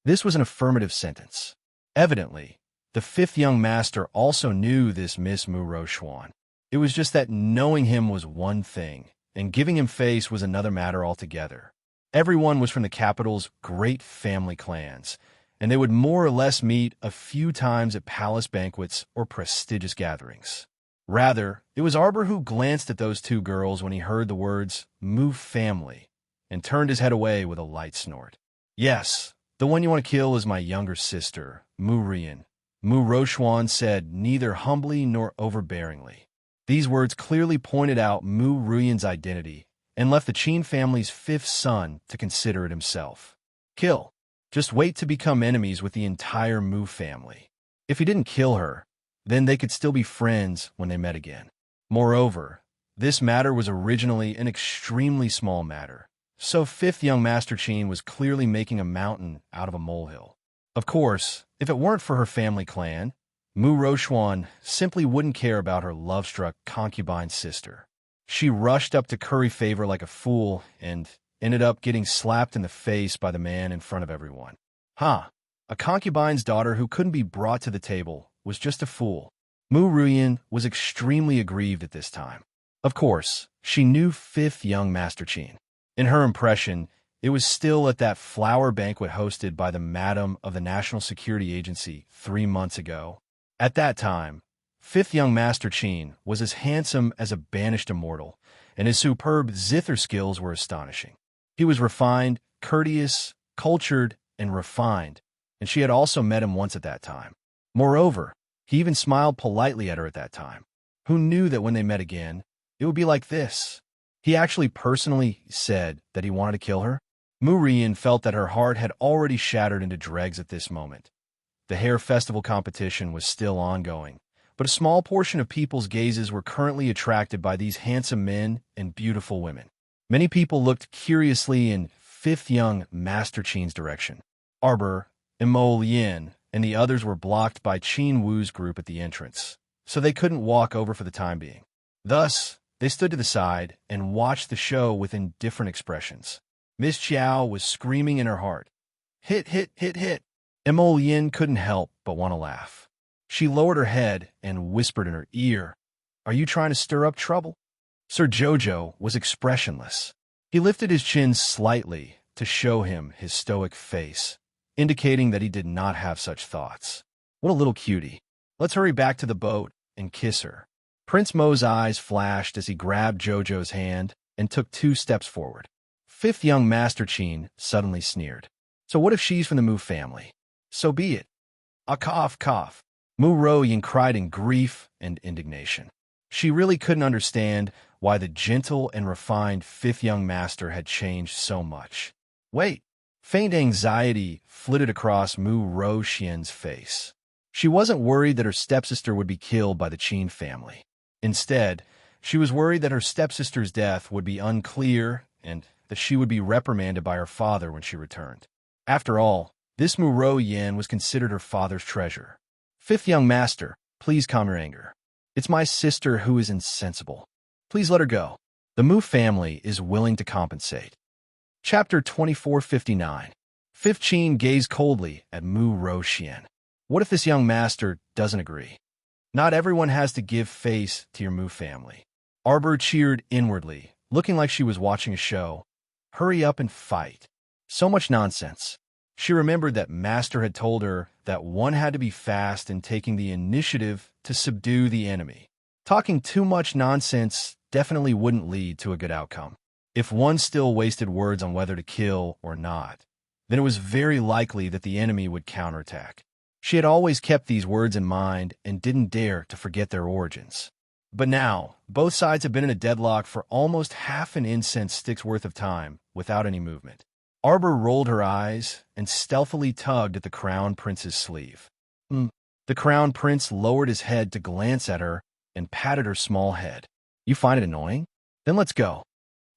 This was an affirmative sentence. Evidently, the fifth young master also knew this Miss Mu Rochuan. It was just that knowing him was one thing, and giving him face was another matter altogether. Everyone was from the capital's great family clans, and they would more or less meet a few times at palace banquets or prestigious gatherings. Rather, it was Arbor who glanced at those two girls when he heard the words Mu family, and turned his head away with a light snort. "Yes, the one you want to kill is my younger sister, Mu Rian," Mu Rochuan said, neither humbly nor overbearingly. These words clearly pointed out Mu Rian's identity and left the Qin family's fifth son to consider it himself. "Kill." Just wait to become enemies with the entire Mu family. If he didn't kill her, then they could still be friends when they met again. Moreover, this matter was originally an extremely small matter, so fifth young Master Qin was clearly making a mountain out of a molehill. Of course, if it weren't for her family clan, Mu Roxuan simply wouldn't care about her love-struck concubine sister. She rushed up to curry favor like a fool and ended up getting slapped in the face by the man in front of everyone. A concubine's daughter who couldn't be brought to the table was just a fool. Mu Ruyan was extremely aggrieved at this time. Of course, she knew fifth young Master Qin. In her impression, it was still at that flower banquet hosted by the Madam of the National Security Agency 3 months ago. At that time, fifth young Master Qin was as handsome as a banished immortal, and his superb zither skills were astonishing. He was refined, courteous, cultured, and refined, and she had also met him once at that time. Moreover, he even smiled politely at her at that time. Who knew that when they met again, it would be like this? He actually personally said that he wanted to kill her. Mu Ruyan felt that her heart had already shattered into dregs at this moment. The hair festival competition was still ongoing, but a small portion of people's gazes were currently attracted by these handsome men and beautiful women. Many people looked curiously in fifth young Master Qin's direction. Arbor, Imo Lien, and the others were blocked by Qin Wu's group at the entrance, so they couldn't walk over for the time being. Thus, they stood to the side and watched the show with indifferent expressions. Miss Chiao was screaming in her heart. Hit, hit, hit, hit. Imo Lien couldn't help but want to laugh. She lowered her head and whispered in her ear, "Are you trying to stir up trouble?" Sir Jojo was expressionless. He lifted his chin slightly to show him his stoic face, indicating that he did not have such thoughts. What a little cutie. Let's hurry back to the boat and kiss her. Prince Mo's eyes flashed as he grabbed Jojo's hand and took 2 steps forward. Fifth young Master Qin suddenly sneered. So what if she's from the Mu family? So be it. A cough, cough. Mu Ruyan cried in grief and indignation. She really couldn't understand why the gentle and refined fifth young master had changed so much. Wait. Faint anxiety flitted across Mu Roxian's face. She wasn't worried that her stepsister would be killed by the Qin family. Instead, she was worried that her stepsister's death would be unclear and that she would be reprimanded by her father when she returned. After all, this Mu Ruyan was considered her father's treasure. Fifth young master, please calm your anger. It's my sister who is insensible. Please let her go. The Mu family is willing to compensate. Chapter 2459. Fifth Qin gazed coldly at Mu Roxian. What if this young master doesn't agree? Not everyone has to give face to your Mu family. Arbor cheered inwardly, looking like she was watching a show. Hurry up and fight. So much nonsense. She remembered that Master had told her that one had to be fast in taking the initiative to subdue the enemy. Talking too much nonsense definitely wouldn't lead to a good outcome. If one still wasted words on whether to kill or not, then it was very likely that the enemy would counterattack. She had always kept these words in mind and didn't dare to forget their origins. But now, both sides have been in a deadlock for almost half an incense stick's worth of time without any movement. Arbor rolled her eyes and stealthily tugged at the Crown Prince's sleeve. The Crown Prince lowered his head to glance at her and patted her small head. You find it annoying? Then let's go.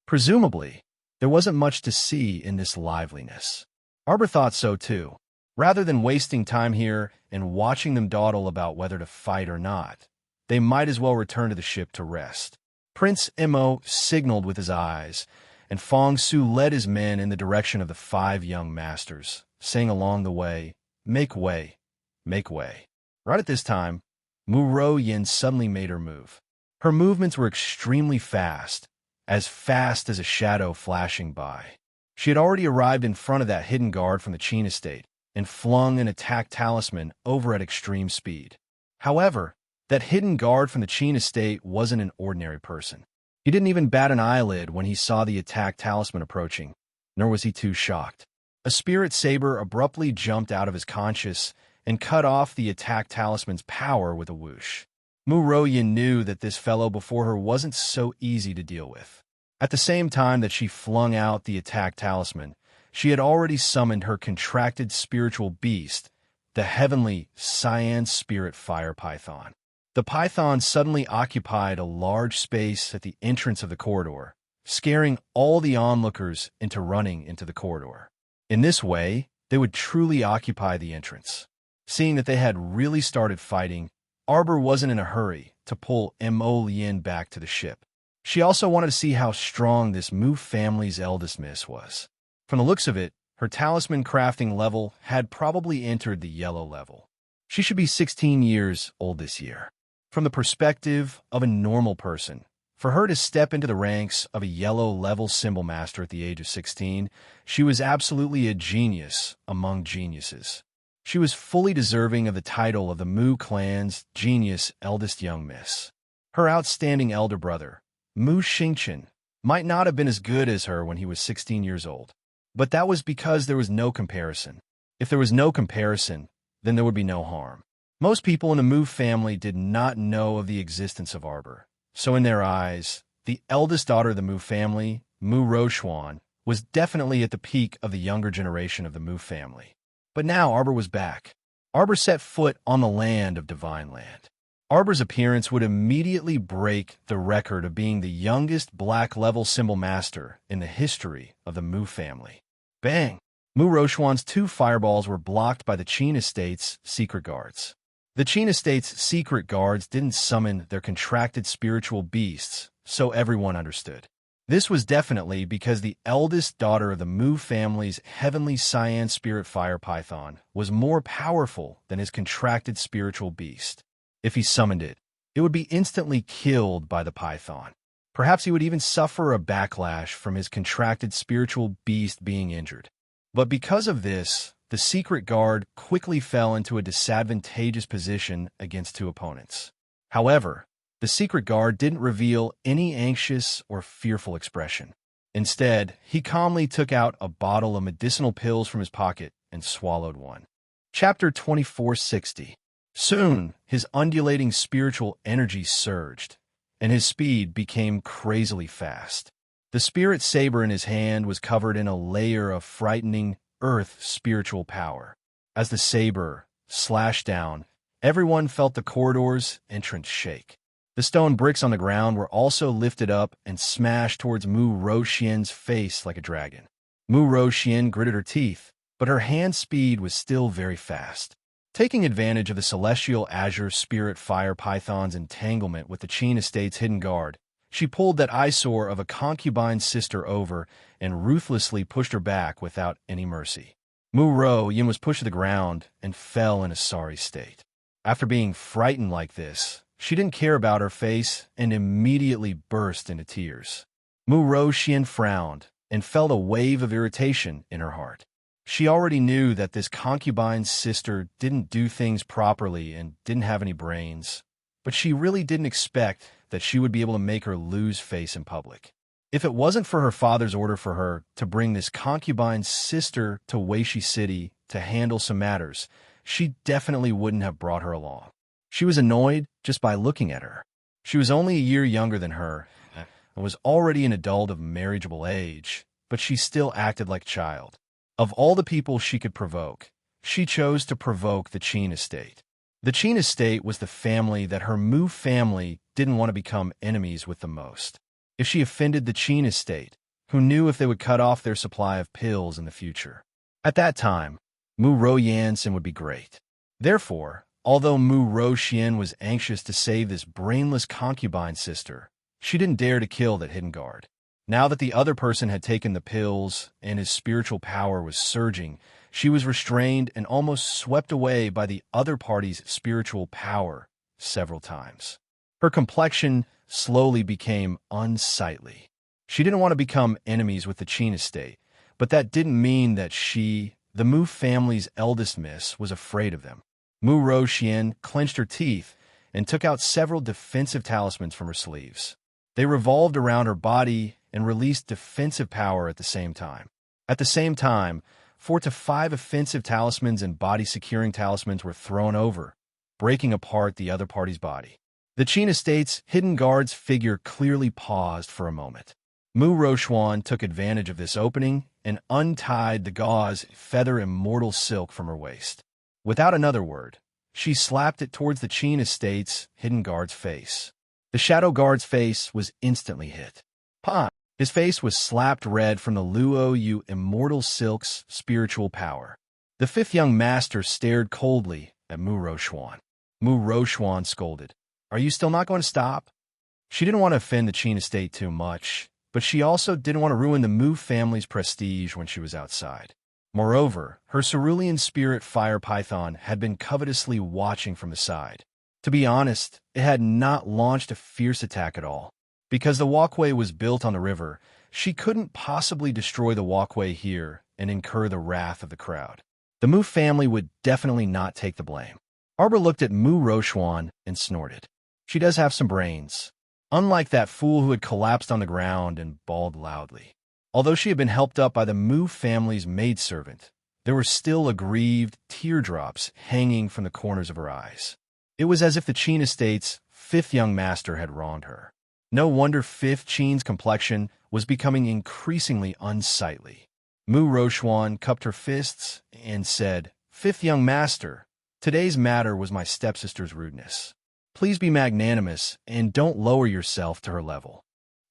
Presumably, there wasn't much to see in this liveliness. Arbor thought so too. Rather than wasting time here and watching them dawdle about whether to fight or not, they might as well return to the ship to rest. Prince Imo signaled with his eyes, and Fong Su led his men in the direction of the 5 young masters, saying along the way, "Make way, make way." Right at this time, Mu Ruyan suddenly made her move. Her movements were extremely fast as a shadow flashing by. She had already arrived in front of that hidden guard from the Qin estate and flung an attack talisman over at extreme speed. However, that hidden guard from the Qin estate wasn't an ordinary person. He didn't even bat an eyelid when he saw the attack talisman approaching, nor was he too shocked. A spirit saber abruptly jumped out of his conscious and cut off the attack talisman's power with a whoosh. Mu Ruyan knew that this fellow before her wasn't so easy to deal with. At the same time that she flung out the attack talisman, She had already summoned her contracted spiritual beast, the heavenly cyan spirit fire python. The python suddenly occupied a large space at the entrance of the corridor, scaring all the onlookers into running into the corridor. In this way, they would truly occupy the entrance. Seeing that they had really started fighting, Arbor wasn't in a hurry to pull Mo Lien back to the ship. She also wanted to see how strong this Mu family's eldest miss was. From the looks of it, her talisman crafting level had probably entered the yellow level. She should be 16 years old this year. From the perspective of a normal person, for her to step into the ranks of a yellow level symbol master at the age of 16, she was absolutely a genius among geniuses. She was fully deserving of the title of the Mu clan's genius eldest young miss. Her outstanding elder brother, Mu Xingchen, might not have been as good as her when he was 16 years old. But that was because there was no comparison. If there was no comparison, then there would be no harm. Most people in the Mu family did not know of the existence of Arbor. So in their eyes, the eldest daughter of the Mu family, Mu Roxuan, was definitely at the peak of the younger generation of the Mu family. But now Arbor was back. Arbor set foot on the land of Divine Land. Arbor's appearance would immediately break the record of being the youngest black-level symbol master in the history of the Mu family. Bang! Mu Roxuan's 2 fireballs were blocked by the Qin Estate's secret guards. The Qin Estate's secret guards didn't summon their contracted spiritual beasts, so everyone understood. This was definitely because the eldest daughter of the Mu family's heavenly cyan spirit fire python was more powerful than his contracted spiritual beast. If he summoned it, it would be instantly killed by the python. Perhaps he would even suffer a backlash from his contracted spiritual beast being injured. But because of this, the secret guard quickly fell into a disadvantageous position against 2 opponents. However, the secret guard didn't reveal any anxious or fearful expression. Instead, he calmly took out a bottle of medicinal pills from his pocket and swallowed one. Chapter 2460. Soon, his undulating spiritual energy surged, and his speed became crazily fast. The spirit saber in his hand was covered in a layer of frightening earth spiritual power. As the saber slashed down, everyone felt the corridor's entrance shake. The stone bricks on the ground were also lifted up and smashed towards Mu Roxian's face like a dragon. Mu Roxian gritted her teeth, but her hand speed was still very fast. Taking advantage of the celestial azure spirit fire python's entanglement with the Qin Estate's hidden guard, she pulled that eyesore of a concubine's sister over and ruthlessly pushed her back without any mercy. Mu Roxian was pushed to the ground and fell in a sorry state. After being frightened like this, she didn't care about her face and immediately burst into tears. Mu Roxian frowned and felt a wave of irritation in her heart. She already knew that this concubine's sister didn't do things properly and didn't have any brains, but she really didn't expect that she would be able to make her lose face in public. If it wasn't for her father's order for her to bring this concubine's sister to Weishi City to handle some matters, she definitely wouldn't have brought her along. She was annoyed just by looking at her. She was only a year younger than her and was already an adult of marriageable age, but she still acted like a child. Of all the people she could provoke, she chose to provoke the Qin Estate. The Qin Estate was the family that her Mu family didn't want to become enemies with the most. If she offended the Qin Estate, who knew if they would cut off their supply of pills in the future. At that time, Mu Royansen would be great. Therefore, although Mu Roxian was anxious to save this brainless concubine sister, she didn't dare to kill that hidden guard. Now that the other person had taken the pills and his spiritual power was surging, she was restrained and almost swept away by the other party's spiritual power several times. Her complexion slowly became unsightly. She didn't want to become enemies with the Qin Estate, but that didn't mean that she, the Mu family's eldest miss, was afraid of them. Mu Roxian clenched her teeth and took out several defensive talismans from her sleeves. They revolved around her body and released defensive power at the same time. At the same time, 4 to 5 offensive talismans and body-securing talismans were thrown over, breaking apart the other party's body. The Qin Estate's hidden guard's figure clearly paused for a moment. Mu Roxuan took advantage of this opening and untied the gauze feather immortal silk from her waist. Without another word, she slapped it towards the Qin estate's hidden guard's face. The shadow guard's face was instantly hit. Pah! His face was slapped red from the Luo Yu immortal silk's spiritual power. The fifth young master stared coldly at Mu Rochuan. Mu Rochuan scolded, "Are you still not going to stop?" She didn't want to offend the Qin estate too much, but she also didn't want to ruin the Mu family's prestige when she was outside. Moreover, her cerulean spirit fire python had been covetously watching from the side. To be honest, it had not launched a fierce attack at all. Because the walkway was built on the river, she couldn't possibly destroy the walkway here and incur the wrath of the crowd. The Mu family would definitely not take the blame. Arbor looked at Mu Rochuan and snorted. She does have some brains. Unlike that fool who had collapsed on the ground and bawled loudly. Although she had been helped up by the Mu family's maidservant, there were still aggrieved teardrops hanging from the corners of her eyes. It was as if the Qin estate's fifth young master had wronged her. No wonder Fifth Qin's complexion was becoming increasingly unsightly. Mu Rochuan cupped her fists and said, "Fifth young master, today's matter was my stepsister's rudeness. Please be magnanimous and don't lower yourself to her level."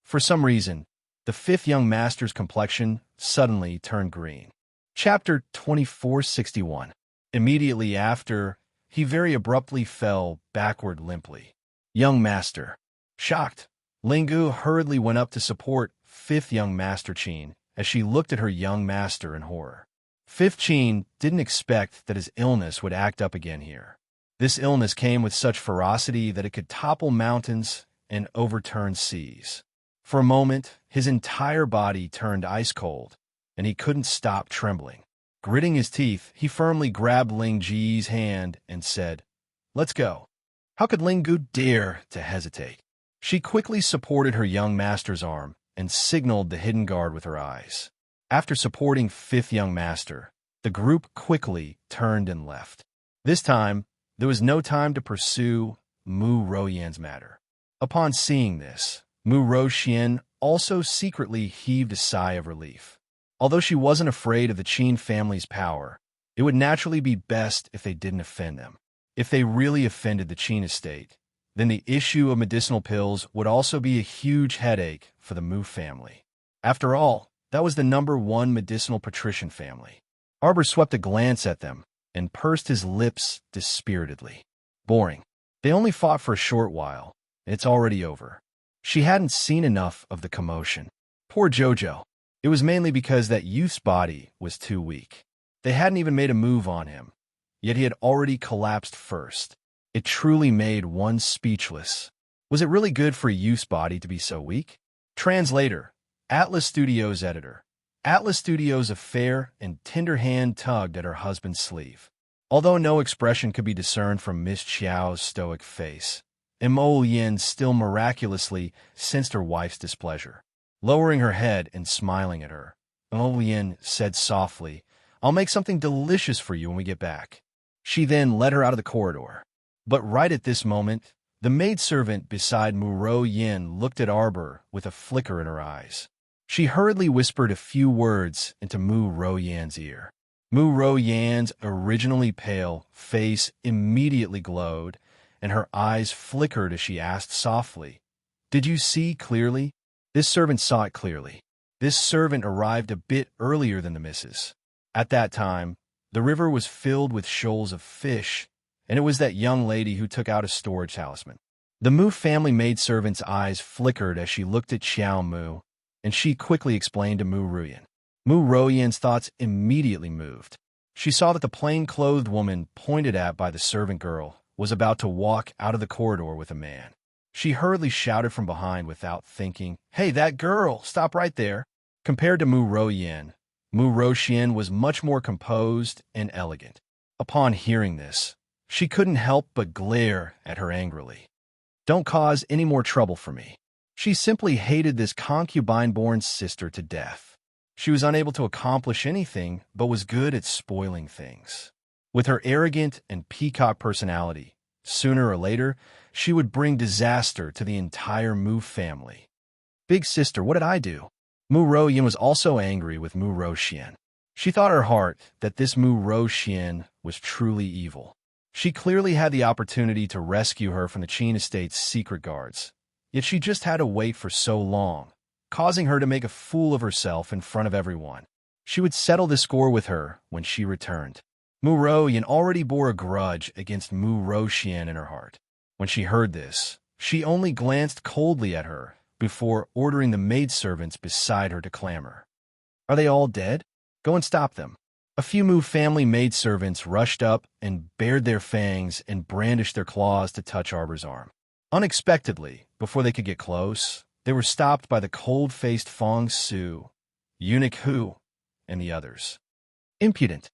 For some reason, the fifth young master's complexion suddenly turned green. Chapter 2461. Immediately after, he very abruptly fell backward limply. Young master. Shocked, Lingu hurriedly went up to support fifth young master Qin as she looked at her young master in horror. Fifth Qin didn't expect that his illness would act up again here. This illness came with such ferocity that it could topple mountains and overturn seas. For a moment, his entire body turned ice cold, and he couldn't stop trembling. Gritting his teeth, he firmly grabbed Ling Ji's hand and said, "Let's go." How could Ling Gu dare to hesitate? She quickly supported her young master's arm and signaled the hidden guard with her eyes. After supporting fifth young master, the group quickly turned and left. This time, there was no time to pursue Mu Royan's matter. Upon seeing this, Mu Roxian also secretly heaved a sigh of relief. Although she wasn't afraid of the Qin family's power, it would naturally be best if they didn't offend them. If they really offended the Qin estate, then the issue of medicinal pills would also be a huge headache for the Mu family. After all, that was the #1 medicinal patrician family. Arbor swept a glance at them and pursed his lips dispiritedly. Boring. They only fought for a short while, and it's already over. She hadn't seen enough of the commotion. Poor Jojo. It was mainly because that youth's body was too weak. They hadn't even made a move on him, yet he had already collapsed first. It truly made one speechless. Was it really good for a youth's body to be so weak? Translator, Atlas Studios editor. Atlas Studios' affair and tender hand tugged at her husband's sleeve. Although no expression could be discerned from Miss Chiao's stoic face, Mo Yin still miraculously sensed her wife's displeasure. Lowering her head and smiling at her, Mo Yin said softly, "I'll make something delicious for you when we get back." She then led her out of the corridor. But right at this moment, the maidservant beside Mu Ro Yin looked at Arbor with a flicker in her eyes. She hurriedly whispered a few words into Mu Ro Yan's ear. Mu Ro Yan's originally pale face immediately glowed, and her eyes flickered as she asked softly, "Did you see clearly?" This servant saw it clearly. This servant arrived a bit earlier than the missus. At that time, the river was filled with shoals of fish, and it was that young lady who took out a storage talisman. The Mu family maidservant's eyes flickered as she looked at Xiao Mu, and she quickly explained to Mu Ruyan. Mu Ruyan's thoughts immediately moved. She saw that the plain-clothed woman pointed at by the servant girl was about to walk out of the corridor with a man. She hurriedly shouted from behind without thinking, "Hey, that girl! Stop right there!" Compared to Mu Ruyan, Mu Roxian was much more composed and elegant. Upon hearing this, she couldn't help but glare at her angrily. "Don't cause any more trouble for me." She simply hated this concubine-born sister to death. She was unable to accomplish anything, but was good at spoiling things. With her arrogant and peacock personality, sooner or later, she would bring disaster to the entire Mu family. "Big sister, what did I do?" Mu Ro Yin was also angry with Mu Ro Xian. She thought in her heart that this Mu Ro Xian was truly evil. She clearly had the opportunity to rescue her from the Qin estate's secret guards, yet she just had to wait for so long, causing her to make a fool of herself in front of everyone. She would settle the score with her when she returned. Mu Ro Yin already bore a grudge against Mu Ro Xian in her heart. When she heard this, she only glanced coldly at her before ordering the maidservants beside her to clamor. "Are they all dead? Go and stop them." A few Mu family maidservants rushed up and bared their fangs and brandished their claws to touch Arbor's arm. Unexpectedly, before they could get close, they were stopped by the cold-faced Fong Su, Eunuch Hu, and the others. Impudent.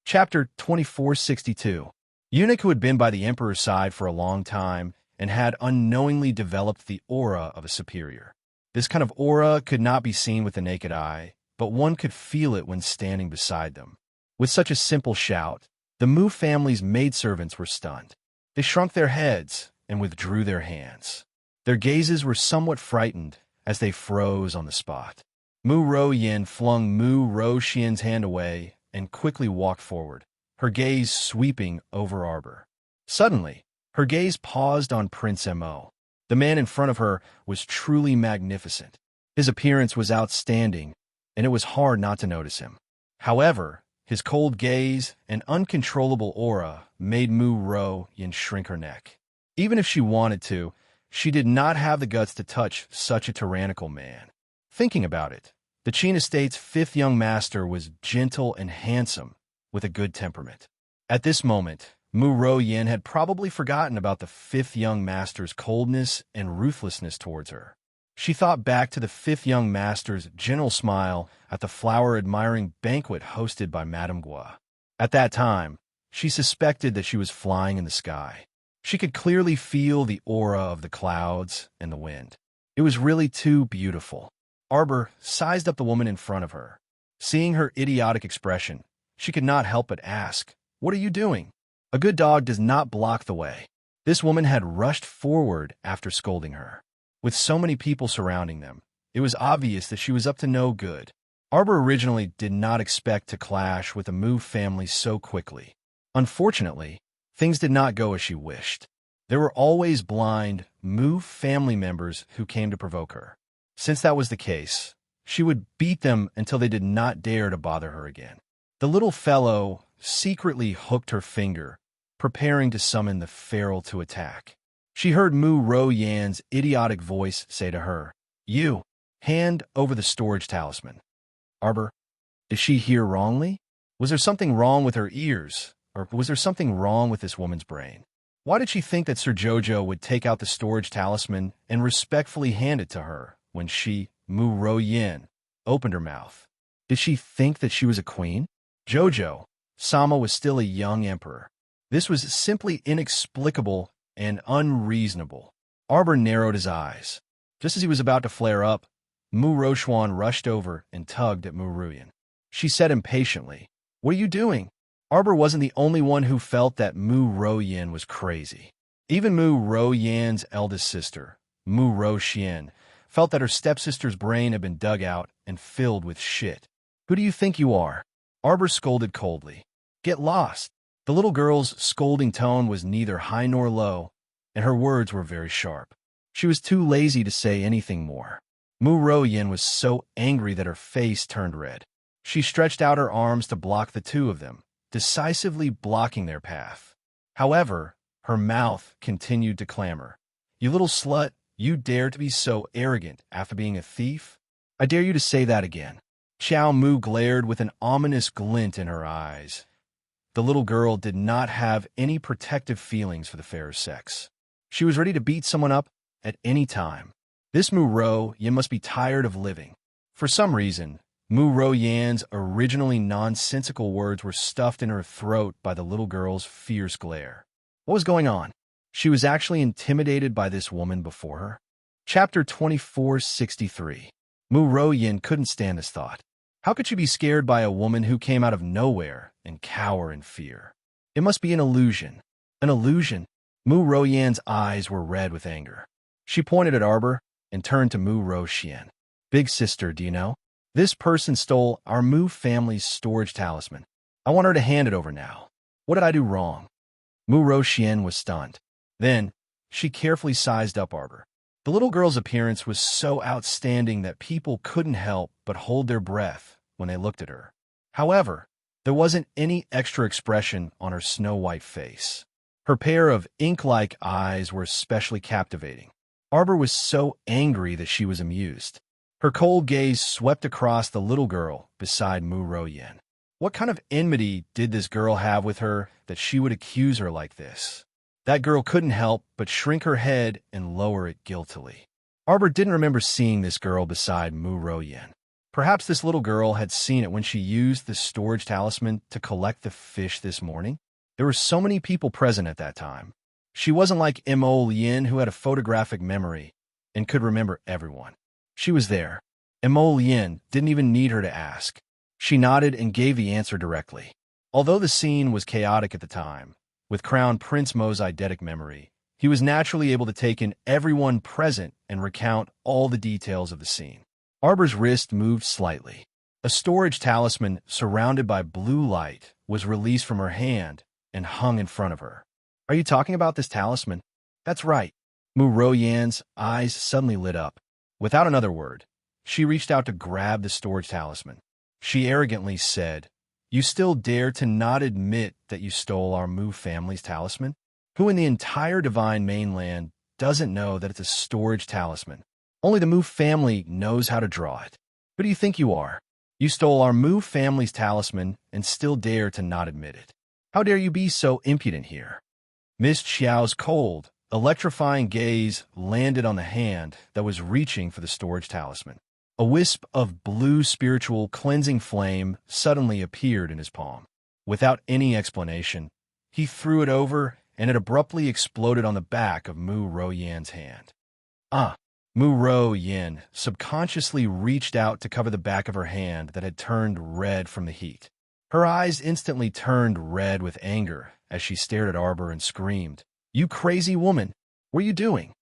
Chapter 2462. Eunuch, who had been by the emperor's side for a long time and had unknowingly developed the aura of a superior. This kind of aura could not be seen with the naked eye, but one could feel it when standing beside them. With such a simple shout, the Mu family's maidservants were stunned. They shrunk their heads and withdrew their hands. Their gazes were somewhat frightened as they froze on the spot. Mu Ro Yin flung Mu Ro Xian's hand away and quickly walked forward, her gaze sweeping over Arbor. Suddenly, her gaze paused on Prince Mo. The man in front of her was truly magnificent. His appearance was outstanding, and it was hard not to notice him. However, his cold gaze and uncontrollable aura made Mu Ro Yin shrink her neck. Even if she wanted to, she did not have the guts to touch such a tyrannical man. Thinking about it, the Qin estate's fifth young master was gentle and handsome, with a good temperament. At this moment, Mu Ro Yin had probably forgotten about the fifth young master's coldness and ruthlessness towards her. She thought back to the fifth young master's gentle smile at the flower-admiring banquet hosted by Madame Gua. At that time, she suspected that she was flying in the sky. She could clearly feel the aura of the clouds and the wind. It was really too beautiful. Arbor sized up the woman in front of her. Seeing her idiotic expression, she could not help but ask, "What are you doing?" A good dog does not block the way. This woman had rushed forward after scolding her. With so many people surrounding them, it was obvious that she was up to no good. Arbor originally did not expect to clash with the Mu family so quickly. Unfortunately, things did not go as she wished. There were always blind Mu family members who came to provoke her. Since that was the case, she would beat them until they did not dare to bother her again. The little fellow secretly hooked her finger, preparing to summon the feral to attack. She heard Mu Ro Yan's idiotic voice say to her, "You, hand over the storage talisman." Arbor, did she hear wrongly? Was there something wrong with her ears, or was there something wrong with this woman's brain? Why did she think that Sir Jojo would take out the storage talisman and respectfully hand it to her when she, Mu Ro Yin, opened her mouth? Did she think that she was a queen? Jojo Sama was still a young emperor. This was simply inexplicable and unreasonable. Arbor narrowed his eyes. Just as he was about to flare up, Mu Ro Xuan rushed over and tugged at Mu Ro Yin. She said impatiently, "What are you doing?" Arbor wasn't the only one who felt that Mu Ro Yin was crazy. Even Mu Ro Yan's eldest sister, Mu Ro Xian, felt that her stepsister's brain had been dug out and filled with shit. "Who do you think you are?" Arbor scolded coldly. "Get lost." The little girl's scolding tone was neither high nor low, and her words were very sharp. She was too lazy to say anything more. Mu Ro Yin was so angry that her face turned red. She stretched out her arms to block the two of them, decisively blocking their path. However, her mouth continued to clamor. "You little slut, you dare to be so arrogant after being a thief? I dare you to say that again." Xiao Mu glared with an ominous glint in her eyes. The little girl did not have any protective feelings for the fairer sex. She was ready to beat someone up at any time. This Mu Ro Yin must be tired of living. For some reason, Mu Ro Yan's originally nonsensical words were stuffed in her throat by the little girl's fierce glare. What was going on? She was actually intimidated by this woman before her. Chapter 2463. Mu Ro Yin couldn't stand this thought. How could she be scared by a woman who came out of nowhere and cower in fear? It must be an illusion. An illusion? Mu Ro Yan's eyes were red with anger. She pointed at Arbor and turned to Mu Ro Xian. Big sister, do you know? This person stole our Mu family's storage talisman. I want her to hand it over now. What did I do wrong? Mu Xian was stunned. Then, she carefully sized up Arbor. The little girl's appearance was so outstanding that people couldn't help but hold their breath when they looked at her. However, there wasn't any extra expression on her snow-white face. Her pair of ink-like eyes were especially captivating. Arbor was so angry that she was amused. Her cold gaze swept across the little girl beside Mu Yen. What kind of enmity did this girl have with her that she would accuse her like this? That girl couldn't help but shrink her head and lower it guiltily. Arbor didn't remember seeing this girl beside Mu Yen. Perhaps this little girl had seen it when she used the storage talisman to collect the fish this morning. There were so many people present at that time. She wasn't like Mo Lien, who had a photographic memory and could remember everyone. She was there. Mo Lien didn't even need her to ask. She nodded and gave the answer directly. Although the scene was chaotic at the time, with Crown Prince Mo's eidetic memory, he was naturally able to take in everyone present and recount all the details of the scene. Arbor's wrist moved slightly. A storage talisman surrounded by blue light was released from her hand and hung in front of her. Are you talking about this talisman? That's right. Mu Yan's eyes suddenly lit up. Without another word, she reached out to grab the storage talisman. She arrogantly said, "You still dare to not admit that you stole our Mu family's talisman? Who in the entire divine mainland doesn't know that it's a storage talisman? Only the Mu family knows how to draw it. Who do you think you are? You stole our Mu family's talisman and still dare to not admit it. How dare you be so impudent here?" Miss Xiao's cold, electrifying gaze landed on the hand that was reaching for the storage talisman. A wisp of blue spiritual cleansing flame suddenly appeared in his palm. Without any explanation, he threw it over and it abruptly exploded on the back of Mu Yan's hand. Mu Yan subconsciously reached out to cover the back of her hand that had turned red from the heat. Her eyes instantly turned red with anger as she stared at Arbor and screamed, "You crazy woman! What are you doing?"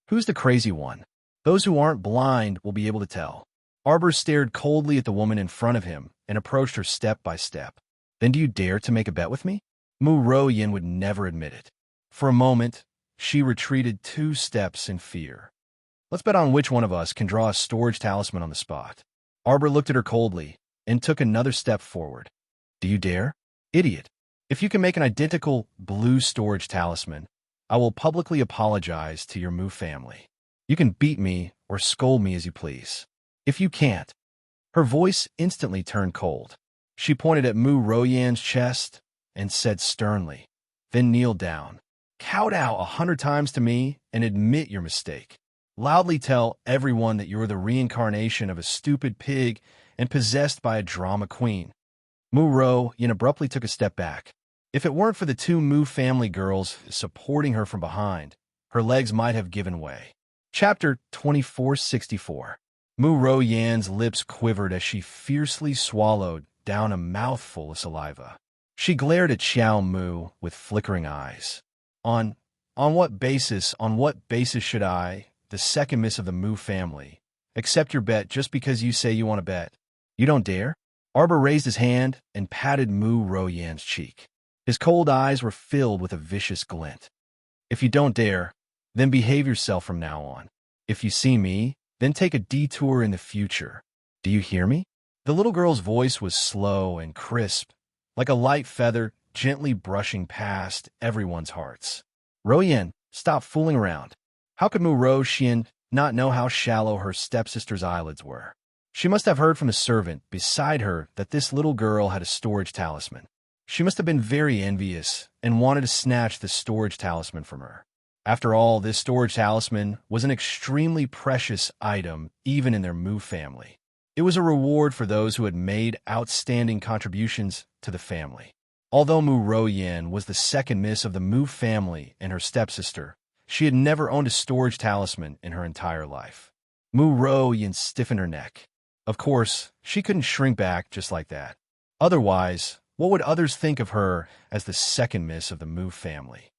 "Who's the crazy one? Those who aren't blind will be able to tell." Arbor stared coldly at the woman in front of him and approached her step by step. "Then do you dare to make a bet with me?" Mu Yin would never admit it. For a moment, she retreated 2 steps in fear. "Let's bet on which one of us can draw a storage talisman on the spot." Arbor looked at her coldly and took another step forward. "Do you dare? Idiot. If you can make an identical blue storage talisman, I will publicly apologize to your Mu family. You can beat me or scold me as you please. If you can't..." Her voice instantly turned cold. She pointed at Mu Yan's chest and said sternly, "Then kneel down. Kowtow 100 times to me and admit your mistake. Loudly tell everyone that you are the reincarnation of a stupid pig and possessed by a drama queen." Mu Yin abruptly took a step back. If it weren't for the 2 Mu family girls supporting her from behind, her legs might have given way. Chapter 2464. Mu Yan's lips quivered as she fiercely swallowed down a mouthful of saliva. She glared at Xiao Mu with flickering eyes. On what basis should I, the second miss of the Mu family, accept your bet just because you say you want to bet? You don't dare?" Arbor raised his hand and patted Mu Yan's cheek. His cold eyes were filled with a vicious glint. "If you don't dare, then behave yourself from now on. If you see me, then take a detour in the future. Do you hear me?" The little girl's voice was slow and crisp, like a light feather gently brushing past everyone's hearts. "Yen, stop fooling around." How could Mu Xian not know how shallow her stepsister's eyelids were? She must have heard from the servant beside her that this little girl had a storage talisman. She must have been very envious and wanted to snatch the storage talisman from her. After all, this storage talisman was an extremely precious item even in their Mu family. It was a reward for those who had made outstanding contributions to the family. Although Mu Yin was the second miss of the Mu family and her stepsister, she had never owned a storage talisman in her entire life. Mu Yin stiffened her neck. Of course, she couldn't shrink back just like that. Otherwise, what would others think of her as the second miss of the Mu family?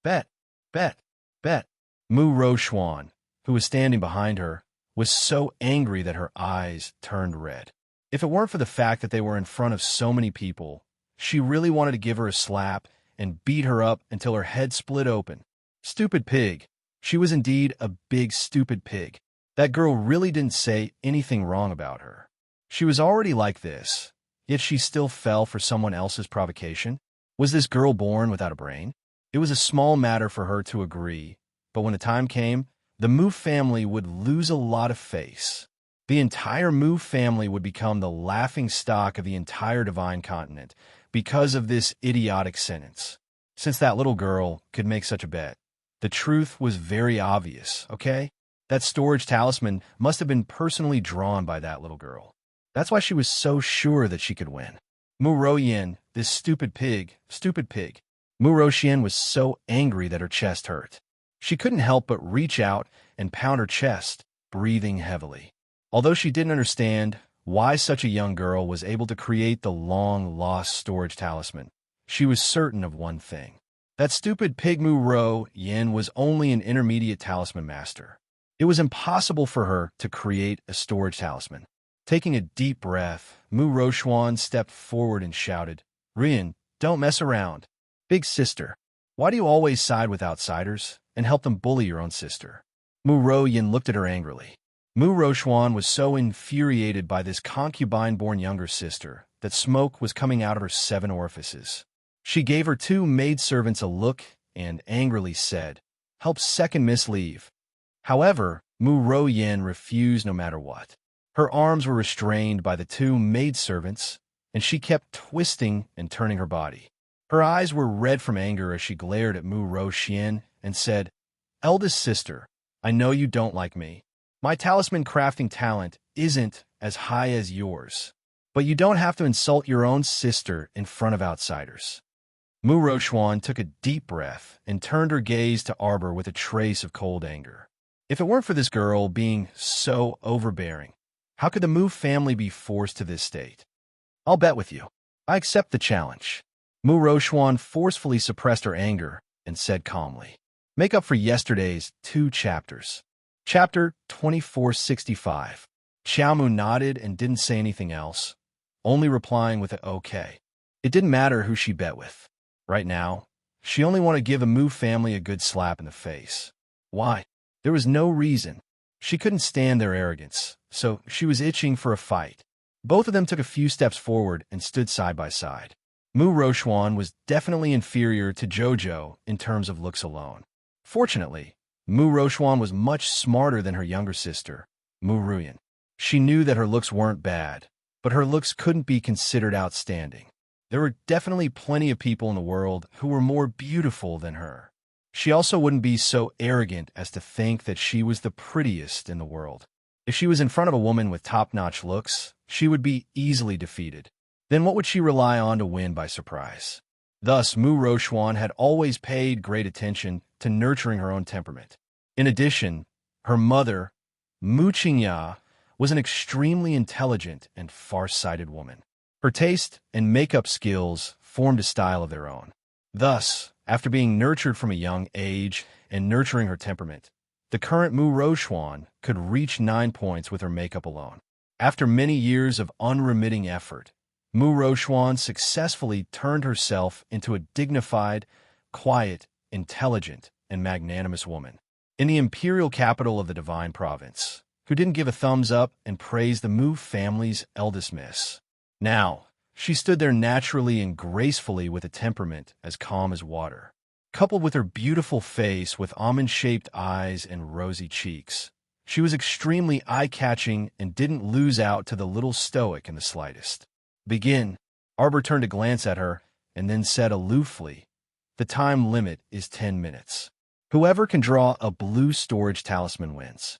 "Bet, bet, bet." Mu Xuan, who was standing behind her, was so angry that her eyes turned red. If it weren't for the fact that they were in front of so many people, she really wanted to give her a slap and beat her up until her head split open. Stupid pig. She was indeed a big stupid pig. That girl really didn't say anything wrong about her. She was already like this, yet she still fell for someone else's provocation. Was this girl born without a brain? It was a small matter for her to agree, but when the time came, the Mu family would lose a lot of face. The entire Mu family would become the laughing stock of the entire divine continent because of this idiotic sentence. Since that little girl could make such a bet, the truth was very obvious, okay? That storage talisman must have been personally drawn by that little girl. That's why she was so sure that she could win. Mu Yin, this stupid pig. Mu Yin was so angry that her chest hurt. She couldn't help but reach out and pound her chest, breathing heavily. Although she didn't understand why such a young girl was able to create the long-lost storage talisman, she was certain of one thing. That stupid pig Mu Yin was only an intermediate talisman master. It was impossible for her to create a storage talisman. Taking a deep breath, Mu Rochuan stepped forward and shouted, "Rian, don't mess around. Big sister, why do you always side with outsiders and help them bully your own sister?" Mu Yin looked at her angrily. Mu Rochuan was so infuriated by this concubine-born younger sister that smoke was coming out of her 7 orifices. She gave her 2 maidservants a look and angrily said, "Help second miss leave." However, Mu Yin refused no matter what. Her arms were restrained by the 2 maidservants, and she kept twisting and turning her body. Her eyes were red from anger as she glared at Mu Roxian and said, "Eldest sister, I know you don't like me. My talisman crafting talent isn't as high as yours, but you don't have to insult your own sister in front of outsiders." Mu Rochuan took a deep breath and turned her gaze to Arbor with a trace of cold anger. If it weren't for this girl being so overbearing, how could the Mu family be forced to this state? "I'll bet with you. I accept the challenge." Mu Rochuan forcefully suppressed her anger and said calmly, "Make up for yesterday's 2 chapters. Chapter 2465. Xiaomu nodded and didn't say anything else, only replying with an okay. It didn't matter who she bet with. Right now, she only wanted to give a Mu family a good slap in the face. Why? There was no reason. She couldn't stand their arrogance, so she was itching for a fight. Both of them took a few steps forward and stood side by side. Mu Rochuan was definitely inferior to Jojo in terms of looks alone. Fortunately, Mu Rochuan was much smarter than her younger sister, Mu Ruyan. She knew that her looks weren't bad, but her looks couldn't be considered outstanding. There were definitely plenty of people in the world who were more beautiful than her. She also wouldn't be so arrogant as to think that she was the prettiest in the world. If she was in front of a woman with top-notch looks, she would be easily defeated. Then what would she rely on to win by surprise? Thus, Mu Rochuan had always paid great attention to nurturing her own temperament. In addition, her mother, Mu Qingya, was an extremely intelligent and far-sighted woman. Her taste and makeup skills formed a style of their own. Thus, after being nurtured from a young age and nurturing her temperament, the current Mu Rochuan could reach 9 points with her makeup alone. After many years of unremitting effort, Mu Rochuan successfully turned herself into a dignified, quiet, intelligent, and magnanimous woman. In the imperial capital of the Divine Province, who didn't give a thumbs up and praise the Mu family's eldest miss. Now, she stood there naturally and gracefully with a temperament as calm as water. Coupled with her beautiful face with almond-shaped eyes and rosy cheeks, she was extremely eye-catching and didn't lose out to the little stoic in the slightest. "Begin." Arbor turned to glance at her and then said aloofly, "The time limit is 10 minutes. Whoever can draw a blue storage talisman wins."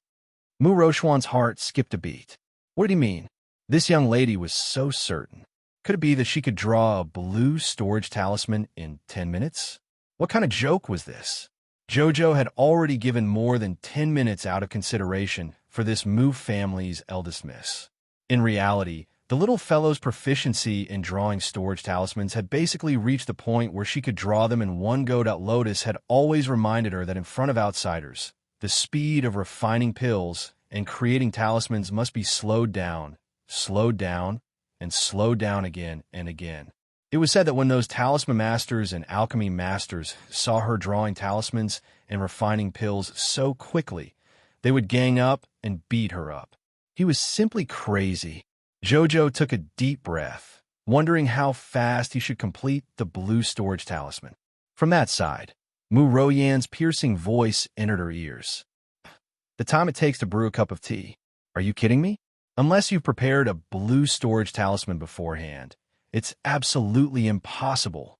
Mu Rochuan's heart skipped a beat. What did he mean? This young lady was so certain. Could it be that she could draw a blue storage talisman in 10 minutes? What kind of joke was this? Jojo had already given more than 10 minutes out of consideration for this Mu family's eldest miss. In reality, the little fellow's proficiency in drawing storage talismans had basically reached the point where she could draw them in one go. Lotus had always reminded her that in front of outsiders, the speed of refining pills and creating talismans must be slowed down, and slowed down again and again. It was said that when those talisman masters and alchemy masters saw her drawing talismans and refining pills so quickly, they would gang up and beat her up. He was simply crazy. Jojo took a deep breath, wondering how fast he should complete the blue storage talisman. From that side, Mu Royan's piercing voice entered her ears. The time it takes to brew a cup of tea. Are you kidding me? Unless you've prepared a blue storage talisman beforehand, it's absolutely impossible.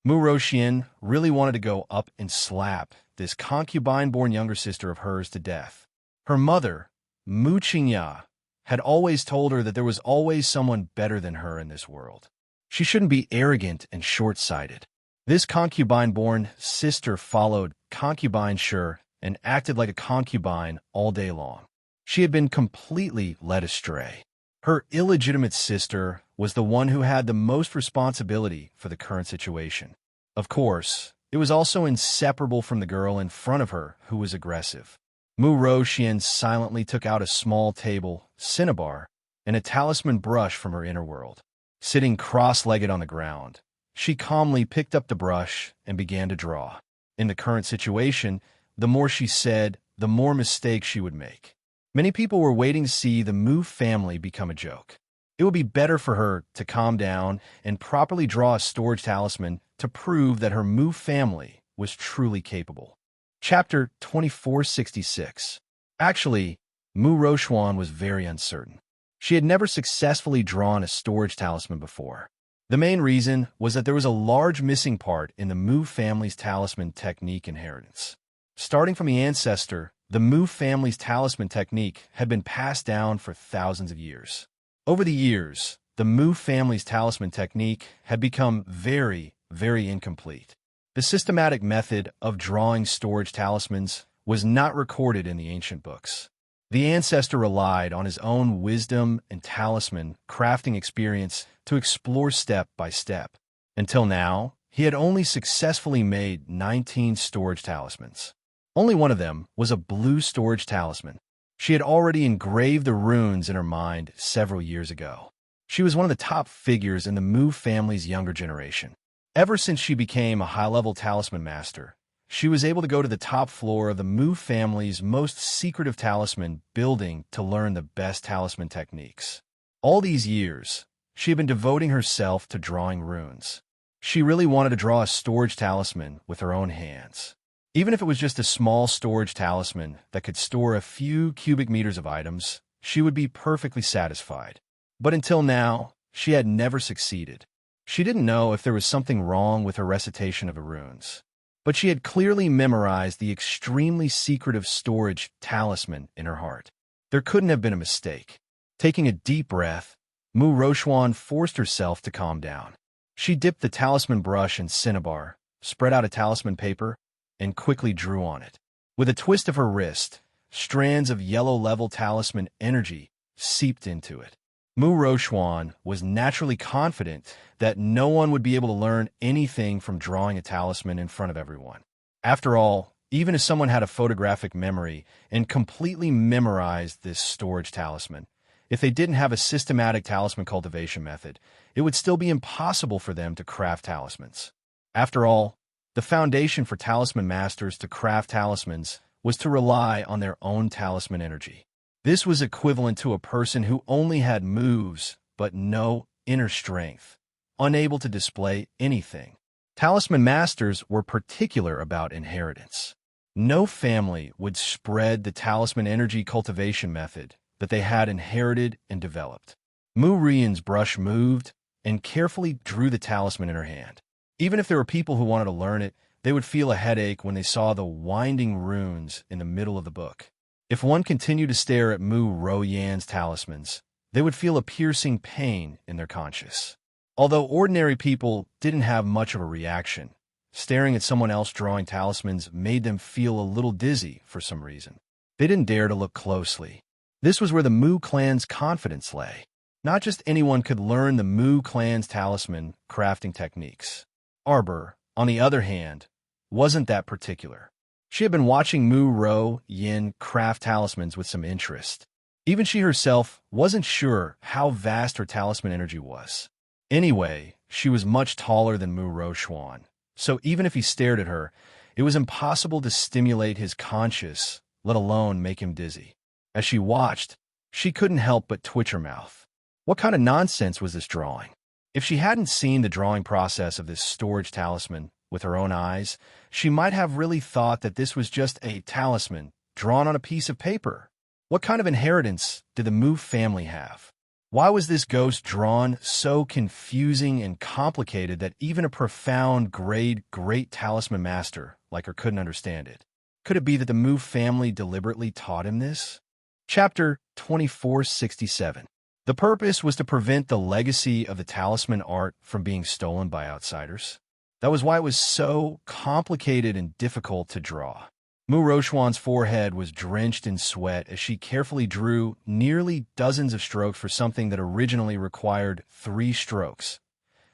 Mu Roxian really wanted to go up and slap this concubine-born younger sister of hers to death. Her mother, Mu Qingya, had always told her that there was always someone better than her in this world. She shouldn't be arrogant and short-sighted. This concubine-born sister followed concubine sure and acted like a concubine all day long. She had been completely led astray. Her illegitimate sister was the one who had the most responsibility for the current situation. Of course, it was also inseparable from the girl in front of her who was aggressive. Mu Roxian silently took out a small table, cinnabar, and a talisman brush from her inner world. Sitting cross-legged on the ground, she calmly picked up the brush and began to draw. In the current situation, the more she said, the more mistakes she would make. Many people were waiting to see the Mu family become a joke. It would be better for her to calm down and properly draw a storage talisman to prove that her Mu family was truly capable. Chapter 2466. Actually, Mu Roxuan was very uncertain. She had never successfully drawn a storage talisman before. The main reason was that there was a large missing part in the Mu family's talisman technique inheritance. Starting from the ancestor, the Mu family's talisman technique had been passed down for thousands of years. Over the years, the Mu family's talisman technique had become very, very incomplete. The systematic method of drawing storage talismans was not recorded in the ancient books. The ancestor relied on his own wisdom and talisman crafting experience to explore step by step. Until now, he had only successfully made 19 storage talismans. Only one of them was a blue storage talisman. She had already engraved the runes in her mind several years ago. She was one of the top figures in the Mu family's younger generation. Ever since she became a high-level talisman master, she was able to go to the top floor of the Mu family's most secretive talisman building to learn the best talisman techniques. All these years, she had been devoting herself to drawing runes. She really wanted to draw a storage talisman with her own hands. Even if it was just a small storage talisman that could store a few cubic meters of items, she would be perfectly satisfied. But until now, she had never succeeded. She didn't know if there was something wrong with her recitation of the runes. But she had clearly memorized the extremely secretive storage talisman in her heart. There couldn't have been a mistake. Taking a deep breath, Mu Roxuan forced herself to calm down. She dipped the talisman brush in cinnabar, spread out a talisman paper, and quickly drew on it. With a twist of her wrist, strands of yellow-level talisman energy seeped into it. Mu Roxuan was naturally confident that no one would be able to learn anything from drawing a talisman in front of everyone. After all, even if someone had a photographic memory and completely memorized this storage talisman, if they didn't have a systematic talisman cultivation method, it would still be impossible for them to craft talismans. After all, the foundation for talisman masters to craft talismans was to rely on their own talisman energy. This was equivalent to a person who only had moves but no inner strength, unable to display anything. Talisman masters were particular about inheritance. No family would spread the talisman energy cultivation method that they had inherited and developed. Mu Rian's brush moved and carefully drew the talisman in her hand. Even if there were people who wanted to learn it, they would feel a headache when they saw the winding runes in the middle of the book. If one continued to stare at Mu Royan's talismans, they would feel a piercing pain in their conscience. Although ordinary people didn't have much of a reaction, staring at someone else drawing talismans made them feel a little dizzy for some reason. They didn't dare to look closely. This was where the Mu clan's confidence lay. Not just anyone could learn the Mu clan's talisman crafting techniques. Arbor, on the other hand, wasn't that particular. She had been watching Mu Ro Yin craft talismans with some interest. Even she herself wasn't sure how vast her talisman energy was. Anyway, she was much taller than Mu Ro Xuan, so even if he stared at her, it was impossible to stimulate his conscience, let alone make him dizzy. As she watched, she couldn't help but twitch her mouth. What kind of nonsense was this drawing? If she hadn't seen the drawing process of this storage talisman with her own eyes, she might have really thought that this was just a talisman drawn on a piece of paper. What kind of inheritance did the Mu family have? Why was this ghost drawn so confusing and complicated that even a profound grade great talisman master like her couldn't understand it? Could it be that the Mu family deliberately taught him this? Chapter 2467. The purpose was to prevent the legacy of the talisman art from being stolen by outsiders. That was why it was so complicated and difficult to draw. Mu Rochuan's forehead was drenched in sweat as she carefully drew nearly dozens of strokes for something that originally required 3 strokes.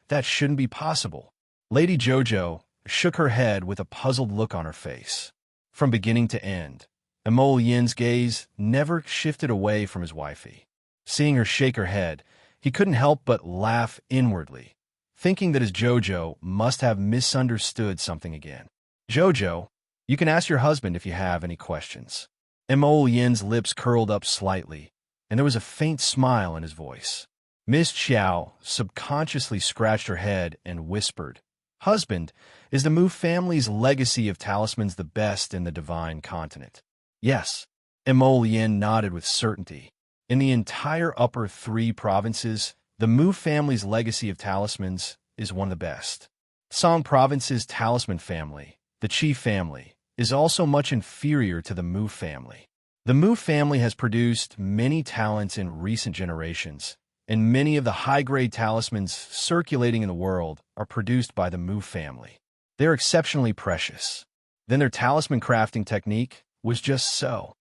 That shouldn't be possible. Lady Jojo shook her head with a puzzled look on her face. From beginning to end, Emol Yin's gaze never shifted away from his wifey. Seeing her shake her head, he couldn't help but laugh inwardly, thinking that his Jojo must have misunderstood something again. Jojo, you can ask your husband if you have any questions. Emol Yin's lips curled up slightly, and there was a faint smile in his voice. Miss Qiao subconsciously scratched her head and whispered, "Husband, is the Mu family's legacy of talismans the best in the divine continent?" Yes. Emol Yin nodded with certainty. In the entire upper 3 provinces, the Mu family's legacy of talismans is one of the best. Song Province's talisman family, the Qi family, is also much inferior to the Mu family. The Mu family has produced many talents in recent generations, and many of the high-grade talismans circulating in the world are produced by the Mu family. They're exceptionally precious. Then their talisman crafting technique was just so.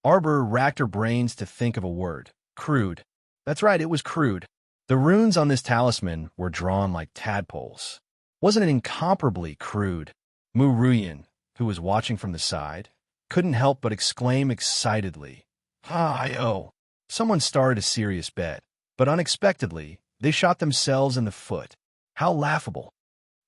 Arbor racked her brains to think of a word. Crude. That's right, it was crude. The runes on this talisman were drawn like tadpoles. Wasn't it incomparably crude? Mu Ruyin, who was watching from the side, couldn't help but exclaim excitedly, "Hi-oh!" Someone started a serious bet, but unexpectedly, they shot themselves in the foot. How laughable.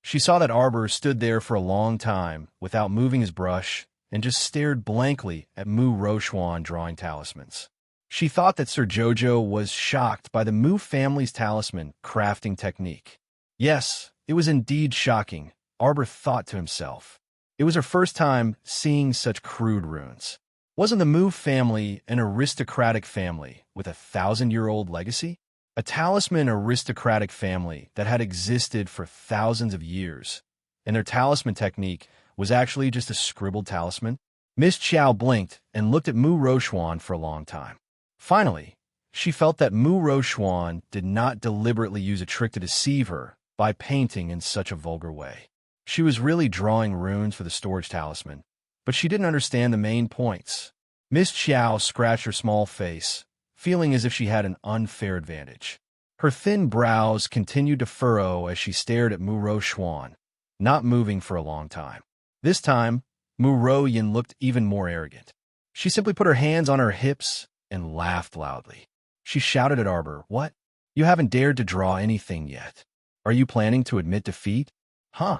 She saw that Arbor stood there for a long time without moving his brush and just stared blankly at Mu Rochuan drawing talismans. She thought that Sir Jojo was shocked by the Mu family's talisman crafting technique. Yes, it was indeed shocking, Arbor thought to himself. It was her first time seeing such crude runes. Wasn't the Mu family an aristocratic family with a 1,000-year-old legacy? A talisman aristocratic family that had existed for thousands of years, and their talisman technique was actually just a scribbled talisman? Miss Qiao blinked and looked at Mu Rochuan for a long time. Finally, she felt that Mu Rochuan did not deliberately use a trick to deceive her by painting in such a vulgar way. She was really drawing runes for the storage talisman, but she didn't understand the main points. Miss Qiao scratched her small face, feeling as if she had an unfair advantage. Her thin brows continued to furrow as she stared at Mu Rochuan, not moving for a long time. This time, Mu Royin looked even more arrogant. She simply put her hands on her hips and laughed loudly. She shouted at Arbor, "What? You haven't dared to draw anything yet. Are you planning to admit defeat? Huh?"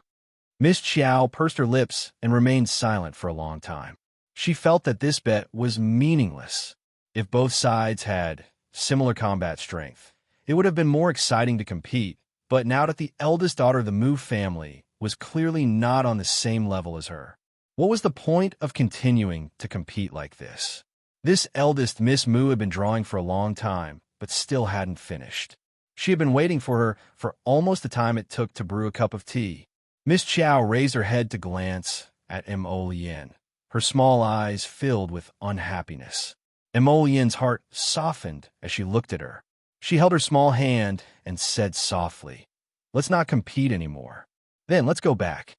Miss Qiao pursed her lips and remained silent for a long time. She felt that this bet was meaningless. If both sides had similar combat strength, it would have been more exciting to compete, but now that the eldest daughter of the Mu family was clearly not on the same level as her, what was the point of continuing to compete like this? This eldest Miss Mu had been drawing for a long time, but still hadn't finished. She had been waiting for her for almost the time it took to brew a cup of tea. Miss Qiao raised her head to glance at Emol Yin, her small eyes filled with unhappiness. Emol Yin's heart softened as she looked at her. She held her small hand and said softly, "Let's not compete anymore. Then let's go back."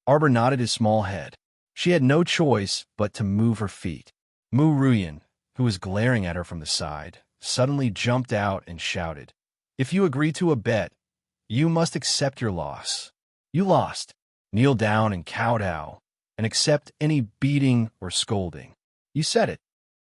Arbor nodded his small head. She had no choice but to move her feet. Mu Ruyin, who was glaring at her from the side, suddenly jumped out and shouted, "If you agree to a bet, you must accept your loss. You lost. Kneel down and kowtow." and accept any beating or scolding. You said it.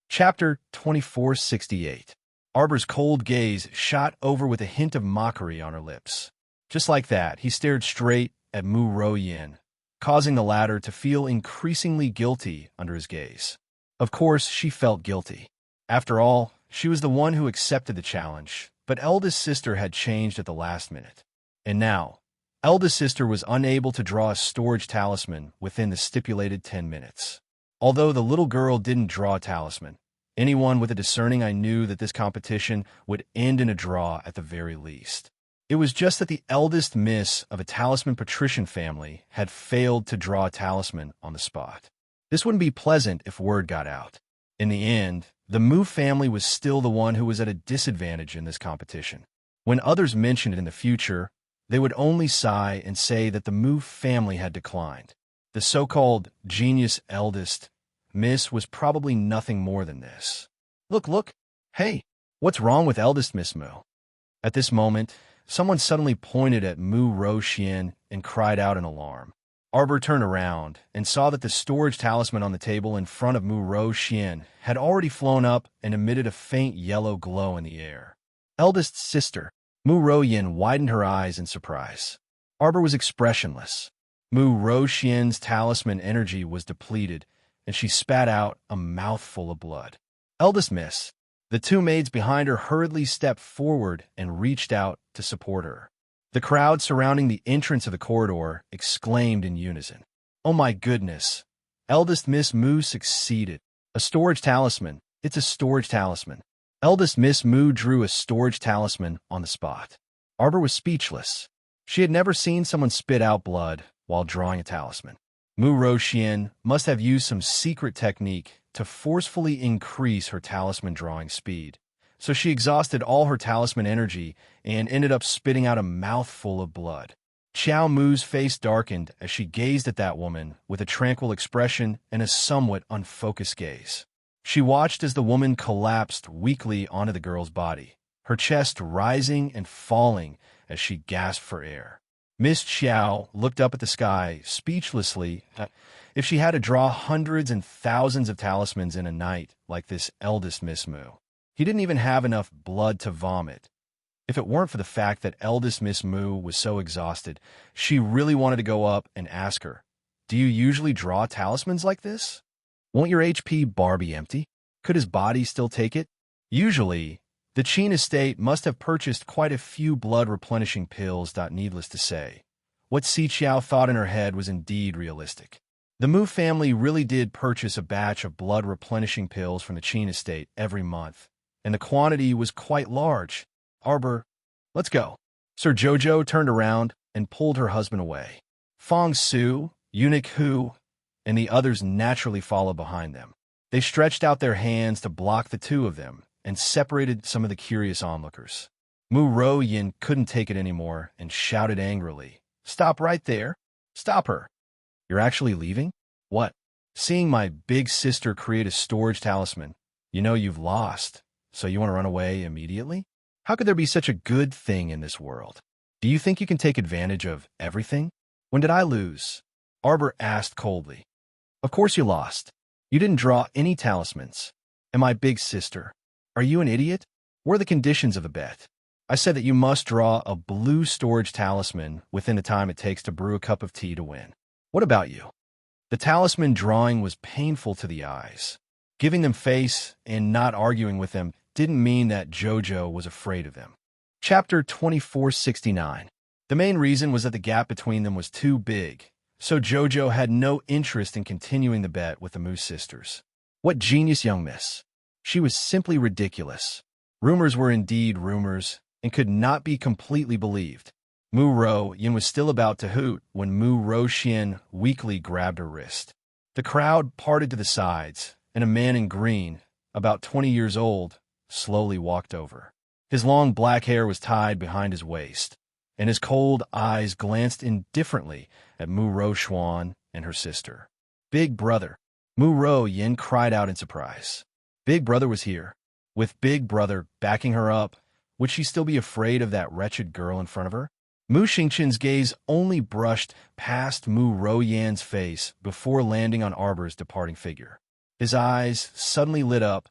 Chapter 2468. Arbor's cold gaze shot over with a hint of mockery on her lips. Just like that, he stared straight at Mu Ro Yin, causing the latter to feel increasingly guilty under his gaze. Of course, she felt guilty. After all, she was the one who accepted the challenge, but eldest sister had changed at the last minute. And now, eldest sister was unable to draw a storage talisman within the stipulated 10 minutes. Although the little girl didn't draw a talisman, anyone with a discerning eye knew that this competition would end in a draw at the very least. It was just that the eldest miss of a talisman patrician family had failed to draw a talisman on the spot. This wouldn't be pleasant if word got out. In the end, the Mu family was still the one who was at a disadvantage in this competition. When others mentioned it in the future, they would only sigh and say that the Mu family had declined. The so-called genius eldest miss was probably nothing more than this. Look, hey, what's wrong with eldest Miss Mu? At this moment, someone suddenly pointed at Mu Ro Xian and cried out in alarm. Arbor turned around and saw that the storage talisman on the table in front of Mu Ro Xian had already flown up and emitted a faint yellow glow in the air. Eldest sister, Mu Ro Yin widened her eyes in surprise. Arbor was expressionless. Mu Ro Xian's talisman energy was depleted, and she spat out a mouthful of blood. Eldest miss. The two maids behind her hurriedly stepped forward and reached out to support her. The crowd surrounding the entrance of the corridor exclaimed in unison, "Oh my goodness! Eldest Miss Mu succeeded! A storage talisman! It's a storage talisman!" Eldest Miss Mu drew a storage talisman on the spot. Arbor was speechless. She had never seen someone spit out blood while drawing a talisman. Mu Ro Xian must have used some secret technique to forcefully increase her talisman drawing speed. So she exhausted all her talisman energy and ended up spitting out a mouthful of blood. Xiao Mu's face darkened as she gazed at that woman with a tranquil expression and a somewhat unfocused gaze. She watched as the woman collapsed weakly onto the girl's body, her chest rising and falling as she gasped for air. Miss Xiao looked up at the sky, speechlessly. If she had to draw hundreds and thousands of talismans in a night like this eldest Miss Mu, he didn't even have enough blood to vomit. If it weren't for the fact that eldest Miss Mu was so exhausted, she really wanted to go up and ask her, "Do you usually draw talismans like this? Won't your HP bar be empty? Could his body still take it?" Usually, the Qin estate must have purchased quite a few blood-replenishing pills. Needless to say, what Si Qiao thought in her head was indeed realistic. The Mu family really did purchase a batch of blood-replenishing pills from the Qin estate every month, and the quantity was quite large. "Arbor, let's go." Sir Jojo turned around and pulled her husband away. Fong Su, Eunuch Hu, and the others naturally followed behind them. They stretched out their hands to block the two of them and separated some of the curious onlookers. Mu Ro Yin couldn't take it anymore and shouted angrily, "Stop right there! Stop her! You're actually leaving? What? Seeing my big sister create a storage talisman, you know you've lost, so you want to run away immediately? How could there be such a good thing in this world? Do you think you can take advantage of everything? When did I lose?" Arbor asked coldly. "Of course you lost. You didn't draw any talismans. And my big sister, are you an idiot? What are the conditions of the bet? I said that you must draw a blue storage talisman within the time it takes to brew a cup of tea to win. What about you?" The talisman drawing was painful to the eyes. Giving them face and not arguing with them didn't mean that Jojo was afraid of them. Chapter 2469. The main reason was that the gap between them was too big, so Jojo had no interest in continuing the bet with the Mu sisters. What genius young miss! She was simply ridiculous. Rumors were indeed rumors and could not be completely believed. Mu Ro Yin was still about to hoot when Mu Ro Xian weakly grabbed her wrist. The crowd parted to the sides, and a man in green, about 20 years old, slowly walked over. His long black hair was tied behind his waist, and his cold eyes glanced indifferently at Mu Ro Xuan and her sister. "Big brother!" Mu Ro Yin cried out in surprise. Big brother was here. With big brother backing her up, would she still be afraid of that wretched girl in front of her? Mu Xingqian's gaze only brushed past Mu Royan's face before landing on Arbor's departing figure. His eyes suddenly lit up,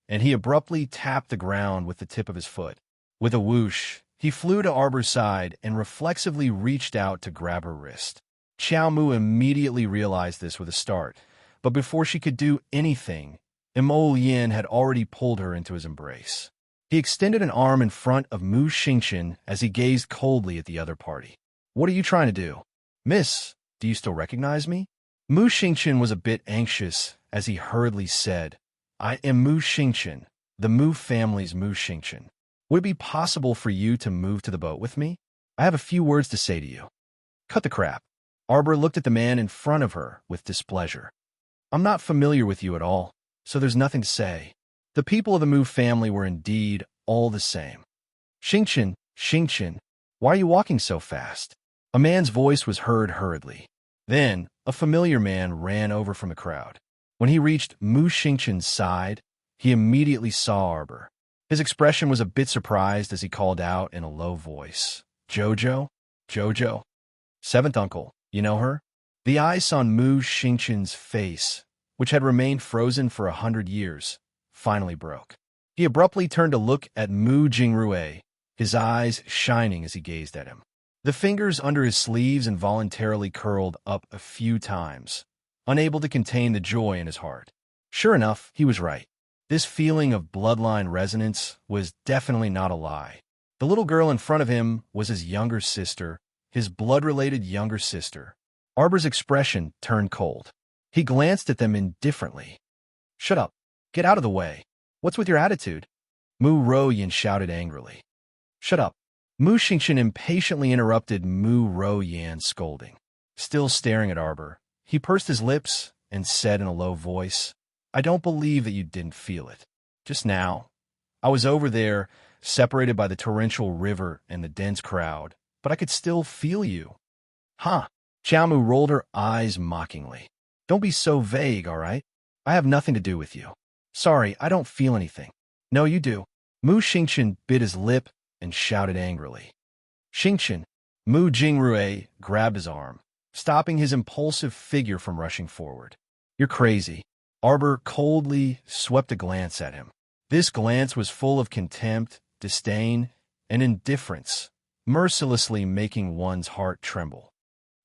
and he abruptly tapped the ground with the tip of his foot. With a whoosh, he flew to Arbor's side and reflexively reached out to grab her wrist. Qiao Mu immediately realized this with a start, but before she could do anything, Imo Yin had already pulled her into his embrace. He extended an arm in front of Mu Xingqian as he gazed coldly at the other party. "What are you trying to do? Miss, do you still recognize me?" Mu Xingqian was a bit anxious as he hurriedly said, "I am Mu Xingqian, the Mu family's Mu Xingqian. Would it be possible for you to move to the boat with me? I have a few words to say to you." "Cut the crap." Arbor looked at the man in front of her with displeasure. "I'm not familiar with you at all, so there's nothing to say." The people of the Mu family were indeed all the same. "Xingqian, Xingqian, why are you walking so fast?" A man's voice was heard hurriedly. Then, a familiar man ran over from the crowd. When he reached Mu Xingqian's side, he immediately saw Arbor. His expression was a bit surprised as he called out in a low voice, "Jojo? Jojo? Seventh uncle, you know her?" The ice on Mu Xingqian's face, which had remained frozen for 100 years, finally broke. He abruptly turned to look at Mu Jingrui, his eyes shining as he gazed at him. The fingers under his sleeves involuntarily curled up a few times, unable to contain the joy in his heart. Sure enough, he was right. This feeling of bloodline resonance was definitely not a lie. The little girl in front of him was his younger sister, his blood-related younger sister. Arbor's expression turned cold. He glanced at them indifferently. "Shut up. Get out of the way. What's with your attitude?" Mu Royan shouted angrily. "Shut up." Mu Xingqian impatiently interrupted Mu Royan's scolding. Still staring at Arbor, he pursed his lips and said in a low voice, "I don't believe that you didn't feel it. Just now, I was over there, separated by the torrential river and the dense crowd, but I could still feel you." "Huh?" Qiaomu rolled her eyes mockingly. "Don't be so vague, all right? I have nothing to do with you." "Sorry, I don't feel anything." "No, you do." Mu Xingqian bit his lip and shouted angrily. "Xingqian!" Mu Jingrui grabbed his arm, stopping his impulsive figure from rushing forward. "You're crazy." Arbor coldly swept a glance at him. This glance was full of contempt, disdain, and indifference, mercilessly making one's heart tremble.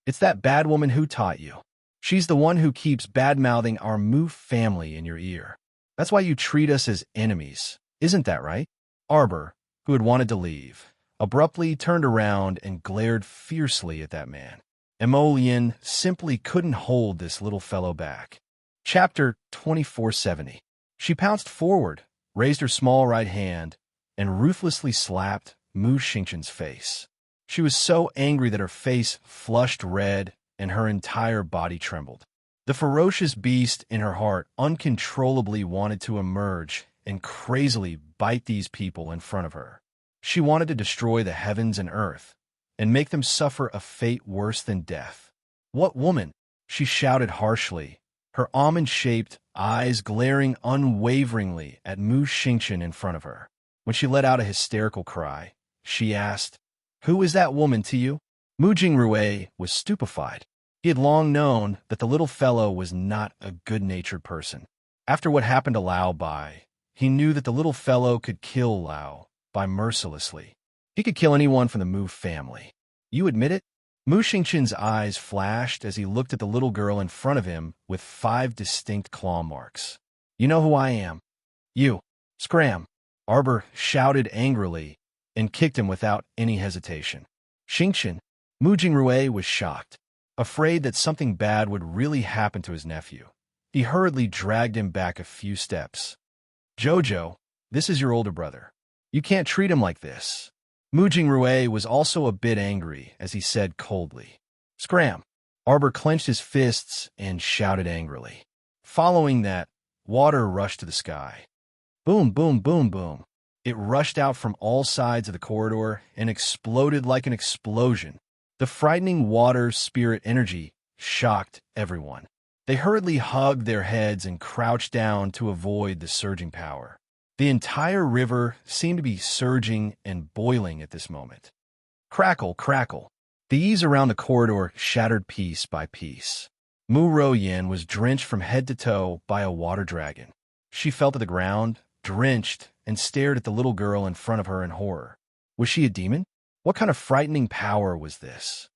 "It's that bad woman who taught you. She's the one who keeps bad-mouthing our Mu family in your ear. That's why you treat us as enemies. Isn't that right?" Arbor, who had wanted to leave, abruptly turned around and glared fiercely at that man. Emolian simply couldn't hold this little fellow back. Chapter 2470. She pounced forward, raised her small right hand, and ruthlessly slapped Mu Xingqian's face. She was so angry that her face flushed red and her entire body trembled. The ferocious beast in her heart uncontrollably wanted to emerge and crazily bite these people in front of her. She wanted to destroy the heavens and earth and make them suffer a fate worse than death. "What woman?" she shouted harshly, her almond-shaped eyes glaring unwaveringly at Mu Xingqian in front of her. When she let out a hysterical cry, she asked, "Who is that woman to you?" Mu Jingrui was stupefied. He had long known that the little fellow was not a good-natured person. After what happened to Lao Bai, he knew that the little fellow could kill Lao Bai mercilessly. He could kill anyone from the Mu family. "You admit it?" Mu Xingqian's eyes flashed as he looked at the little girl in front of him with 5 distinct claw marks. "You know who I am." "You. Scram!" Arbor shouted angrily and kicked him without any hesitation. "Xingqian!" Mu Jingrui was shocked. Afraid that something bad would really happen to his nephew, he hurriedly dragged him back a few steps. "Jojo, this is your older brother. You can't treat him like this." Mu Jingrui was also a bit angry as he said coldly, "Scram!" Arbor clenched his fists and shouted angrily. Following that, water rushed to the sky. Boom, boom, boom, boom. It rushed out from all sides of the corridor and exploded like an explosion. The frightening water spirit energy shocked everyone. They hurriedly hugged their heads and crouched down to avoid the surging power. The entire river seemed to be surging and boiling at this moment. Crackle, crackle. The eaves around the corridor shattered piece by piece. Mu Ro Yin was drenched from head to toe by a water dragon. She fell to the ground, drenched, and stared at the little girl in front of her in horror. Was she a demon? What kind of frightening power was this?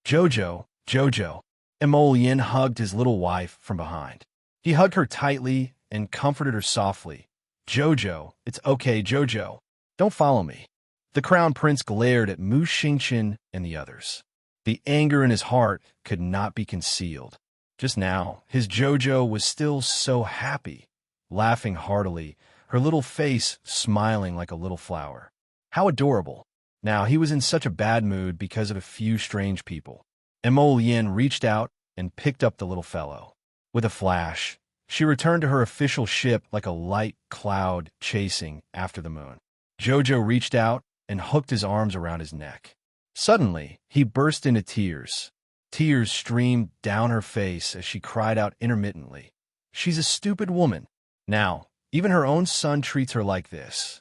Jojo, Jojo. Mo Yin hugged his little wife from behind. He hugged her tightly and comforted her softly. Jojo, it's okay, Jojo. Don't follow me. The crown prince glared at Mu Xingqian and the others. The anger in his heart could not be concealed. Just now, his Jojo was still so happy, laughing heartily, her little face smiling like a little flower. How adorable. Now he was in such a bad mood because of a few strange people. Mo Yin reached out and picked up the little fellow. With a flash, she returned to her official ship like a light cloud chasing after the moon. Jojo reached out and hooked his arms around his neck. Suddenly, he burst into tears. Tears streamed down her face as she cried out intermittently. She's a stupid woman. Now, even her own son treats her like this.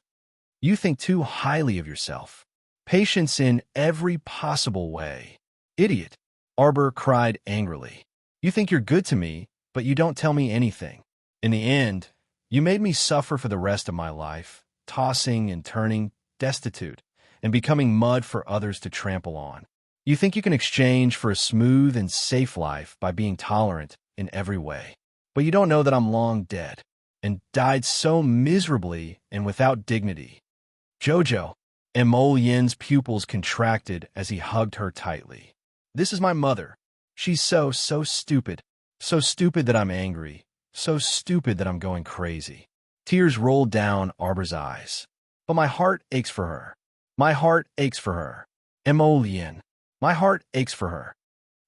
You think too highly of yourself. Patience in every possible way. Idiot. Arbor cried angrily. You think you're good to me, but you don't tell me anything. In the end, you made me suffer for the rest of my life, tossing and turning, destitute, and becoming mud for others to trample on. You think you can exchange for a smooth and safe life by being tolerant in every way. But you don't know that I'm long dead, and died so miserably and without dignity. Jojo. Mo Yin's pupils contracted as he hugged her tightly. This is my mother. She's so stupid. So stupid that I'm angry. So stupid that I'm going crazy. Tears rolled down Arbor's eyes. But my heart aches for her. My heart aches for her. Mo Yin. My heart aches for her.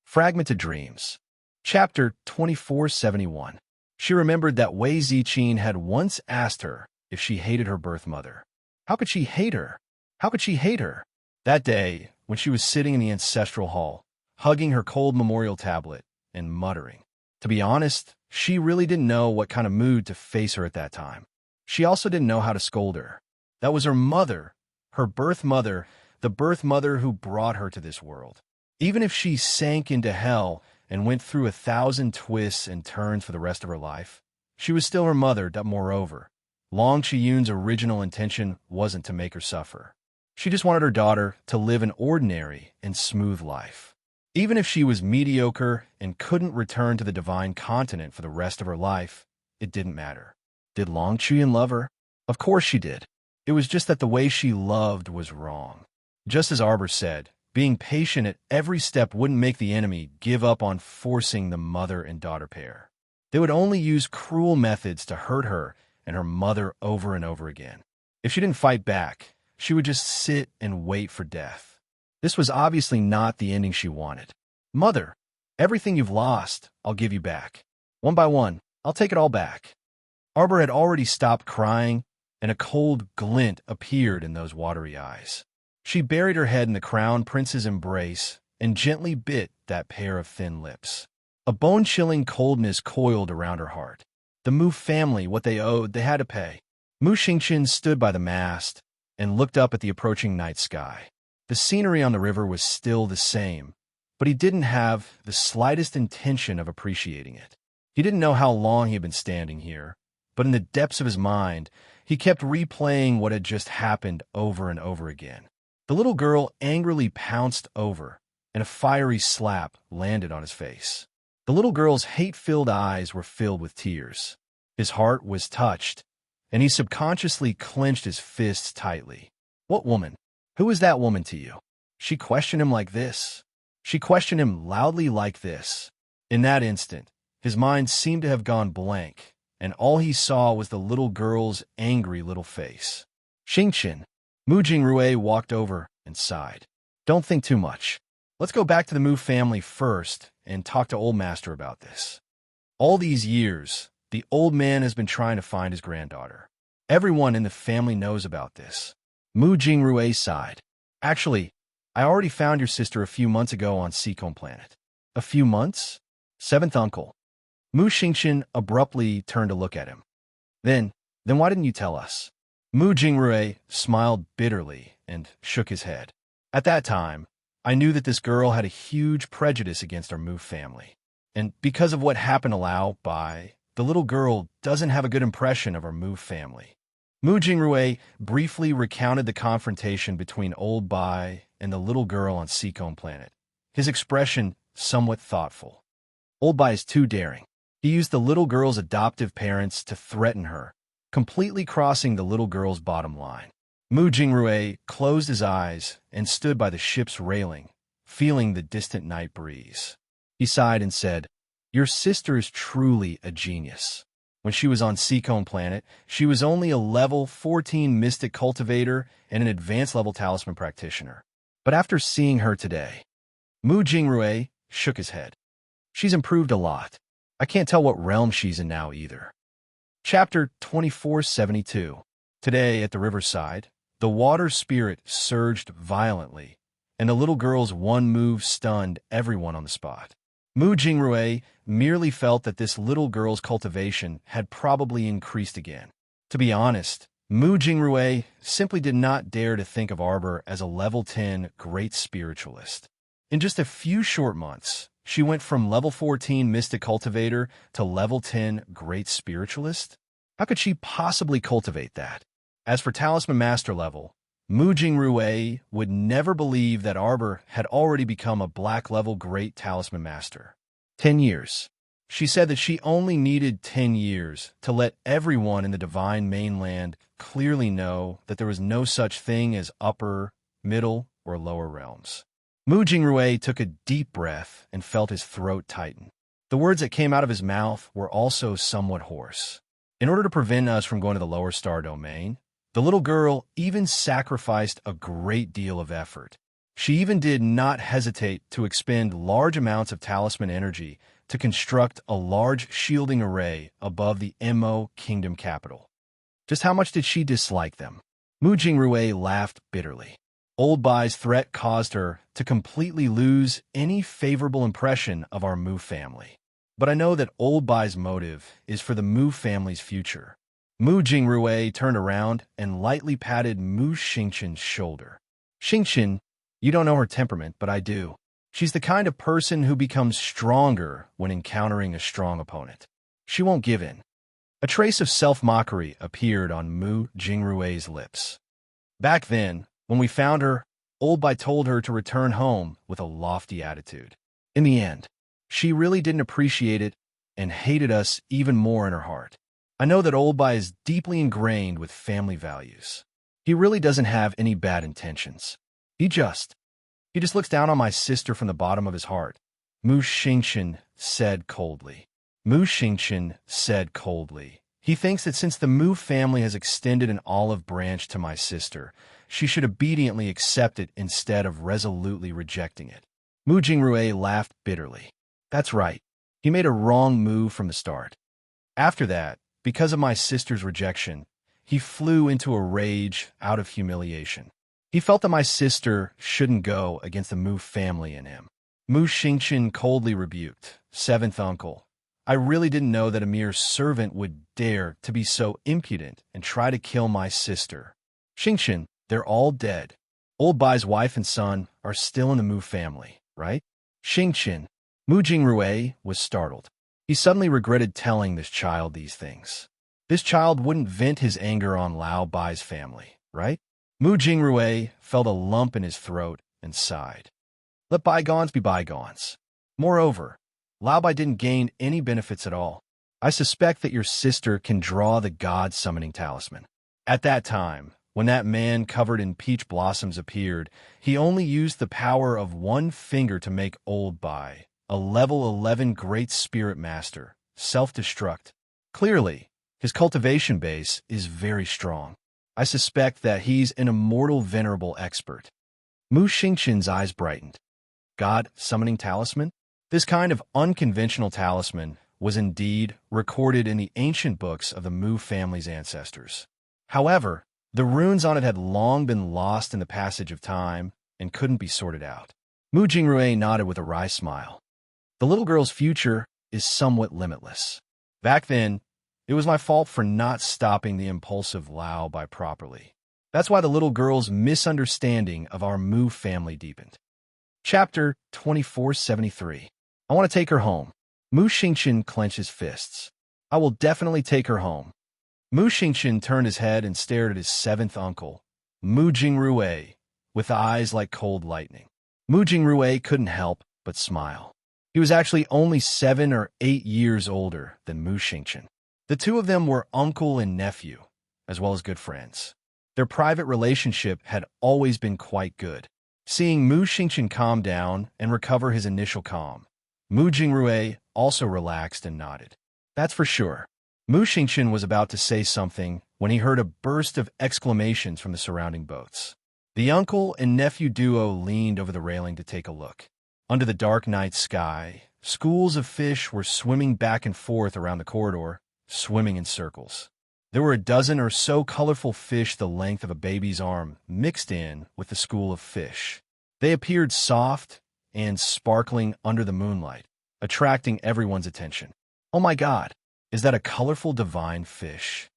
Fragmented Dreams. Chapter 2471. She remembered that Wei Ziqin had once asked her if she hated her birth mother. How could she hate her? How could she hate her? That day, when she was sitting in the ancestral hall, hugging her cold memorial tablet and muttering. To be honest, she really didn't know what kind of mood to face her at that time. She also didn't know how to scold her. That was her mother, her birth mother, the birth mother who brought her to this world. Even if she sank into hell and went through 1,000 twists and turns for the rest of her life, she was still her mother. That moreover, Long Chiyun's original intention wasn't to make her suffer. She just wanted her daughter to live an ordinary and smooth life. Even if she was mediocre and couldn't return to the divine continent for the rest of her life, it didn't matter. Did Long Chiyun love her? Of course she did. It was just that the way she loved was wrong. Just as Arbor said, being patient at every step wouldn't make the enemy give up on forcing the mother and daughter pair. They would only use cruel methods to hurt her and her mother over and over again. If she didn't fight back, she would just sit and wait for death. This was obviously not the ending she wanted. Mother, everything you've lost, I'll give you back. One by one, I'll take it all back. Arbor had already stopped crying, and a cold glint appeared in those watery eyes. She buried her head in the crown prince's embrace and gently bit that pair of thin lips. A bone-chilling coldness coiled around her heart. The Mu family, what they owed, they had to pay. Mu Xingqian stood by the mast and looked up at the approaching night sky. The scenery on the river was still the same, but he didn't have the slightest intention of appreciating it. He didn't know how long he had been standing here, but in the depths of his mind, he kept replaying what had just happened over and over again. The little girl angrily pounced over, and a fiery slap landed on his face. The little girl's hate-filled eyes were filled with tears. His heart was touched, and he subconsciously clenched his fists tightly. What woman? Who is that woman to you? She questioned him like this. She questioned him loudly like this. In that instant, his mind seemed to have gone blank, and all he saw was the little girl's angry little face. Xingqian. Mu Jingrui walked over and sighed. Don't think too much. Let's go back to the Mu family first and talk to Old Master about this. All these years, the old man has been trying to find his granddaughter. Everyone in the family knows about this. Mu Jingrui sighed. Actually, I already found your sister a few months ago on Seacombe Planet. A few months? Seventh uncle. Mu Xingqian abruptly turned to look at him. Then why didn't you tell us? Mu Jingrui smiled bitterly and shook his head. At that time, I knew that this girl had a huge prejudice against our Mu family. And because of what happened to Lao Bai, the little girl doesn't have a good impression of our Mu family. Mu Jingrui briefly recounted the confrontation between Old Bai and the little girl on Seacombe Planet, his expression somewhat thoughtful. Old Bai is too daring. He used the little girl's adoptive parents to threaten her, completely crossing the little girl's bottom line. Mu Jingrui closed his eyes and stood by the ship's railing, feeling the distant night breeze. He sighed and said, "Your sister is truly a genius." When she was on Seacombe Planet, she was only a level 14 mystic cultivator and an advanced level talisman practitioner. But after seeing her today, Mu Jingrui shook his head. She's improved a lot. I can't tell what realm she's in now either. Chapter 2472. Today at the riverside, the water spirit surged violently, and the little girl's one move stunned everyone on the spot. Mu Jingrui merely felt that this little girl's cultivation had probably increased again. To be honest, Mu Jingrui simply did not dare to think of Arbor as a level 10 great spiritualist. In just a few short months, she went from level 14 mystic cultivator to level 10 great spiritualist? How could she possibly cultivate that? As for talisman master level, Mu Jingrui would never believe that Arbor had already become a black level great talisman master. 10 years. She said that she only needed 10 years to let everyone in the divine mainland clearly know that there was no such thing as upper, middle, or lower realms. Mu Jingrui took a deep breath and felt his throat tighten. The words that came out of his mouth were also somewhat hoarse. In order to prevent us from going to the lower star domain, the little girl even sacrificed a great deal of effort. She even did not hesitate to expend large amounts of talisman energy to construct a large shielding array above the Mo Kingdom capital. Just how much did she dislike them? Mu Jingrui laughed bitterly. Old Bai's threat caused her to completely lose any favorable impression of our Mu family. But I know that Old Bai's motive is for the Mu family's future. Mu Jingrui turned around and lightly patted Mu Xingqian's shoulder. Xingqian, you don't know her temperament, but I do. She's the kind of person who becomes stronger when encountering a strong opponent. She won't give in. A trace of self-mockery appeared on Mu Jingrui's lips. Back then, when we found her, Old Bai told her to return home with a lofty attitude. In the end, she really didn't appreciate it and hated us even more in her heart. I know that Old Bai is deeply ingrained with family values. He really doesn't have any bad intentions. He just looks down on my sister from the bottom of his heart. Mu Xingqian said coldly. Mu Xingqian said coldly. He thinks that since the Mu family has extended an olive branch to my sister, she should obediently accept it instead of resolutely rejecting it. Mu Jingrui laughed bitterly. That's right. He made a wrong move from the start. After that, because of my sister's rejection, he flew into a rage out of humiliation. He felt that my sister shouldn't go against the Mu family and him. Mu Xingqian coldly rebuked, "Seventh uncle, I really didn't know that a mere servant would dare to be so impudent and try to kill my sister. Xingqian, they're all dead. Old Bai's wife and son are still in the Mu family, right?" Xingqian. Mu Jingrui was startled. He suddenly regretted telling this child these things. This child wouldn't vent his anger on Lao Bai's family, right? Mu Jingrui felt a lump in his throat and sighed. Let bygones be bygones. Moreover, Lao Bai didn't gain any benefits at all. I suspect that your sister can draw the god summoning talisman. At that time, when that man covered in peach blossoms appeared, he only used the power of one finger to make Old Bai, a level 11 great spirit master, self-destruct. Clearly, his cultivation base is very strong. I suspect that he's an immortal venerable expert. Mu Xingqian's eyes brightened. God summoning talisman? This kind of unconventional talisman was indeed recorded in the ancient books of the Mu family's ancestors. However, the runes on it had long been lost in the passage of time and couldn't be sorted out. Mu Jingrui nodded with a wry smile. The little girl's future is somewhat limitless. Back then, it was my fault for not stopping the impulsive Lao Bai properly. That's why the little girl's misunderstanding of our Mu family deepened. Chapter 2473. I want to take her home. Mu Xingqian clenched his fists. I will definitely take her home. Mu Xingqian turned his head and stared at his seventh uncle, Mu Jingrui, with eyes like cold lightning. Mu Jingrui couldn't help but smile. He was actually only 7 or 8 years older than Mu Xingqian. The two of them were uncle and nephew, as well as good friends. Their private relationship had always been quite good. Seeing Mu Xingqian calm down and recover his initial calm, Mu Jingrui also relaxed and nodded. That's for sure. Mu Xingqian was about to say something when he heard a burst of exclamations from the surrounding boats. The uncle and nephew duo leaned over the railing to take a look. Under the dark night sky, schools of fish were swimming back and forth around the corridor, swimming in circles. There were a dozen or so colorful fish the length of a baby's arm mixed in with the school of fish. They appeared soft and sparkling under the moonlight, attracting everyone's attention. Oh my God, is that a colorful divine fish?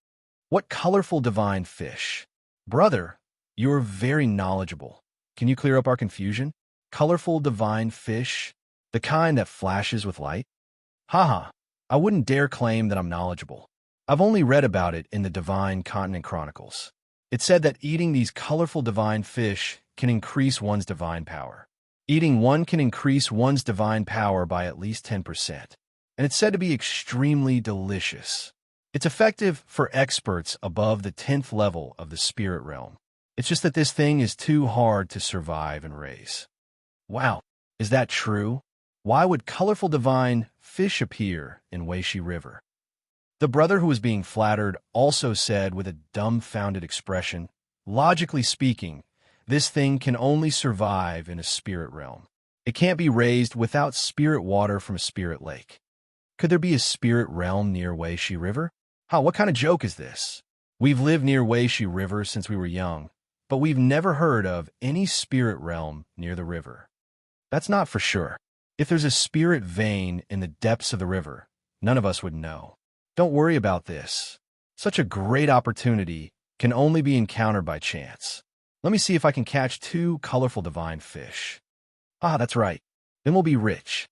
What colorful divine fish? Brother, you're very knowledgeable. Can you clear up our confusion? Colorful divine fish? The kind that flashes with light? Haha, I wouldn't dare claim that I'm knowledgeable. I've only read about it in the Divine Continent Chronicles. It said that eating these colorful divine fish can increase one's divine power. Eating one can increase one's divine power by at least 10%. And it's said to be extremely delicious. It's effective for experts above the 10th level of the spirit realm. It's just that this thing is too hard to survive and raise. Wow, is that true? Why would colorful divine fish appear in Weishi River? The brother who was being flattered also said with a dumbfounded expression, logically speaking, this thing can only survive in a spirit realm. It can't be raised without spirit water from a spirit lake. Could there be a spirit realm near Weishi River? What kind of joke is this? We've lived near Weishi River since we were young, but we've never heard of any spirit realm near the river. That's not for sure. If there's a spirit vein in the depths of the river, none of us would know. Don't worry about this. Such a great opportunity can only be encountered by chance. Let me see if I can catch 2 colorful divine fish. That's right. Then we'll be rich.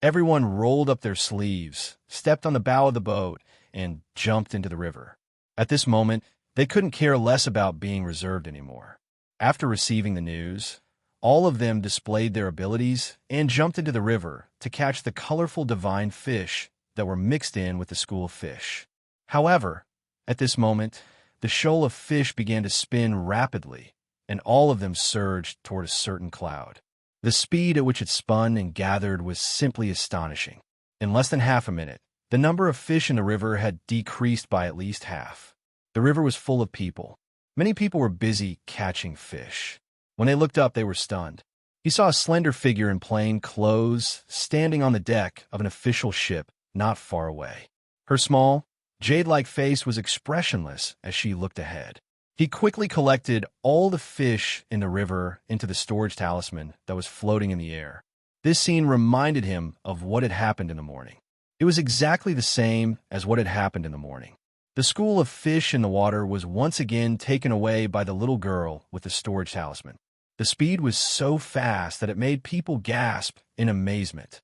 Everyone rolled up their sleeves, stepped on the bow of the boat, and jumped into the river. At this moment, they couldn't care less about being reserved anymore. After receiving the news, all of them displayed their abilities and jumped into the river to catch the colorful divine fish that were mixed in with the school of fish. However, at this moment, the shoal of fish began to spin rapidly, and all of them surged toward a certain cloud. The speed at which it spun and gathered was simply astonishing. In less than half a minute, the number of fish in the river had decreased by at least half. The river was full of people. Many people were busy catching fish. When they looked up, they were stunned. He saw a slender figure in plain clothes standing on the deck of an official ship not far away. Her small, jade-like face was expressionless as she looked ahead. He quickly collected all the fish in the river into the storage talisman that was floating in the air. This scene reminded him of what had happened in the morning. It was exactly the same as what had happened in the morning. The school of fish in the water was once again taken away by the little girl with the storage talisman. The speed was so fast that it made people gasp in amazement.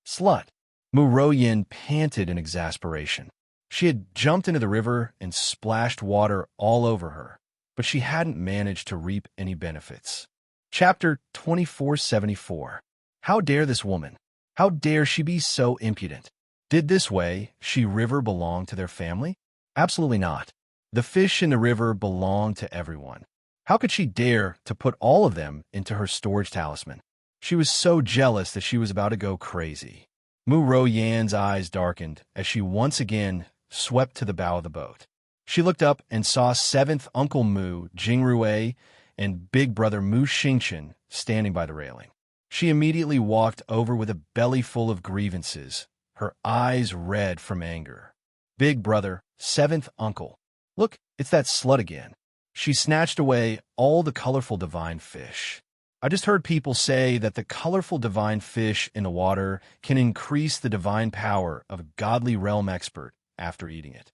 Slut! Mu Royin panted in exasperation. She had jumped into the river and splashed water all over her, but she hadn't managed to reap any benefits. Chapter 2474. How dare this woman? How dare she be so impudent? Did this Weishi River belong to their family? Absolutely not. The fish in the river belonged to everyone. How could she dare to put all of them into her storage talisman? She was so jealous that she was about to go crazy. Mu Royan's eyes darkened as she once again swept to the bow of the boat. She looked up and saw 7th Uncle Mu Jingrui and big brother Mu Xingqian standing by the railing. She immediately walked over with a belly full of grievances, her eyes red from anger. Big brother, 7th uncle. Look, it's that slut again. She snatched away all the colorful divine fish. I just heard people say that the colorful divine fish in the water can increase the divine power of a godly realm expert after eating it.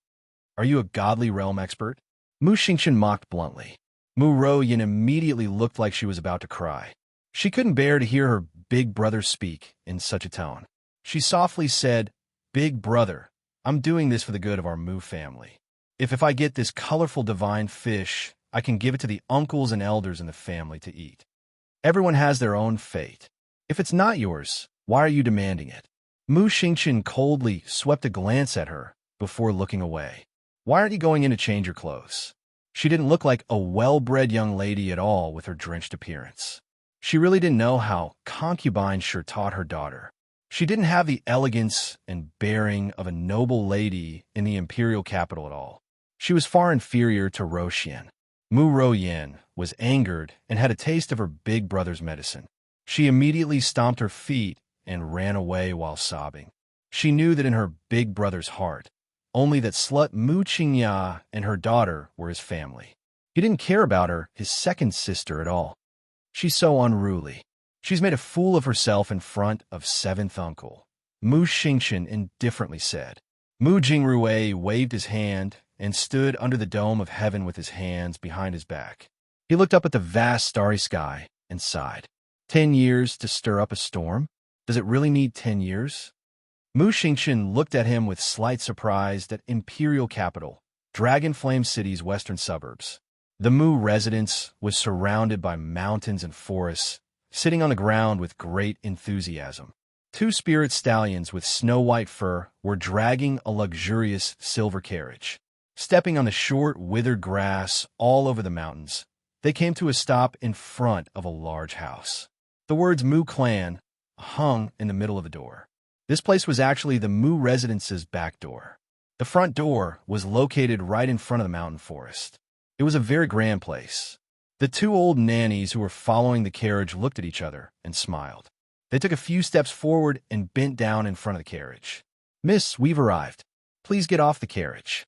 Are you a godly realm expert? Mu Xingqian mocked bluntly. Mu Yin immediately looked like she was about to cry. She couldn't bear to hear her big brother speak in such a tone. She softly said, "Big brother, I'm doing this for the good of our Mu family. If I get this colorful divine fish, I can give it to the uncles and elders in the family to eat. Everyone has their own fate. If it's not yours, why are you demanding it?" Mu Xingqian coldly swept a glance at her before looking away. "Why aren't you going in to change your clothes?" She didn't look like a well-bred young lady at all with her drenched appearance. She really didn't know how concubine sure taught her daughter. She didn't have the elegance and bearing of a noble lady in the imperial capital at all. She was far inferior to Roxian. Mu Yin was angered and had a taste of her big brother's medicine. She immediately stomped her feet and ran away while sobbing. She knew that in her big brother's heart, only that slut Mu Qingya and her daughter were his family. He didn't care about her, his second sister, at all. She's so unruly. She's made a fool of herself in front of seventh uncle, Mu Xingqian indifferently said. Mu Jingrui waved his hand and stood under the dome of heaven with his hands behind his back. He looked up at the vast starry sky and sighed. 10 years to stir up a storm? Does it really need 10 years? Mu Xingqian looked at him with slight surprise at Imperial Capital, Dragon Flame City's western suburbs. The Mu residence was surrounded by mountains and forests, sitting on the ground with great enthusiasm. 2 spirit stallions with snow-white fur were dragging a luxurious silver carriage. Stepping on the short, withered grass all over the mountains, they came to a stop in front of a large house. The words Mu Clan hung in the middle of the door. This place was actually the Mu residence's back door. The front door was located right in front of the mountain forest. It was a very grand place. The 2 old nannies who were following the carriage looked at each other and smiled. They took a few steps forward and bent down in front of the carriage. "Miss, we've arrived. Please get off the carriage."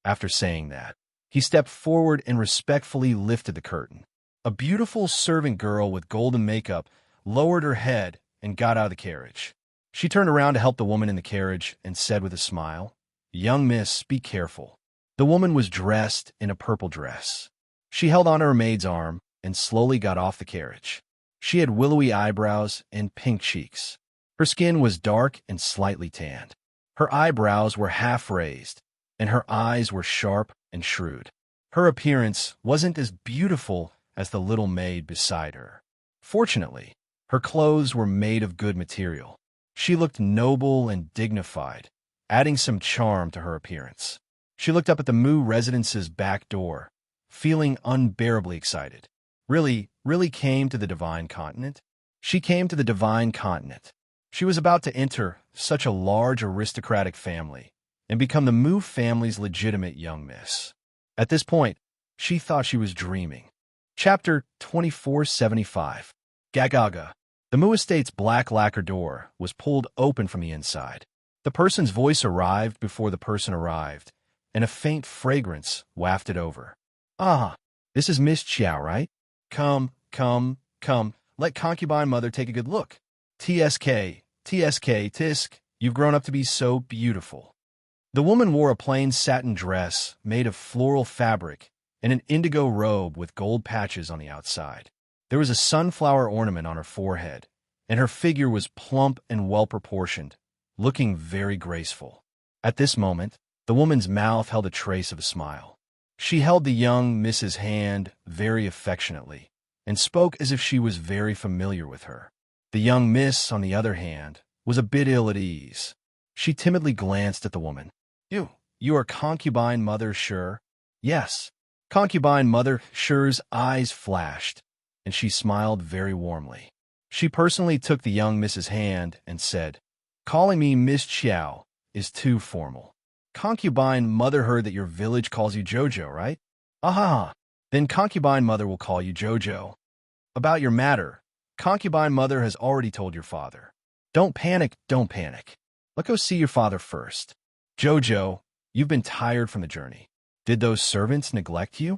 After saying that, he stepped forward and respectfully lifted the curtain. A beautiful servant girl with golden makeup lowered her head and got out of the carriage. She turned around to help the woman in the carriage and said with a smile, "Young miss, be careful." The woman was dressed in a purple dress. She held onto her maid's arm and slowly got off the carriage. She had willowy eyebrows and pink cheeks. Her skin was dark and slightly tanned. Her eyebrows were half raised, and her eyes were sharp and shrewd. Her appearance wasn't as beautiful as the little maid beside her. Fortunately, her clothes were made of good material. She looked noble and dignified, adding some charm to her appearance. She looked up at the Mu residence's back door, feeling unbearably excited. Really came to the Divine Continent? She came to the Divine Continent. She was about to enter such a large aristocratic family and become the Mu family's legitimate young miss. At this point, she thought she was dreaming. Chapter 2475. Gagaga. The Mu estate's black lacquer door was pulled open from the inside. The person's voice arrived before the person arrived, and a faint fragrance wafted over. "Ah, this is Miss Chiao, right? Come, let concubine mother take a good look. TSK, tisk, you've grown up to be so beautiful." The woman wore a plain satin dress made of floral fabric and an indigo robe with gold patches on the outside. There was a sunflower ornament on her forehead, and her figure was plump and well-proportioned, looking very graceful. At this moment, the woman's mouth held a trace of a smile. She held the young Miss's hand very affectionately and spoke as if she was very familiar with her. The young Miss, on the other hand, was a bit ill at ease. She timidly glanced at the woman. You are concubine mother Sure?" "Yes." Concubine mother Sure's eyes flashed, and she smiled very warmly. She personally took the young Miss's hand and said, "Calling me Miss Chiao is too formal. Concubine mother heard that your village calls you Jojo, right? Aha, then concubine mother will call you Jojo. About your matter, concubine mother has already told your father. Don't panic. Let's go see your father first. Jojo, you've been tired from the journey. Did those servants neglect you?"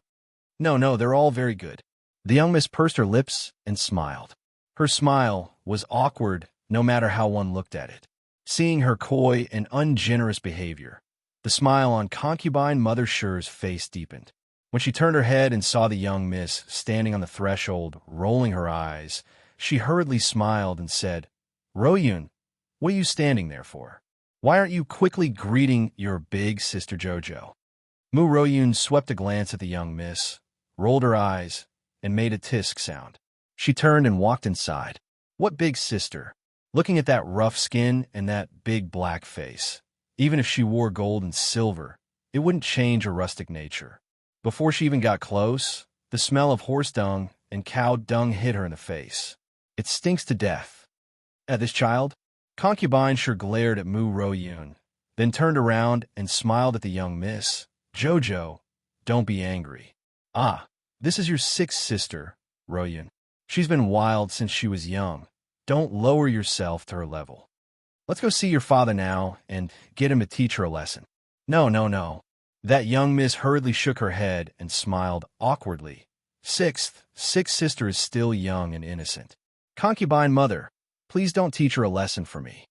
No, they're all very good." The young miss pursed her lips and smiled. Her smile was awkward no matter how one looked at it. Seeing her coy and ungenerous behavior, the smile on concubine mother Sure's face deepened. When she turned her head and saw the young miss standing on the threshold, rolling her eyes, she hurriedly smiled and said, "Royun, what are you standing there for? Why aren't you quickly greeting your big sister Jojo?" Mu Royun swept a glance at the young miss, rolled her eyes, and made a tisk sound. She turned and walked inside. What big sister? Looking at that rough skin and that big black face. Even if she wore gold and silver, it wouldn't change her rustic nature. Before she even got close, the smell of horse dung and cow dung hit her in the face. It stinks to death. At this child? Concubine sure glared at Mu Royun, then turned around and smiled at the young miss. "Jojo, don't be angry. Ah, this is your sixth sister, Royun. She's been wild since she was young. Don't lower yourself to her level. Let's go see your father now and get him to teach her a lesson." "No, no, no." That young miss hurriedly shook her head and smiled awkwardly. Sixth sister is still young and innocent. "Concubine mother, please don't teach her a lesson for me."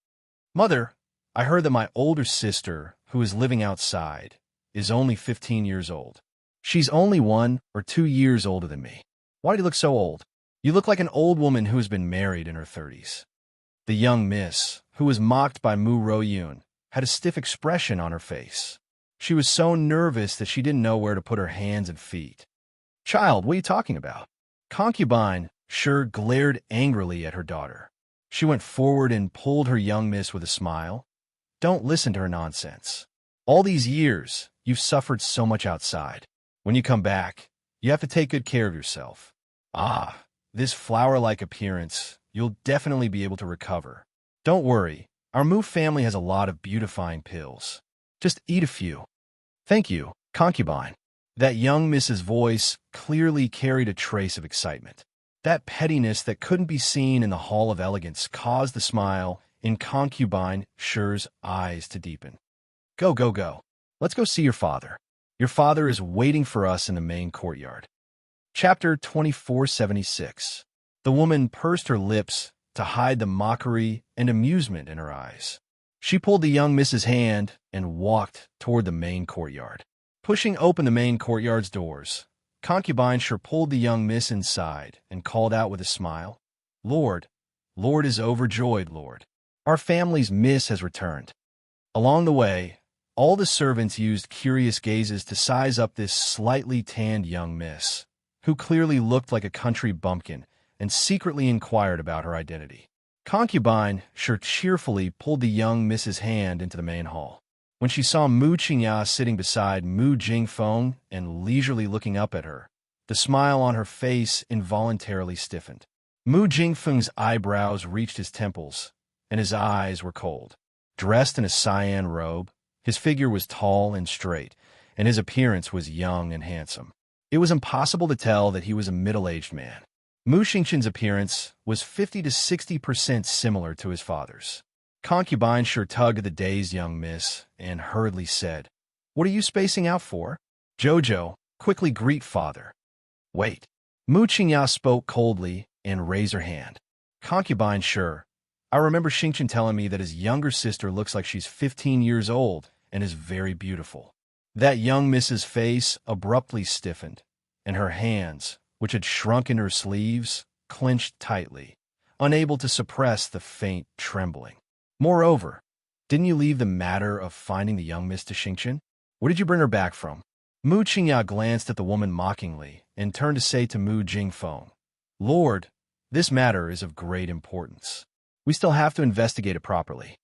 "Mother, I heard that my older sister, who is living outside, is only 15 years old. She's only 1 or 2 years older than me. Why do you look so old? You look like an old woman who has been married in her 30s. The young miss, who was mocked by Mu Royun, had a stiff expression on her face. She was so nervous that she didn't know where to put her hands and feet. "Child, what are you talking about?" Concubine sure glared angrily at her daughter. She went forward and pulled her young miss with a smile. "Don't listen to her nonsense. All these years, you've suffered so much outside. When you come back, you have to take good care of yourself. Ah, this flower-like appearance, you'll definitely be able to recover. Don't worry, our Mu family has a lot of beautifying pills. Just eat a few." "Thank you, concubine." That young miss's voice clearly carried a trace of excitement. That pettiness that couldn't be seen in the Hall of Elegance caused the smile in concubine Sher's eyes to deepen. Go, go, go. Let's go see your father. Your father is waiting for us in the main courtyard." Chapter 2476. The woman pursed her lips to hide the mockery and amusement in her eyes. She pulled the young miss's hand and walked toward the main courtyard. Pushing open the main courtyard's doors, Concubine Sher pulled the young miss inside and called out with a smile, "Lord, Lord is overjoyed, Lord. Our family's miss has returned." Along the way, all the servants used curious gazes to size up this slightly tanned young miss, who clearly looked like a country bumpkin, and secretly inquired about her identity. Concubine Sher cheerfully pulled the young miss's hand into the main hall. When she saw Mu Qingya sitting beside Mu Jingfeng and leisurely looking up at her, the smile on her face involuntarily stiffened. Mu Jingfeng's eyebrows reached his temples, and his eyes were cold. Dressed in a cyan robe, his figure was tall and straight, and his appearance was young and handsome. It was impossible to tell that he was a middle-aged man. Mu Xingqian's appearance was 50 to 60% similar to his father's. Concubine Sher tugged at the dazed young miss and hurriedly said, "What are you spacing out for? Jojo, quickly greet father." "Wait." Mu Qingya spoke coldly and raised her hand. "Concubine Sher, I remember Xingqian telling me that his younger sister looks like she's 15 years old and is very beautiful." That young miss's face abruptly stiffened, and her hands, which had shrunk into her sleeves, clenched tightly, unable to suppress the faint trembling. "Moreover, didn't you leave the matter of finding the young miss to Xingqian? Where did you bring her back from?" Mu Qingya glanced at the woman mockingly and turned to say to Mu Jingfeng, "Lord, this matter is of great importance. We still have to investigate it properly."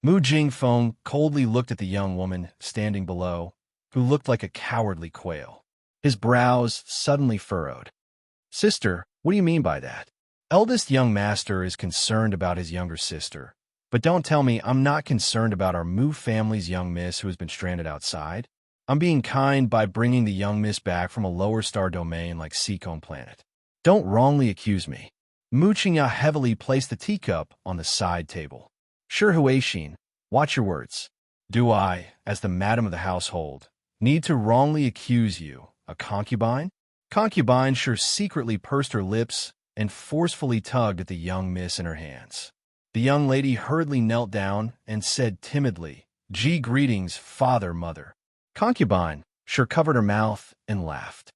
Mu Jingfeng coldly looked at the young woman standing below, who looked like a cowardly quail. His brows suddenly furrowed. "Sister, what do you mean by that? Eldest young master is concerned about his younger sister, but don't tell me I'm not concerned about our Mu family's young miss who has been stranded outside. I'm being kind by bringing the young miss back from a lower star domain like Seacombe Planet. Don't wrongly accuse me." Mu Qingya heavily placed the teacup on the side table. "Sure, Huaixin, watch your words. Do I, as the madam of the household, need to wrongly accuse you, a concubine?" Concubine Sher secretly pursed her lips and forcefully tugged at the young miss in her hands. The young lady hurriedly knelt down and said timidly, "Greetings, father, mother." Concubine Shi covered her mouth and laughed.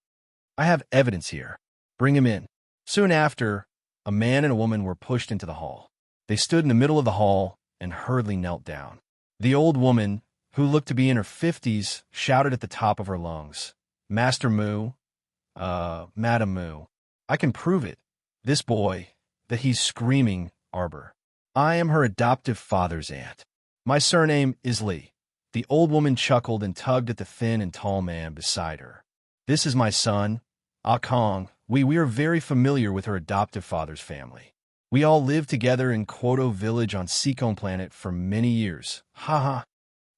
I have evidence here. Bring him in. Soon after, a man and a woman were pushed into the hall. They stood in the middle of the hall and hurriedly knelt down. The old woman, who looked to be in her 50s, shouted at the top of her lungs, Master Moo, Madam Moo, I can prove it. This boy, that he's screaming, Arbor. I am her adoptive father's aunt. My surname is Lee. The old woman chuckled and tugged at the thin and tall man beside her. This is my son, Ah Kong. We are very familiar with her adoptive father's family. We all lived together in Kwoto village on Seacon planet for many years. Ha ha.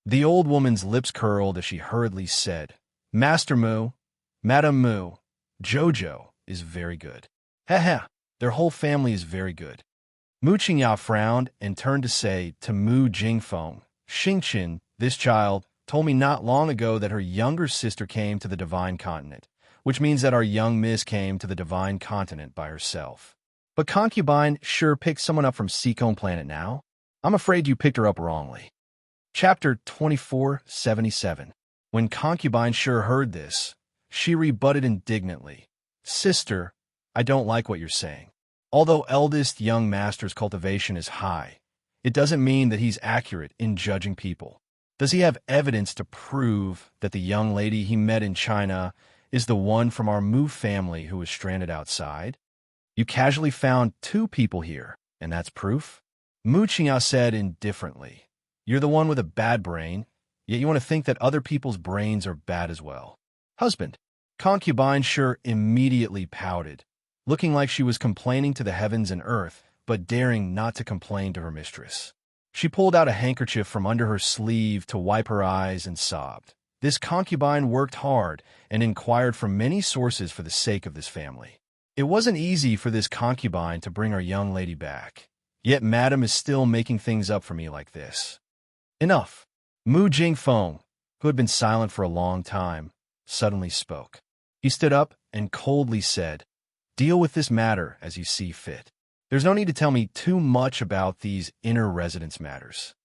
The old woman's lips curled as she hurriedly said, Master Moo, Madam Moo, Jojo is very good. Ha ha. Their whole family is very good. Mu Qingya frowned and turned to say to Mu Jingfeng, Xingqin, this child, told me not long ago that her younger sister came to the Divine Continent, which means that our young miss came to the Divine Continent by herself. But concubine sure picked someone up from Seacon planet now? I'm afraid you picked her up wrongly. Chapter 2477. When concubine sure heard this, she rebutted indignantly. Sister, I don't like what you're saying. Although eldest young master's cultivation is high, it doesn't mean that he's accurate in judging people. Does he have evidence to prove that the young lady he met in China is the one from our Mu family who was stranded outside? You casually found 2 people here, and that's proof? Mu Qingya said indifferently. You're the one with a bad brain, yet you want to think that other people's brains are bad as well. Husband. Concubine sure immediately pouted, looking like she was complaining to the heavens and earth, but daring not to complain to her mistress. She pulled out a handkerchief from under her sleeve to wipe her eyes and sobbed. This concubine worked hard and inquired from many sources for the sake of this family. It wasn't easy for this concubine to bring our young lady back, yet Madam is still making things up for me like this. Enough. Mu Jingfeng, who had been silent for a long time, suddenly spoke. He stood up and coldly said, Deal with this matter as you see fit. There's no need to tell me too much about these inner residence matters.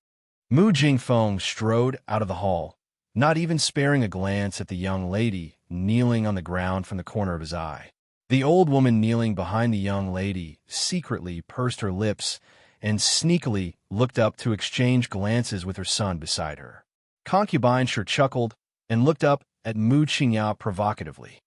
Mu Jingfeng strode out of the hall, not even sparing a glance at the young lady kneeling on the ground from the corner of his eye. The old woman kneeling behind the young lady secretly pursed her lips and sneakily looked up to exchange glances with her son beside her. Concubine sure chuckled and looked up at Mu Qingya provocatively.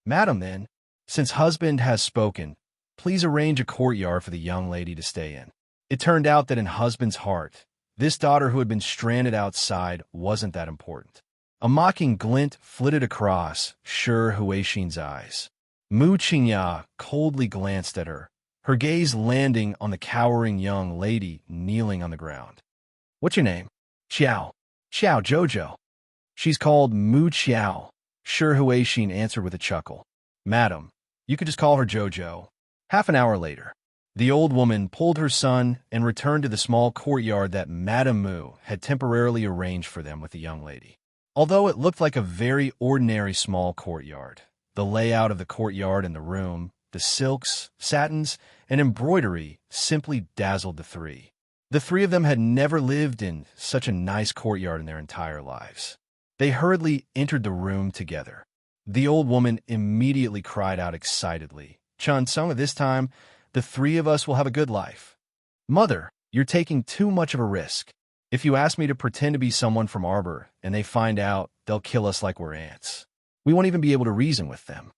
Madam, then, since husband has spoken, please arrange a courtyard for the young lady to stay in. It turned out that in husband's heart, this daughter who had been stranded outside wasn't that important. A mocking glint flitted across Shi Huixin's eyes. Mu Qingya coldly glanced at her, her gaze landing on the cowering young lady kneeling on the ground. What's your name? Xiao. Xiao Jojo. She's called Mu Xiao, Shi Huixin answered with a chuckle. Madam, you could just call her Jojo. Half an hour later, the old woman pulled her son and returned to the small courtyard that Madame Mu had temporarily arranged for them with the young lady. Although it looked like a very ordinary small courtyard, the layout of the courtyard and the room, the silks, satins, and embroidery simply dazzled the three. The 3 of them had never lived in such a nice courtyard in their entire lives. They hurriedly entered the room together. The old woman immediately cried out excitedly, Chun Sung, this time, the 3 of us will have a good life. Mother, you're taking too much of a risk. If you ask me to pretend to be someone from Arbor and they find out, they'll kill us like we're ants. We won't even be able to reason with them.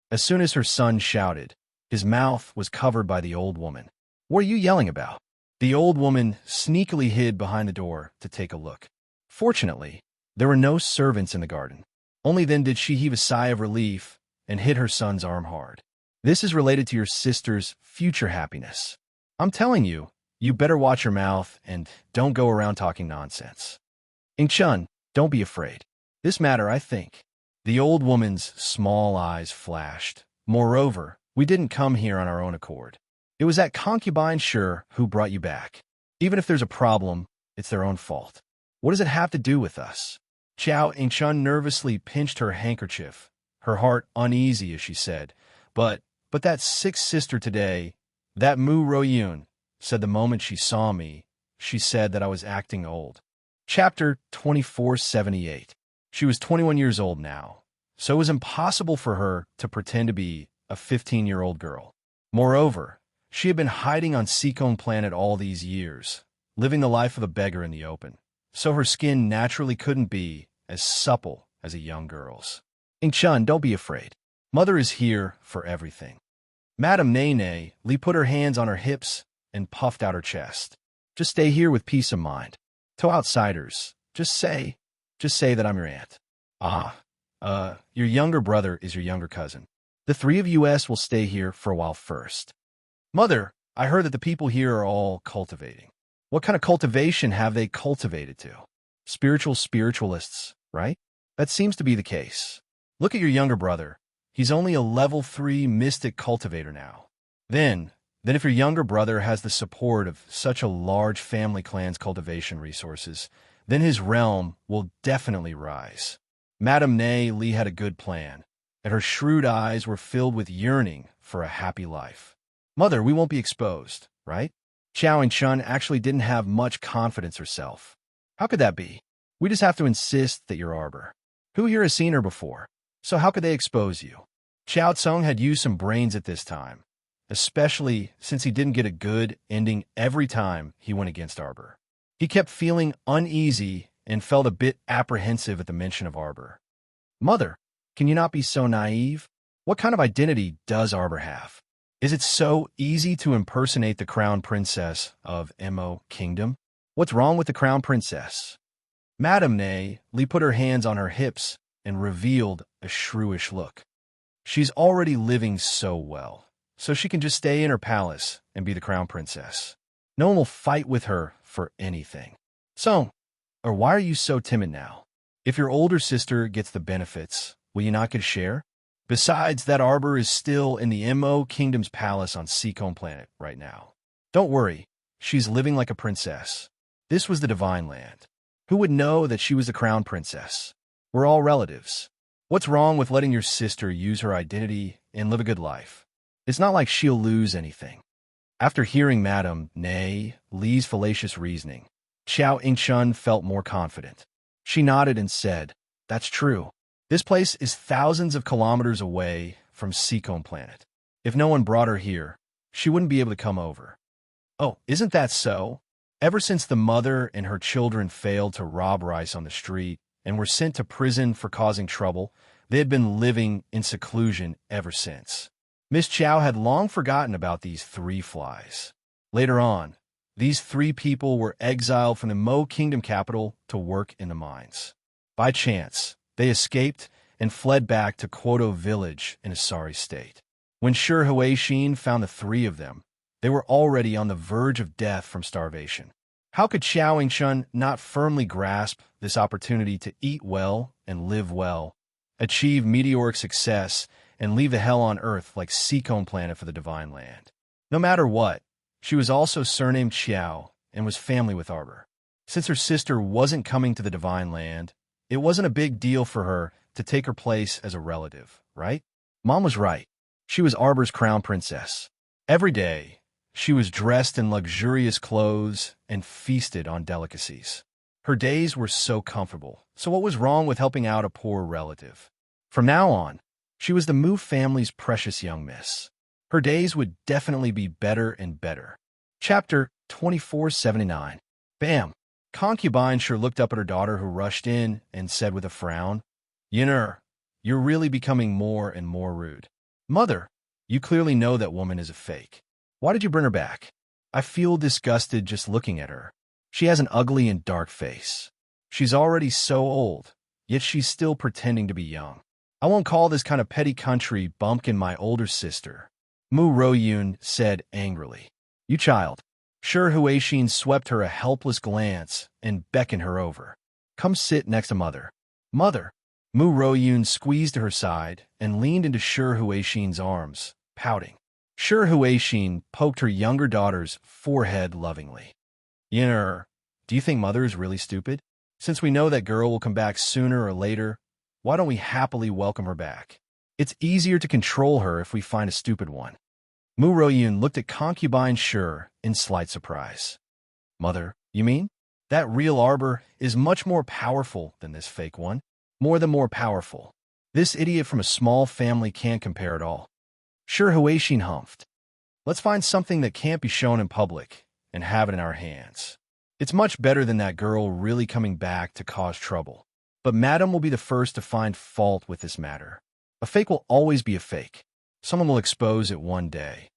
As soon as her son shouted, his mouth was covered by the old woman. What are you yelling about? The old woman sneakily hid behind the door to take a look. Fortunately, there were no servants in the garden. Only then did she heave a sigh of relief and hit her son's arm hard. This is related to your sister's future happiness. I'm telling you, you better watch your mouth and don't go around talking nonsense. Chun, don't be afraid. This matter, I think. The old woman's small eyes flashed. Moreover, we didn't come here on our own accord. It was that concubine Shi who brought you back. Even if there's a problem, it's their own fault. What does it have to do with us? Chao Chun nervously pinched her handkerchief, her heart uneasy as she said, But that 6th sister today, that Mu Royun, said the moment she saw me, she said that I was acting old. Chapter 2478. She was 21 years old now, so it was impossible for her to pretend to be a 15-year-old girl. Moreover, she had been hiding on Seacone Planet all these years, living the life of a beggar in the open, so her skin naturally couldn't be as supple as a young girl's. Chun, don't be afraid. Mother is here for everything. Madame Nene Lee put her hands on her hips and puffed out her chest. Just stay here with peace of mind. To outsiders, just say that I'm your aunt. Your younger brother is your younger cousin. The three of us will stay here for a while first. Mother, I heard that the people here are all cultivating. What kind of cultivation have they cultivated to? Spiritualists, right? That seems to be the case. Look at your younger brother. He's only a level 3 mystic cultivator now. Then if your younger brother has the support of such a large family clan's cultivation resources, then his realm will definitely rise. Madame Nay Lee had a good plan, and her shrewd eyes were filled with yearning for a happy life. Mother, we won't be exposed, right? Xiao and Chun actually didn't have much confidence herself. How could that be? We just have to insist that you're Arbor. Who here has seen her before? So how could they expose you? Xiao Tsung had used some brains at this time, especially since he didn't get a good ending every time he went against Arbor. He kept feeling uneasy and felt a bit apprehensive at the mention of Arbor. Mother, can you not be so naive? What kind of identity does Arbor have? Is it so easy to impersonate the crown princess of Mo Kingdom? What's wrong with the crown princess? Madame Nay Lee put her hands on her hips and revealed a shrewish look. She's already living so well, so she can just stay in her palace and be the crown princess. No one will fight with her for anything. Or why are you so timid now? If your older sister gets the benefits, will you not get a share? Besides, that Arbor is still in the Mo Kingdom's palace on Seacone Planet right now. Don't worry, she's living like a princess. This was the Divine Land. Who would know that she was the crown princess? We're all relatives. What's wrong with letting your sister use her identity and live a good life? It's not like she'll lose anything. After hearing Madame Nay Lee's fallacious reasoning, Xiao Yingchun felt more confident. She nodded and said, "That's true. This place is thousands of kilometers away from Seacone Planet. If no one brought her here, she wouldn't be able to come over." Oh, isn't that so? Ever since the mother and her children failed to rob rice on the street and were sent to prison for causing trouble, they had been living in seclusion ever since. Miss Chow had long forgotten about these 3 flies. Later on, these 3 people were exiled from the Mo Kingdom capital to work in the mines. By chance, they escaped and fled back to Quoto village in a sorry state. When Shi Huaixin found the 3 of them, they were already on the verge of death from starvation. How could Xiao Yingchun not firmly grasp this opportunity to eat well and live well, achieve meteoric success, and leave the hell on earth like Seacone Planet for the Divine Land? No matter what, she was also surnamed Xiao and was family with Arbor. Since her sister wasn't coming to the Divine Land, it wasn't a big deal for her to take her place as a relative, right? Mom was right. She was Arbor's crown princess. Every day, she was dressed in luxurious clothes and feasted on delicacies. Her days were so comfortable, so what was wrong with helping out a poor relative? From now on, she was the Mu family's precious young miss. Her days would definitely be better and better. Chapter 2479. Bam! Concubine sure looked up at her daughter, who rushed in and said with a frown, "Yin'er, you're really becoming more and more rude. Mother, you clearly know that woman is a fake. Why did you bring her back? I feel disgusted just looking at her. She has an ugly and dark face. She's already so old, yet she's still pretending to be young. I won't call this kind of petty country bumpkin my older sister," Mu Royun said angrily. "You child." Shi Huaixin swept her a helpless glance and beckoned her over. "Come sit next to Mother." "Mother." Mu Royun squeezed to her side and leaned into Shi Huaixin's arms, pouting. Shi Huaixin poked her younger daughter's forehead lovingly. "Yin'er, do you think Mother is really stupid? Since we know that girl will come back sooner or later, why don't we happily welcome her back? It's easier to control her if we find a stupid one." Mu Royun looked at concubine Shi in slight surprise. "Mother, you mean? That real Arbor is much more powerful than this fake one. more powerful. This idiot from a small family can't compare at all. Sure, Huaxin humphed. Let's find something that can't be shown in public and have it in our hands. It's much better than that girl really coming back to cause trouble. But Madam will be the first to find fault with this matter. A fake will always be a fake. Someone will expose it one day.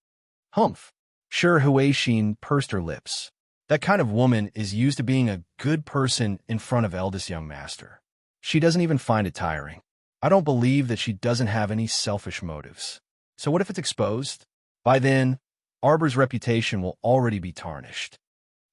Humph. Sure, Huaxin pursed her lips. That kind of woman is used to being a good person in front of eldest young master. She doesn't even find it tiring. I don't believe that she doesn't have any selfish motives. So what if it's exposed? By then, Arbor's reputation will already be tarnished.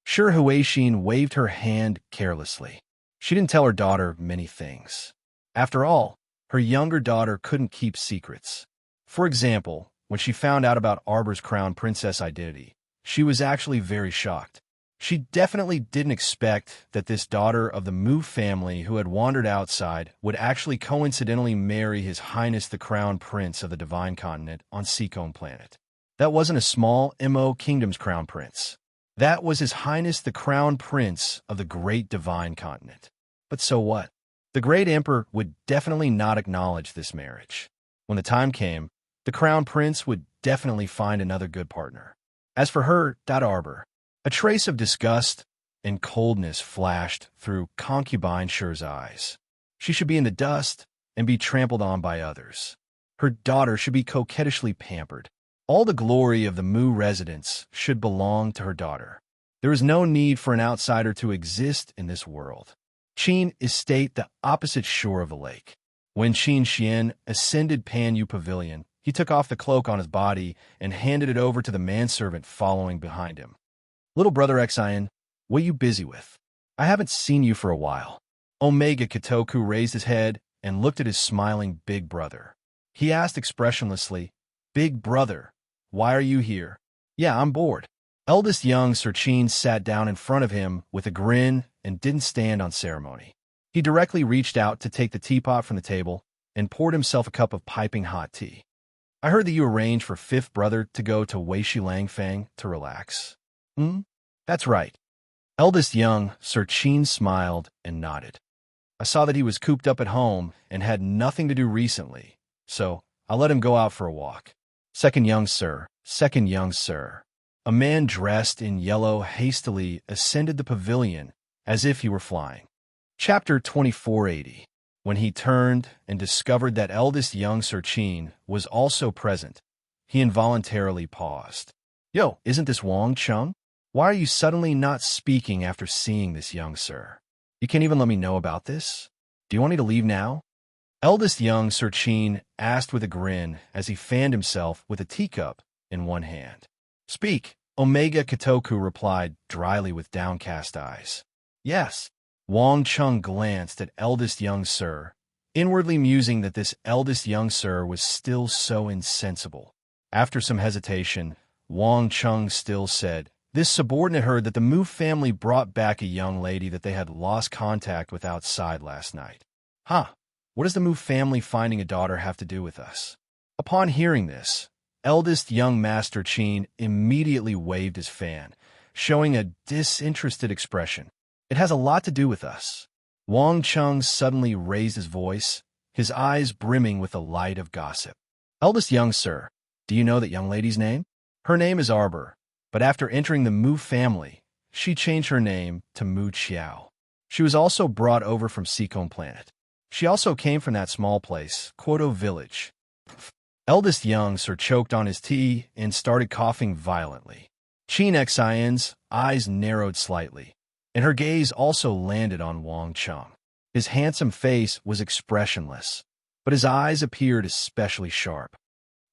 Sure, Huaxin waved her hand carelessly. She didn't tell her daughter many things. After all, her younger daughter couldn't keep secrets. For example, when she found out about Arbor's crown princess identity, she was actually very shocked. She definitely didn't expect that this daughter of the Mu family who had wandered outside would actually coincidentally marry His Highness the Crown Prince of the Divine Continent on Seacombe Planet. That wasn't a small Mo Kingdom's Crown Prince. That was His Highness the Crown Prince of the Great Divine Continent. But so what? The Great Emperor would definitely not acknowledge this marriage. When the time came, the Crown Prince would definitely find another good partner. As for her, Arbor, a trace of disgust and coldness flashed through concubine Sher's eyes. She should be in the dust and be trampled on by others. Her daughter should be coquettishly pampered. All the glory of the Mu residence should belong to her daughter. There is no need for an outsider to exist in this world. Qin Estate, the opposite shore of the lake. When Qin Xian ascended Panyu Pavilion, he took off the cloak on his body and handed it over to the manservant following behind him. Little brother Xian, what are you busy with? I haven't seen you for a while. Omega Kitoku raised his head and looked at his smiling big brother. He asked expressionlessly, Big brother, why are you here? Yeah, I'm bored. Eldest young Sir Qin sat down in front of him with a grin and didn't stand on ceremony. He directly reached out to take the teapot from the table and poured himself a cup of piping hot tea. I heard that you arranged for fifth brother to go to Weishi Langfang to relax. That's right. Eldest young Sir Qin smiled and nodded. I saw that he was cooped up at home and had nothing to do recently, so I'll let him go out for a walk. Second young sir. A man dressed in yellow hastily ascended the pavilion as if he were flying. Chapter 2480. When he turned and discovered that eldest young Sir Qin was also present, he involuntarily paused. Yo, isn't this Wang Chung? Why are you suddenly not speaking after seeing this young sir? You can't even let me know about this? Do you want me to leave now? Eldest young Sir Qin asked with a grin as he fanned himself with a teacup in one hand. Speak, Omega Kitoku replied dryly with downcast eyes. Yes. Wang Chung glanced at eldest young sir, inwardly musing that this eldest young sir was still so insensible. After some hesitation, Wang Chung still said, This subordinate heard that the Mu family brought back a young lady that they had lost contact with outside last night. Huh, what does the Mu family finding a daughter have to do with us? Upon hearing this, eldest young Master Qin immediately waved his fan, showing a disinterested expression. It has a lot to do with us. Wang Chung suddenly raised his voice, his eyes brimming with the light of gossip. Eldest young sir, do you know that young lady's name? Her name is Arbor, but after entering the Mu family, she changed her name to Mu Qiao. She was also brought over from Seacombe Planet. She also came from that small place, Quoto Village. Eldest young sir choked on his tea and started coughing violently. Qin Xian's eyes narrowed slightly, and her gaze also landed on Wang Chung. His handsome face was expressionless, but his eyes appeared especially sharp.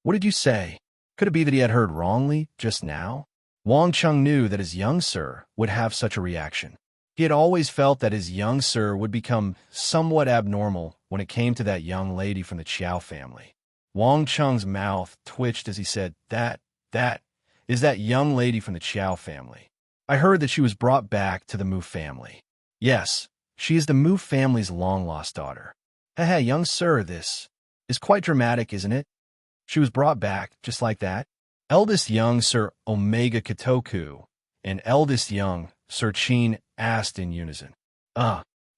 What did you say? Could it be that he had heard wrongly just now? Wang Chung knew that his young sir would have such a reaction. He had always felt that his young sir would become somewhat abnormal when it came to that young lady from the Qiao family. Wang Chung's mouth twitched as he said, That is that young lady from the Qiao family. I heard that she was brought back to the Mu family. Yes, she is the Mu family's long-lost daughter. Hey, young sir, this is quite dramatic, isn't it? She was brought back just like that. Eldest young Sir Omega Kitoku and eldest young Sir Qin asked in unison.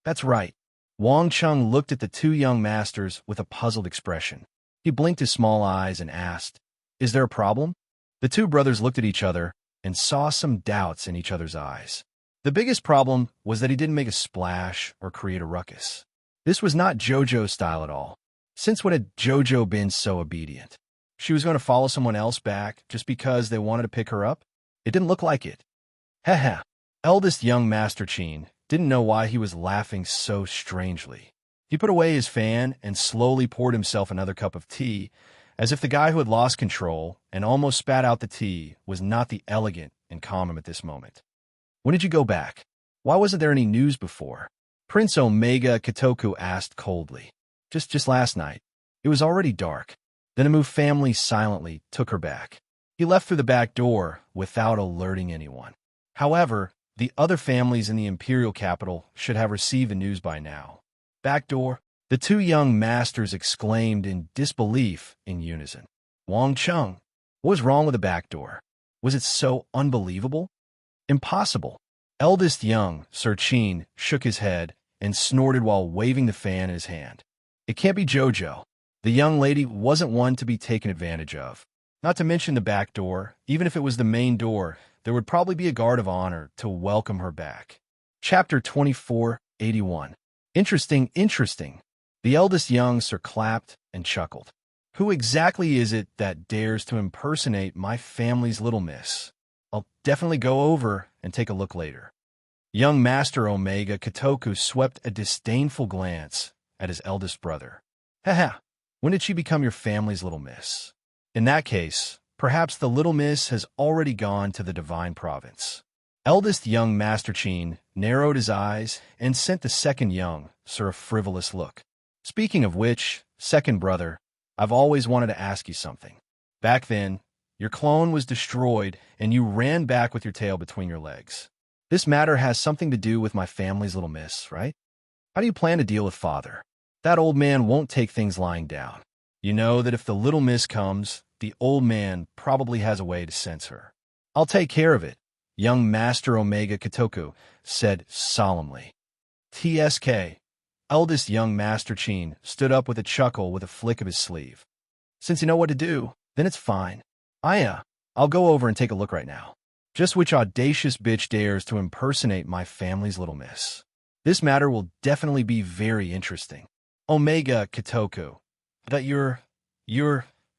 That's right. Wang Chung looked at the two young masters with a puzzled expression. He blinked his small eyes and asked, "Is there a problem?" The two brothers looked at each other and saw some doubts in each other's eyes. The biggest problem was that he didn't make a splash or create a ruckus. This was not JoJo's style at all. Since when had JoJo been so obedient? She was going to follow someone else back just because they wanted to pick her up? It didn't look like it. Haha. Eldest young Master Chin didn't know why he was laughing so strangely. He put away his fan and slowly poured himself another cup of tea, as if the guy who had lost control and almost spat out the tea was not the elegant and calm him at this moment. "When did you go back? Why wasn't there any news before?" Prince Omega Kitoku asked coldly. Just last night. It was already dark. Then the Mu family silently took her back. He left through the back door without alerting anyone. However, the other families in the imperial capital should have received the news by now. "Back door?" The two young masters exclaimed in disbelief in unison. "Wang Chung, what was wrong with the back door? Was it so unbelievable? Impossible." Eldest young Sir Chin shook his head and snorted while waving the fan in his hand. "It can't be JoJo. The young lady wasn't one to be taken advantage of. Not to mention the back door, even if it was the main door, there would probably be a guard of honor to welcome her back." Chapter 2481. Interesting. The eldest young Sir clapped and chuckled. "Who exactly is it that dares to impersonate my family's little miss? I'll definitely go over and take a look later." Young Master Omega Kitoku swept a disdainful glance at his eldest brother. "Haha, when did she become your family's little miss? In that case, perhaps the little miss has already gone to the divine province." Eldest young Master Chin narrowed his eyes and sent the second young Sir a frivolous look. "Speaking of which, second brother, I've always wanted to ask you something. Back then, your clone was destroyed and you ran back with your tail between your legs. This matter has something to do with my family's little miss, right? How do you plan to deal with father? That old man won't take things lying down. You know that if the little miss comes, the old man probably has a way to sense her." "I'll take care of it," young Master Omega Kitoku said solemnly. "TSK." Eldest young Master Chin stood up with a chuckle with a flick of his sleeve. "Since you know what to do, then it's fine. I'll go over and take a look right now. Just which audacious bitch dares to impersonate my family's little miss? This matter will definitely be very interesting." "Omega Kitoku, that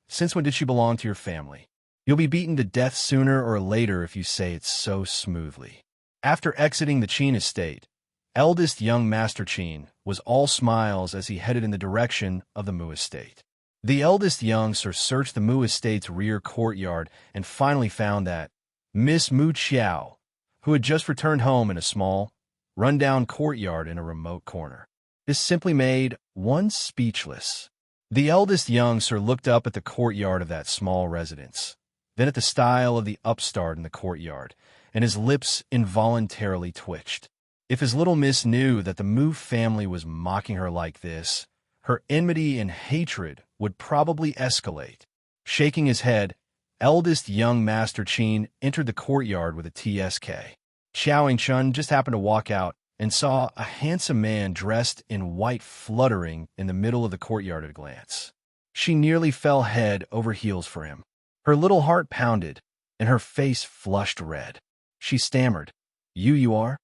since when did she belong to your family? You'll be beaten to death sooner or later if you say it so smoothly." After exiting the Chin estate, eldest young Master Chin was all smiles as he headed in the direction of the Mu estate. The eldest young Sir searched the Mu estate's rear courtyard and finally found that Miss Mu Chiao, who had just returned home in a small, run-down courtyard in a remote corner. This simply made one speechless. The eldest young Sir looked up at the courtyard of that small residence, then at the style of the upstart in the courtyard, and his lips involuntarily twitched. If his little miss knew that the Mu family was mocking her like this, her enmity and hatred would probably escalate. Shaking his head, eldest young Master Chin entered the courtyard with a TSK. Xiao Chun just happened to walk out and saw a handsome man dressed in white fluttering in the middle of the courtyard at a glance. She nearly fell head over heels for him. Her little heart pounded, and her face flushed red. She stammered, You are?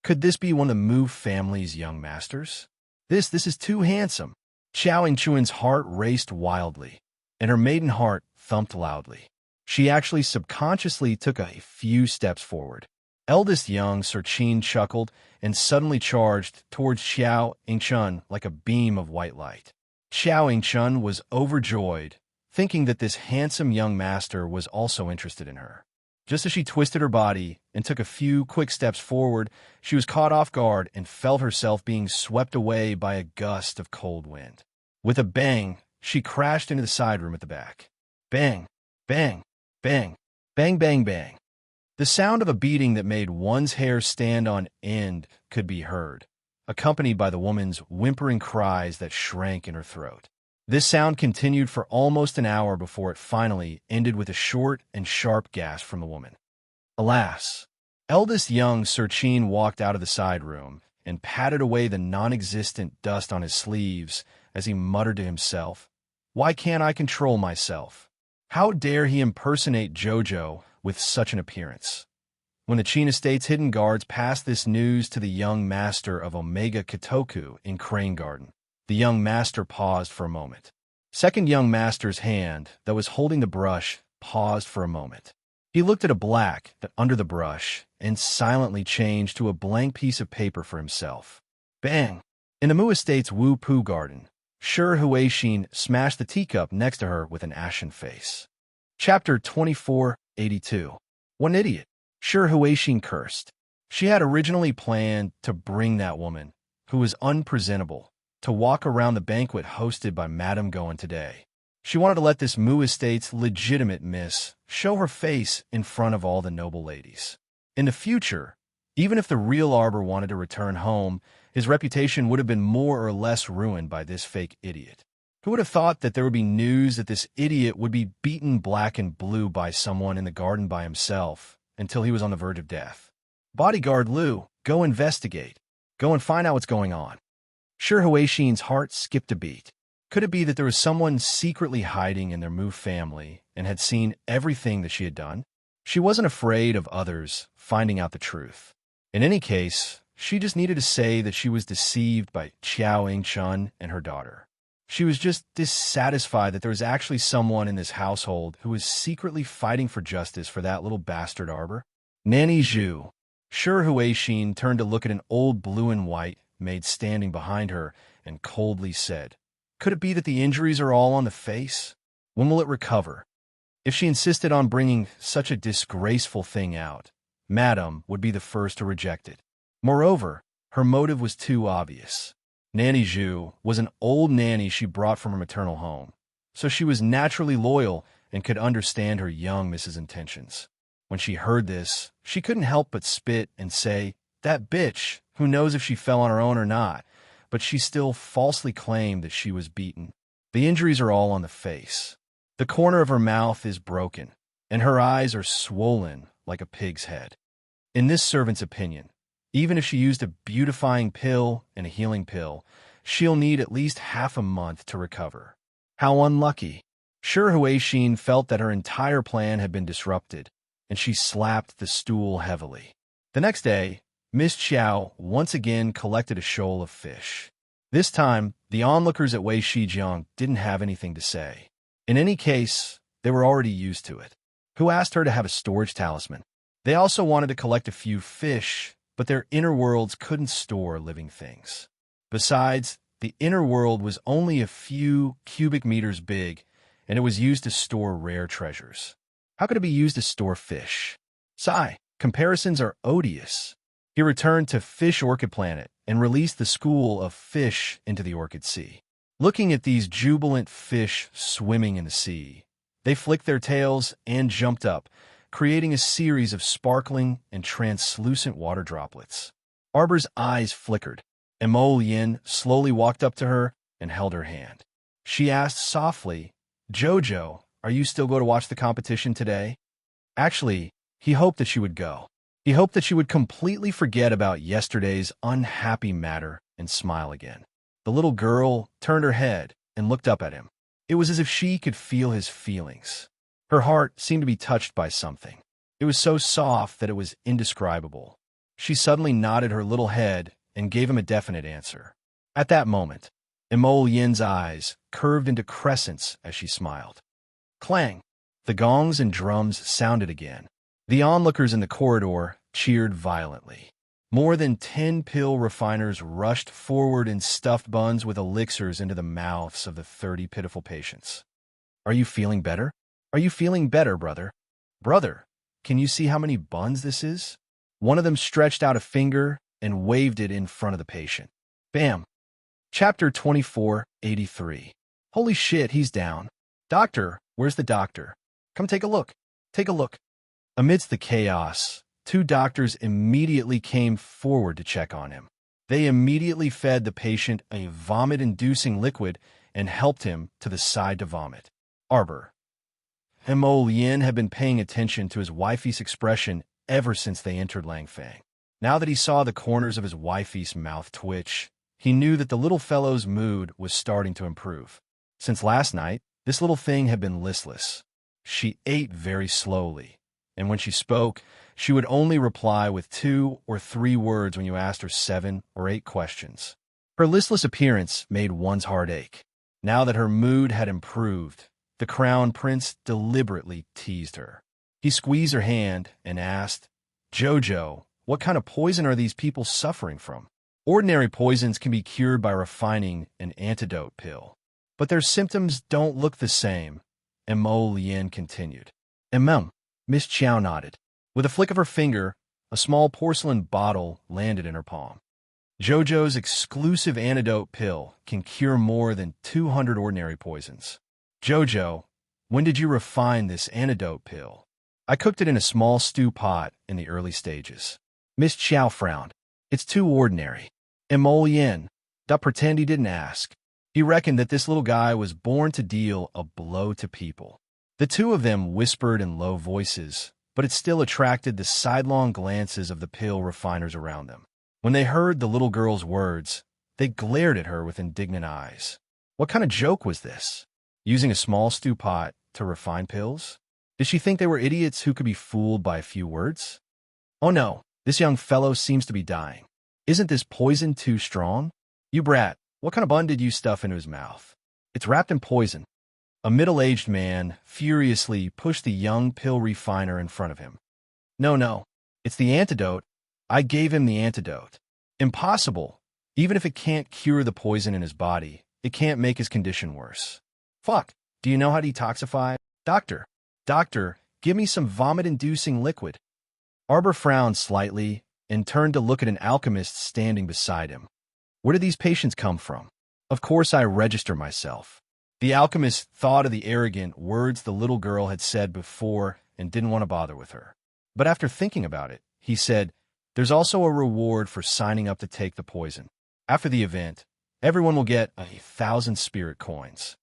Could this be one of the Mu family's young masters? This is too handsome." Xiao Chun's heart raced wildly, and her maiden heart thumped loudly. She actually subconsciously took a few steps forward. Eldest young Sir Chin chuckled and suddenly charged towards Xiao Chun like a beam of white light. Xiao Chun was overjoyed, thinking that this handsome young master was also interested in her. Just as she twisted her body and took a few quick steps forward, she was caught off guard and felt herself being swept away by a gust of cold wind. With a bang, she crashed into the side room at the back. Bang, bang, bang, bang, bang, bang. The sound of a beating that made one's hair stand on end could be heard, accompanied by the woman's whimpering cries that shrank in her throat. This sound continued for almost an hour before it finally ended with a short and sharp gasp from the woman. Alas! Eldest young Sir Chin walked out of the side room and patted away the non-existent dust on his sleeves as he muttered to himself, "Why can't I control myself? How dare he impersonate Jojo with such an appearance?" When the Chin Estate's hidden guards passed this news to the young master of Omega Kitoku in Crane Garden, the young master paused for a moment. Second young master's hand that was holding the brush paused for a moment. He looked at a black that under the brush and silently changed to a blank piece of paper for himself. Bang! In the Mu Estate's Wu Pu Garden, Shi Huaixin smashed the teacup next to her with an ashen face. Chapter 2482. What an idiot! Shi Huaixin cursed. She had originally planned to bring that woman, who was unpresentable, to walk around the banquet hosted by Madame Goen today. She wanted to let this Mu Estate's legitimate miss show her face in front of all the noble ladies. In the future, even if the real Arbor wanted to return home, his reputation would have been more or less ruined by this fake idiot. Who would have thought that there would be news that this idiot would be beaten black and blue by someone in the garden by himself until he was on the verge of death? Bodyguard Liu, go investigate. Go and find out what's going on. Shi Huaixin's heart skipped a beat. Could it be that there was someone secretly hiding in their Mu family and had seen everything that she had done? She wasn't afraid of others finding out the truth. In any case, she just needed to say that she was deceived by Qiao Ying-chun and her daughter. She was just dissatisfied that there was actually someone in this household who was secretly fighting for justice for that little bastard Arbor. Nanny Zhu. Shi Huaixin turned to look at an old blue and white maid standing behind her and coldly said, "Could it be that the injuries are all on the face? When will it recover?" If she insisted on bringing such a disgraceful thing out, Madame would be the first to reject it. Moreover, her motive was too obvious. Nanny Zhu was an old nanny she brought from her maternal home, so she was naturally loyal and could understand her young miss's intentions. When she heard this, she couldn't help but spit and say, "That bitch, who knows if she fell on her own or not," but she still falsely claimed that she was beaten. The injuries are all on the face. The corner of her mouth is broken, and her eyes are swollen like a pig's head. In this servant's opinion, even if she used a beautifying pill and a healing pill, she'll need at least half a month to recover. How unlucky. Shi Huaixin felt that her entire plan had been disrupted, and she slapped the stool heavily. The next day, Miss Qiao once again collected a shoal of fish. This time, the onlookers at Wei Shijiang didn't have anything to say. In any case, they were already used to it. Who asked her to have a storage talisman? They also wanted to collect a few fish, but their inner worlds couldn't store living things. Besides, the inner world was only a few cubic meters big, and it was used to store rare treasures. How could it be used to store fish? Sigh, comparisons are odious. He returned to Fish Orchid Planet and released the school of fish into the Orchid Sea. Looking at these jubilant fish swimming in the sea, they flicked their tails and jumped up, creating a series of sparkling and translucent water droplets. Arbor's eyes flickered, and Mo Yin slowly walked up to her and held her hand. She asked softly, "Jojo, are you still going to watch the competition today?" Actually, he hoped that she would go. He hoped that she would completely forget about yesterday's unhappy matter and smile again. The little girl turned her head and looked up at him. It was as if she could feel his feelings. Her heart seemed to be touched by something. It was so soft that it was indescribable. She suddenly nodded her little head and gave him a definite answer. At that moment, Mo Yin's eyes curved into crescents as she smiled. Clang! The gongs and drums sounded again. The onlookers in the corridor cheered violently. More than 10 pill refiners rushed forward and stuffed buns with elixirs into the mouths of the 30 pitiful patients. "Are you feeling better? Are you feeling better, brother? Brother, can you see how many buns this is?" One of them stretched out a finger and waved it in front of the patient. Bam! Chapter 2483. Holy shit, he's down. Doctor, where's the doctor? Come take a look. Take a look. Amidst the chaos, 2 doctors immediately came forward to check on him. They immediately fed the patient a vomit-inducing liquid and helped him to the side to vomit. Arbor. Mo Yin had been paying attention to his wifey's expression ever since they entered Langfang. Now that he saw the corners of his wifey's mouth twitch, he knew that the little fellow's mood was starting to improve. Since last night, this little thing had been listless. She ate very slowly, and when she spoke, she would only reply with 2 or 3 words when you asked her 7 or 8 questions. Her listless appearance made one's heart ache. Now that her mood had improved, the Crown Prince deliberately teased her. He squeezed her hand and asked, "Jojo, what kind of poison are these people suffering from?" Ordinary poisons can be cured by refining an antidote pill, but their symptoms don't look the same, and Mo Lien continued. Miss Chow nodded. With a flick of her finger, a small porcelain bottle landed in her palm. Jojo's exclusive antidote pill can cure more than 200 ordinary poisons. Jojo, when did you refine this antidote pill? I cooked it in a small stew pot in the early stages. Miss Chow frowned. It's too ordinary. And Mo Lien, don't pretend he didn't ask. He reckoned that this little guy was born to deal a blow to people. The two of them whispered in low voices, but it still attracted the sidelong glances of the pill refiners around them. When they heard the little girl's words, they glared at her with indignant eyes. What kind of joke was this? Using a small stew pot to refine pills? Did she think they were idiots who could be fooled by a few words? Oh no, this young fellow seems to be dying. Isn't this poison too strong? You brat, what kind of bun did you stuff into his mouth? It's wrapped in poison. A middle-aged man furiously pushed the young pill refiner in front of him. No, it's the antidote. I gave him the antidote. Impossible. Even if it can't cure the poison in his body, it can't make his condition worse. Fuck, do you know how to detoxify? Doctor, give me some vomit-inducing liquid. Arbor frowned slightly and turned to look at an alchemist standing beside him. Where do these patients come from? Of course I register myself. The alchemist thought of the arrogant words the little girl had said before and didn't want to bother with her. But after thinking about it, he said, there's also a reward for signing up to take the poison. After the event, everyone will get 1,000 spirit coins.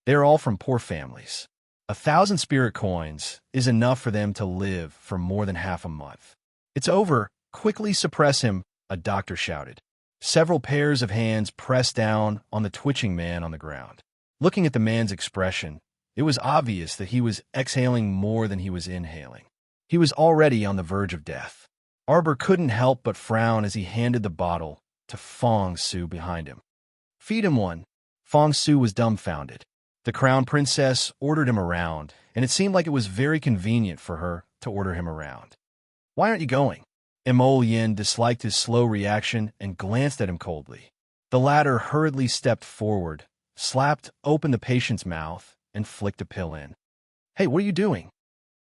They are all from poor families. 1,000 spirit coins is enough for them to live for more than half a month. It's over. Quickly suppress him, a doctor shouted. Several pairs of hands pressed down on the twitching man on the ground. Looking at the man's expression, it was obvious that he was exhaling more than he was inhaling. He was already on the verge of death. Arbor couldn't help but frown as he handed the bottle to Fong Su behind him. Feed him one. Fong Su was dumbfounded. The Crown Princess ordered him around, and it seemed like it was very convenient for her to order him around. Why aren't you going? Mo Lien disliked his slow reaction and glanced at him coldly. The latter hurriedly stepped forward, slapped open the patient's mouth, and flicked a pill in. Hey, what are you doing?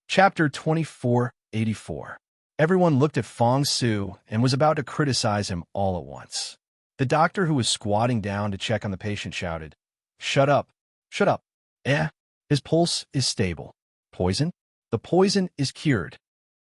Chapter 2484. Everyone looked at Fong Su and was about to criticize him all at once. The doctor who was squatting down to check on the patient shouted, Shut up. Shut up. His pulse is stable. Poison? The poison is cured.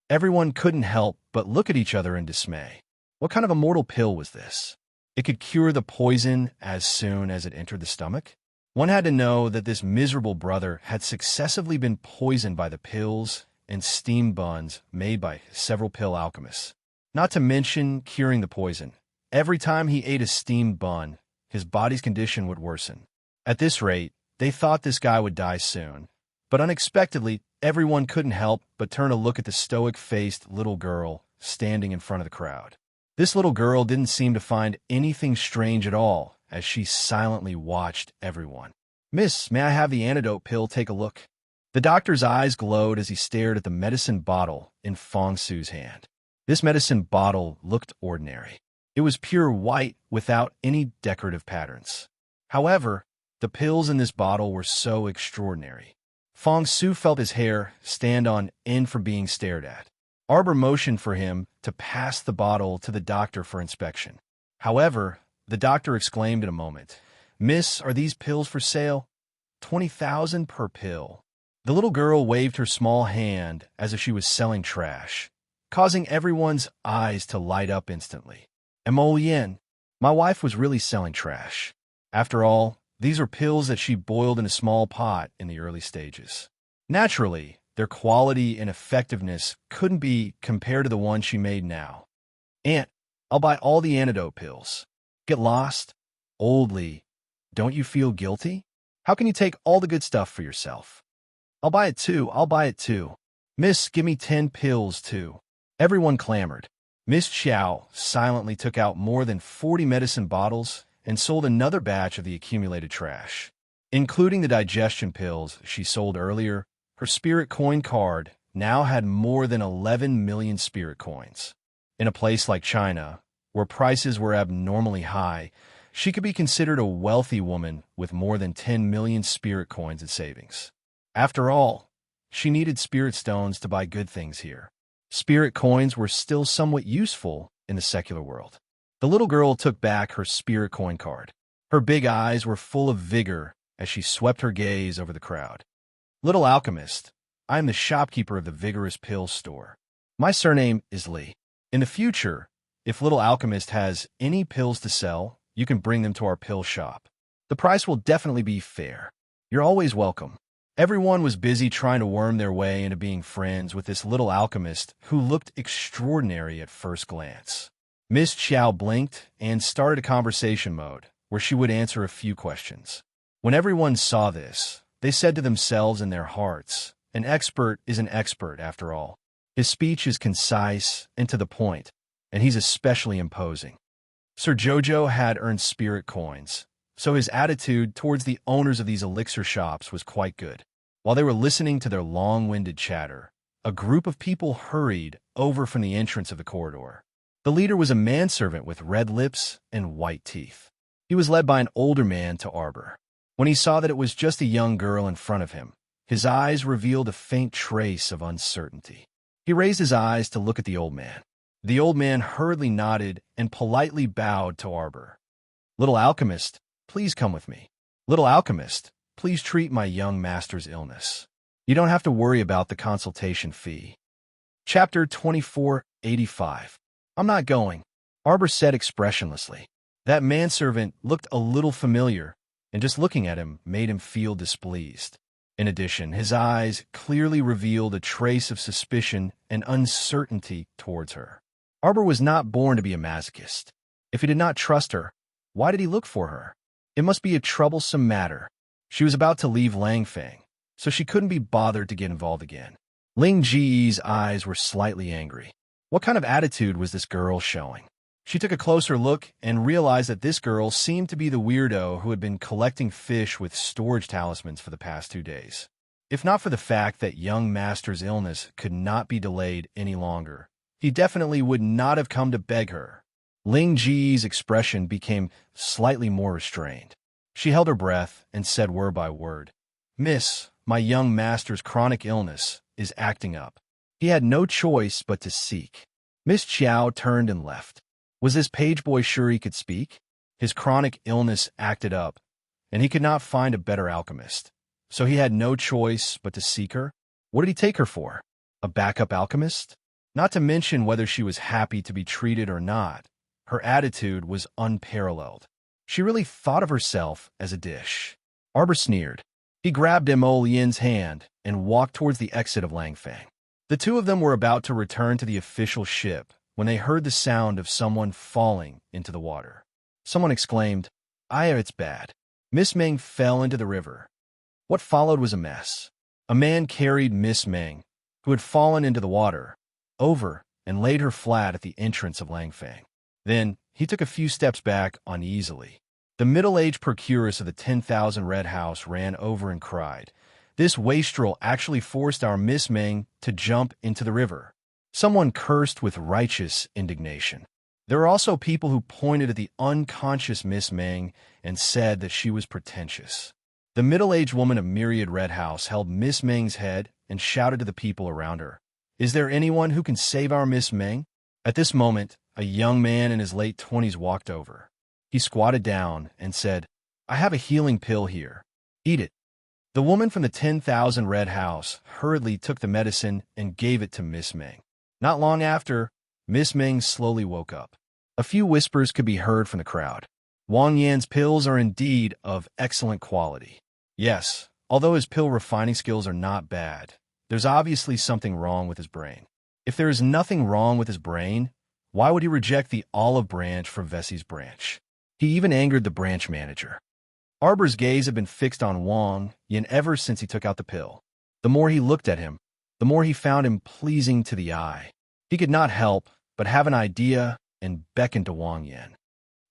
Everyone couldn't help but look at each other in dismay. What kind of immortal pill was this? It could cure the poison as soon as it entered the stomach? One had to know that this miserable brother had successively been poisoned by the pills and steamed buns made by several pill alchemists. Not to mention curing the poison. Every time he ate a steamed bun, his body's condition would worsen. At this rate, they thought this guy would die soon. But unexpectedly, everyone couldn't help but turn to look at the stoic-faced little girl standing in front of the crowd. This little girl didn't seem to find anything strange at all as she silently watched everyone. Miss, may I have the antidote pill? Take a look. The doctor's eyes glowed as he stared at the medicine bottle in Fong Su's hand. This medicine bottle looked ordinary. It was pure white without any decorative patterns. However, the pills in this bottle were so extraordinary. Fong Su felt his hair stand on end for being stared at. Arbor motioned for him to pass the bottle to the doctor for inspection. However, the doctor exclaimed in a moment, Miss, are these pills for sale? 20,000 per pill. The little girl waved her small hand as if she was selling trash, causing everyone's eyes to light up instantly. Mo Lien, my wife was really selling trash. After all, these were pills that she boiled in a small pot in the early stages. Naturally, their quality and effectiveness couldn't be compared to the one she made now. Aunt, I'll buy all the antidote pills. Get lost? Old Lee, don't you feel guilty? How can you take all the good stuff for yourself? I'll buy it too, I'll buy it too. Miss, give me 10 pills too. Everyone clamored. Miss Chow silently took out more than 40 medicine bottles and sold another batch of the accumulated trash. Including the digestion pills she sold earlier, her spirit coin card now had more than 11 million spirit coins. In a place like China, where prices were abnormally high, she could be considered a wealthy woman with more than 10 million spirit coins in savings. After all, she needed spirit stones to buy good things here. Spirit coins were still somewhat useful in the secular world. The little girl took back her spirit coin card. Her big eyes were full of vigor as she swept her gaze over the crowd. Little alchemist, I am the shopkeeper of the Vigorous Pill Store. My surname is Lee. In the future, if Little Alchemist has any pills to sell, you can bring them to our pill shop. The price will definitely be fair. You're always welcome. Everyone was busy trying to worm their way into being friends with this little alchemist who looked extraordinary at first glance. Miss Chow blinked and started a conversation mode where she would answer a few questions. When everyone saw this, they said to themselves in their hearts, an expert is an expert after all. His speech is concise and to the point, and he's especially imposing. Sir Jojo had earned spirit coins, so his attitude towards the owners of these elixir shops was quite good. While they were listening to their long-winded chatter, a group of people hurried over from the entrance of the corridor. The leader was a manservant with red lips and white teeth. He was led by an older man to Arbor. When he saw that it was just a young girl in front of him, his eyes revealed a faint trace of uncertainty. He raised his eyes to look at the old man. The old man hurriedly nodded and politely bowed to Arbor. Little alchemist, please come with me. Little alchemist, please treat my young master's illness. You don't have to worry about the consultation fee. Chapter 2485. I'm not going, Arbor said expressionlessly. That manservant looked a little familiar, and just looking at him made him feel displeased. In addition, his eyes clearly revealed a trace of suspicion and uncertainty towards her. Arbor was not born to be a masochist. If he did not trust her, why did he look for her? It must be a troublesome matter. She was about to leave Langfang, so she couldn't be bothered to get involved again. Ling Ji's eyes were slightly angry. What kind of attitude was this girl showing? She took a closer look and realized that this girl seemed to be the weirdo who had been collecting fish with storage talismans for the past 2 days. If not for the fact that young master's illness could not be delayed any longer, he definitely would not have come to beg her. Ling Ji's expression became slightly more restrained. She held her breath and said word by word, Miss, my young master's chronic illness is acting up. He had no choice but to seek. Miss Chow turned and left. Was this page boy sure he could speak? His chronic illness acted up, and he could not find a better alchemist. So he had no choice but to seek her? What did he take her for? A backup alchemist? Not to mention whether she was happy to be treated or not. Her attitude was unparalleled. She really thought of herself as a dish. Arbor sneered. He grabbed Mo Lian's hand and walked towards the exit of Langfang. The two of them were about to return to the official ship when they heard the sound of someone falling into the water. Someone exclaimed, It's bad. Miss Meng fell into the river. What followed was a mess. A man carried Miss Meng, who had fallen into the water, over and laid her flat at the entrance of Langfang. Then he took a few steps back uneasily. The middle-aged procuress of the 10,000 Red House ran over and cried, This wastrel actually forced our Miss Meng to jump into the river. Someone cursed with righteous indignation. There were also people who pointed at the unconscious Miss Meng and said that she was pretentious. The middle-aged woman of Myriad Red House held Miss Meng's head and shouted to the people around her, Is there anyone who can save our Miss Meng? At this moment, a young man in his late 20s walked over. He squatted down and said, I have a healing pill here. Eat it. The woman from the 10,000 Red House hurriedly took the medicine and gave it to Miss Meng. Not long after, Miss Meng slowly woke up. A few whispers could be heard from the crowd. Wang Yan's pills are indeed of excellent quality. Yes, although his pill refining skills are not bad, there's obviously something wrong with his brain. If there is nothing wrong with his brain, Why would he reject the olive branch from Vessie's branch? He even angered the branch manager. Arbor's gaze had been fixed on Wang Yin ever since he took out the pill. The more he looked at him, the more he found him pleasing to the eye. He could not help but have an idea and beckoned to Wang Yin.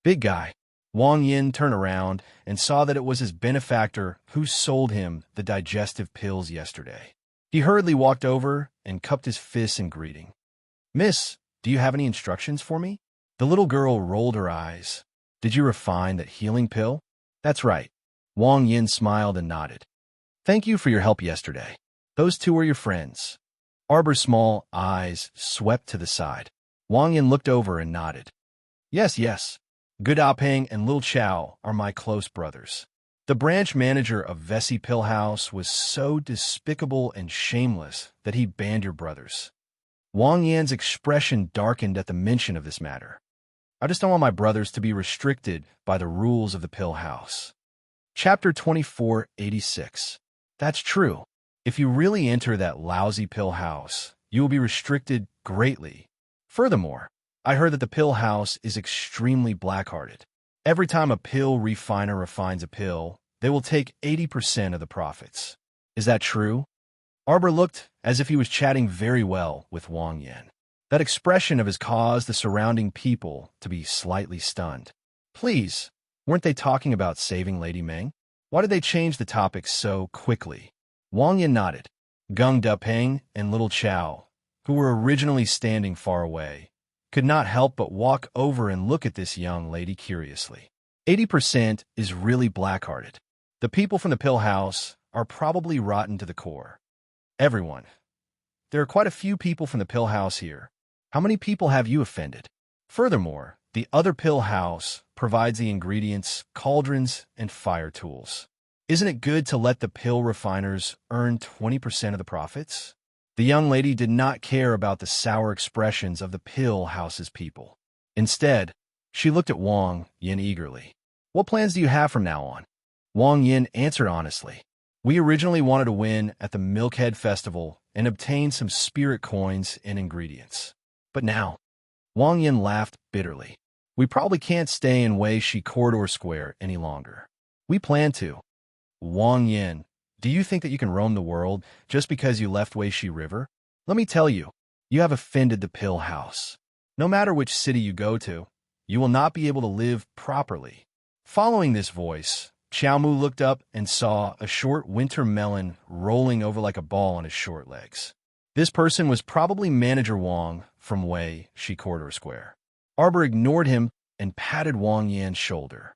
Big guy. Wang Yin turned around and saw that it was his benefactor who sold him the digestive pills yesterday. He hurriedly walked over and cupped his fists in greeting. Miss, do you have any instructions for me? The little girl rolled her eyes. Did you refine that healing pill? That's right. Wang Yin smiled and nodded. Thank you for your help yesterday. Those two are your friends. Arbor's small eyes swept to the side. Wang Yin looked over and nodded. Yes, yes. Good Apeng and Lil Chow are my close brothers. The branch manager of Vessi Pill House was so despicable and shameless that he banned your brothers. Wang Yan's expression darkened at the mention of this matter. I just don't want my brothers to be restricted by the rules of the Pill House. Chapter 2486. That's true. If you really enter that lousy Pill House, you will be restricted greatly. Furthermore, I heard that the Pill House is extremely black-hearted. Every time a pill refiner refines a pill, they will take 80% of the profits. Is that true? Arbor looked as if he was chatting very well with Wang Yin. That expression of his caused the surrounding people to be slightly stunned. Please, weren't they talking about saving Lady Meng? Why did they change the topic so quickly? Wang Yin nodded. Gung Dapeng and Little Chow, who were originally standing far away, could not help but walk over and look at this young lady curiously. 80% is really black-hearted. The people from the Pill House are probably rotten to the core. Everyone. There are quite a few people from the Pill House here. How many people have you offended? Furthermore, the other Pill House provides the ingredients, cauldrons, and fire tools. Isn't it good to let the pill refiners earn 20% of the profits? The young lady did not care about the sour expressions of the Pill House's people. Instead, she looked at Wang Yin eagerly. What plans do you have from now on? Wang Yin answered honestly. We originally wanted to win at the Milkhead Festival and obtain some spirit coins and ingredients. But now, Wang Yin laughed bitterly. We probably can't stay in Weishi Corridor Square any longer. We plan to. Wang Yin, do you think that you can roam the world just because you left Weishi River? Let me tell you, you have offended the Pill House. No matter which city you go to, you will not be able to live properly. Following this voice, Xiaomu looked up and saw a short winter melon rolling over like a ball on his short legs. This person was probably Manager Wang from Weishi Corridor Square. Arbor ignored him and patted Wang Yan's shoulder.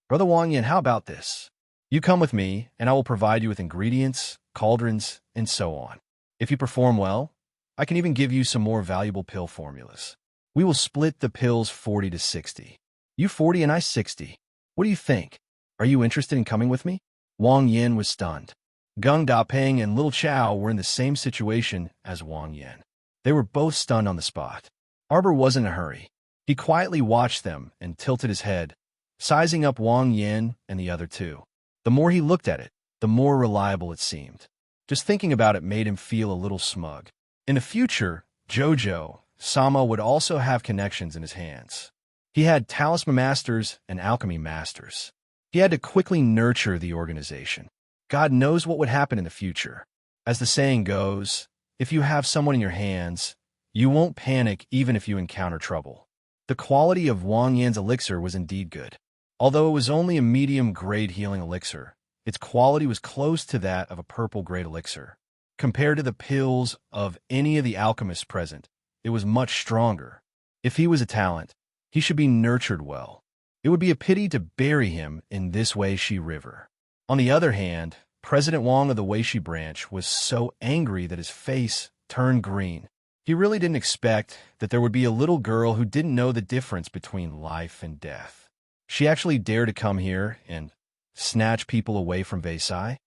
Brother Wang Yan, how about this? You come with me, and I will provide you with ingredients, cauldrons, and so on. If you perform well, I can even give you some more valuable pill formulas. We will split the pills 40 to 60. You 40 and I 60. What do you think? Are you interested in coming with me? Wang Yin was stunned. Gung Dapeng and Lil Chow were in the same situation as Wang Yin. They were both stunned on the spot. Arbor wasn't in a hurry. He quietly watched them and tilted his head, sizing up Wang Yin and the other two. The more he looked at it, the more reliable it seemed. Just thinking about it made him feel a little smug. In the future, Jojo Sama would also have connections in his hands. He had talisman masters and alchemy masters. He had to quickly nurture the organization. God knows what would happen in the future. As the saying goes, if you have someone in your hands, you won't panic even if you encounter trouble. The quality of Wang Yan's elixir was indeed good. Although it was only a medium-grade healing elixir, its quality was close to that of a purple-grade elixir. Compared to the pills of any of the alchemists present, it was much stronger. If he was a talent, he should be nurtured well. It would be a pity to bury him in this Weishi River. On the other hand, President Wang of the Weishi branch was so angry that his face turned green. He really didn't expect that there would be a little girl who didn't know the difference between life and death. She actually dared to come here and snatch people away from Versailles.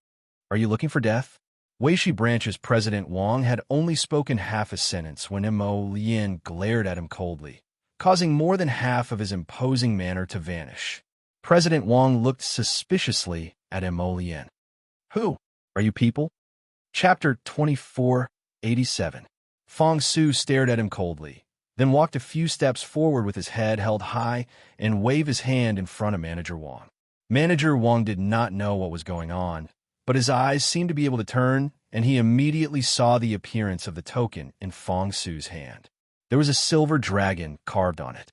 Are you looking for death? Weishi branch's President Wang had only spoken half a sentence when Mo Lien glared at him coldly, causing more than half of his imposing manner to vanish. President Wang looked suspiciously at Mo Lien. Who are you people? Chapter 2487. Fong Su stared at him coldly. then walked a few steps forward with his head held high and waved his hand in front of Manager Wang. Manager Wang did not know what was going on, but his eyes seemed to be able to turn, and he immediately saw the appearance of the token in Fong Su's hand. There was a silver dragon carved on it.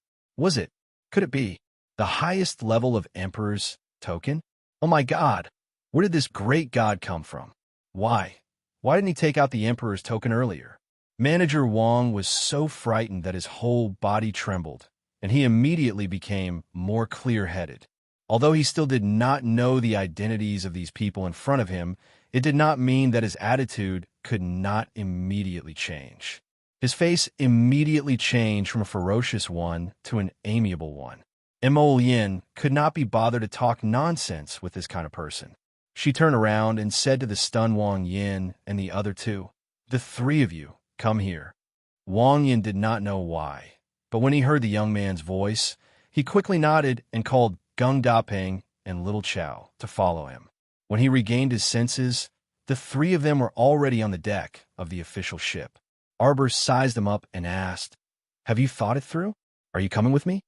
Could it be the highest level of Emperor's token? Oh my God! Where did this great god come from? Why? Why didn't he take out the Emperor's token earlier? Manager Wang was so frightened that his whole body trembled, and he immediately became more clear-headed. Although he still did not know the identities of these people in front of him, it did not mean that his attitude could not immediately change. His face immediately changed from a ferocious one to an amiable one. Mo Yin could not be bothered to talk nonsense with this kind of person. She turned around and said to the stunned Wang Yin and the other two, "The three of you, come here." Wang Yin did not know why, but when he heard the young man's voice, he quickly nodded and called Gung Dapeng and Little Chow to follow him. When he regained his senses, the three of them were already on the deck of the official ship. Arbor sized them up and asked, "Have you thought it through? Are you coming with me?"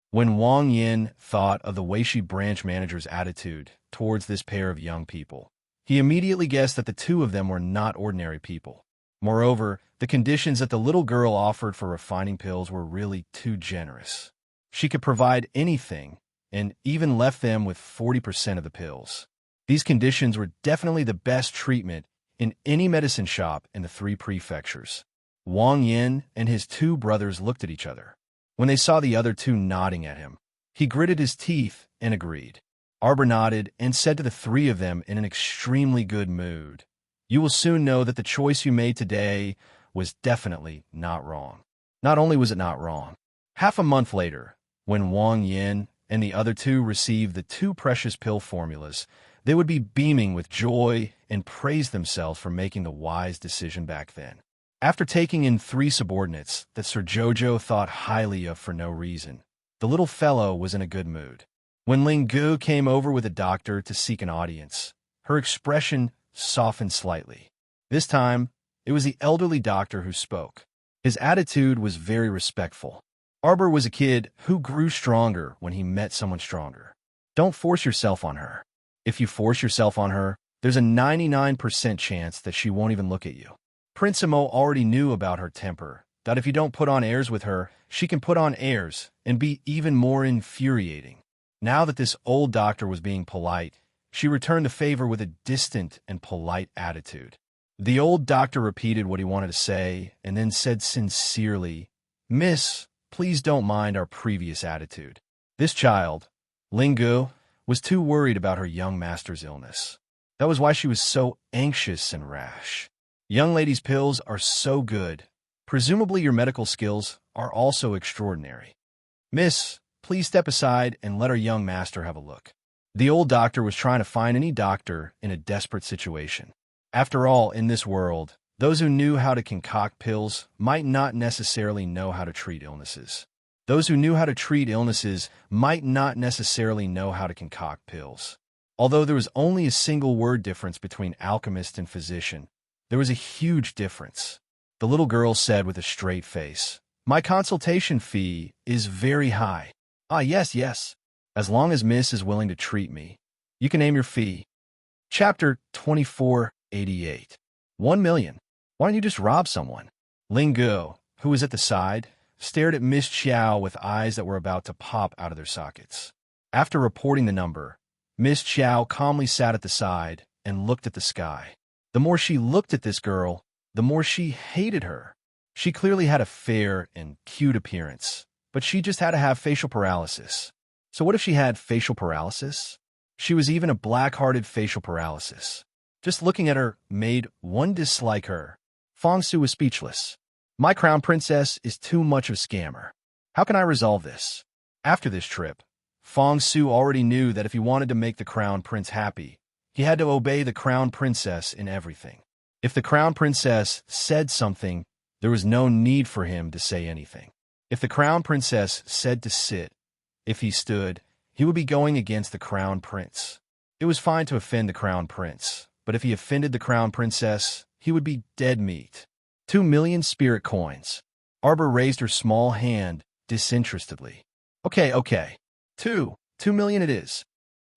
When Wang Yin thought of the Weishi branch manager's attitude towards this pair of young people, he immediately guessed that the two of them were not ordinary people. Moreover, the conditions that the little girl offered for refining pills were really too generous. She could provide anything, and even left them with 40% of the pills. These conditions were definitely the best treatment in any medicine shop in the three prefectures. Wang Yin and his two brothers looked at each other. When they saw the other two nodding at him, he gritted his teeth and agreed. Arbor nodded and said to the three of them in an extremely good mood, "You will soon know that the choice you made today was definitely not wrong." Not only was it not wrong, half a month later, when Wang Yin and the other two received the two precious pill formulas, they would be beaming with joy and praise themselves for making the wise decision back then. After taking in three subordinates that Sir Jojo thought highly of for no reason, the little fellow was in a good mood. When Ling Gu came over with a doctor to seek an audience, her expression softened slightly. This time, it was the elderly doctor who spoke. His attitude was very respectful. Arbor was a kid who grew stronger when he met someone stronger. Don't force yourself on her. If you force yourself on her, there's a 99% chance that she won't even look at you. Prince Imo already knew about her temper, that if you don't put on airs with her, she can put on airs and be even more infuriating. Now that this old doctor was being polite, she returned the favor with a distant and polite attitude. The old doctor repeated what he wanted to say and then said sincerely, "Miss, please don't mind our previous attitude." This child, Ling Gu, was too worried about her young master's illness. That was why she was so anxious and rash. Young ladies' pills are so good. Presumably your medical skills are also extraordinary. "Miss, please step aside and let our young master have a look." The old doctor was trying to find any doctor in a desperate situation. After all, in this world, those who knew how to concoct pills might not necessarily know how to treat illnesses. Those who knew how to treat illnesses might not necessarily know how to concoct pills. Although there was only a single word difference between alchemist and physician, there was a huge difference. The little girl said with a straight face, "My consultation fee is very high." "Ah, yes. As long as Miss is willing to treat me, you can name your fee." Chapter 2488. 1 million. Why don't you just rob someone? Ling Gu, who was at the side, stared at Miss Chiao with eyes that were about to pop out of their sockets. After reporting the number, Miss Chiao calmly sat at the side and looked at the sky. The more she looked at this girl, the more she hated her. She clearly had a fair and cute appearance, but she just had to have facial paralysis. So what if she had facial paralysis? She was even a black-hearted facial paralysis. Just looking at her made one dislike her. Fong Su was speechless. My crown princess is too much of a scammer. How can I resolve this? After this trip, Fong Su already knew that if he wanted to make the crown prince happy, he had to obey the crown princess in everything. If the crown princess said something, there was no need for him to say anything. If the crown princess said to sit, if he stood, he would be going against the crown prince. It was fine to offend the crown prince, but if he offended the crown princess, he would be dead meat. 2 million spirit coins. Arbor raised her small hand disinterestedly. Okay. 2 million it is.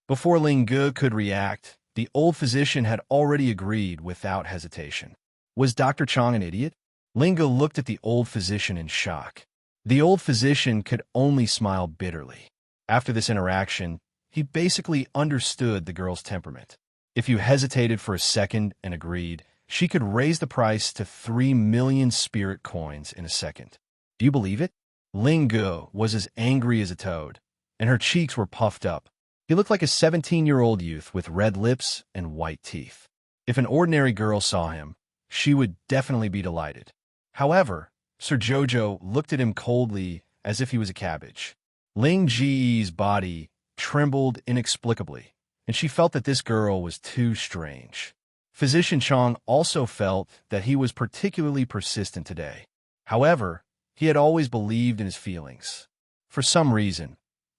Before Ling Ge could react, the old physician had already agreed without hesitation. Was Dr. Chong an idiot? Ling Ge looked at the old physician in shock. The old physician could only smile bitterly. After this interaction, he basically understood the girl's temperament. If you hesitated for a second and agreed, she could raise the price to 3 million spirit coins in a second. Do you believe it? Ling Ge was as angry as a toad, and her cheeks were puffed up. He looked like a 17-year-old youth with red lips and white teeth. If an ordinary girl saw him, she would definitely be delighted. However, Sir Jojo looked at him coldly as if he was a cabbage. Ling Ji's body trembled inexplicably, and she felt that this girl was too strange. Physician Chong also felt that he was particularly persistent today. However, he had always believed in his feelings. For some reason,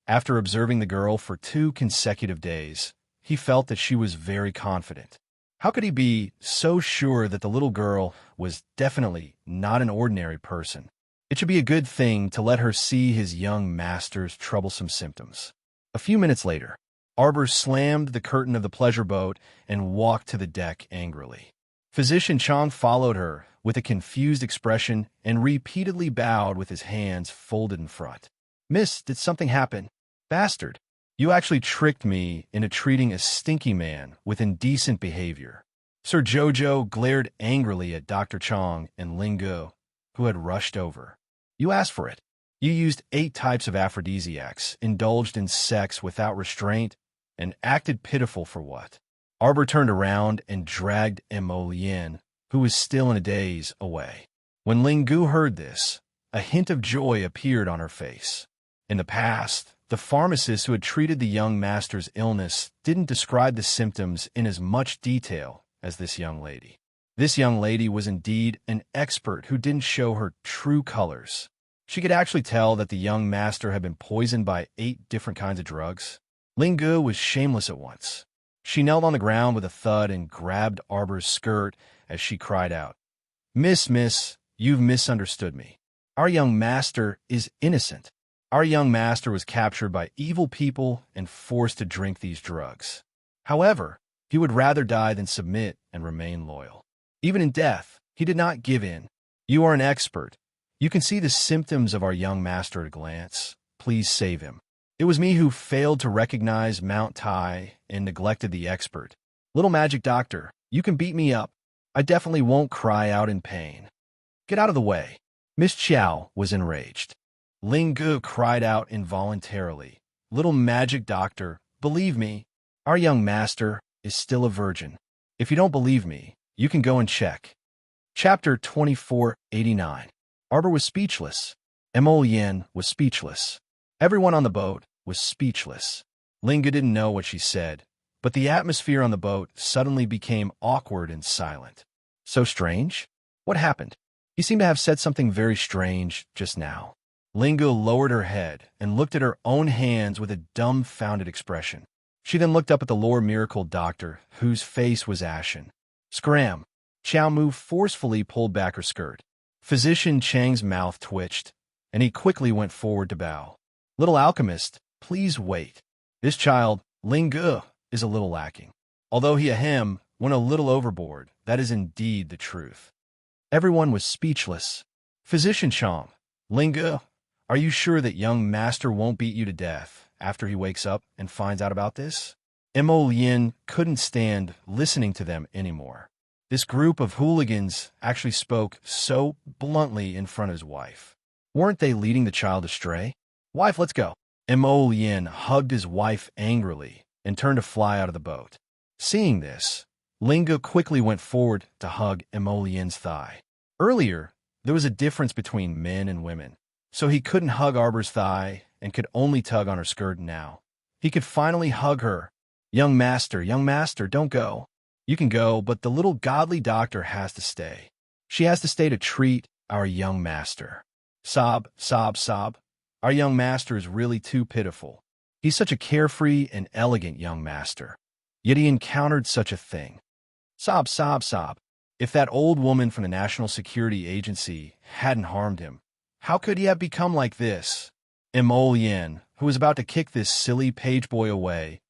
after observing the girl for 2 consecutive days, he felt that she was very confident. How could he be so sure that the little girl was definitely not an ordinary person? It should be a good thing to let her see his young master's troublesome symptoms. A few minutes later, Arbor slammed the curtain of the pleasure boat and walked to the deck angrily. Physician Chong followed her with a confused expression and repeatedly bowed with his hands folded in front. Miss, did something happen? Bastard, you actually tricked me into treating a stinky man with indecent behavior. Sir Jojo glared angrily at Dr. Chong and Ling Ge, who had rushed over. You asked for it. You used 8 types of aphrodisiacs, indulged in sex without restraint, and acted pitiful for what? Arbor turned around and dragged Emolien, who was still in a daze, away. When Ling Ge heard this, a hint of joy appeared on her face. In the past, the pharmacist who had treated the young master's illness didn't describe the symptoms in as much detail as this young lady. This young lady was indeed an expert who didn't show her true colors. She could actually tell that the young master had been poisoned by 8 different kinds of drugs. Ling Ge was shameless at once. She knelt on the ground with a thud and grabbed Arbor's skirt as she cried out, Miss, you've misunderstood me. Our young master is innocent. Our young master was captured by evil people and forced to drink these drugs. However, he would rather die than submit and remain loyal. Even in death, he did not give in. You are an expert. You can see the symptoms of our young master at a glance. Please save him. It was me who failed to recognize Mount Tai and neglected the expert. Little magic doctor, you can beat me up. I definitely won't cry out in pain. Get out of the way. Miss Chiao was enraged. Ling Ge cried out involuntarily. Little magic doctor, believe me, our young master is still a virgin. If you don't believe me, you can go and check. Chapter 2489. Arbor was speechless. Emolien was speechless. Everyone on the boat was speechless. Ling Ge didn't know what she said, but the atmosphere on the boat suddenly became awkward and silent. So strange? What happened? You seem to have said something very strange just now. Ling Ge lowered her head and looked at her own hands with a dumbfounded expression. She then looked up at the lower miracle doctor, whose face was ashen. Scram! Xiao Mu forcefully pulled back her skirt. Physician Chang's mouth twitched, and he quickly went forward to bow. Little alchemist, please wait. This child, Ling Ge, is a little lacking. Although he went a little overboard, that is indeed the truth. Everyone was speechless. Physician Chang, Ling Ge, are you sure that young master won't beat you to death after he wakes up and finds out about this? Emolien couldn't stand listening to them anymore. This group of hooligans actually spoke so bluntly in front of his wife. Weren't they leading the child astray? Wife, let's go. Emolien hugged his wife angrily and turned to fly out of the boat. Seeing this, Ling Ge quickly went forward to hug Emolien's thigh. Earlier, there was a difference between men and women, so he couldn't hug Arbor's thigh and could only tug on her skirt now. He could finally hug her. Young master, don't go. You can go, but the little godly doctor has to stay. She has to stay to treat our young master. Sob, sob, sob. Our young master is really too pitiful. He's such a carefree and elegant young master. Yet he encountered such a thing. Sob, sob, sob. If that old woman from the National Security Agency hadn't harmed him, How could he have become like this? Imogen, who was about to kick this silly page boy away,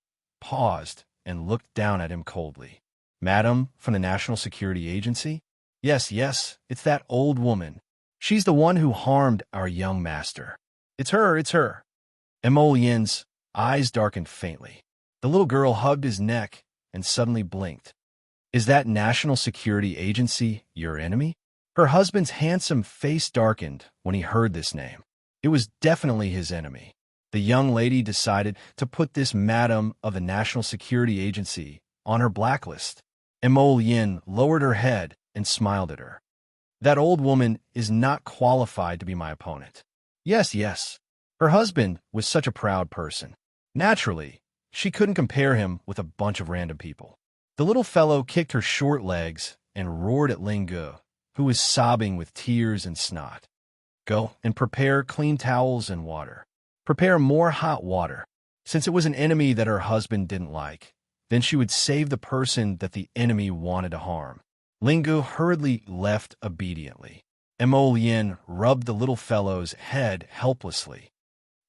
paused and looked down at him coldly. Madam, from the National Security Agency? Yes, yes, it's that old woman. She's the one who harmed our young master. It's her, it's her. Imogen's eyes darkened faintly. The little girl hugged his neck and suddenly blinked. Is that National Security Agency your enemy? Her husband's handsome face darkened when he heard this name. It was definitely his enemy. The young lady decided to put this madam of the National Security Agency on her blacklist. Imogen lowered her head and smiled at her. That old woman is not qualified to be my opponent. Yes, yes. Her husband was such a proud person. Naturally, she couldn't compare him with a bunch of random people. The little fellow kicked her short legs and roared at Lingu, who was sobbing with tears and snot. Go and prepare clean towels and water. Prepare more hot water. Since it was an enemy that her husband didn't like, then she would save the person that the enemy wanted to harm. Lingu hurriedly left obediently. Imogen rubbed the little fellow's head helplessly.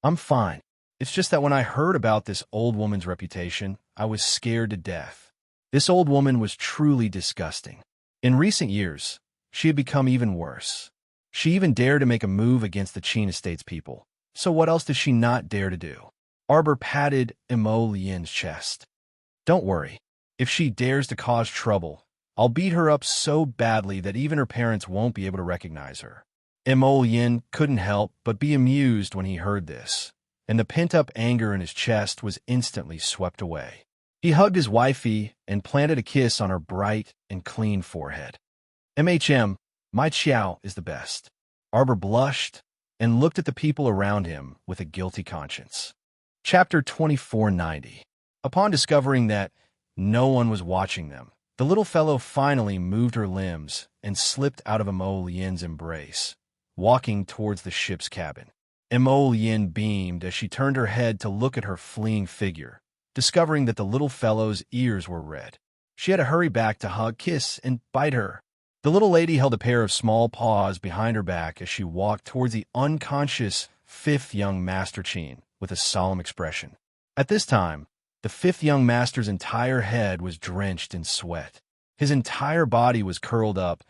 I'm fine. It's just that when I heard about this old woman's reputation, I was scared to death. This old woman was truly disgusting. In recent years, she had become even worse. She even dared to make a move against the Qin Estates people. So what else does she not dare to do? Arbor patted Imogen's chest. Don't worry. If she dares to cause trouble, I'll beat her up so badly that even her parents won't be able to recognize her. Imogen couldn't help but be amused when he heard this, and the pent-up anger in his chest was instantly swept away. He hugged his wifey and planted a kiss on her bright and clean forehead. My Chiao is the best. Arbor blushed and looked at the people around him with a guilty conscience. Chapter 2490. Upon discovering that no one was watching them, the little fellow finally moved her limbs and slipped out of Imogen's embrace, walking towards the ship's cabin. Imogen beamed as she turned her head to look at her fleeing figure, discovering that the little fellow's ears were red. She had to hurry back to hug, kiss, and bite her. The little lady held a pair of small paws behind her back as she walked towards the unconscious fifth young Master Qin with a solemn expression. At this time, the fifth young master's entire head was drenched in sweat. His entire body was curled up,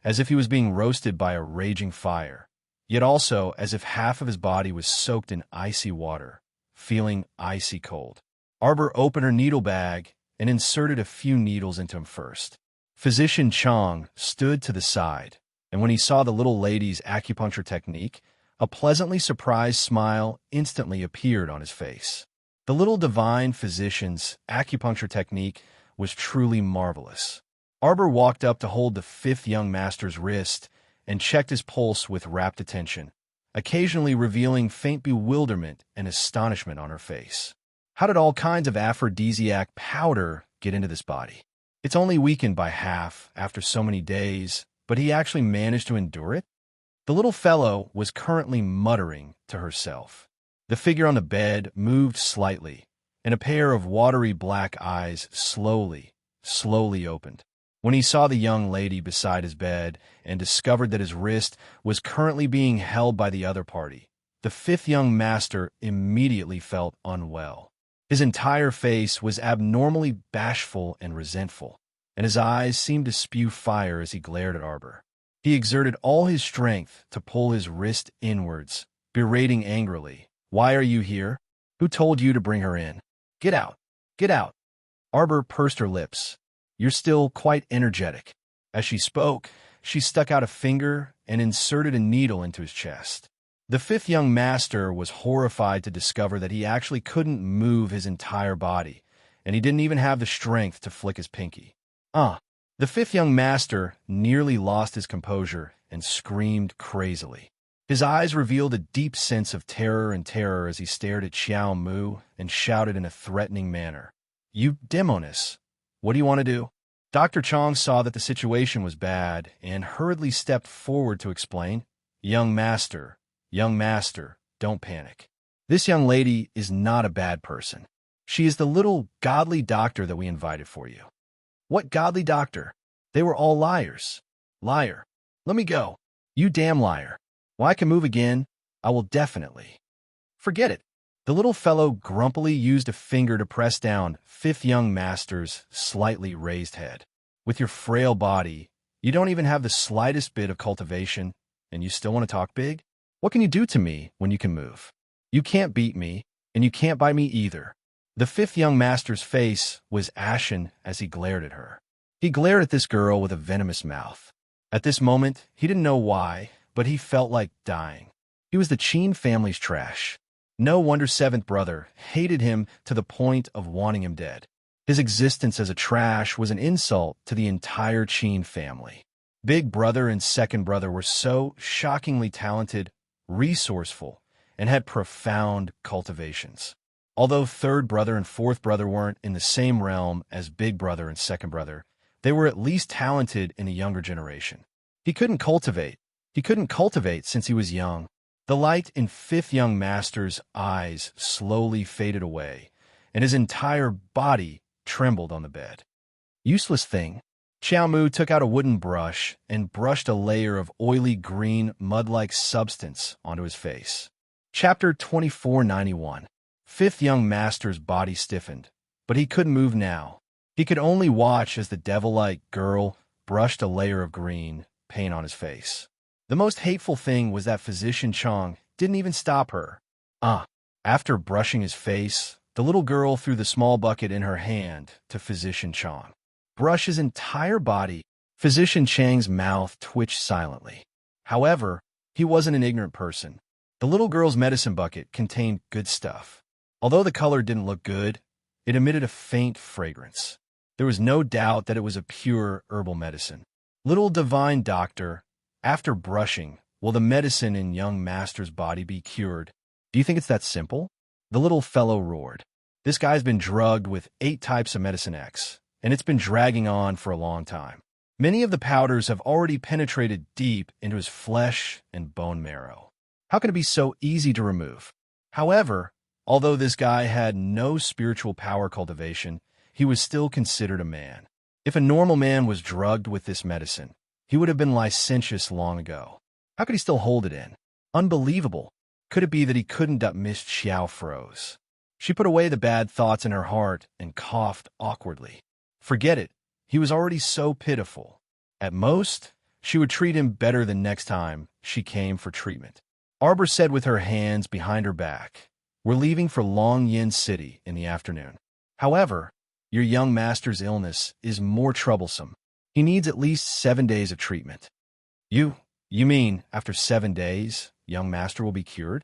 as if he was being roasted by a raging fire, yet also as if half of his body was soaked in icy water, feeling icy cold. Arbor opened her needle bag and inserted a few needles into him first. Physician Chong stood to the side, and when he saw the little lady's acupuncture technique, a pleasantly surprised smile instantly appeared on his face. The little divine physician's acupuncture technique was truly marvelous. Arbor walked up to hold the fifth young master's wrist and checked his pulse with rapt attention, occasionally revealing faint bewilderment and astonishment on her face. How did all kinds of aphrodisiac powder get into this body? It's only weakened by half after so many days, but he actually managed to endure it? The little fellow was currently muttering to herself. The figure on the bed moved slightly, and a pair of watery black eyes slowly opened. When he saw the young lady beside his bed and discovered that his wrist was currently being held by the other party, the fifth young master immediately felt unwell. His entire face was abnormally bashful and resentful, and his eyes seemed to spew fire as he glared at Arbor. He exerted all his strength to pull his wrist inwards, berating angrily, "Why are you here? Who told you to bring her in? Get out! Get out!" Arbor pursed her lips. "You're still quite energetic." As she spoke, she stuck out a finger and inserted a needle into his chest. The fifth young master was horrified to discover that he actually couldn't move his entire body, and he didn't even have the strength to flick his pinky. The fifth young master nearly lost his composure and screamed crazily. His eyes revealed a deep sense of terror as he stared at Xiao Mu and shouted in a threatening manner, "You demoness! What do you want to do?" Dr. Chong saw that the situation was bad and hurriedly stepped forward to explain, Young master, don't panic. This young lady is not a bad person. She is the little godly doctor that we invited for you." "What godly doctor? They were all liars." "Liar. Let me go. You damn liar." Well, I can move again. I will definitely. Forget it. The little fellow grumpily used a finger to press down fifth young master's slightly raised head. With your frail body, you don't even have the slightest bit of cultivation, and you still want to talk big? What can you do to me when you can move? You can't beat me, and you can't bite me either. The fifth young master's face was ashen as he glared at her. He glared at this girl with a venomous mouth. At this moment, he didn't know why, but he felt like dying. He was the Qin family's trash. No wonder seventh brother hated him to the point of wanting him dead. His existence as a trash was an insult to the entire Qin family. Big brother and second brother were so shockingly talented, resourceful, and had profound cultivations. Although third brother and fourth brother weren't in the same realm as big brother and second brother, they were at least talented in a younger generation. He couldn't cultivate. He couldn't cultivate since he was young. The light in fifth young master's eyes slowly faded away, and his entire body trembled on the bed. Useless thing. Xiao Mu took out a wooden brush and brushed a layer of oily green mud-like substance onto his face. Chapter 2491. Fifth young master's body stiffened, but he couldn't move now. He could only watch as the devil-like girl brushed a layer of green paint on his face. The most hateful thing was that Physician Chong didn't even stop her. After brushing his face, the little girl threw the small bucket in her hand to Physician Chong. Brush his entire body. Physician Chang's mouth twitched silently. However, he wasn't an ignorant person. The little girl's medicine bucket contained good stuff. Although the color didn't look good, it emitted a faint fragrance. There was no doubt that it was a pure herbal medicine. Little divine doctor, after brushing, will the medicine in young master's body be cured? Do you think it's that simple? The little fellow roared. This guy's been drugged with 8 types of medicine X, and it's been dragging on for a long time. Many of the powders have already penetrated deep into his flesh and bone marrow. How can it be so easy to remove? However, although this guy had no spiritual power cultivation, he was still considered a man. If a normal man was drugged with this medicine, he would have been licentious long ago. How could he still hold it in? Unbelievable. Could it be that he couldn't? Miss Xiao froze. She put away the bad thoughts in her heart and coughed awkwardly. Forget it. He was already so pitiful. At most, she would treat him better the next time she came for treatment. Arbor said with her hands behind her back, "We're leaving for Longyin City in the afternoon. However, your young master's illness is more troublesome. He needs at least 7 days of treatment." You mean after 7 days, young master will be cured?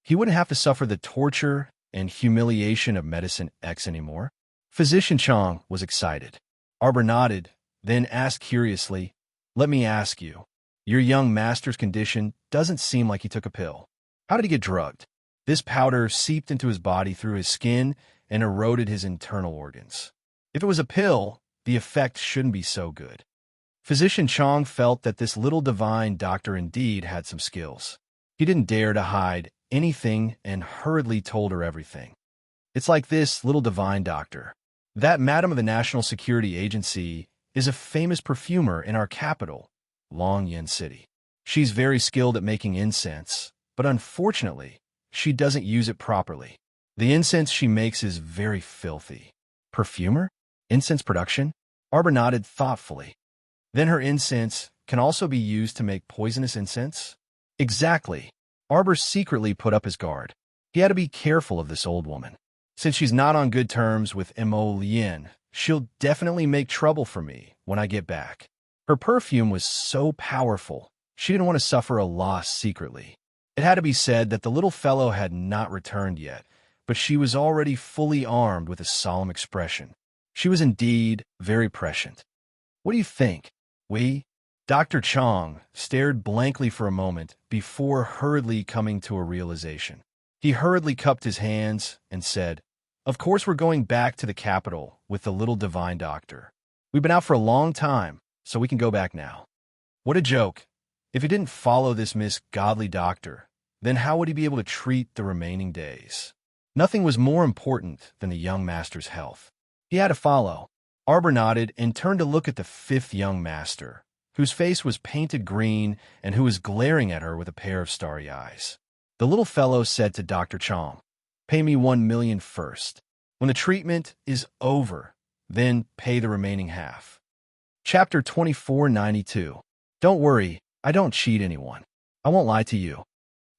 He wouldn't have to suffer the torture and humiliation of medicine X anymore? Physician Chong was excited. Arbor nodded, then asked curiously, "Let me ask you, your young master's condition doesn't seem like he took a pill. How did he get drugged?" This powder seeped into his body through his skin and eroded his internal organs. If it was a pill, the effect shouldn't be so good. Physician Chong felt that this little divine doctor indeed had some skills. He didn't dare to hide anything and hurriedly told her everything. It's like this little divine doctor. That madam of the National Security Agency is a famous perfumer in our capital, Longyin City. She's very skilled at making incense, but unfortunately, she doesn't use it properly. The incense she makes is very filthy. Perfumer? Incense production? Arbor nodded thoughtfully. Then her incense can also be used to make poisonous incense? Exactly. Arbor secretly put up his guard. He had to be careful of this old woman. Since she's not on good terms with Mo Lien, she'll definitely make trouble for me when I get back. Her perfume was so powerful, she didn't want to suffer a loss secretly. It had to be said that the little fellow had not returned yet, but she was already fully armed with a solemn expression. She was indeed very prescient. What do you think? Dr. Chong stared blankly for a moment before hurriedly coming to a realization. He hurriedly cupped his hands and said, "Of course we're going back to the capital with the little divine doctor. We've been out for a long time, so we can go back now." What a joke. If he didn't follow this misgodly doctor, then how would he be able to treat the remaining days? Nothing was more important than the young master's health. He had to follow. Arbor nodded and turned to look at the fifth young master, who whose face was painted green and who was glaring at her with a pair of starry eyes. The little fellow said to Dr. Chong, "Pay me 1 million first. When the treatment is over, then pay the remaining half." Chapter 2492. Don't worry, I don't cheat anyone. I won't lie to you.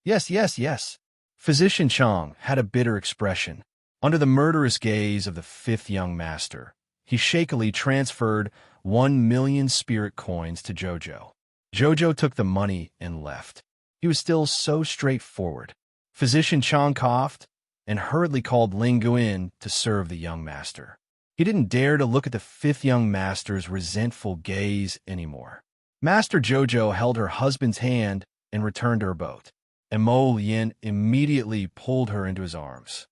Yes, yes, yes. Physician Chong had a bitter expression. Under the murderous gaze of the fifth young master, he shakily transferred 1 million spirit coins to Jojo. Jojo took the money and left. He was still so straightforward. Physician Chong coughed and hurriedly called Ling Guin to serve the young master. He didn't dare to look at the fifth young master's resentful gaze anymore. Master Jojo held her husband's hand and returned to her boat, and Mo Lien immediately pulled her into his arms.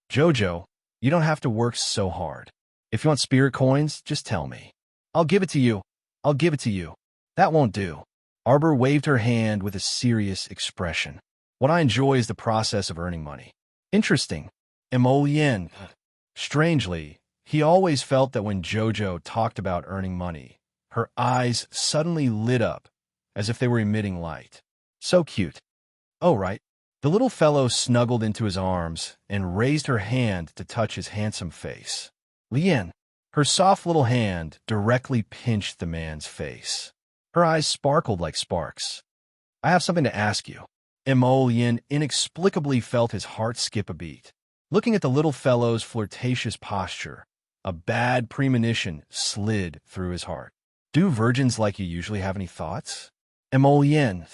"Jojo, you don't have to work so hard. If you want spirit coins, just tell me. I'll give it to you. I'll give it to you." "That won't do." Arbor waved her hand with a serious expression. "What I enjoy is the process of earning money." "Interesting." And Mo Lien. Strangely, he always felt that when Jojo talked about earning money, her eyes suddenly lit up as if they were emitting light. So cute. "Oh, right." The little fellow snuggled into his arms and raised her hand to touch his handsome face. Lien. Her soft little hand directly pinched the man's face. Her eyes sparkled like sparks. "I have something to ask you." And Mo Lien inexplicably felt his heart skip a beat. Looking at the little fellow's flirtatious posture, a bad premonition slid through his heart. "Do virgins like you usually have any thoughts?" Emolien.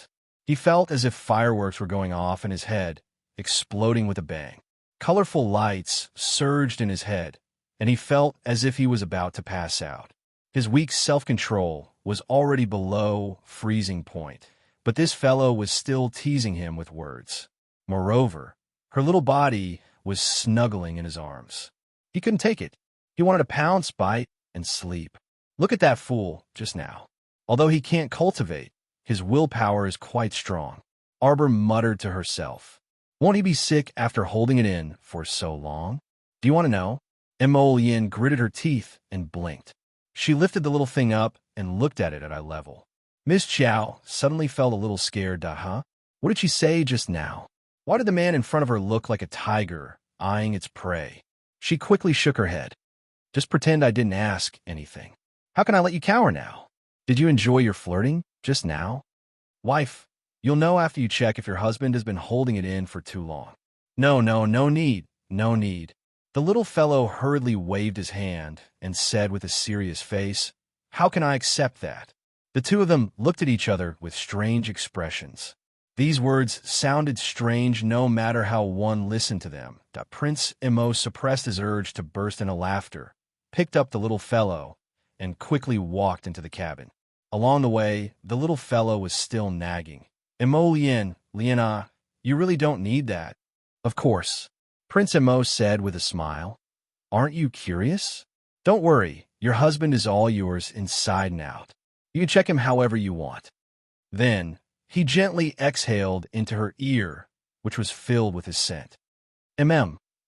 He felt as if fireworks were going off in his head, exploding with a bang. Colorful lights surged in his head, and he felt as if he was about to pass out. His weak self-control was already below freezing point, but this fellow was still teasing him with words. Moreover, her little body was snuggling in his arms. He couldn't take it. He wanted to pounce, bite, and sleep. Look at that fool just now. Although he can't cultivate, his willpower is quite strong. Arbor muttered to herself. Won't he be sick after holding it in for so long? Do you want to know? Emolien gritted her teeth and blinked. She lifted the little thing up and looked at it at eye level. Miss Chow suddenly felt a little scared. Huh? What did she say just now? Why did the man in front of her look like a tiger eyeing its prey? She quickly shook her head. Just pretend I didn't ask anything. How can I let you cower now? Did you enjoy your flirting just now? Wife, you'll know after you check if your husband has been holding it in for too long. No need. The little fellow hurriedly waved his hand and said with a serious face, How can I accept that? The two of them looked at each other with strange expressions. These words sounded strange no matter how one listened to them. Prince Imo suppressed his urge to burst into laughter, picked up the little fellow, and quickly walked into the cabin. Along the way, the little fellow was still nagging. Imo Liena, you really don't need that. Of course, Prince Imo said with a smile. Aren't you curious? Don't worry, your husband is all yours inside and out. You can check him however you want. Then, he gently exhaled into her ear, which was filled with his scent.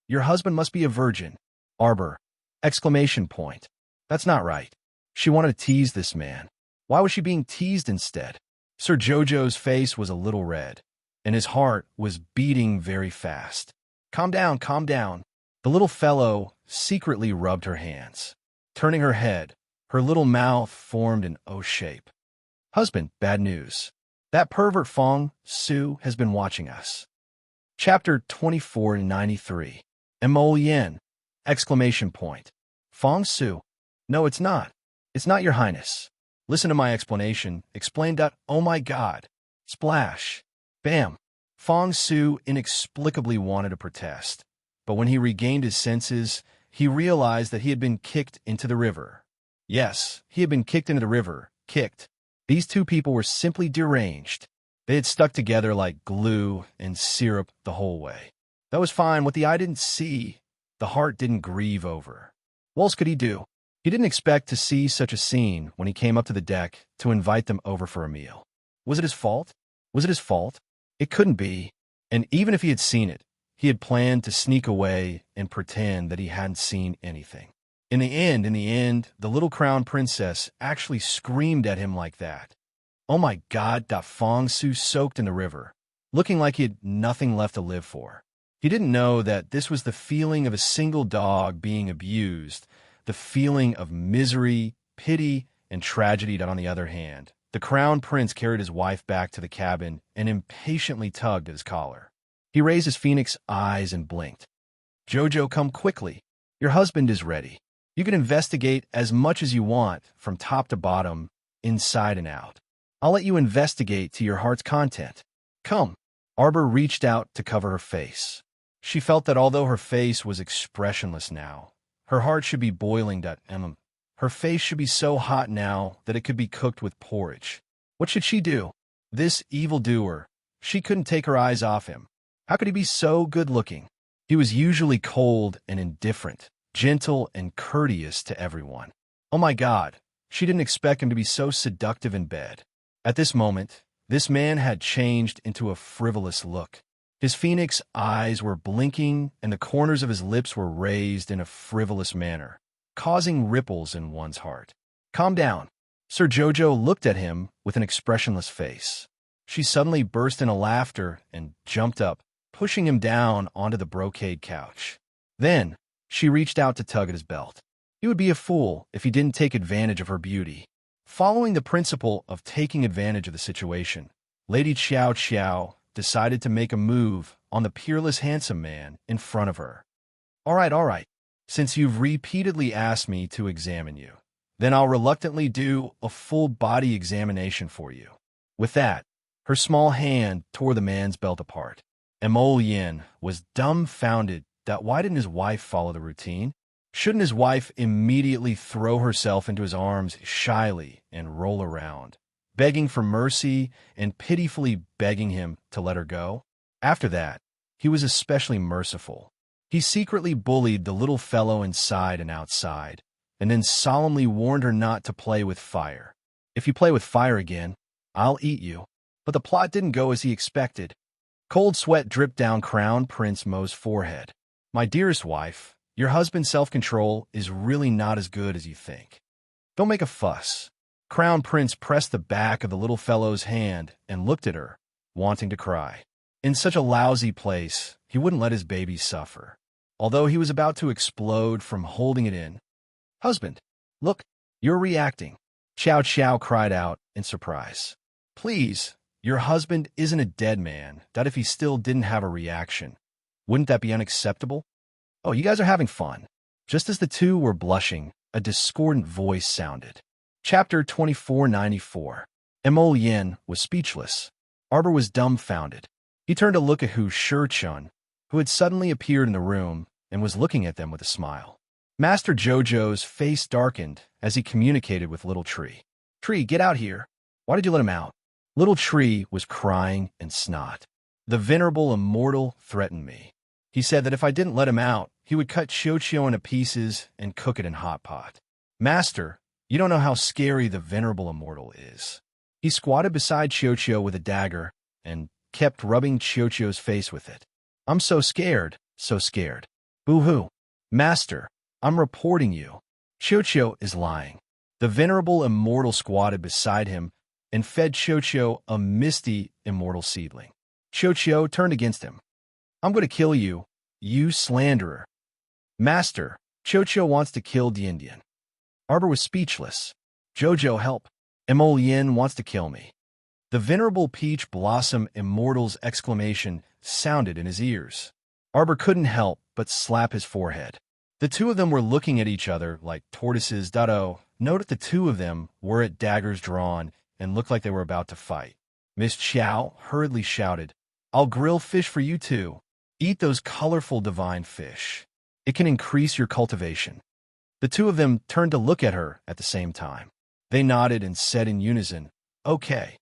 Your husband must be a virgin. Arbor! Exclamation point. That's not right. She wanted to tease this man. Why was she being teased instead? Sir Jojo's face was a little red, and his heart was beating very fast. Calm down. The little fellow secretly rubbed her hands. Turning her head, her little mouth formed an O shape. Husband, bad news. That pervert Fong Su has been watching us. Chapter 2493. Emolien! Exclamation point. Fong Su. No, it's not. It's not, Your Highness. Listen to my explanation. Explain. Oh my God. Splash. Bam. Fong Su inexplicably wanted to protest, but when he regained his senses, he realized that he had been kicked into the river. Yes, he had been kicked into the river. Kicked. These two people were simply deranged. They had stuck together like glue and syrup the whole way. That was fine. What the eye didn't see, the heart didn't grieve over. What else could he do? He didn't expect to see such a scene when he came up to the deck to invite them over for a meal. Was it his fault? It couldn't be. And even if he had seen it, he had planned to sneak away and pretend that he hadn't seen anything. In the end, the little crown princess actually screamed at him like that. Oh my God, that Fong Su soaked in the river, looking like he had nothing left to live for. He didn't know that this was the feeling of a single dog being abused, the feeling of misery, pity, and tragedy that on the other hand, the crown prince carried his wife back to the cabin and impatiently tugged at his collar. He raised his phoenix eyes and blinked. Jojo, come quickly. Your husband is ready. You can investigate as much as you want, from top to bottom, inside and out. I'll let you investigate to your heart's content. Come. Arbor reached out to cover her face. She felt that although her face was expressionless now, her heart should be boiling that her face should be so hot now that it could be cooked with porridge. What should she do? This evildoer. She couldn't take her eyes off him. How could he be so good-looking? He was usually cold and indifferent, gentle and courteous to everyone. Oh my God, she didn't expect him to be so seductive in bed. At this moment, this man had changed into a frivolous look. His phoenix eyes were blinking and the corners of his lips were raised in a frivolous manner, causing ripples in one's heart. Calm down. Sir Jojo looked at him with an expressionless face. She suddenly burst into laughter and jumped up, pushing him down onto the brocade couch. Then, she reached out to tug at his belt. He would be a fool if he didn't take advantage of her beauty. Following the principle of taking advantage of the situation, Lady Xiao Xiao decided to make a move on the peerless handsome man in front of her. All right. Since you've repeatedly asked me to examine you, then I'll reluctantly do a full-body examination for you. With that, her small hand tore the man's belt apart. Yin was dumbfounded that why didn't his wife follow the routine? Shouldn't his wife immediately throw herself into his arms shyly and roll around, begging for mercy and pitifully begging him to let her go? After that, he was especially merciful. He secretly bullied the little fellow inside and outside, and then solemnly warned her not to play with fire. If you play with fire again, I'll eat you. But the plot didn't go as he expected. Cold sweat dripped down Crown Prince Mo's forehead. My dearest wife, your husband's self-control is really not as good as you think. Don't make a fuss. Crown Prince pressed the back of the little fellow's hand and looked at her, wanting to cry. In such a lousy place, he wouldn't let his baby suffer. Although he was about to explode from holding it in. Husband, look, you're reacting. Xiao Xiao cried out in surprise. Please, your husband isn't a dead man, that if he still didn't have a reaction. Wouldn't that be unacceptable? Oh, you guys are having fun. Just as the two were blushing, a discordant voice sounded. Chapter 2494. Yin was speechless. Arbor was dumbfounded. He turned to look at Hu Shirchun, who had suddenly appeared in the room and was looking at them with a smile. Master Jojo's face darkened as he communicated with Little Tree. Tree, get out here. Why did you let him out? Little Tree was crying and snot. The venerable immortal threatened me. He said that if I didn't let him out, he would cut Xiao into pieces and cook it in hot pot. Master, you don't know how scary the venerable immortal is. He squatted beside Xiao with a dagger and kept rubbing Xiao's face with it. I'm so scared, so scared. Boo-hoo. Master, I'm reporting you. Xiao is lying. The venerable immortal squatted beside him and fed Xiao a misty immortal seedling. Xiao turned against him. I'm going to kill you, you slanderer. Master, Xiao wants to kill the Indian. Arbor was speechless. Jojo, help. Yin wants to kill me. The venerable peach blossom immortal's exclamation sounded in his ears. Arbor couldn't help but slap his forehead. The two of them were looking at each other like tortoises. Note that the two of them were at daggers drawn and looked like they were about to fight. Miss Xiao hurriedly shouted, I'll grill fish for you too. Eat those colorful divine fish. It can increase your cultivation. The two of them turned to look at her at the same time. They nodded and said in unison, Okay.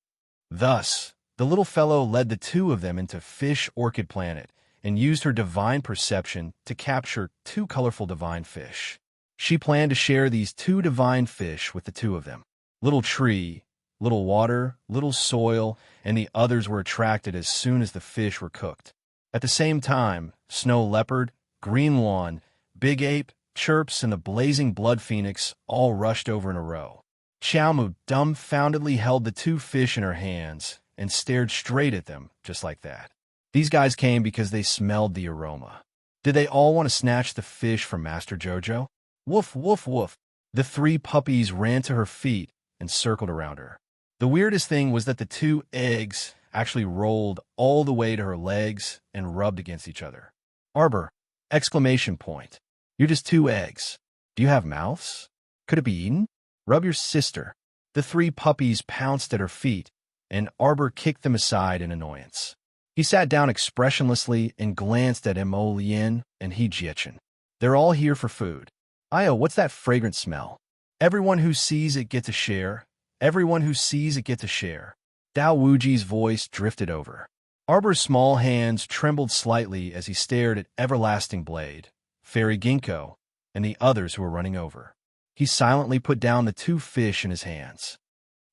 Thus, the little fellow led the two of them into Fish Orchid Planet and used her divine perception to capture two colorful divine fish. She planned to share these two divine fish with the two of them. Little Tree, Little Water, Little Soil, and the others were attracted as soon as the fish were cooked. At the same time, Snow Leopard, Green Lawn, Big Ape, chirps, and the blazing blood phoenix all rushed over in a row. Xiaomu dumbfoundedly held the two fish in her hands and stared straight at them just like that. These guys came because they smelled the aroma. Did they all want to snatch the fish from Master Jojo? Woof, woof, woof. The three puppies ran to her feet and circled around her. The weirdest thing was that the two eggs actually rolled all the way to her legs and rubbed against each other. Arbor! Exclamation point. You're just two eggs. Do you have mouths? Could it be eaten? Rub your sister. The three puppies pounced at her feet, and Arbor kicked them aside in annoyance. He sat down expressionlessly and glanced at Mo Lien and He Jichen. They're all here for food. Io, what's that fragrant smell? Everyone who sees it gets a share. Everyone who sees it gets a share. Dao Wuji's voice drifted over. Arbor's small hands trembled slightly as he stared at Everlasting Blade, Fairy Ginkgo, and the others who were running over. He silently put down the two fish in his hands.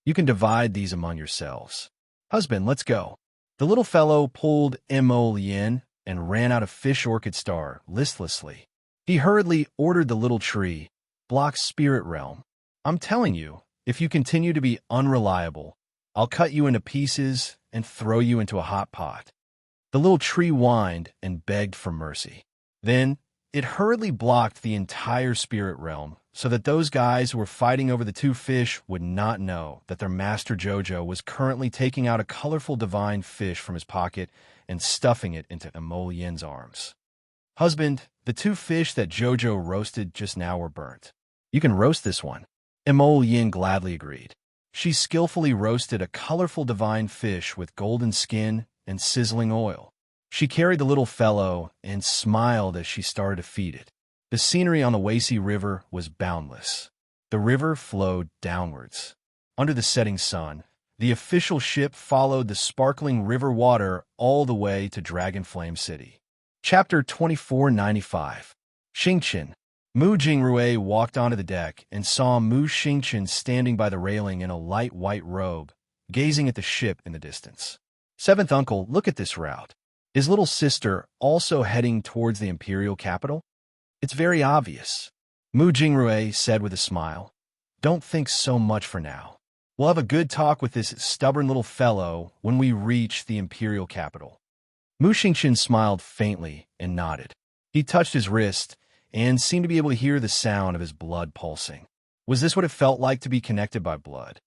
You can divide these among yourselves. Husband, let's go. The little fellow pulled Mo Lien and ran out of Fish Orchid Star listlessly. He hurriedly ordered the little tree, block Spirit Realm. I'm telling you, if you continue to be unreliable, I'll cut you into pieces and throw you into a hot pot. The little tree whined and begged for mercy. Then, it hurriedly blocked the entire Spirit Realm so that those guys who were fighting over the two fish would not know that their master Jojo was currently taking out a colorful divine fish from his pocket and stuffing it into Mo Lien's arms. Husband, the two fish that Jojo roasted just now were burnt. You can roast this one. Mo Lien gladly agreed. She skillfully roasted a colorful divine fish with golden skin and sizzling oil. She carried the little fellow and smiled as she started to feed it. The scenery on the Weiqi River was boundless. The river flowed downwards. Under the setting sun, the official ship followed the sparkling river water all the way to Dragonflame City. Chapter 2495. Xingqian. Mu Jingrui walked onto the deck and saw Mu Xingqian standing by the railing in a light white robe, gazing at the ship in the distance. Seventh uncle, look at this route. Is little sister also heading towards the imperial capital? It's very obvious. Mu Jingrui said with a smile. Don't think so much for now. We'll have a good talk with this stubborn little fellow when we reach the imperial capital. Mu Xingqian smiled faintly and nodded. He touched his wrist and seemed to be able to hear the sound of his blood pulsing. Was this what it felt like to be connected by blood?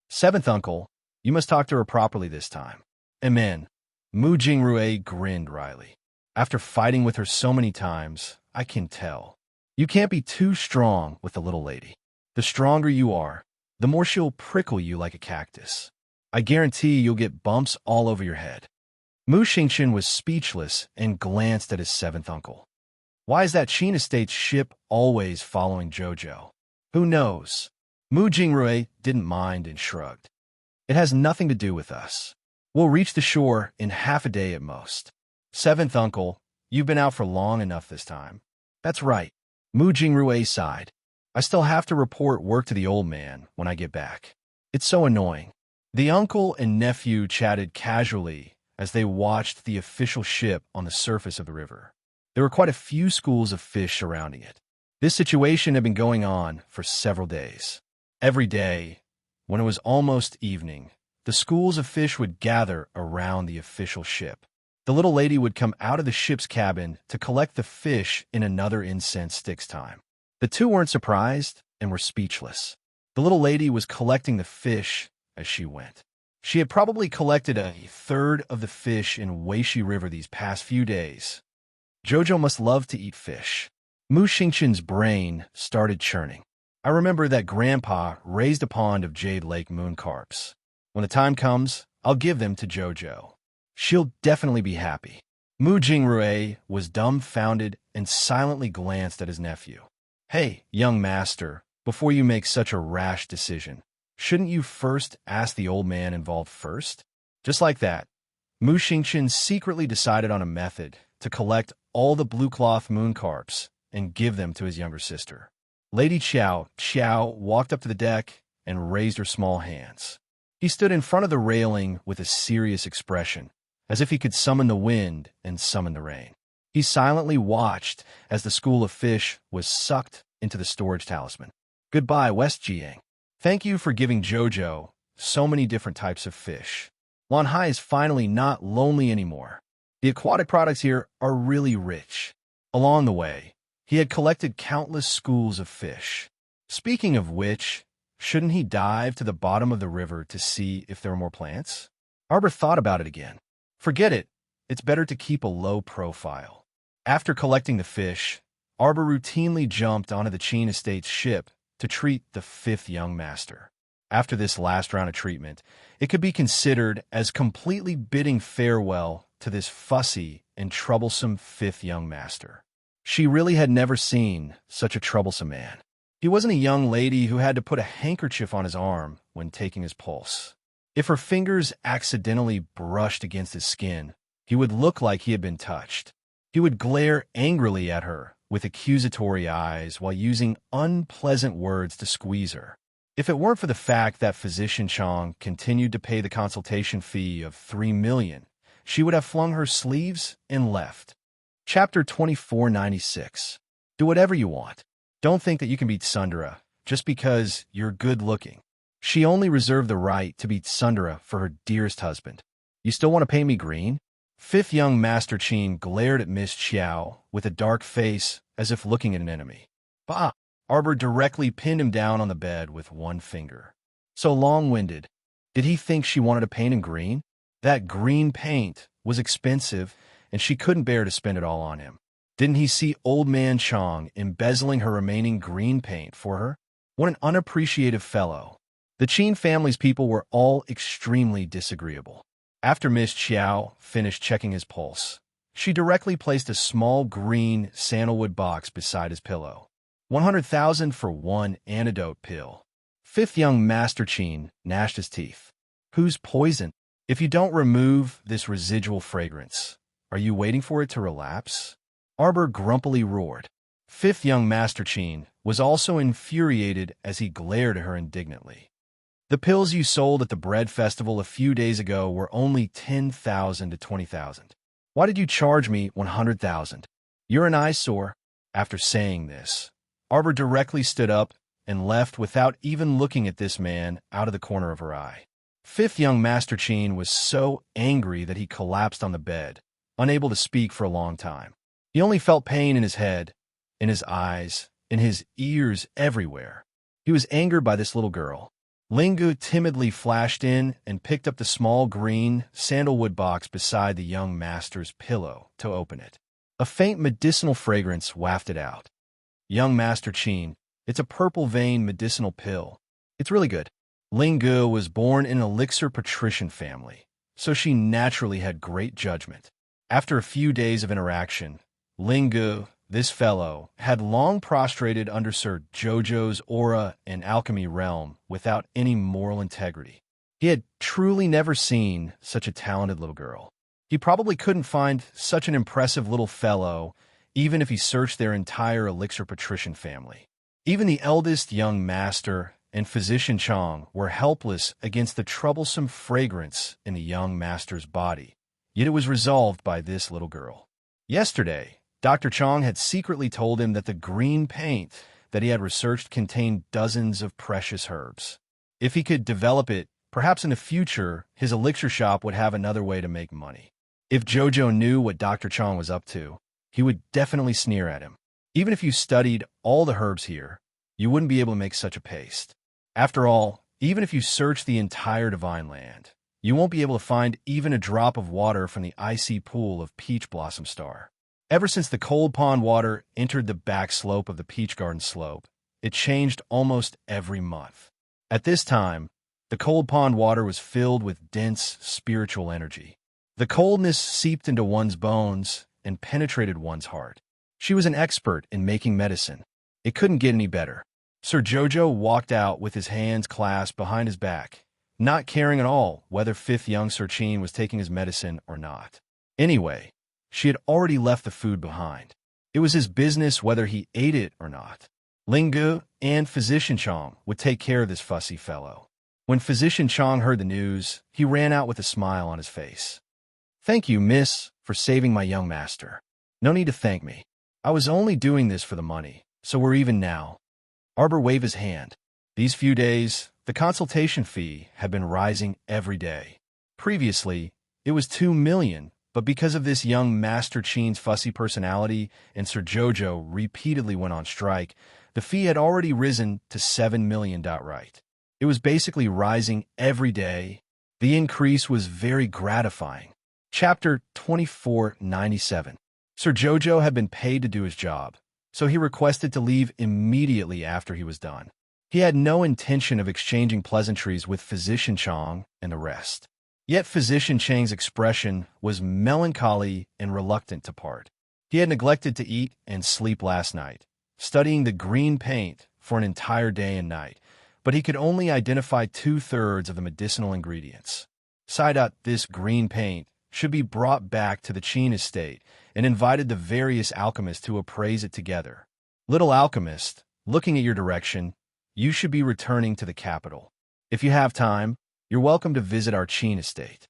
Seventh uncle, you must talk to her properly this time. Amen. Mu Jingrui grinned wryly. After fighting with her so many times, I can tell. You can't be too strong with the little lady. The stronger you are, the more she'll prickle you like a cactus. I guarantee you'll get bumps all over your head. Mu Xingqian was speechless and glanced at his seventh uncle. Why is that Qin Estate's ship always following Jojo? Who knows? Mu Jingrui didn't mind and shrugged. It has nothing to do with us. We'll reach the shore in half a day at most. Seventh uncle, you've been out for long enough this time. That's right. Mu Jingrui sighed. I still have to report work to the old man when I get back. It's so annoying. The uncle and nephew chatted casually as they watched the official ship on the surface of the river. There were quite a few schools of fish surrounding it. This situation had been going on for several days. Every day, when it was almost evening, the schools of fish would gather around the official ship. The little lady would come out of the ship's cabin to collect the fish in another incense stick's time. The two weren't surprised and were speechless. The little lady was collecting the fish as she went. She had probably collected a third of the fish in Weiqi River these past few days. Jojo must love to eat fish. Mu Xingqian's brain started churning. I remember that Grandpa raised a pond of Jade Lake moon carps. When the time comes, I'll give them to Jojo. She'll definitely be happy. Mu Jingrui was dumbfounded and silently glanced at his nephew. Hey, young master, before you make such a rash decision, shouldn't you first ask the old man involved first? Just like that, Mu Xingqian secretly decided on a method to collect all the blue cloth moon carps and give them to his younger sister. Lady Qiao walked up to the deck and raised her small hands. He stood in front of the railing with a serious expression, as if he could summon the wind and summon the rain. He silently watched as the school of fish was sucked into the storage talisman. Goodbye, West Jiang. Thank you for giving Jojo so many different types of fish. Lan Hai is finally not lonely anymore. The aquatic products here are really rich. Along the way, he had collected countless schools of fish. Speaking of which, shouldn't he dive to the bottom of the river to see if there are more plants? Arbor thought about it again. Forget it. It's better to keep a low profile. After collecting the fish, Arbor routinely jumped onto the Qin Estate's ship to treat the fifth young master. After this last round of treatment, it could be considered as completely bidding farewell to this fussy and troublesome fifth young master. She really had never seen such a troublesome man. He wasn't a young lady who had to put a handkerchief on his arm when taking his pulse. If her fingers accidentally brushed against his skin, he would look like he had been touched. He would glare angrily at her with accusatory eyes while using unpleasant words to squeeze her. If it weren't for the fact that Physician Chong continued to pay the consultation fee of 3 million, she would have flung her sleeves and left. Chapter 2496. Do whatever you want. Don't think that you can beat Sundara just because you're good-looking. She only reserved the right to beat Sundara for her dearest husband. You still want to pay me green? Fifth young Master Qin glared at Miss Qiao with a dark face as if looking at an enemy. Bah! Arbor directly pinned him down on the bed with one finger. So long-winded. Did he think she wanted to paint in green? That green paint was expensive, and she couldn't bear to spend it all on him. Didn't he see Old Man Chong embezzling her remaining green paint for her? What an unappreciative fellow. The Qin family's people were all extremely disagreeable. After Miss Qiao finished checking his pulse, she directly placed a small green sandalwood box beside his pillow. 100,000 for one antidote pill. Fifth young Master Qin gnashed his teeth. Whose poison? If you don't remove this residual fragrance, are you waiting for it to relapse? Arbor grumpily roared. Fifth young Master Qin was also infuriated as he glared at her indignantly. The pills you sold at the bread festival a few days ago were only 10,000 to 20,000. Why did you charge me 100,000? You're an eyesore. After saying this, Arbor directly stood up and left without even looking at this man out of the corner of her eye. Fifth young Master Qin was so angry that he collapsed on the bed, unable to speak for a long time. He only felt pain in his head, in his eyes, in his ears, everywhere. He was angered by this little girl. Lingu timidly flashed in and picked up the small green sandalwood box beside the young master's pillow to open it. A faint medicinal fragrance wafted out. Young Master Qin, it's a purple vein medicinal pill. It's really good. Lingu was born in an elixir patrician family, so she naturally had great judgment. After a few days of interaction, Lingu, this fellow, had long prostrated under Sir Jojo's aura and alchemy realm without any moral integrity. He had truly never seen such a talented little girl. He probably couldn't find such an impressive little fellow even if he searched their entire elixir patrician family. Even the eldest young master and Physician Chong were helpless against the troublesome fragrance in the young master's body, yet it was resolved by this little girl. Yesterday, Dr. Chong had secretly told him that the green paint that he had researched contained dozens of precious herbs. If he could develop it, perhaps in the future, his elixir shop would have another way to make money. If Jojo knew what Dr. Chong was up to, he would definitely sneer at him. Even if you studied all the herbs here, you wouldn't be able to make such a paste. After all, even if you search the entire Divine Land, you won't be able to find even a drop of water from the icy pool of Peach Blossom Star. Ever since the cold pond water entered the back slope of the Peach Garden slope, it changed almost every month. At this time, the cold pond water was filled with dense spiritual energy. The coldness seeped into one's bones and penetrated one's heart. She was an expert in making medicine. It couldn't get any better. Sir Jojo walked out with his hands clasped behind his back, not caring at all whether fifth young Sir Qin was taking his medicine or not. Anyway, she had already left the food behind. It was his business whether he ate it or not. Lingu and Physician Chong would take care of this fussy fellow. When Physician Chong heard the news, he ran out with a smile on his face. Thank you, miss, for saving my young master. No need to thank me. I was only doing this for the money, so we're even now. Arbor waved his hand. These few days, the consultation fee had been rising every day. Previously, it was 2 million, but because of this young Master Chin's fussy personality and Sir Jojo repeatedly went on strike, the fee had already risen to 7 million. Right. It was basically rising every day. The increase was very gratifying. Chapter 2497. Sir Jojo had been paid to do his job, so he requested to leave immediately after he was done. He had no intention of exchanging pleasantries with Physician Chang and the rest. Yet Physician Chang's expression was melancholy and reluctant to part. He had neglected to eat and sleep last night, studying the green paint for an entire day and night, but he could only identify 2/3 of the medicinal ingredients. This green paint should be brought back to the Qin estate and invited the various alchemists to appraise it together. Little alchemist, looking at your direction, you should be returning to the capital. If you have time, you're welcome to visit our Qin estate.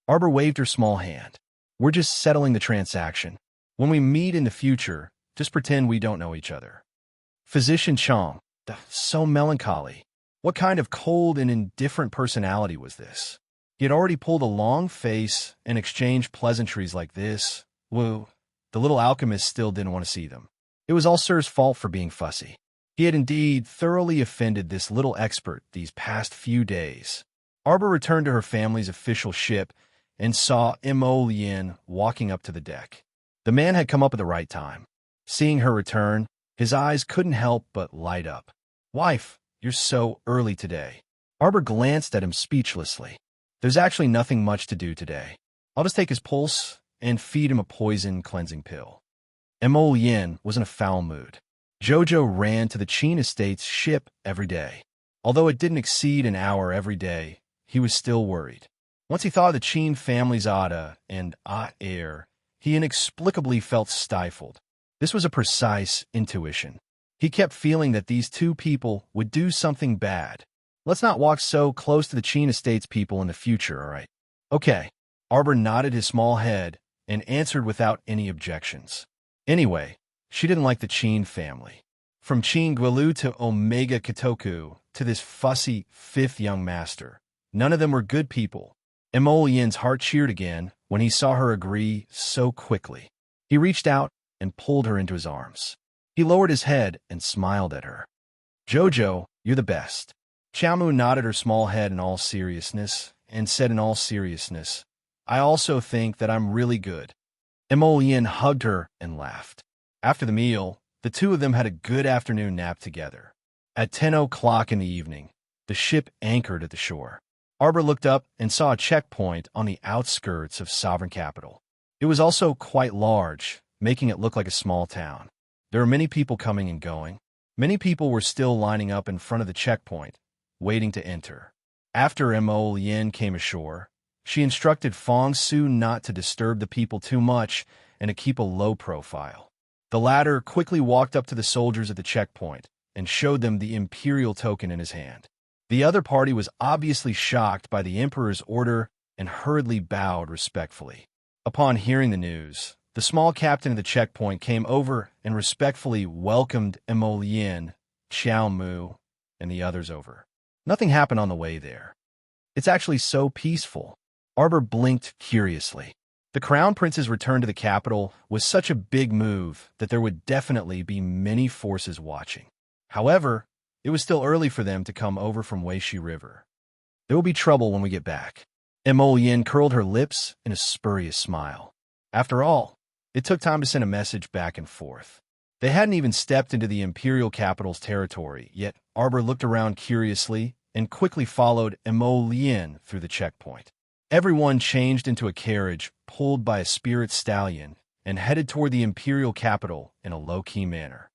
Arbor waved her small hand. We're just settling the transaction. When we meet in the future, just pretend we don't know each other. Physician Chang, so melancholy. What kind of cold and indifferent personality was this? He had already pulled a long face and exchanged pleasantries like this. Woo. The little alchemist still didn't want to see them. It was all Sir's fault for being fussy. He had indeed thoroughly offended this little expert these past few days. Arbor returned to her family's official ship and saw Mo Lien walking up to the deck. The man had come up at the right time. Seeing her return, his eyes couldn't help but light up. Wife, you're so early today. Arbor glanced at him speechlessly. There's actually nothing much to do today. I'll just take his pulse and feed him a poison cleansing pill. Mo Lien was in a foul mood. Jojo ran to the Qin estate's ship every day. Although it didn't exceed an hour every day, he was still worried. Once he thought of the Qin family's Ada and air, he inexplicably felt stifled. This was a precise intuition. He kept feeling that these two people would do something bad. Let's not walk so close to the Qin estate's people in the future, all right? Okay. Arbor nodded his small head and answered without any objections. Anyway, she didn't like the Qin family. From Qin Guilu to Omega Kitoku to this fussy fifth young master, none of them were good people. Mo Lien's heart cheered again when he saw her agree so quickly. He reached out and pulled her into his arms. He lowered his head and smiled at her. Jojo, you're the best. Xiaomu nodded her small head in all seriousness and said in all seriousness, I also think that I'm really good. Mo Lien hugged her and laughed. After the meal, the two of them had a good afternoon nap together. At 10 o'clock in the evening, the ship anchored at the shore. Arbor looked up and saw a checkpoint on the outskirts of Sovereign Capital. It was also quite large, making it look like a small town. There were many people coming and going. Many people were still lining up in front of the checkpoint, waiting to enter. After Mo Lien came ashore, she instructed Fong Su not to disturb the people too much and to keep a low profile. The latter quickly walked up to the soldiers at the checkpoint and showed them the imperial token in his hand. The other party was obviously shocked by the emperor's order and hurriedly bowed respectfully. Upon hearing the news, the small captain of the checkpoint came over and respectfully welcomed Mo Lien, Xiao Mu, and the others over. Nothing happened on the way there. It's actually so peaceful. Arbor blinked curiously. The Crown Prince's return to the capital was such a big move that there would definitely be many forces watching. However, it was still early for them to come over from Weishi River. There will be trouble when we get back. Mo Lien curled her lips in a spurious smile. After all, it took time to send a message back and forth. They hadn't even stepped into the imperial capital's territory, yet Arbor looked around curiously and quickly followed Mo Lien through the checkpoint. Everyone changed into a carriage pulled by a spirit stallion and headed toward the imperial capital in a low-key manner.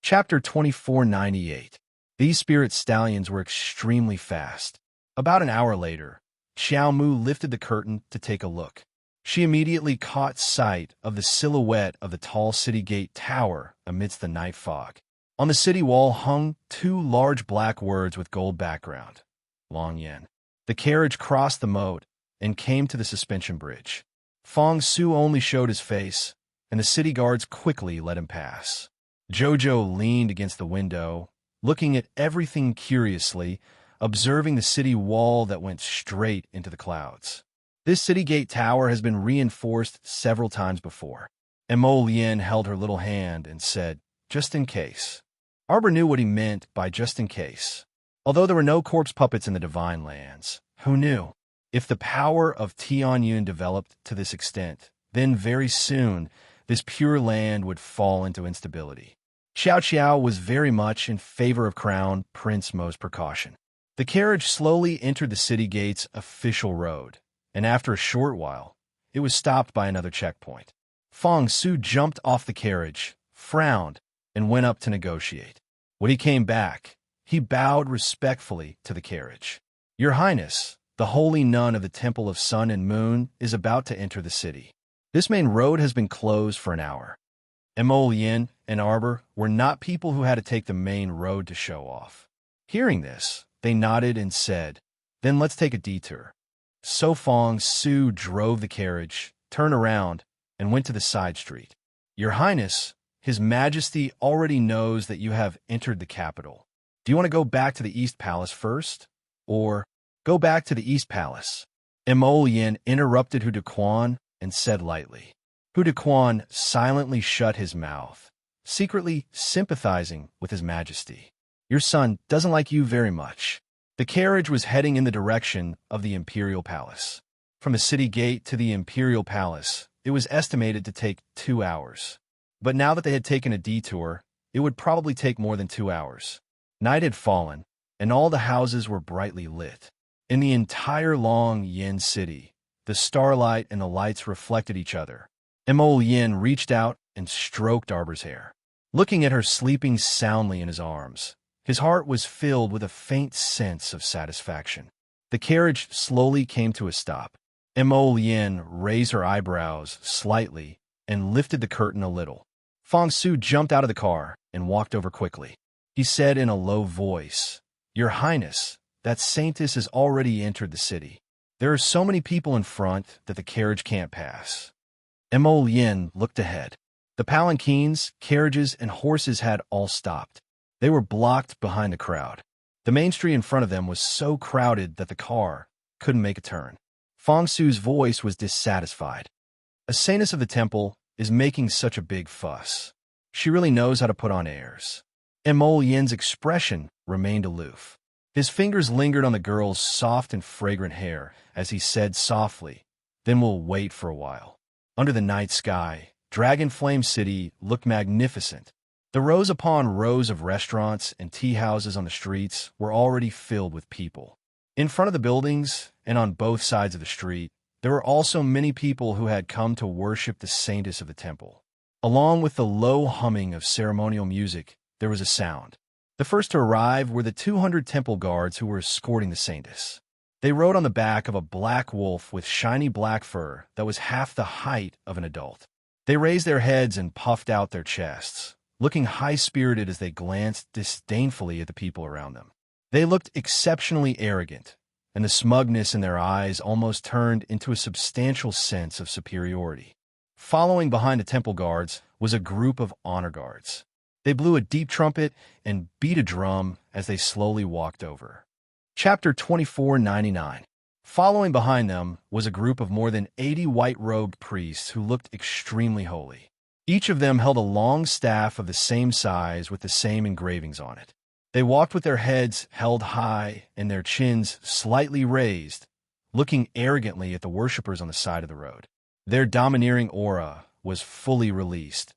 Chapter 2498. These spirit stallions were extremely fast. About an hour later, Xiao Mu lifted the curtain to take a look. She immediately caught sight of the silhouette of the tall city gate tower amidst the night fog. On the city wall hung two large black words with gold background, Long Yen. The carriage crossed the moat and came to the suspension bridge. Fong Su only showed his face, and the city guards quickly let him pass. Jojo leaned against the window, looking at everything curiously, observing the city wall that went straight into the clouds. This city gate tower has been reinforced several times before. Emolien held her little hand and said, "Just in case." Arbor knew what he meant by just in case. Although there were no corpse puppets in the Divine Lands, who knew? If the power of Tianyun developed to this extent, then very soon this pure land would fall into instability. Xiao Xiao was very much in favor of Crown Prince Mo's precaution. The carriage slowly entered the city gate's official road, and after a short while, it was stopped by another checkpoint. Fong Su jumped off the carriage, frowned, and went up to negotiate. When he came back, he bowed respectfully to the carriage. "Your Highness, the holy nun of the Temple of Sun and Moon is about to enter the city. This main road has been closed for an hour." Emolien and Arbor were not people who had to take the main road to show off. Hearing this, they nodded and said, "Then let's take a detour." So Fong Su drove the carriage, turned around, and went to the side street. "Your Highness, His Majesty already knows that you have entered the capital. Do you want to go back to the East Palace first? Or go back to the East Palace?" Emolien interrupted Hu Dequan and said lightly. Hu Dequan silently shut his mouth, secretly sympathizing with His Majesty. "Your son doesn't like you very much." The carriage was heading in the direction of the Imperial Palace. From the city gate to the Imperial Palace, it was estimated to take 2 hours. But now that they had taken a detour, it would probably take more than 2 hours. Night had fallen, and all the houses were brightly lit. In the entire long Yin city, the starlight and the lights reflected each other. Emolien reached out and stroked Arbor's hair. Looking at her sleeping soundly in his arms, his heart was filled with a faint sense of satisfaction. The carriage slowly came to a stop. Emolien raised her eyebrows slightly and lifted the curtain a little. Fong Su jumped out of the car and walked over quickly. He said in a low voice, "Your Highness, that saintess has already entered the city. There are so many people in front that the carriage can't pass." Emolien looked ahead. The palanquins, carriages, and horses had all stopped. They were blocked behind the crowd. The main street in front of them was so crowded that the car couldn't make a turn. Fong Su's voice was dissatisfied. "A saintess of the temple is making such a big fuss. She really knows how to put on airs." Emolien's expression remained aloof. His fingers lingered on the girl's soft and fragrant hair as he said softly, "Then we'll wait for a while." Under the night sky, Dragon Flame City looked magnificent. The rows upon rows of restaurants and tea houses on the streets were already filled with people. In front of the buildings and on both sides of the street, there were also many people who had come to worship the saintess of the temple. Along with the low humming of ceremonial music, there was a sound. The first to arrive were the 200 temple guards who were escorting the saintess. They rode on the back of a black wolf with shiny black fur that was half the height of an adult. They raised their heads and puffed out their chests, looking high-spirited as they glanced disdainfully at the people around them. They looked exceptionally arrogant, and the smugness in their eyes almost turned into a substantial sense of superiority. Following behind the temple guards was a group of honor guards. They blew a deep trumpet and beat a drum as they slowly walked over. Chapter 2499. Following behind them was a group of more than 80 white-robed priests who looked extremely holy. Each of them held a long staff of the same size with the same engravings on it. They walked with their heads held high and their chins slightly raised, looking arrogantly at the worshippers on the side of the road. Their domineering aura was fully released.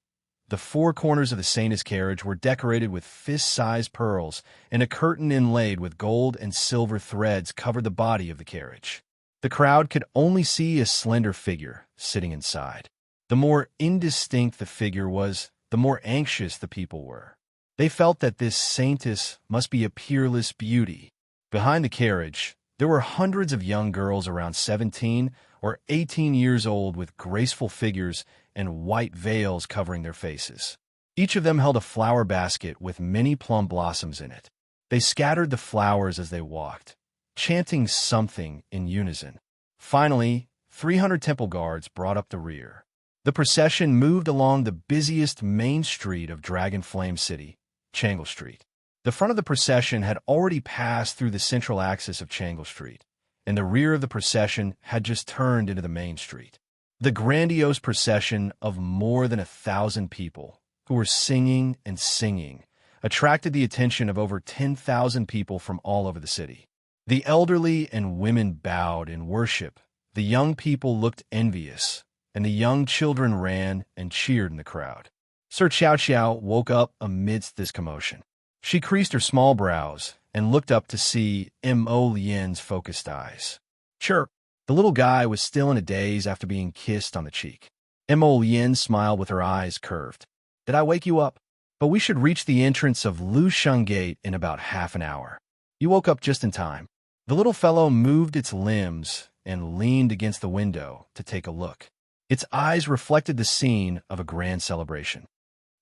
The four corners of the saintess carriage were decorated with fist-sized pearls, and a curtain inlaid with gold and silver threads covered the body of the carriage. The crowd could only see a slender figure sitting inside. The more indistinct the figure was, the more anxious the people were. They felt that this saintess must be a peerless beauty. Behind the carriage, there were hundreds of young girls around 17 or 18 years old with graceful figures and white veils covering their faces. Each of them held a flower basket with many plum blossoms in it. They scattered the flowers as they walked, chanting something in unison. Finally, 300 temple guards brought up the rear. The procession moved along the busiest main street of Dragon Flame City, Changle Street. The front of the procession had already passed through the central axis of Changle Street, and the rear of the procession had just turned into the main street. The grandiose procession of more than 1,000 people, who were singing and singing, attracted the attention of over 10,000 people from all over the city. The elderly and women bowed in worship, the young people looked envious, and the young children ran and cheered in the crowd. Sir Xiao Xiao woke up amidst this commotion. She creased her small brows and looked up to see Mo Lian's focused eyes. Sure, the little guy was still in a daze after being kissed on the cheek. Mo Lian smiled with her eyes curved. Did I wake you up? But we should reach the entrance of Lusheng Gate in about half an hour. You woke up just in time. The little fellow moved its limbs and leaned against the window to take a look. Its eyes reflected the scene of a grand celebration.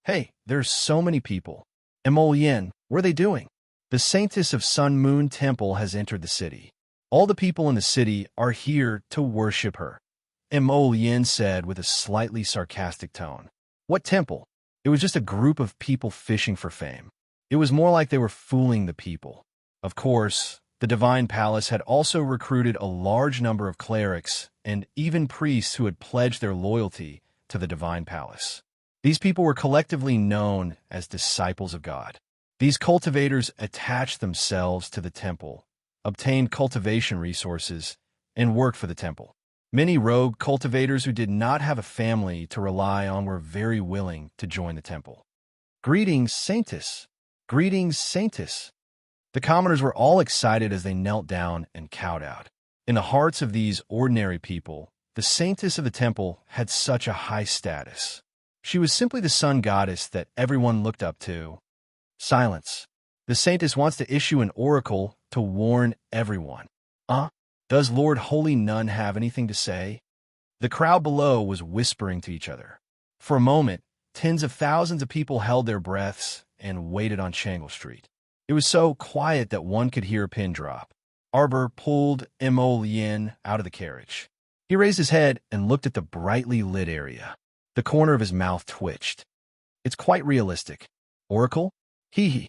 Hey, there's so many people. Mo Lian, what are they doing? The Saintess of Sun Moon Temple has entered the city. All the people in the city are here to worship her, Mo Lian said with a slightly sarcastic tone. What temple? It was just a group of people fishing for fame. It was more like they were fooling the people. Of course, the Divine Palace had also recruited a large number of clerics and even priests who had pledged their loyalty to the Divine Palace. These people were collectively known as disciples of God. These cultivators attached themselves to the temple, obtained cultivation resources, and worked for the temple. Many rogue cultivators who did not have a family to rely on were very willing to join the temple. Greetings, Saintess. Greetings, Saintess. The commoners were all excited as they knelt down and kowtowed. In the hearts of these ordinary people, the Saintess of the temple had such a high status. She was simply the sun goddess that everyone looked up to. Silence. The Saintess wants to issue an oracle to warn everyone. Does Lord Holy Nun have anything to say? The crowd below was whispering to each other. For a moment, tens of thousands of people held their breaths and waited on Changle Street. It was so quiet that one could hear a pin drop. Arbor pulled Mo Lian out of the carriage. He raised his head and looked at the brightly lit area. The corner of his mouth twitched. It's quite realistic. Oracle? Hee.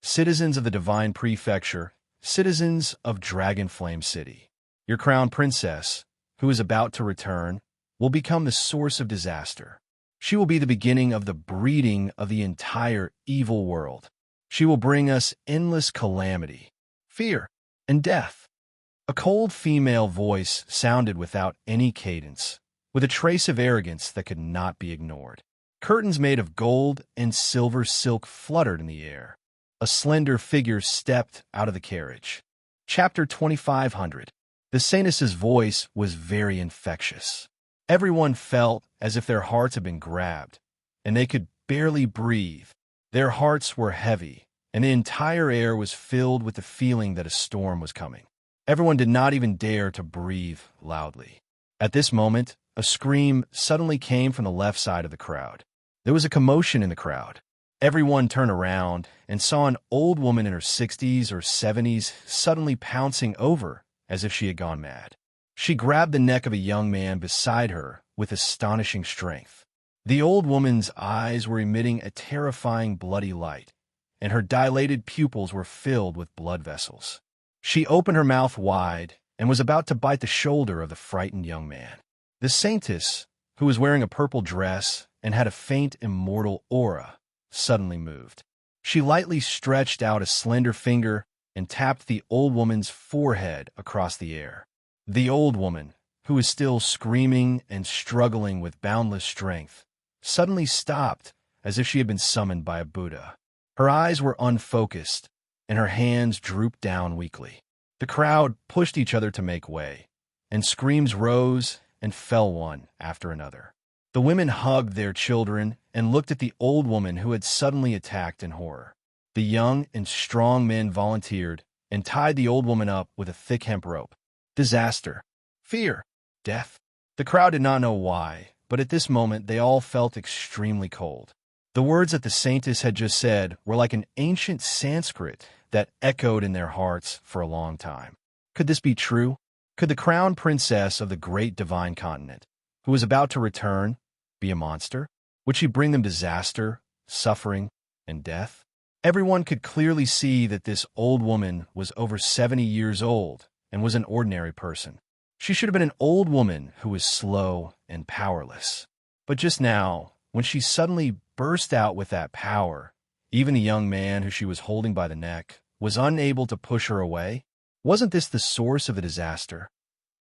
Citizens of the Divine Prefecture, citizens of Dragon Flame City. Your crown princess, who is about to return, will become the source of disaster. She will be the beginning of the breeding of the entire evil world. She will bring us endless calamity, fear, and death. A cold female voice sounded without any cadence, with a trace of arrogance that could not be ignored. Curtains made of gold and silver silk fluttered in the air. A slender figure stepped out of the carriage. Chapter 2500. The Saintess's voice was very infectious. Everyone felt as if their hearts had been grabbed, and they could barely breathe. Their hearts were heavy, and the entire air was filled with the feeling that a storm was coming. Everyone did not even dare to breathe loudly. At this moment, a scream suddenly came from the left side of the crowd. There was a commotion in the crowd. Everyone turned around and saw an old woman in her 60s or 70s suddenly pouncing over as if she had gone mad. She grabbed the neck of a young man beside her with astonishing strength. The old woman's eyes were emitting a terrifying bloody light, and her dilated pupils were filled with blood vessels. She opened her mouth wide and was about to bite the shoulder of the frightened young man. The Saintess, who was wearing a purple dress and had a faint immortal aura, suddenly moved. She lightly stretched out a slender finger and tapped the old woman's forehead across the air. The old woman, who was still screaming and struggling with boundless strength, suddenly stopped as if she had been summoned by a Buddha. Her eyes were unfocused, and her hands drooped down weakly. The crowd pushed each other to make way, and screams rose and fell one after another. The women hugged their children and looked at the old woman who had suddenly attacked in horror. The young and strong men volunteered and tied the old woman up with a thick hemp rope. Disaster, fear, death. The crowd did not know why, but at this moment they all felt extremely cold. The words that the Saintess had just said were like an ancient Sanskrit that echoed in their hearts for a long time. Could this be true? Could the crown princess of the great divine continent, who was about to return, be a monster? Would she bring them disaster, suffering, and death? Everyone could clearly see that this old woman was over 70 years old and was an ordinary person. She should have been an old woman who was slow and powerless. But just now, when she suddenly burst out with that power, even the young man who she was holding by the neck was unable to push her away. Wasn't this the source of the disaster?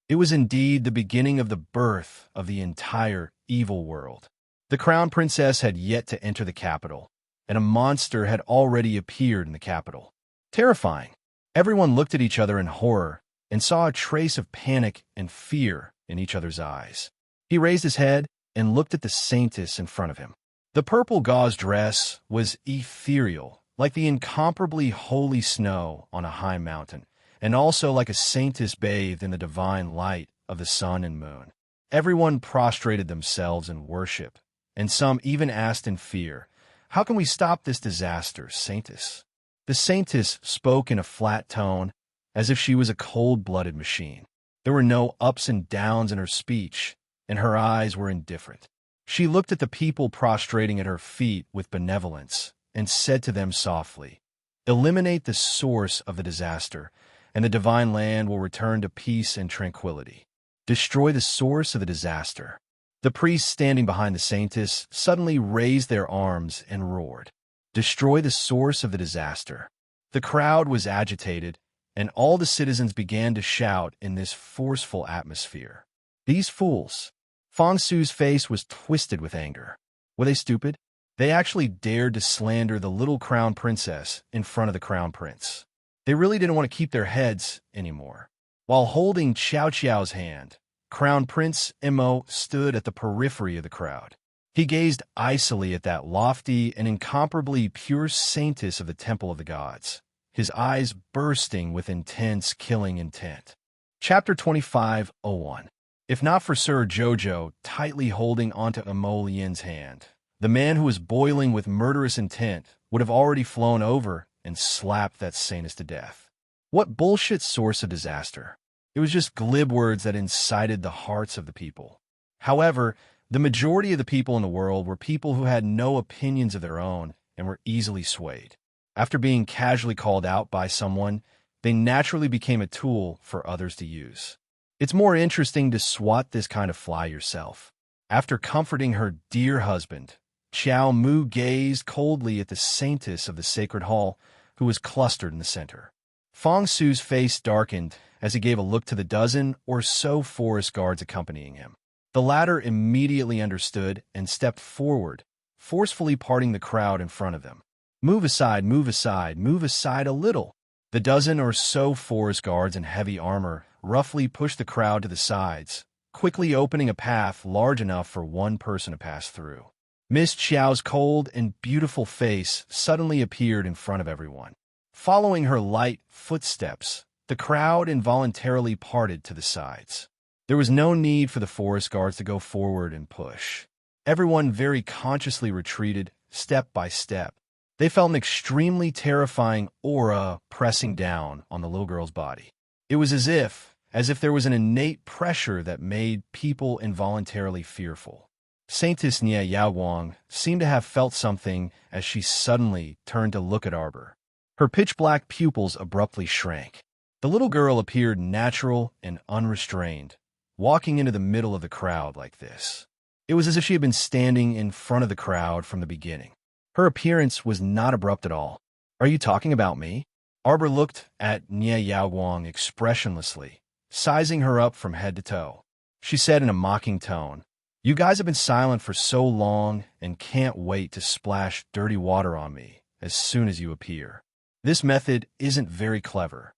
It was indeed the beginning of the birth of the entire evil world. The crown princess had yet to enter the capital, and a monster had already appeared in the capital. Terrifying. Everyone looked at each other in horror and saw a trace of panic and fear in each other's eyes. He raised his head and looked at the saintess in front of him. The purple gauze dress was ethereal, like the incomparably holy snow on a high mountain, and also like a saintess bathed in the divine light of the sun and moon. Everyone prostrated themselves in worship, and some even asked in fear, "How can we stop this disaster, saintess?" The saintess spoke in a flat tone, as if she was a cold-blooded machine. There were no ups and downs in her speech, and her eyes were indifferent. She looked at the people prostrating at her feet with benevolence and said to them softly, "Eliminate the source of the disaster, and the divine land will return to peace and tranquility. Destroy the source of the disaster." The priests standing behind the saintess suddenly raised their arms and roared, "Destroy the source of the disaster." The crowd was agitated, and all the citizens began to shout in this forceful atmosphere. These fools! Fong Su's face was twisted with anger. Were they stupid? They actually dared to slander the little crown princess in front of the crown prince. They really didn't want to keep their heads anymore. While holding Xiao Qiao's hand, Crown Prince Imo stood at the periphery of the crowd. He gazed icily at that lofty and incomparably pure saintess of the Temple of the Gods, his eyes bursting with intense killing intent. Chapter 25:01. If not for Sir Jojo tightly holding onto Imo Lian's hand, the man who was boiling with murderous intent would have already flown over and slapped that saintess to death. What bullshit source of disaster? It was just glib words that incited the hearts of the people. However, the majority of the people in the world were people who had no opinions of their own and were easily swayed. After being casually called out by someone, they naturally became a tool for others to use. It's more interesting to swat this kind of fly yourself. After comforting her dear husband, Xiao Mu gazed coldly at the saintess of the sacred hall, who was clustered in the center. Fong Su's face darkened as he gave a look to the dozen or so forest guards accompanying him. The latter immediately understood and stepped forward, forcefully parting the crowd in front of them. "Move aside, move aside, move aside a little." The dozen or so forest guards in heavy armor roughly pushed the crowd to the sides, quickly opening a path large enough for one person to pass through. Miss Xiao's cold and beautiful face suddenly appeared in front of everyone. Following her light footsteps, the crowd involuntarily parted to the sides. There was no need for the forest guards to go forward and push. Everyone very consciously retreated, step by step. They felt an extremely terrifying aura pressing down on the little girl's body. It was as if there was an innate pressure that made people involuntarily fearful. Saintess Nie Yaowang seemed to have felt something as she suddenly turned to look at Arbor. Her pitch-black pupils abruptly shrank. The little girl appeared natural and unrestrained, walking into the middle of the crowd like this. It was as if she had been standing in front of the crowd from the beginning. Her appearance was not abrupt at all. "Are you talking about me?" Arbor looked at Nie Yaowang expressionlessly, sizing her up from head to toe. She said in a mocking tone, "You guys have been silent for so long and can't wait to splash dirty water on me as soon as you appear. This method isn't very clever."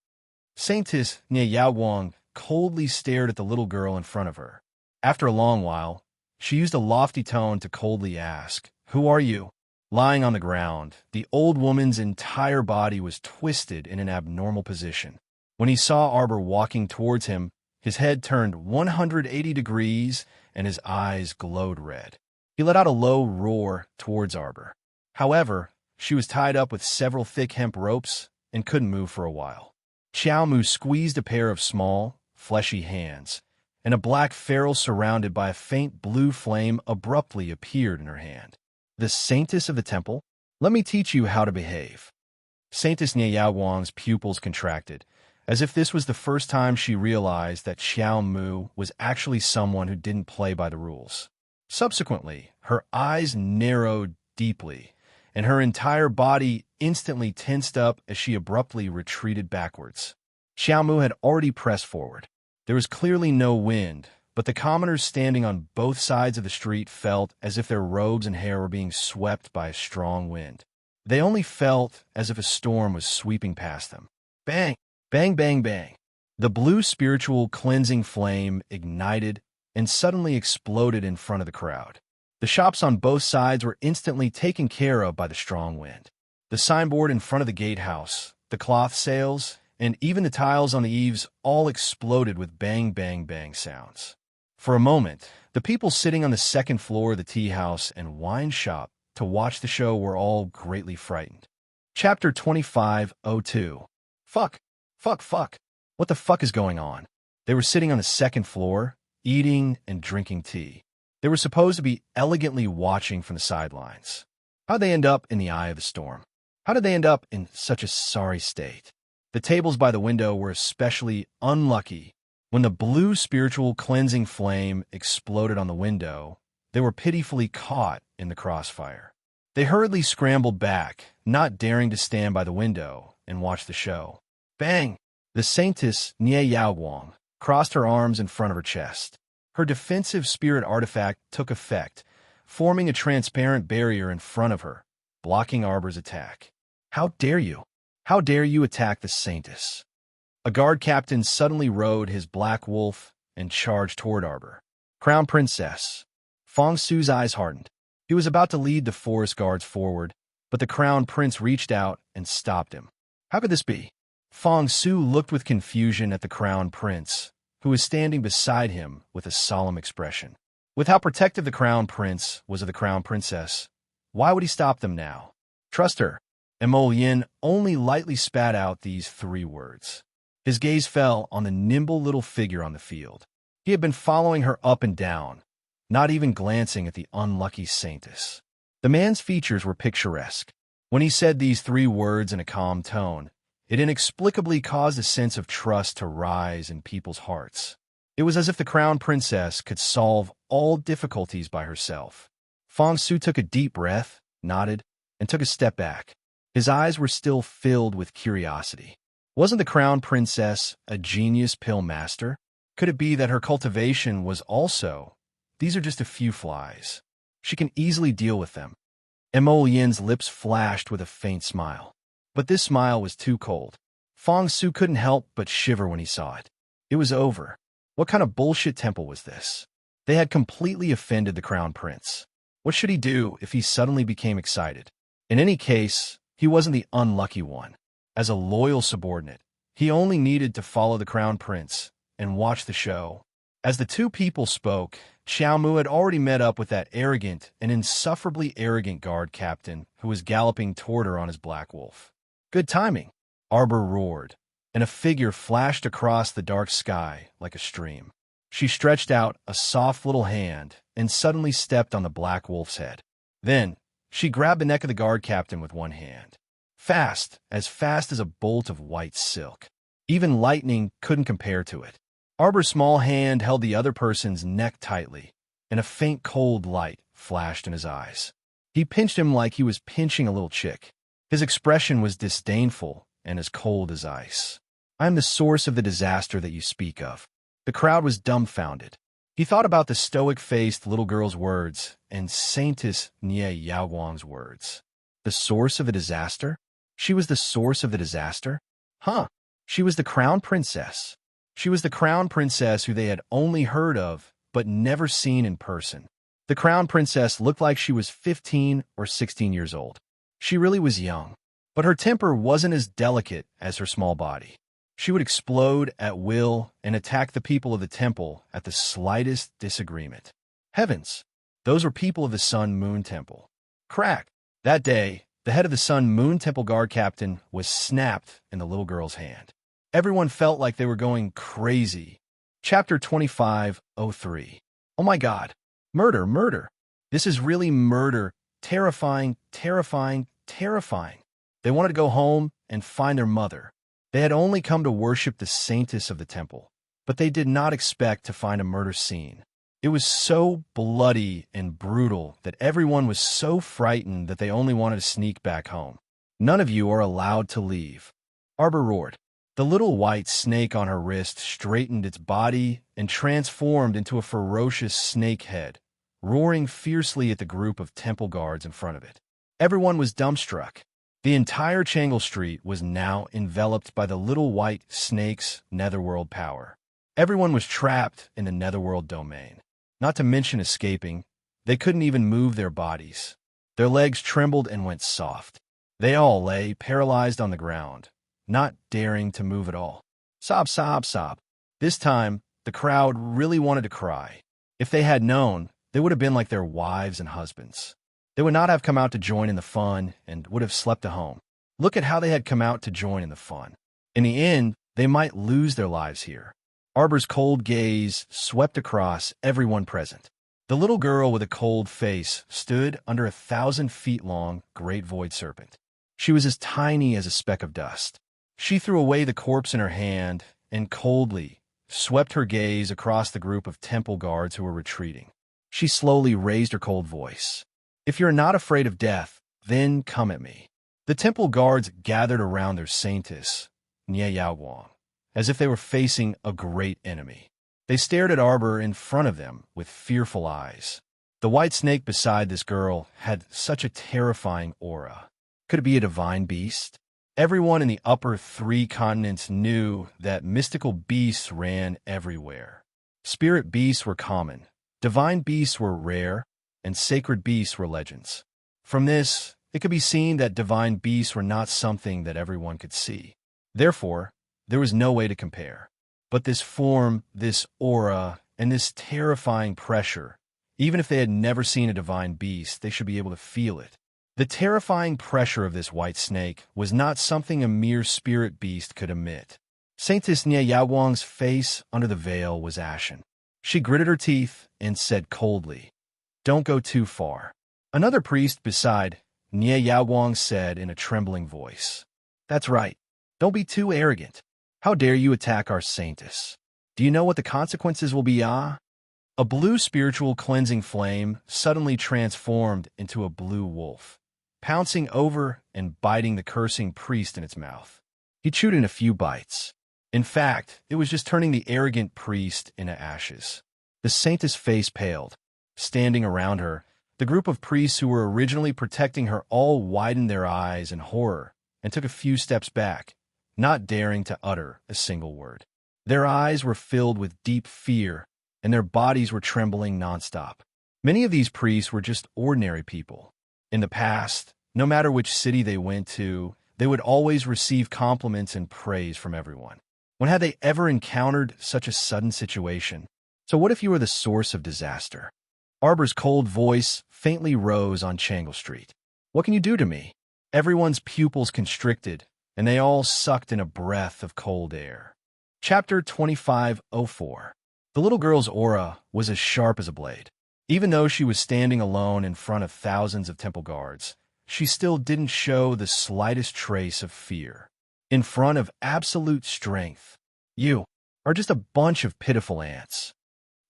Saintess Nie Yaowang coldly stared at the little girl in front of her. After a long while, she used a lofty tone to coldly ask, "Who are you?" Lying on the ground, the old woman's entire body was twisted in an abnormal position. When he saw Arbor walking towards him, his head turned 180 degrees and his eyes glowed red. He let out a low roar towards Arbor. However, she was tied up with several thick hemp ropes and couldn't move for a while. Xiao Mu squeezed a pair of small, fleshy hands and a black ferrule surrounded by a faint blue flame abruptly appeared in her hand. The saintess of the temple? Let me teach you how to behave. Saintess Nie Yaoguang's pupils contracted, as if this was the first time she realized that Xiao Mu was actually someone who didn't play by the rules. Subsequently, her eyes narrowed deeply, and her entire body instantly tensed up as she abruptly retreated backwards. Xiao Mu had already pressed forward. There was clearly no wind, but the commoners standing on both sides of the street felt as if their robes and hair were being swept by a strong wind. They only felt as if a storm was sweeping past them. Bang! Bang, bang, bang. The blue spiritual cleansing flame ignited and suddenly exploded in front of the crowd. The shops on both sides were instantly taken care of by the strong wind. The signboard in front of the gatehouse, the cloth sails, and even the tiles on the eaves all exploded with bang, bang, bang sounds. For a moment, the people sitting on the second floor of the tea house and wine shop to watch the show were all greatly frightened. Chapter 25:02. Fuck. Fuck, fuck. What the fuck is going on? They were sitting on the second floor, eating and drinking tea. They were supposed to be elegantly watching from the sidelines. How'd they end up in the eye of the storm? How did they end up in such a sorry state? The tables by the window were especially unlucky. When the blue spiritual cleansing flame exploded on the window, they were pitifully caught in the crossfire. They hurriedly scrambled back, not daring to stand by the window and watch the show. Bang! The saintess Nie Yaoguang crossed her arms in front of her chest. Her defensive spirit artifact took effect, forming a transparent barrier in front of her, blocking Arbor's attack. How dare you? How dare you attack the saintess? A guard captain suddenly rode his black wolf and charged toward Arbor. Crown Princess. Fong Su's eyes hardened. He was about to lead the forest guards forward, but the crown prince reached out and stopped him. How could this be? Fong Su looked with confusion at the crown prince, who was standing beside him with a solemn expression. With how protective the crown prince was of the crown princess, why would he stop them now? Trust her. And Mo Yin only lightly spat out these 3 words. His gaze fell on the nimble little figure on the field. He had been following her up and down, not even glancing at the unlucky saintess. The man's features were picturesque. When he said these 3 words in a calm tone, it inexplicably caused a sense of trust to rise in people's hearts. It was as if the crown princess could solve all difficulties by herself. Fong Su took a deep breath, nodded, and took a step back. His eyes were still filled with curiosity. Wasn't the crown princess a genius pill master? Could it be that her cultivation was also, these are just a few flies. She can easily deal with them. Mo Yin's lips flashed with a faint smile. But this smile was too cold. Fong Su couldn't help but shiver when he saw it. It was over. What kind of bullshit temple was this? They had completely offended the crown prince. What should he do if he suddenly became excited? In any case, he wasn't the unlucky one. As a loyal subordinate, he only needed to follow the crown prince and watch the show. As the 2 people spoke, Xiao Mu had already met up with that arrogant and insufferably arrogant guard captain who was galloping toward her on his black wolf. Good timing, Arbor roared, and a figure flashed across the dark sky like a stream. She stretched out a soft little hand and suddenly stepped on the black wolf's head. Then, she grabbed the neck of the guard captain with one hand. Fast as a bolt of white silk. Even lightning couldn't compare to it. Arbor's small hand held the other person's neck tightly, and a faint cold light flashed in his eyes. He pinched him like he was pinching a little chick. His expression was disdainful and as cold as ice. I am the source of the disaster that you speak of. The crowd was dumbfounded. He thought about the stoic-faced little girl's words and Saintess Nie Yaoguang's words. The source of the disaster? She was the source of the disaster? Huh. She was the crown princess. She was the crown princess who they had only heard of but never seen in person. The crown princess looked like she was 15 or 16 years old. She really was young, but her temper wasn't as delicate as her small body. She would explode at will and attack the people of the temple at the slightest disagreement. Heavens, those were people of the Sun Moon Temple. Crack! That day, the head of the Sun Moon Temple guard captain was snapped in the little girl's hand. Everyone felt like they were going crazy Chapter 2503. Oh my God. Murder, murder. This is really murder. Terrifying, terrifying, terrifying. They wanted to go home and find their mother. They had only come to worship the saintess of the temple, but they did not expect to find a murder scene. It was so bloody and brutal that everyone was so frightened that they only wanted to sneak back home. None of you are allowed to leave. Arbor roared. The little white snake on her wrist straightened its body and transformed into a ferocious snake head, roaring fiercely at the group of temple guards in front of it. Everyone was dumbstruck. The entire Changle Street was now enveloped by the little white snake's netherworld power. Everyone was trapped in the netherworld domain. Not to mention escaping, they couldn't even move their bodies. Their legs trembled and went soft. They all lay paralyzed on the ground, not daring to move at all. Sob, sob, sob. This time, the crowd really wanted to cry. If they had known, they would have been like their wives and husbands. They would not have come out to join in the fun and would have slept at home. Look at how they had come out to join in the fun. In the end, they might lose their lives here. Arbor's cold gaze swept across everyone present. The little girl with a cold face stood under a 1,000-feet-long great void serpent. She was as tiny as a speck of dust. She threw away the corpse in her hand and coldly swept her gaze across the group of temple guards who were retreating. She slowly raised her cold voice. If you're not afraid of death, then come at me. The temple guards gathered around their saintess, Nie Yaowang, as if they were facing a great enemy. They stared at Arbor in front of them with fearful eyes. The white snake beside this girl had such a terrifying aura. Could it be a divine beast? Everyone in the upper 3 continents knew that mystical beasts ran everywhere. Spirit beasts were common, divine beasts were rare, and sacred beasts were legends. From this, it could be seen that divine beasts were not something that everyone could see. Therefore, there was no way to compare. But this form, this aura, and this terrifying pressure, even if they had never seen a divine beast, they should be able to feel it. The terrifying pressure of this white snake was not something a mere spirit beast could emit. Saintess Nie Yaowang's face under the veil was ashen. She gritted her teeth and said coldly, "Don't go too far." Another priest beside Nie Yaowang said in a trembling voice, "That's right. Don't be too arrogant. How dare you attack our saintess? Do you know what the consequences will be, ah?" A blue spiritual cleansing flame suddenly transformed into a blue wolf, pouncing over and biting the cursing priest in its mouth. He chewed in a few bites. In fact, it was just turning the arrogant priest into ashes. The saintess' face paled. Standing around her, the group of priests who were originally protecting her all widened their eyes in horror and took a few steps back, not daring to utter a single word. Their eyes were filled with deep fear, and their bodies were trembling nonstop. Many of these priests were just ordinary people. In the past, no matter which city they went to, they would always receive compliments and praise from everyone. When had they ever encountered such a sudden situation? So what if you were the source of disaster? Arbor's cold voice faintly rose on Changle Street. "What can you do to me?" Everyone's pupils constricted, and they all sucked in a breath of cold air. Chapter 2504. The little girl's aura was as sharp as a blade. Even though she was standing alone in front of thousands of temple guards, she still didn't show the slightest trace of fear. In front of absolute strength, you are just a bunch of pitiful ants.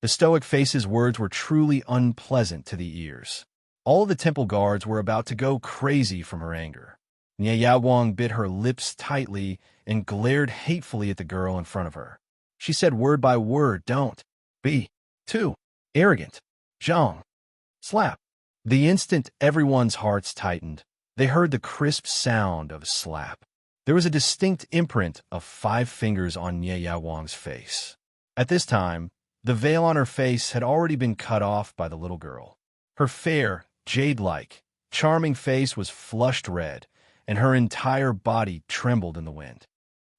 The stoic face's words were truly unpleasant to the ears. All of the temple guards were about to go crazy from her anger. Nie Yaowang bit her lips tightly and glared hatefully at the girl in front of her. She said word by word, "Don't be too arrogant. Zhang. Slap." The instant everyone's hearts tightened, they heard the crisp sound of a slap. There was a distinct imprint of 5 fingers on Nie Yaowang's face. At this time, the veil on her face had already been cut off by the little girl. Her fair, jade-like, charming face was flushed red, and her entire body trembled in the wind.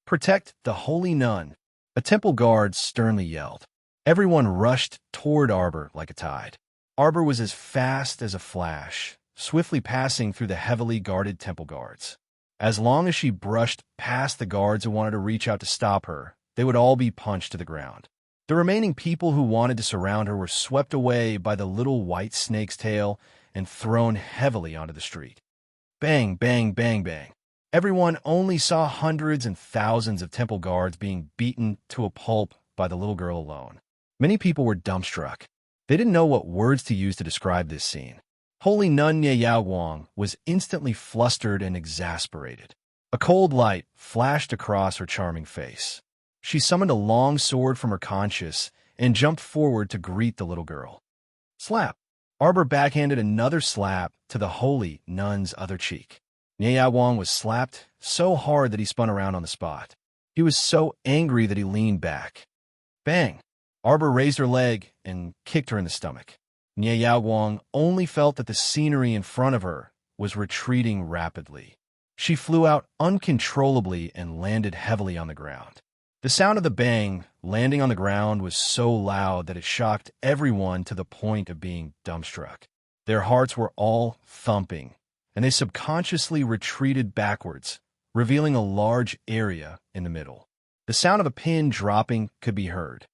"Protect the holy nun," a temple guard sternly yelled. Everyone rushed toward Arbor like a tide. Arbor was as fast as a flash, swiftly passing through the heavily guarded temple guards. As long as she brushed past the guards who wanted to reach out to stop her, they would all be punched to the ground. The remaining people who wanted to surround her were swept away by the little white snake's tail and thrown heavily onto the street. Bang, bang, bang, bang. Everyone only saw hundreds and thousands of temple guards being beaten to a pulp by the little girl alone. Many people were dumbstruck. They didn't know what words to use to describe this scene. Holy Nun Nie Yaoguang was instantly flustered and exasperated. A cold light flashed across her charming face. She summoned a long sword from her conscience and jumped forward to greet the little girl. Slap! Arbor backhanded another slap to the holy nun's other cheek. Nie Yaoguang was slapped so hard that he spun around on the spot. He was so angry that he leaned back. Bang! Arbor raised her leg and kicked her in the stomach. Nie Yaoguang only felt that the scenery in front of her was retreating rapidly. She flew out uncontrollably and landed heavily on the ground. The sound of the bang landing on the ground was so loud that it shocked everyone to the point of being dumbstruck. Their hearts were all thumping, and they subconsciously retreated backwards, revealing a large area in the middle. The sound of a pin dropping could be heard.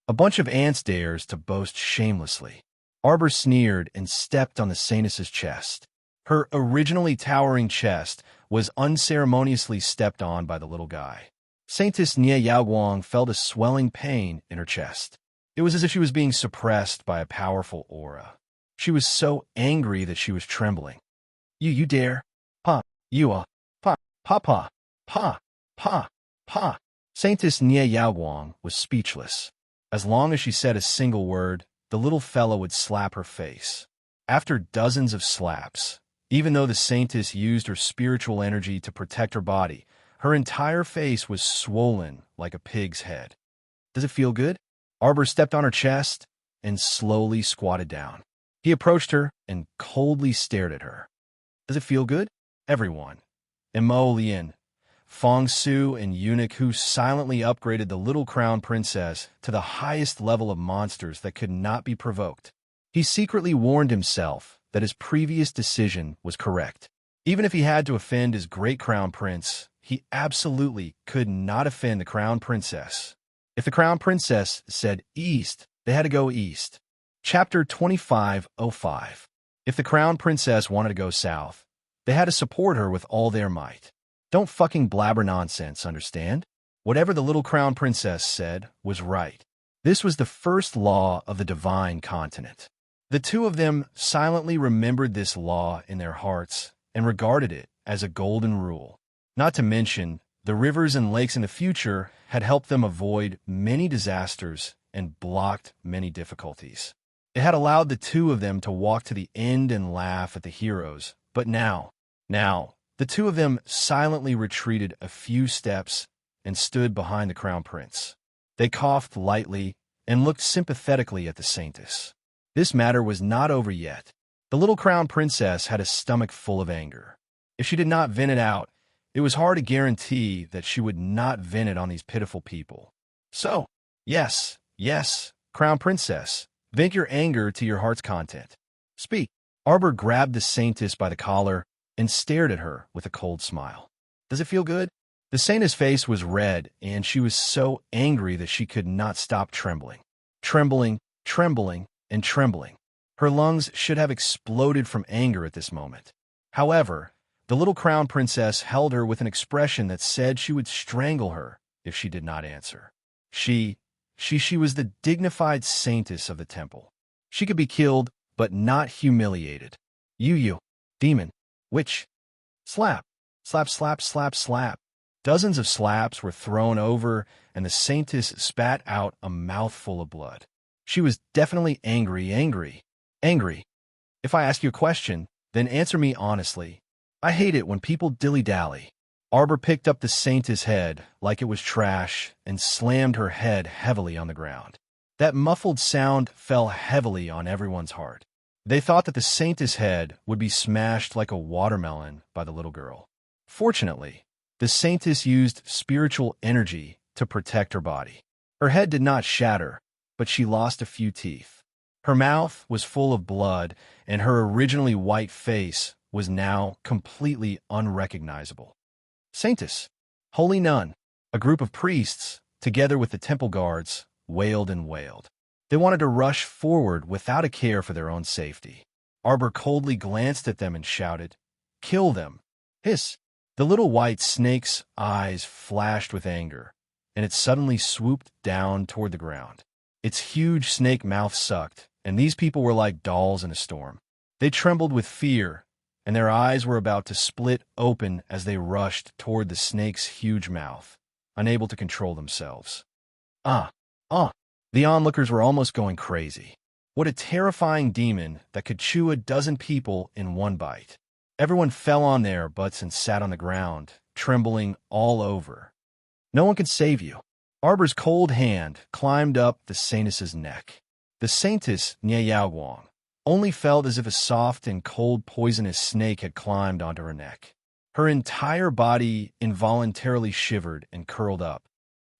A bunch of ants dares to boast shamelessly. Arbor sneered and stepped on the saintess's chest. Her originally towering chest was unceremoniously stepped on by the little guy. Saintess Nie Yaoguang felt a swelling pain in her chest. It was as if she was being suppressed by a powerful aura. She was so angry that she was trembling. You dare? Pa, you pa, pa, pa, pa, pa, pa. Saintess Nie Yaoguang was speechless. As long as she said a single word, the little fellow would slap her face. After dozens of slaps, even though the saintess used her spiritual energy to protect her body, her entire face was swollen like a pig's head. Does it feel good? Arbor stepped on her chest and slowly squatted down. He approached her and coldly stared at her. Does it feel good? Everyone, Mo Lian, Fong Su, and Eunuch who silently upgraded the little crown princess to the highest level of monsters that could not be provoked. He secretly warned himself that his previous decision was correct. Even if he had to offend his great crown prince, he absolutely could not offend the crown princess. If the crown princess said east, they had to go east. Chapter 2505. If the crown princess wanted to go south, they had to support her with all their might. Don't fucking blabber nonsense, understand? Whatever the little crown princess said was right. This was the first law of the divine continent. The two of them silently remembered this law in their hearts and regarded it as a golden rule. Not to mention, the rivers and lakes in the future had helped them avoid many disasters and blocked many difficulties. It had allowed the two of them to walk to the end and laugh at the heroes, but now, the two of them silently retreated a few steps and stood behind the crown prince. They coughed lightly and looked sympathetically at the saintess. This matter was not over yet. The little crown princess had a stomach full of anger. If she did not vent it out, it was hard to guarantee that she would not vent it on these pitiful people. So, yes, crown princess, vent your anger to your heart's content. Speak. Arbor grabbed the saintess by the collar and stared at her with a cold smile. Does it feel good? The saintess' face was red, and she was so angry that she could not stop trembling. Trembling, and trembling. Her lungs should have exploded from anger at this moment. However, the little crown princess held her with an expression that said she would strangle her if she did not answer. She was the dignified saintess of the temple. She could be killed, but not humiliated. You, demon, witch. Slap, slap, slap, slap, slap. Dozens of slaps were thrown over, and the saintess spat out a mouthful of blood. She was definitely angry. If I ask you a question, then answer me honestly. I hate it when people dilly-dally. Arbor picked up the saintess' head like it was trash and slammed her head heavily on the ground. That muffled sound fell heavily on everyone's heart. They thought that the saintess' head would be smashed like a watermelon by the little girl. Fortunately, the saintess used spiritual energy to protect her body. Her head did not shatter, but she lost a few teeth. Her mouth was full of blood, and her originally white face was now completely unrecognizable. Saintess, holy nun, a group of priests, together with the temple guards, wailed and wailed. They wanted to rush forward without a care for their own safety. Arbor coldly glanced at them and shouted, "Kill them!" Hiss! The little white snake's eyes flashed with anger, and it suddenly swooped down toward the ground. Its huge snake mouth sucked, and these people were like dolls in a storm. They trembled with fear, and their eyes were about to split open as they rushed toward the snake's huge mouth, unable to control themselves. Ah! The onlookers were almost going crazy. What a terrifying demon that could chew a dozen people in one bite. Everyone fell on their butts and sat on the ground, trembling all over. No one could save you. Arbor's cold hand climbed up the saintess's neck. The saintess, Niayaoguang, only felt as if a soft and cold poisonous snake had climbed onto her neck. Her entire body involuntarily shivered and curled up.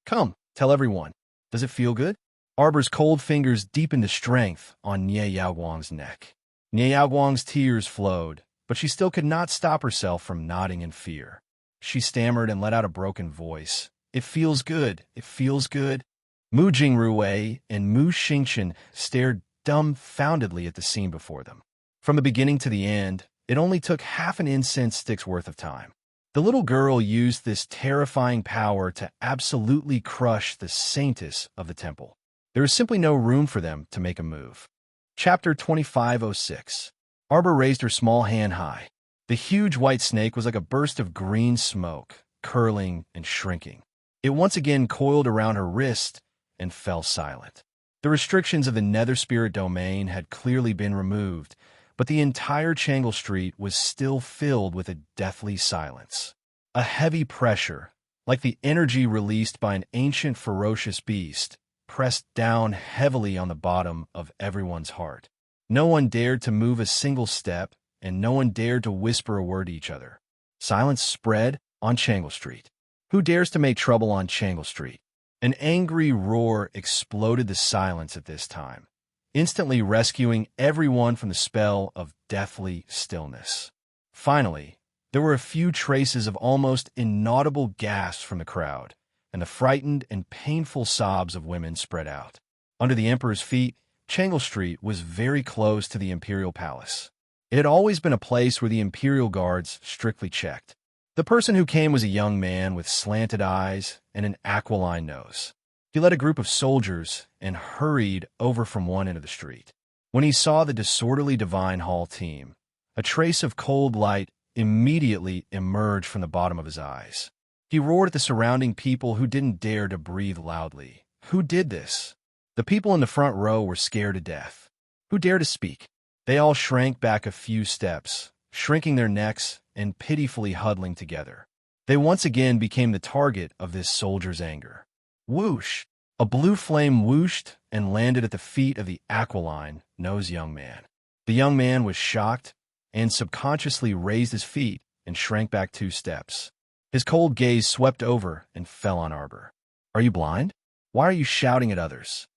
"Come, tell everyone. Does it feel good?" Arbor's cold fingers deepened to strength on Niayaoguang's neck. Niayaoguang's tears flowed, but she still could not stop herself from nodding in fear. She stammered and let out a broken voice. "It feels good. It feels good." Mu Jingruwei and Mu Xingchen stared dumbfoundedly at the scene before them. From the beginning to the end, it only took half an incense stick's worth of time. The little girl used this terrifying power to absolutely crush the saintess of the temple. There was simply no room for them to make a move. Chapter 2506. Arbor raised her small hand high. The huge white snake was like a burst of green smoke, curling and shrinking. It once again coiled around her wrist and fell silent. The restrictions of the Nether Spirit domain had clearly been removed, but the entire Changle Street was still filled with a deathly silence. A heavy pressure, like the energy released by an ancient ferocious beast, pressed down heavily on the bottom of everyone's heart. No one dared to move a single step, and no one dared to whisper a word to each other. Silence spread on Changle Street. Who dares to make trouble on Changle Street? An angry roar exploded the silence at this time, instantly rescuing everyone from the spell of deathly stillness. Finally, there were a few traces of almost inaudible gasps from the crowd, and the frightened and painful sobs of women spread out. Under the emperor's feet, Changle Street was very close to the imperial palace. It had always been a place where the imperial guards strictly checked. The person who came was a young man with slanted eyes and an aquiline nose. He led a group of soldiers and hurried over from one end of the street. When he saw the disorderly Divine Hall team, a trace of cold light immediately emerged from the bottom of his eyes. He roared at the surrounding people who didn't dare to breathe loudly. Who did this? The people in the front row were scared to death. Who dared to speak? They all shrank back a few steps, shrinking their necks and pitifully huddling together. They once again became the target of this soldier's anger. Whoosh! A blue flame whooshed and landed at the feet of the aquiline nosed young man. The young man was shocked and subconsciously raised his feet and shrank back 2 steps. His cold gaze swept over and fell on Arbor. "Are you blind? Why are you shouting at others?"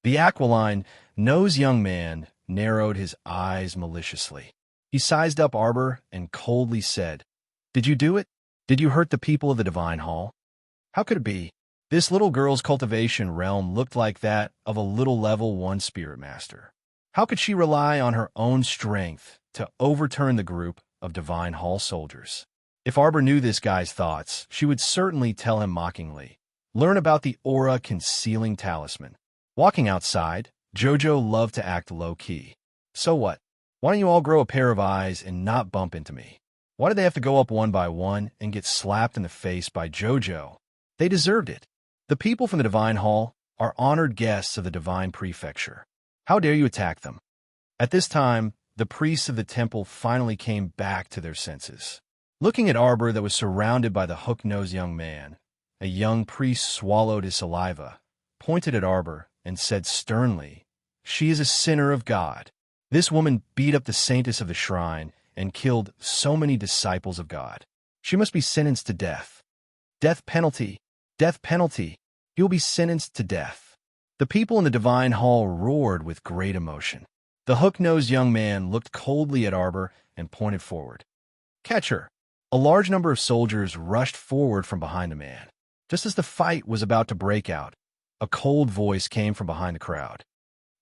The aquiline nosed young man narrowed his eyes maliciously. He sized up Arbor and coldly said, "Did you do it? Did you hurt the people of the Divine Hall? How could it be? This little girl's cultivation realm looked like that of a little level 1 spirit master. How could she rely on her own strength to overturn the group of Divine Hall soldiers?" If Arbor knew this guy's thoughts, she would certainly tell him mockingly, "Learn about the aura concealing talisman." Walking outside, Jojo loved to act low-key. "So what? Why don't you all grow a pair of eyes and not bump into me? Why did they have to go up one by one and get slapped in the face by Jojo? They deserved it. The people from the Divine Hall are honored guests of the Divine Prefecture. How dare you attack them?" At this time, the priests of the temple finally came back to their senses. Looking at Arbor that was surrounded by the hook-nosed young man, a young priest swallowed his saliva, pointed at Arbor, and said sternly, "She is a sinner of God. This woman beat up the saintess of the shrine and killed so many disciples of God. She must be sentenced to death. Death penalty! Death penalty! He will be sentenced to death." The people in the Divine Hall roared with great emotion. The hook-nosed young man looked coldly at Arbor and pointed forward. "Catch her!" A large number of soldiers rushed forward from behind the man. Just as the fight was about to break out, A cold voice came from behind the crowd.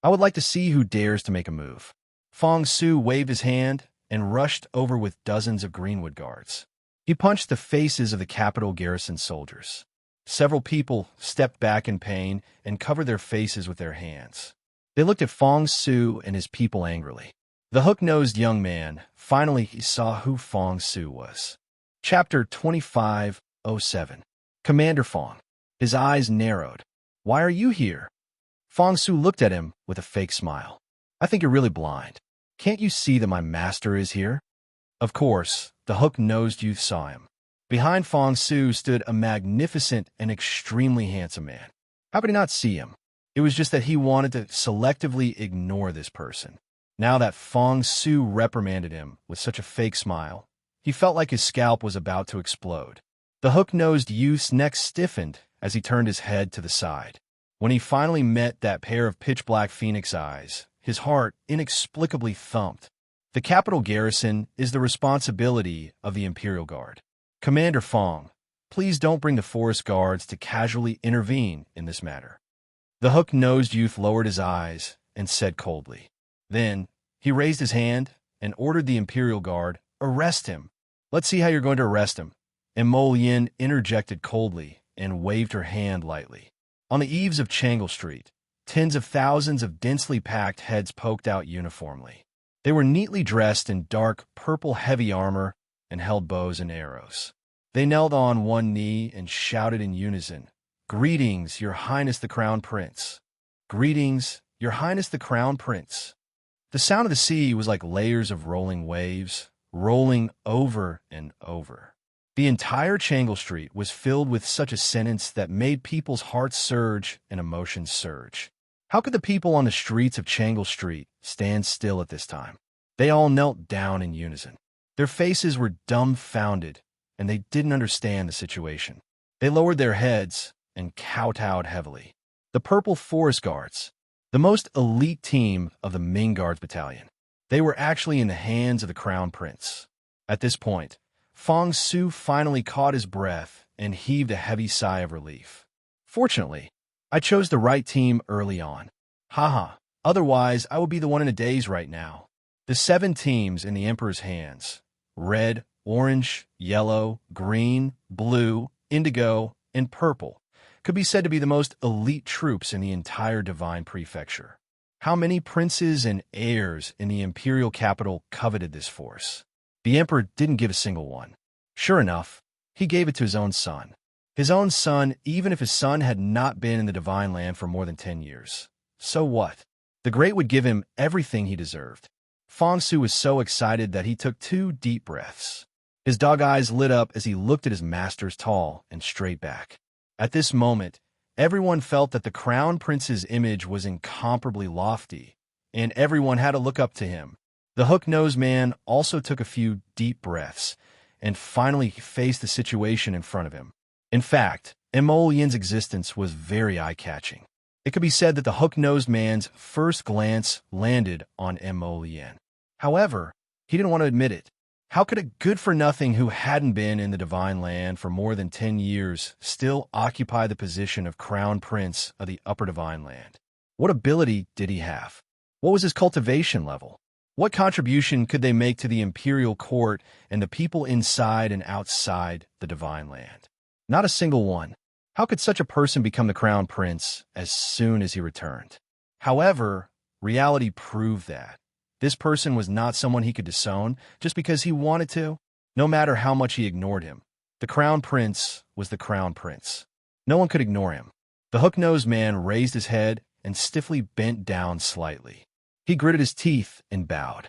"I would like to see who dares to make a move." Fong Su waved his hand and rushed over with dozens of Greenwood guards. He punched the faces of the capital garrison soldiers. Several people stepped back in pain and covered their faces with their hands. They looked at Fong Su and his people angrily. The hook-nosed young man, finally he saw who Fong Su was. Chapter 25:07. Commander Fong. His eyes narrowed. "Why are you here?" Fong Su looked at him with a fake smile. "I think you're really blind. Can't you see that my master is here?" Of course, the hook-nosed youth saw him. Behind Fong Su stood a magnificent and extremely handsome man. How could he not see him? It was just that he wanted to selectively ignore this person. Now that Fong Su reprimanded him with such a fake smile, he felt like his scalp was about to explode. The hook-nosed youth's neck stiffened as he turned his head to the side. When he finally met that pair of pitch-black phoenix eyes, his heart inexplicably thumped. The capital garrison is the responsibility of the Imperial Guard. Commander Fong, please don't bring the forest guards to casually intervene in this matter. The hook-nosed youth lowered his eyes and said coldly. Then, he raised his hand and ordered the Imperial Guard, "Arrest him." "Let's see how you're going to arrest him." And Mo Yin interjected coldly and waved her hand lightly. On the eaves of Changle Street, tens of thousands of densely packed heads poked out uniformly. They were neatly dressed in dark purple heavy armor and held bows and arrows. They knelt on one knee and shouted in unison, "Greetings, Your Highness the Crown Prince. Greetings, Your Highness the Crown Prince." The sound of the sea was like layers of rolling waves, rolling over and over. The entire Changle Street was filled with such a sentence that made people's hearts surge and emotions surge. How could the people on the streets of Changle Street stand still at this time? They all knelt down in unison. Their faces were dumbfounded, and they didn't understand the situation. They lowered their heads and kowtowed heavily. The Purple Forest Guards, the most elite team of the Ming Guards Battalion. They were actually in the hands of the Crown Prince. At this point, Fong Su finally caught his breath and heaved a heavy sigh of relief. Fortunately, I chose the right team early on. Haha, otherwise I would be the one in a daze right now. The 7 teams in the Emperor's hands, red, orange, yellow, green, blue, indigo, and purple, could be said to be the most elite troops in the entire Divine Prefecture. How many princes and heirs in the imperial capital coveted this force? The Emperor didn't give a single one. Sure enough, he gave it to his own son. His own son, even if his son had not been in the Divine Land for more than 10 years. So what? The Great would give him everything he deserved. Fong Su was so excited that he took 2 deep breaths. His dog eyes lit up as he looked at his master's tall and straight back. At this moment, everyone felt that the Crown Prince's image was incomparably lofty, and everyone had to look up to him. The hook-nosed man also took a few deep breaths, and finally he faced the situation in front of him. In fact, Mo Yin's existence was very eye-catching. It could be said that the hook-nosed man's first glance landed on Mo Yin. However, he didn't want to admit it. How could a good-for-nothing who hadn't been in the Divine Land for more than 10 years still occupy the position of Crown Prince of the Upper Divine Land? What ability did he have? What was his cultivation level? What contribution could they make to the imperial court and the people inside and outside the Divine Land? Not a single one. How could such a person become the Crown Prince as soon as he returned? However, reality proved that this person was not someone he could disown just because he wanted to, no matter how much he ignored him. The Crown Prince was the Crown Prince. No one could ignore him. The hook-nosed man raised his head and stiffly bent down slightly. He gritted his teeth and bowed.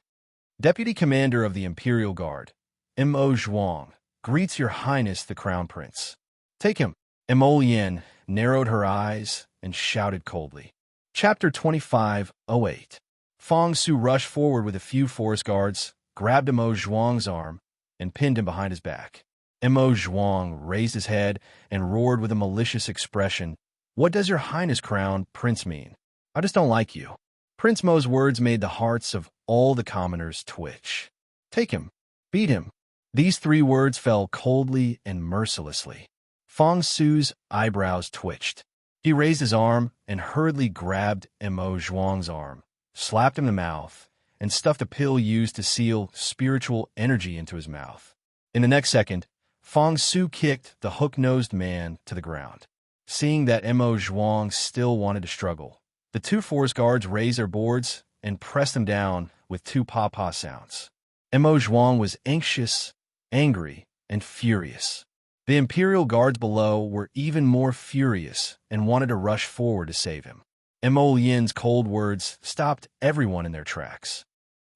Deputy Commander of the Imperial Guard, Mo Zhuang, greets Your Highness the Crown Prince. Take him. Mo Yin narrowed her eyes and shouted coldly. Chapter 25:08. Fong Su rushed forward with a few forest guards, grabbed Mo Zhuang's arm, and pinned him behind his back. Mo Zhuang raised his head and roared with a malicious expression. What does Your Highness Crown Prince mean? I just don't like you. Prince Mo's words made the hearts of all the commoners twitch. Take him. Beat him. These 3 words fell coldly and mercilessly. Fong Su's eyebrows twitched. He raised his arm and hurriedly grabbed Mo Zhuang's arm, slapped him in the mouth, and stuffed a pill used to seal spiritual energy into his mouth. In the next second, Fong Su kicked the hook-nosed man to the ground. Seeing that Mo Zhuang still wanted to struggle, the two forest guards raised their boards and pressed him down with two pa-pa sounds. Mo Zhuang was anxious, angry, and furious. The Imperial guards below were even more furious and wanted to rush forward to save him. Mo Yin's cold words stopped everyone in their tracks.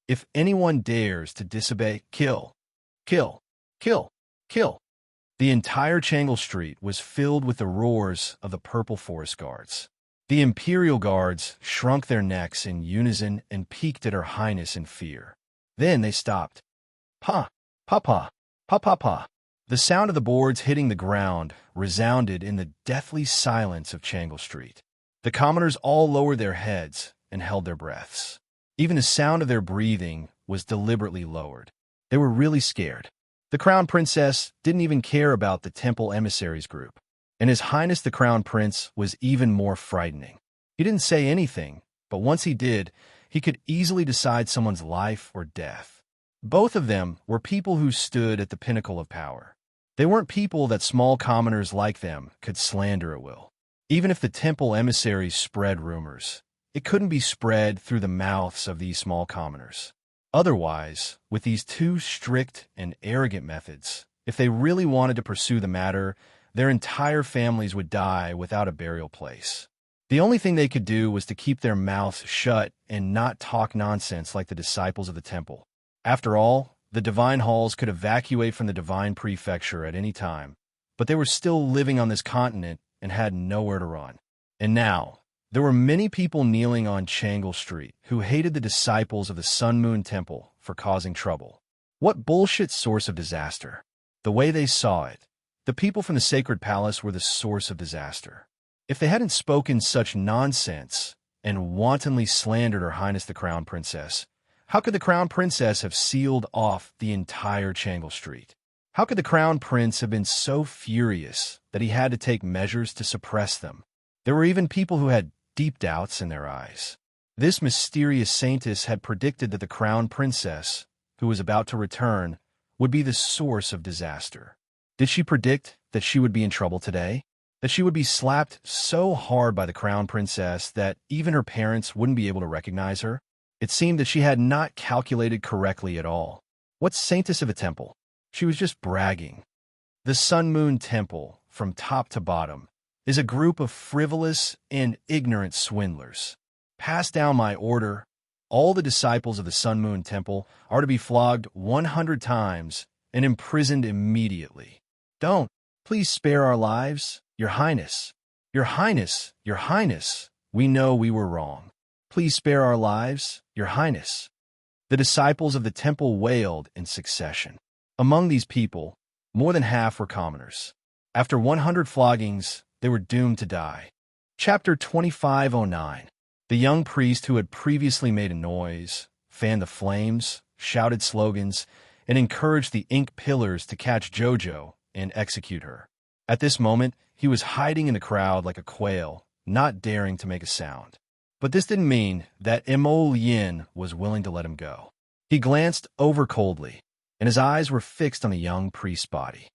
If anyone dares to disobey, kill, kill, kill, kill. The entire Changle Street was filled with the roars of the Purple Forest Guards. The Imperial Guards shrunk their necks in unison and peeked at Her Highness in fear. Then they stopped. Pa, pa, pa, pa, pa, pa. The sound of the boards hitting the ground resounded in the deathly silence of Changle Street. The commoners all lowered their heads and held their breaths. Even the sound of their breathing was deliberately lowered. They were really scared. The Crown Princess didn't even care about the Temple Emissaries group, and His Highness the Crown Prince was even more frightening. He didn't say anything, but once he did, he could easily decide someone's life or death. Both of them were people who stood at the pinnacle of power. They weren't people that small commoners like them could slander at will. Even if the Temple Emissaries spread rumors, it couldn't be spread through the mouths of these small commoners. Otherwise, with these two strict and arrogant methods, if they really wanted to pursue the matter, their entire families would die without a burial place. The only thing they could do was to keep their mouths shut and not talk nonsense like the disciples of the temple. After all, the Divine Halls could evacuate from the Divine Prefecture at any time, but they were still living on this continent and had nowhere to run. And now, there were many people kneeling on Changle Street who hated the disciples of the Sun Moon Temple for causing trouble. What bullshit source of disaster! The way they saw it, the people from the Sacred Palace were the source of disaster. If they hadn't spoken such nonsense and wantonly slandered Her Highness the Crown Princess, how could the Crown Princess have sealed off the entire Changle Street? How could the Crown Prince have been so furious that he had to take measures to suppress them? There were even people who had deep doubts in their eyes. This mysterious saintess had predicted that the Crown Princess, who was about to return, would be the source of disaster. Did she predict that she would be in trouble today? That she would be slapped so hard by the Crown Princess that even her parents wouldn't be able to recognize her? It seemed that she had not calculated correctly at all. What saintess of a temple? She was just bragging. The Sun Moon Temple, from top to bottom, is a group of frivolous and ignorant swindlers. Pass down my order. All the disciples of the Sun Moon Temple are to be flogged 100 times and imprisoned immediately. Don't. Please spare our lives, Your Highness. Your Highness, Your Highness, we know we were wrong. Please spare our lives, Your Highness. The disciples of the temple wailed in succession. Among these people, more than half were commoners. After 100 floggings, they were doomed to die. Chapter 2509. The young priest who had previously made a noise, fanned the flames, shouted slogans, and encouraged the ink pillars to catch Jojo and execute her. At this moment, he was hiding in the crowd like a quail, not daring to make a sound. But this didn't mean that Mo Yin was willing to let him go. He glanced over coldly, and his eyes were fixed on the young priest's body.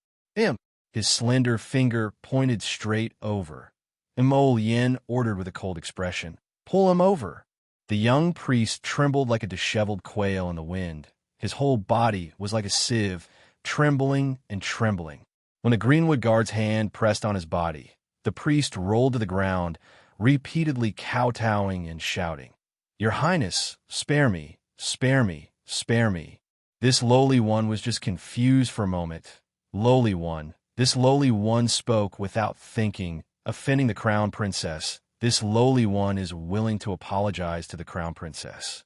His slender finger pointed straight over. Mo Yin ordered with a cold expression, "Pull him over." The young priest trembled like a disheveled quail in the wind. His whole body was like a sieve, trembling and trembling. When the Greenwood guard's hand pressed on his body, the priest rolled to the ground, repeatedly kowtowing and shouting, "Your Highness, spare me, spare me, spare me." This lowly one was just confused for a moment. This lowly one spoke without thinking, offending the Crown Princess. This lowly one is willing to apologize to the Crown Princess.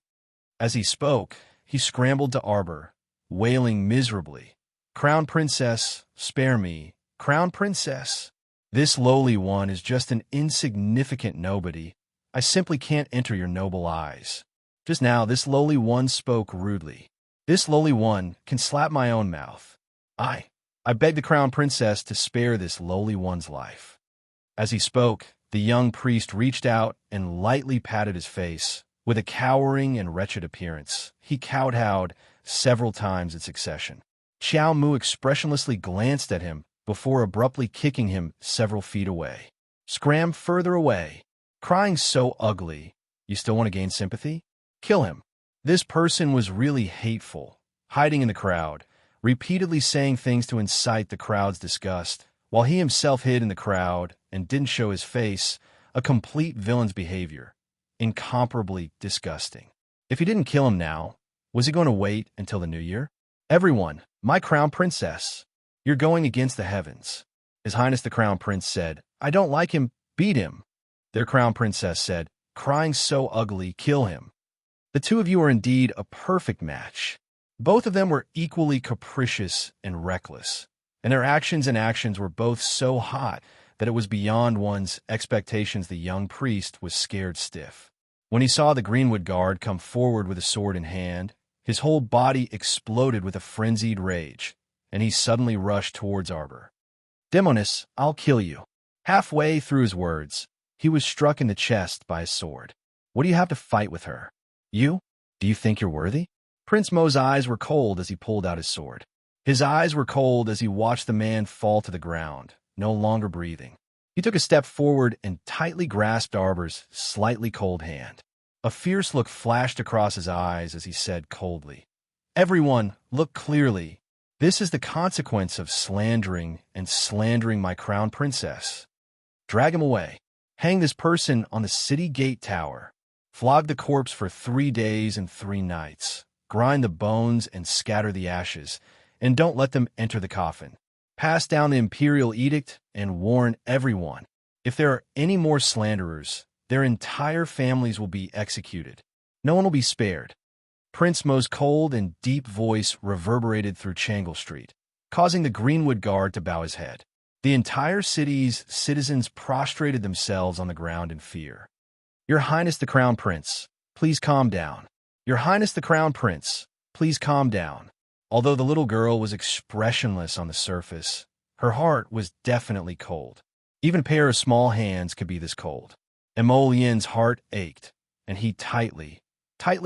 As he spoke, he scrambled to Arbor, wailing miserably, "Crown Princess, spare me, Crown Princess." This lowly one is just an insignificant nobody. I simply can't enter your noble eyes. Just now, this lowly one spoke rudely. This lowly one can slap my own mouth. I beg the Crown Princess to spare this lowly one's life. As he spoke, The young priest reached out and lightly patted his face. With a cowering and wretched appearance, he kowtowed several times in succession. Xiao Mu expressionlessly glanced at him before abruptly kicking him several feet away. Scram further away. Crying so ugly. You still want to gain sympathy? Kill him. This person was really hateful, hiding in the crowd, repeatedly saying things to incite the crowd's disgust, while he himself hid in the crowd and didn't show his face, a complete villain's behavior. Incomparably disgusting. If he didn't kill him now, was he going to wait until the new year? Everyone, my crown princess, you're going against the heavens. His Highness the Crown Prince said, I don't like him, beat him. Their crown princess said, crying so ugly, kill him. The two of you are indeed a perfect match. Both of them were equally capricious and reckless, and their actions were both so hot that it was beyond one's expectations. The young priest was scared stiff. When he saw the Greenwood guard come forward with a sword in hand, his whole body exploded with a frenzied rage, and he suddenly rushed towards Arbor. Demonis, I'll kill you. Halfway through his words, he was struck in the chest by a sword. What do you have to fight with her? You? Do you think you're worthy? Prince Mo's eyes were cold as he pulled out his sword. His eyes were cold as he watched the man fall to the ground, no longer breathing. He took a step forward and tightly grasped Arbor's slightly cold hand. A fierce look flashed across his eyes as he said coldly, Everyone, look clearly. This is the consequence of slandering my crown princess. Drag him away. Hang this person on the city gate tower. Flog the corpse for 3 days and 3 nights. Grind the bones and scatter the ashes, and don't let them enter the coffin. Pass down the imperial edict and warn everyone. If there are any more slanderers, their entire families will be executed. No one will be spared. Prince Mo's cold and deep voice reverberated through Changle Street, causing the Greenwood guard to bow his head. The entire city's citizens prostrated themselves on the ground in fear. Your Highness the Crown Prince, please calm down. Your Highness the Crown Prince, please calm down. Although the little girl was expressionless on the surface, her heart was definitely cold. Even a pair of small hands could be this cold. Emolien's heart ached, and he tightly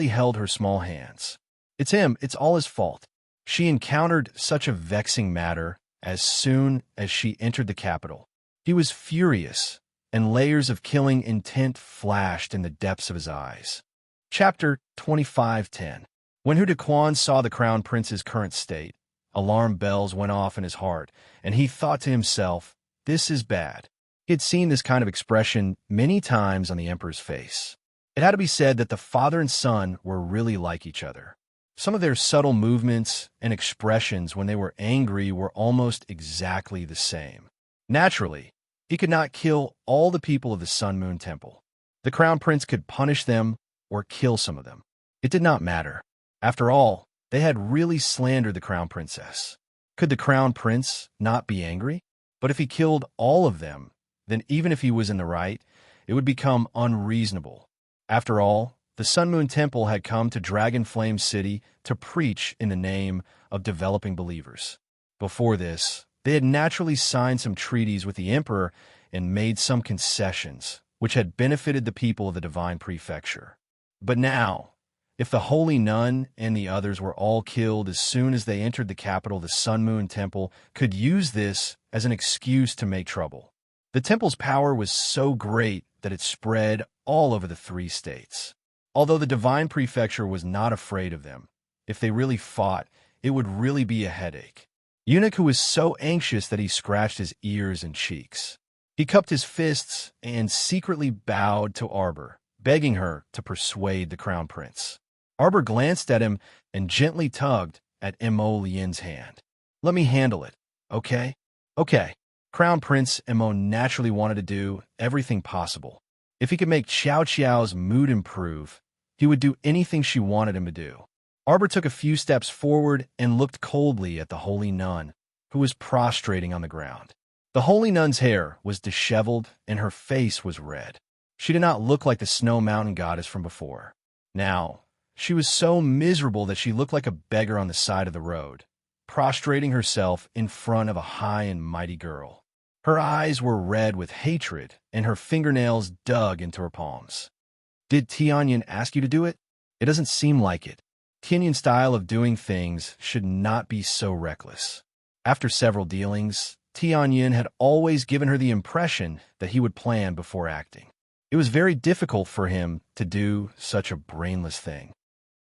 held her small hands. It's him, it's all his fault. She encountered such a vexing matter as soon as she entered the capital. He was furious, and layers of killing intent flashed in the depths of his eyes. Chapter 25:10. When Hu Dequan saw the Crown Prince's current state, alarm bells went off in his heart, and he thought to himself, this is bad. He had seen this kind of expression many times on the Emperor's face. It had to be said that the father and son were really like each other. Some of their subtle movements and expressions when they were angry were almost exactly the same. Naturally, he could not kill all the people of the Sun Moon Temple. The Crown Prince could punish them or kill some of them. It did not matter. After all, they had really slandered the Crown Princess. Could the Crown Prince not be angry? But if he killed all of them, then even if he was in the right, it would become unreasonable. After all, the Sun Moon Temple had come to Dragon Flame City to preach in the name of developing believers. Before this, they had naturally signed some treaties with the Emperor and made some concessions, which had benefited the people of the Divine Prefecture. But now, if the Holy Nun and the others were all killed as soon as they entered the capital, the Sun Moon Temple could use this as an excuse to make trouble. The temple's power was so great that it spread all over the 3 states. Although the Divine Prefecture was not afraid of them, if they really fought, it would really be a headache. Eunuch, who was so anxious that he scratched his ears and cheeks. He cupped his fists and secretly bowed to Arbor, begging her to persuade the Crown Prince. Arbor glanced at him and gently tugged at Mo Lien's hand. Let me handle it, okay? Okay. Crown Prince Mo naturally wanted to do everything possible. If he could make Xiao Qiao's mood improve, he would do anything she wanted him to do. Arbor took a few steps forward and looked coldly at the Holy Nun, who was prostrating on the ground. The Holy Nun's hair was disheveled and her face was red. She did not look like the Snow Mountain goddess from before. Now, she was so miserable that she looked like a beggar on the side of the road, prostrating herself in front of a high and mighty girl. Her eyes were red with hatred, and her fingernails dug into her palms. "Did Tianyin ask you to do it? It doesn't seem like it. Tianyin's style of doing things should not be so reckless." After several dealings, Tianyin had always given her the impression that he would plan before acting. It was very difficult for him to do such a brainless thing.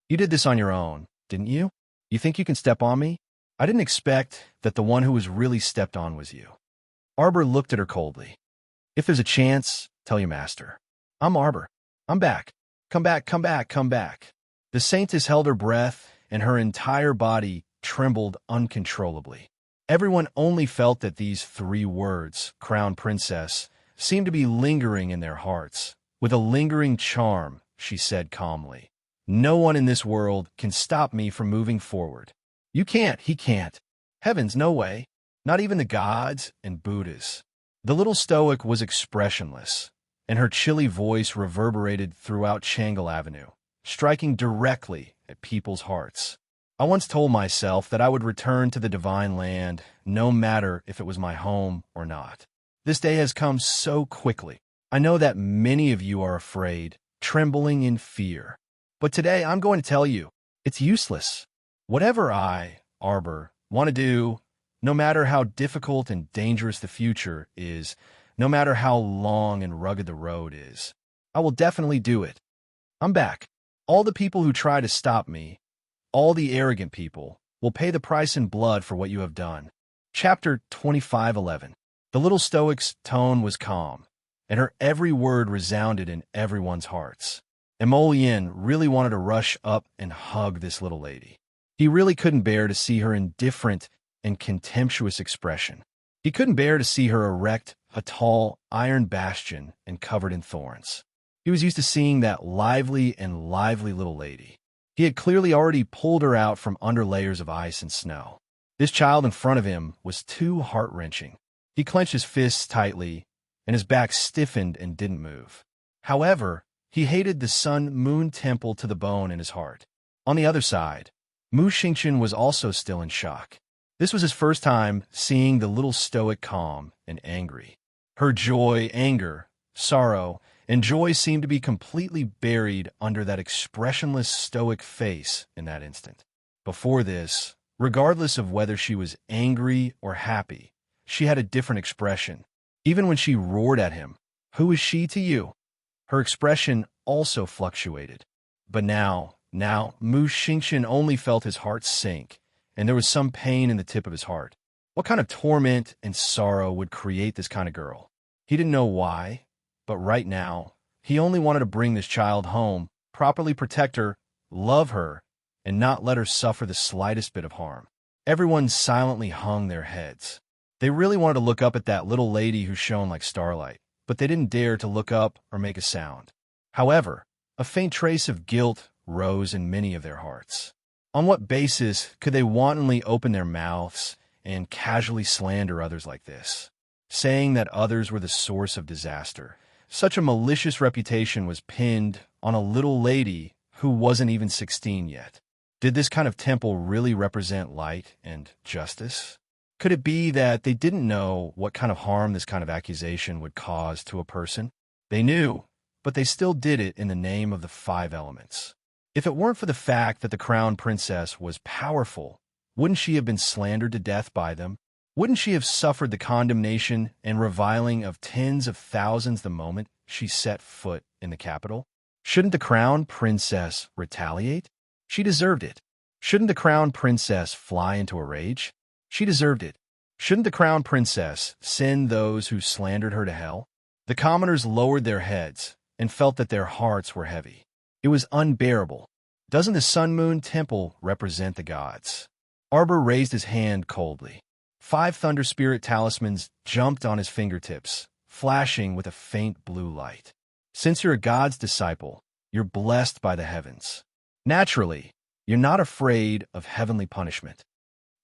"You did this on your own, didn't you? You think you can step on me? I didn't expect that the one who was really stepped on was you." Arbor looked at her coldly. "If there's a chance, tell your master. I'm Arbor. I'm back. Come back, come back, come back." The saintess held her breath, and her entire body trembled uncontrollably. Everyone only felt that these 3 words, Crown Princess, seemed to be lingering in their hearts. With a lingering charm, she said calmly, "No one in this world can stop me from moving forward. You can't, he can't. Heavens, no way. Not even the gods and Buddhas." The little stoic was expressionless, and her chilly voice reverberated throughout Changal Avenue, striking directly at people's hearts. "I once told myself that I would return to the divine land, no matter if it was my home or not. This day has come so quickly. I know that many of you are afraid, trembling in fear. But today I'm going to tell you, it's useless. Whatever I, Arbor, want to do, no matter how difficult and dangerous the future is, no matter how long and rugged the road is, I will definitely do it. I'm back. All the people who try to stop me, all the arrogant people, will pay the price in blood for what you have done." Chapter 25:11. The little stoic's tone was calm, and her every word resounded in everyone's hearts. Emolian really wanted to rush up and hug this little lady. He really couldn't bear to see her indifferent and contemptuous expression. He couldn't bear to see her erect a tall iron bastion and covered in thorns. He was used to seeing that lively little lady. He had clearly already pulled her out from under layers of ice and snow. This child in front of him was too heart-wrenching. He clenched his fists tightly, and his back stiffened and didn't move. However, he hated the Sun-Moon Temple to the bone in his heart. On the other side, Mu Xingqian was also still in shock. This was his first time seeing the little stoic calm and angry. Her joy, anger, sorrow, and joy seemed to be completely buried under that expressionless stoic face in that instant. Before this, regardless of whether she was angry or happy, she had a different expression. Even when she roared at him, "Who is she to you?" her expression also fluctuated. But now Mu Xingqian only felt his heart sink, and there was some pain in the tip of his heart. What kind of torment and sorrow would create this kind of girl? He didn't know why, but right now, he only wanted to bring this child home, properly protect her, love her, and not let her suffer the slightest bit of harm. Everyone silently hung their heads. They really wanted to look up at that little lady who shone like starlight, but they didn't dare to look up or make a sound. However, a faint trace of guilt rose in many of their hearts. On what basis could they wantonly open their mouths and casually slander others like this, saying that others were the source of disaster? Such a malicious reputation was pinned on a little lady who wasn't even 16 yet. Did this kind of temple really represent light and justice? Could it be that they didn't know what kind of harm this kind of accusation would cause to a person? They knew, but they still did it in the name of the 5 elements. If it weren't for the fact that the crown princess was powerful, wouldn't she have been slandered to death by them? Wouldn't she have suffered the condemnation and reviling of tens of thousands the moment she set foot in the capital? Shouldn't the crown princess retaliate? She deserved it. Shouldn't the crown princess fly into a rage? She deserved it. Shouldn't the crown princess send those who slandered her to hell? The commoners lowered their heads and felt that their hearts were heavy. It was unbearable. Doesn't the Sun-Moon Temple represent the gods? Arbor raised his hand coldly. 5 Thunder Spirit talismans jumped on his fingertips, flashing with a faint blue light. Since you're a god's disciple, you're blessed by the heavens. Naturally, you're not afraid of heavenly punishment.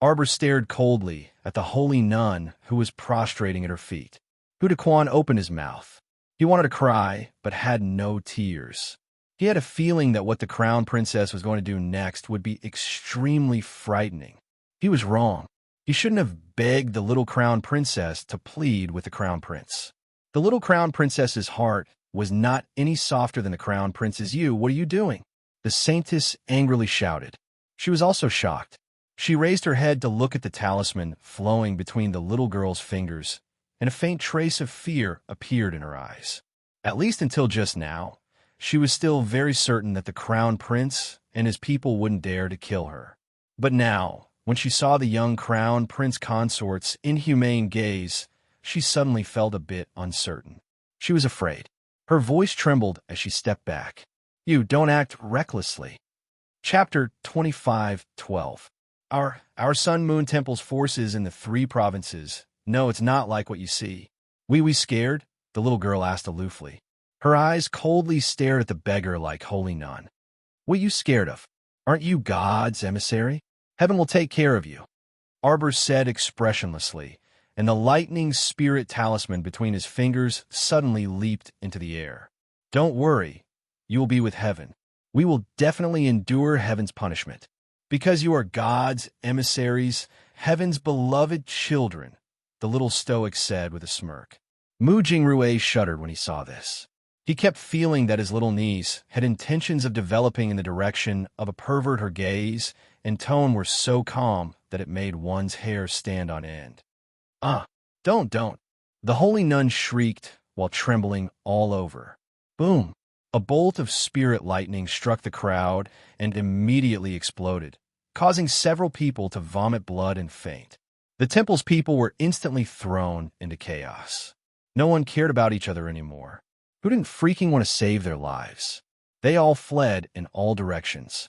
Arbor stared coldly at the holy nun who was prostrating at her feet. Hudaquan opened his mouth. He wanted to cry, but had no tears. He had a feeling that what the crown princess was going to do next would be extremely frightening. He was wrong. He shouldn't have begged the little crown princess to plead with the crown prince. The little crown princess's heart was not any softer than the crown prince's. "You, what are you doing?" the saintess angrily shouted. She was also shocked. She raised her head to look at the talisman flowing between the little girl's fingers, and a faint trace of fear appeared in her eyes. At least until just now, she was still very certain that the crown prince and his people wouldn't dare to kill her. But now, when she saw the young crown prince consort's inhumane gaze, she suddenly felt a bit uncertain. She was afraid. Her voice trembled as she stepped back. "You don't act recklessly." Chapter 25:12. Our Sun Moon Temple's forces in the 3 provinces. No, it's not like what you see. We scared?" the little girl asked aloofly. Her eyes coldly stared at the beggar like holy nun. "What you scared of? Aren't you God's emissary? Heaven will take care of you," Arbor said expressionlessly, and the lightning spirit talisman between his fingers suddenly leaped into the air. "Don't worry, you will be with heaven. We will definitely endure heaven's punishment. Because you are God's emissaries, heaven's beloved children," the little stoic said with a smirk. Mu Jingrui shuddered when he saw this. He kept feeling that his little niece had intentions of developing in the direction of a pervert. Her gaze and tone were so calm that it made one's hair stand on end. Don't. The holy nun shrieked while trembling all over. Boom! A bolt of spirit lightning struck the crowd and immediately exploded, causing several people to vomit blood and faint. The temple's people were instantly thrown into chaos. No one cared about each other anymore. Who didn't freaking want to save their lives? They all fled in all directions.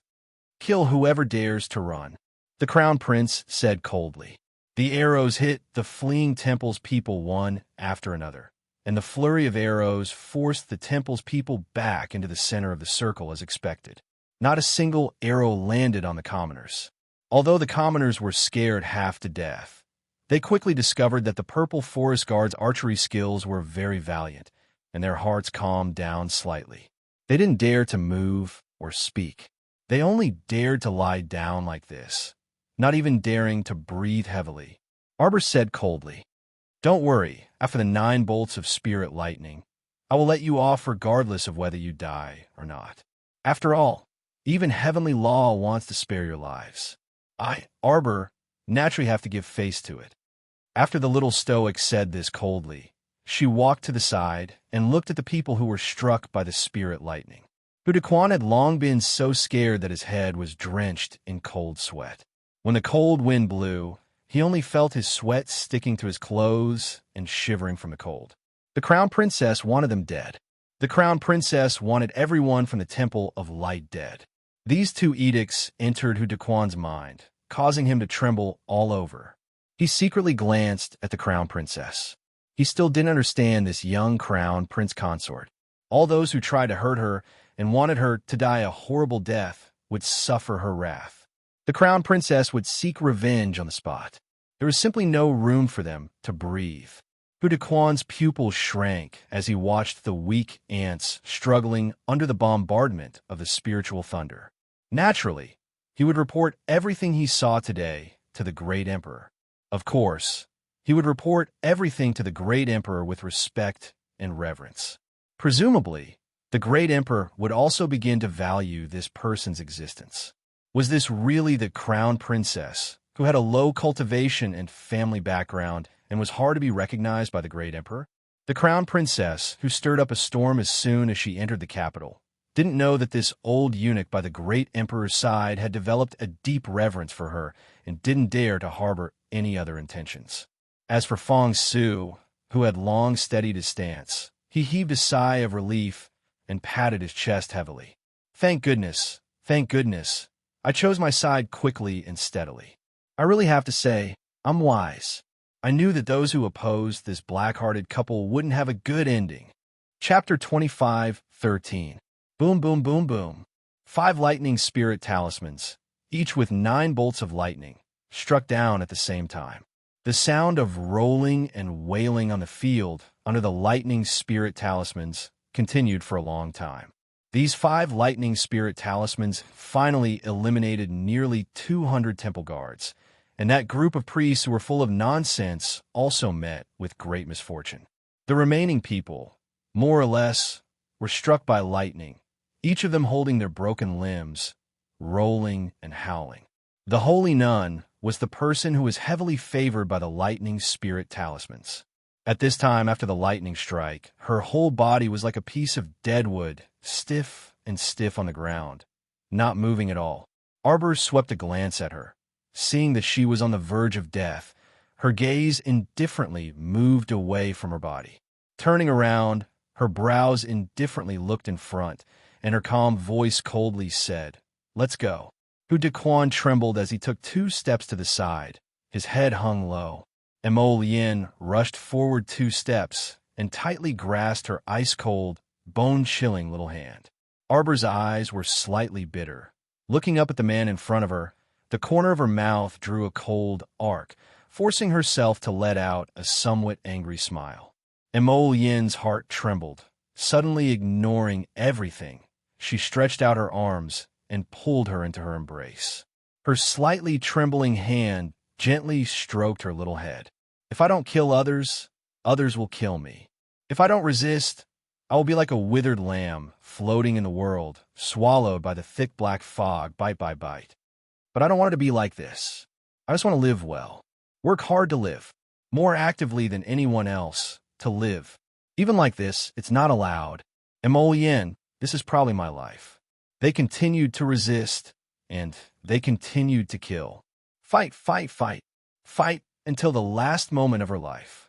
"Kill whoever dares to run," the crown prince said coldly. The arrows hit the fleeing temple's people one after another, and the flurry of arrows forced the temple's people back into the center of the circle as expected. Not a single arrow landed on the commoners. Although the commoners were scared half to death, they quickly discovered that the Purple Forest Guard's archery skills were very valiant, and their hearts calmed down slightly. They didn't dare to move or speak. They only dared to lie down like this, not even daring to breathe heavily. Arbor said coldly, "Don't worry, after the 9 bolts of spirit lightning, I will let you off regardless of whether you die or not. After all, even heavenly law wants to spare your lives." Arbor, naturally have to give face to it. After the little stoic said this coldly, she walked to the side and looked at the people who were struck by the spirit lightning. Budaquan had long been so scared that his head was drenched in cold sweat. When the cold wind blew, he only felt his sweat sticking to his clothes and shivering from the cold. The crown princess wanted them dead. The crown princess wanted everyone from the Temple of Light dead. These 2 edicts entered Hudaquan's mind, causing him to tremble all over. He secretly glanced at the crown princess. He still didn't understand this young crown prince consort. All those who tried to hurt her and wanted her to die a horrible death would suffer her wrath. The crown princess would seek revenge on the spot. There was simply no room for them to breathe. Budaquan's pupils shrank as he watched the weak ants struggling under the bombardment of the spiritual thunder. Naturally, he would report everything he saw today to the great emperor. Of course, he would report everything to the great emperor with respect and reverence. Presumably, the great emperor would also begin to value this person's existence. Was this really the crown princess, who had a low cultivation and family background and was hard to be recognized by the great emperor? The crown princess, who stirred up a storm as soon as she entered the capital, didn't know that this old eunuch by the great emperor's side had developed a deep reverence for her and didn't dare to harbor any other intentions. As for Fong Su, who had long steadied his stance, he heaved a sigh of relief and patted his chest heavily. Thank goodness, I chose my side quickly and steadily. I really have to say, I'm wise. I knew that those who opposed this black-hearted couple wouldn't have a good ending. Chapter 25:13. Boom, boom, boom, boom. 5 lightning spirit talismans, each with 9 bolts of lightning, struck down at the same time. The sound of rolling and wailing on the field under the lightning spirit talismans continued for a long time. These 5 lightning spirit talismans finally eliminated nearly 200 temple guards, and that group of priests who were full of nonsense also met with great misfortune. The remaining people, more or less, were struck by lightning, each of them holding their broken limbs, rolling and howling. The holy nun was the person who was heavily favored by the lightning spirit talismans. At this time, after the lightning strike, her whole body was like a piece of dead wood, stiff and stiff on the ground, not moving at all. Arbor swept a glance at her. Seeing that she was on the verge of death, her gaze indifferently moved away from her body. Turning around, her brows indifferently looked in front, and her calm voice coldly said, "Let's go." Hu Dequan trembled as he took 2 steps to the side. His head hung low. Emo Lien rushed forward 2 steps and tightly grasped her ice-cold, bone-chilling little hand. Arbor's eyes were slightly bitter. Looking up at the man in front of her, the corner of her mouth drew a cold arc, forcing herself to let out a somewhat angry smile. Emo Lien's heart trembled. Suddenly ignoring everything, she stretched out her arms and pulled her into her embrace. Her slightly trembling hand gently stroked her little head. "If I don't kill others, others will kill me. If I don't resist, I will be like a withered lamb floating in the world, swallowed by the thick black fog bite by bite. But I don't want it to be like this. I just want to live well. Work hard to live. More actively than anyone else, to live. Even like this, it's not allowed. Emolien, this is probably my life." They continued to resist, and they continued to kill. Fight, fight, fight. Fight until the last moment of her life.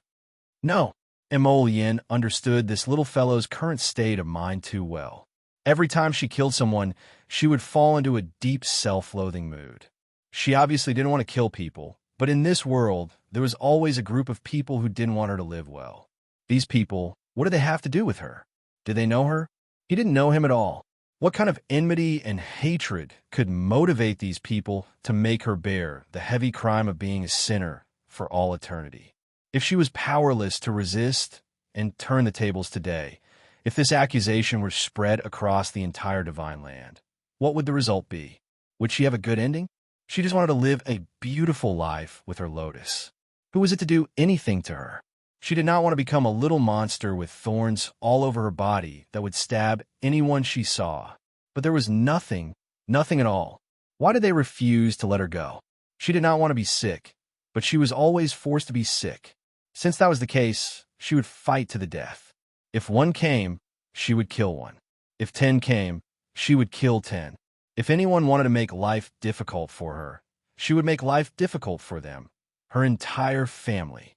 No, Emolien understood this little fellow's current state of mind too well. Every time she killed someone, she would fall into a deep self-loathing mood. She obviously didn't want to kill people, but in this world, there was always a group of people who didn't want her to live well. These people, what did they have to do with her? Did they know her? He didn't know him at all. What kind of enmity and hatred could motivate these people to make her bear the heavy crime of being a sinner for all eternity? If she was powerless to resist and turn the tables today, if this accusation were spread across the entire divine land, what would the result be? Would she have a good ending? She just wanted to live a beautiful life with her lotus. Who was it to do anything to her? She did not want to become a little monster with thorns all over her body that would stab anyone she saw. But there was nothing at all. Why did they refuse to let her go? She did not want to be sick, but she was always forced to be sick. Since that was the case, she would fight to the death. If 1 came, she would kill 1. If 10 came, she would kill 10. If anyone wanted to make life difficult for her, she would make life difficult for them, her entire family.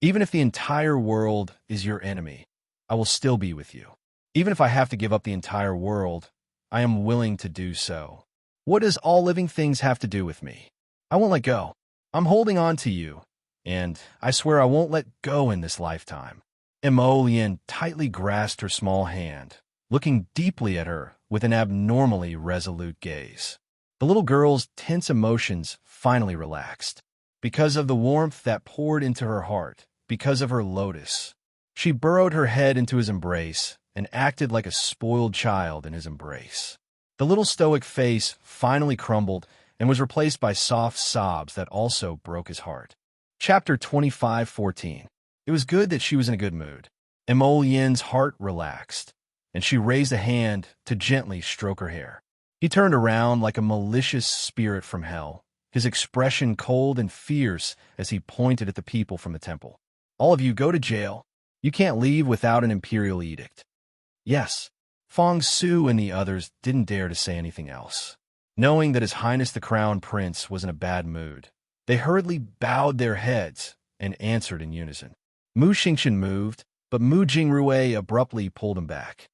Even if the entire world is your enemy, I will still be with you. Even if I have to give up the entire world, I am willing to do so. What does all living things have to do with me? I won't let go. I'm holding on to you, and I swear I won't let go in this lifetime. Emolien tightly grasped her small hand, looking deeply at her with an abnormally resolute gaze. The little girl's tense emotions finally relaxed. Because of the warmth that poured into her heart, because of her lotus, she burrowed her head into his embrace and acted like a spoiled child in his embrace. The little stoic face finally crumbled and was replaced by soft sobs that also broke his heart. Chapter 25:14. It was good that she was in a good mood. Emolien's heart relaxed, and she raised a hand to gently stroke her hair. He turned around like a malicious spirit from hell, his expression cold and fierce as he pointed at the people from the temple. "All of you go to jail. You can't leave without an imperial edict." Yes, Fong Su and the others didn't dare to say anything else. Knowing that His Highness the Crown Prince was in a bad mood, they hurriedly bowed their heads and answered in unison. Mu Xingqian moved, but Mu Jingrui abruptly pulled him back.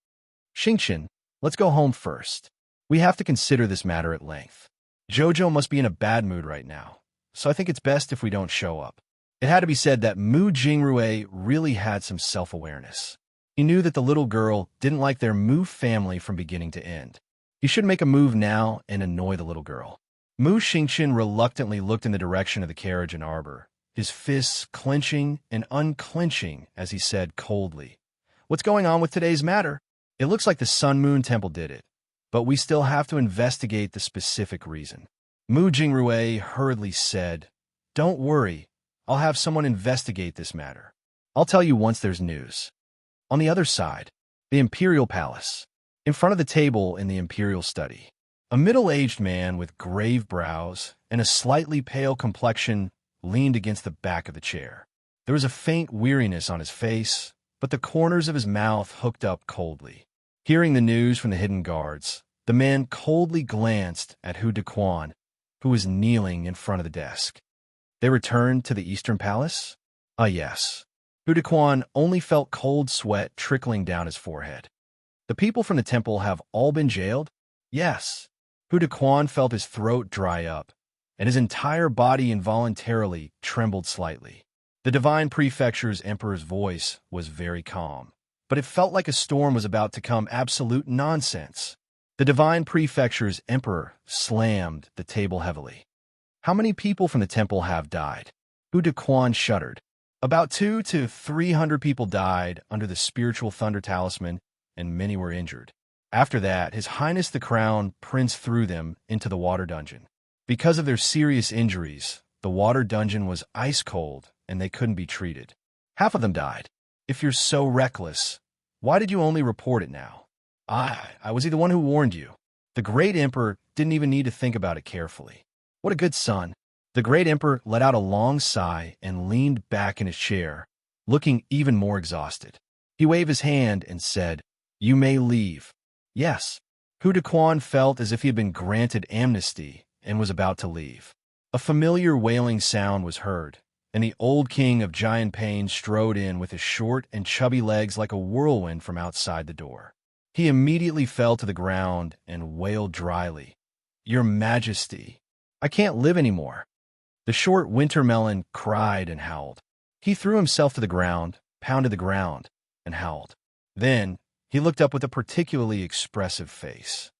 "Xingqian, let's go home first. We have to consider this matter at length. Jojo must be in a bad mood right now, so I think it's best if we don't show up." It had to be said that Mu Jingrui really had some self-awareness. He knew that the little girl didn't like their Mu family from beginning to end. He should make a move now and annoy the little girl. Mu Xingqian reluctantly looked in the direction of the carriage and arbor, his fists clenching and unclenching as he said coldly, "What's going on with today's matter? It looks like the Sun Moon Temple did it, but we still have to investigate the specific reason." Mu Jingrui hurriedly said, "Don't worry, I'll have someone investigate this matter. I'll tell you once there's news." On the other side, the imperial palace. In front of the table in the imperial study, a middle-aged man with grave brows and a slightly pale complexion leaned against the back of the chair. There was a faint weariness on his face, but the corners of his mouth hooked up coldly. Hearing the news from the hidden guards, the man coldly glanced at Hu Dequan, who was kneeling in front of the desk. They returned to the Eastern Palace? Yes. Hu Dequan only felt cold sweat trickling down his forehead. The people from the temple have all been jailed? Yes. Hu Dequan felt his throat dry up, and his entire body involuntarily trembled slightly. The Divine Prefecture's Emperor's voice was very calm, but it felt like a storm was about to come. Absolute nonsense. The Divine Prefecture's Emperor slammed the table heavily. How many people from the temple have died? Hu Dequan shuddered. About 200 to 300 people died under the spiritual thunder talisman, and many were injured. After that, His Highness the Crown Prince threw them into the water dungeon. Because of their serious injuries, the water dungeon was ice cold, and they couldn't be treated. Half of them died. If you're so reckless, why did you only report it now? I was the one who warned you. The great emperor didn't even need to think about it carefully. What a good son. The great emperor let out a long sigh and leaned back in his chair, looking even more exhausted. He waved his hand and said, "You may leave." Yes. Hu Dequan felt as if he had been granted amnesty and was about to leave. A familiar wailing sound was heard, and the old king of Giant Pain strode in with his short and chubby legs like a whirlwind from outside the door. He immediately fell to the ground and wailed dryly, "Your Majesty, I can't live anymore." The short winter melon cried and howled. He threw himself to the ground, pounded the ground, and howled. Then he looked up with a particularly expressive face.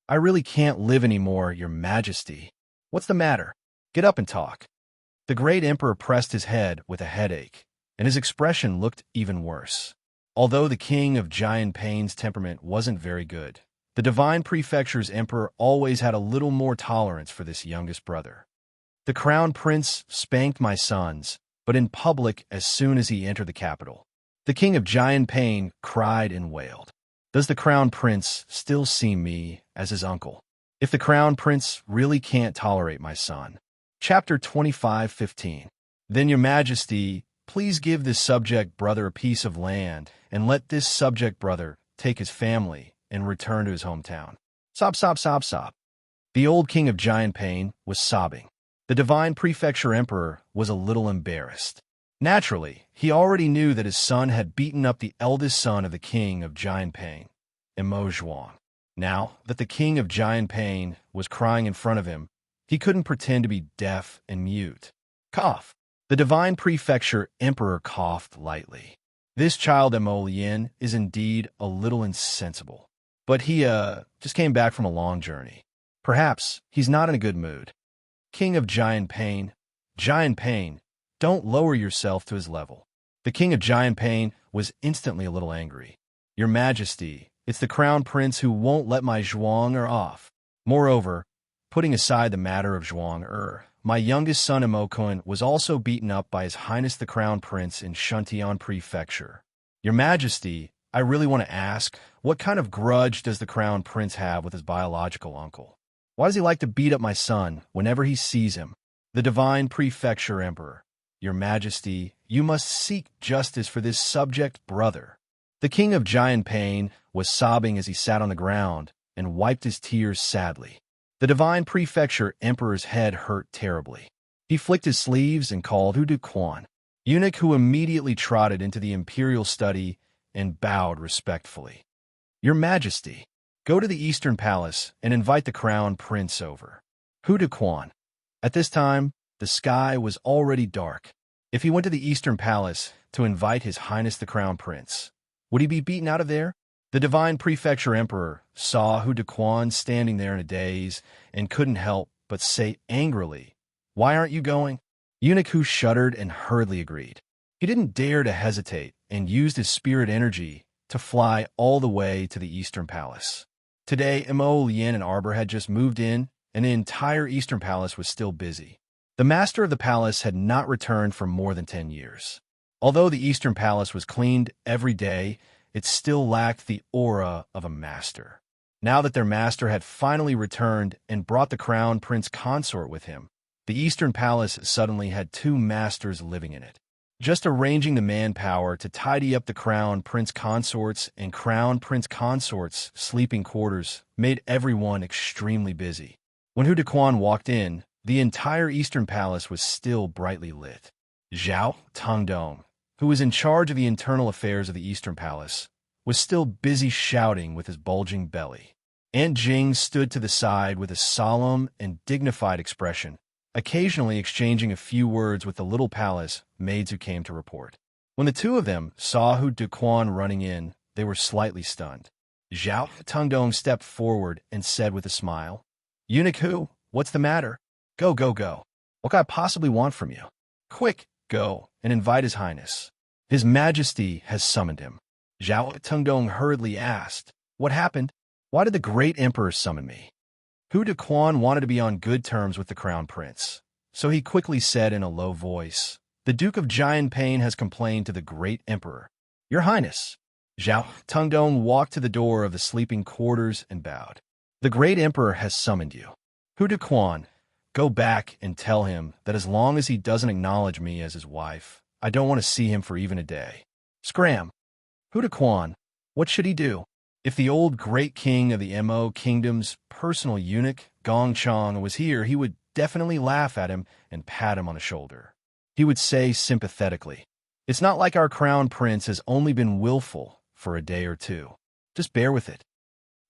"I really can't live anymore, Your Majesty. What's the matter? Get up and talk." The great emperor pressed his head with a headache, and his expression looked even worse. Although the king of Giant Pain's temperament wasn't very good, the Divine Prefecture's emperor always had a little more tolerance for this youngest brother. "The crown prince spanked my sons, but in public as soon as he entered the capital." The king of Giant Pain cried and wailed. "Does the crown prince still see me as his uncle? If the crown prince really can't tolerate my son." Chapter 25:15. "Then Your Majesty, please give this subject brother a piece of land, and let this subject brother take his family and return to his hometown." Sob, sob, sob, sob. The old king of Giant Pain was sobbing. The Divine Prefecture Emperor was a little embarrassed. Naturally, he already knew that his son had beaten up the eldest son of the king of Giant Pain, Emo Zhuang. Now that the king of Giant Pain was crying in front of him, he couldn't pretend to be deaf and mute. Cough. The Divine Prefecture Emperor coughed lightly. This child Emolien is indeed a little insensible. But he just came back from a long journey. Perhaps he's not in a good mood. King of Giant Pain, don't lower yourself to his level. The king of Giant Pain was instantly a little angry. "Your Majesty, it's the crown prince who won't let my Zhuang off. Moreover, putting aside the matter of Zhuang my youngest son Emokun was also beaten up by His Highness the Crown Prince in Shuntian Prefecture. Your Majesty, I really want to ask, what kind of grudge does the Crown Prince have with his biological uncle? Why does he like to beat up my son whenever he sees him?" The Divine Prefecture Emperor: "Your Majesty, you must seek justice for this subject brother." The king of Giant Pain was sobbing as he sat on the ground and wiped his tears sadly. The Divine Prefecture Emperor's head hurt terribly. He flicked his sleeves and called Hu Dequan, eunuch, who immediately trotted into the imperial study and bowed respectfully. "Your Majesty, go to the Eastern Palace and invite the Crown Prince over." Hu Dequan. At this time, the sky was already dark. If he went to the Eastern Palace to invite His Highness the Crown Prince, would he be beaten out of there? The Divine Prefecture Emperor saw Hu Dequan standing there in a daze and couldn't help but say angrily, "Why aren't you going?" Eunuch Hu shuddered and hurriedly agreed. He didn't dare to hesitate and used his spirit energy to fly all the way to the Eastern Palace. Today, Emo, Lien, and Arbor had just moved in, and the entire Eastern Palace was still busy. The master of the palace had not returned for more than 10 years. Although the Eastern Palace was cleaned every day, it still lacked the aura of a master. Now that their master had finally returned and brought the crown prince consort with him, the Eastern Palace suddenly had two masters living in it. Just arranging the manpower to tidy up the crown prince consorts and crown prince consorts' sleeping quarters made everyone extremely busy. When Hu Dequan walked in, the entire Eastern Palace was still brightly lit. Zhao Tongdong, who was in charge of the internal affairs of the Eastern Palace, was still busy shouting with his bulging belly. Aunt Jing stood to the side with a solemn and dignified expression, occasionally exchanging a few words with the little palace maids who came to report. When the two of them saw Hu Dequan running in, they were slightly stunned. Zhao Tongdong stepped forward and said with a smile, "Eunuch Hu, what's the matter? Go, go, go. What could I possibly want from you? Quick, go and invite His Highness. His Majesty has summoned him." Zhao Tongdong hurriedly asked, "What happened? Why did the great emperor summon me?" Hu Dequan wanted to be on good terms with the crown prince, so he quickly said in a low voice, "The Duke of Jianping has complained to the great emperor. Your Highness." Zhao Tongdong walked to the door of the sleeping quarters and bowed. "The great emperor has summoned you. Hu Dequan, go back and tell him that as long as he doesn't acknowledge me as his wife, I don't want to see him for even a day." Scram! Hu Dequan, what should he do? If the old great king of the Mo Kingdom's personal eunuch, Gong Chong, was here, he would definitely laugh at him and pat him on the shoulder. He would say sympathetically, "It's not like our crown prince has only been willful for a day or two. Just bear with it."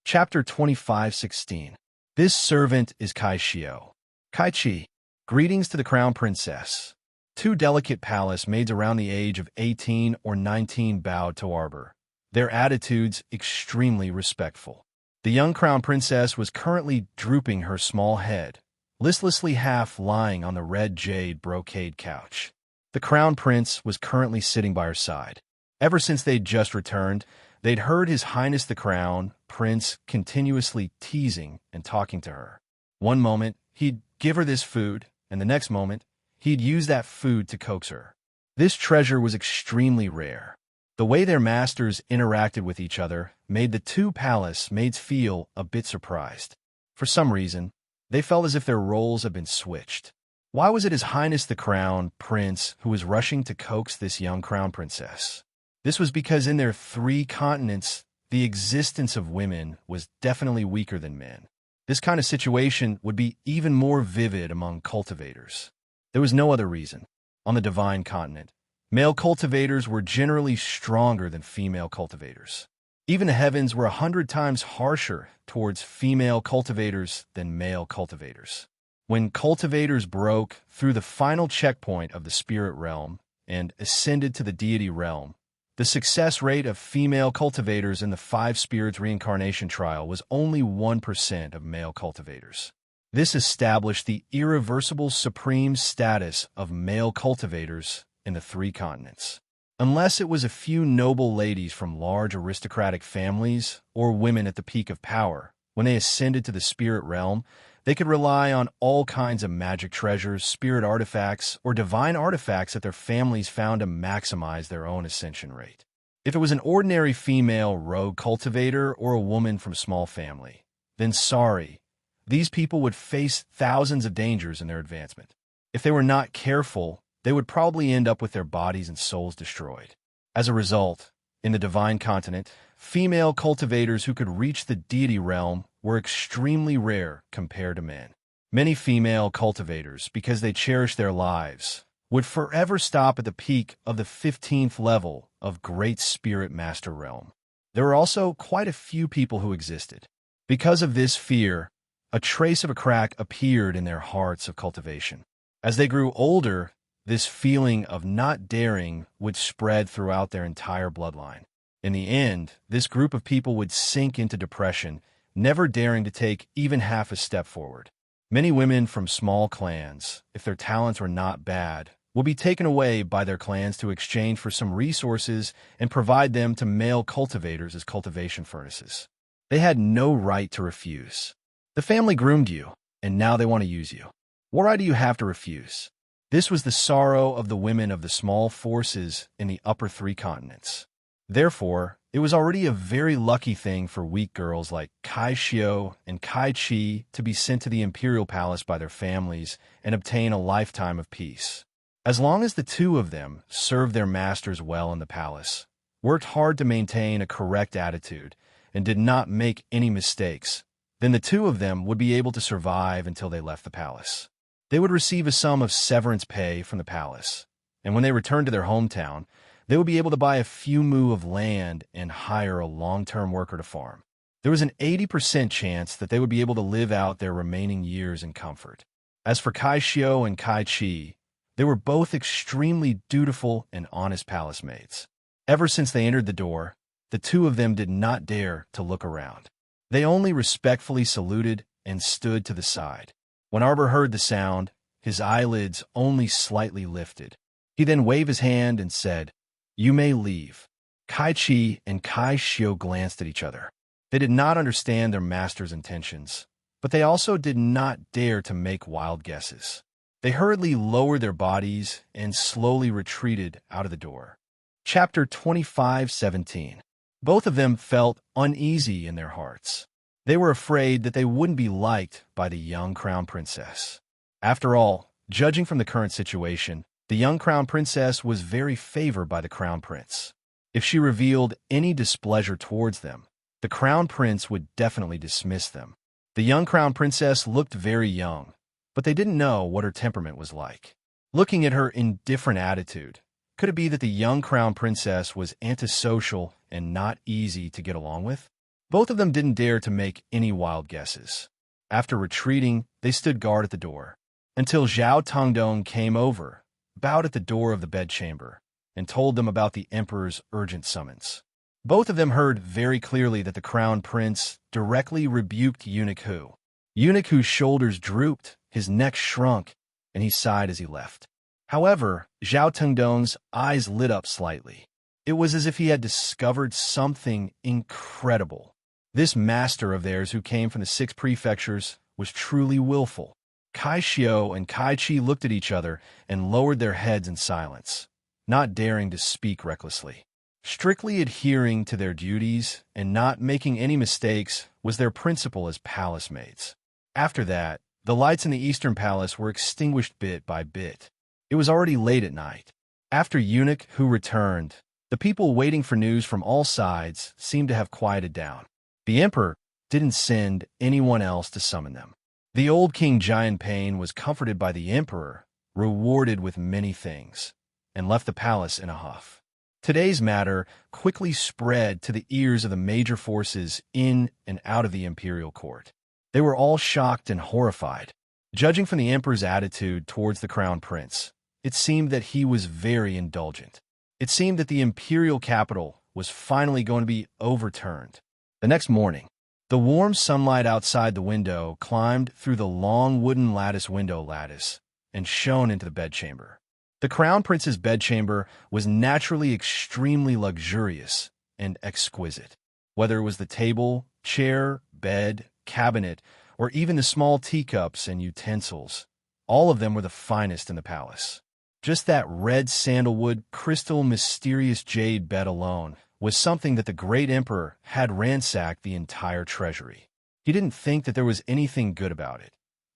Chapter 25:16. This servant is Kai Xiao. Kai Chi, greetings to the crown princess. Two delicate palace maids around the age of 18 or 19 bowed to Arbor, their attitudes extremely respectful. The young crown princess was currently drooping her small head, listlessly half lying on the red jade brocade couch. The crown prince was currently sitting by her side. Ever since they'd just returned, they'd heard His Highness the Crown Prince continuously teasing and talking to her. One moment, he'd give her this food, and the next moment, he'd use that food to coax her. This treasure was extremely rare. The way their masters interacted with each other made the two palace maids feel a bit surprised. For some reason, they felt as if their roles had been switched. Why was it His Highness the Crown Prince who was rushing to coax this young crown princess? This was because in their 3 continents, the existence of women was definitely weaker than men. This kind of situation would be even more vivid among cultivators. There was no other reason. On the divine continent, male cultivators were generally stronger than female cultivators. Even the heavens were 100 times harsher towards female cultivators than male cultivators. When cultivators broke through the final checkpoint of the spirit realm and ascended to the deity realm, the success rate of female cultivators in the 5 spirits reincarnation trial was only 1% of male cultivators. This established the irreversible supreme status of male cultivators in the 3 continents. Unless it was a few noble ladies from large aristocratic families or women at the peak of power, when they ascended to the spirit realm, they could rely on all kinds of magic treasures, spirit artifacts, or divine artifacts that their families found to maximize their own ascension rate. If it was an ordinary female rogue cultivator or a woman from small family, then sorry, these people would face thousands of dangers in their advancement. If they were not careful, they would probably end up with their bodies and souls destroyed. As a result, in the divine continent, female cultivators who could reach the deity realm were extremely rare compared to men. Many female cultivators, because they cherished their lives, would forever stop at the peak of the 15th level of Great Spirit Master Realm. There were also quite a few people who existed. Because of this fear, a trace of a crack appeared in their hearts of cultivation. As they grew older, this feeling of not daring would spread throughout their entire bloodline. In the end, this group of people would sink into depression, never daring to take even half a step forward. Many women from small clans, if their talents were not bad, would be taken away by their clans to exchange for some resources and provide them to male cultivators as cultivation furnaces. They had no right to refuse. The family groomed you, and now they want to use you. Why do you have to refuse? This was the sorrow of the women of the small forces in the upper three continents. Therefore, it was already a very lucky thing for weak girls like Kai Xiao and Kai Chi to be sent to the imperial palace by their families and obtain a lifetime of peace. As long as the two of them served their masters well in the palace, worked hard to maintain a correct attitude, and did not make any mistakes, then the two of them would be able to survive until they left the palace. They would receive a sum of severance pay from the palace, and when they returned to their hometown, they would be able to buy a few mu of land and hire a long-term worker to farm. There was an 80% chance that they would be able to live out their remaining years in comfort. As for Kai Xiao and Kai Chi, they were both extremely dutiful and honest palace maids. Ever since they entered the door, the two of them did not dare to look around. They only respectfully saluted and stood to the side. When Arbor heard the sound, his eyelids only slightly lifted. He then waved his hand and said, "You may leave." Kai Chi and Kai Xiao glanced at each other. They did not understand their master's intentions, but they also did not dare to make wild guesses. They hurriedly lowered their bodies and slowly retreated out of the door. Chapter 25:17. Both of them felt uneasy in their hearts. They were afraid that they wouldn't be liked by the young crown princess. After all, judging from the current situation, the young crown princess was very favored by the crown prince. If she revealed any displeasure towards them, the crown prince would definitely dismiss them. The young crown princess looked very young, but they didn't know what her temperament was like. Looking at her indifferent attitude, could it be that the young crown princess was antisocial and not easy to get along with? Both of them didn't dare to make any wild guesses. After retreating, they stood guard at the door, until Zhao Tongdong came over, bowed at the door of the bedchamber, and told them about the emperor's urgent summons. Both of them heard very clearly that the crown prince directly rebuked Eunuch Hu. Eunuch Hu's shoulders drooped, his neck shrunk, and he sighed as he left. However, Zhao Tongdong's eyes lit up slightly. It was as if he had discovered something incredible. This master of theirs who came from the 6 prefectures was truly willful. Kai Xiao and Kai Chi looked at each other and lowered their heads in silence, not daring to speak recklessly. Strictly adhering to their duties and not making any mistakes was their principle as palace maids. After that, the lights in the Eastern Palace were extinguished bit by bit. It was already late at night. After Eunuch Hu returned, the people waiting for news from all sides seemed to have quieted down. The emperor didn't send anyone else to summon them. The old King Giant Pain was comforted by the emperor, rewarded with many things, and left the palace in a huff. Today's matter quickly spread to the ears of the major forces in and out of the imperial court. They were all shocked and horrified. Judging from the emperor's attitude towards the crown prince, it seemed that he was very indulgent. It seemed that the imperial capital was finally going to be overturned. The next morning, the warm sunlight outside the window climbed through the long wooden window lattice and shone into the bedchamber. The crown prince's bedchamber was naturally extremely luxurious and exquisite. Whether it was the table, chair, bed, cabinet, or even the small teacups and utensils, all of them were the finest in the palace. Just that red sandalwood, crystal, mysterious jade bed alone was something that the great emperor had ransacked the entire treasury. He didn't think that there was anything good about it,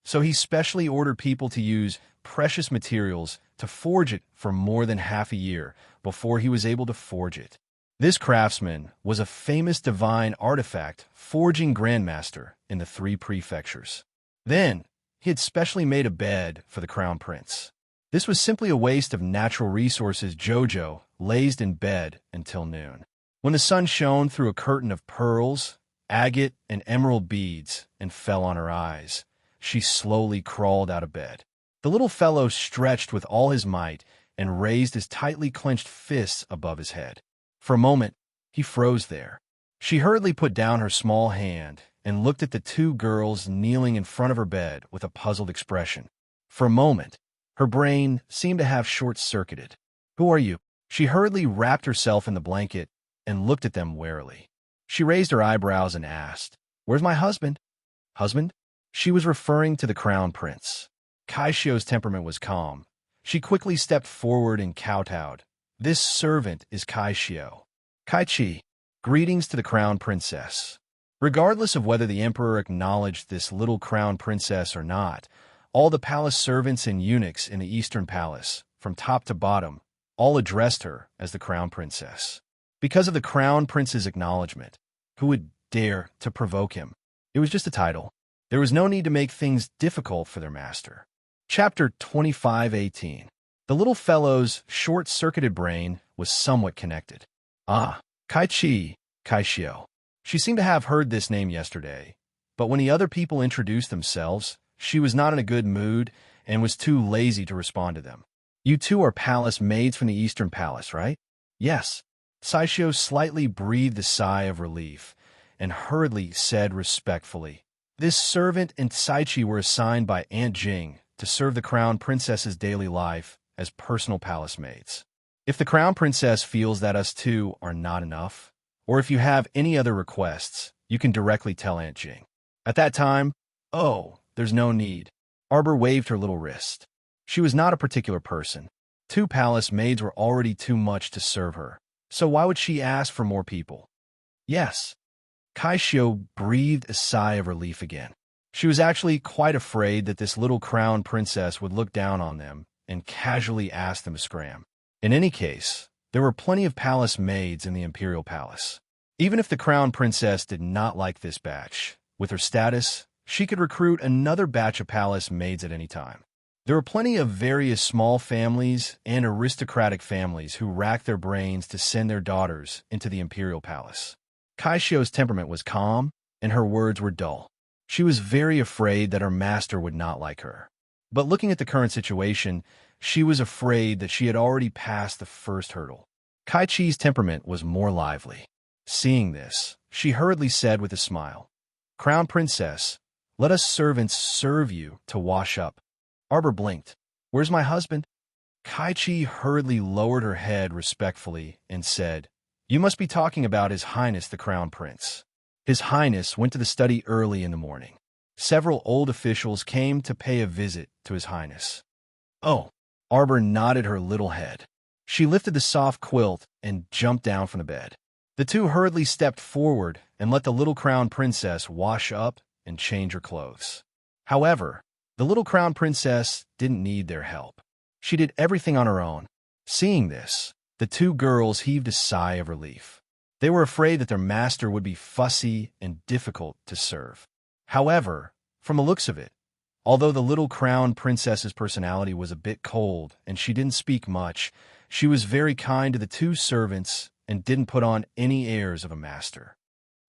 so he specially ordered people to use precious materials to forge it for more than half a year before he was able to forge it. This craftsman was a famous divine artifact forging grandmaster in the 3 prefectures. Then, he had specially made a bed for the crown prince. This was simply a waste of natural resources. Jojo lazed in bed until noon. When the sun shone through a curtain of pearls, agate, and emerald beads and fell on her eyes, she slowly crawled out of bed. The little fellow stretched with all his might and raised his tightly clenched fists above his head. For a moment, he froze there. She hurriedly put down her small hand and looked at the 2 girls kneeling in front of her bed with a puzzled expression. For a moment, her brain seemed to have short-circuited. "Who are you?" She hurriedly wrapped herself in the blanket and looked at them warily. She raised her eyebrows and asked, "Where's my husband?" "Husband?" She was referring to the crown prince. Kaishio's temperament was calm. She quickly stepped forward and kowtowed. "This servant is Kaishio." "Kaichi, greetings to the crown princess." Regardless of whether the emperor acknowledged this little crown princess or not, all the palace servants and eunuchs in the Eastern Palace, from top to bottom, all addressed her as the crown princess. Because of the crown prince's acknowledgement, who would dare to provoke him? It was just a title. There was no need to make things difficult for their master. Chapter 25:18. The little fellow's short-circuited brain was somewhat connected. Ah, Kaishio. She seemed to have heard this name yesterday, but when the other people introduced themselves, she was not in a good mood and was too lazy to respond to them. "You two are palace maids from the Eastern Palace, right?" "Yes." Kaishio slightly breathed a sigh of relief and hurriedly said respectfully, "This servant and Saichi were assigned by Aunt Jing to serve the crown princess's daily life as personal palace maids. If the crown princess feels that us two are not enough, or if you have any other requests, you can directly tell Aunt Jing." At that time, "Oh, there's no need." Arbor waved her little wrist. She was not a particular person. 2 palace maids were already too much to serve her, so why would she ask for more people? "Yes." Kaishio breathed a sigh of relief again. She was actually quite afraid that this little crown princess would look down on them and casually ask them to scram. In any case, there were plenty of palace maids in the imperial palace. Even if the crown princess did not like this batch, with her status, she could recruit another batch of palace maids at any time. There were plenty of various small families and aristocratic families who racked their brains to send their daughters into the imperial palace. Kaishio's temperament was calm, and her words were dull. She was very afraid that her master would not like her. But looking at the current situation, she was afraid that she had already passed the first hurdle. Kaichi's temperament was more lively. Seeing this, she hurriedly said with a smile, "Crown Princess, let us servants serve you to wash up." Arbor blinked. "Where's my husband?" Kaichi hurriedly lowered her head respectfully and said, "You must be talking about His Highness the Crown Prince." His Highness went to the study early in the morning. Several old officials came to pay a visit to His Highness. "Oh." Arbor nodded her little head. She lifted the soft quilt and jumped down from the bed. The two hurriedly stepped forward and let the little crown princess wash up and change her clothes. However, the little crown princess didn't need their help. She did everything on her own. Seeing this, the 2 girls heaved a sigh of relief. They were afraid that their master would be fussy and difficult to serve. However, from the looks of it, although the little crown princess's personality was a bit cold and she didn't speak much, she was very kind to the 2 servants and didn't put on any airs of a master.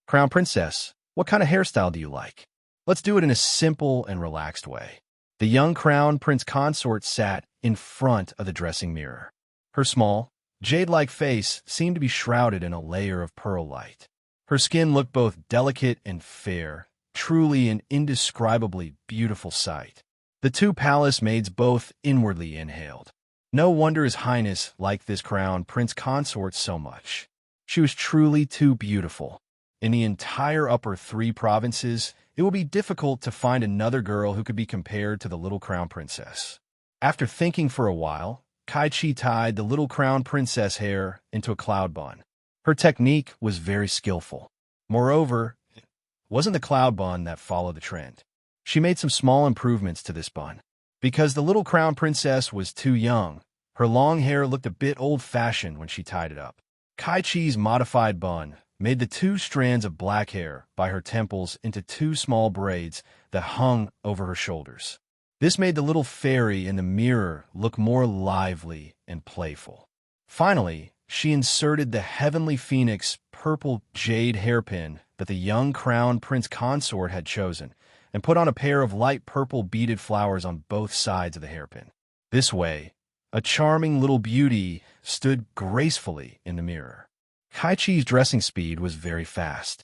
"Crown Princess, what kind of hairstyle do you like? Let's do it in a simple and relaxed way." The young crown prince consort sat in front of the dressing mirror. Her small, jade-like face seemed to be shrouded in a layer of pearl light. Her skin looked both delicate and fair, truly an indescribably beautiful sight. The 2 palace maids both inwardly inhaled. No wonder His Highness liked this crown prince consort so much. She was truly too beautiful. In the entire upper 3 provinces, it will be difficult to find another girl who could be compared to the little crown princess. After thinking for a while, Kaichi tied the little crown princess hair into a cloud bun. Her technique was very skillful. Moreover, it wasn't the cloud bun that followed the trend. She made some small improvements to this bun. Because the little crown princess was too young, her long hair looked a bit old-fashioned when she tied it up. Kaichi's modified bun made the 2 strands of black hair by her temples into 2 small braids that hung over her shoulders. This made the little fairy in the mirror look more lively and playful. Finally, she inserted the heavenly phoenix purple jade hairpin that the young crown prince consort had chosen, and put on a pair of light purple beaded flowers on both sides of the hairpin. This way, a charming little beauty stood gracefully in the mirror. Kaichi's dressing speed was very fast.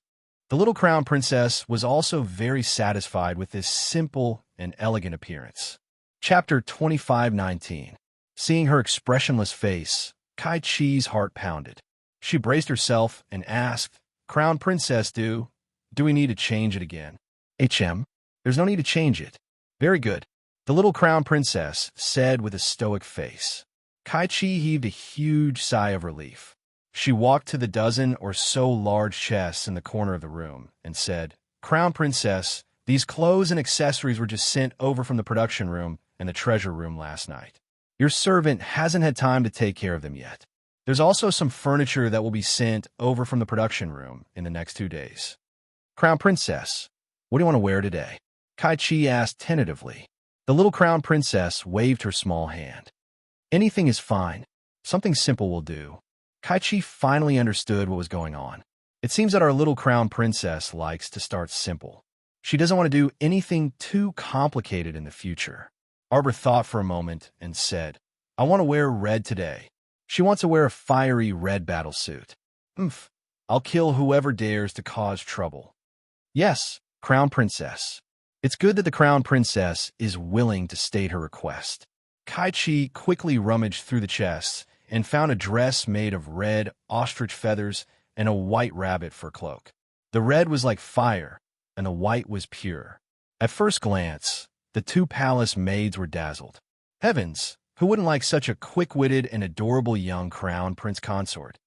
The little crown princess was also very satisfied with this simple and elegant appearance. Chapter 25:19. Seeing her expressionless face, Kaichi's heart pounded. She braced herself and asked, "Crown Princess, do we need to change it again?" "HM, there's no need to change it." "Very good. The little crown princess said with a stoic face. Kai-Chi heaved a huge sigh of relief. She walked to the dozen or so large chests in the corner of the room and said, "Crown Princess, these clothes and accessories were just sent over from the production room and the treasure room last night. Your servant hasn't had time to take care of them yet. There's also some furniture that will be sent over from the production room in the next 2 days." "Crown Princess, what do you want to wear today?" Kai-Chi asked tentatively. The little crown princess waved her small hand. "Anything is fine. Something simple will do." Kai-Chi finally understood what was going on. It seems that our little crown princess likes to start simple. She doesn't want to do anything too complicated in the future. Arbor thought for a moment and said, "I want to wear red today." She wants to wear a fiery red battlesuit. "Oomph. I'll kill whoever dares to cause trouble." "Yes, Crown Princess." It's good that the Crown Princess is willing to state her request. Kai-Chi quickly rummaged through the chests and found a dress made of red ostrich feathers and a white rabbit fur cloak. The red was like fire, and the white was pure. At first glance, the 2 palace maids were dazzled. Heavens, who wouldn't like such a quick-witted and adorable young crown prince consort?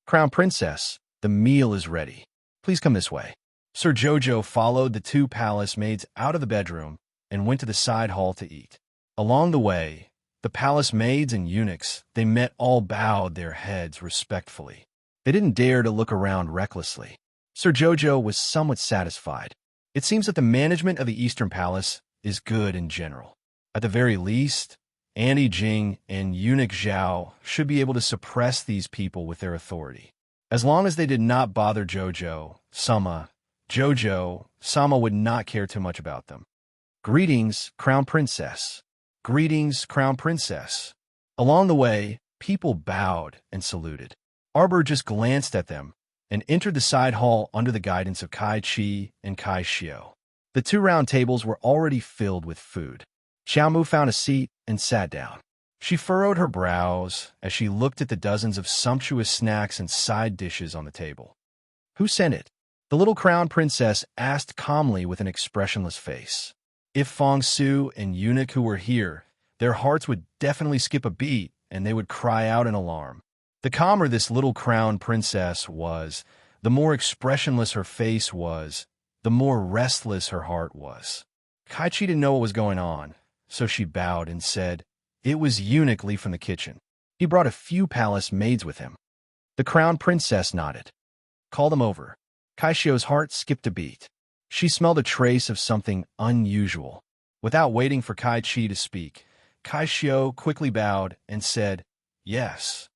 "Crown Princess, the meal is ready. Please come this way." Sir Jojo followed the 2 palace maids out of the bedroom and went to the side hall to eat. Along the way, the palace maids and eunuchs they met all bowed their heads respectfully. They didn't dare to look around recklessly. Sir Jojo was somewhat satisfied. It seems that the management of the Eastern Palace is good in general. At the very least, Annie Jing and Eunuch Zhao should be able to suppress these people with their authority. As long as they did not bother Jojo Sama would not care too much about them. "Greetings, Crown Princess." "Greetings, Crown Princess." Along the way, people bowed and saluted. Arbor just glanced at them and entered the side hall under the guidance of Kai-Chi and Kai-Shio. The 2 round tables were already filled with food. Xiaomu found a seat and sat down. She furrowed her brows as she looked at the dozens of sumptuous snacks and side dishes on the table. "Who sent it?" the little crown princess asked calmly with an expressionless face. If Fong Su and Eunuch who were here, their hearts would definitely skip a beat and they would cry out in alarm. The calmer this little crown princess was, the more expressionless her face was, the more restless her heart was. Kai-Chi didn't know what was going on, so she bowed and said, "It was Eunuch Lee from the kitchen. He brought a few palace maids with him." The crown princess nodded. "Call them over." Kai-Shio's heart skipped a beat. She smelled a trace of something unusual. Without waiting for Kai-Chi to speak, Kai-Shio quickly bowed and said, "Yes."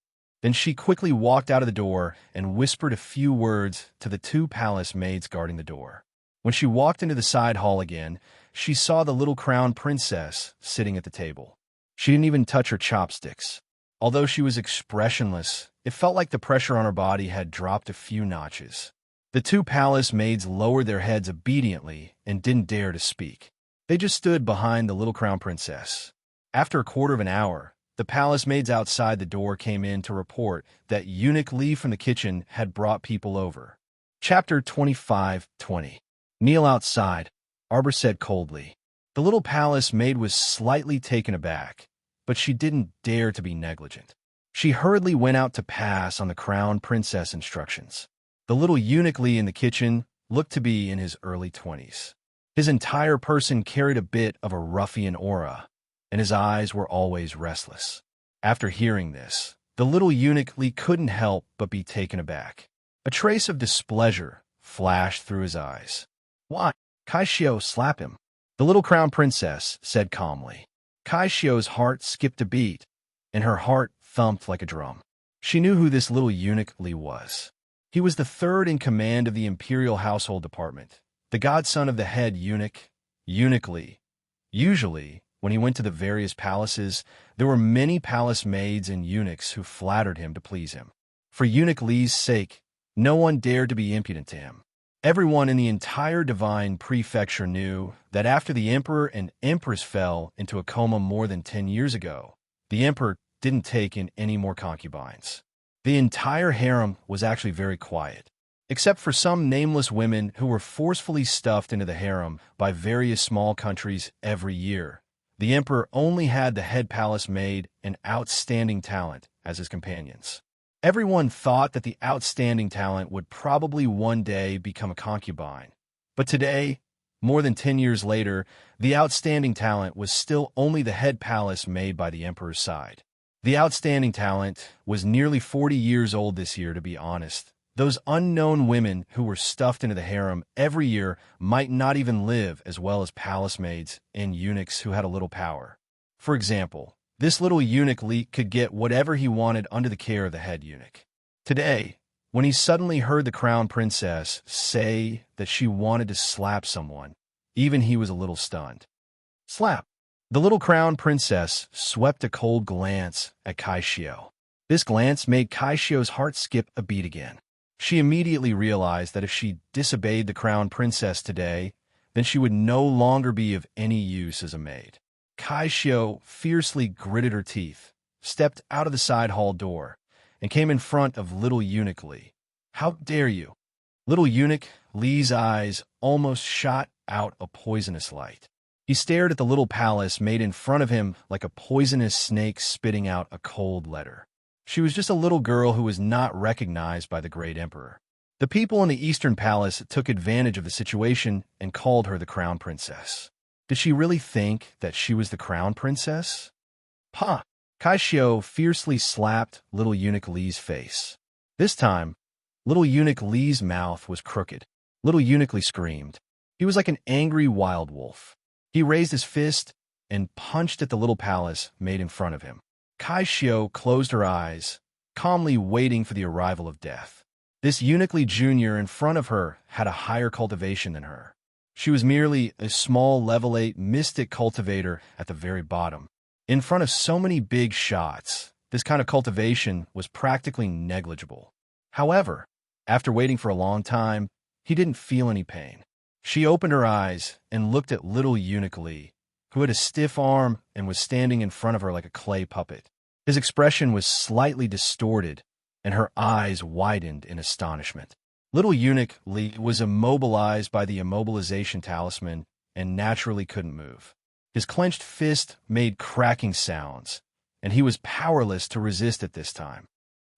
Then she quickly walked out of the door and whispered a few words to the 2 palace maids guarding the door. When she walked into the side hall again, she saw the little crown princess sitting at the table. She didn't even touch her chopsticks. Although she was expressionless, it felt like the pressure on her body had dropped a few notches. The 2 palace maids lowered their heads obediently and didn't dare to speak. They just stood behind the little crown princess. After a quarter of an hour, the palace maids outside the door came in to report that Eunuch Lee from the kitchen had brought people over. Chapter 25:20. "Kneel outside," Arbor said coldly. The little palace maid was slightly taken aback, but she didn't dare to be negligent. She hurriedly went out to pass on the crown princess instructions. The little Eunuch Lee in the kitchen looked to be in his early 20s. His entire person carried a bit of a ruffian aura, and his eyes were always restless. After hearing this, the little Eunuch Lee couldn't help but be taken aback. A trace of displeasure flashed through his eyes. "Why, Kai-Shio, slap him," the little crown princess said calmly. Kai-Shio's heart skipped a beat, and her heart thumped like a drum. She knew who this little Eunuch Lee was. He was the 3rd in command of the Imperial Household Department, the godson of the head eunuch, Eunuch Lee. Usually, when he went to the various palaces, there were many palace maids and eunuchs who flattered him to please him. For Eunuch Lee's sake, no one dared to be impudent to him. Everyone in the entire divine prefecture knew that after the emperor and empress fell into a coma more than 10 years ago, the emperor didn't take in any more concubines. The entire harem was actually very quiet, except for some nameless women who were forcefully stuffed into the harem by various small countries every year. The emperor only had the head palace maid and outstanding talent as his companions. Everyone thought that the outstanding talent would probably one day become a concubine. But today, more than 10 years later, the outstanding talent was still only the head palace maid by the emperor's side. The outstanding talent was nearly 40 years old this year, to be honest. Those unknown women who were stuffed into the harem every year might not even live as well as palace maids and eunuchs who had a little power. For example, this little eunuch leak could get whatever he wanted under the care of the head eunuch. Today, when he suddenly heard the crown princess say that she wanted to slap someone, even he was a little stunned. Slap! The little crown princess swept a cold glance at Kaishio. This glance made Kaishio's heart skip a beat again. She immediately realized that if she disobeyed the crown princess today, then she would no longer be of any use as a maid. Kaishio fiercely gritted her teeth, stepped out of the side hall door, and came in front of little eunuch Li. "How dare you?" Little eunuch Li's eyes almost shot out a poisonous light. He stared at the little palace made in front of him like a poisonous snake spitting out a cold letter. She was just a little girl who was not recognized by the great emperor. The people in the Eastern Palace took advantage of the situation and called her the crown princess. Did she really think that she was the crown princess? "Pah!" Kaishio fiercely slapped little eunuch Li's face. This time, little eunuch Li's mouth was crooked. Little eunuch Li screamed. He was like an angry wild wolf. He raised his fist and punched at the little palace made in front of him. Kaishio closed her eyes, calmly waiting for the arrival of death. This eunuch Li Jr. in front of her had a higher cultivation than her. She was merely a small level 8 mystic cultivator at the very bottom. In front of so many big shots, this kind of cultivation was practically negligible. However, after waiting for a long time, he didn't feel any pain. She opened her eyes and looked at little eunuch Li, who had a stiff arm and was standing in front of her like a clay puppet. His expression was slightly distorted, and her eyes widened in astonishment. Little eunuch Li was immobilized by the immobilization talisman and naturally couldn't move. His clenched fist made cracking sounds, and he was powerless to resist at this time.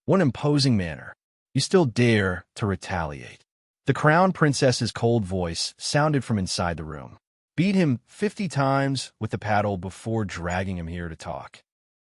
What imposing manner! You still dare to retaliate. The crown princess's cold voice sounded from inside the room. Beat him 50 times with the paddle before dragging him here to talk.